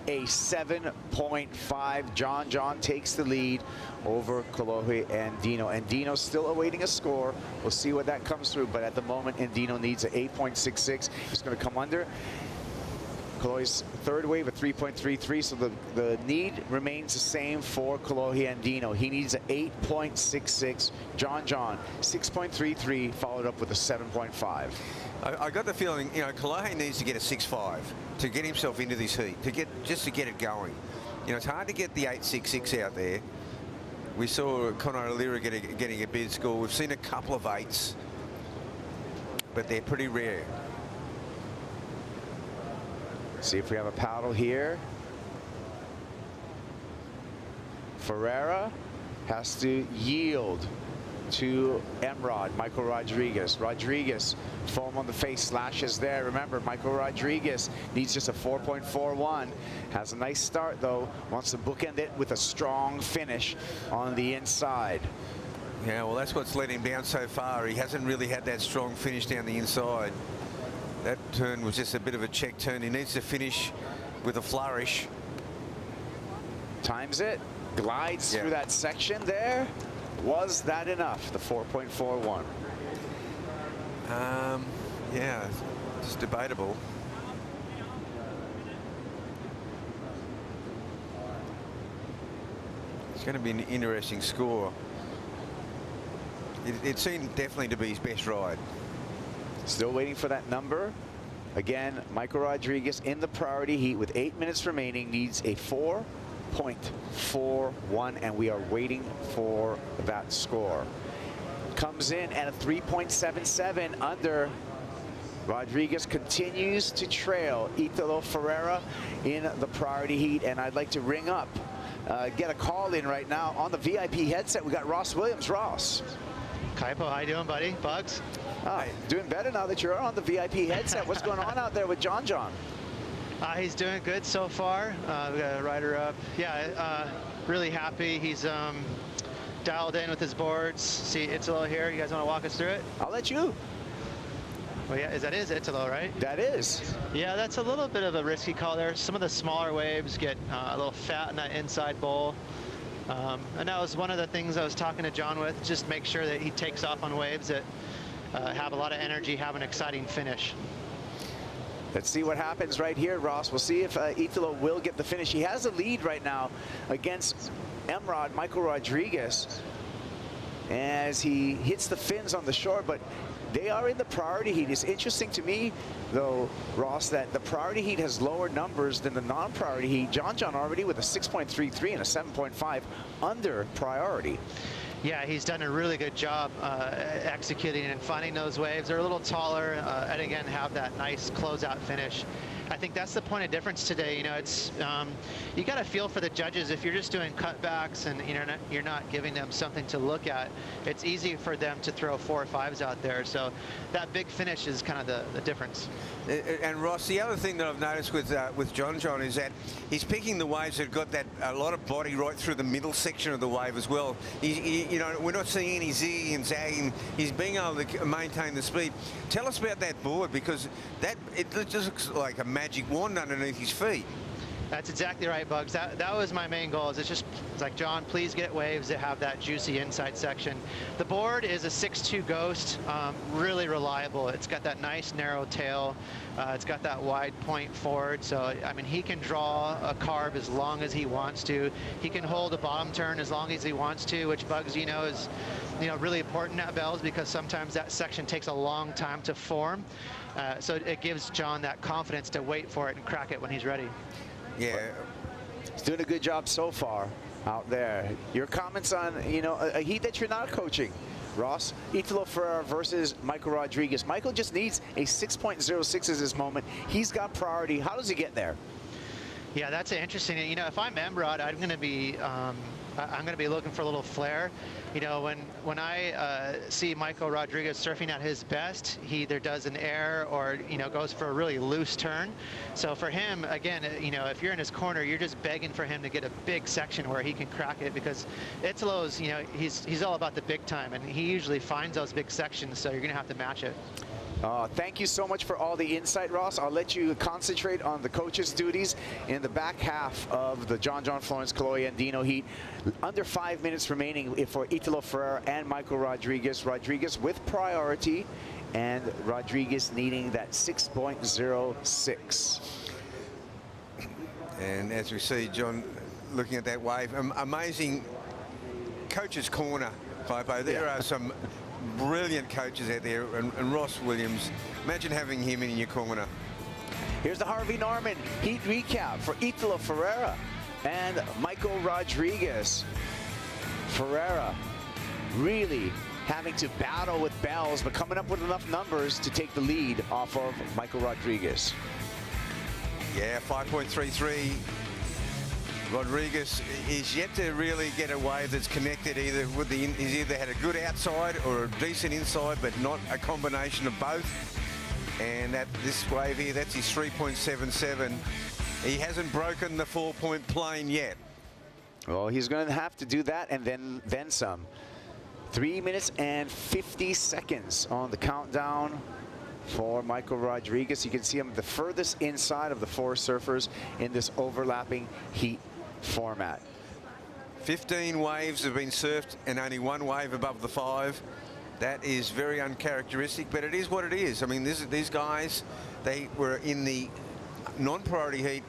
a 7.5. John takes the lead over Kolohe Andino. Andino still awaiting a score. We'll see what that comes through, but at the moment Andino needs an 8.66. He's going to come under. Kolohe's third wave, a 3.33, so the need remains the same for Kolohe Andino. He needs an 8.66. John 6.33, followed up with a 7.5. I got the feeling, you know, Kolohe needs to get a 6.5 to get himself into this heat, just to get it going. You know, it's hard to get the 8.66 out there. We saw Conor O'Leary getting a bid score. We've seen a couple of 8s, but they're pretty rare. See if we have a paddle here. Ferreira has to yield to Emrod, Michael Rodriguez. Rodriguez, foam on the face, slashes there. Remember, Michael Rodriguez needs just a 4.41. Has a nice start, though. Wants to bookend it with a strong finish on the inside. Yeah, well, that's what's let him down so far. He hasn't really had that strong finish down the inside. That turn was just a bit of a check turn. He needs to finish with a flourish. Times it, glides through that section there. Was that enough, the 4.41? Yeah, it's debatable. It's going to be an interesting score. It seemed definitely to be his best ride. Still waiting for that number. Again, Michael Rodriguez in the priority heat with 8 minutes remaining needs a 4.41, and we are waiting for that score. Comes in at a 3.77 under. Rodriguez continues to trail Italo Ferreira in the priority heat, and I'd like to ring up, get a call in right now on the VIP headset. We got Ross Williams. Ross. Kaipo, how you doing, buddy? Bugs? Doing better now that you're on the VIP headset. What's going on out there with John? He's doing good so far. We got a rider up. Yeah, really happy. He's dialed in with his boards. See Italo here. You guys want to walk us through it? I'll let you. Well, yeah, that is Italo, right? That is. Yeah, that's a little bit of a risky call there. Some of the smaller waves get a little fat in that inside bowl. And that was one of the things I was talking to John with. Just make sure that he takes off on waves that have a lot of energy, have an exciting finish. Let's see what happens right here, Ross. We'll see if Italo will get the finish. He has a lead right now against Emrod, Michael Rodriguez, as he hits the fins on the shore, but they are in the priority heat. It's interesting to me, though, Ross, that the priority heat has lower numbers than the non-priority heat. John already with a 6.33 and a 7.5 under priority. Yeah, he's done a really good job executing and finding those waves. They're a little taller and again have that nice closeout finish. I think that's the point of difference today. You know, it's you got to feel for the judges. If you're just doing cutbacks and you're not giving them something to look at, it's easy for them to throw 4 or 5s out there. So that big finish is kind of the difference. And Ross, the other thing that I've noticed with John is that he's picking the waves that got that a lot of body right through the middle section of the wave as well. You know, we're not seeing any zigging and zagging. He's being able to maintain the speed. Tell us about that board, because it just looks like a magic wand underneath his feet. That's exactly right, Bugs. That was my main goal. It's like, John, please get waves that have that juicy inside section. The board is a 6.2 Ghost, really reliable. It's got that nice narrow tail. It's got that wide point forward. So, I mean, he can draw a carb as long as he wants to. He can hold a bottom turn as long as he wants to, which, Bugs, you know, is really important at Bells, because sometimes that section takes a long time to form. So it gives John that confidence to wait for it and crack it when he's ready. Yeah. He's doing a good job so far out there. Your comments on, a heat that you're not coaching, Ross? Italo Ferreira versus Michael Rodriguez. Michael just needs a 6.06 at this moment. He's got priority. How does he get there? Yeah, that's interesting. You know, if I'm Emrod, I'm going to be looking for a little flare. You know, when I see Michael Rodriguez surfing at his best, he either does an air or, goes for a really loose turn. So for him, again, if you're in his corner, you're just begging for him to get a big section where he can crack it, because Italo's, he's all about the big time, and he usually finds those big sections, so you're going to have to match it. Thank you so much for all the insight, Ross. I'll let you concentrate on the coach's duties in the back half of the John Florence Kolohe Andino heat. Under 5 minutes remaining for Italo Ferreira and Michael Rodriguez. Rodriguez with priority, and Rodriguez needing that 6.06. And as we see John looking at that wave, amazing coach's corner, Pipo. There are some brilliant coaches out there, and Ross Williams, imagine having him in your corner. Here's the Harvey Norman heat recap for Italo Ferreira and Michael Rodriguez. Ferreira really having to battle with bells, but coming up with enough numbers to take the lead off of Michael Rodriguez. Yeah, 5.33. Rodriguez is yet to really get a wave that's connected either with the, he's either had a good outside or a decent inside, but not a combination of both. And that this wave here, that's his 3.77. He hasn't broken the 4-point plane yet. Well, he's going to have to do that and then some. 3 minutes and 50 seconds on the countdown for Michael Rodriguez. You can see him the furthest inside of the four surfers in this overlapping heat format. 15 waves have been surfed and only one wave above the 5. That is very uncharacteristic, but it is what it is. I mean, these guys, they were in the non-priority heat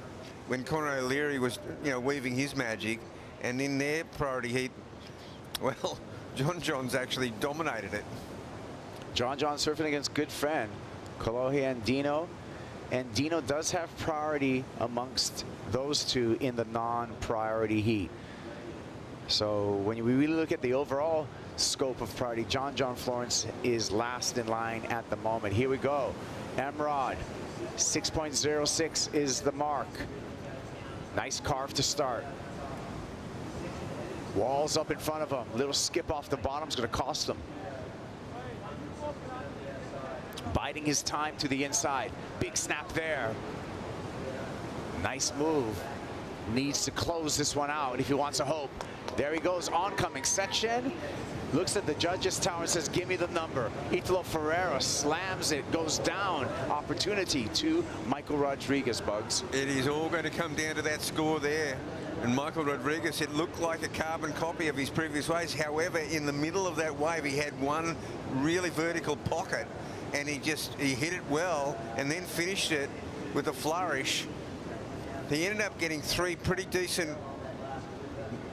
when Conor O'Leary was, you know, weaving his magic, and in their priority heat, well, John's actually dominated it. John surfing against good friend Kolohe and Dino, and Dino does have priority amongst those two in the non-priority heat. So when we really look at the overall scope of priority, John Florence is last in line at the moment. Here we go. Emrod, 6.06 is the mark. Nice carve to start. Walls up in front of him. Little skip off the bottom is going to cost him. Biding his time to the inside. Big snap there. Nice move. Needs to close this one out if he wants a hope. There he goes, oncoming section. Looks at the judges tower and says, give me the number. Italo Ferreira slams it, goes down. Opportunity to Michael Rodriguez, Bugs. It is all going to come down to that score there. And Michael Rodriguez, it looked like a carbon copy of his previous waves. However, in the middle of that wave, he had one really vertical pocket, and he hit it well and then finished it with a flourish. He ended up getting 3 pretty decent,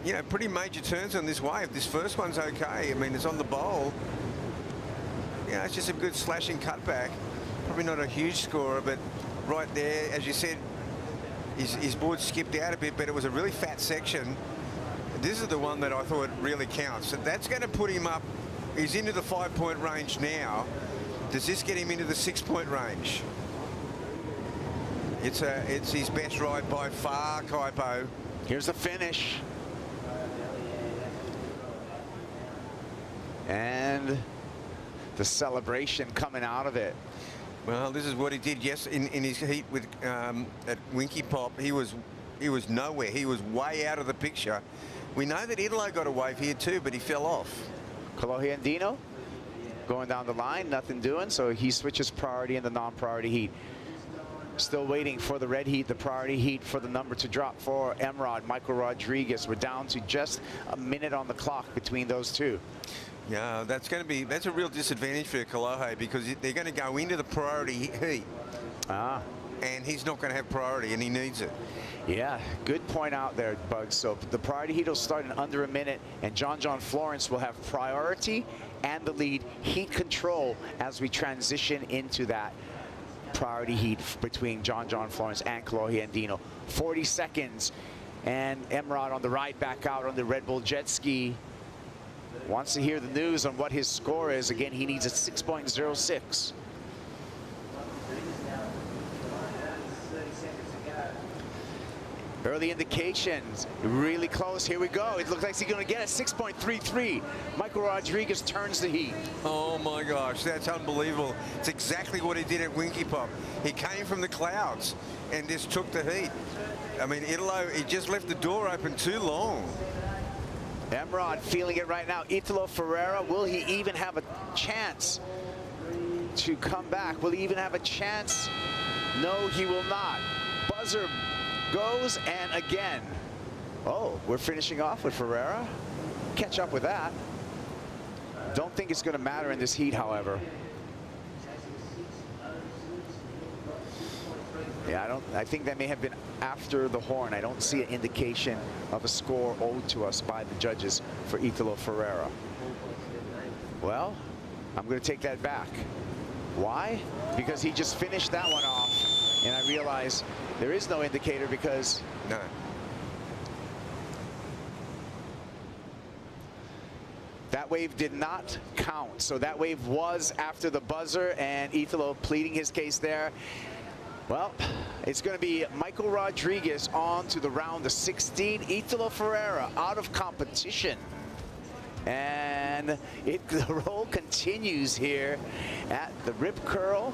you know, pretty major turns on this wave. This first one's okay. I mean, it's on the bowl. Yeah, it's just a good slashing cutback. Probably not a huge scorer, but right there, as you said, his board skipped out a bit, but it was a really fat section. This is the one that I thought really counts. So that's going to put him up. He's into the 5-point range now. Does this get him into the 6-point range? It's his best ride by far, Kaipo. Here's the finish. And the celebration coming out of it. Well, this is what he did, yes, in his heat with at Winky Pop. He was nowhere. He was way out of the picture. We know that Italo got a wave here too, but he fell off. Kolohe and Dino going down the line, nothing doing, so he switches priority in the non-priority heat. Still waiting for the red heat, the priority heat, for the number to drop for Emrod, Michael Rodriguez. We're down to just a minute on the clock between those two. Yeah, that's a real disadvantage for Kolohe, because they're going to go into the priority heat. And he's not going to have priority, and he needs it. Yeah, good point out there, Bugs. So the priority heat will start in under a minute, and John Florence will have priority and the lead heat control as we transition into that priority heat between John Florence and Kolohe and Dino. 40 seconds, and Emrod on the ride back out on the Red Bull jet ski. Wants to hear the news on what his score is. Again, he needs a 6.06. Early indications, really close. Here we go. It looks like he's going to get a 6.33. Michael Rodriguez turns the heat. Oh my gosh, that's unbelievable. It's exactly what he did at Winky Pop. He came from the clouds and just took the heat. I mean, Italo, he just left the door open too long. Emrod feeling it right now. Italo Ferreira, will he even have a chance to come back? Will he even have a chance? No, he will not. Buzzer goes, and again. Oh, we're finishing off with Ferreira. Catch up with that. Don't think it's going to matter in this heat, however. Yeah, I think that may have been after the horn. I don't see an indication of a score owed to us by the judges for Italo Ferreira. Well, I'm going to take that back. Why? Because he just finished that one off, and I realize there is no indicator because no. That wave did not count. So that wave was after the buzzer, and Italo pleading his case there. Well, it's going to be Michael Rodriguez on to the round of 16. Italo Ferreira out of competition. And the roll continues here at the Rip Curl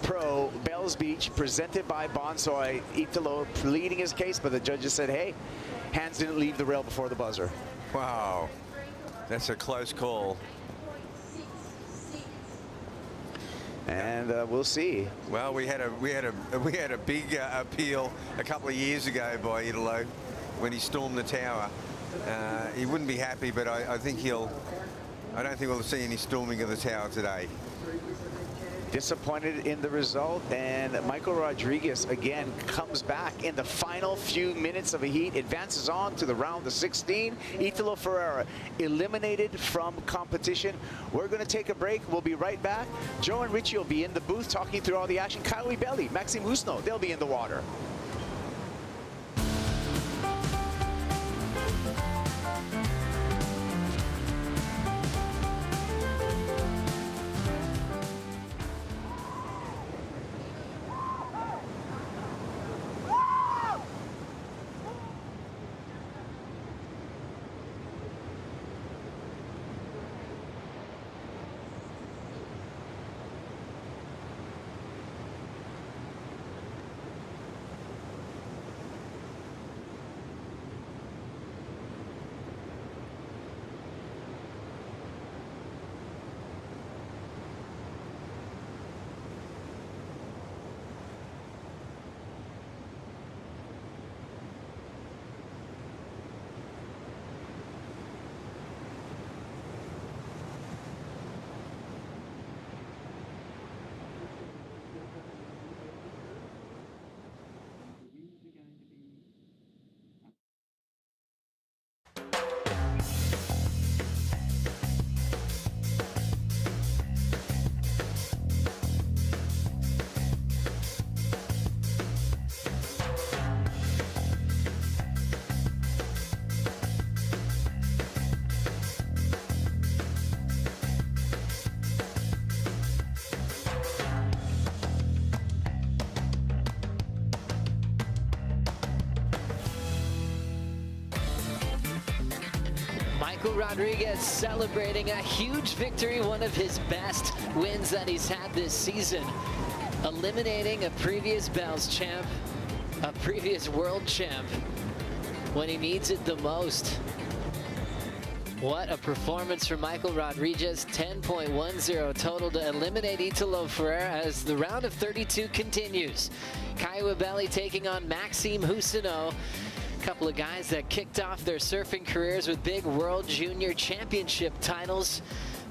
Pro Bells Beach, presented by Bonsoy. Italo pleading his case, but the judges said, hey, hands didn't leave the rail before the buzzer. Wow, that's a close call. And we'll see. Well, we had a big appeal a couple of years ago by Italo when he stormed the tower. He wouldn't be happy, but I don't think we'll see any storming of the tower today. Disappointed in the result, and Michael Rodriguez again comes back in the final few minutes of a heat, advances on to the round of 16. Italo Ferreira eliminated from competition. We're going to take a break. We'll be right back. Joe and Richie will be in the booth talking through all the action. Kyle Belli, Maxime Husno, they'll be in the water. Michael Rodriguez celebrating a huge victory, one of his best wins that he's had this season, eliminating a previous Bells champ, a previous world champ, when he needs it the most. What a performance from Michael Rodriguez, 10.10 total to eliminate Italo Ferreira as the round of 32 continues. Kyle Belli taking on Maxime Husno. Couple of guys that kicked off their surfing careers with big World Junior Championship titles.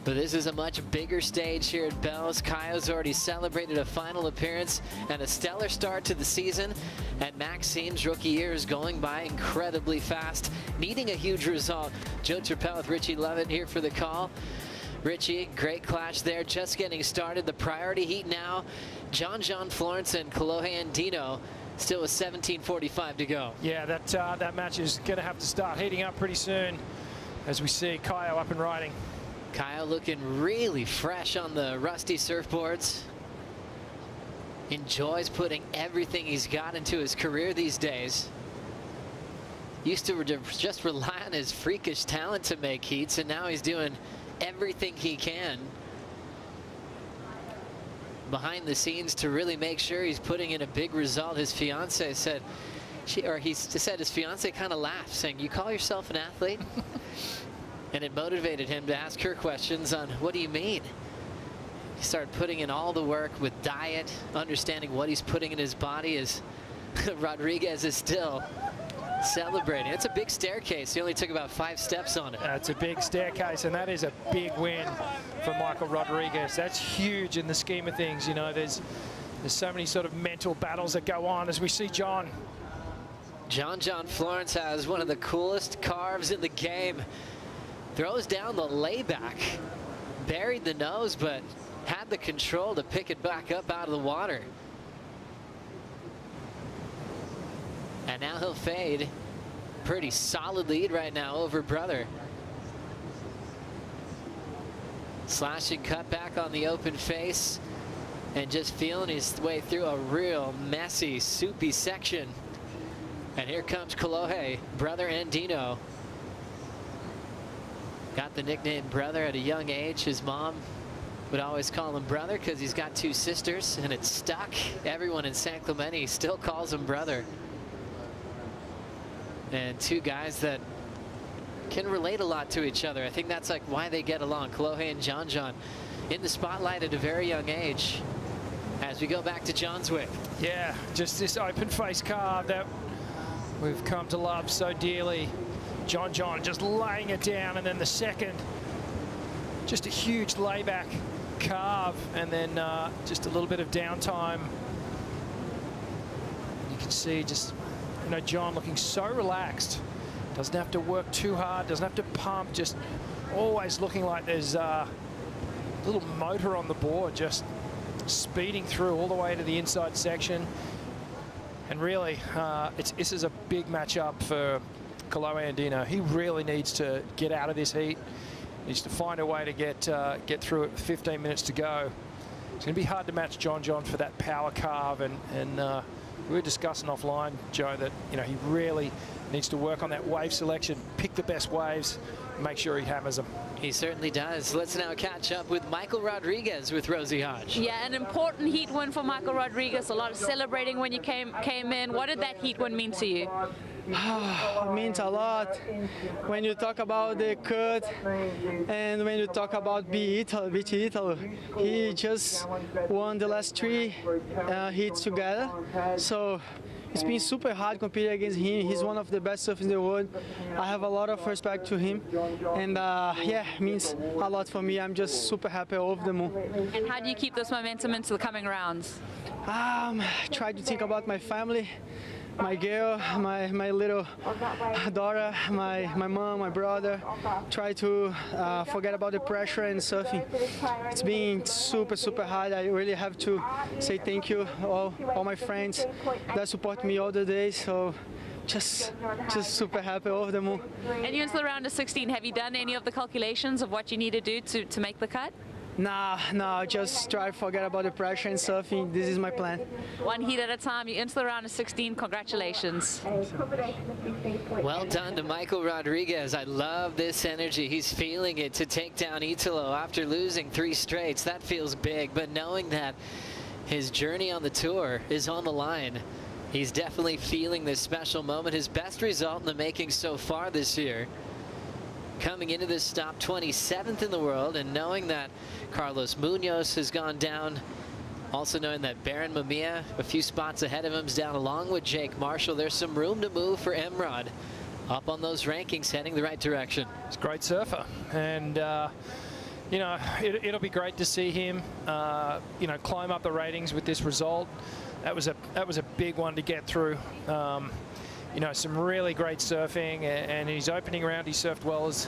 But this is a much bigger stage here at Bells. Kaio's already celebrated a final appearance and a stellar start to the season. And Maxime's rookie year is going by incredibly fast, needing a huge result. Joe Turpel with Richie Lovett here for the call. Richie, great clash there, just getting started. The priority heat now, John Florence and Kolohe Andino. Still with 17:45 to go. Yeah, that match is going to have to start heating up pretty soon as we see Kaio up and riding. Kaio looking really fresh on the rusty surfboards. Enjoys putting everything he's got into his career these days. Used to just rely on his freakish talent to make heats, and now he's doing everything he can behind the scenes to really make sure he's putting in a big result. His fiance said, he said his fiance kind of laughed, saying, "You call yourself an athlete?" And it motivated him to ask her questions on, what do you mean? He started putting in all the work with diet, understanding what he's putting in his body as Rodriguez is still celebrating. It's a big staircase. He only took about 5 steps on it. It's a big staircase, and that is a big win for Michael Rodriguez. That's huge in the scheme of things. You know, there's There's so many sort of mental battles that go on as we see John. John Florence has one of the coolest carves in the game. Throws down the layback, buried the nose, but had the control to pick it back up out of the water. And now he'll fade. Pretty solid lead right now over brother. Slashing cutback on the open face and just feeling his way through a real messy, soupy section. And here comes Kolohe, brother Andino. Got the nickname brother at a young age. His mom would always call him brother because he's got 2 sisters, and it's stuck. Everyone in San Clemente still calls him brother. And 2 guys that can relate a lot to each other. I think that's like why they get along. Kolohe and John in the spotlight at a very young age. As we go back to John's whip. Yeah, just this open face carve that we've come to love so dearly. John just laying it down, and then the second, just a huge layback carve, and then just a little bit of downtime. You can see just, you know, John looking so relaxed. Doesn't have to work too hard, doesn't have to pump, just always looking like there's a little motor on the board, just speeding through all the way to the inside section. And really, this is a big matchup for Kolohe Andino. He really needs to get out of this heat. Needs to find a way to get through it with 15 minutes to go. It's going to be hard to match John for that power carve, and we were discussing offline, Joe, that, you know, he really needs to work on that wave selection, pick the best waves, make sure he hammers them. He certainly does. Let's now catch up with Michael Rodriguez with Rosie Hodge. Yeah, an important heat win for Michael Rodriguez. A lot of celebrating when you came in. What did that heat win mean to you? It means a lot when you talk about the cut and when you talk about beat Italo. He just won the last 3 hits together, so it's been super hard competing against him. He's one of the best surfers in the world. I have a lot of respect to him, and yeah, it means a lot for me. I'm just super happy over the moon. And how do you keep this momentum into the coming rounds? Try to think about my family, my girl, my little daughter, my mom, my brother. Try to forget about the pressure and surfing. It's been super hard. I really have to say thank you all my friends that support me all the days. So just super happy over the moon. And you're into the round of 16. Have you done any of the calculations of what you need to do to make the cut? No, just try to forget about the pressure and surfing. This is my plan. One heat at a time. You're into the round of 16. Congratulations. Well done to Michael Rodriguez. I love this energy. He's feeling it to take down Italo after losing 3 straights. That feels big, but knowing that his journey on the tour is on the line, he's definitely feeling this special moment. His best result in the making so far this year. Coming into this stop 27th in the world, and knowing that Carlos Munoz has gone down, also knowing that Baron Mamiya a few spots ahead of him is down along with Jake Marshall. There's some room to move for Emrod up on those rankings, heading the right direction. He's a great surfer, and you know, it'll be great to see him you know, climb up the ratings with this result. That was a big one to get through. You know, some really great surfing, and his opening round he surfed well as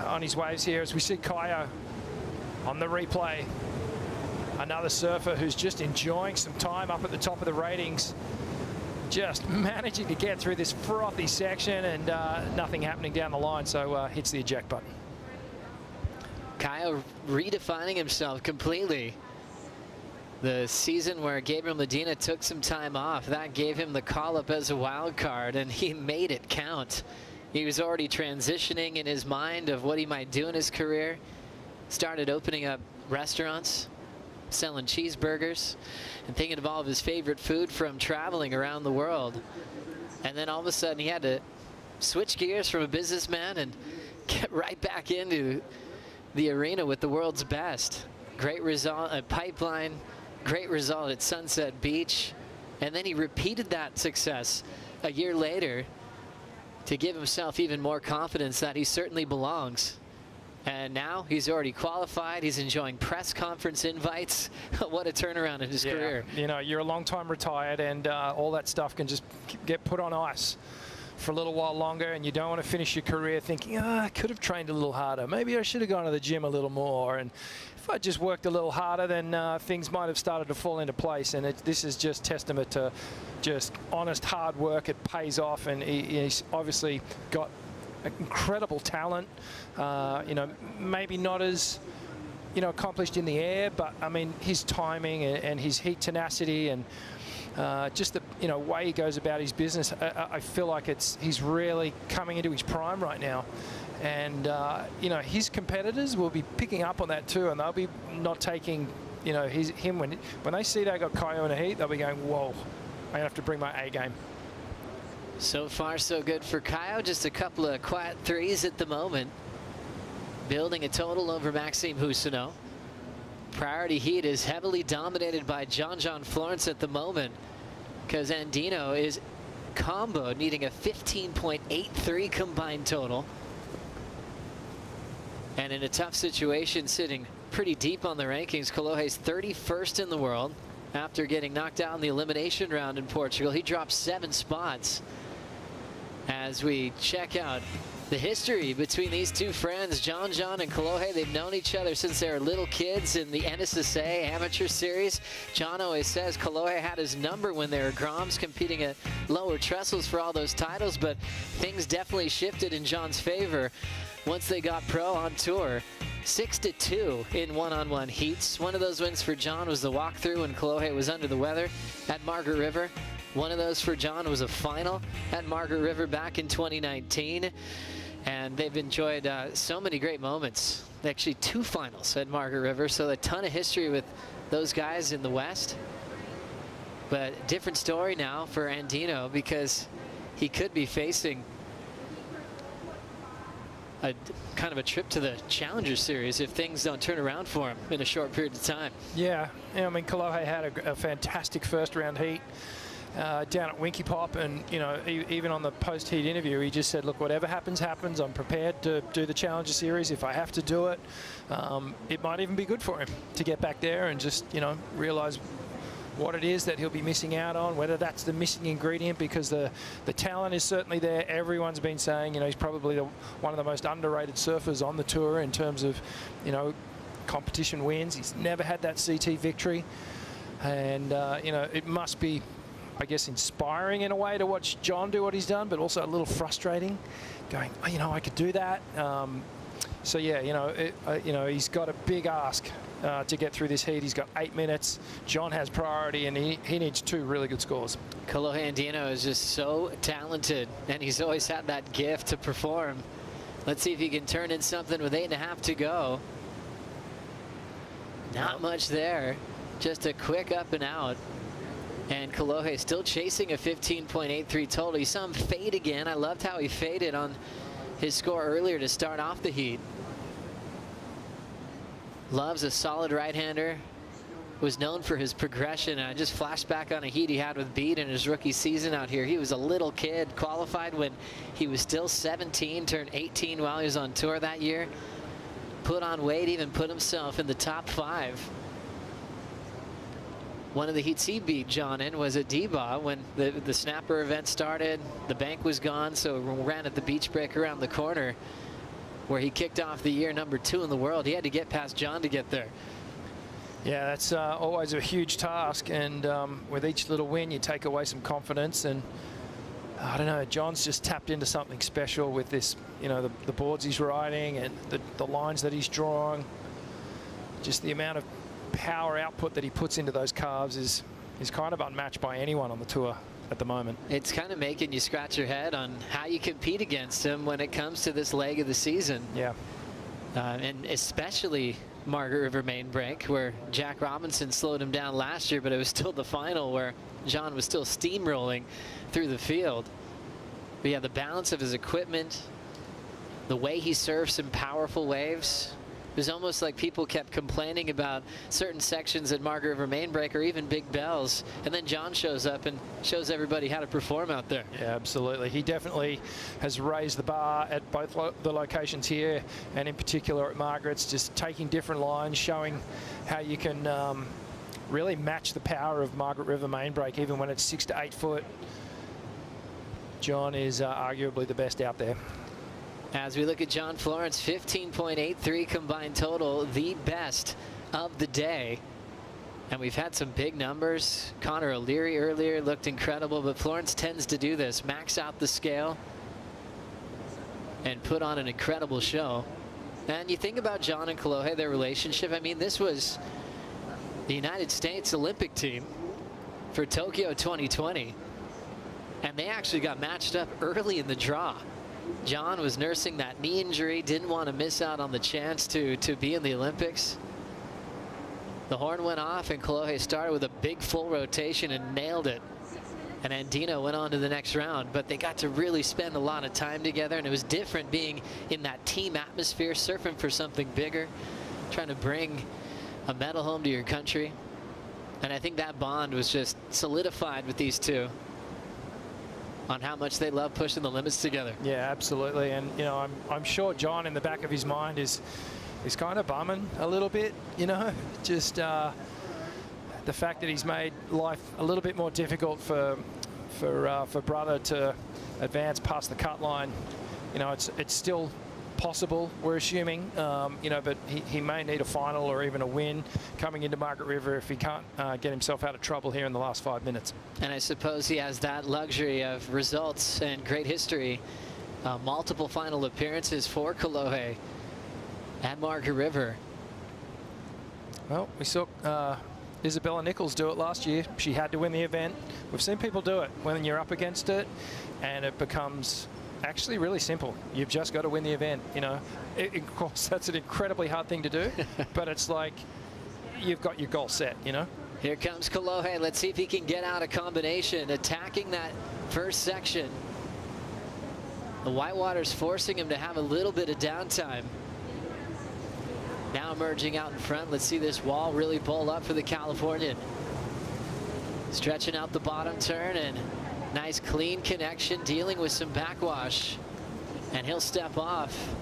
on his waves here, as we see Kaio on the replay. Another surfer who's just enjoying some time up at the top of the ratings, just managing to get through this frothy section, and nothing happening down the line, so hits the eject button. Kaio redefining himself completely. The season where Gabriel Medina took some time off, that gave him the call-up as a wild card, and he made it count. He was already transitioning in his mind of what he might do in his career. Started opening up restaurants, selling cheeseburgers, and thinking of all of his favorite food from traveling around the world. And then all of a sudden he had to switch gears from a businessman and get right back into the arena with the world's best. Great result at Pipeline. Great result at Sunset Beach, and then he repeated that success a year later to give himself even more confidence that he certainly belongs And now he's already qualified. He's enjoying press conference invites. What a turnaround in his career. You know, you're a long time retired, and all that stuff can just get put on ice for a little while longer, and you don't want to finish your career thinking, I could have trained a little harder. Maybe I should have gone to the gym a little more. And if I just worked a little harder, then things might have started to fall into place. And this is just testament to just honest, hard work. It pays off, and he's obviously got incredible talent. You know, maybe not as, you know, accomplished in the air, but I mean, his timing and his heat tenacity and just the, you know, way he goes about his business, I feel like he's really coming into his prime right now. And you know, his competitors will be picking up on that too, and they'll be not taking, you know, him when they see they got Kaio in a heat, they'll be going, whoa, I have to bring my A game. So far, so good for Kaio. Just a couple of quiet threes at the moment. Building a total over Maxime Husseneau. Priority heat is heavily dominated by John Florence at the moment, because Andino is comboed, needing a 15.83 combined total. And in a tough situation, sitting pretty deep on the rankings, Kolohe's 31st in the world after getting knocked out in the elimination round in Portugal. He dropped 7 spots. As we check out the history between these two friends, John and Kolohe, they've known each other since they were little kids in the NSSA Amateur Series. John always says Kolohe had his number when they were Groms competing at lower trestles for all those titles, but things definitely shifted in John's favor once they got pro on tour. 6-2 in one-on-one heats. One of those wins for John was the walkthrough when Kolohe was under the weather at Margaret River. One of those for John was a final at Margaret River back in 2019. And they've enjoyed so many great moments. Actually, 2 finals at Margaret River, so a ton of history with those guys in the West. But different story now for Andino, because he could be facing a kind of a trip to the Challenger Series if things don't turn around for him in a short period of time. Yeah, I mean, Kolohe had a fantastic first round heat down at Winky Pop, and you know, even on the post-heat interview, he just said, look, whatever happens, happens. I'm prepared to do the Challenger Series if I have to do it. It might even be good for him to get back there and just, you know, realize what it is that he'll be missing out on, whether that's the missing ingredient, because the talent is certainly there. Everyone's been saying, you know, he's probably one of the most underrated surfers on the tour in terms of, you know, competition wins. He's never had that CT victory, and you know, it must be, I guess, inspiring in a way to watch John do what he's done, but also a little frustrating, going, oh, you know, I could do that. So yeah, you know, he's got a big ask to get through this heat. He's got 8 minutes. John has priority, and he needs 2 really good scores. Kolohe Andino is just so talented, and he's always had that gift to perform. Let's see if he can turn in something with 8.5 to go. Not much there. Just a quick up and out. And Kolohe still chasing a 15.83 total. You saw him fade again. I loved how he faded on his score earlier to start off the heat. Loves a solid right-hander. Was known for his progression. And I just flashed back on a heat he had with Bede in his rookie season out here. He was a little kid, qualified when he was still 17, turned 18 while he was on tour that year. Put on weight, even put himself in the top 5. One of the heats he beat John in was at D-Bah when the snapper event started. The bank was gone, so ran at the beach break around the corner where he kicked off the year number 2 in the world. He had to get past John to get there. Yeah, that's always a huge task, and with each little win you take away some confidence, and I don't know, John's just tapped into something special with this, you know, the boards he's riding and the lines that he's drawing. Just the amount of power output that he puts into those carves is kind of unmatched by anyone on the tour at the moment. It's kind of making you scratch your head on how you compete against him when it comes to this leg of the season. Yeah. And especially Margaret River main break, where Jack Robinson slowed him down last year, but it was still the final where John was still steamrolling through the field. But yeah, the balance of his equipment, the way he surfs some powerful waves, It was almost like people kept complaining about certain sections at Margaret River Main Break or even Big Bells, and then John shows up and shows everybody how to perform out there. Yeah, absolutely. He definitely has raised the bar at both the locations here, and in particular at Margaret's, just taking different lines, showing how you can really match the power of Margaret River Main Break, even when it's 6 to 8 foot. John is arguably the best out there. As we look at John Florence, 15.83 combined total, the best of the day. And we've had some big numbers. Connor O'Leary earlier looked incredible, but Florence tends to do this, max out the scale and put on an incredible show. And you think about John and Kolohe, their relationship. I mean, this was the United States Olympic team for Tokyo 2020. And they actually got matched up early in the draw. John was nursing that knee injury, didn't want to miss out on the chance to be in the Olympics. The horn went off and Kolohe started with a big full rotation and nailed it. And Andino went on to the next round, but they got to really spend a lot of time together, and it was different being in that team atmosphere, surfing for something bigger, trying to bring a medal home to your country. And I think that bond was just solidified with these two on how much they love pushing the limits together. Yeah, absolutely. And you know, I'm sure John in the back of his mind is kind of bumming a little bit, you know, just the fact that he's made life a little bit more difficult for brother to advance past the cut line. You know, it's still possible, we're assuming, you know, but he may need a final or even a win coming into Margaret River if he can't get himself out of trouble here in the last 5 minutes. And I suppose he has that luxury of results and great history. Multiple final appearances for Kolohe at Margaret River. Well, we saw Isabella Nichols do it last year. She had to win the event. We've seen people do it when you're up against it, and it becomes actually really simple. You've just got to win the event, you know. Of course, that's an incredibly hard thing to do, but it's like you've got your goal set, you know. Here comes Kolohe. Let's see if he can get out a combination, attacking that first section. The Whitewater's forcing him to have a little bit of downtime. Now emerging out in front. Let's see this wall really pull up for the Californian. Stretching out the bottom turn, and nice clean connection, dealing with some backwash. And he'll step off.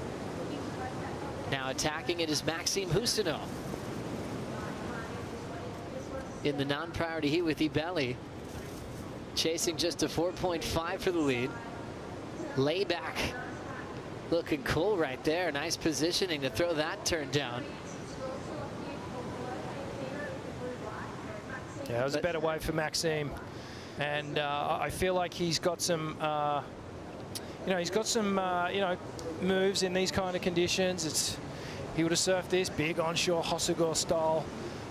Now attacking it is Maxime Housineau in the non-priority heat with Ibelli. Chasing just a 4.5 for the lead. Layback looking cool right there. Nice positioning to throw that turn down. Yeah, that was a better way for Maxime. And I feel like he's got some, you know, he's got some, you know, moves in these kind of conditions. He would have surfed this big onshore Hossegor style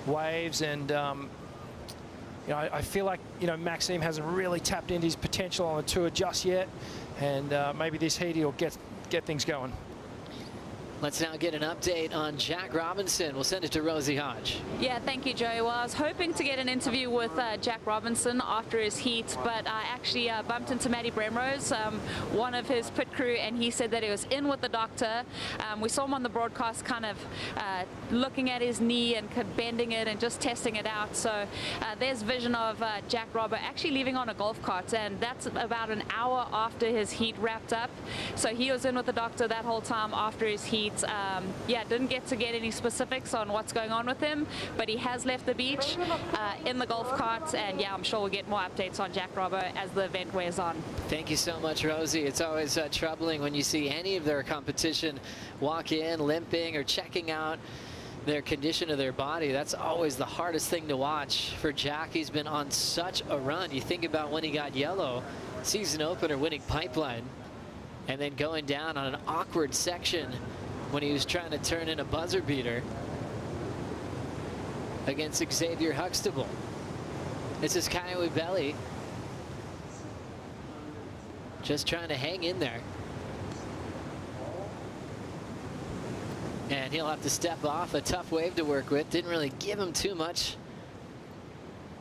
waves, and you know, I feel like, you know, Maxime hasn't really tapped into his potential on the tour just yet, and maybe this heat he'll get things going. Let's now get an update on Jack Robinson. We'll send it to Rosie Hodge. Yeah, thank you, Joey. Well, I was hoping to get an interview with Jack Robinson after his heat, but I actually bumped into Matty Bremrose, one of his pit crew, and he said that he was in with the doctor. We saw him on the broadcast kind of looking at his knee and bending it and just testing it out. So there's vision of Jack Robber actually leaving on a golf cart, and that's about an hour after his heat wrapped up. So he was in with the doctor that whole time after his heat. Yeah, didn't get any specifics on what's going on with him, but he has left the beach in the golf cart, and yeah, I'm sure we'll get more updates on Jack Robbo as the event wears on. Thank you so much, Rosie. It's always troubling when you see any of their competition walk in limping or checking out their condition of their body. That's always the hardest thing to watch for Jack. He's been on such a run. You think about when he got yellow, season opener winning Pipeline, and then going down on an awkward section when he was trying to turn in a buzzer beater against Xavier Huxtable. This is Kyle Belly just trying to hang in there. And he'll have to step off. A tough wave to work with. Didn't really give him too much,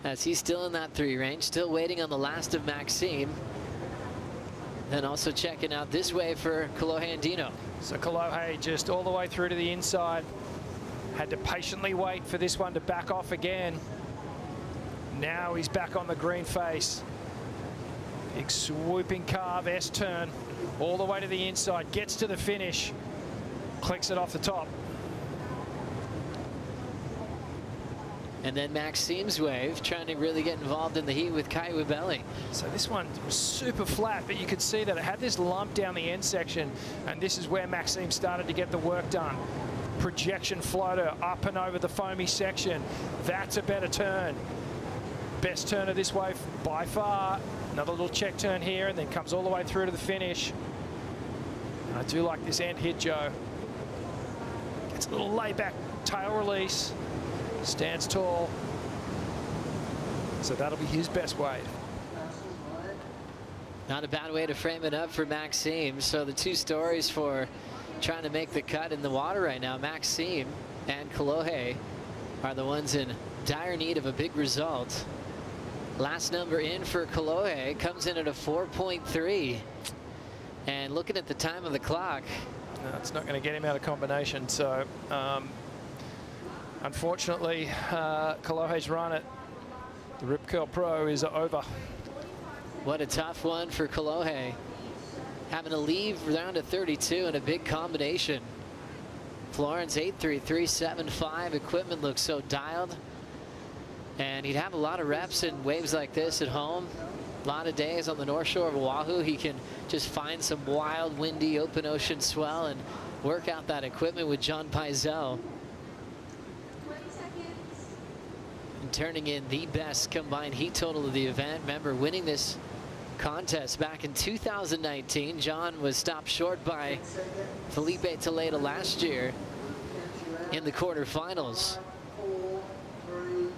as he's still in that 3 range, still waiting on the last of Maxime. Then also checking out this wave for Kolohe Andino. So Kolohe just all the way through to the inside. Had to patiently wait for this one to back off again. Now he's back on the green face. Big swooping carve S-turn all the way to the inside. Gets to the finish. Clicks it off the top. And then Maxime's wave, trying to really get involved in the heat with Kai Wibeli. So this one was super flat, but you could see that it had this lump down the end section, and this is where Maxime started to get the work done. Projection floater up and over the foamy section. That's a better turn. Best turn of this wave by far. Another little check turn here, and then comes all the way through to the finish. And I do like this end hit, Joe. Gets a little layback tail release. Stands tall. So that'll be his best wave. Not a bad way to frame it up for Maxime. So the two stories for trying to make the cut in the water right now, Maxime and Kolohe, are the ones in dire need of a big result. Last number in for Kolohe comes in at a 4.3. And looking at the time of the clock, no, it's not going to get him out of combination. So unfortunately, Kolohe's run at the Rip Curl Pro is over. What a tough one for Kolohe. Having to leave round to 32 in a big combination. Florence 8.33.75. Equipment looks so dialed. And he'd have a lot of reps in waves like this at home. A lot of days on the North Shore of Oahu. He can just find some wild, windy, open ocean swell and work out that equipment with John Pizell. And turning in the best combined heat total of the event. Remember, winning this contest back in 2019. John was stopped short by Felipe Toledo last year in the quarterfinals.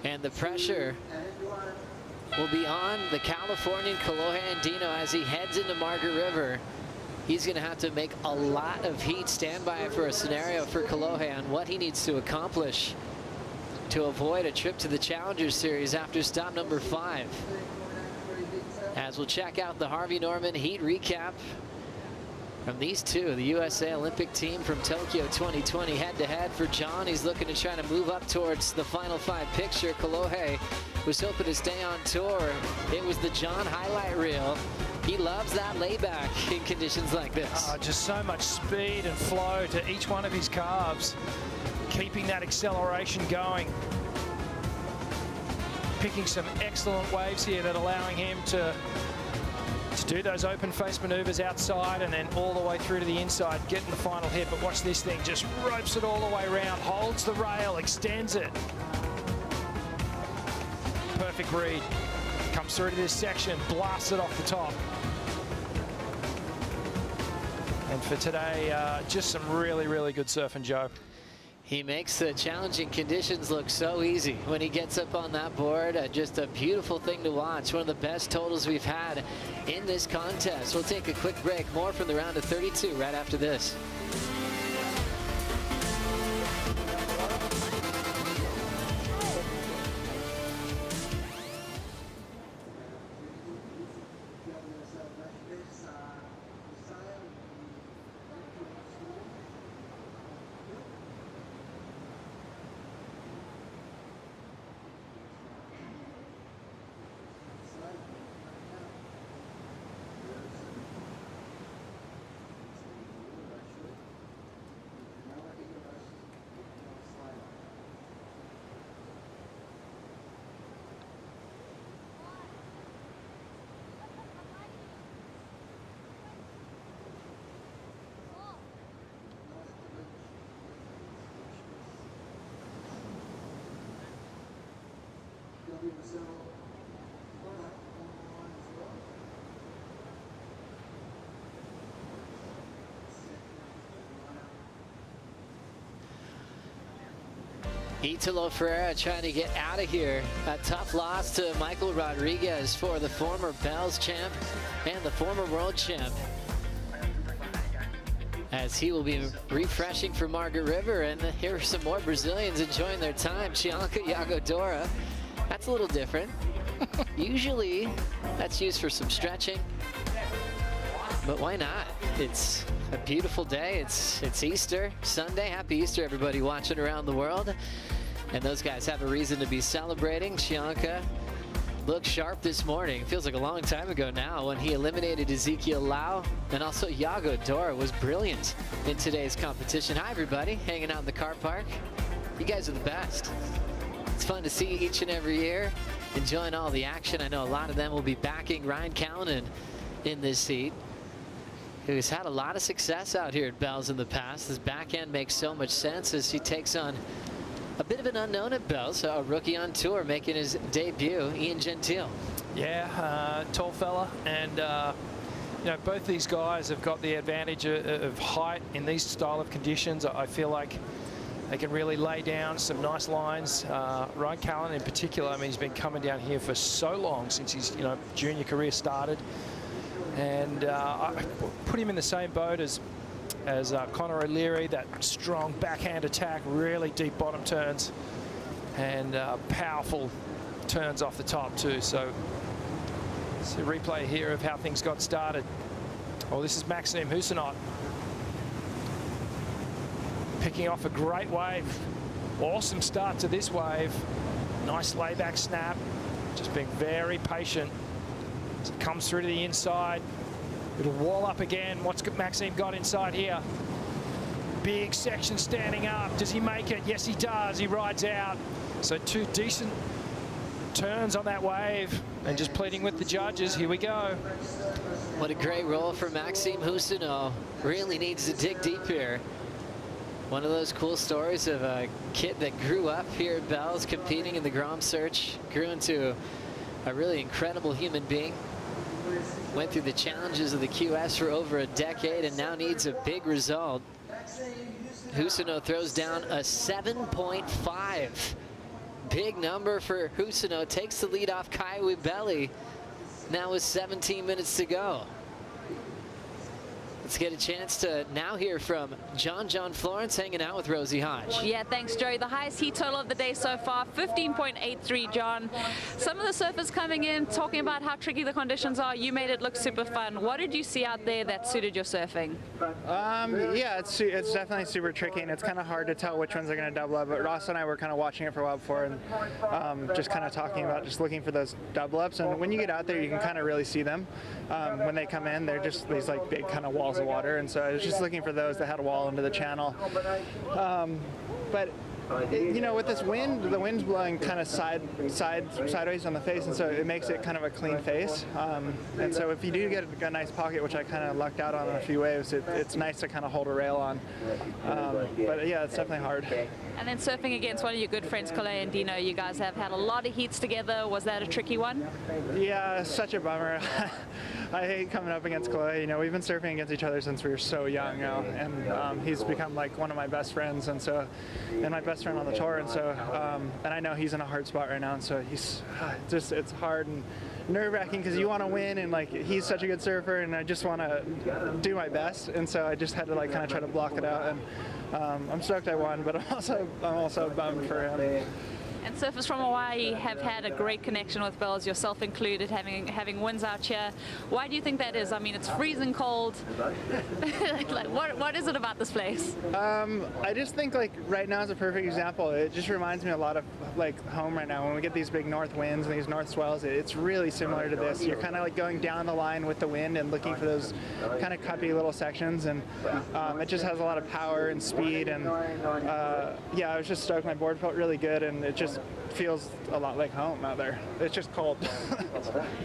And the pressure will be on the Californian Kolohe Andino as he heads into Margaret River. He's going to have to make a lot of heat. Stand by for a scenario for Kolohe on what he needs to accomplish to avoid a trip to the Challengers Series after stop number 5. As we'll check out the Harvey Norman heat recap from these two, the USA Olympic team from Tokyo 2020 head-to-head for John. He's looking to try to move up towards the final 5 picture. Kolohe was hoping to stay on tour. It was the John highlight reel. He loves that layback in conditions like this. Just so much speed and flow to each one of his calves, keeping that acceleration going. Picking some excellent waves here that are allowing him to do those open face maneuvers outside and then all the way through to the inside, getting the final hit. But watch this thing, just ropes it all the way around, holds the rail, extends it. Perfect read. Comes through to this section, blasts it off the top. And for today, just some really, really good surfing, Joe. He makes the challenging conditions look so easy when he gets up on that board. Just a beautiful thing to watch. One of the best totals we've had in this contest. We'll take a quick break. More from the round of 32 right after this. Italo Ferreira trying to get out of here. A tough loss to Michael Rodriguez for the former Bells champ and the former world champ. As he will be refreshing for Margaret River. And here are some more Brazilians enjoying their time. Chianca Yagodora. That's a little different. Usually that's used for some stretching, but why not? It's a beautiful day. It's Easter Sunday. Happy Easter, everybody watching around the world. And those guys have a reason to be celebrating. Chianca looked sharp this morning. Feels like a long time ago now when he eliminated Ezekiel Lau. And also Iago Dora was brilliant in today's competition. Hi, everybody. Hanging out in the car park. You guys are the best. It's fun to see each and every year. Enjoying all the action. I know a lot of them will be backing Ryan Callanan in this heat, who's had a lot of success out here at Bells in the past. His back end makes so much sense as he takes on a bit of an unknown at Bells, a rookie on tour making his debut, Ian Gentile. Yeah, tall fella, and you know, both these guys have got the advantage of height in these style of conditions. I feel like they can really lay down some nice lines. Ryan Callanan in particular, I mean, he's been coming down here for so long since his junior career started. And I put him in the same boat as Conor O'Leary, that strong backhand attack, really deep bottom turns, and powerful turns off the top too. So it's a replay here of how things got started. Oh, this is Maxime Husinot picking off a great wave. Awesome start to this wave. Nice layback snap, just being very patient. As it comes through to the inside, it'll wall up again. What's Maxime got inside here? Big section standing up. Does he make it? Yes, he does. He rides out. So 2 decent turns on that wave, and just pleading with the judges. Here we go. What a great roll for Maxime Husinot. Really needs to dig deep here. One of those cool stories of a kid that grew up here at Bells competing in the Grom Search, grew into a really incredible human being. Went through the challenges of the QS for over a decade and now needs a big result. Husinot throws down a 7.5. Big number for Husinot. Takes the lead off Kai Wibeli. Now with 17 minutes to go. Let's get a chance to now hear from John Florence hanging out with Rosie Hodge. Yeah, thanks, Joey. The highest heat total of the day so far, 15.83, John. Some of the surfers coming in talking about how tricky the conditions are. You made it look super fun. What did you see out there that suited your surfing? Yeah, it's definitely super tricky, and it's kind of hard to tell which ones are going to double up. But Ross and I were kind of watching it for a while before, and just kind of talking about just looking for those double ups. And when you get out there, you can kind of really see them. When they come in, they're just these like big kind of walls of water, and so I was just looking for those that had a wall into the channel. But you know, with this wind, the wind's blowing kind of sideways on the face, and so it makes it kind of a clean face. And so if you do get a nice pocket, which I kind of lucked out on a few waves, it's nice to kind of hold a rail on. But yeah, it's definitely hard. And then surfing against one of your good friends, Collet and Dino, you guys have had a lot of heats together. Was that a tricky one? Yeah, such a bummer. I hate coming up against Collet. You know, we've been surfing against each other since we were so young now, and he's become like one of my best friends, and my best friend on the tour, and so and I know he's in a hard spot right now, and so he's it's hard and nerve-wracking because you want to win, and like he's such a good surfer, and I just want to do my best, and so I just had to like kind of try to block it out, and I'm stoked I won, but I'm also bummed for him. And surfers from Hawaii have had a great connection with Bells, yourself included, having wins out here. Why do you think that is? I mean, it's freezing cold. Like, what is it about this place? I just think like right now is a perfect example. It just reminds me a lot of like home right now. When we get these big north winds and these north swells, it's really similar to this. You're kind of like going down the line with the wind and looking for those kind of cuppy little sections, and it just has a lot of power and speed, and yeah, I was just stoked. My board felt really good, and it just feels a lot like home out there. It's just cold.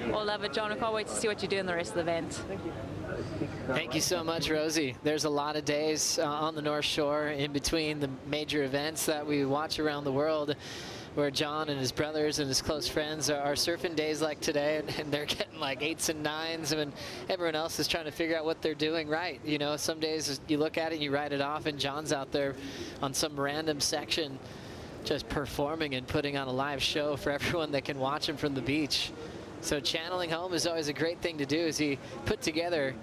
Well, love it, John. I can't wait to see what you do in the rest of the event. Thank you. Thank you so much, Rosie. There's a lot of days on the North Shore in between the major events that we watch around the world where John and his brothers and his close friends are surfing days like today, and they're getting like 8s and 9s, and everyone else is trying to figure out what they're doing right. You know, some days you look at it and you write it off, and John's out there on some random section just performing and putting on a live show for everyone that can watch him from the beach. So channeling home is always a great thing to do, as he put together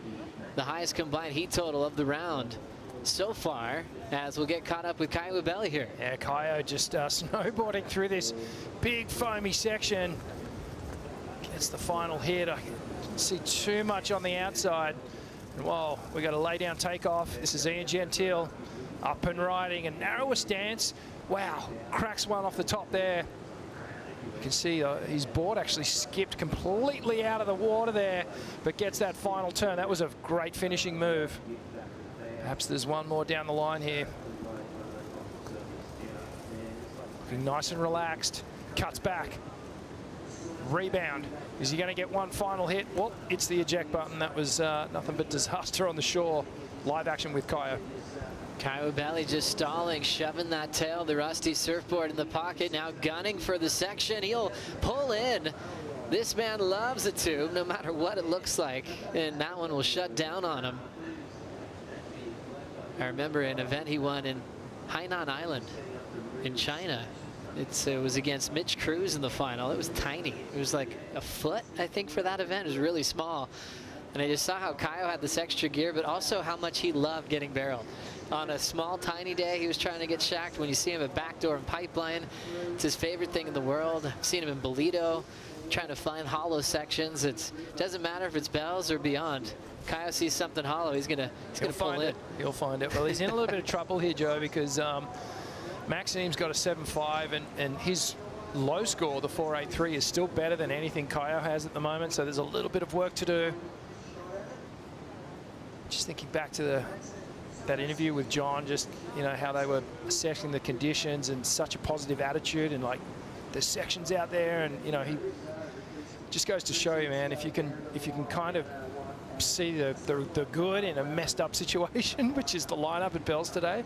the highest combined heat total of the round so far, as we'll get caught up with Kai Wibeli here. Yeah, Kaio just snowboarding through this big foamy section. Gets the final hit. I didn't see too much on the outside. Whoa, we got a lay down takeoff. This is Ian Gentile up and riding, a narrower stance. Wow, cracks one off the top there. You can see his board actually skipped completely out of the water there, but gets that final turn. That was a great finishing move. Perhaps there's one more down the line here. Looking nice and relaxed, cuts back. Rebound. Is he going to get one final hit? Well, it's the eject button. That was nothing but disaster on the shore. Live action with Kaio. Kaio Belli just stalling, shoving that tail, the rusty surfboard in the pocket, now gunning for the section. He'll pull in. This man loves a tube, no matter what it looks like, and that one will shut down on him. I remember an event he won in Hainan Island in China. It was against Mitch Cruz in the final. It was tiny. It was like a foot, I think, for that event. It was really small. And I just saw how Kaio had this extra gear, but also how much he loved getting barreled. On a small, tiny day, he was trying to get shacked. When you see him at backdoor and pipeline, it's his favorite thing in the world. I've seen him in Bolito, trying to find hollow sections. It doesn't matter if it's bells or beyond. Kaio sees something hollow, he's gonna pull in. He'll find it. Well, he's in a little bit of trouble here, Joe, because Maxime's got a 7.5, and his low score, the 4.83, is still better than anything Kaio has at the moment, so there's a little bit of work to do. Just thinking back to that interview with John, just, you know, how they were assessing the conditions and such a positive attitude, and like there's sections out there, and you know, he just goes to show you, man, if you can kind of see the good in a messed up situation, which is the lineup at Bells today,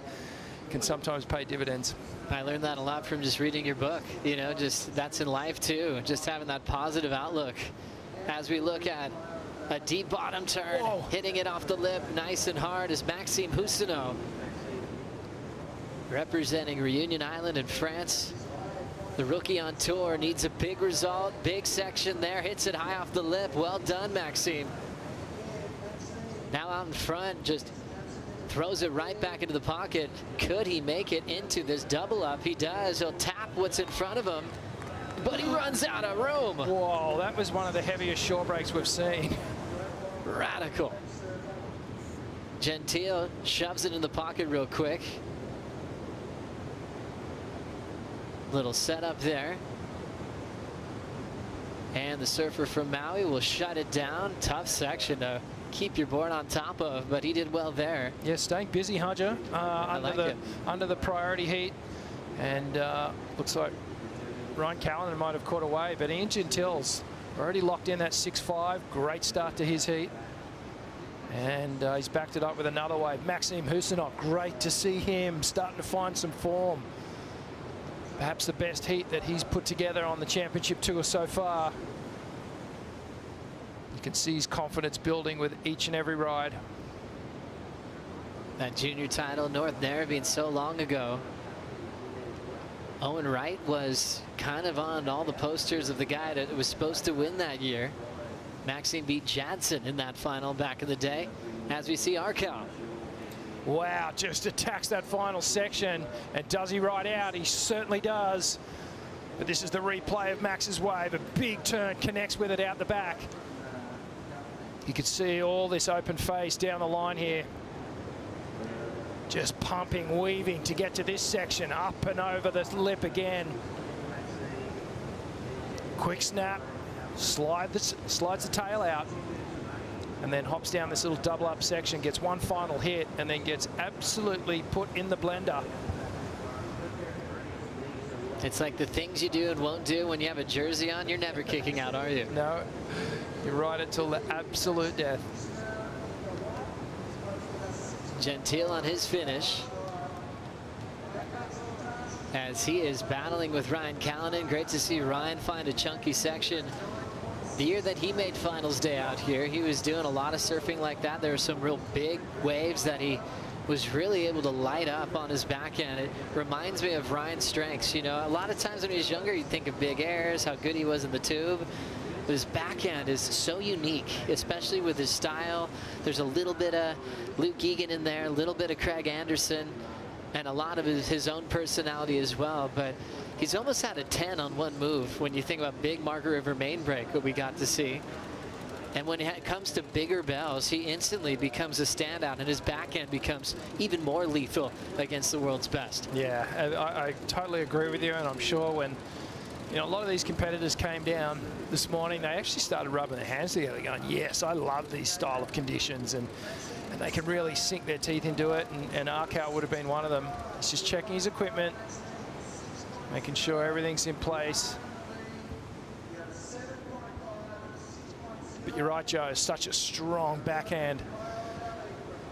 can sometimes pay dividends. I learned that a lot from just reading your book. You know, just that's in life too, just having that positive outlook. As we look at a deep bottom turn, hitting it off the lip nice and hard is Maxime Housineau, representing Reunion Island in France. The rookie on tour needs a big result, big section there, hits it high off the lip. Well done, Maxime. Now out in front, just throws it right back into the pocket. Could he make it into this double up? He does. He'll tap what's in front of him, but he runs out of room. Whoa, that was one of the heaviest shore breaks we've seen. Radical. Gentile shoves it in the pocket real quick. Little setup there. And the surfer from Maui will shut it down. Tough section to keep your board on top of, but he did well there. Yeah, staying busy, Hodger, under the priority heat. And looks like Ryan Callanan might have caught away, but Ian Gentile's already locked in that 6.5. Great start to his heat. And he's backed it up with another wave. Maxime Housineau, great to see him starting to find some form. Perhaps the best heat that he's put together on the championship tour so far. You can see his confidence building with each and every ride. That junior title, North Narra, being so long ago. Owen Wright was kind of on all the posters of the guy that was supposed to win that year. Maxime beat Jadson in that final back in the day, as we see Arkel. Wow, just attacks that final section. And does he ride out? He certainly does. But this is the replay of Max's wave. A big turn, connects with it out the back. You can see all this open face down the line here. Just pumping, weaving to get to this section. Up and over the lip again. Quick snap, slides the tail out, and then hops down this little double up section, gets one final hit, and then gets absolutely put in the blender. It's like the things you do and won't do when you have a jersey on. You're never kicking out, are you? No, you ride it till the absolute death. Gentile on his finish, as he is battling with Ryan Callanan. Great to see Ryan find a chunky section. The year that he made finals day out here, he was doing a lot of surfing like that. There were some real big waves that he was really able to light up on his backhand. It reminds me of Ryan's strengths. You know, a lot of times when he was younger, you'd think of big airs, how good he was in the tube. But his backhand is so unique, especially with his style. There's a little bit of Luke Egan in there, a little bit of Craig Anderson, and a lot of his own personality as well. But he's almost had a 10 on one move when you think about big Margaret River main break, what we got to see. And when it comes to bigger bells, he instantly becomes a standout, and his backhand becomes even more lethal against the world's best. Yeah, I totally agree with you, and I'm sure when a lot of these competitors came down this morning, they actually started rubbing their hands together going, yes, I love these style of conditions, and they can really sink their teeth into it, and Arkau would have been one of them. He's just checking his equipment, making sure everything's in place. But you're right, Joe, such a strong backhand.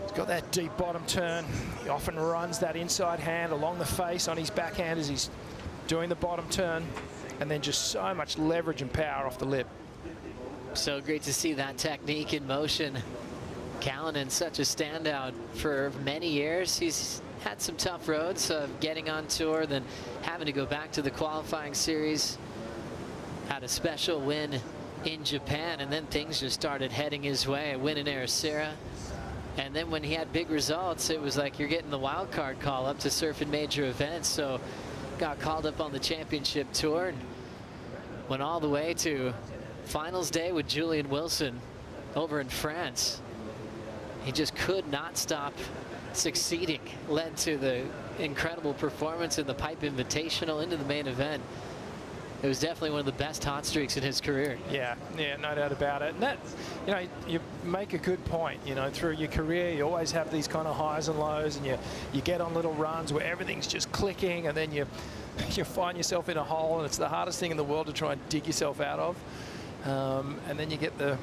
He's got that deep bottom turn. He often runs that inside hand along the face on his backhand as he's doing the bottom turn, and then just so much leverage and power off the lip. So great to see that technique in motion. Callanan, such a standout for many years. He's had some tough roads of getting on tour, then having to go back to the qualifying series. Had a special win in Japan, and then things just started heading his way. A win in Ericeira, and then when he had big results, it was like you're getting the wild card call up to surf in major events. So got called up on the championship tour and went all the way to finals day with Julian Wilson over in France. He just could not stop succeeding. Led to the incredible performance in the Pipe Invitational into the main event. It was definitely one of the best hot streaks in his career. Yeah, no doubt about it. And that, you make a good point. Through your career, you always have these kind of highs and lows, and you get on little runs where everything's just clicking, and then you find yourself in a hole, and it's the hardest thing in the world to try and dig yourself out of. And then you get the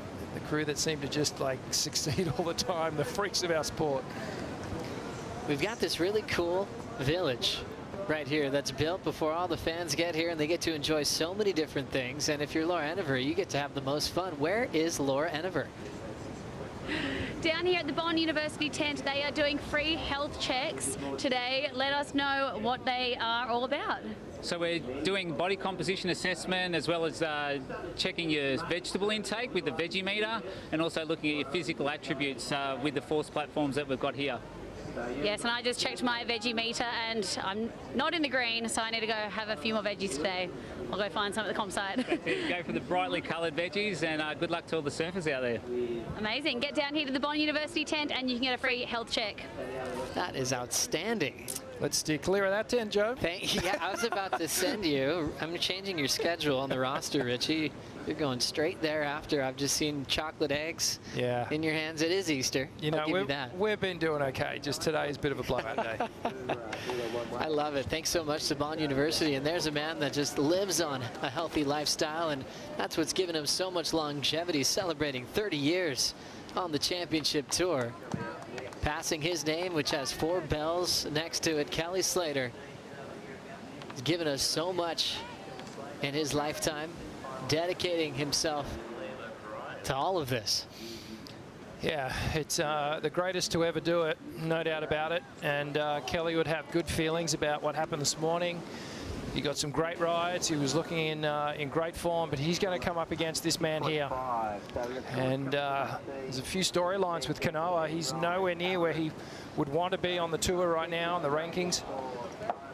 crew that seem to just like succeed all the time, the freaks of our sport. We've got this really cool village right here that's built before all the fans get here, and they get to enjoy so many different things. And if you're Laura Enever, you get to have the most fun. Where is Laura Enever? Down here at the Bond University tent, they are doing free health checks today. Let us know what they are all about. So we're doing body composition assessment, as well as checking your vegetable intake with the Veggie Meter, and also looking at your physical attributes with the force platforms that we've got here. Yes, and I just checked my Veggie Meter, and I'm not in the green, so I need to go have a few more veggies today. I'll go find some at the comp site. Go for the brightly coloured veggies, and good luck to all the surfers out there. Amazing. Get down here to the Bond University tent and you can get a free health check. That is outstanding. Let's steer clear of that tent, Joe. Yeah, I was about to send you. I'm changing your schedule on the roster, Richie. You're going straight there after. I've just seen chocolate eggs in your hands. It is Easter. I'll give you that. We've been doing okay. Just today is a bit of a blowout day. I love it. Thanks so much to Bond University. And there's a man that just lives on a healthy lifestyle, and that's what's given him so much longevity, celebrating 30 years on the championship tour. Passing his name, which has 4 bells next to it, Kelly Slater. He's given us so much in his lifetime, dedicating himself to all of this. Yeah, it's the greatest to ever do it, no doubt about it. And Kelly would have good feelings about what happened this morning. He got some great rides. He was looking in great form, but he's going to come up against this man here. And there's a few storylines with Kanoa. He's nowhere near where he would want to be on the tour right now in the rankings,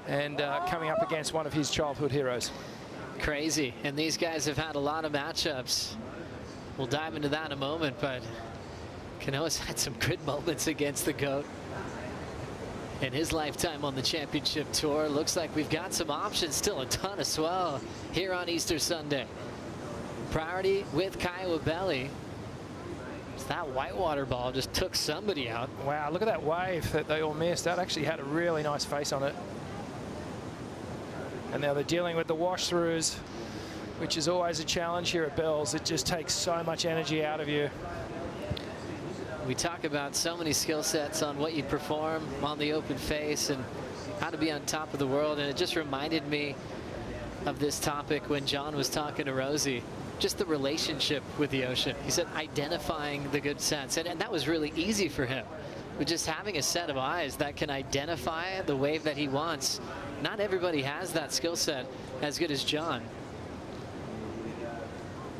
and coming up against one of his childhood heroes. Crazy. And these guys have had a lot of matchups. We'll dive into that in a moment, but Kanoa's had some good moments against the GOAT in his lifetime on the championship tour. Looks like we've got some options, still a ton of swell here on Easter Sunday. Priority with Kiowa Belly. That whitewater ball just took somebody out. Wow, look at that wave that they all missed. That actually had a really nice face on it. And now they're dealing with the wash-throughs, which is always a challenge here at Bells. It just takes so much energy out of you. We talk about so many skill sets on what you perform on the open face and how to be on top of the world, and it just reminded me of this topic when John was talking to Rosie. Just the relationship with the ocean. He said identifying the good sets, and that was really easy for him. With just having a set of eyes that can identify the wave that he wants. Not everybody has that skill set as good as John.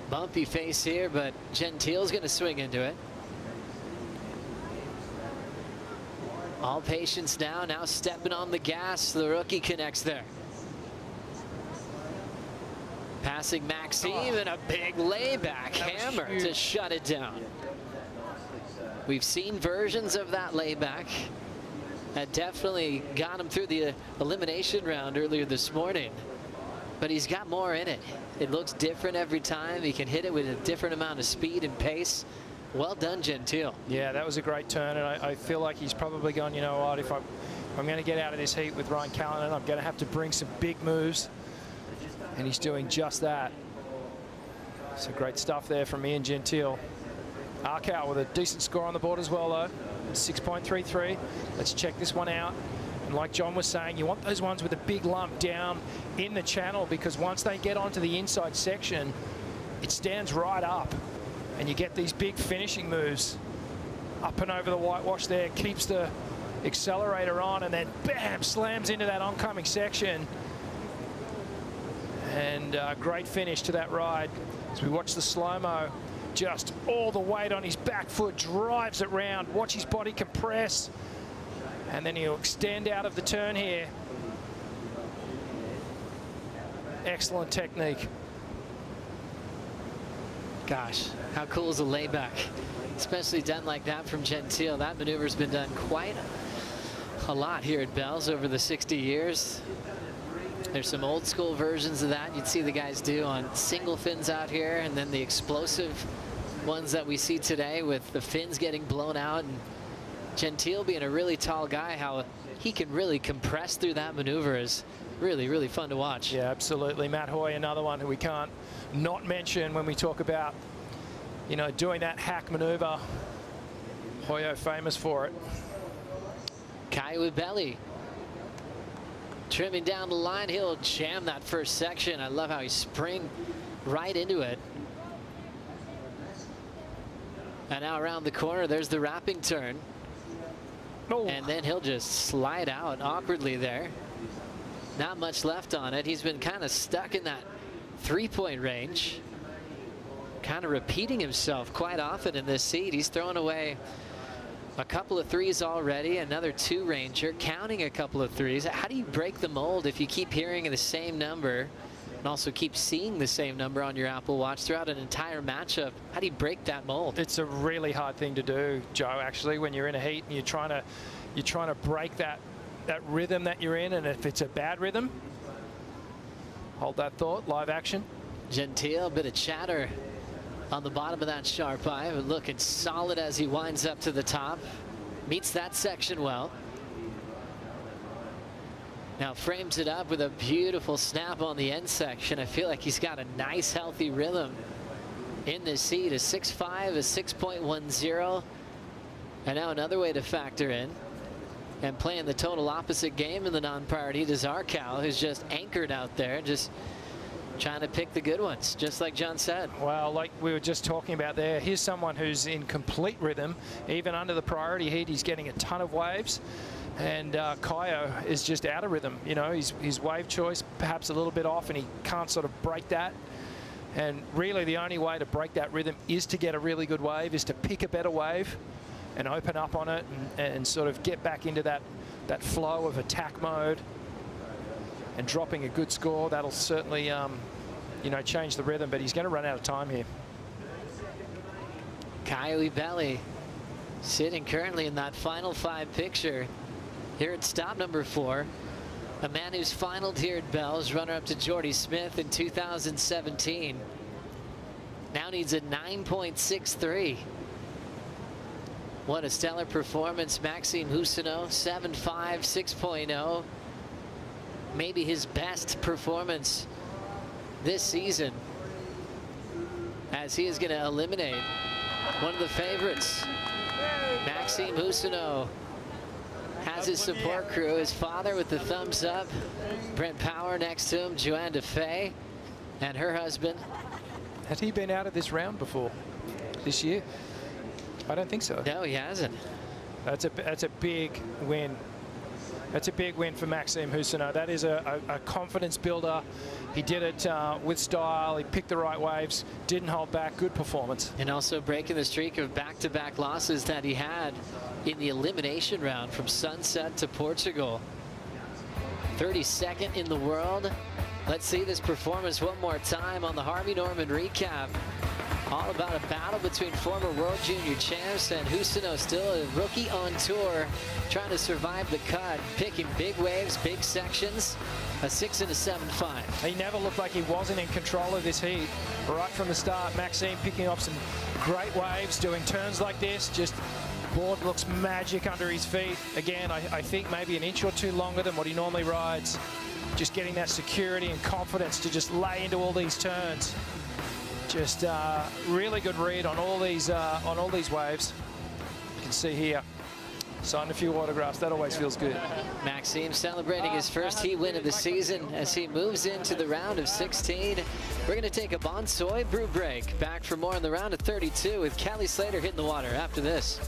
Bumpy face here, but Gentile's going to swing into it. All patience now stepping on the gas. The rookie connects there. Passing Maxime and a big layback hammer to shut it down. We've seen versions of that layback that definitely got him through the elimination round earlier this morning. But he's got more in it. It looks different every time. He can hit it with a different amount of speed and pace. Well done, Gentile. Yeah, that was a great turn, and I feel like he's probably gone, you know what, if I'm going to get out of this heat with Ryan Callanan, I'm going to have to bring some big moves. And he's doing just that. So great stuff there from Ian Gentile. Arkau with a decent score on the board as well, though. 6.33. Let's check this one out. And like John was saying, you want those ones with a big lump down in the channel, because once they get onto the inside section, it stands right up. And you get these big finishing moves up and over the whitewash there, keeps the accelerator on, and then bam, slams into that oncoming section. And great finish to that ride. As we watch the slow-mo, just all the weight on his back foot, drives it round, watch his body compress, and then he'll extend out of the turn here. Excellent technique. Gosh, how cool is a layback? Especially done like that from Gentile. That maneuver's been done quite a lot here at Bell's over the 60 years. There's some old school versions of that you'd see the guys do on single fins out here, and then the explosive ones that we see today with the fins getting blown out, and Gentile being a really tall guy, how he can really compress through that maneuver is really, really fun to watch. Yeah, absolutely. Matt Hoy, another one who we can't not mention when we talk about, you know, doing that hack maneuver. Hoyo famous for it. Kai Belly trimming down the line. He'll jam that first section. I love how he spring right into it. And now around the corner, there's the wrapping turn. Oh. And then he'll just slide out awkwardly there. Not much left on it. He's been kind of stuck in that three-point range. Kind of repeating himself quite often in this seat. He's throwing away a couple of threes already, another two ranger, counting a couple of threes. How do you break the mold if you keep hearing the same number and also keep seeing the same number on your Apple Watch throughout an entire matchup? How do you break that mold? It's a really hard thing to do, Joe, actually, when you're in a heat and you're trying to break that rhythm that you're in, and if it's a bad rhythm, hold that thought. Live action. Gentile, a bit of chatter on the bottom of that sharp eye, but looking solid as he winds up to the top. Meets that section well. Now frames it up with a beautiful snap on the end section. I feel like he's got a nice healthy rhythm in this seat. A 6.5, a 6.10. And now another way to factor in, and playing the total opposite game in the non-priority, is Arkau, who's just anchored out there, just trying to pick the good ones, just like John said. Well, like we were just talking about there, here's someone who's in complete rhythm. Even under the priority heat, he's getting a ton of waves. And Kaio is just out of rhythm. You know, his wave choice perhaps a little bit off, and he can't sort of break that. And really the only way to break that rhythm is to get a really good wave, is to pick a better wave and open up on it and sort of get back into that flow of attack mode. And dropping a good score, that'll certainly, you know, change the rhythm, but he's going to run out of time here. Kai Belly sitting currently in that final five picture here at stop number 4. A man who's finaled here at Bell's, runner-up to Jordy Smith in 2017. Now needs a 9.63. What a stellar performance. Maxime Husseneau, 7.5, 6.0. Maybe his best performance this season, as he is going to eliminate one of the favorites. Maxime Husseneau has his support crew, his father with the thumbs up, Brent Power next to him, Joanne DeFay, and her husband. Has he been out of this round before this year? I don't think so. No, he hasn't. That's a big win. That's a big win for Maxime Husseneau. That is a confidence builder. He did it with style. He picked the right waves, didn't hold back. Good performance. And also breaking the streak of back-to-back losses that he had in the elimination round from Sunset to Portugal. 32nd in the world Let's see this performance one more time on the Harvey Norman recap. All about a battle between former World Junior champs and Husino, still a rookie on tour, trying to survive the cut, picking big waves, big sections, a 6 and a 7.5. He never looked like he wasn't in control of this heat. Right from the start, Maxime picking up some great waves, doing turns like this, just board looks magic under his feet. Again, I think maybe an inch or two longer than what he normally rides. Just getting that security and confidence to just lay into all these turns. Just really good read on all these waves. You can see here, signed a few autographs. That always feels good. Maxime celebrating his first heat win of the season as he moves into the round of 16. We're going to take a Bonsoy brew break. Back for more in the round of 32 with Kelly Slater hitting the water after this.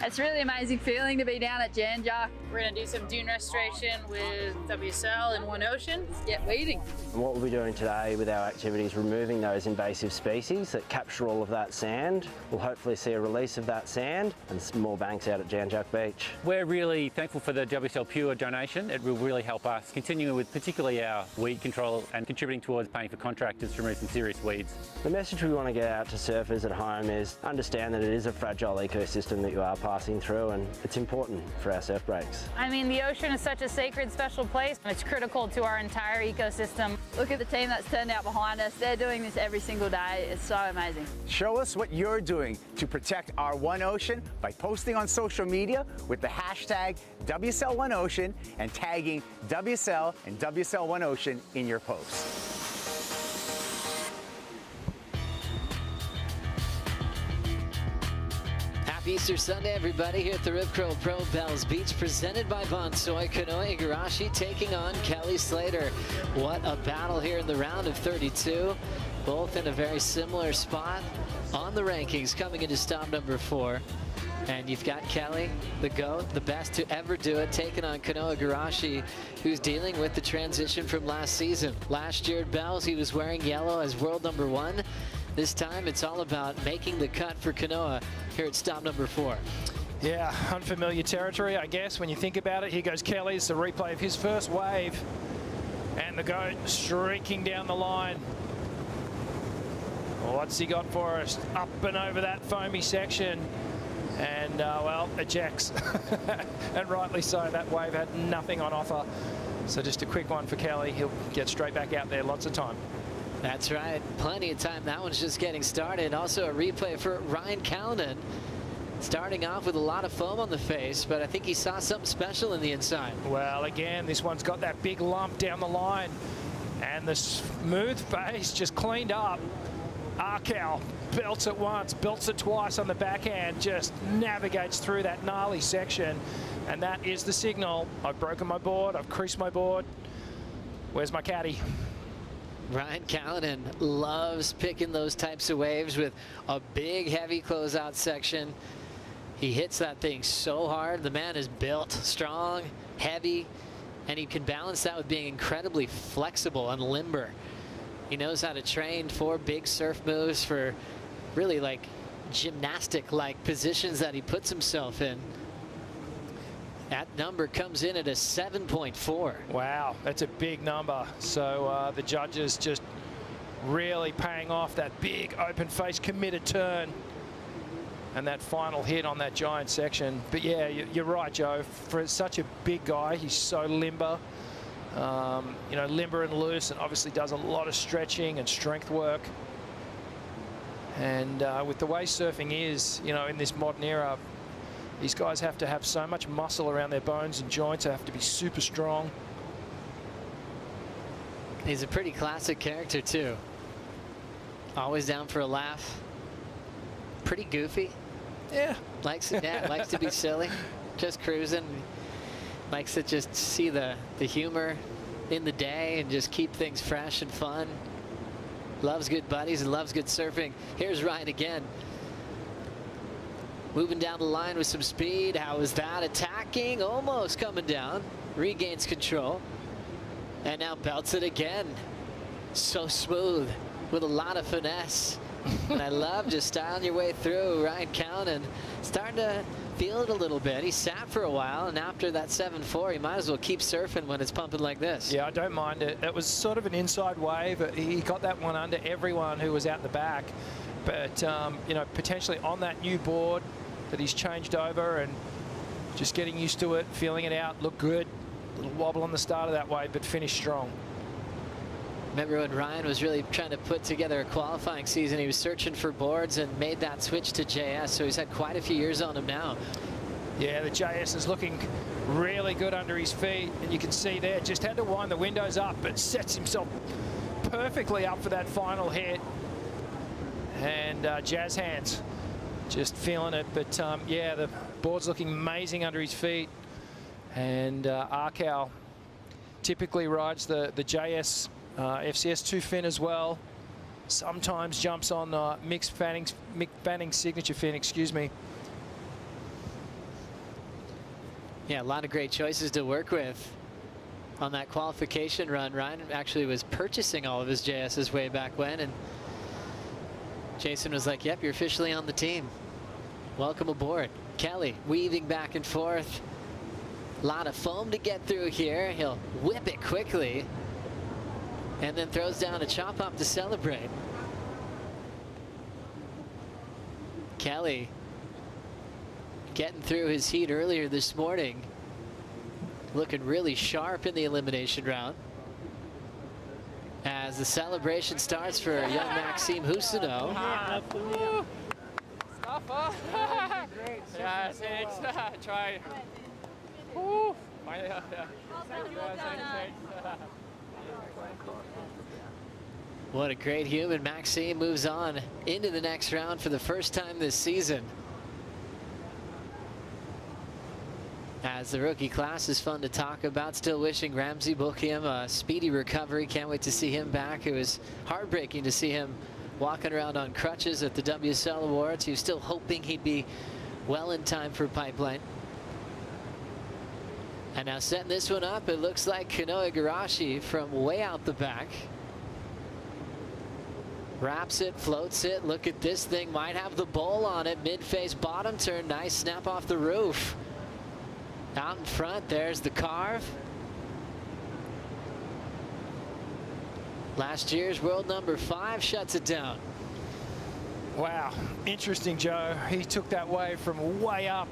It's a really amazing feeling to be down at Jan Jac. We're going to do some dune restoration with WSL in One Ocean. Get weeding. And what we'll be doing today with our activities, removing those invasive species that capture all of that sand. We'll hopefully see a release of that sand and some more banks out at Jan Jac Beach. We're really thankful for the WSL Pure donation. It will really help us continue with particularly our weed control and contributing towards paying for contractors to remove some serious weeds. The message we want to get out to surfers at home is understand that it is a fragile ecosystem that you are passing through, and it's important for our surf breaks. I mean, the ocean is such a sacred, special place. It's critical to our entire ecosystem. Look at the team that's turned out behind us. They're doing this every single day. It's so amazing. Show us what you're doing to protect our One Ocean by posting on social media with the hashtag WSL1Ocean and tagging WSL and WSL1Ocean in your posts. Happy Easter Sunday, everybody, here at the Rip Curl Pro Bells Beach, presented by Bonsoy. Kanoa Igarashi taking on Kelly Slater. What a battle here in the round of 32. Both in a very similar spot on the rankings, coming into stop number 4. And you've got Kelly, the GOAT, the best to ever do it, taking on Kanoa Igarashi, who's dealing with the transition from last season. Last year at Bells, he was wearing yellow as world number 1. This time, it's all about making the cut for Kanoa here at stop number 4. Yeah, unfamiliar territory, I guess, when you think about it. Here goes Kelly. It's the replay of his first wave. And the GOAT streaking down the line. What's he got for us? Up and over that foamy section. And, well, ejects. And rightly so. That wave had nothing on offer. So just a quick one for Kelly. He'll get straight back out there. Lots of time. That's right. Plenty of time. That one's just getting started. Also a replay for Ryan Callanan. Starting off with a lot of foam on the face, but I think he saw something special in the inside. Well, again, this one's got that big lump down the line. And the smooth face just cleaned up. Arkell belts it once, belts it twice on the backhand, just navigates through that gnarly section. And that is the signal. I've broken my board. I've creased my board. Where's my caddy? Ryan Callanan loves picking those types of waves with a big, heavy closeout section. He hits that thing so hard. The man is built strong, heavy, and he can balance that with being incredibly flexible and limber. He knows how to train for big surf moves, for really like gymnastic-like positions that he puts himself in. That number comes in at a 7.4. Wow, that's a big number. So the judges just really paying off that big open face committed turn. and that final hit on that giant section. But yeah, you're right, Joe. For such a big guy, he's so limber. You know, limber and loose, and obviously does a lot of stretching and strength work. And with the way surfing is, you know, in this modern era, these guys have to have so much muscle around their bones and joints. They have to be super strong. He's a pretty classic character too. Always down for a laugh. Pretty goofy. Yeah. Likes to be silly. Just cruising. Likes to just see the humor in the day and just keep things fresh and fun. Loves good buddies and loves good surfing. Here's Ryan again. Moving down the line with some speed. How is that? Attacking, almost coming down. Regains control. And now belts it again. So smooth with a lot of finesse. And I love just styling your way through. Ryan Cowan starting to feel it a little bit. He sat for a while, and after that 7-4, he might as well keep surfing when it's pumping like this. Yeah, I don't mind it. It was sort of an inside wave. He got that one under everyone who was out the back. But, you know, potentially on that new board that he's changed over and just getting used to it, feeling it out, looked good. A little wobble on the start of that wave, but finished strong. Remember when Ryan was really trying to put together a qualifying season, he was searching for boards and made that switch to JS, so he's had quite a few years on him now. Yeah, the JS is looking really good under his feet, and you can see there, just had to wind the windows up, but sets himself perfectly up for that final hit. And Jazz hands just feeling it, but yeah, the board's looking amazing under his feet. And Arkau typically rides the JS FCS 2 fin as well. Sometimes jumps on Mick Fanning's signature fin, excuse me. Yeah, a lot of great choices to work with on that qualification run. Ryan actually was purchasing all of his JSs way back when, and Jason was like, yep, you're officially on the team. Welcome aboard. Kelly weaving back and forth. A lot of foam to get through here. He'll whip it quickly and then throws down a chop up to celebrate. Kelly getting through his heat earlier this morning. Looking really sharp in the elimination round. As the celebration starts for young Maxime Housineau. Yeah, thanks. Try. Woo. What a great human. Maxime moves on into the next round for the first time this season. As the rookie class is fun to talk about. Still wishing Ramsey Bokiem a speedy recovery. Can't wait to see him back. It was heartbreaking to see him walking around on crutches at the WSL Awards. He was still hoping he'd be well in time for Pipeline. And now setting this one up, it looks like Kanoa Igarashi from way out the back. Wraps it, floats it. Look at this thing, might have the bowl on it. Mid-face bottom turn, nice snap off the roof. Out in front, there's the carve. Last year's world number 5 shuts it down. Wow, interesting, Joe. He took that wave from way up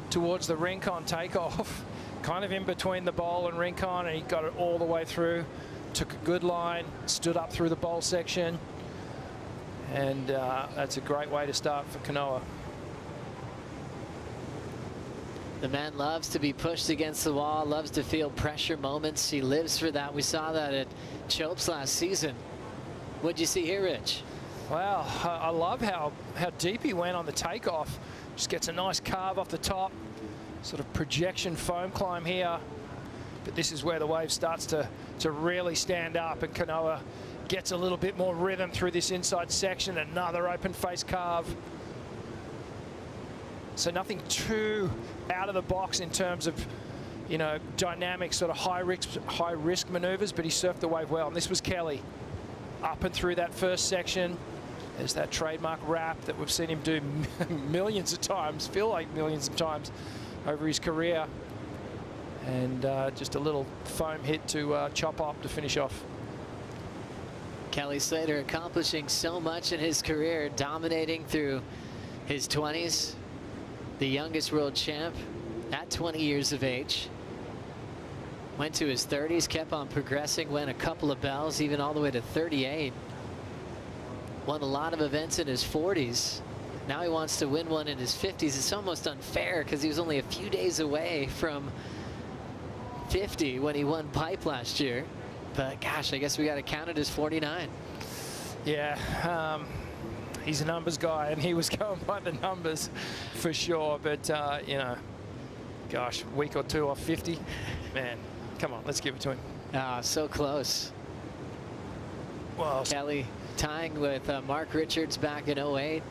towards the Rincon takeoff, kind of in between the bowl and Rincon, and he got it all the way through. Took a good line, stood up through the bowl section, and that's a great way to start for Kanoa. The man loves to be pushed against the wall, loves to feel pressure moments. He lives for that. We saw that at Chopes last season. What'd you see here, Rich? Wow, I love how deep he went on the takeoff. Just gets a nice carve off the top. Sort of projection foam climb here. But this is where the wave starts to really stand up, and Kanoa gets a little bit more rhythm through this inside section. Another open face carve. So nothing too out of the box in terms of, you know, dynamic sort of high risk maneuvers, but he surfed the wave well. And this was Kelly up and through that first section. There's that trademark wrap that we've seen him do millions of times, feel like millions of times over his career. And just a little foam hit to chop up to finish off. Kelly Slater accomplishing so much in his career, dominating through his 20s, the youngest world champ at 20 years of age. Went to his 30s, kept on progressing, went a couple of bells, even all the way to 38. Won a lot of events in his 40s. Now he wants to win one in his 50s. It's almost unfair because he was only a few days away from 50 when he won Pipe last year. But gosh, I guess we got to count it as 49. Yeah, he's a numbers guy, and he was going by the numbers for sure. But, you know, gosh, a week or two off 50. Man, come on, let's give it to him. Ah, so close. Well, Kelly tying with Mark Richards back in 08.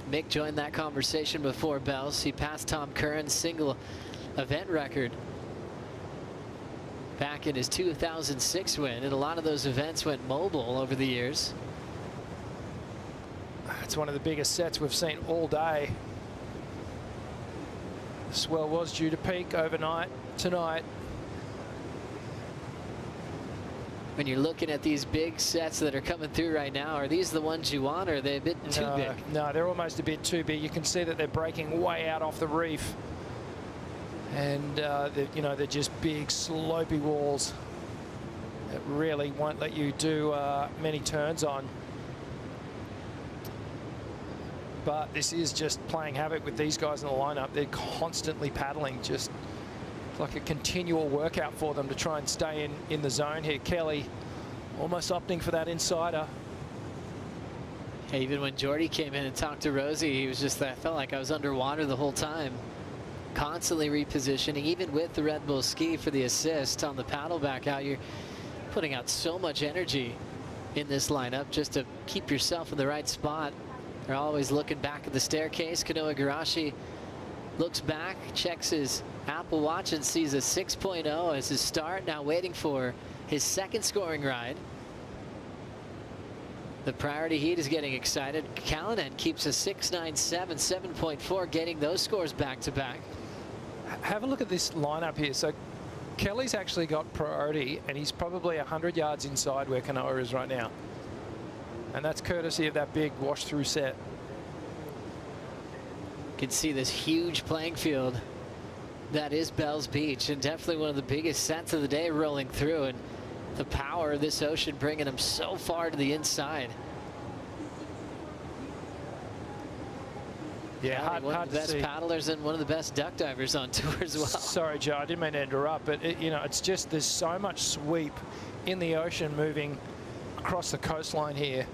Mick joined that conversation before bells. He passed Tom Curran's single event record back in his 2006 win, and a lot of those events went mobile over the years. It's one of the biggest sets we've seen all day. The swell was due to peak overnight tonight. When you're looking at these big sets that are coming through right now, are these the ones you want, or are they a bit too big? No, they're almost a bit too big. You can see that they're breaking way out off the reef. And, you know, they're just big, slopey walls that really won't let you do many turns on. But this is just playing havoc with these guys in the lineup. They're constantly paddling, just like a continual workout for them to try and stay in the zone here. Kelly almost opting for that insider. Hey, even when Jordy came in and talked to Rosie, he was just, I felt like I was underwater the whole time. Constantly repositioning, even with the Red Bull ski for the assist on the paddle back out. You're putting out so much energy in this lineup just to keep yourself in the right spot. They're always looking back at the staircase. Kanoa Igarashi looks back, checks his Apple Watch and sees a 6.0 as his start. Now waiting for his second scoring ride. The priority heat is getting excited. Callanan keeps a 6.97, 7.4, getting those scores back to back. Have a look at this lineup here. So Kelly's actually got priority, and he's probably 100 yards inside where Kanoa is right now. And that's courtesy of that big wash-through set. You can see this huge playing field that is Bells Beach, and definitely one of the biggest sets of the day rolling through, and the power of this ocean bringing them so far to the inside. Yeah, hard one of the best paddlers and one of the best duck divers on tour as well. Sorry, Joe, I didn't mean to interrupt, but you know, it's just there's so much sweep in the ocean moving across the coastline here,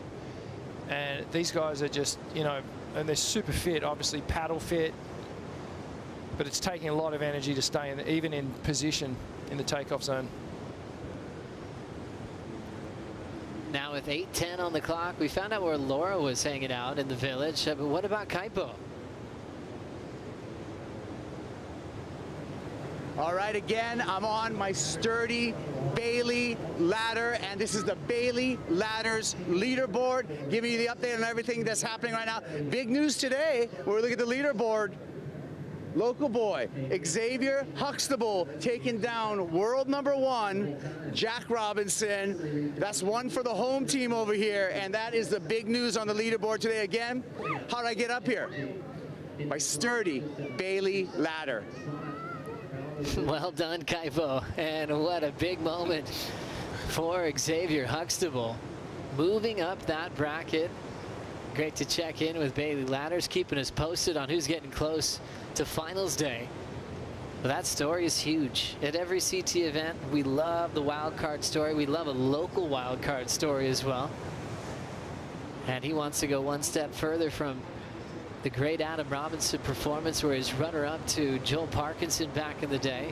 and these guys are just, you know, and they're super fit, obviously paddle fit, but it's taking a lot of energy to stay in, even in position in the takeoff zone. Now with 8:10 on the clock, we found out where Laura was hanging out in the village, but what about Kaipo? All right, again, I'm on my sturdy Bailey ladder, and this is the Bailey Ladders leaderboard, giving you the update on everything that's happening right now. Big news today, when we look at the leaderboard, local boy, Xavier Huxtable, taking down world #1, Jack Robinson. That's one for the home team over here, and that is the big news on the leaderboard today. Again, how did I get up here? My sturdy Bailey ladder. Well done, Kaipo, and what a big moment for Xavier Huxtable. Moving up that bracket. Great to check in with Bailey Ladders, keeping us posted on who's getting close to finals day. Well, that story is huge. At every CT event, we love the wild card story. We love a local wild card story as well. And he wants to go one step further from the great Adam Robinson performance, where he's runner-up to Joel Parkinson back in the day.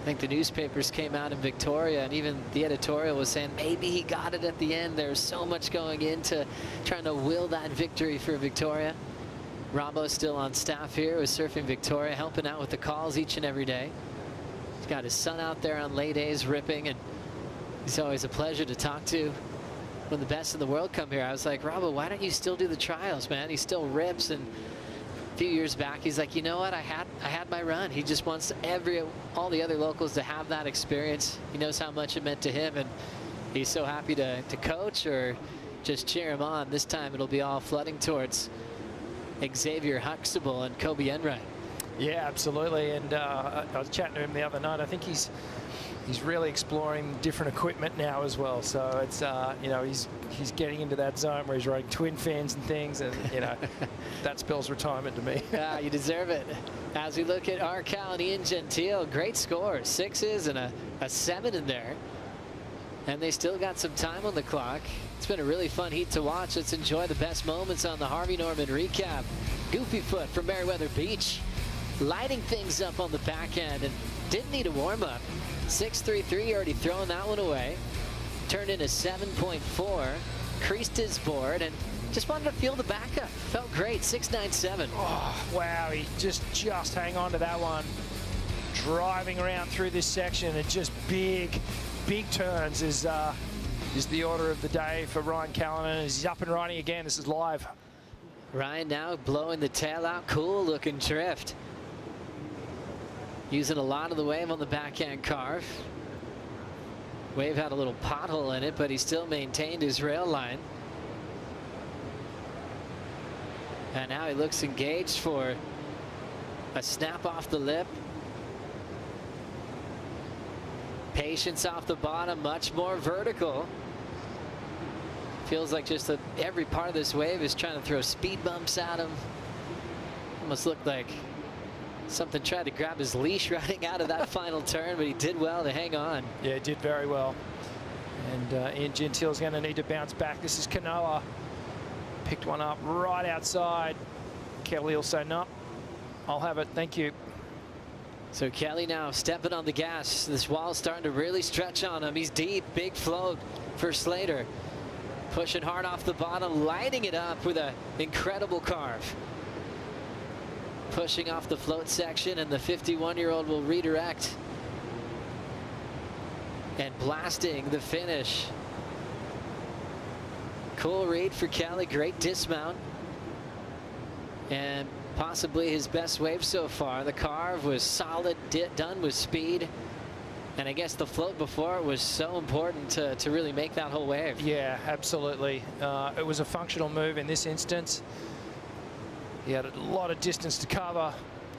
I think the newspapers came out in Victoria, and even the editorial was saying maybe he got it at the end. There's so much going into trying to will that victory for Victoria. Robbo's still on staff here with Surfing Victoria, helping out with the calls each and every day. He's got his son out there on lay days ripping, and he's always a pleasure to talk to. When the best in the world come here, I was like, Robbo, why don't you still do the trials, man? He still rips. And a few years back, he's like, you know what? I had my run. He just wants all the other locals to have that experience. He knows how much it meant to him, and he's so happy to coach or just cheer him on. This time it'll be all flooding towards Xavier Huxtable and Kobe Enright. Yeah, absolutely. And I was chatting to him the other night. I think he's really exploring different equipment now as well. So it's you know, he's getting into that zone where he's riding twin fins and things, and you know, that spells retirement to me. Yeah, you deserve it. As we look at Arcal and Ian Gentile, great scores, 6s and a 7 in there, and they still got some time on the clock. It's been a really fun heat to watch. Let's enjoy the best moments on the Harvey Norman recap. Goofy Foot from Meriwether Beach, lighting things up on the back end, and didn't need a warm-up. 6.33, already throwing that one away. Turned in a 7.4, creased his board, and just wanted to feel the backup. Felt great, 6.97. Oh, wow, he just hang on to that one. Driving around through this section, and just big turns is the order of the day for Ryan Callanan. He's up and running again. This is live. Ryan now blowing the tail out, cool looking drift. Using a lot of the wave on the backhand carve. Wave had a little pothole in it, but he still maintained his rail line. And now he looks engaged for a snap off the lip. Patience off the bottom, much more vertical. Feels like just every part of this wave is trying to throw speed bumps at him. Almost looked like something tried to grab his leash riding out of that final turn, but he did well to hang on. Yeah, he did very well. And Ian Gentile's going to need to bounce back. This is Kanoa. Picked one up right outside. Kelly will say, no, I'll have it, thank you. So Kelly now stepping on the gas. This wall's starting to really stretch on him. He's deep, big float for Slater. Pushing hard off the bottom, lighting it up with an incredible carve. Pushing off the float section, and the 51-year-old will redirect. And blasting the finish. Cool read for Kelly, great dismount. And possibly his best wave so far. The carve was solid, done with speed. And I guess the float before it was so important to really make that whole wave. Yeah, absolutely. It was a functional move in this instance. He had a lot of distance to cover.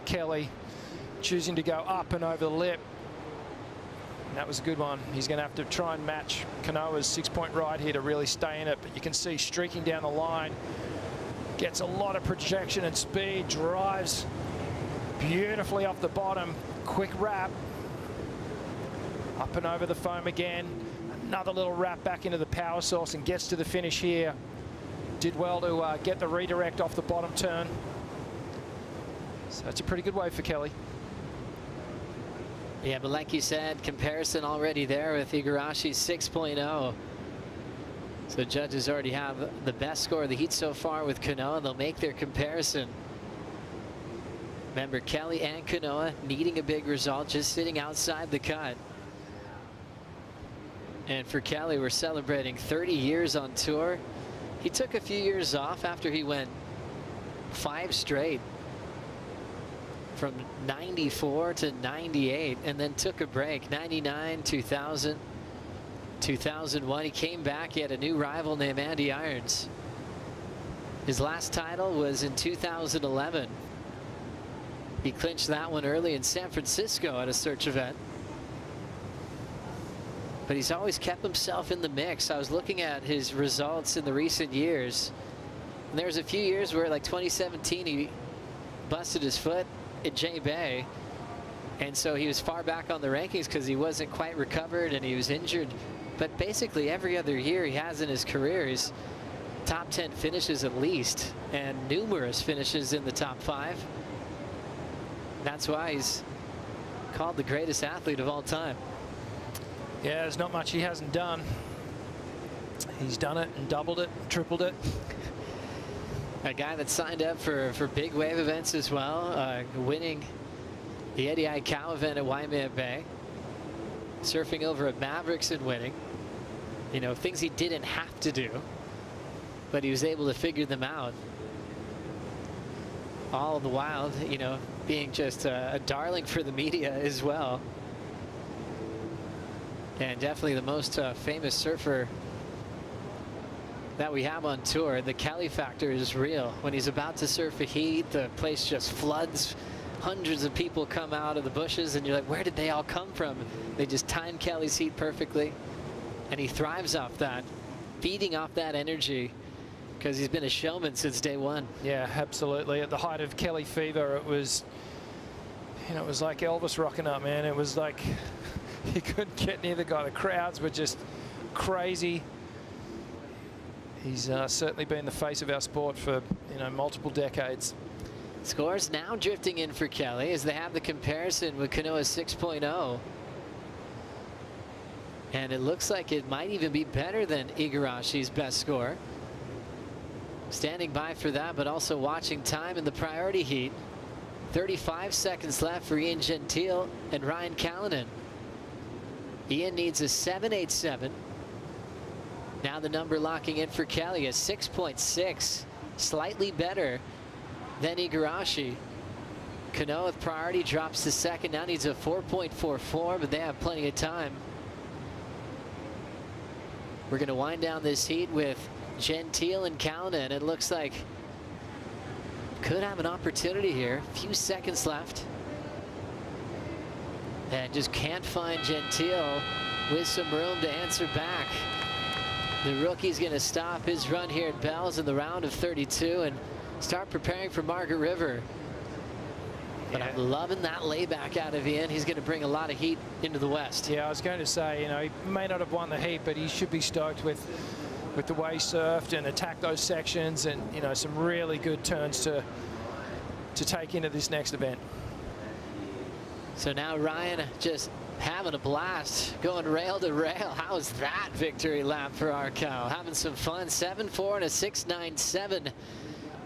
Kelly choosing to go up and over the lip. And that was a good one. He's going to have to try and match Kanoa's 6-point ride here to really stay in it. But you can see streaking down the line. Gets a lot of projection and speed. Drives beautifully off the bottom. Quick wrap. Up and over the foam again. Another little wrap back into the power source and gets to the finish here. Did well to get the redirect off the bottom turn. So that's a pretty good wave for Kelly. Yeah, but like you said, comparison already there with Igarashi's 6.0. So judges already have the best score of the heat so far with Kanoa. They'll make their comparison. Remember, Kelly and Kanoa needing a big result, just sitting outside the cut. And for Kelly, we're celebrating 30 years on tour. He took a few years off after he went 5 straight from 94 to 98, and then took a break. 99, 2000, 2001. He came back. He had a new rival named Andy Irons. His last title was in 2011. He clinched that one early in San Francisco at a search event. But he's always kept himself in the mix. I was looking at his results in the recent years. And there was a few years where, like 2017, he busted his foot at J Bay. And so he was far back on the rankings because he wasn't quite recovered and he was injured. But basically every other year he has in his career, he's top 10 finishes at least, and numerous finishes in the top 5. That's why he's called the greatest athlete of all time. Yeah, there's not much he hasn't done. He's done it and doubled it, tripled it. A guy that signed up for big wave events as well, winning the Eddie Aikau event at Waimea Bay, surfing over at Mavericks and winning. You know, things he didn't have to do, but he was able to figure them out. All the while, you know, being just a darling for the media as well. And definitely the most famous surfer that we have on tour. The Kelly factor is real. When he's about to surf a heat, the place just floods. Hundreds of people come out of the bushes, and you're like, where did they all come from? They just time Kelly's heat perfectly, and he thrives off that, feeding off that energy, because he's been a showman since day one. Yeah, absolutely. At the height of Kelly fever, it was, you know, it was like Elvis rocking up, man. It was like you couldn't get near the guy. The crowds were just crazy. He's certainly been the face of our sport for, you know, multiple decades. Scores now drifting in for Kelly as they have the comparison with Kanoa's 6.0. And it looks like it might even be better than Igarashi's best score. Standing by for that, but also watching time in the priority heat. 35 seconds left for Ian Gentile and Ryan Callanan. Ian needs a 7.87. Now the number locking in for Kelly, a 6.6, slightly better than Igarashi. Kanoa with priority drops to second, now needs a 4.44, but they have plenty of time. We're going to wind down this heat with Gentile and Callanan. It looks like could have an opportunity here. A few seconds left. And just can't find Gentile with some room to answer back. The rookie's going to stop his run here at Bells in the round of 32 and start preparing for Margaret River. But I'm loving that layback out of Ian. He's going to bring a lot of heat into the West. Yeah, I was going to say, you know, he may not have won the heat, but he should be stoked with the way he surfed and attacked those sections, and, you know, some really good turns to take into this next event. So now Ryan just having a blast, going rail to rail. How's that victory lap for our cow? Having some fun. 7.4 and a 6.97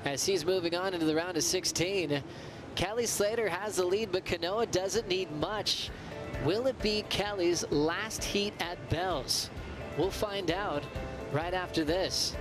as he's moving on into the round of 16. Kelly Slater has the lead, but Kanoa doesn't need much. Will it be Kelly's last heat at Bells? We'll find out right after this.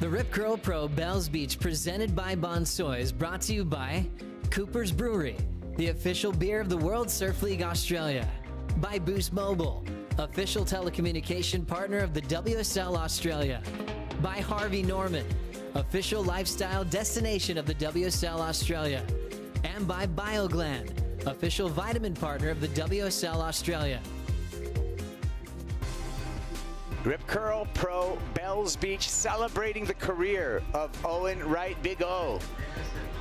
The Rip Curl Pro Bells Beach presented by Bonsoy is brought to you by Cooper's Brewery, the official beer of the World Surf League Australia. By Boost Mobile, official telecommunication partner of the WSL Australia. By Harvey Norman, official lifestyle destination of the WSL Australia. And by BioGland, official vitamin partner of the WSL Australia. Rip Curl Pro Bells Beach celebrating the career of Owen Wright, Big O,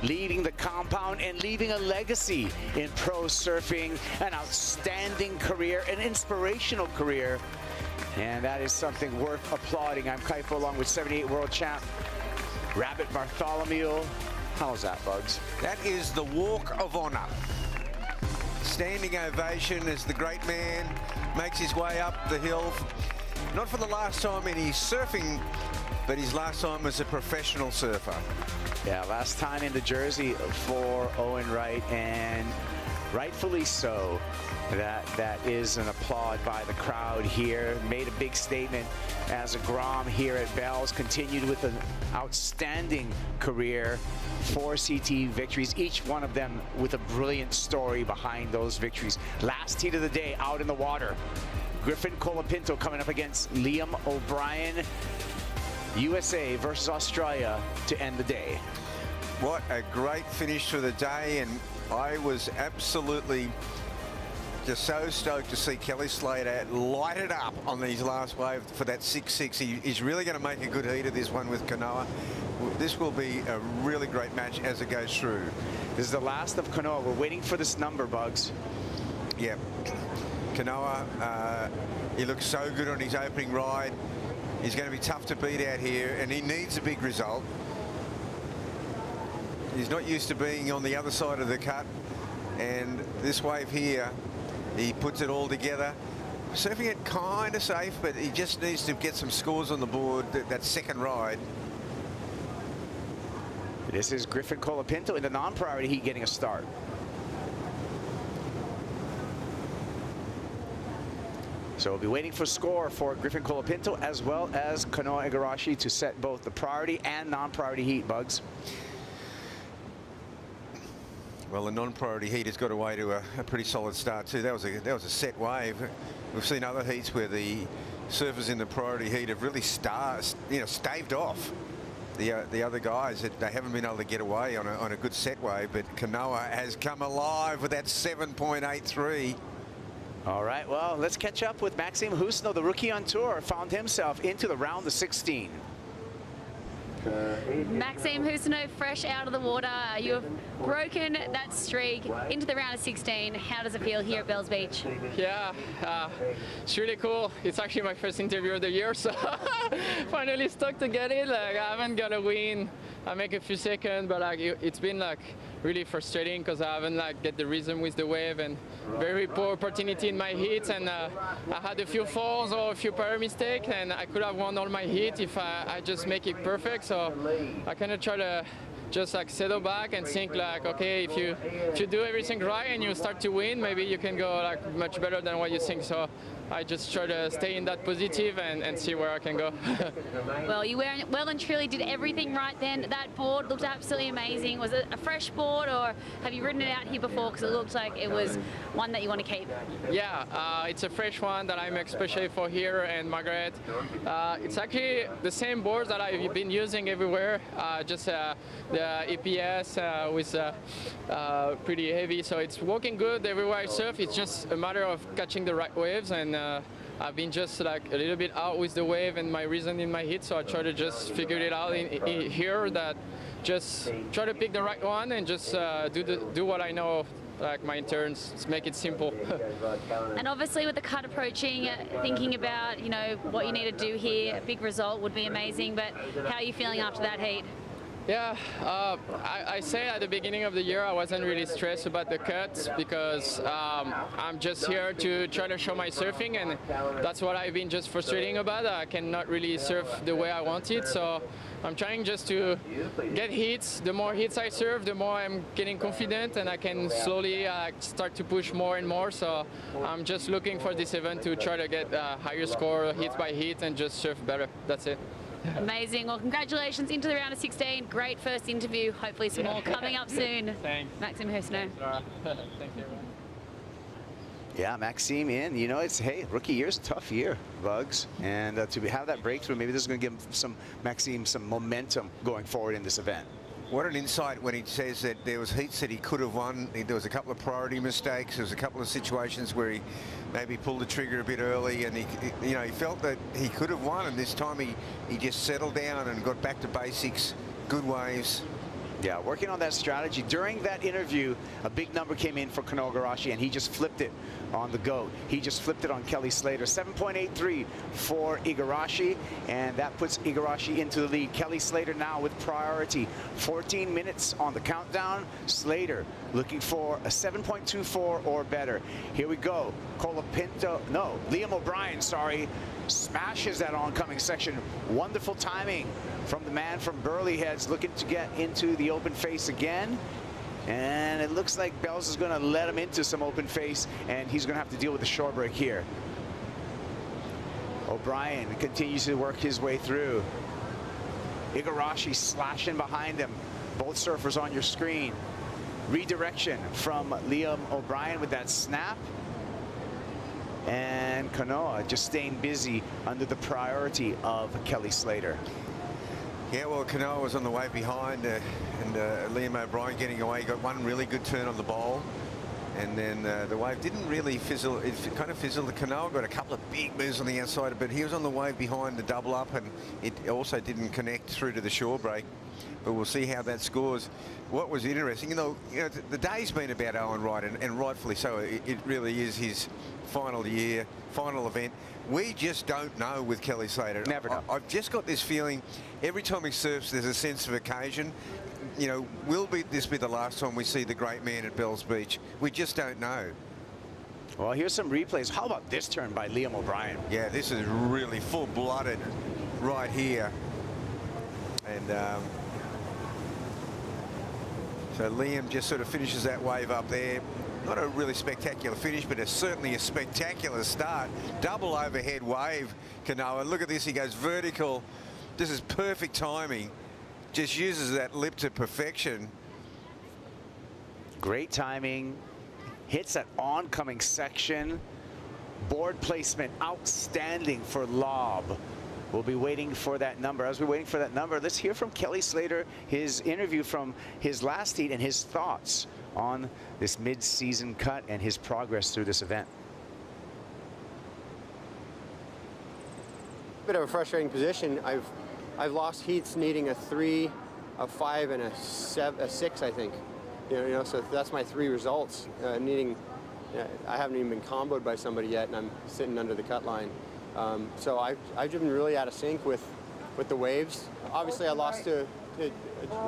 leaving the compound and leaving a legacy in pro surfing, an outstanding career, an inspirational career, and that is something worth applauding. I'm Kaifo along with 78 world champ Rabbit Bartholomew. How's that, Bugs? That is the walk of honor. Standing ovation as the great man makes his way up the hill. Not for the last time in his surfing, but his last time as a professional surfer. Yeah, last time in the jersey for Owen Wright, and rightfully so. That is an applaud by the crowd here. Made a big statement as a Grom here at Bells. Continued with an outstanding career. 4 CT victories, each one of them with a brilliant story behind those victories. Last heat of the day out in the water. Griffin Colapinto coming up against Liam O'Brien. USA versus Australia to end the day. What a great finish for the day, and I was absolutely just so stoked to see Kelly Slater light it up on these last wave for that 6-6. He's really going to make a good heat of this one with Kanoa. This will be a really great match as it goes through. This is the last of Kanoa. We're waiting for this number, Bugs. Yeah. Kanoa, he looks so good on his opening ride. He's going to be tough to beat out here, and he needs a big result. He's not used to being on the other side of the cut, and this wave here, he puts it all together. Surfing it kind of safe, but he just needs to get some scores on the board, that second ride. This is Griffin Colapinto in the non-priority heat getting a start. So we'll be waiting for score for Griffin Colapinto as well as Kanoa Igarashi to set both the priority and non-priority heat, Bugs. Well, the non-priority heat has got away to a pretty solid start too. That was a set wave. We've seen other heats where the surfers in the priority heat have really staved off the other guys. They haven't been able to get away on a good set wave, but Kanoa has come alive with that 7.83. All right, well, let's catch up with Maxime Husno, the rookie on tour, found himself into the round of 16. Maxime Husno, fresh out of the water. You have broken that streak into the round of 16. How does it feel here at Bells Beach? Yeah, it's really cool. It's actually my first interview of the year, so finally stuck to get it. Like, I haven't got a win. I make a few seconds, but like it's been like really frustrating because I haven't like get the rhythm with the wave, and very poor opportunity in my hits, and I had a few falls or a few power mistakes, and I could have won all my hits if I just make it perfect. So I kind of try to just like settle back and think like, okay, if you do everything right and you start to win, maybe you can go like much better than what you think. So I just try to stay in that positive and see where I can go. Well, you well and truly did everything right then. That board looked absolutely amazing. Was it a fresh board, or have you ridden it out here before? Because it looked like it was one that you want to keep. Yeah, it's a fresh one that I make especially for here and Margaret. It's actually the same boards that I've been using everywhere, just the EPS with pretty heavy, so it's working good everywhere I surf. It's just a matter of catching the right waves, and I've been just like a little bit out with the wave and my reason in my hit, so I try to just figure it out in here, that just try to pick the right one and just do what I know, like my turns, just make it simple. And obviously with the cut approaching, thinking about, you know, what you need to do here, a big result would be amazing, but how are you feeling after that heat? Yeah, I say at the beginning of the year I wasn't really stressed about the cuts because I'm just here to try to show my surfing, and that's what I've been just frustrating about. I cannot really surf the way I want it, so I'm trying just to get hits. The more hits I surf, the more I'm getting confident, and I can slowly start to push more and more. So I'm just looking for this event to try to get a higher score hit by hit and just surf better. That's it. Amazing. Well, congratulations into the round of 16. Great first interview. Hopefully some more coming up soon. Thanks. Maxime Husno. Thanks, everyone. Yeah, Maxime in. You know, it's, hey, rookie year's a tough year, Bugs. And to have that breakthrough, maybe this is going to give Maxime some momentum going forward in this event. What an insight when he says that there was heats that he could have won. There was a couple of priority mistakes. There was a couple of situations where he maybe pulled the trigger a bit early, and he felt that he could have won. And this time he just settled down and got back to basics. Good waves. Yeah, working on that strategy. During that interview, a big number came in for Kanoa Igarashi, and he just flipped it on the go. He just flipped it on Kelly Slater. 7.83 for Igarashi, and that puts Igarashi into the lead. Kelly Slater now with priority. 14 minutes on the countdown. Slater looking for a 7.24 or better. Here we go. Liam O'Brien, sorry, smashes that oncoming section. Wonderful timing from the man from Burley Heads, looking to get into the open face again. And it looks like Bells is going to let him into some open face, and he's going to have to deal with the short break here. O'Brien continues to work his way through. Igarashi slashing behind him. Both surfers on your screen. Redirection from Liam O'Brien with that snap. And Kanoa just staying busy under the priority of Kelly Slater. Yeah, well, Kanoa was on the way behind, and Liam O'Brien getting away. He got one really good turn on the bowl, and then the wave didn't really fizzle. It kind of fizzled. The Kanoa got a couple of big moves on the outside, but he was on the wave behind the double up, and it also didn't connect through to the shore break. But we'll see how that scores. What was interesting, the day's been about Owen Wright, and rightfully so. It really is his final year, final event. We just don't know with Kelly Slater. Never know. I've just got this feeling every time he surfs, there's a sense of occasion. Will this be the last time we see the great man at Bells Beach? We just don't know. Well, here's some replays. How about this turn by Liam O'Brien? Yeah, this is really full-blooded right here. And so Liam just sort of finishes that wave up there. Not a really spectacular finish, but it's certainly a spectacular start. Double overhead wave, Kanoa. Look at this, he goes vertical. This is perfect timing. Just uses that lip to perfection. Great timing. Hits that oncoming section. Board placement outstanding for lob. We'll be waiting for that number. As we're waiting for that number, let's hear from Kelly Slater, his interview from his last heat and his thoughts on this mid-season cut and his progress through this event. Bit of a frustrating position. I've lost heats needing a 3, a 5, and a 6, I think. So that's my 3 results. I haven't even been comboed by somebody yet, and I'm sitting under the cut line. So I've been really out of sync with the waves. Obviously, I lost to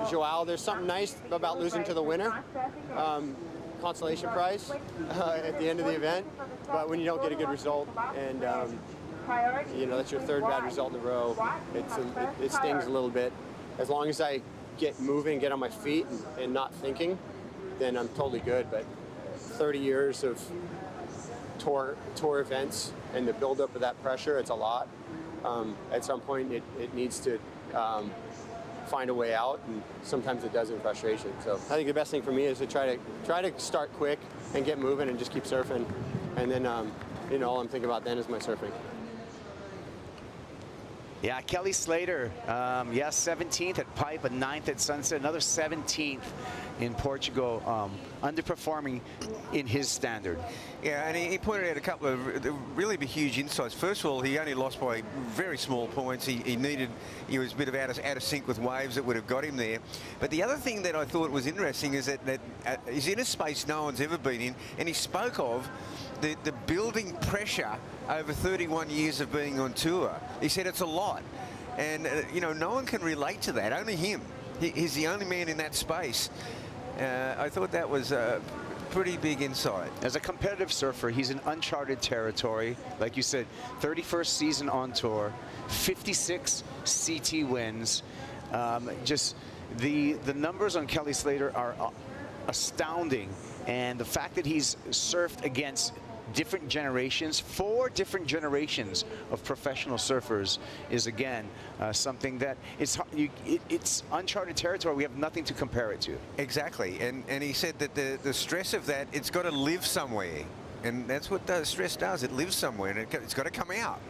Joao. There's something nice about losing to the winner, consolation prize at the end of the event. But when you don't get a good result, and that's your 3rd bad result in a row, it stings a little bit. As long as I get moving, get on my feet, and not thinking, then I'm totally good. But 30 years of tour events and the buildup of that pressure, it's a lot. At some point, it needs to find a way out, and sometimes it does in frustration. So I think the best thing for me is to try to start quick and get moving and just keep surfing, and then all I'm thinking about then is my surfing. Yeah, Kelly Slater, 17th at Pipe, a 9th at Sunset, another 17th in Portugal, underperforming in his standard. Yeah, and he pointed out a couple of really huge insights. First of all, he only lost by very small points. He was a bit of out of sync with waves that would have got him there. But the other thing that I thought was interesting is that he's in a space no one's ever been in, and he spoke of the building pressure over 31 years of being on tour. He said it's a lot, and no one can relate to that, only him. He's the only man in that space. I thought that was a pretty big insight. As a competitive surfer, he's in uncharted territory. Like you said, 31st season on tour, 56 CT wins. Just the numbers on Kelly Slater are astounding, and the fact that he's surfed against different generations, 4 different generations of professional surfers, is again something that it's uncharted territory. We have nothing to compare it to. Exactly, and he said that the stress of that, it's got to live somewhere, and that's what the stress does. It lives somewhere, and it's got to come out.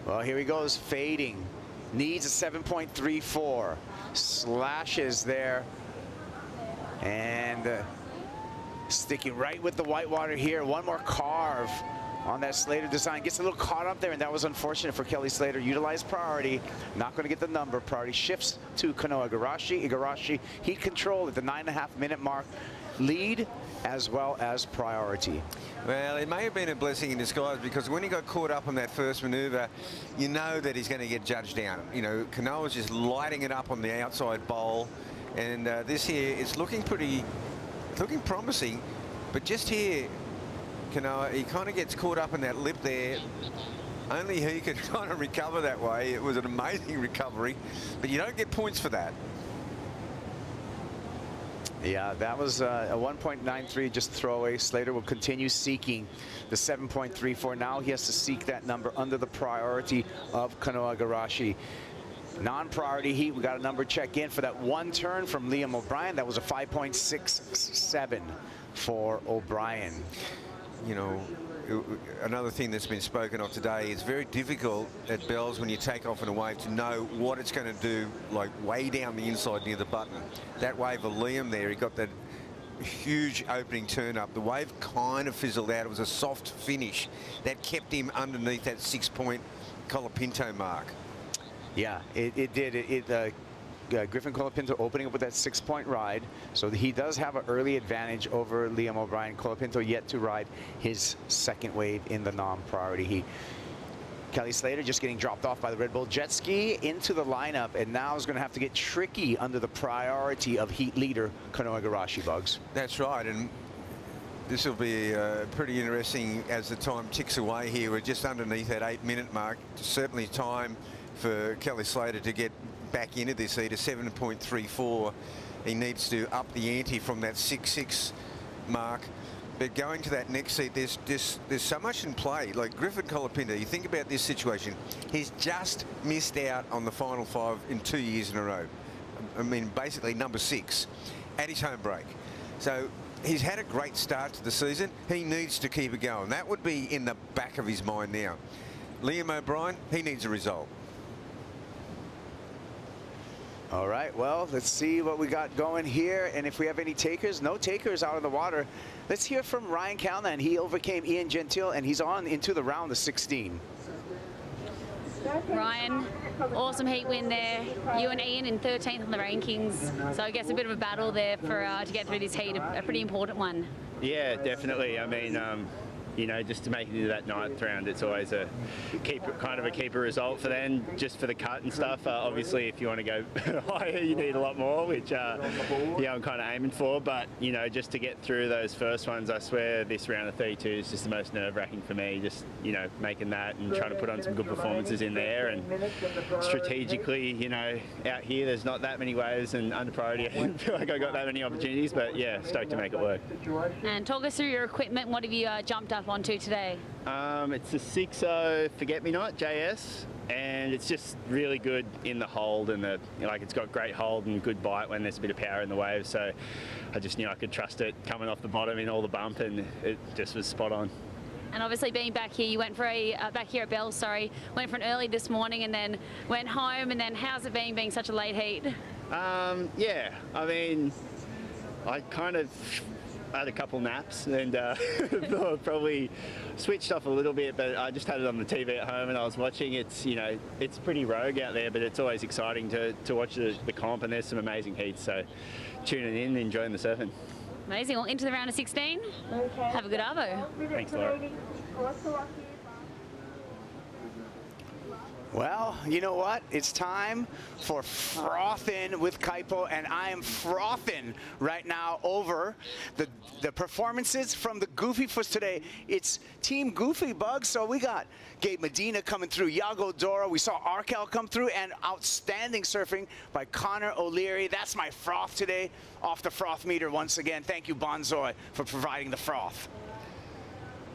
Well, here he goes, fading, needs a 7.34, slashes there, and sticking right with the whitewater here. One more carve on that Slater design. Gets a little caught up there, and that was unfortunate for Kelly Slater. Utilized priority. Not going to get the number. Priority shifts to Kanoa Igarashi. Igarashi heat control at the 9.5-minute mark. Lead as well as priority. Well, it may have been a blessing in disguise, because when he got caught up on that first maneuver, you know that he's going to get judged down. Kanoa's just lighting it up on the outside bowl, and this here is looking promising, but just here, Kanoa, he kind of gets caught up in that lip there. Only he could kind of recover that way. It was an amazing recovery, but you don't get points for that. Yeah, that was a 1.93 just throwaway. Slater will continue seeking the 7.34. Now he has to seek that number under the priority of Kanoa Igarashi. Non-priority heat, we got a number check in for that one turn from Liam O'Brien. That was a 5.67 for O'Brien. another thing that's been spoken of today, it's very difficult at Bells when you take off in a wave to know what it's going to do, like way down the inside near the button. That wave of Liam there, he got that huge opening turn up. The wave kind of fizzled out. It was a soft finish that kept him underneath that 6-point Colapinto mark. Yeah, it did. Griffin Colapinto opening up with that 6-point ride, so he does have an early advantage over Liam O'Brien. Colapinto yet to ride his second wave in the non-priority. Kelly Slater just getting dropped off by the Red Bull jet ski into the lineup, and now is going to have to get tricky under the priority of heat leader Kanoa Igarashi, Bugs. That's right, and this will be pretty interesting as the time ticks away here. We're just underneath that 8-minute mark. Certainly time for Kelly Slater to get back into this heat, a 7.34. He needs to up the ante from that 6.6 mark. But going to that next heat, there's so much in play. Like Griffin Colapinto, you think about this situation, he's just missed out on the final 5 in 2 years in a row. I mean, basically number 6 at his home break. So he's had a great start to the season. He needs to keep it going. That would be in the back of his mind now. Liam O'Brien, he needs a result. All right, well, let's see what we got going here, and if we have any takers. No takers out of the water. Let's hear from Ryan Callanan. He overcame Ian Gentile, and he's on into the round of 16. Ryan, awesome heat win there. You and Ian in 13th on the rankings, so I guess a bit of a battle there for to get through this heat, a pretty important one. Yeah, definitely. I mean, you know, just to make it into that 9th round, it's always a kind of a keeper result for them, just for the cut and stuff. Obviously, if you want to go higher, you need a lot more, which yeah, I'm kind of aiming for. But you know, just to get through those first ones, I swear this round of 32 is just the most nerve-wracking for me. Just making that and trying to put on some good performances in there. And strategically, out here there's not that many waves, and under priority, I didn't feel like I got that many opportunities. But yeah, stoked to make it work. And talk us through your equipment. What have you jumped up onto today? It's a 6.0 Forget-Me-Not JS, and it's just really good in the hold, and it's got great hold and good bite when there's a bit of power in the wave. So I just knew I could trust it coming off the bottom in all the bump, and it just was spot on. And obviously being back here, you went for back here at Bell, went for an early this morning and then went home. And then how's it been being such a late heat? Yeah, I mean, I kind of had a couple naps and probably switched off a little bit, but I just had it on the TV at home and I was watching. It's it's pretty rogue out there, but it's always exciting to watch the comp, and there's some amazing heats, so tuning in and enjoying the surfing. Amazing. Well, into the round of 16. Have a good arvo. Thanks, Laura. Well, you know what? It's time for Frothin' with Kaipo, and I am frothing right now over the performances from the Goofy Foots today. It's Team Goofy, Bugs. So we got Gabe Medina coming through, Iago Dora. We saw Arkel come through, and outstanding surfing by Connor O'Leary. That's my froth today, off the froth meter once again. Thank you, Bonsoy, for providing the froth.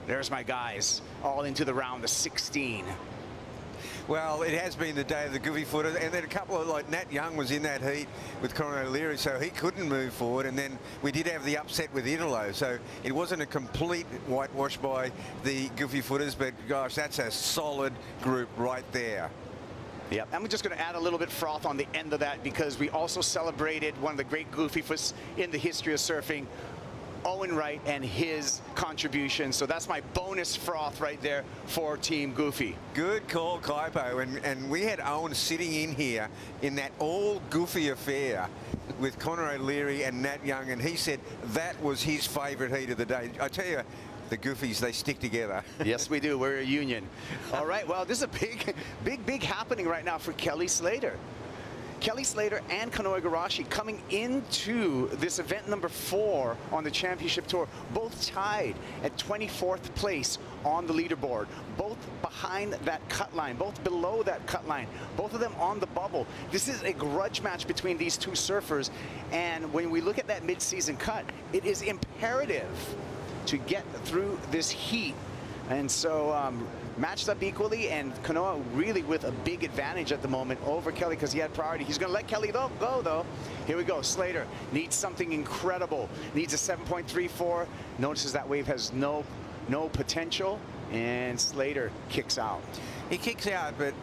There's my guys, all into the round of 16. Well, it has been the day of the Goofy Footer, and then a couple of, like Nat Young was in that heat with Connor O'Leary, so he couldn't move forward, and then we did have the upset with Italo, so it wasn't a complete whitewash by the Goofy Footers, but gosh, that's a solid group right there. Yep, and we're just going to add a little bit froth on the end of that, because we also celebrated one of the great Goofy Foots in the history of surfing, Owen Wright, and his contribution. So that's my bonus froth right there for Team Goofy. Good call, Kaipo. And we had Owen sitting in here in that all Goofy affair with Connor O'Leary and Nat Young, and he said that was his favourite heat of the day. I tell you, the Goofies, they stick together. Yes, we do. We're a union. All right, well, this is a big happening right now for Kelly Slater. Kelly Slater and Kanoa Igarashi coming into this event number 4 on the championship tour, both tied at 24th place on the leaderboard, both behind that cut line, both below that cut line, both of them on the bubble. This is a grudge match between these two surfers, and when we look at that mid-season cut, it is imperative to get through this heat. And so matched up equally, and Kanoa really with a big advantage at the moment over Kelly because he had priority. He's going to let Kelly go though. Here we go. Slater needs something incredible. Needs a 7.34. Notices that wave has no no potential, and Slater kicks out. He kicks out, but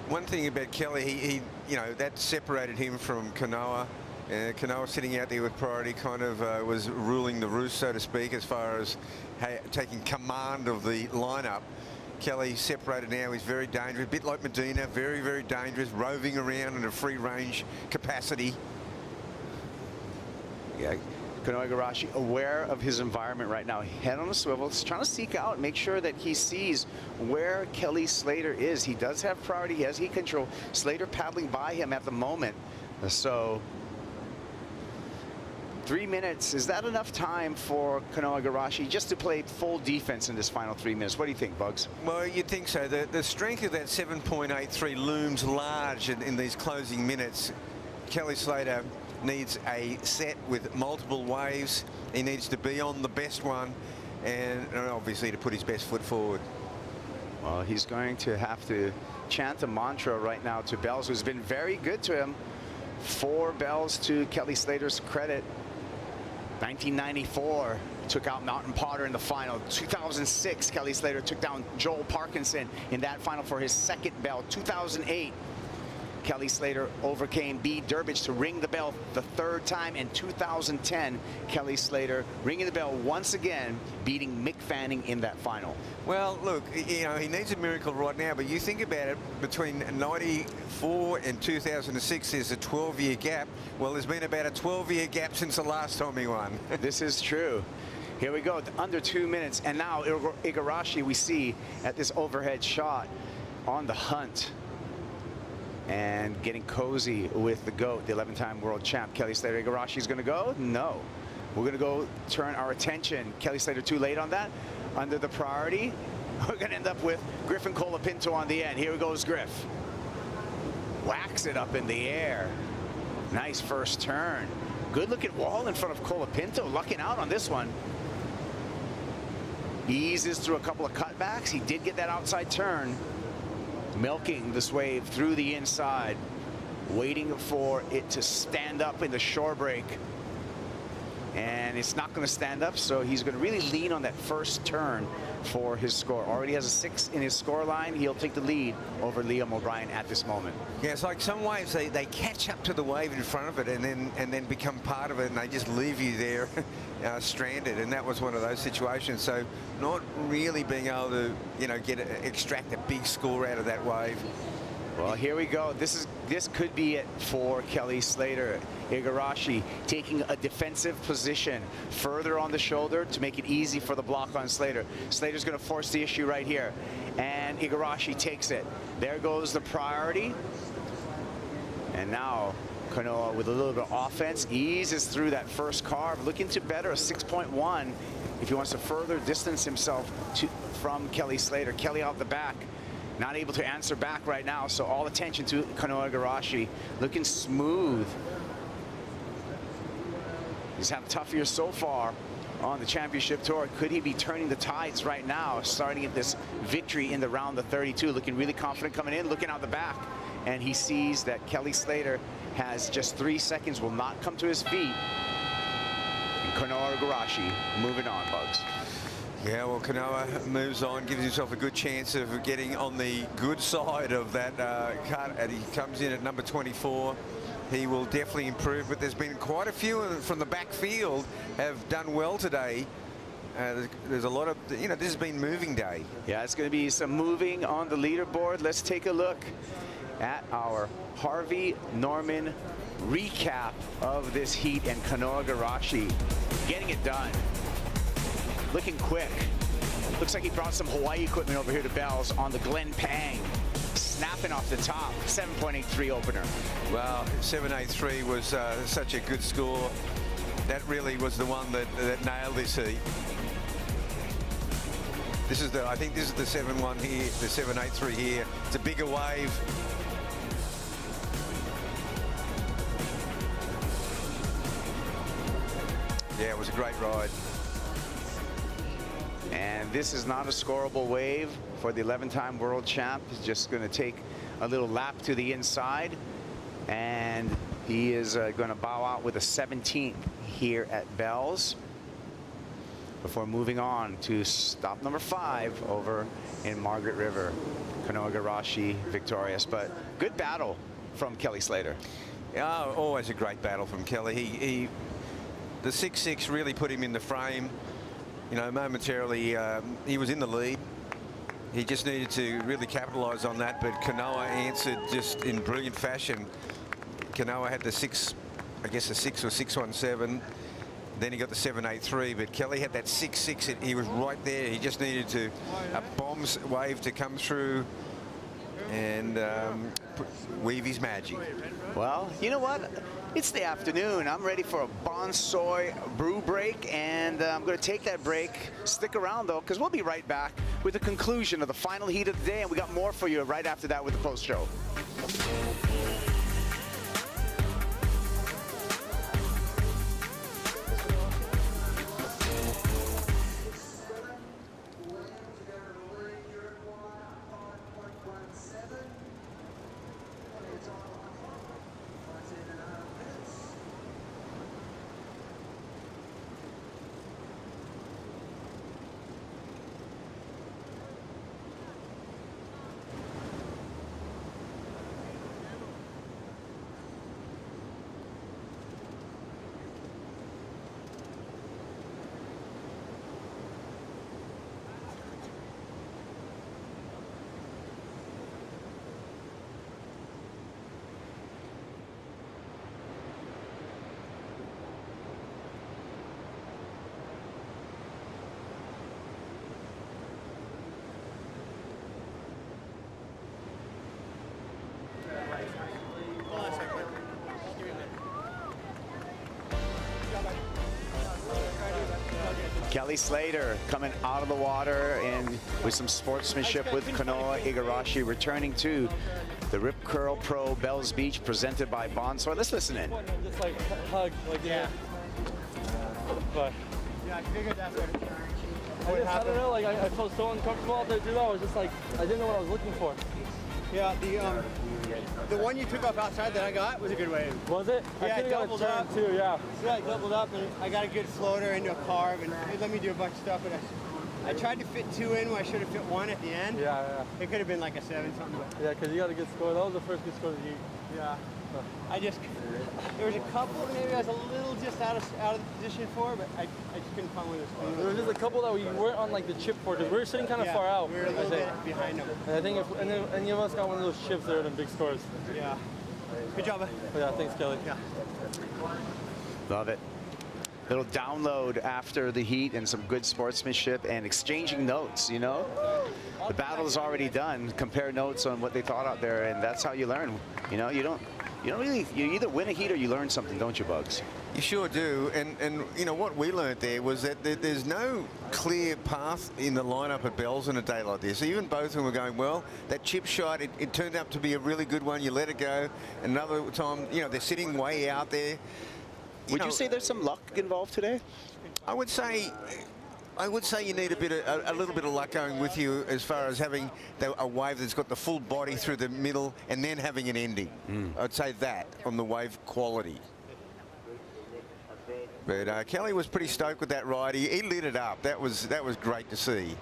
one thing about Kelly, he you know, that separated him from Kanoa. Kanoa sitting out there with priority kind of was ruling the roost, so to speak, as far as taking command of the lineup. Kelly separated now. He's very dangerous, a bit like Medina, very, very dangerous, roving around in a free range capacity. Yeah, Kanoa Igarashi aware of his environment right now. Head on a swivel, trying to seek out, make sure that he sees where Kelly Slater is. He does have priority. He has heat control. Slater paddling by him at the moment. So 3 minutes, is that enough time for Kanoa Igarashi just to play full defense in this final 3 minutes? What do you think, Bugs? Well, you'd think so. The strength of that 7.83 looms large in these closing minutes. Kelly Slater needs a set with multiple waves. He needs to be on the best one and obviously to put his best foot forward. Well, he's going to have to chant a mantra right now to Bells, who's been very good to him. 4 bells to Kelly Slater's credit. 1994 took out Mountain Potter in the final. 2006, Kelly Slater took down Joel Parkinson in that final for his 2nd bell. 2008, Kelly Slater overcame B. Durbridge to ring the bell the 3rd time. In 2010, Kelly Slater ringing the bell once again, beating Mick Fanning in that final. Well, look, you know, he needs a miracle right now, but you think about it, between 94 and 2006, there's a 12-year gap. Well, there's been about a 12-year gap since the last time he won. This is true. Here we go, under 2 minutes. And now Igarashi, we see at this overhead shot on the hunt and getting cozy with the GOAT, the 11-time world champ. Kelly Slater. Igarashi is going to go? No. We're going to go turn our attention. Kelly Slater too late on that. Under the priority, we're going to end up with Griffin Colapinto on the end. Here goes Griff. Whacks it up in the air. Nice first turn. Good looking wall in front of Colapinto, lucking out on this one. Eases through a couple of cutbacks. He did get that outside turn. Milking this wave through the inside, waiting for it to stand up in the shore break. And it's not going to stand up, so he's going to really lean on that first turn for his score. Already has a 6 in his score line. He'll take the lead over Liam O'Brien at this moment. Yeah, it's like some waves, they catch up to the wave in front of it and then become part of it, and they just leave you there stranded. And that was one of those situations. So not really being able to, you know, extract a big score out of that wave. Well, here we go. This could be it for Kelly Slater. Igarashi taking a defensive position further on the shoulder to make it easy for the block on Slater. Slater's going to force the issue right here, and Igarashi takes it. There goes the priority. And now Kanoa with a little bit of offense eases through that first carve, looking to better a 6.1 if he wants to further distance himself from Kelly Slater. Kelly out the back. Not able to answer back right now, so all attention to Kanoa Igarashi. Looking smooth. He's had a tough year so far on the championship tour. Could he be turning the tides right now, starting at this victory in the round of 32? Looking really confident coming in, looking out the back. And he sees that Kelly Slater has just 3 seconds, will not come to his feet. And Kanoa Igarashi moving on, Bugs. Yeah, well, Kanoa moves on, gives himself a good chance of getting on the good side of that cut, and he comes in at number 24. He will definitely improve, but there's been quite a few from the backfield have done well today. There's a lot of, you know, this has been moving day. Yeah, it's going to be some moving on the leaderboard. Let's take a look at our Harvey Norman recap of this heat, and Kanoa Igarashi getting it done. Looking quick. Looks like he brought some Hawaii equipment over here to Bells on the Glen Pang. Snapping off the top. 7.83 opener. Well, 7.83 was such a good score. That really was the one that nailed this heat. This is I think this is the 7.1 here, the 7.83 here. It's a bigger wave. Yeah, it was a great ride. And this is not a scoreable wave for the 11-time world champ. He's just going to take a little lap to the inside, and he is going to bow out with a 17th here at Bells. before moving on to stop number 5 over in Margaret River. Kanoa Igarashi victorious, but good battle from Kelly Slater. Yeah, always a great battle from Kelly. The 6-6 really put him in the frame. You know, momentarily he was in the lead. He just needed to really capitalise on that, but Kanoa answered just in brilliant fashion. Kanoa had the 6, I guess the 6 or 6-1-7. Then he got the 7-8-3, but Kelly had that 6-6. He was right there. He just needed to a bomb wave to come through and weave his magic. Well, you know what? It's the afternoon. I'm ready for a Bonsoy brew break, and I'm going to take that break. Stick around, though, because we'll be right back with the conclusion of the final heat of the day, and we got more for you right after that with the post-show. Kelly Slater coming out of the water and with some sportsmanship with Kanoa Igarashi, returning to the Rip Curl Pro Bells Beach, presented by Bonsoy. Let's listen in. Just like hug, like yeah. But yeah, I figured that's what I don't know, like I felt so uncomfortable out there too. I was just like, I didn't know what I was looking for. Yeah, the one you took off outside that I got was a good wave. Was it? Yeah, I doubled up too. Yeah. Yeah, I doubled up and I got a good floater into a carve, and it let me do a bunch of stuff. But I tried to fit 2 in when I should have fit 1 at the end. Yeah, yeah. It could have been like a 7 something. But yeah, because you got a good score. That was the first good score that you. Yeah. There was a couple maybe I was a little just out of the position for, but I just couldn't find one of those. There was just a couple that we weren't on like the chip for, because we were sitting kind of far out. We were a little bit behind them. And I think if any of us got one of those chips, there would have been big scores. Yeah. Good job, man. Yeah, thanks, Kelly. Yeah. Love it. Little download after the heat and some good sportsmanship and exchanging notes, you know? The battle is already done. Compare notes on what they thought out there, and that's how you learn. You know, you either win a heat or you learn something, don't you, Bugs? You sure do, and you know what we learned there was that there's no clear path in the lineup at Bells on a day like this. Even both of them were going, well, that chip shot, it turned out to be a really good one. You let it go. Another time, you know, they're sitting way out there. Would you say there's some luck involved today? I would say you need a little bit of luck going with you, as far as having a wave that's got the full body through the middle and then having an ending. I'd say that on the wave quality. But Kelly was pretty stoked with that ride. He lit it up. That was great to see.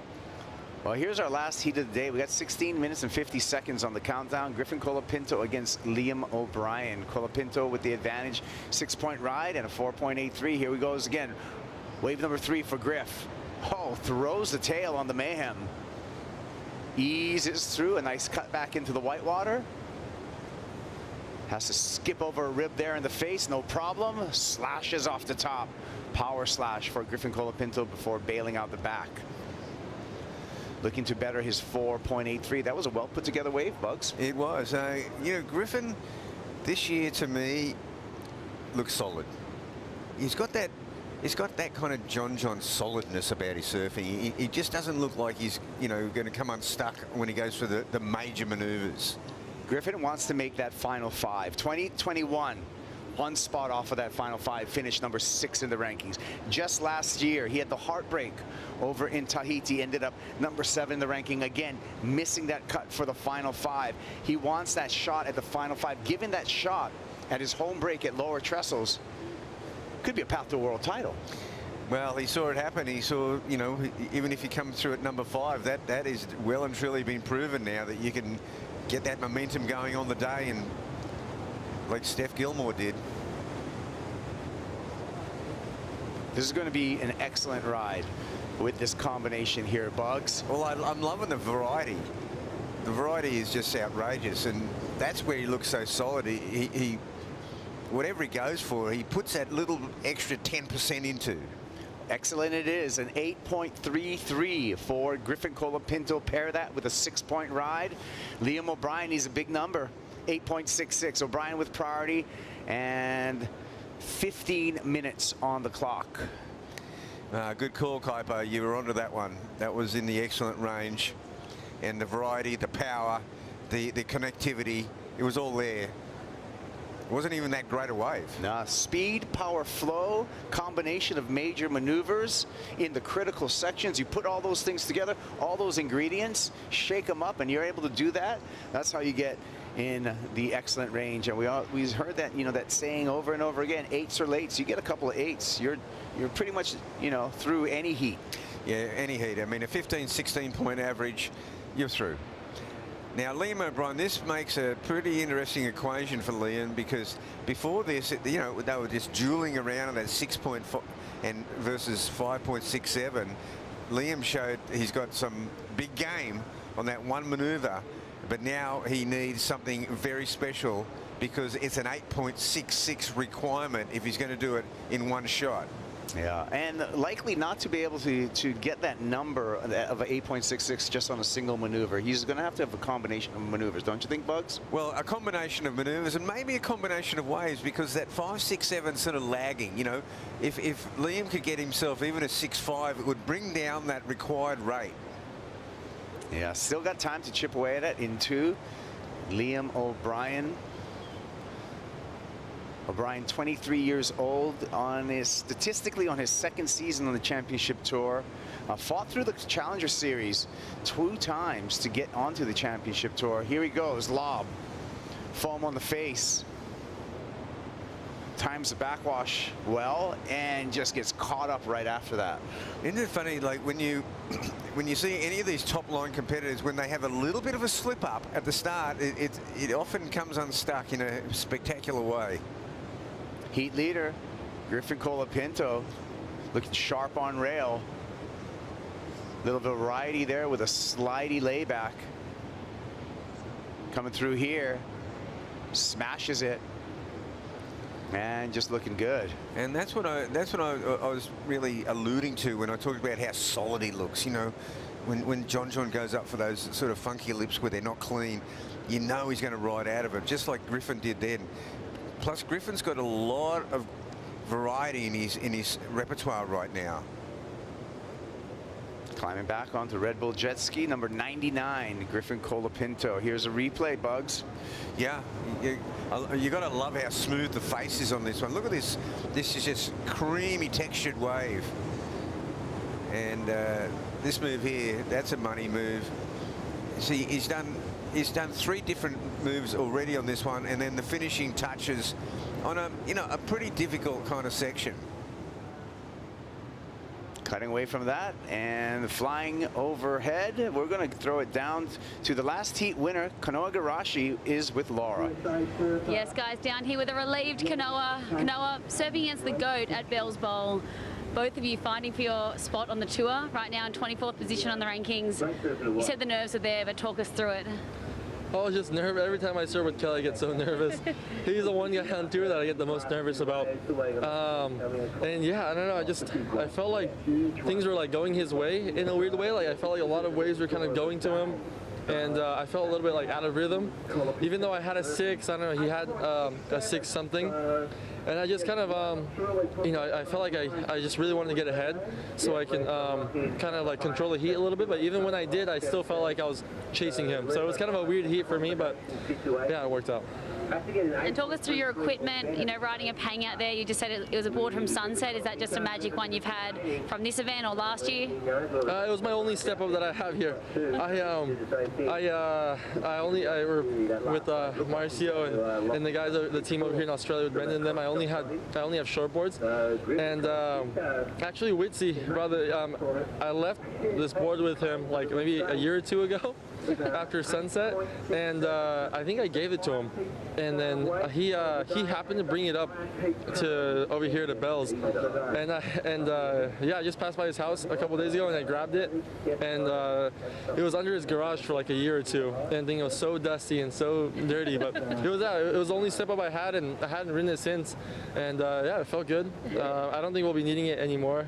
Well, here's our last heat of the day. We got 16 minutes and 50 seconds on the countdown. Griffin Colapinto against Liam O'Brien. Colapinto with the advantage, 6-point ride and a 4.83. Here we goes again. Wave number 3 for Griff. Oh, throws the tail on the Mayhem. Eases through, a nice cut back into the whitewater. Has to skip over a rib there in the face, no problem. Slashes off the top. Power slash for Griffin Colapinto before bailing out the back. Looking to better his 4.83. That was a well put together wave, Bugs. It was. You know, Griffin this year to me looks solid. He's got that kind of John solidness about his surfing. He just doesn't look like he's, you know, going to come unstuck when he goes for the major maneuvers. Griffin wants to make that final 5. 2021, 1 spot off of that final 5, finished number 6 in the rankings. Just last year, he had the heartbreak over in Tahiti, ended up number 7 in the ranking, again, missing that cut for the final 5. He wants that shot at the final 5. Given that shot at his home break at Lower Trestles, could be a path to a world title. Well, he saw it happen. He saw, you know, even if you come through at number 5, that is well and truly been proven now that you can get that momentum going on the day, and like Steph Gilmore did. This is going to be an excellent ride with this combination here, Bugs. Well, I'm loving the variety. The variety is just outrageous, and that's where he looks so solid. He whatever he goes for, he puts that little extra 10% into. Excellent it is, an 8.33 for Griffin Colapinto. Pair that with a 6-point ride. Liam O'Brien, he's a big number, 8.66. O'Brien with priority, and 15 minutes on the clock. Good call, Kaipo. You were onto that one. That was in the excellent range. And the variety, the power, the connectivity, it was all there. It wasn't even that great a wave. Nah, speed, power, flow, combination of major maneuvers in the critical sections. You put all those things together, all those ingredients, shake them up, and you're able to do that. That's how you get in the excellent range. And we heard that, you know, that saying over and over again, 8s or lates. You get a couple of 8s, you're pretty much, you know, through any heat. Yeah, any heat. I mean, a 15, 16-point average, you're through. Now, Liam O'Brien, this makes a pretty interesting equation for Liam, because before this, you know, they were just dueling around at that 6.5 and versus 5.67. Liam showed he's got some big game on that one maneuver, but now he needs something very special, because it's an 8.66 requirement if he's going to do it in one shot. Yeah, and likely not to be able to get that number of 8.66 just on a single maneuver. He's going to have a combination of maneuvers, don't you think, Bugs? Well, a combination of maneuvers, and maybe a combination of waves, because that 5, 6, 7 sort of lagging. You know, if Liam could get himself even a 6.5, it would bring down that required rate. Yeah, still got time to chip away at it in 2. Liam O'Brien. O'Brien, 23 years old, statistically on his 2nd season on the championship tour. Fought through the Challenger Series 2 times to get onto the championship tour. Here he goes, lob, foam on the face. Times the backwash well, and just gets caught up right after that. Isn't it funny, like when you see any of these top line competitors, when they have a little bit of a slip up at the start, it often comes unstuck in a spectacular way. Heat leader, Griffin Colapinto, looking sharp on rail. Little variety there with a slidey layback. Coming through here, smashes it, and just looking good. And that's what I was really alluding to when I talked about how solid he looks. You know, when John goes up for those sort of funky lips where they're not clean, you know he's going to ride out of it, just like Griffin did then. Plus, Griffin's got a lot of variety in his repertoire right now. Climbing back onto Red Bull jet ski, number 99, Griffin Colapinto. Here's a replay, Bugs. Yeah, you got to love how smooth the face is on this one. Look at this. This is just creamy textured wave. And this move here, that's a money move. See, he's done 3 different moves already on this one, and then the finishing touches on a pretty difficult kind of section. Cutting away from that and flying overhead. We're going to throw it down to the last heat winner. Kanoa Garashi is with Laura. Yes, guys, down here with a relieved Kanoa. Kanoa serving against the GOAT at Bell's Bowl. Both of you fighting for your spot on the tour, right now in 24th position on the rankings. You said the nerves are there, but talk us through it. I was just nervous. Every time I serve with Kelly, I get so nervous. He's the one guy on tour that I get the most nervous about. And yeah, I don't know. I felt like things were like going his way in a weird way. Like I felt like a lot of waves were kind of going to him. And I felt a little bit like out of rhythm. Even though I had a 6, I don't know, he had a 6 something. And I just kind of, you know, I felt like I just really wanted to get ahead so I can kind of like control the heat a little bit. But even when I did, I still felt like I was chasing him. So it was kind of a weird heat for me, but yeah, it worked out. And talk us through your equipment, you know, riding a Pang out there. You just said it was a board from Sunset. Is that just a magic one you've had from this event or last year? It was my only step up that I have here. I were with Marcio and the guys, the team over here in Australia with Brendan and them. I only have shortboards, and actually Witsy, brother, I left this board with him like maybe a year or two ago after Sunset, and I think I gave it to him, and then he happened to bring it up to over here to Bell's, and yeah, I just passed by his house a couple days ago and I grabbed it, and it was under his garage for like a year or two, and the thing was so dusty and so dirty, but it was the only step up I had, and I hadn't ridden it since, and yeah, it felt good. I don't think we'll be needing it anymore.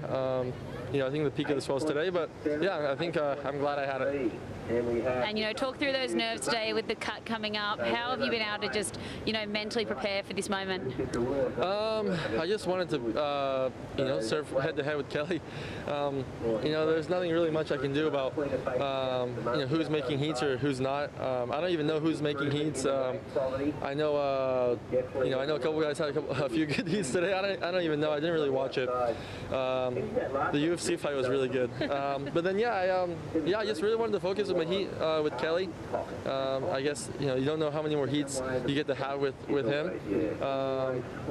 You know, I think the peak of the swell's today, but yeah, I think I'm glad I had it. And, you know, talk through those nerves today with the cut coming up. How have you been able to just, you know, mentally prepare for this moment? I just wanted to, you know, surf head-to-head with Kelly. You know, there's nothing really much I can do about, you know, who's making heats or who's not. I don't even know who's making heats. I know, you know, I know a couple guys had a few good heats today. I don't even know. I didn't really watch it. The UFC fight was really good. But then, yeah, I just really wanted to focus on my heat with Kelly. I guess, you know, you don't know how many more heats you get to have with him.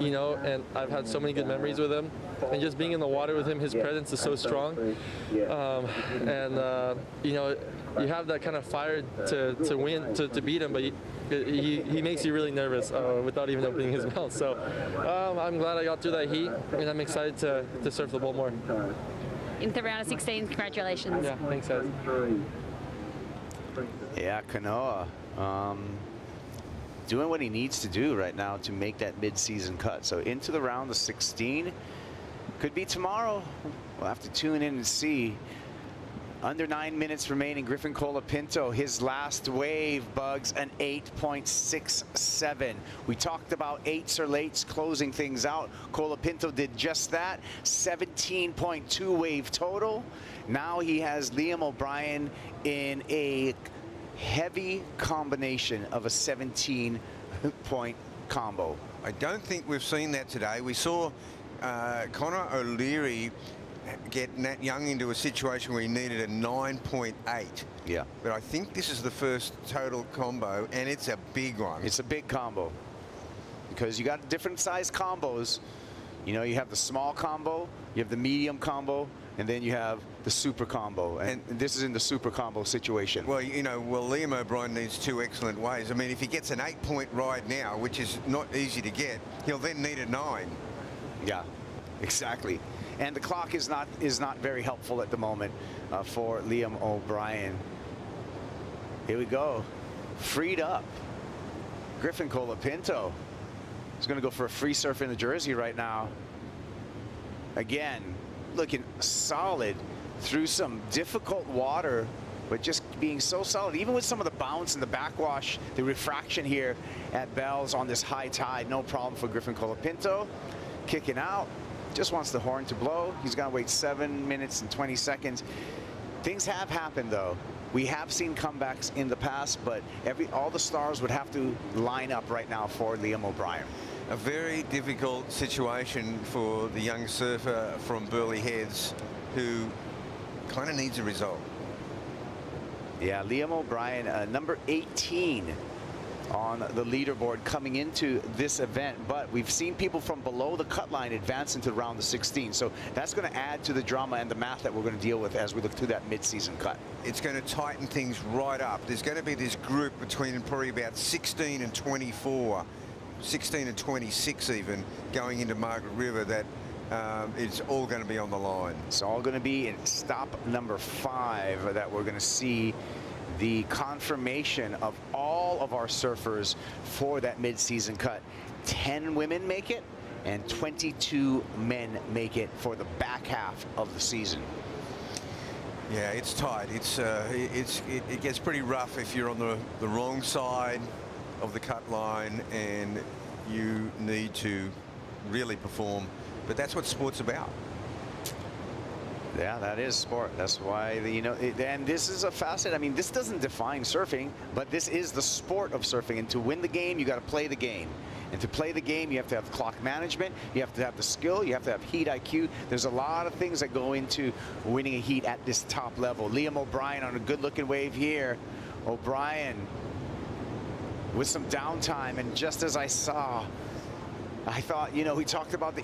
You know, and I've had so many good memories with him, and just being in the water with him, his presence is so strong. And you know, you have that kind of fire to win, to beat him, but he makes you really nervous without even opening his mouth. So I'm glad I got through that heat, and I'm excited to surf the bowl more. In the round of 16, congratulations. Yeah, thanks, guys. Yeah, Kanoa doing what he needs to do right now to make that mid-season cut. So into the round of 16, could be tomorrow. We'll have to tune in and see. Under 9 minutes remaining, Griffin Colapinto, his last wave, Bugs, an 8.67. We talked about 8s or lates closing things out. Colapinto did just that. 17.2 wave total. Now he has Liam O'Brien in a heavy combination of a 17-point combo. I don't think we've seen that today. We saw Connor O'Leary get Nat Young into a situation where he needed a 9.8. Yeah. But I think this is the first total combo, and it's a big one. It's a big combo because you got different size combos. You know, you have the small combo, you have the medium combo, and then you have the super combo. And this is in the super combo situation. Well, you know, Liam O'Brien needs two excellent ways. I mean, if he gets an 8-point ride now, which is not easy to get, he'll then need a 9. Yeah, exactly. And the clock is not very helpful at the moment for Liam O'Brien. Here we go. Freed up. Griffin Colapinto is going to go for a free surf in the jersey right now. Again, looking solid through some difficult water, but just being so solid, even with some of the bounce and the backwash, the refraction here at Bell's on this high tide. No problem for Griffin Colapinto. Kicking out. Just wants the horn to blow. He's going to wait 7 minutes and 20 seconds. Things have happened, though. We have seen comebacks in the past, but all the stars would have to line up right now for Liam O'Brien. A very difficult situation for the young surfer from Burleigh Heads, who kind of needs a result. Yeah, Liam O'Brien, number 18 on the leaderboard coming into this event, but we've seen people from below the cut line advance into the round of 16, so that's going to add to the drama and the math that we're going to deal with as we look to that mid-season cut. It's going to tighten things right up. There's going to be this group between probably about 16 and 24, 16 and 26 even, going into Margaret River, that it's all going to be on the line. It's all going to be in stop number 5 that we're going to see the confirmation of all of our surfers for that mid-season cut. 10 women make it and 22 men make it for the back half of the season. Yeah, it's tight. It gets pretty rough if you're on the wrong side of the cut line and you need to really perform. But that's what sport's about. Yeah, that is sport. That's why, and this is a facet. I mean, this doesn't define surfing, but this is the sport of surfing. And to win the game, you got to play the game. And to play the game, you have to have clock management. You have to have the skill. You have to have heat IQ. There's a lot of things that go into winning a heat at this top level. Liam O'Brien on a good-looking wave here. O'Brien with some downtime. And just as I saw, I thought, we talked about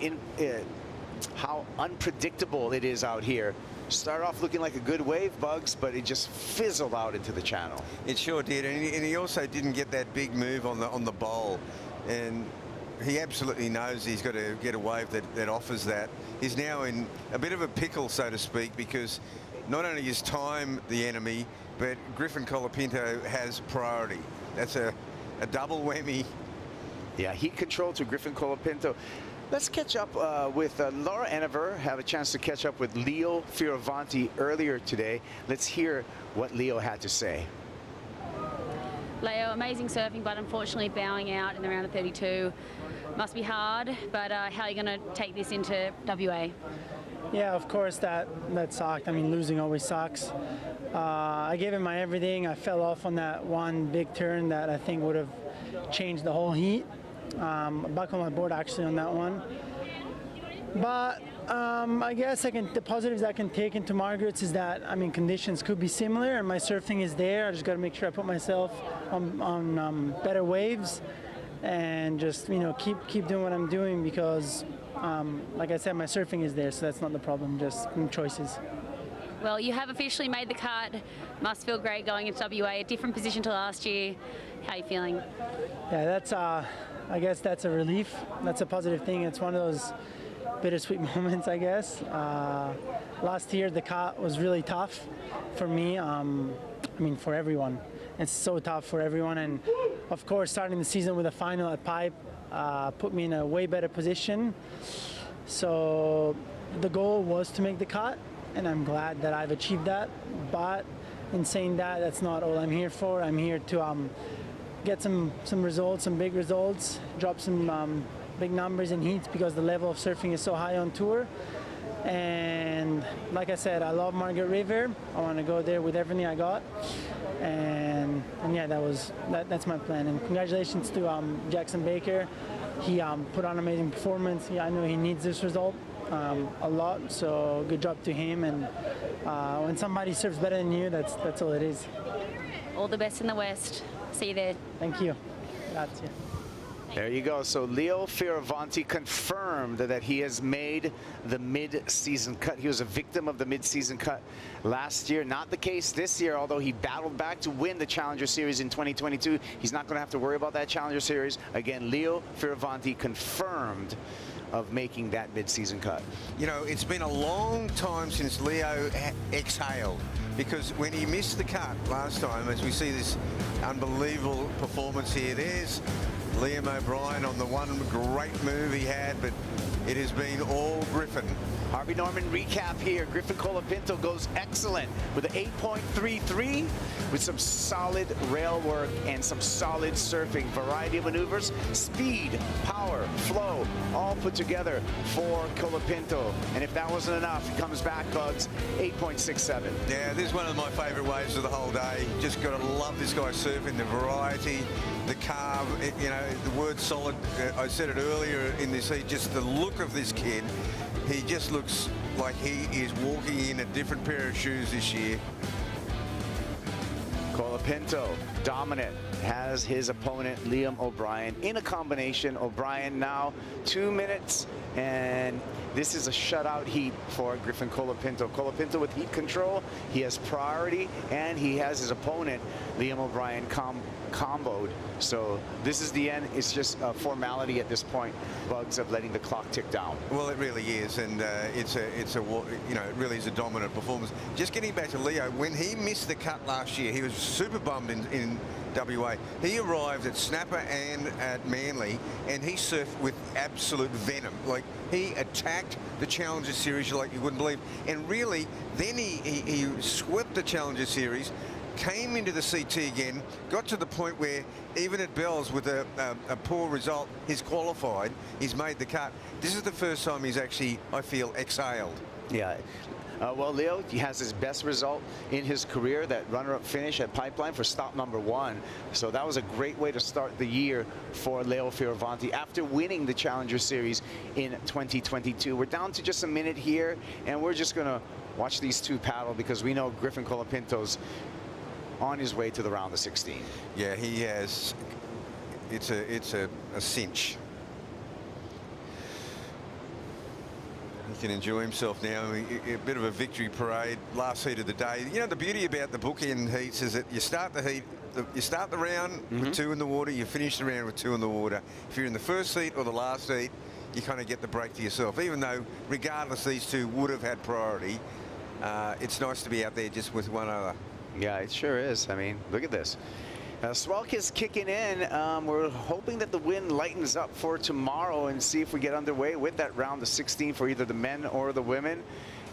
how unpredictable it is out here. Started off looking like a good wave, Bugs, but it just fizzled out into the channel. It sure did, and he also didn't get that big move on the bowl. And he absolutely knows he's got to get a wave that offers that. He's now in a bit of a pickle, so to speak, because not only is time the enemy, but Griffin Colapinto has priority. That's a double whammy. Yeah, heat control to Griffin Colapinto. Let's catch up with Laura Enever, have a chance to catch up with Leo Fioravanti earlier today. Let's hear what Leo had to say. Leo, amazing surfing, but unfortunately bowing out in the round of 32. Must be hard, but how are you going to take this into WA? Yeah, of course that sucked. I mean, losing always sucks. I gave it my everything. I fell off on that one big turn that I think would have changed the whole heat. Back on my board actually on that one. But I guess the positives I can take into Margaret's is that, I mean, conditions could be similar and my surfing is there. I just got to make sure I put myself on better waves and just, keep doing what I'm doing because, like I said, my surfing is there, so that's not the problem, just choices. Well, you have officially made the cut. Must feel great going into WA, a different position to last year. How are you feeling? Yeah, that's, I guess that's a relief. That's a positive thing. It's one of those bittersweet moments, I guess. Last year, the cut was really tough for me. I mean, for everyone. It's so tough for everyone. And of course, starting the season with a final at Pipe put me in a way better position. So the goal was to make the cut, and I'm glad that I've achieved that. But in saying that, that's not all I'm here for. I'm here to get some results, some big results, drop some big numbers in heats because the level of surfing is so high on tour. And like I said, I love Margaret River. I want to go there with everything I got. And yeah, that's my plan. And congratulations to Jackson Baker. He put on an amazing performance. I know he needs this result a lot, so good job to him. And when somebody surfs better than you, that's all it is. All the best in the West. See you there. Thank you. Grazie. There you go. So Leo Fioravanti confirmed that he has made the mid-season cut. He was a victim of the mid-season cut last year. Not the case this year, although he battled back to win the Challenger Series in 2022. He's not going to have to worry about that Challenger Series. Again, Leo Fioravanti confirmed of making that mid-season cut. It's been a long time since Leo exhaled, because when he missed the cut last time, as we see this unbelievable performance here, there's Liam O'Brien on the one great move he had, but it has been all Griffin. Harvey Norman recap here. Griffin Colapinto goes excellent with an 8.33 with some solid rail work and some solid surfing. Variety of maneuvers, speed, power, flow, all put together for Colapinto. And if that wasn't enough, he comes back, Bugs, 8.67. Yeah, this is one of my favorite waves of the whole day. Just got to love this guy surfing, the variety, the carve, the word solid. I said it earlier in this heat, just the look of this kid. He just looks like he is walking in a different pair of shoes this year. Colapinto, dominant, has his opponent Liam O'Brien in a combination. O'Brien now 2 minutes, and this is a shutout heat for Griffin Colapinto. Colapinto with heat control, he has priority, and he has his opponent Liam O'Brien comboed. So this is the end. It's just a formality at this point, Bugs, of letting the clock tick down. Well, it really is, and it really is a dominant performance. Just getting back to Leo, when he missed the cut last year, he was super bummed in WA. He arrived at Snapper and at Manly, and he surfed with absolute venom. Like, he attacked the Challenger Series like you wouldn't believe. And really, then he swept the Challenger Series, came into the CT again, got to the point where even at Bells with a poor result, he's qualified, he's made the cut. This is the first time he's actually, I feel, exhaled. Yeah. Well, Leo, he has his best result in his career, that runner-up finish at Pipeline for stop number 1. So that was a great way to start the year for Leo Fioravanti after winning the Challenger Series in 2022. We're down to just a minute here, and we're just going to watch these two paddle because we know Griffin Colapinto's on his way to the round of 16. Yeah, he has. It's a cinch. He can enjoy himself now. A bit of a victory parade. Last heat of the day. You know, the beauty about the bookend heats is that you start the heat, you start the round with 2 in the water, you finish the round with 2 in the water. If you're in the first heat or the last heat, you kind of get the break to yourself. Even though, regardless, these two would have had priority, it's nice to be out there just with one other. Yeah, it sure is. I mean, look at this. Swell is kicking in. We're hoping that the wind lightens up for tomorrow and see if we get underway with that round of 16 for either the men or the women.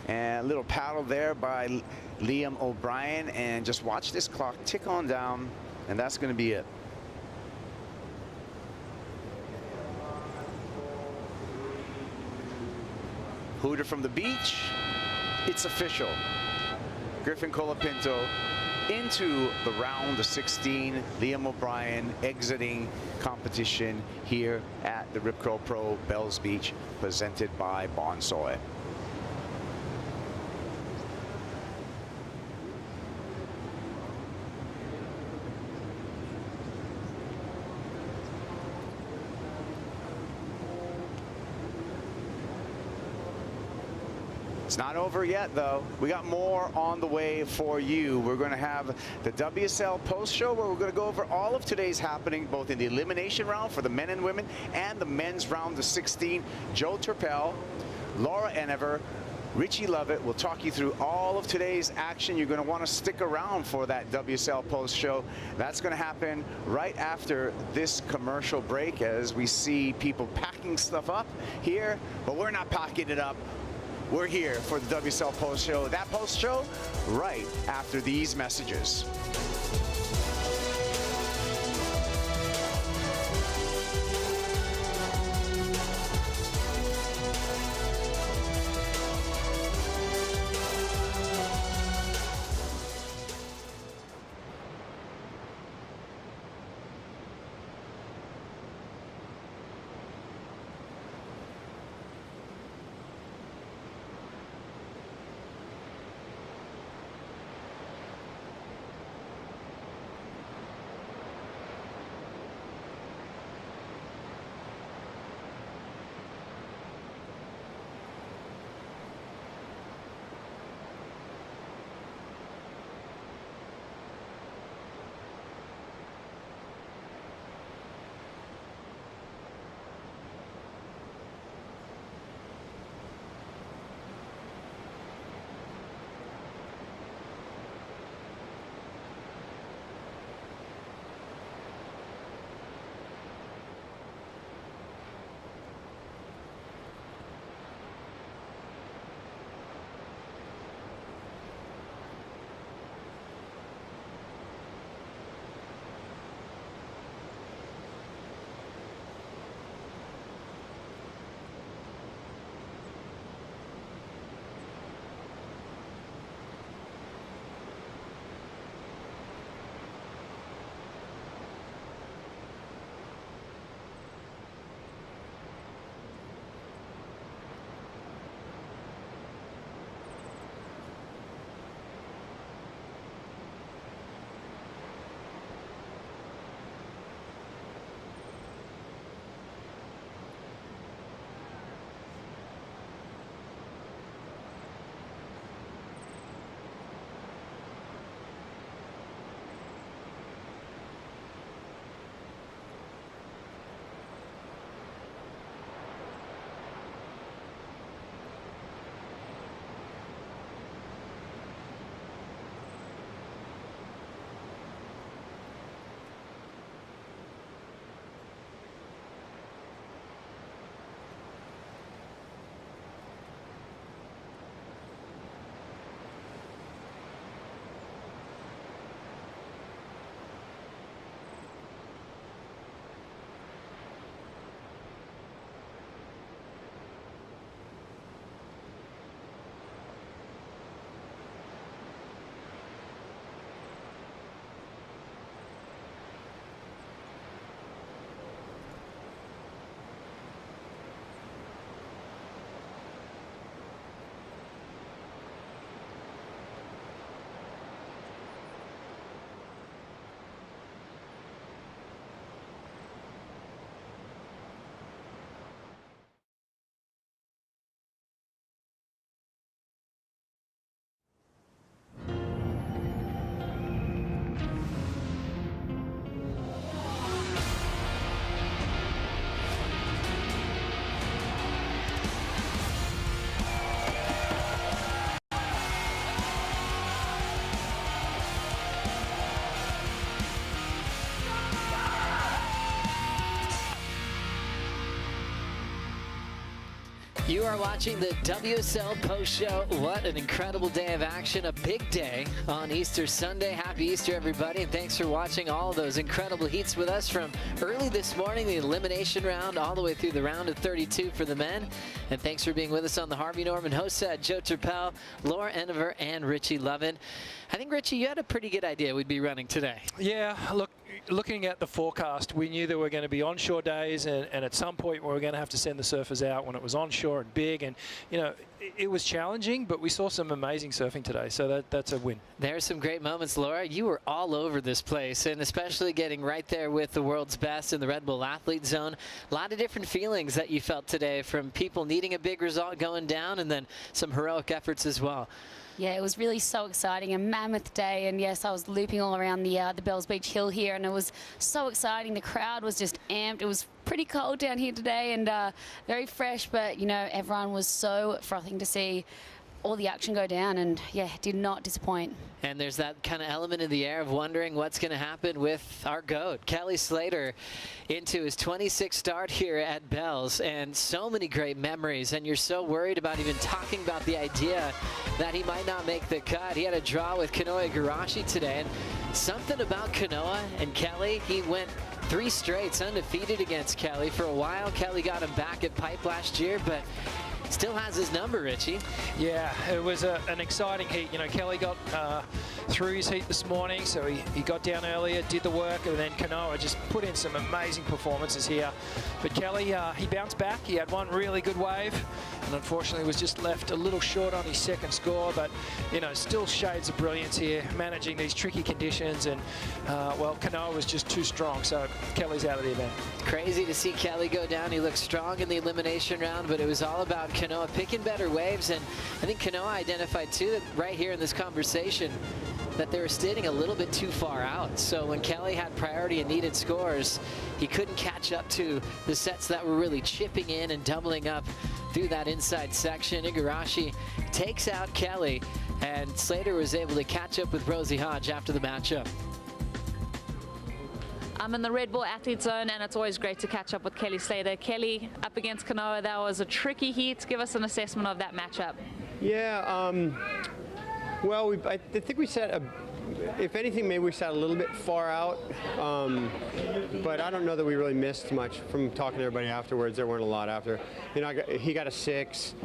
And a little paddle there by Liam O'Brien. And just watch this clock tick on down, and that's going to be it. Hooter from the beach. It's official. Griffin Colapinto into the round of 16. Liam O'Brien exiting competition here at the Rip Curl Pro Bells Beach, presented by Bonsoy. It's not over yet, though. We got more on the way for you. We're going to have the WSL post show where we're going to go over all of today's happening, both in the elimination round for the men and women and the men's round of 16. Joe Turpel, Laura Enever, Richie Lovett will talk you through all of today's action. You're going to want to stick around for that WSL post show. That's going to happen right after this commercial break as we see people packing stuff up here, but we're not packing it up. We're here for the WSL post show. That post show right after these messages. You are watching the WSL Post Show. What an incredible day of action, a big day on Easter Sunday. Happy Easter, everybody, and thanks for watching all of those incredible heats with us from early this morning, the elimination round, all the way through the round of 32 for the men. And thanks for being with us on the Harvey Norman host set. Joe Turpel, Laura Enever, and Richie Lovin. I think, Richie, you had a pretty good idea we'd be running today. Yeah, look, looking at the forecast, we knew there were going to be onshore days, and at some point we were going to have to send the surfers out when it was onshore and big. And, you know, it was challenging, but we saw some amazing surfing today, so that's a win. There's some great moments, Laura. You were all over this place, and especially getting right there with the world's best in the Red Bull Athlete Zone. A lot of different feelings that you felt today, from people needing a big result going down, and then some heroic efforts as well. Yeah, it was really so exciting, a mammoth day, and yes, I was looping all around the Bells Beach Hill here, and it was so exciting. The crowd was just amped. It was pretty cold down here today and very fresh, but you know, everyone was so frothing to see all the action go down, and yeah, did not disappoint. And there's that kind of element in the air of wondering what's going to happen with our GOAT, Kelly Slater, into his 26th start here at Bells, and so many great memories. And you're so worried about even talking about the idea that he might not make the cut. He had a draw with Kanoa Igarashi today, and something about Kanoa and Kelly, he went 3 straights undefeated against Kelly. For a while, Kelly got him back at Pipe last year, but still has his number, Richie. Yeah, it was an exciting heat. You know, Kelly got through his heat this morning, so he got down earlier, did the work, and then Kanoa just put in some amazing performances here. But Kelly, he bounced back. He had one really good wave, and unfortunately was just left a little short on his second score. But, you know, still shades of brilliance here, managing these tricky conditions. And, well, Kanoa was just too strong, so Kelly's out of the event. Crazy to see Kelly go down. He looked strong in the elimination round, but it was all about Kanoa picking better waves. And I think Kanoa identified, too, that right here in this conversation, that they were standing a little bit too far out. So when Kelly had priority and needed scores, he couldn't catch up to the sets that were really chipping in and doubling up through that inside section. Igarashi takes out Kelly, and Slater was able to catch up with Rosie Hodge after the matchup. I'm in the Red Bull Athlete Zone, and it's always great to catch up with Kelly Slater. Kelly up against Kanoa, that was a tricky heat. Give us an assessment of that matchup. Yeah, well, I think we sat, if anything, maybe we sat a little bit far out, but I don't know that we really missed much. From talking to everybody afterwards, there weren't a lot after. You know, he got a 6,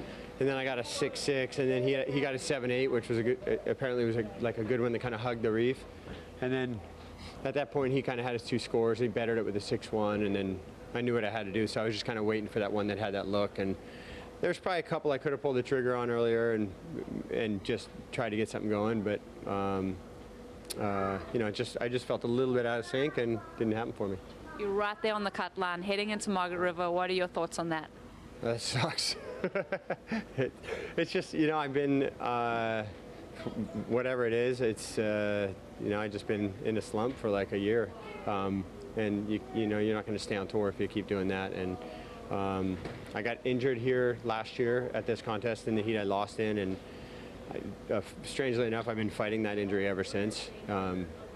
and then I got a 6-6, and then he got a 7-8, which was a good, apparently was like a good one that kind of hugged the reef. And then at that point, he kind of had his 2 scores. He bettered it with a 6-1, and then I knew what I had to do, so I was just kind of waiting for that one that had that look. And there's probably a couple I could have pulled the trigger on earlier and just tried to get something going, but you know, I just felt a little bit out of sync and didn't happen for me. You're right there on the cut line, heading into Margaret River. What are your thoughts on that? That sucks. It's just, you know, I've been, whatever it is, it's, you know, I've just been in a slump for like a year. And, you know, you're not going to stay on tour if you keep doing that. And I got injured here last year at this contest in the heat I lost in, and strangely enough, I've been fighting that injury ever since.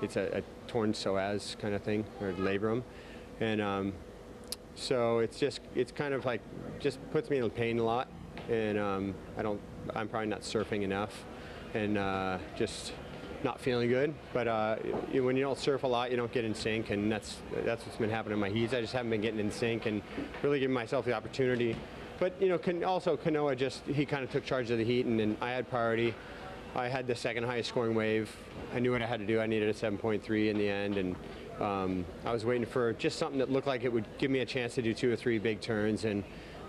It's a torn psoas kind of thing, or labrum, and so it's kind of like just puts me in pain a lot, and I'm probably not surfing enough, and just not feeling good. But when you don't surf a lot, you don't get in sync, and that's what's been happening in my heats. I just haven't been getting in sync and really giving myself the opportunity. But you know, also Kanoa he kind of took charge of the heat, and then I had priority. I had the second highest scoring wave. I knew what I had to do. I needed a 7.3 in the end, and I was waiting for just something that looked like it would give me a chance to do 2 or 3 big turns, and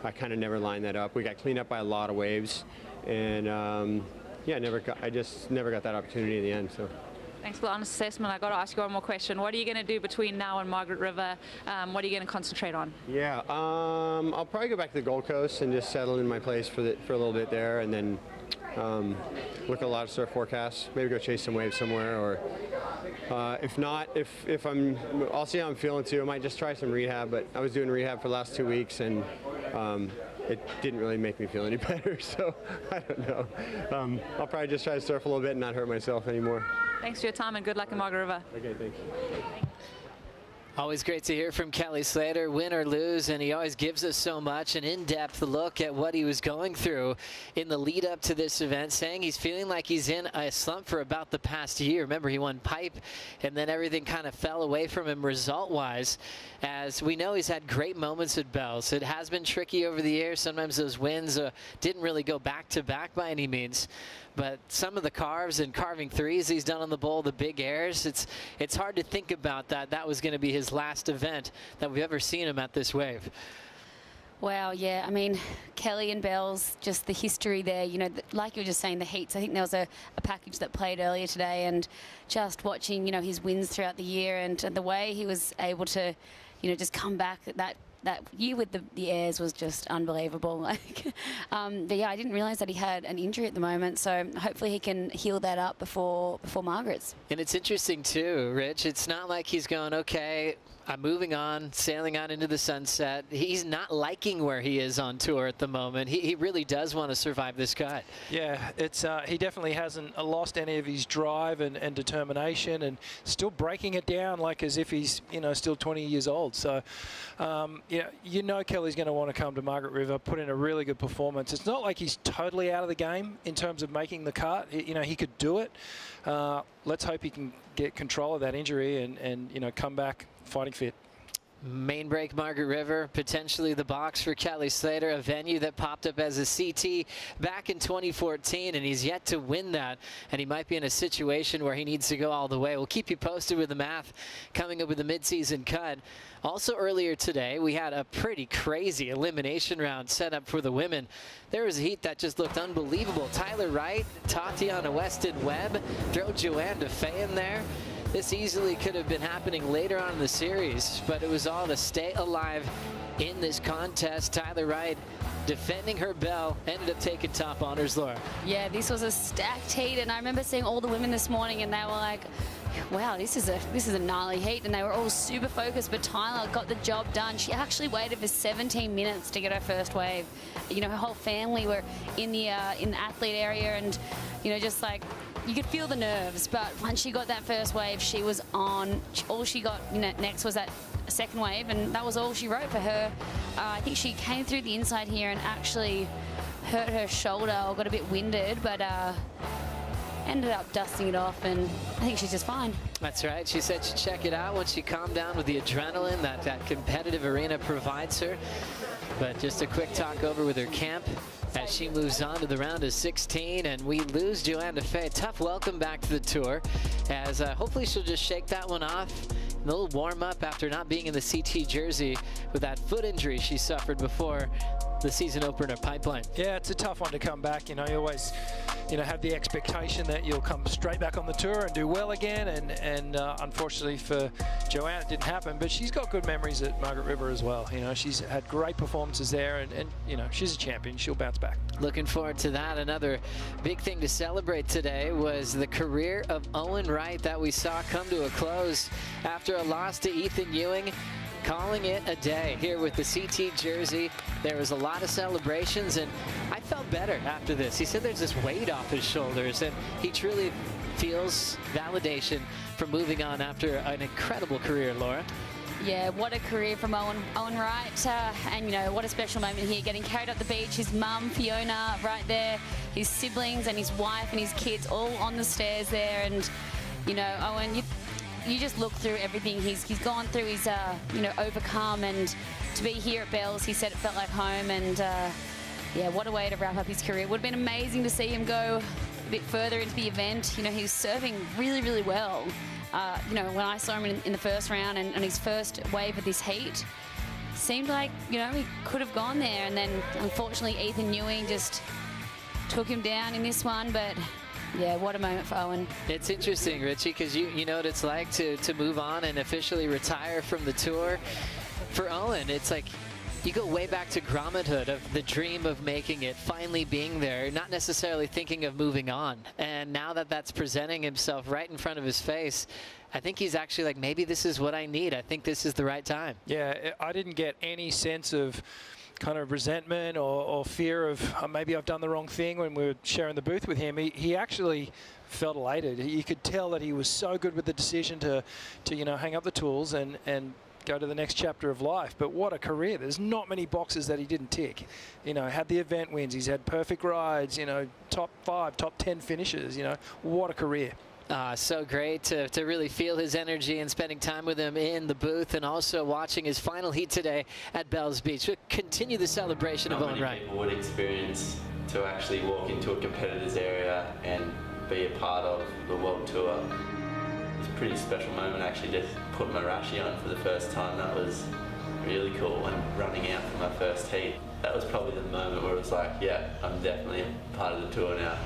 I kind of never lined that up. We got cleaned up by a lot of waves, and yeah, I just never got that opportunity in the end. So. Thanks for the honest assessment. I got to ask you one more question. What are you going to do between now and Margaret River? What are you going to concentrate on? Yeah, I'll probably go back to the Gold Coast and just settle in my place for a little bit there, and then look at a lot of surf forecasts. Maybe go chase some waves somewhere, or if not, I'll see how I'm feeling too. I might just try some rehab. But I was doing rehab for the last 2 weeks, and it didn't really make me feel any better. So I don't know. I'll probably just try to surf a little bit and not hurt myself anymore. Thanks for your time, and good luck in Margaret River. Okay, thanks. Always great to hear from Kelly Slater, win or lose, and he always gives us so much, an in-depth look at what he was going through in the lead up to this event, saying he's feeling like he's in a slump for about the past year. Remember, he won pipe, and then everything kind of fell away from him result-wise. As we know, he's had great moments at Bells. It has been tricky over the years. Sometimes those wins didn't really go back-to-back by any means. But some of the carves and carving threes he's done on the bowl, the big airs, it's hard to think about that was going to be his last event that we've ever seen him at this wave. Wow, yeah. I mean, Kelly and Bells, just the history there, you know, like you were just saying, the heats. I think there was a package that played earlier today, and just watching, you know, his wins throughout the year and the way he was able to, you know, just come back that year with the airs was just unbelievable. Like, but yeah, I didn't realize that he had an injury at the moment, so hopefully he can heal that up before Margaret's. And it's interesting too, Rich. It's not like he's going, okay, I'm moving on, sailing on into the sunset. He's not liking where he is on tour at the moment. He really does want to survive this cut. Yeah, it's he definitely hasn't lost any of his drive and determination, and still breaking it down like as if he's, you know, still 20 years old. So, yeah, you know Kelly's going to want to come to Margaret River, put in a really good performance. It's not like he's totally out of the game in terms of making the cut. You know, he could do it. Let's hope he can get control of that injury and you know, come back fighting fit. Main break, Margaret River, potentially the box for Kelly Slater, a venue that popped up as a CT back in 2014, and he's yet to win that, and he might be in a situation where he needs to go all the way. We'll keep you posted with the math coming up with the midseason cut. Also earlier today, we had a pretty crazy elimination round set up for the women. There was a heat that just looked unbelievable. Tyler Wright, Tatiana Weston Webb, throw Joanne DeFay in there. This easily could have been happening later on in the series, but it was all to stay alive in this contest. Tyler Wright, defending her bell, ended up taking top honors, Laura. Yeah, this was a stacked heat, and I remember seeing all the women this morning, and they were like, wow, this is a gnarly heat, and they were all super focused, but Tyler got the job done. She actually waited for 17 minutes to get her first wave. You know, her whole family were in the athlete area, and, you know, just like, you could feel the nerves, but once she got that first wave, she was on. All she got next was that second wave, and that was all she wrote for her. I think she came through the inside here and actually hurt her shoulder or got a bit winded, but ended up dusting it off, and I think she's just fine. That's right. She said she'd check it out once she calmed down with the adrenaline that competitive arena provides her. But just a quick talk over with her camp as she moves on to the round of 16, and we lose Joanne DeFay. Tough welcome back to the tour, as hopefully she'll just shake that one off. A little warm up after not being in the CT jersey with that foot injury she suffered before the season opener Pipeline. Yeah, it's a tough one to come back. You know, you always, you know, have the expectation that you'll come straight back on the tour and do well again, and unfortunately for Joanne, it didn't happen, but she's got good memories at Margaret River as well. You know, she's had great performances there, and you know, she's a champion. She'll bounce back. Looking forward to that. Another big thing to celebrate today was the career of Owen Wright that we saw come to a close after a loss to Ethan Ewing. Calling it a day here with the CT jersey. There was a lot of celebrations, and I felt better after this. He said there's this weight off his shoulders, and he truly feels validation for moving on after an incredible career, Laura. Yeah, what a career from Owen Wright, and you know, what a special moment here, getting carried up the beach, his mum Fiona right there, his siblings and his wife and his kids all on the stairs there, and you know, Owen, you just look through everything he's gone through, he's you know, overcome, and to be here at Bells, he said it felt like home, and yeah, what a way to wrap up his career. It would have been amazing to see him go a bit further into the event. You know, he was serving really, really well. You know, when I saw him in the first round and his first wave of this heat, seemed like, you know, he could have gone there, and then unfortunately Ethan Ewing just took him down in this one, but yeah, what a moment for Owen. It's interesting, Richie, because you know what it's like to move on and officially retire from the tour. For Owen, it's like you go way back to grommethood, of the dream of making it, finally being there, not necessarily thinking of moving on. And now that that's presenting himself right in front of his face, I think he's actually like, maybe this is what I need. I think this is the right time. Yeah, I didn't get any sense of kind of resentment or fear of maybe I've done the wrong thing when we were sharing the booth with him. He actually felt elated. You could tell that he was so good with the decision to hang up the tools and go to the next chapter of life. But what a career. There's not many boxes that he didn't tick. Had the event wins. He's had perfect rides, top 5, top 10 finishes. What a career. So great to really feel his energy and spending time with him in the booth, and also watching his final heat today at Bells Beach. We'll continue the celebration of Owen Wright. Not many people would experience to actually walk into a competitor's area and be a part of the World Tour. It's a pretty special moment, actually, just putting my rashi on for the first time. That was really cool, and running out for my first heat. That was probably the moment where it was like, yeah, I'm definitely part of the tour now.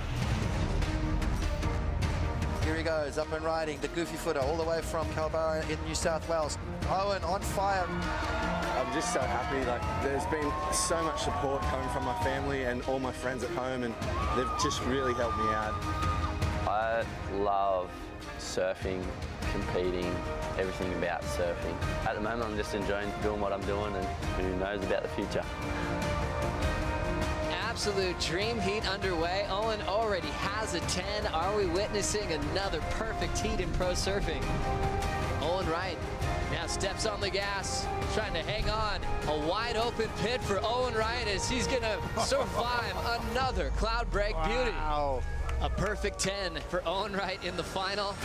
Here he goes, up and riding the goofy footer all the way from Calbarra in New South Wales. Owen on fire. I'm just so happy. There's been so much support coming from my family and all my friends at home, and they've just really helped me out. I love surfing, competing, everything about surfing. At the moment, I'm just enjoying doing what I'm doing, and who knows about the future. Absolute dream heat underway. Owen already has a 10. Are we witnessing another perfect heat in pro surfing? Owen Wright now steps on the gas, trying to hang on. A wide open pit for Owen Wright as he's gonna survive another cloud break beauty. Wow. A perfect 10 for Owen Wright in the final.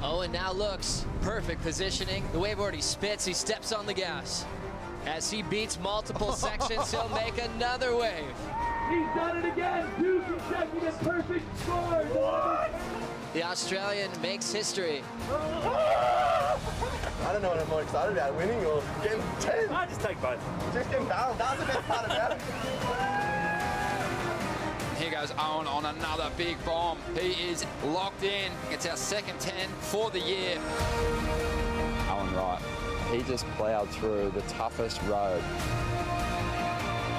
Owen now looks perfect positioning. The wave already spits. He steps on the gas. As he beats multiple sections, he'll make another wave. He's done it again. 2 consecutive perfect scores. What? The Australian makes history. I don't know what I'm more excited about, winning or getting 10. I just take both. Just getting barreled. That was the best part about it. Here goes Owen on another big bomb. He is locked in. It's our second 10 for the year. Owen Wright. He just plowed through the toughest road.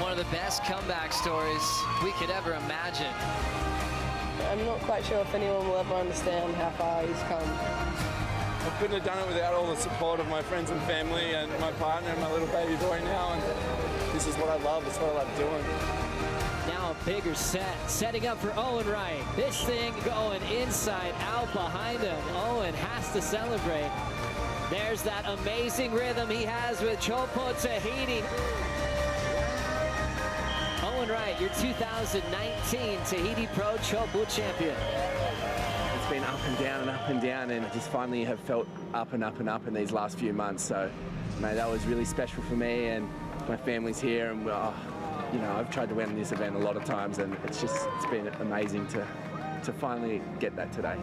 One of the best comeback stories we could ever imagine. I'm not quite sure if anyone will ever understand how far he's come. I couldn't have done it without all the support of my friends and family and my partner and my little baby boy now, and this is what I love. It's what I love doing. Now a bigger set, setting up for Owen Wright. This thing going inside out behind him. Owen has to celebrate. There's that amazing rhythm he has with Chopo Tahiti. Owen Wright, your 2019 Tahiti Pro Chopo champion. It's been up and down, and I just finally have felt up and up and up in these last few months. So, mate, that was really special for me, and my family's here, and I've tried to win this event a lot of times, and it's been amazing to finally get that today.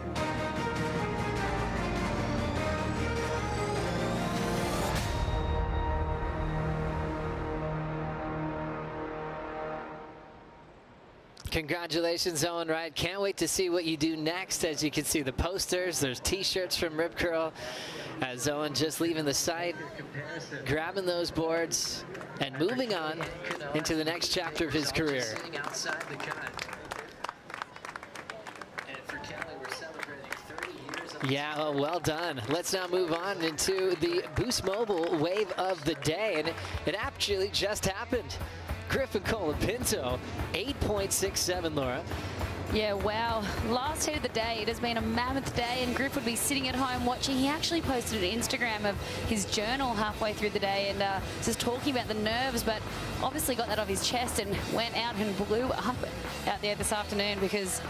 Congratulations, Owen Wright. Can't wait to see what you do next. As you can see, the posters, there's t-shirts from Rip Curl. As Owen just leaving the site, grabbing those boards, and moving on into the next chapter of his career. Yeah, well done. Let's now move on into the Boost Mobile wave of the day, and it actually just happened. Griffin Colapinto, 8.67, Laura. Yeah, wow. Last heat of the day. It has been a mammoth day, and Griff would be sitting at home watching. He actually posted an Instagram of his journal halfway through the day and just talking about the nerves, but obviously got that off his chest and went out and blew up out there this afternoon because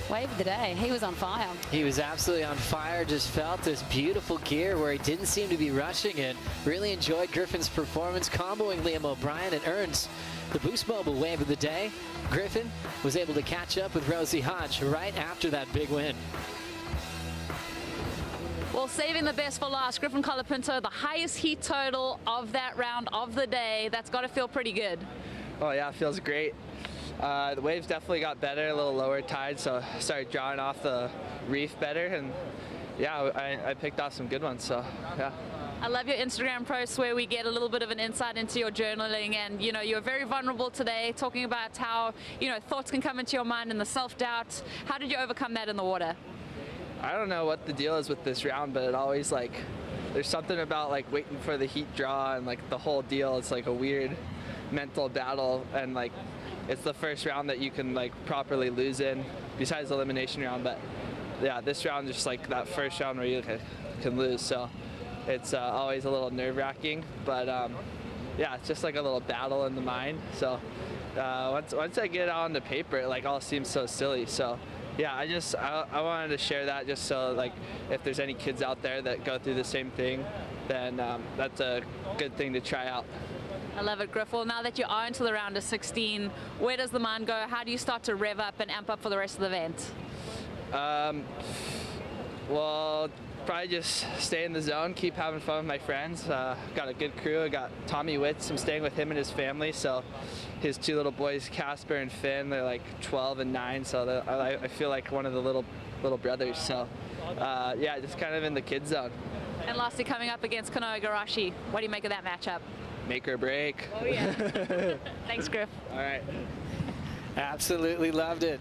wave of the day. He was on fire. He was absolutely on fire. Just felt this beautiful gear where he didn't seem to be rushing it. Really enjoyed Griffin's performance, comboing Liam O'Brien, and earns the Boost Mobile wave of the day. Griffin was able to catch up with Rosie Hodge right after that big win. Well, saving the best for last, Griffin Colapinto, the highest heat total of that round of the day. That's got to feel pretty good. Oh yeah, it feels great. The waves definitely got better, a little lower tide, so I started drawing off the reef better, and yeah, I picked off some good ones, so yeah. I love your Instagram posts where we get a little bit of an insight into your journaling, and you're very vulnerable today, talking about how thoughts can come into your mind and the self-doubt. How did you overcome that in the water? I don't know what the deal is with this round, but it always there's something about like waiting for the heat draw and like the whole deal. It's like a weird mental battle, and like it's the first round that you can like properly lose in, besides the elimination round. But yeah, this round is just like that first round where you can lose. So it's always a little nerve-wracking, but yeah, it's just like a little battle in the mind. So once I get on the paper, it like all seems so silly. So yeah, I wanted to share that just so like if there's any kids out there that go through the same thing, then that's a good thing to try out. I love it, Griff. Well, now that you are into the round of 16, where does the mind go? How do you start to rev up and amp up for the rest of the event? Well, probably just stay in the zone, keep having fun with my friends. Got a good crew. I got Tommy Witz. I'm staying with him and his family. So his two little boys, Casper and Finn, they're like 12 and 9. So I feel like one of the little brothers. So yeah, just kind of in the kids zone. And lastly, coming up against Kanoa Igarashi, what do you make of that matchup? Make or break. Oh yeah. Thanks, Griff. All right. Absolutely loved it.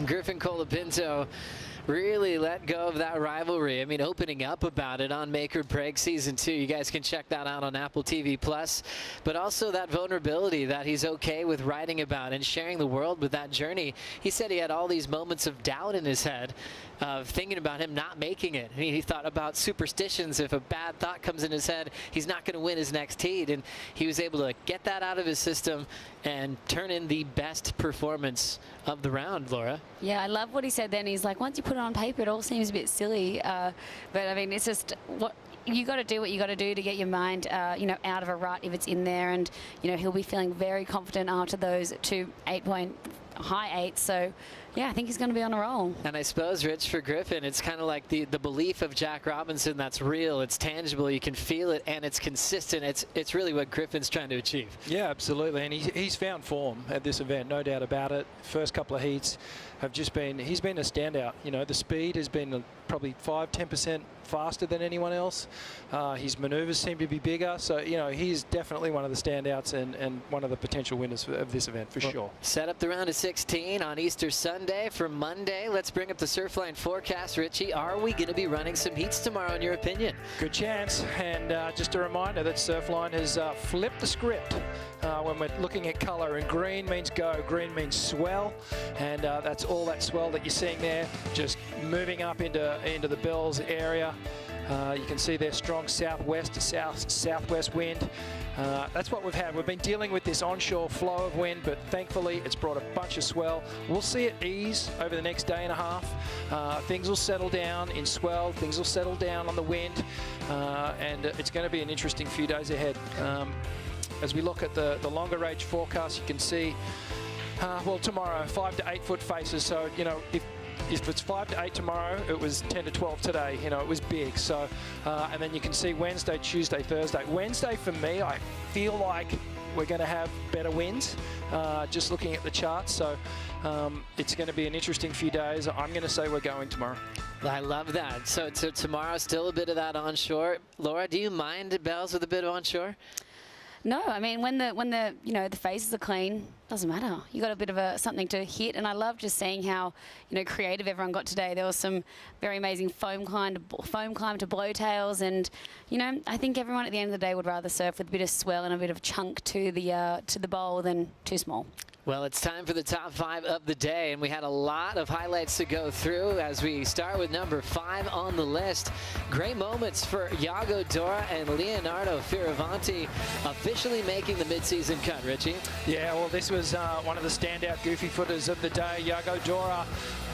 Griffin Colapinto really let go of that rivalry. I mean, opening up about it on Make or Break Season 2. You guys can check that out on Apple TV+. But also that vulnerability that he's okay with writing about and sharing the world with that journey. He said he had all these moments of doubt in his head of thinking about him not making it. I mean, he thought about superstitions. If a bad thought comes in his head, he's not going to win his next heat. And he was able to get that out of his system and turn in the best performance of the round, Laura. Yeah, I love what he said then. He's like, once you put it on paper, it all seems a bit silly. But I mean, it's just what you got to do, what you got to do to get your mind, you know, out of a rut if it's in there. And, you know, he'll be feeling very confident after those two high 8s. So, yeah, I think he's going to be on a roll. And I suppose, Rich, for Griffin, it's kind of like the belief of Jack Robinson that's real, it's tangible, you can feel it, and it's consistent. It's really what Griffin's trying to achieve. Yeah, absolutely. And he's found form at this event, no doubt about it. First couple of heats have just been, he's been a standout. You know, the speed has been probably 5–10% faster than anyone else. His maneuvers seem to be bigger. So, you know, he's definitely one of the standouts and one of the potential winners of this event, for sure. Set up the round of 16 on Easter Sunday. For Monday, let's bring up the Surfline forecast. Richie, are we going to be running some heats tomorrow, in your opinion? Good chance. And just a reminder that Surfline has flipped the script when we're looking at color. And green means go, green means swell. And that's all that swell that you're seeing there, just moving up into the Bells area. You can see their strong southwest to southwest wind. That's what we've had. We've been dealing with this onshore flow of wind, but thankfully it's brought a bunch of swell. We'll see it ease over the next day and a half. Things will settle down in swell. Things will settle down on the wind. And it's going to be an interesting few days ahead. As we look at the longer range forecast, you can see, well, tomorrow, 5 to 8 foot faces. So, you know, if it's 5 to 8 tomorrow, it was 10 to 12 today. You know, it was big. So, and then you can see Wednesday, Tuesday, Thursday. Wednesday, for me, I feel like we're going to have better winds, just looking at the charts. So it's going to be an interesting few days. I'm going to say we're going tomorrow. I love that. So tomorrow, still a bit of that onshore. Laura, do you mind Bells with a bit of onshore? No, I mean, when the you know, the faces are clean, doesn't matter. You got a bit of something to hit, and I love just seeing how, you know, creative everyone got today. There was some very amazing foam climb to blowtails, and, you know, I think everyone at the end of the day would rather surf with a bit of swell and a bit of chunk to the bowl than too small. Well, it's time for the top 5 of the day, and we had a lot of highlights to go through as we start with number 5 on the list. Great moments for Iago Dora and Leonardo Fioravanti officially making the mid-season cut, Richie. Yeah, well, this was one of the standout goofy footers of the day, Iago Dora.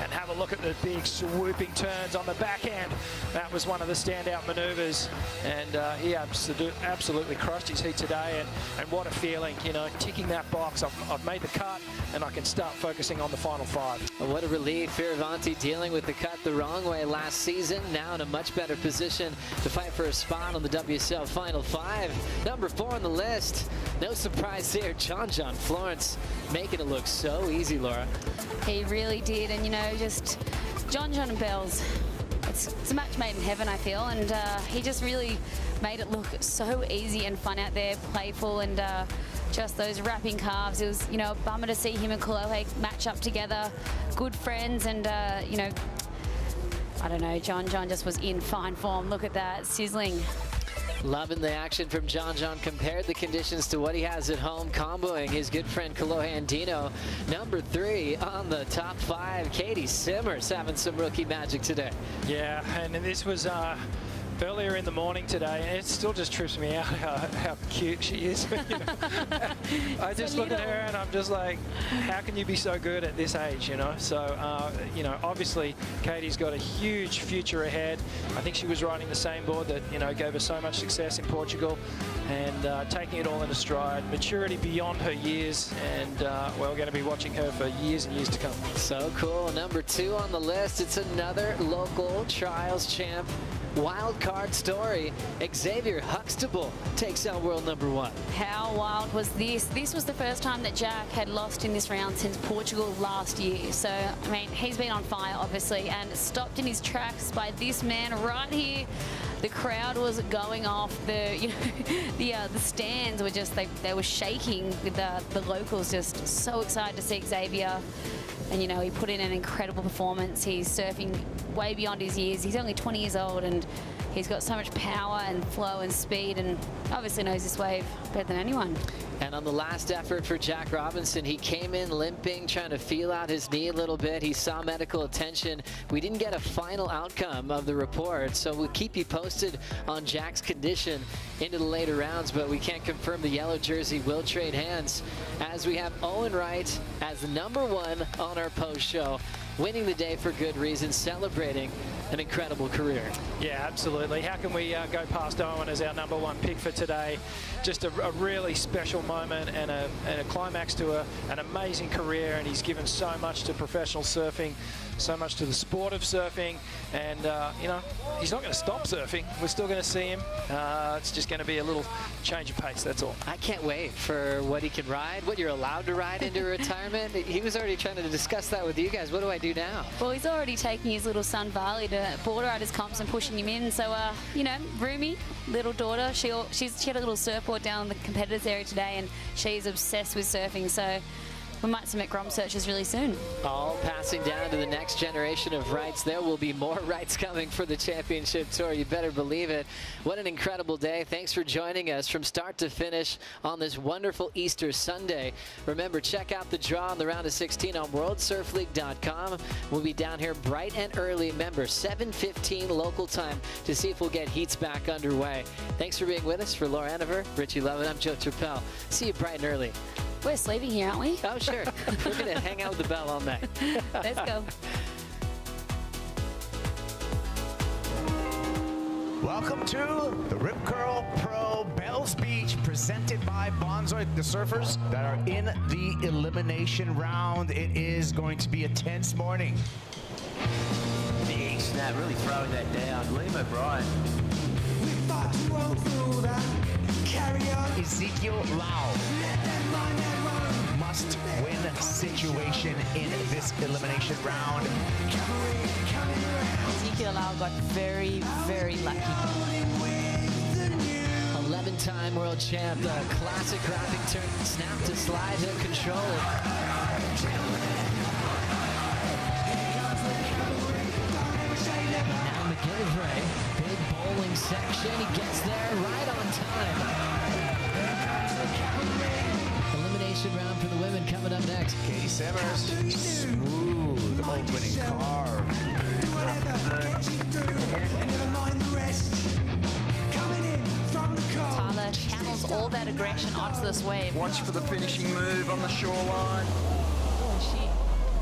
And have a look at the big swooping turns on the backhand. That was one of the standout maneuvers, and he absolutely crushed his heat today. And what a feeling, you know, ticking that box. I've made the cut, and I can start focusing on the final 5. Well, what a relief. Fioravanti dealing with the cut the wrong way last season, now in a much better position to fight for a spot on the WSL Final 5. Number 4 on the list. No surprise there, John Florence making it look so easy, Laura. He really did, and, you know, just John and Bells, it's a match made in heaven, I feel, and he just really made it look so easy and fun out there, playful, and just those wrapping calves. It was, you know, a bummer to see him and Kolohe match up together, good friends, and, you know, I don't know, John just was in fine form. Look at that, sizzling. Loving the action from John. Compared the conditions to what he has at home, comboing his good friend Kalohe Andino. Number 3 on the top 5. Katie Simmers having some rookie magic today. Yeah, and this was earlier in the morning today, and it still just trips me out how cute she is. You know? I just look at her and I'm just like, how can you be so good at this age, you know? So, you know, obviously Katie's got a huge future ahead. I think she was riding the same board that, you know, gave her so much success in Portugal, and taking it all in a stride, maturity beyond her years, and we're going to be watching her for years and years to come. So cool. Number 2 on the list, it's another local trials champ. Wild card story. Xavier Huxtable takes out world number 1. How wild was this? This was the first time that Jack had lost in this round since Portugal last year. So, I mean, he's been on fire, obviously, and stopped in his tracks by this man right here. The crowd was going off. The, you know, the stands were just, they were shaking with the locals, just so excited to see Xavier. And, you know, he put in an incredible performance. He's surfing way beyond his years. He's only 20 years old, and he's got so much power and flow and speed, and obviously knows this wave better than anyone. And on the last effort for Jack Robinson, he came in limping, trying to feel out his knee a little bit. He saw medical attention. We didn't get a final outcome of the report, so we'll keep you posted on Jack's condition into the later rounds, but we can't confirm the yellow jersey will trade hands, as we have Owen Wright as the number 1 on our post show, winning the day for good reason, celebrating an incredible career. Yeah, absolutely. How can we go past Owen as our number 1 pick for today? Just a really special moment and a climax to an amazing career, and he's given so much to professional surfing, so much to the sport of surfing, and you know, he's not going to stop surfing. We're still going to see him. It's just going to be a little change of pace, that's all. I can't wait for what he can ride, what you're allowed to ride into retirement. He was already trying to discuss that with you guys. What do I do now? Well, he's already taking his little son Varley to border riders comps and pushing him in. So, you know, Rumi, little daughter, she had a little surfboard down in the competitors area today, and she's obsessed with surfing. So we might submit Grom searches really soon. All passing down to the next generation of Wrights. There will be more Wrights coming for the championship tour. You better believe it. What an incredible day. Thanks for joining us from start to finish on this wonderful Easter Sunday. Remember, check out the draw on the round of 16 on worldsurfleague.com. We'll be down here bright and early. Remember, 7:15 local time to see if we'll get heats back underway. Thanks for being with us. For Laura Aniver, Richie Lovin, I'm Joe Turpel. See you bright and early. We're sleeping here, aren't we? Oh, sure. We're going to hang out with the bell all night. Let's go. Welcome to the Rip Curl Pro Bells Beach, presented by Bonsoy. The surfers that are in the elimination round. It is going to be a tense morning. Big snap, really throwing that down. Liam O'Brien. Ezekiel Lau. Must-win situation in this elimination round. Ezekiel Lau got very, very lucky. 11-time world champ, the classic wrapping turn, snap to slide, he'll control it. Now McGillivray, big bowling section, he gets there right on time. Elimination round for the women coming up next. Katie Simmers, smooth, opening carve. Tyler channels all that aggression onto this wave. Watch for the finishing move on the shoreline. Oh, she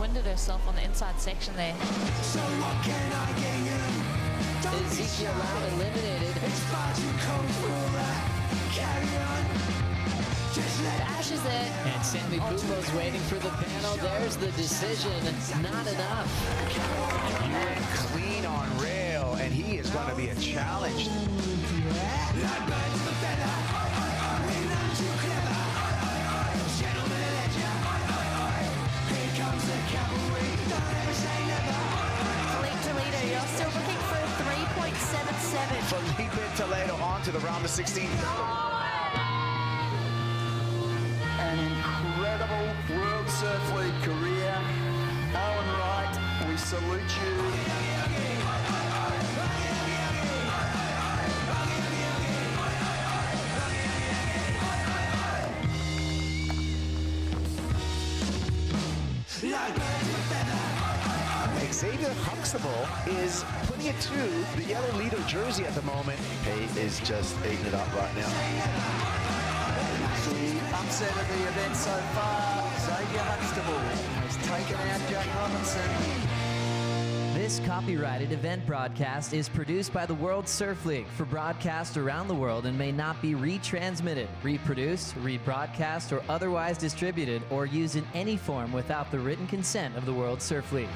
winded herself on the inside section there. Ezekiel Lau eliminated. Dashes it. And Sammy Bubo's waiting for the panel. There's the decision. Not enough. He went clean on rail, and he is going to be a challenge. Toledo, you're still looking for a 3.77. Felipe Toledo on to the round of 16. An incredible World Surf League career. Owen Wright, we salute you. Xavier Huxtable is putting it to the yellow leader jersey at the moment. He is just eating it up right now. The upset of the event so far, Xavier Huxtable has taken out Jack Robinson. This copyrighted event broadcast is produced by the World Surf League for broadcast around the world and may not be retransmitted, reproduced, rebroadcast, or otherwise distributed or used in any form without the written consent of the World Surf League.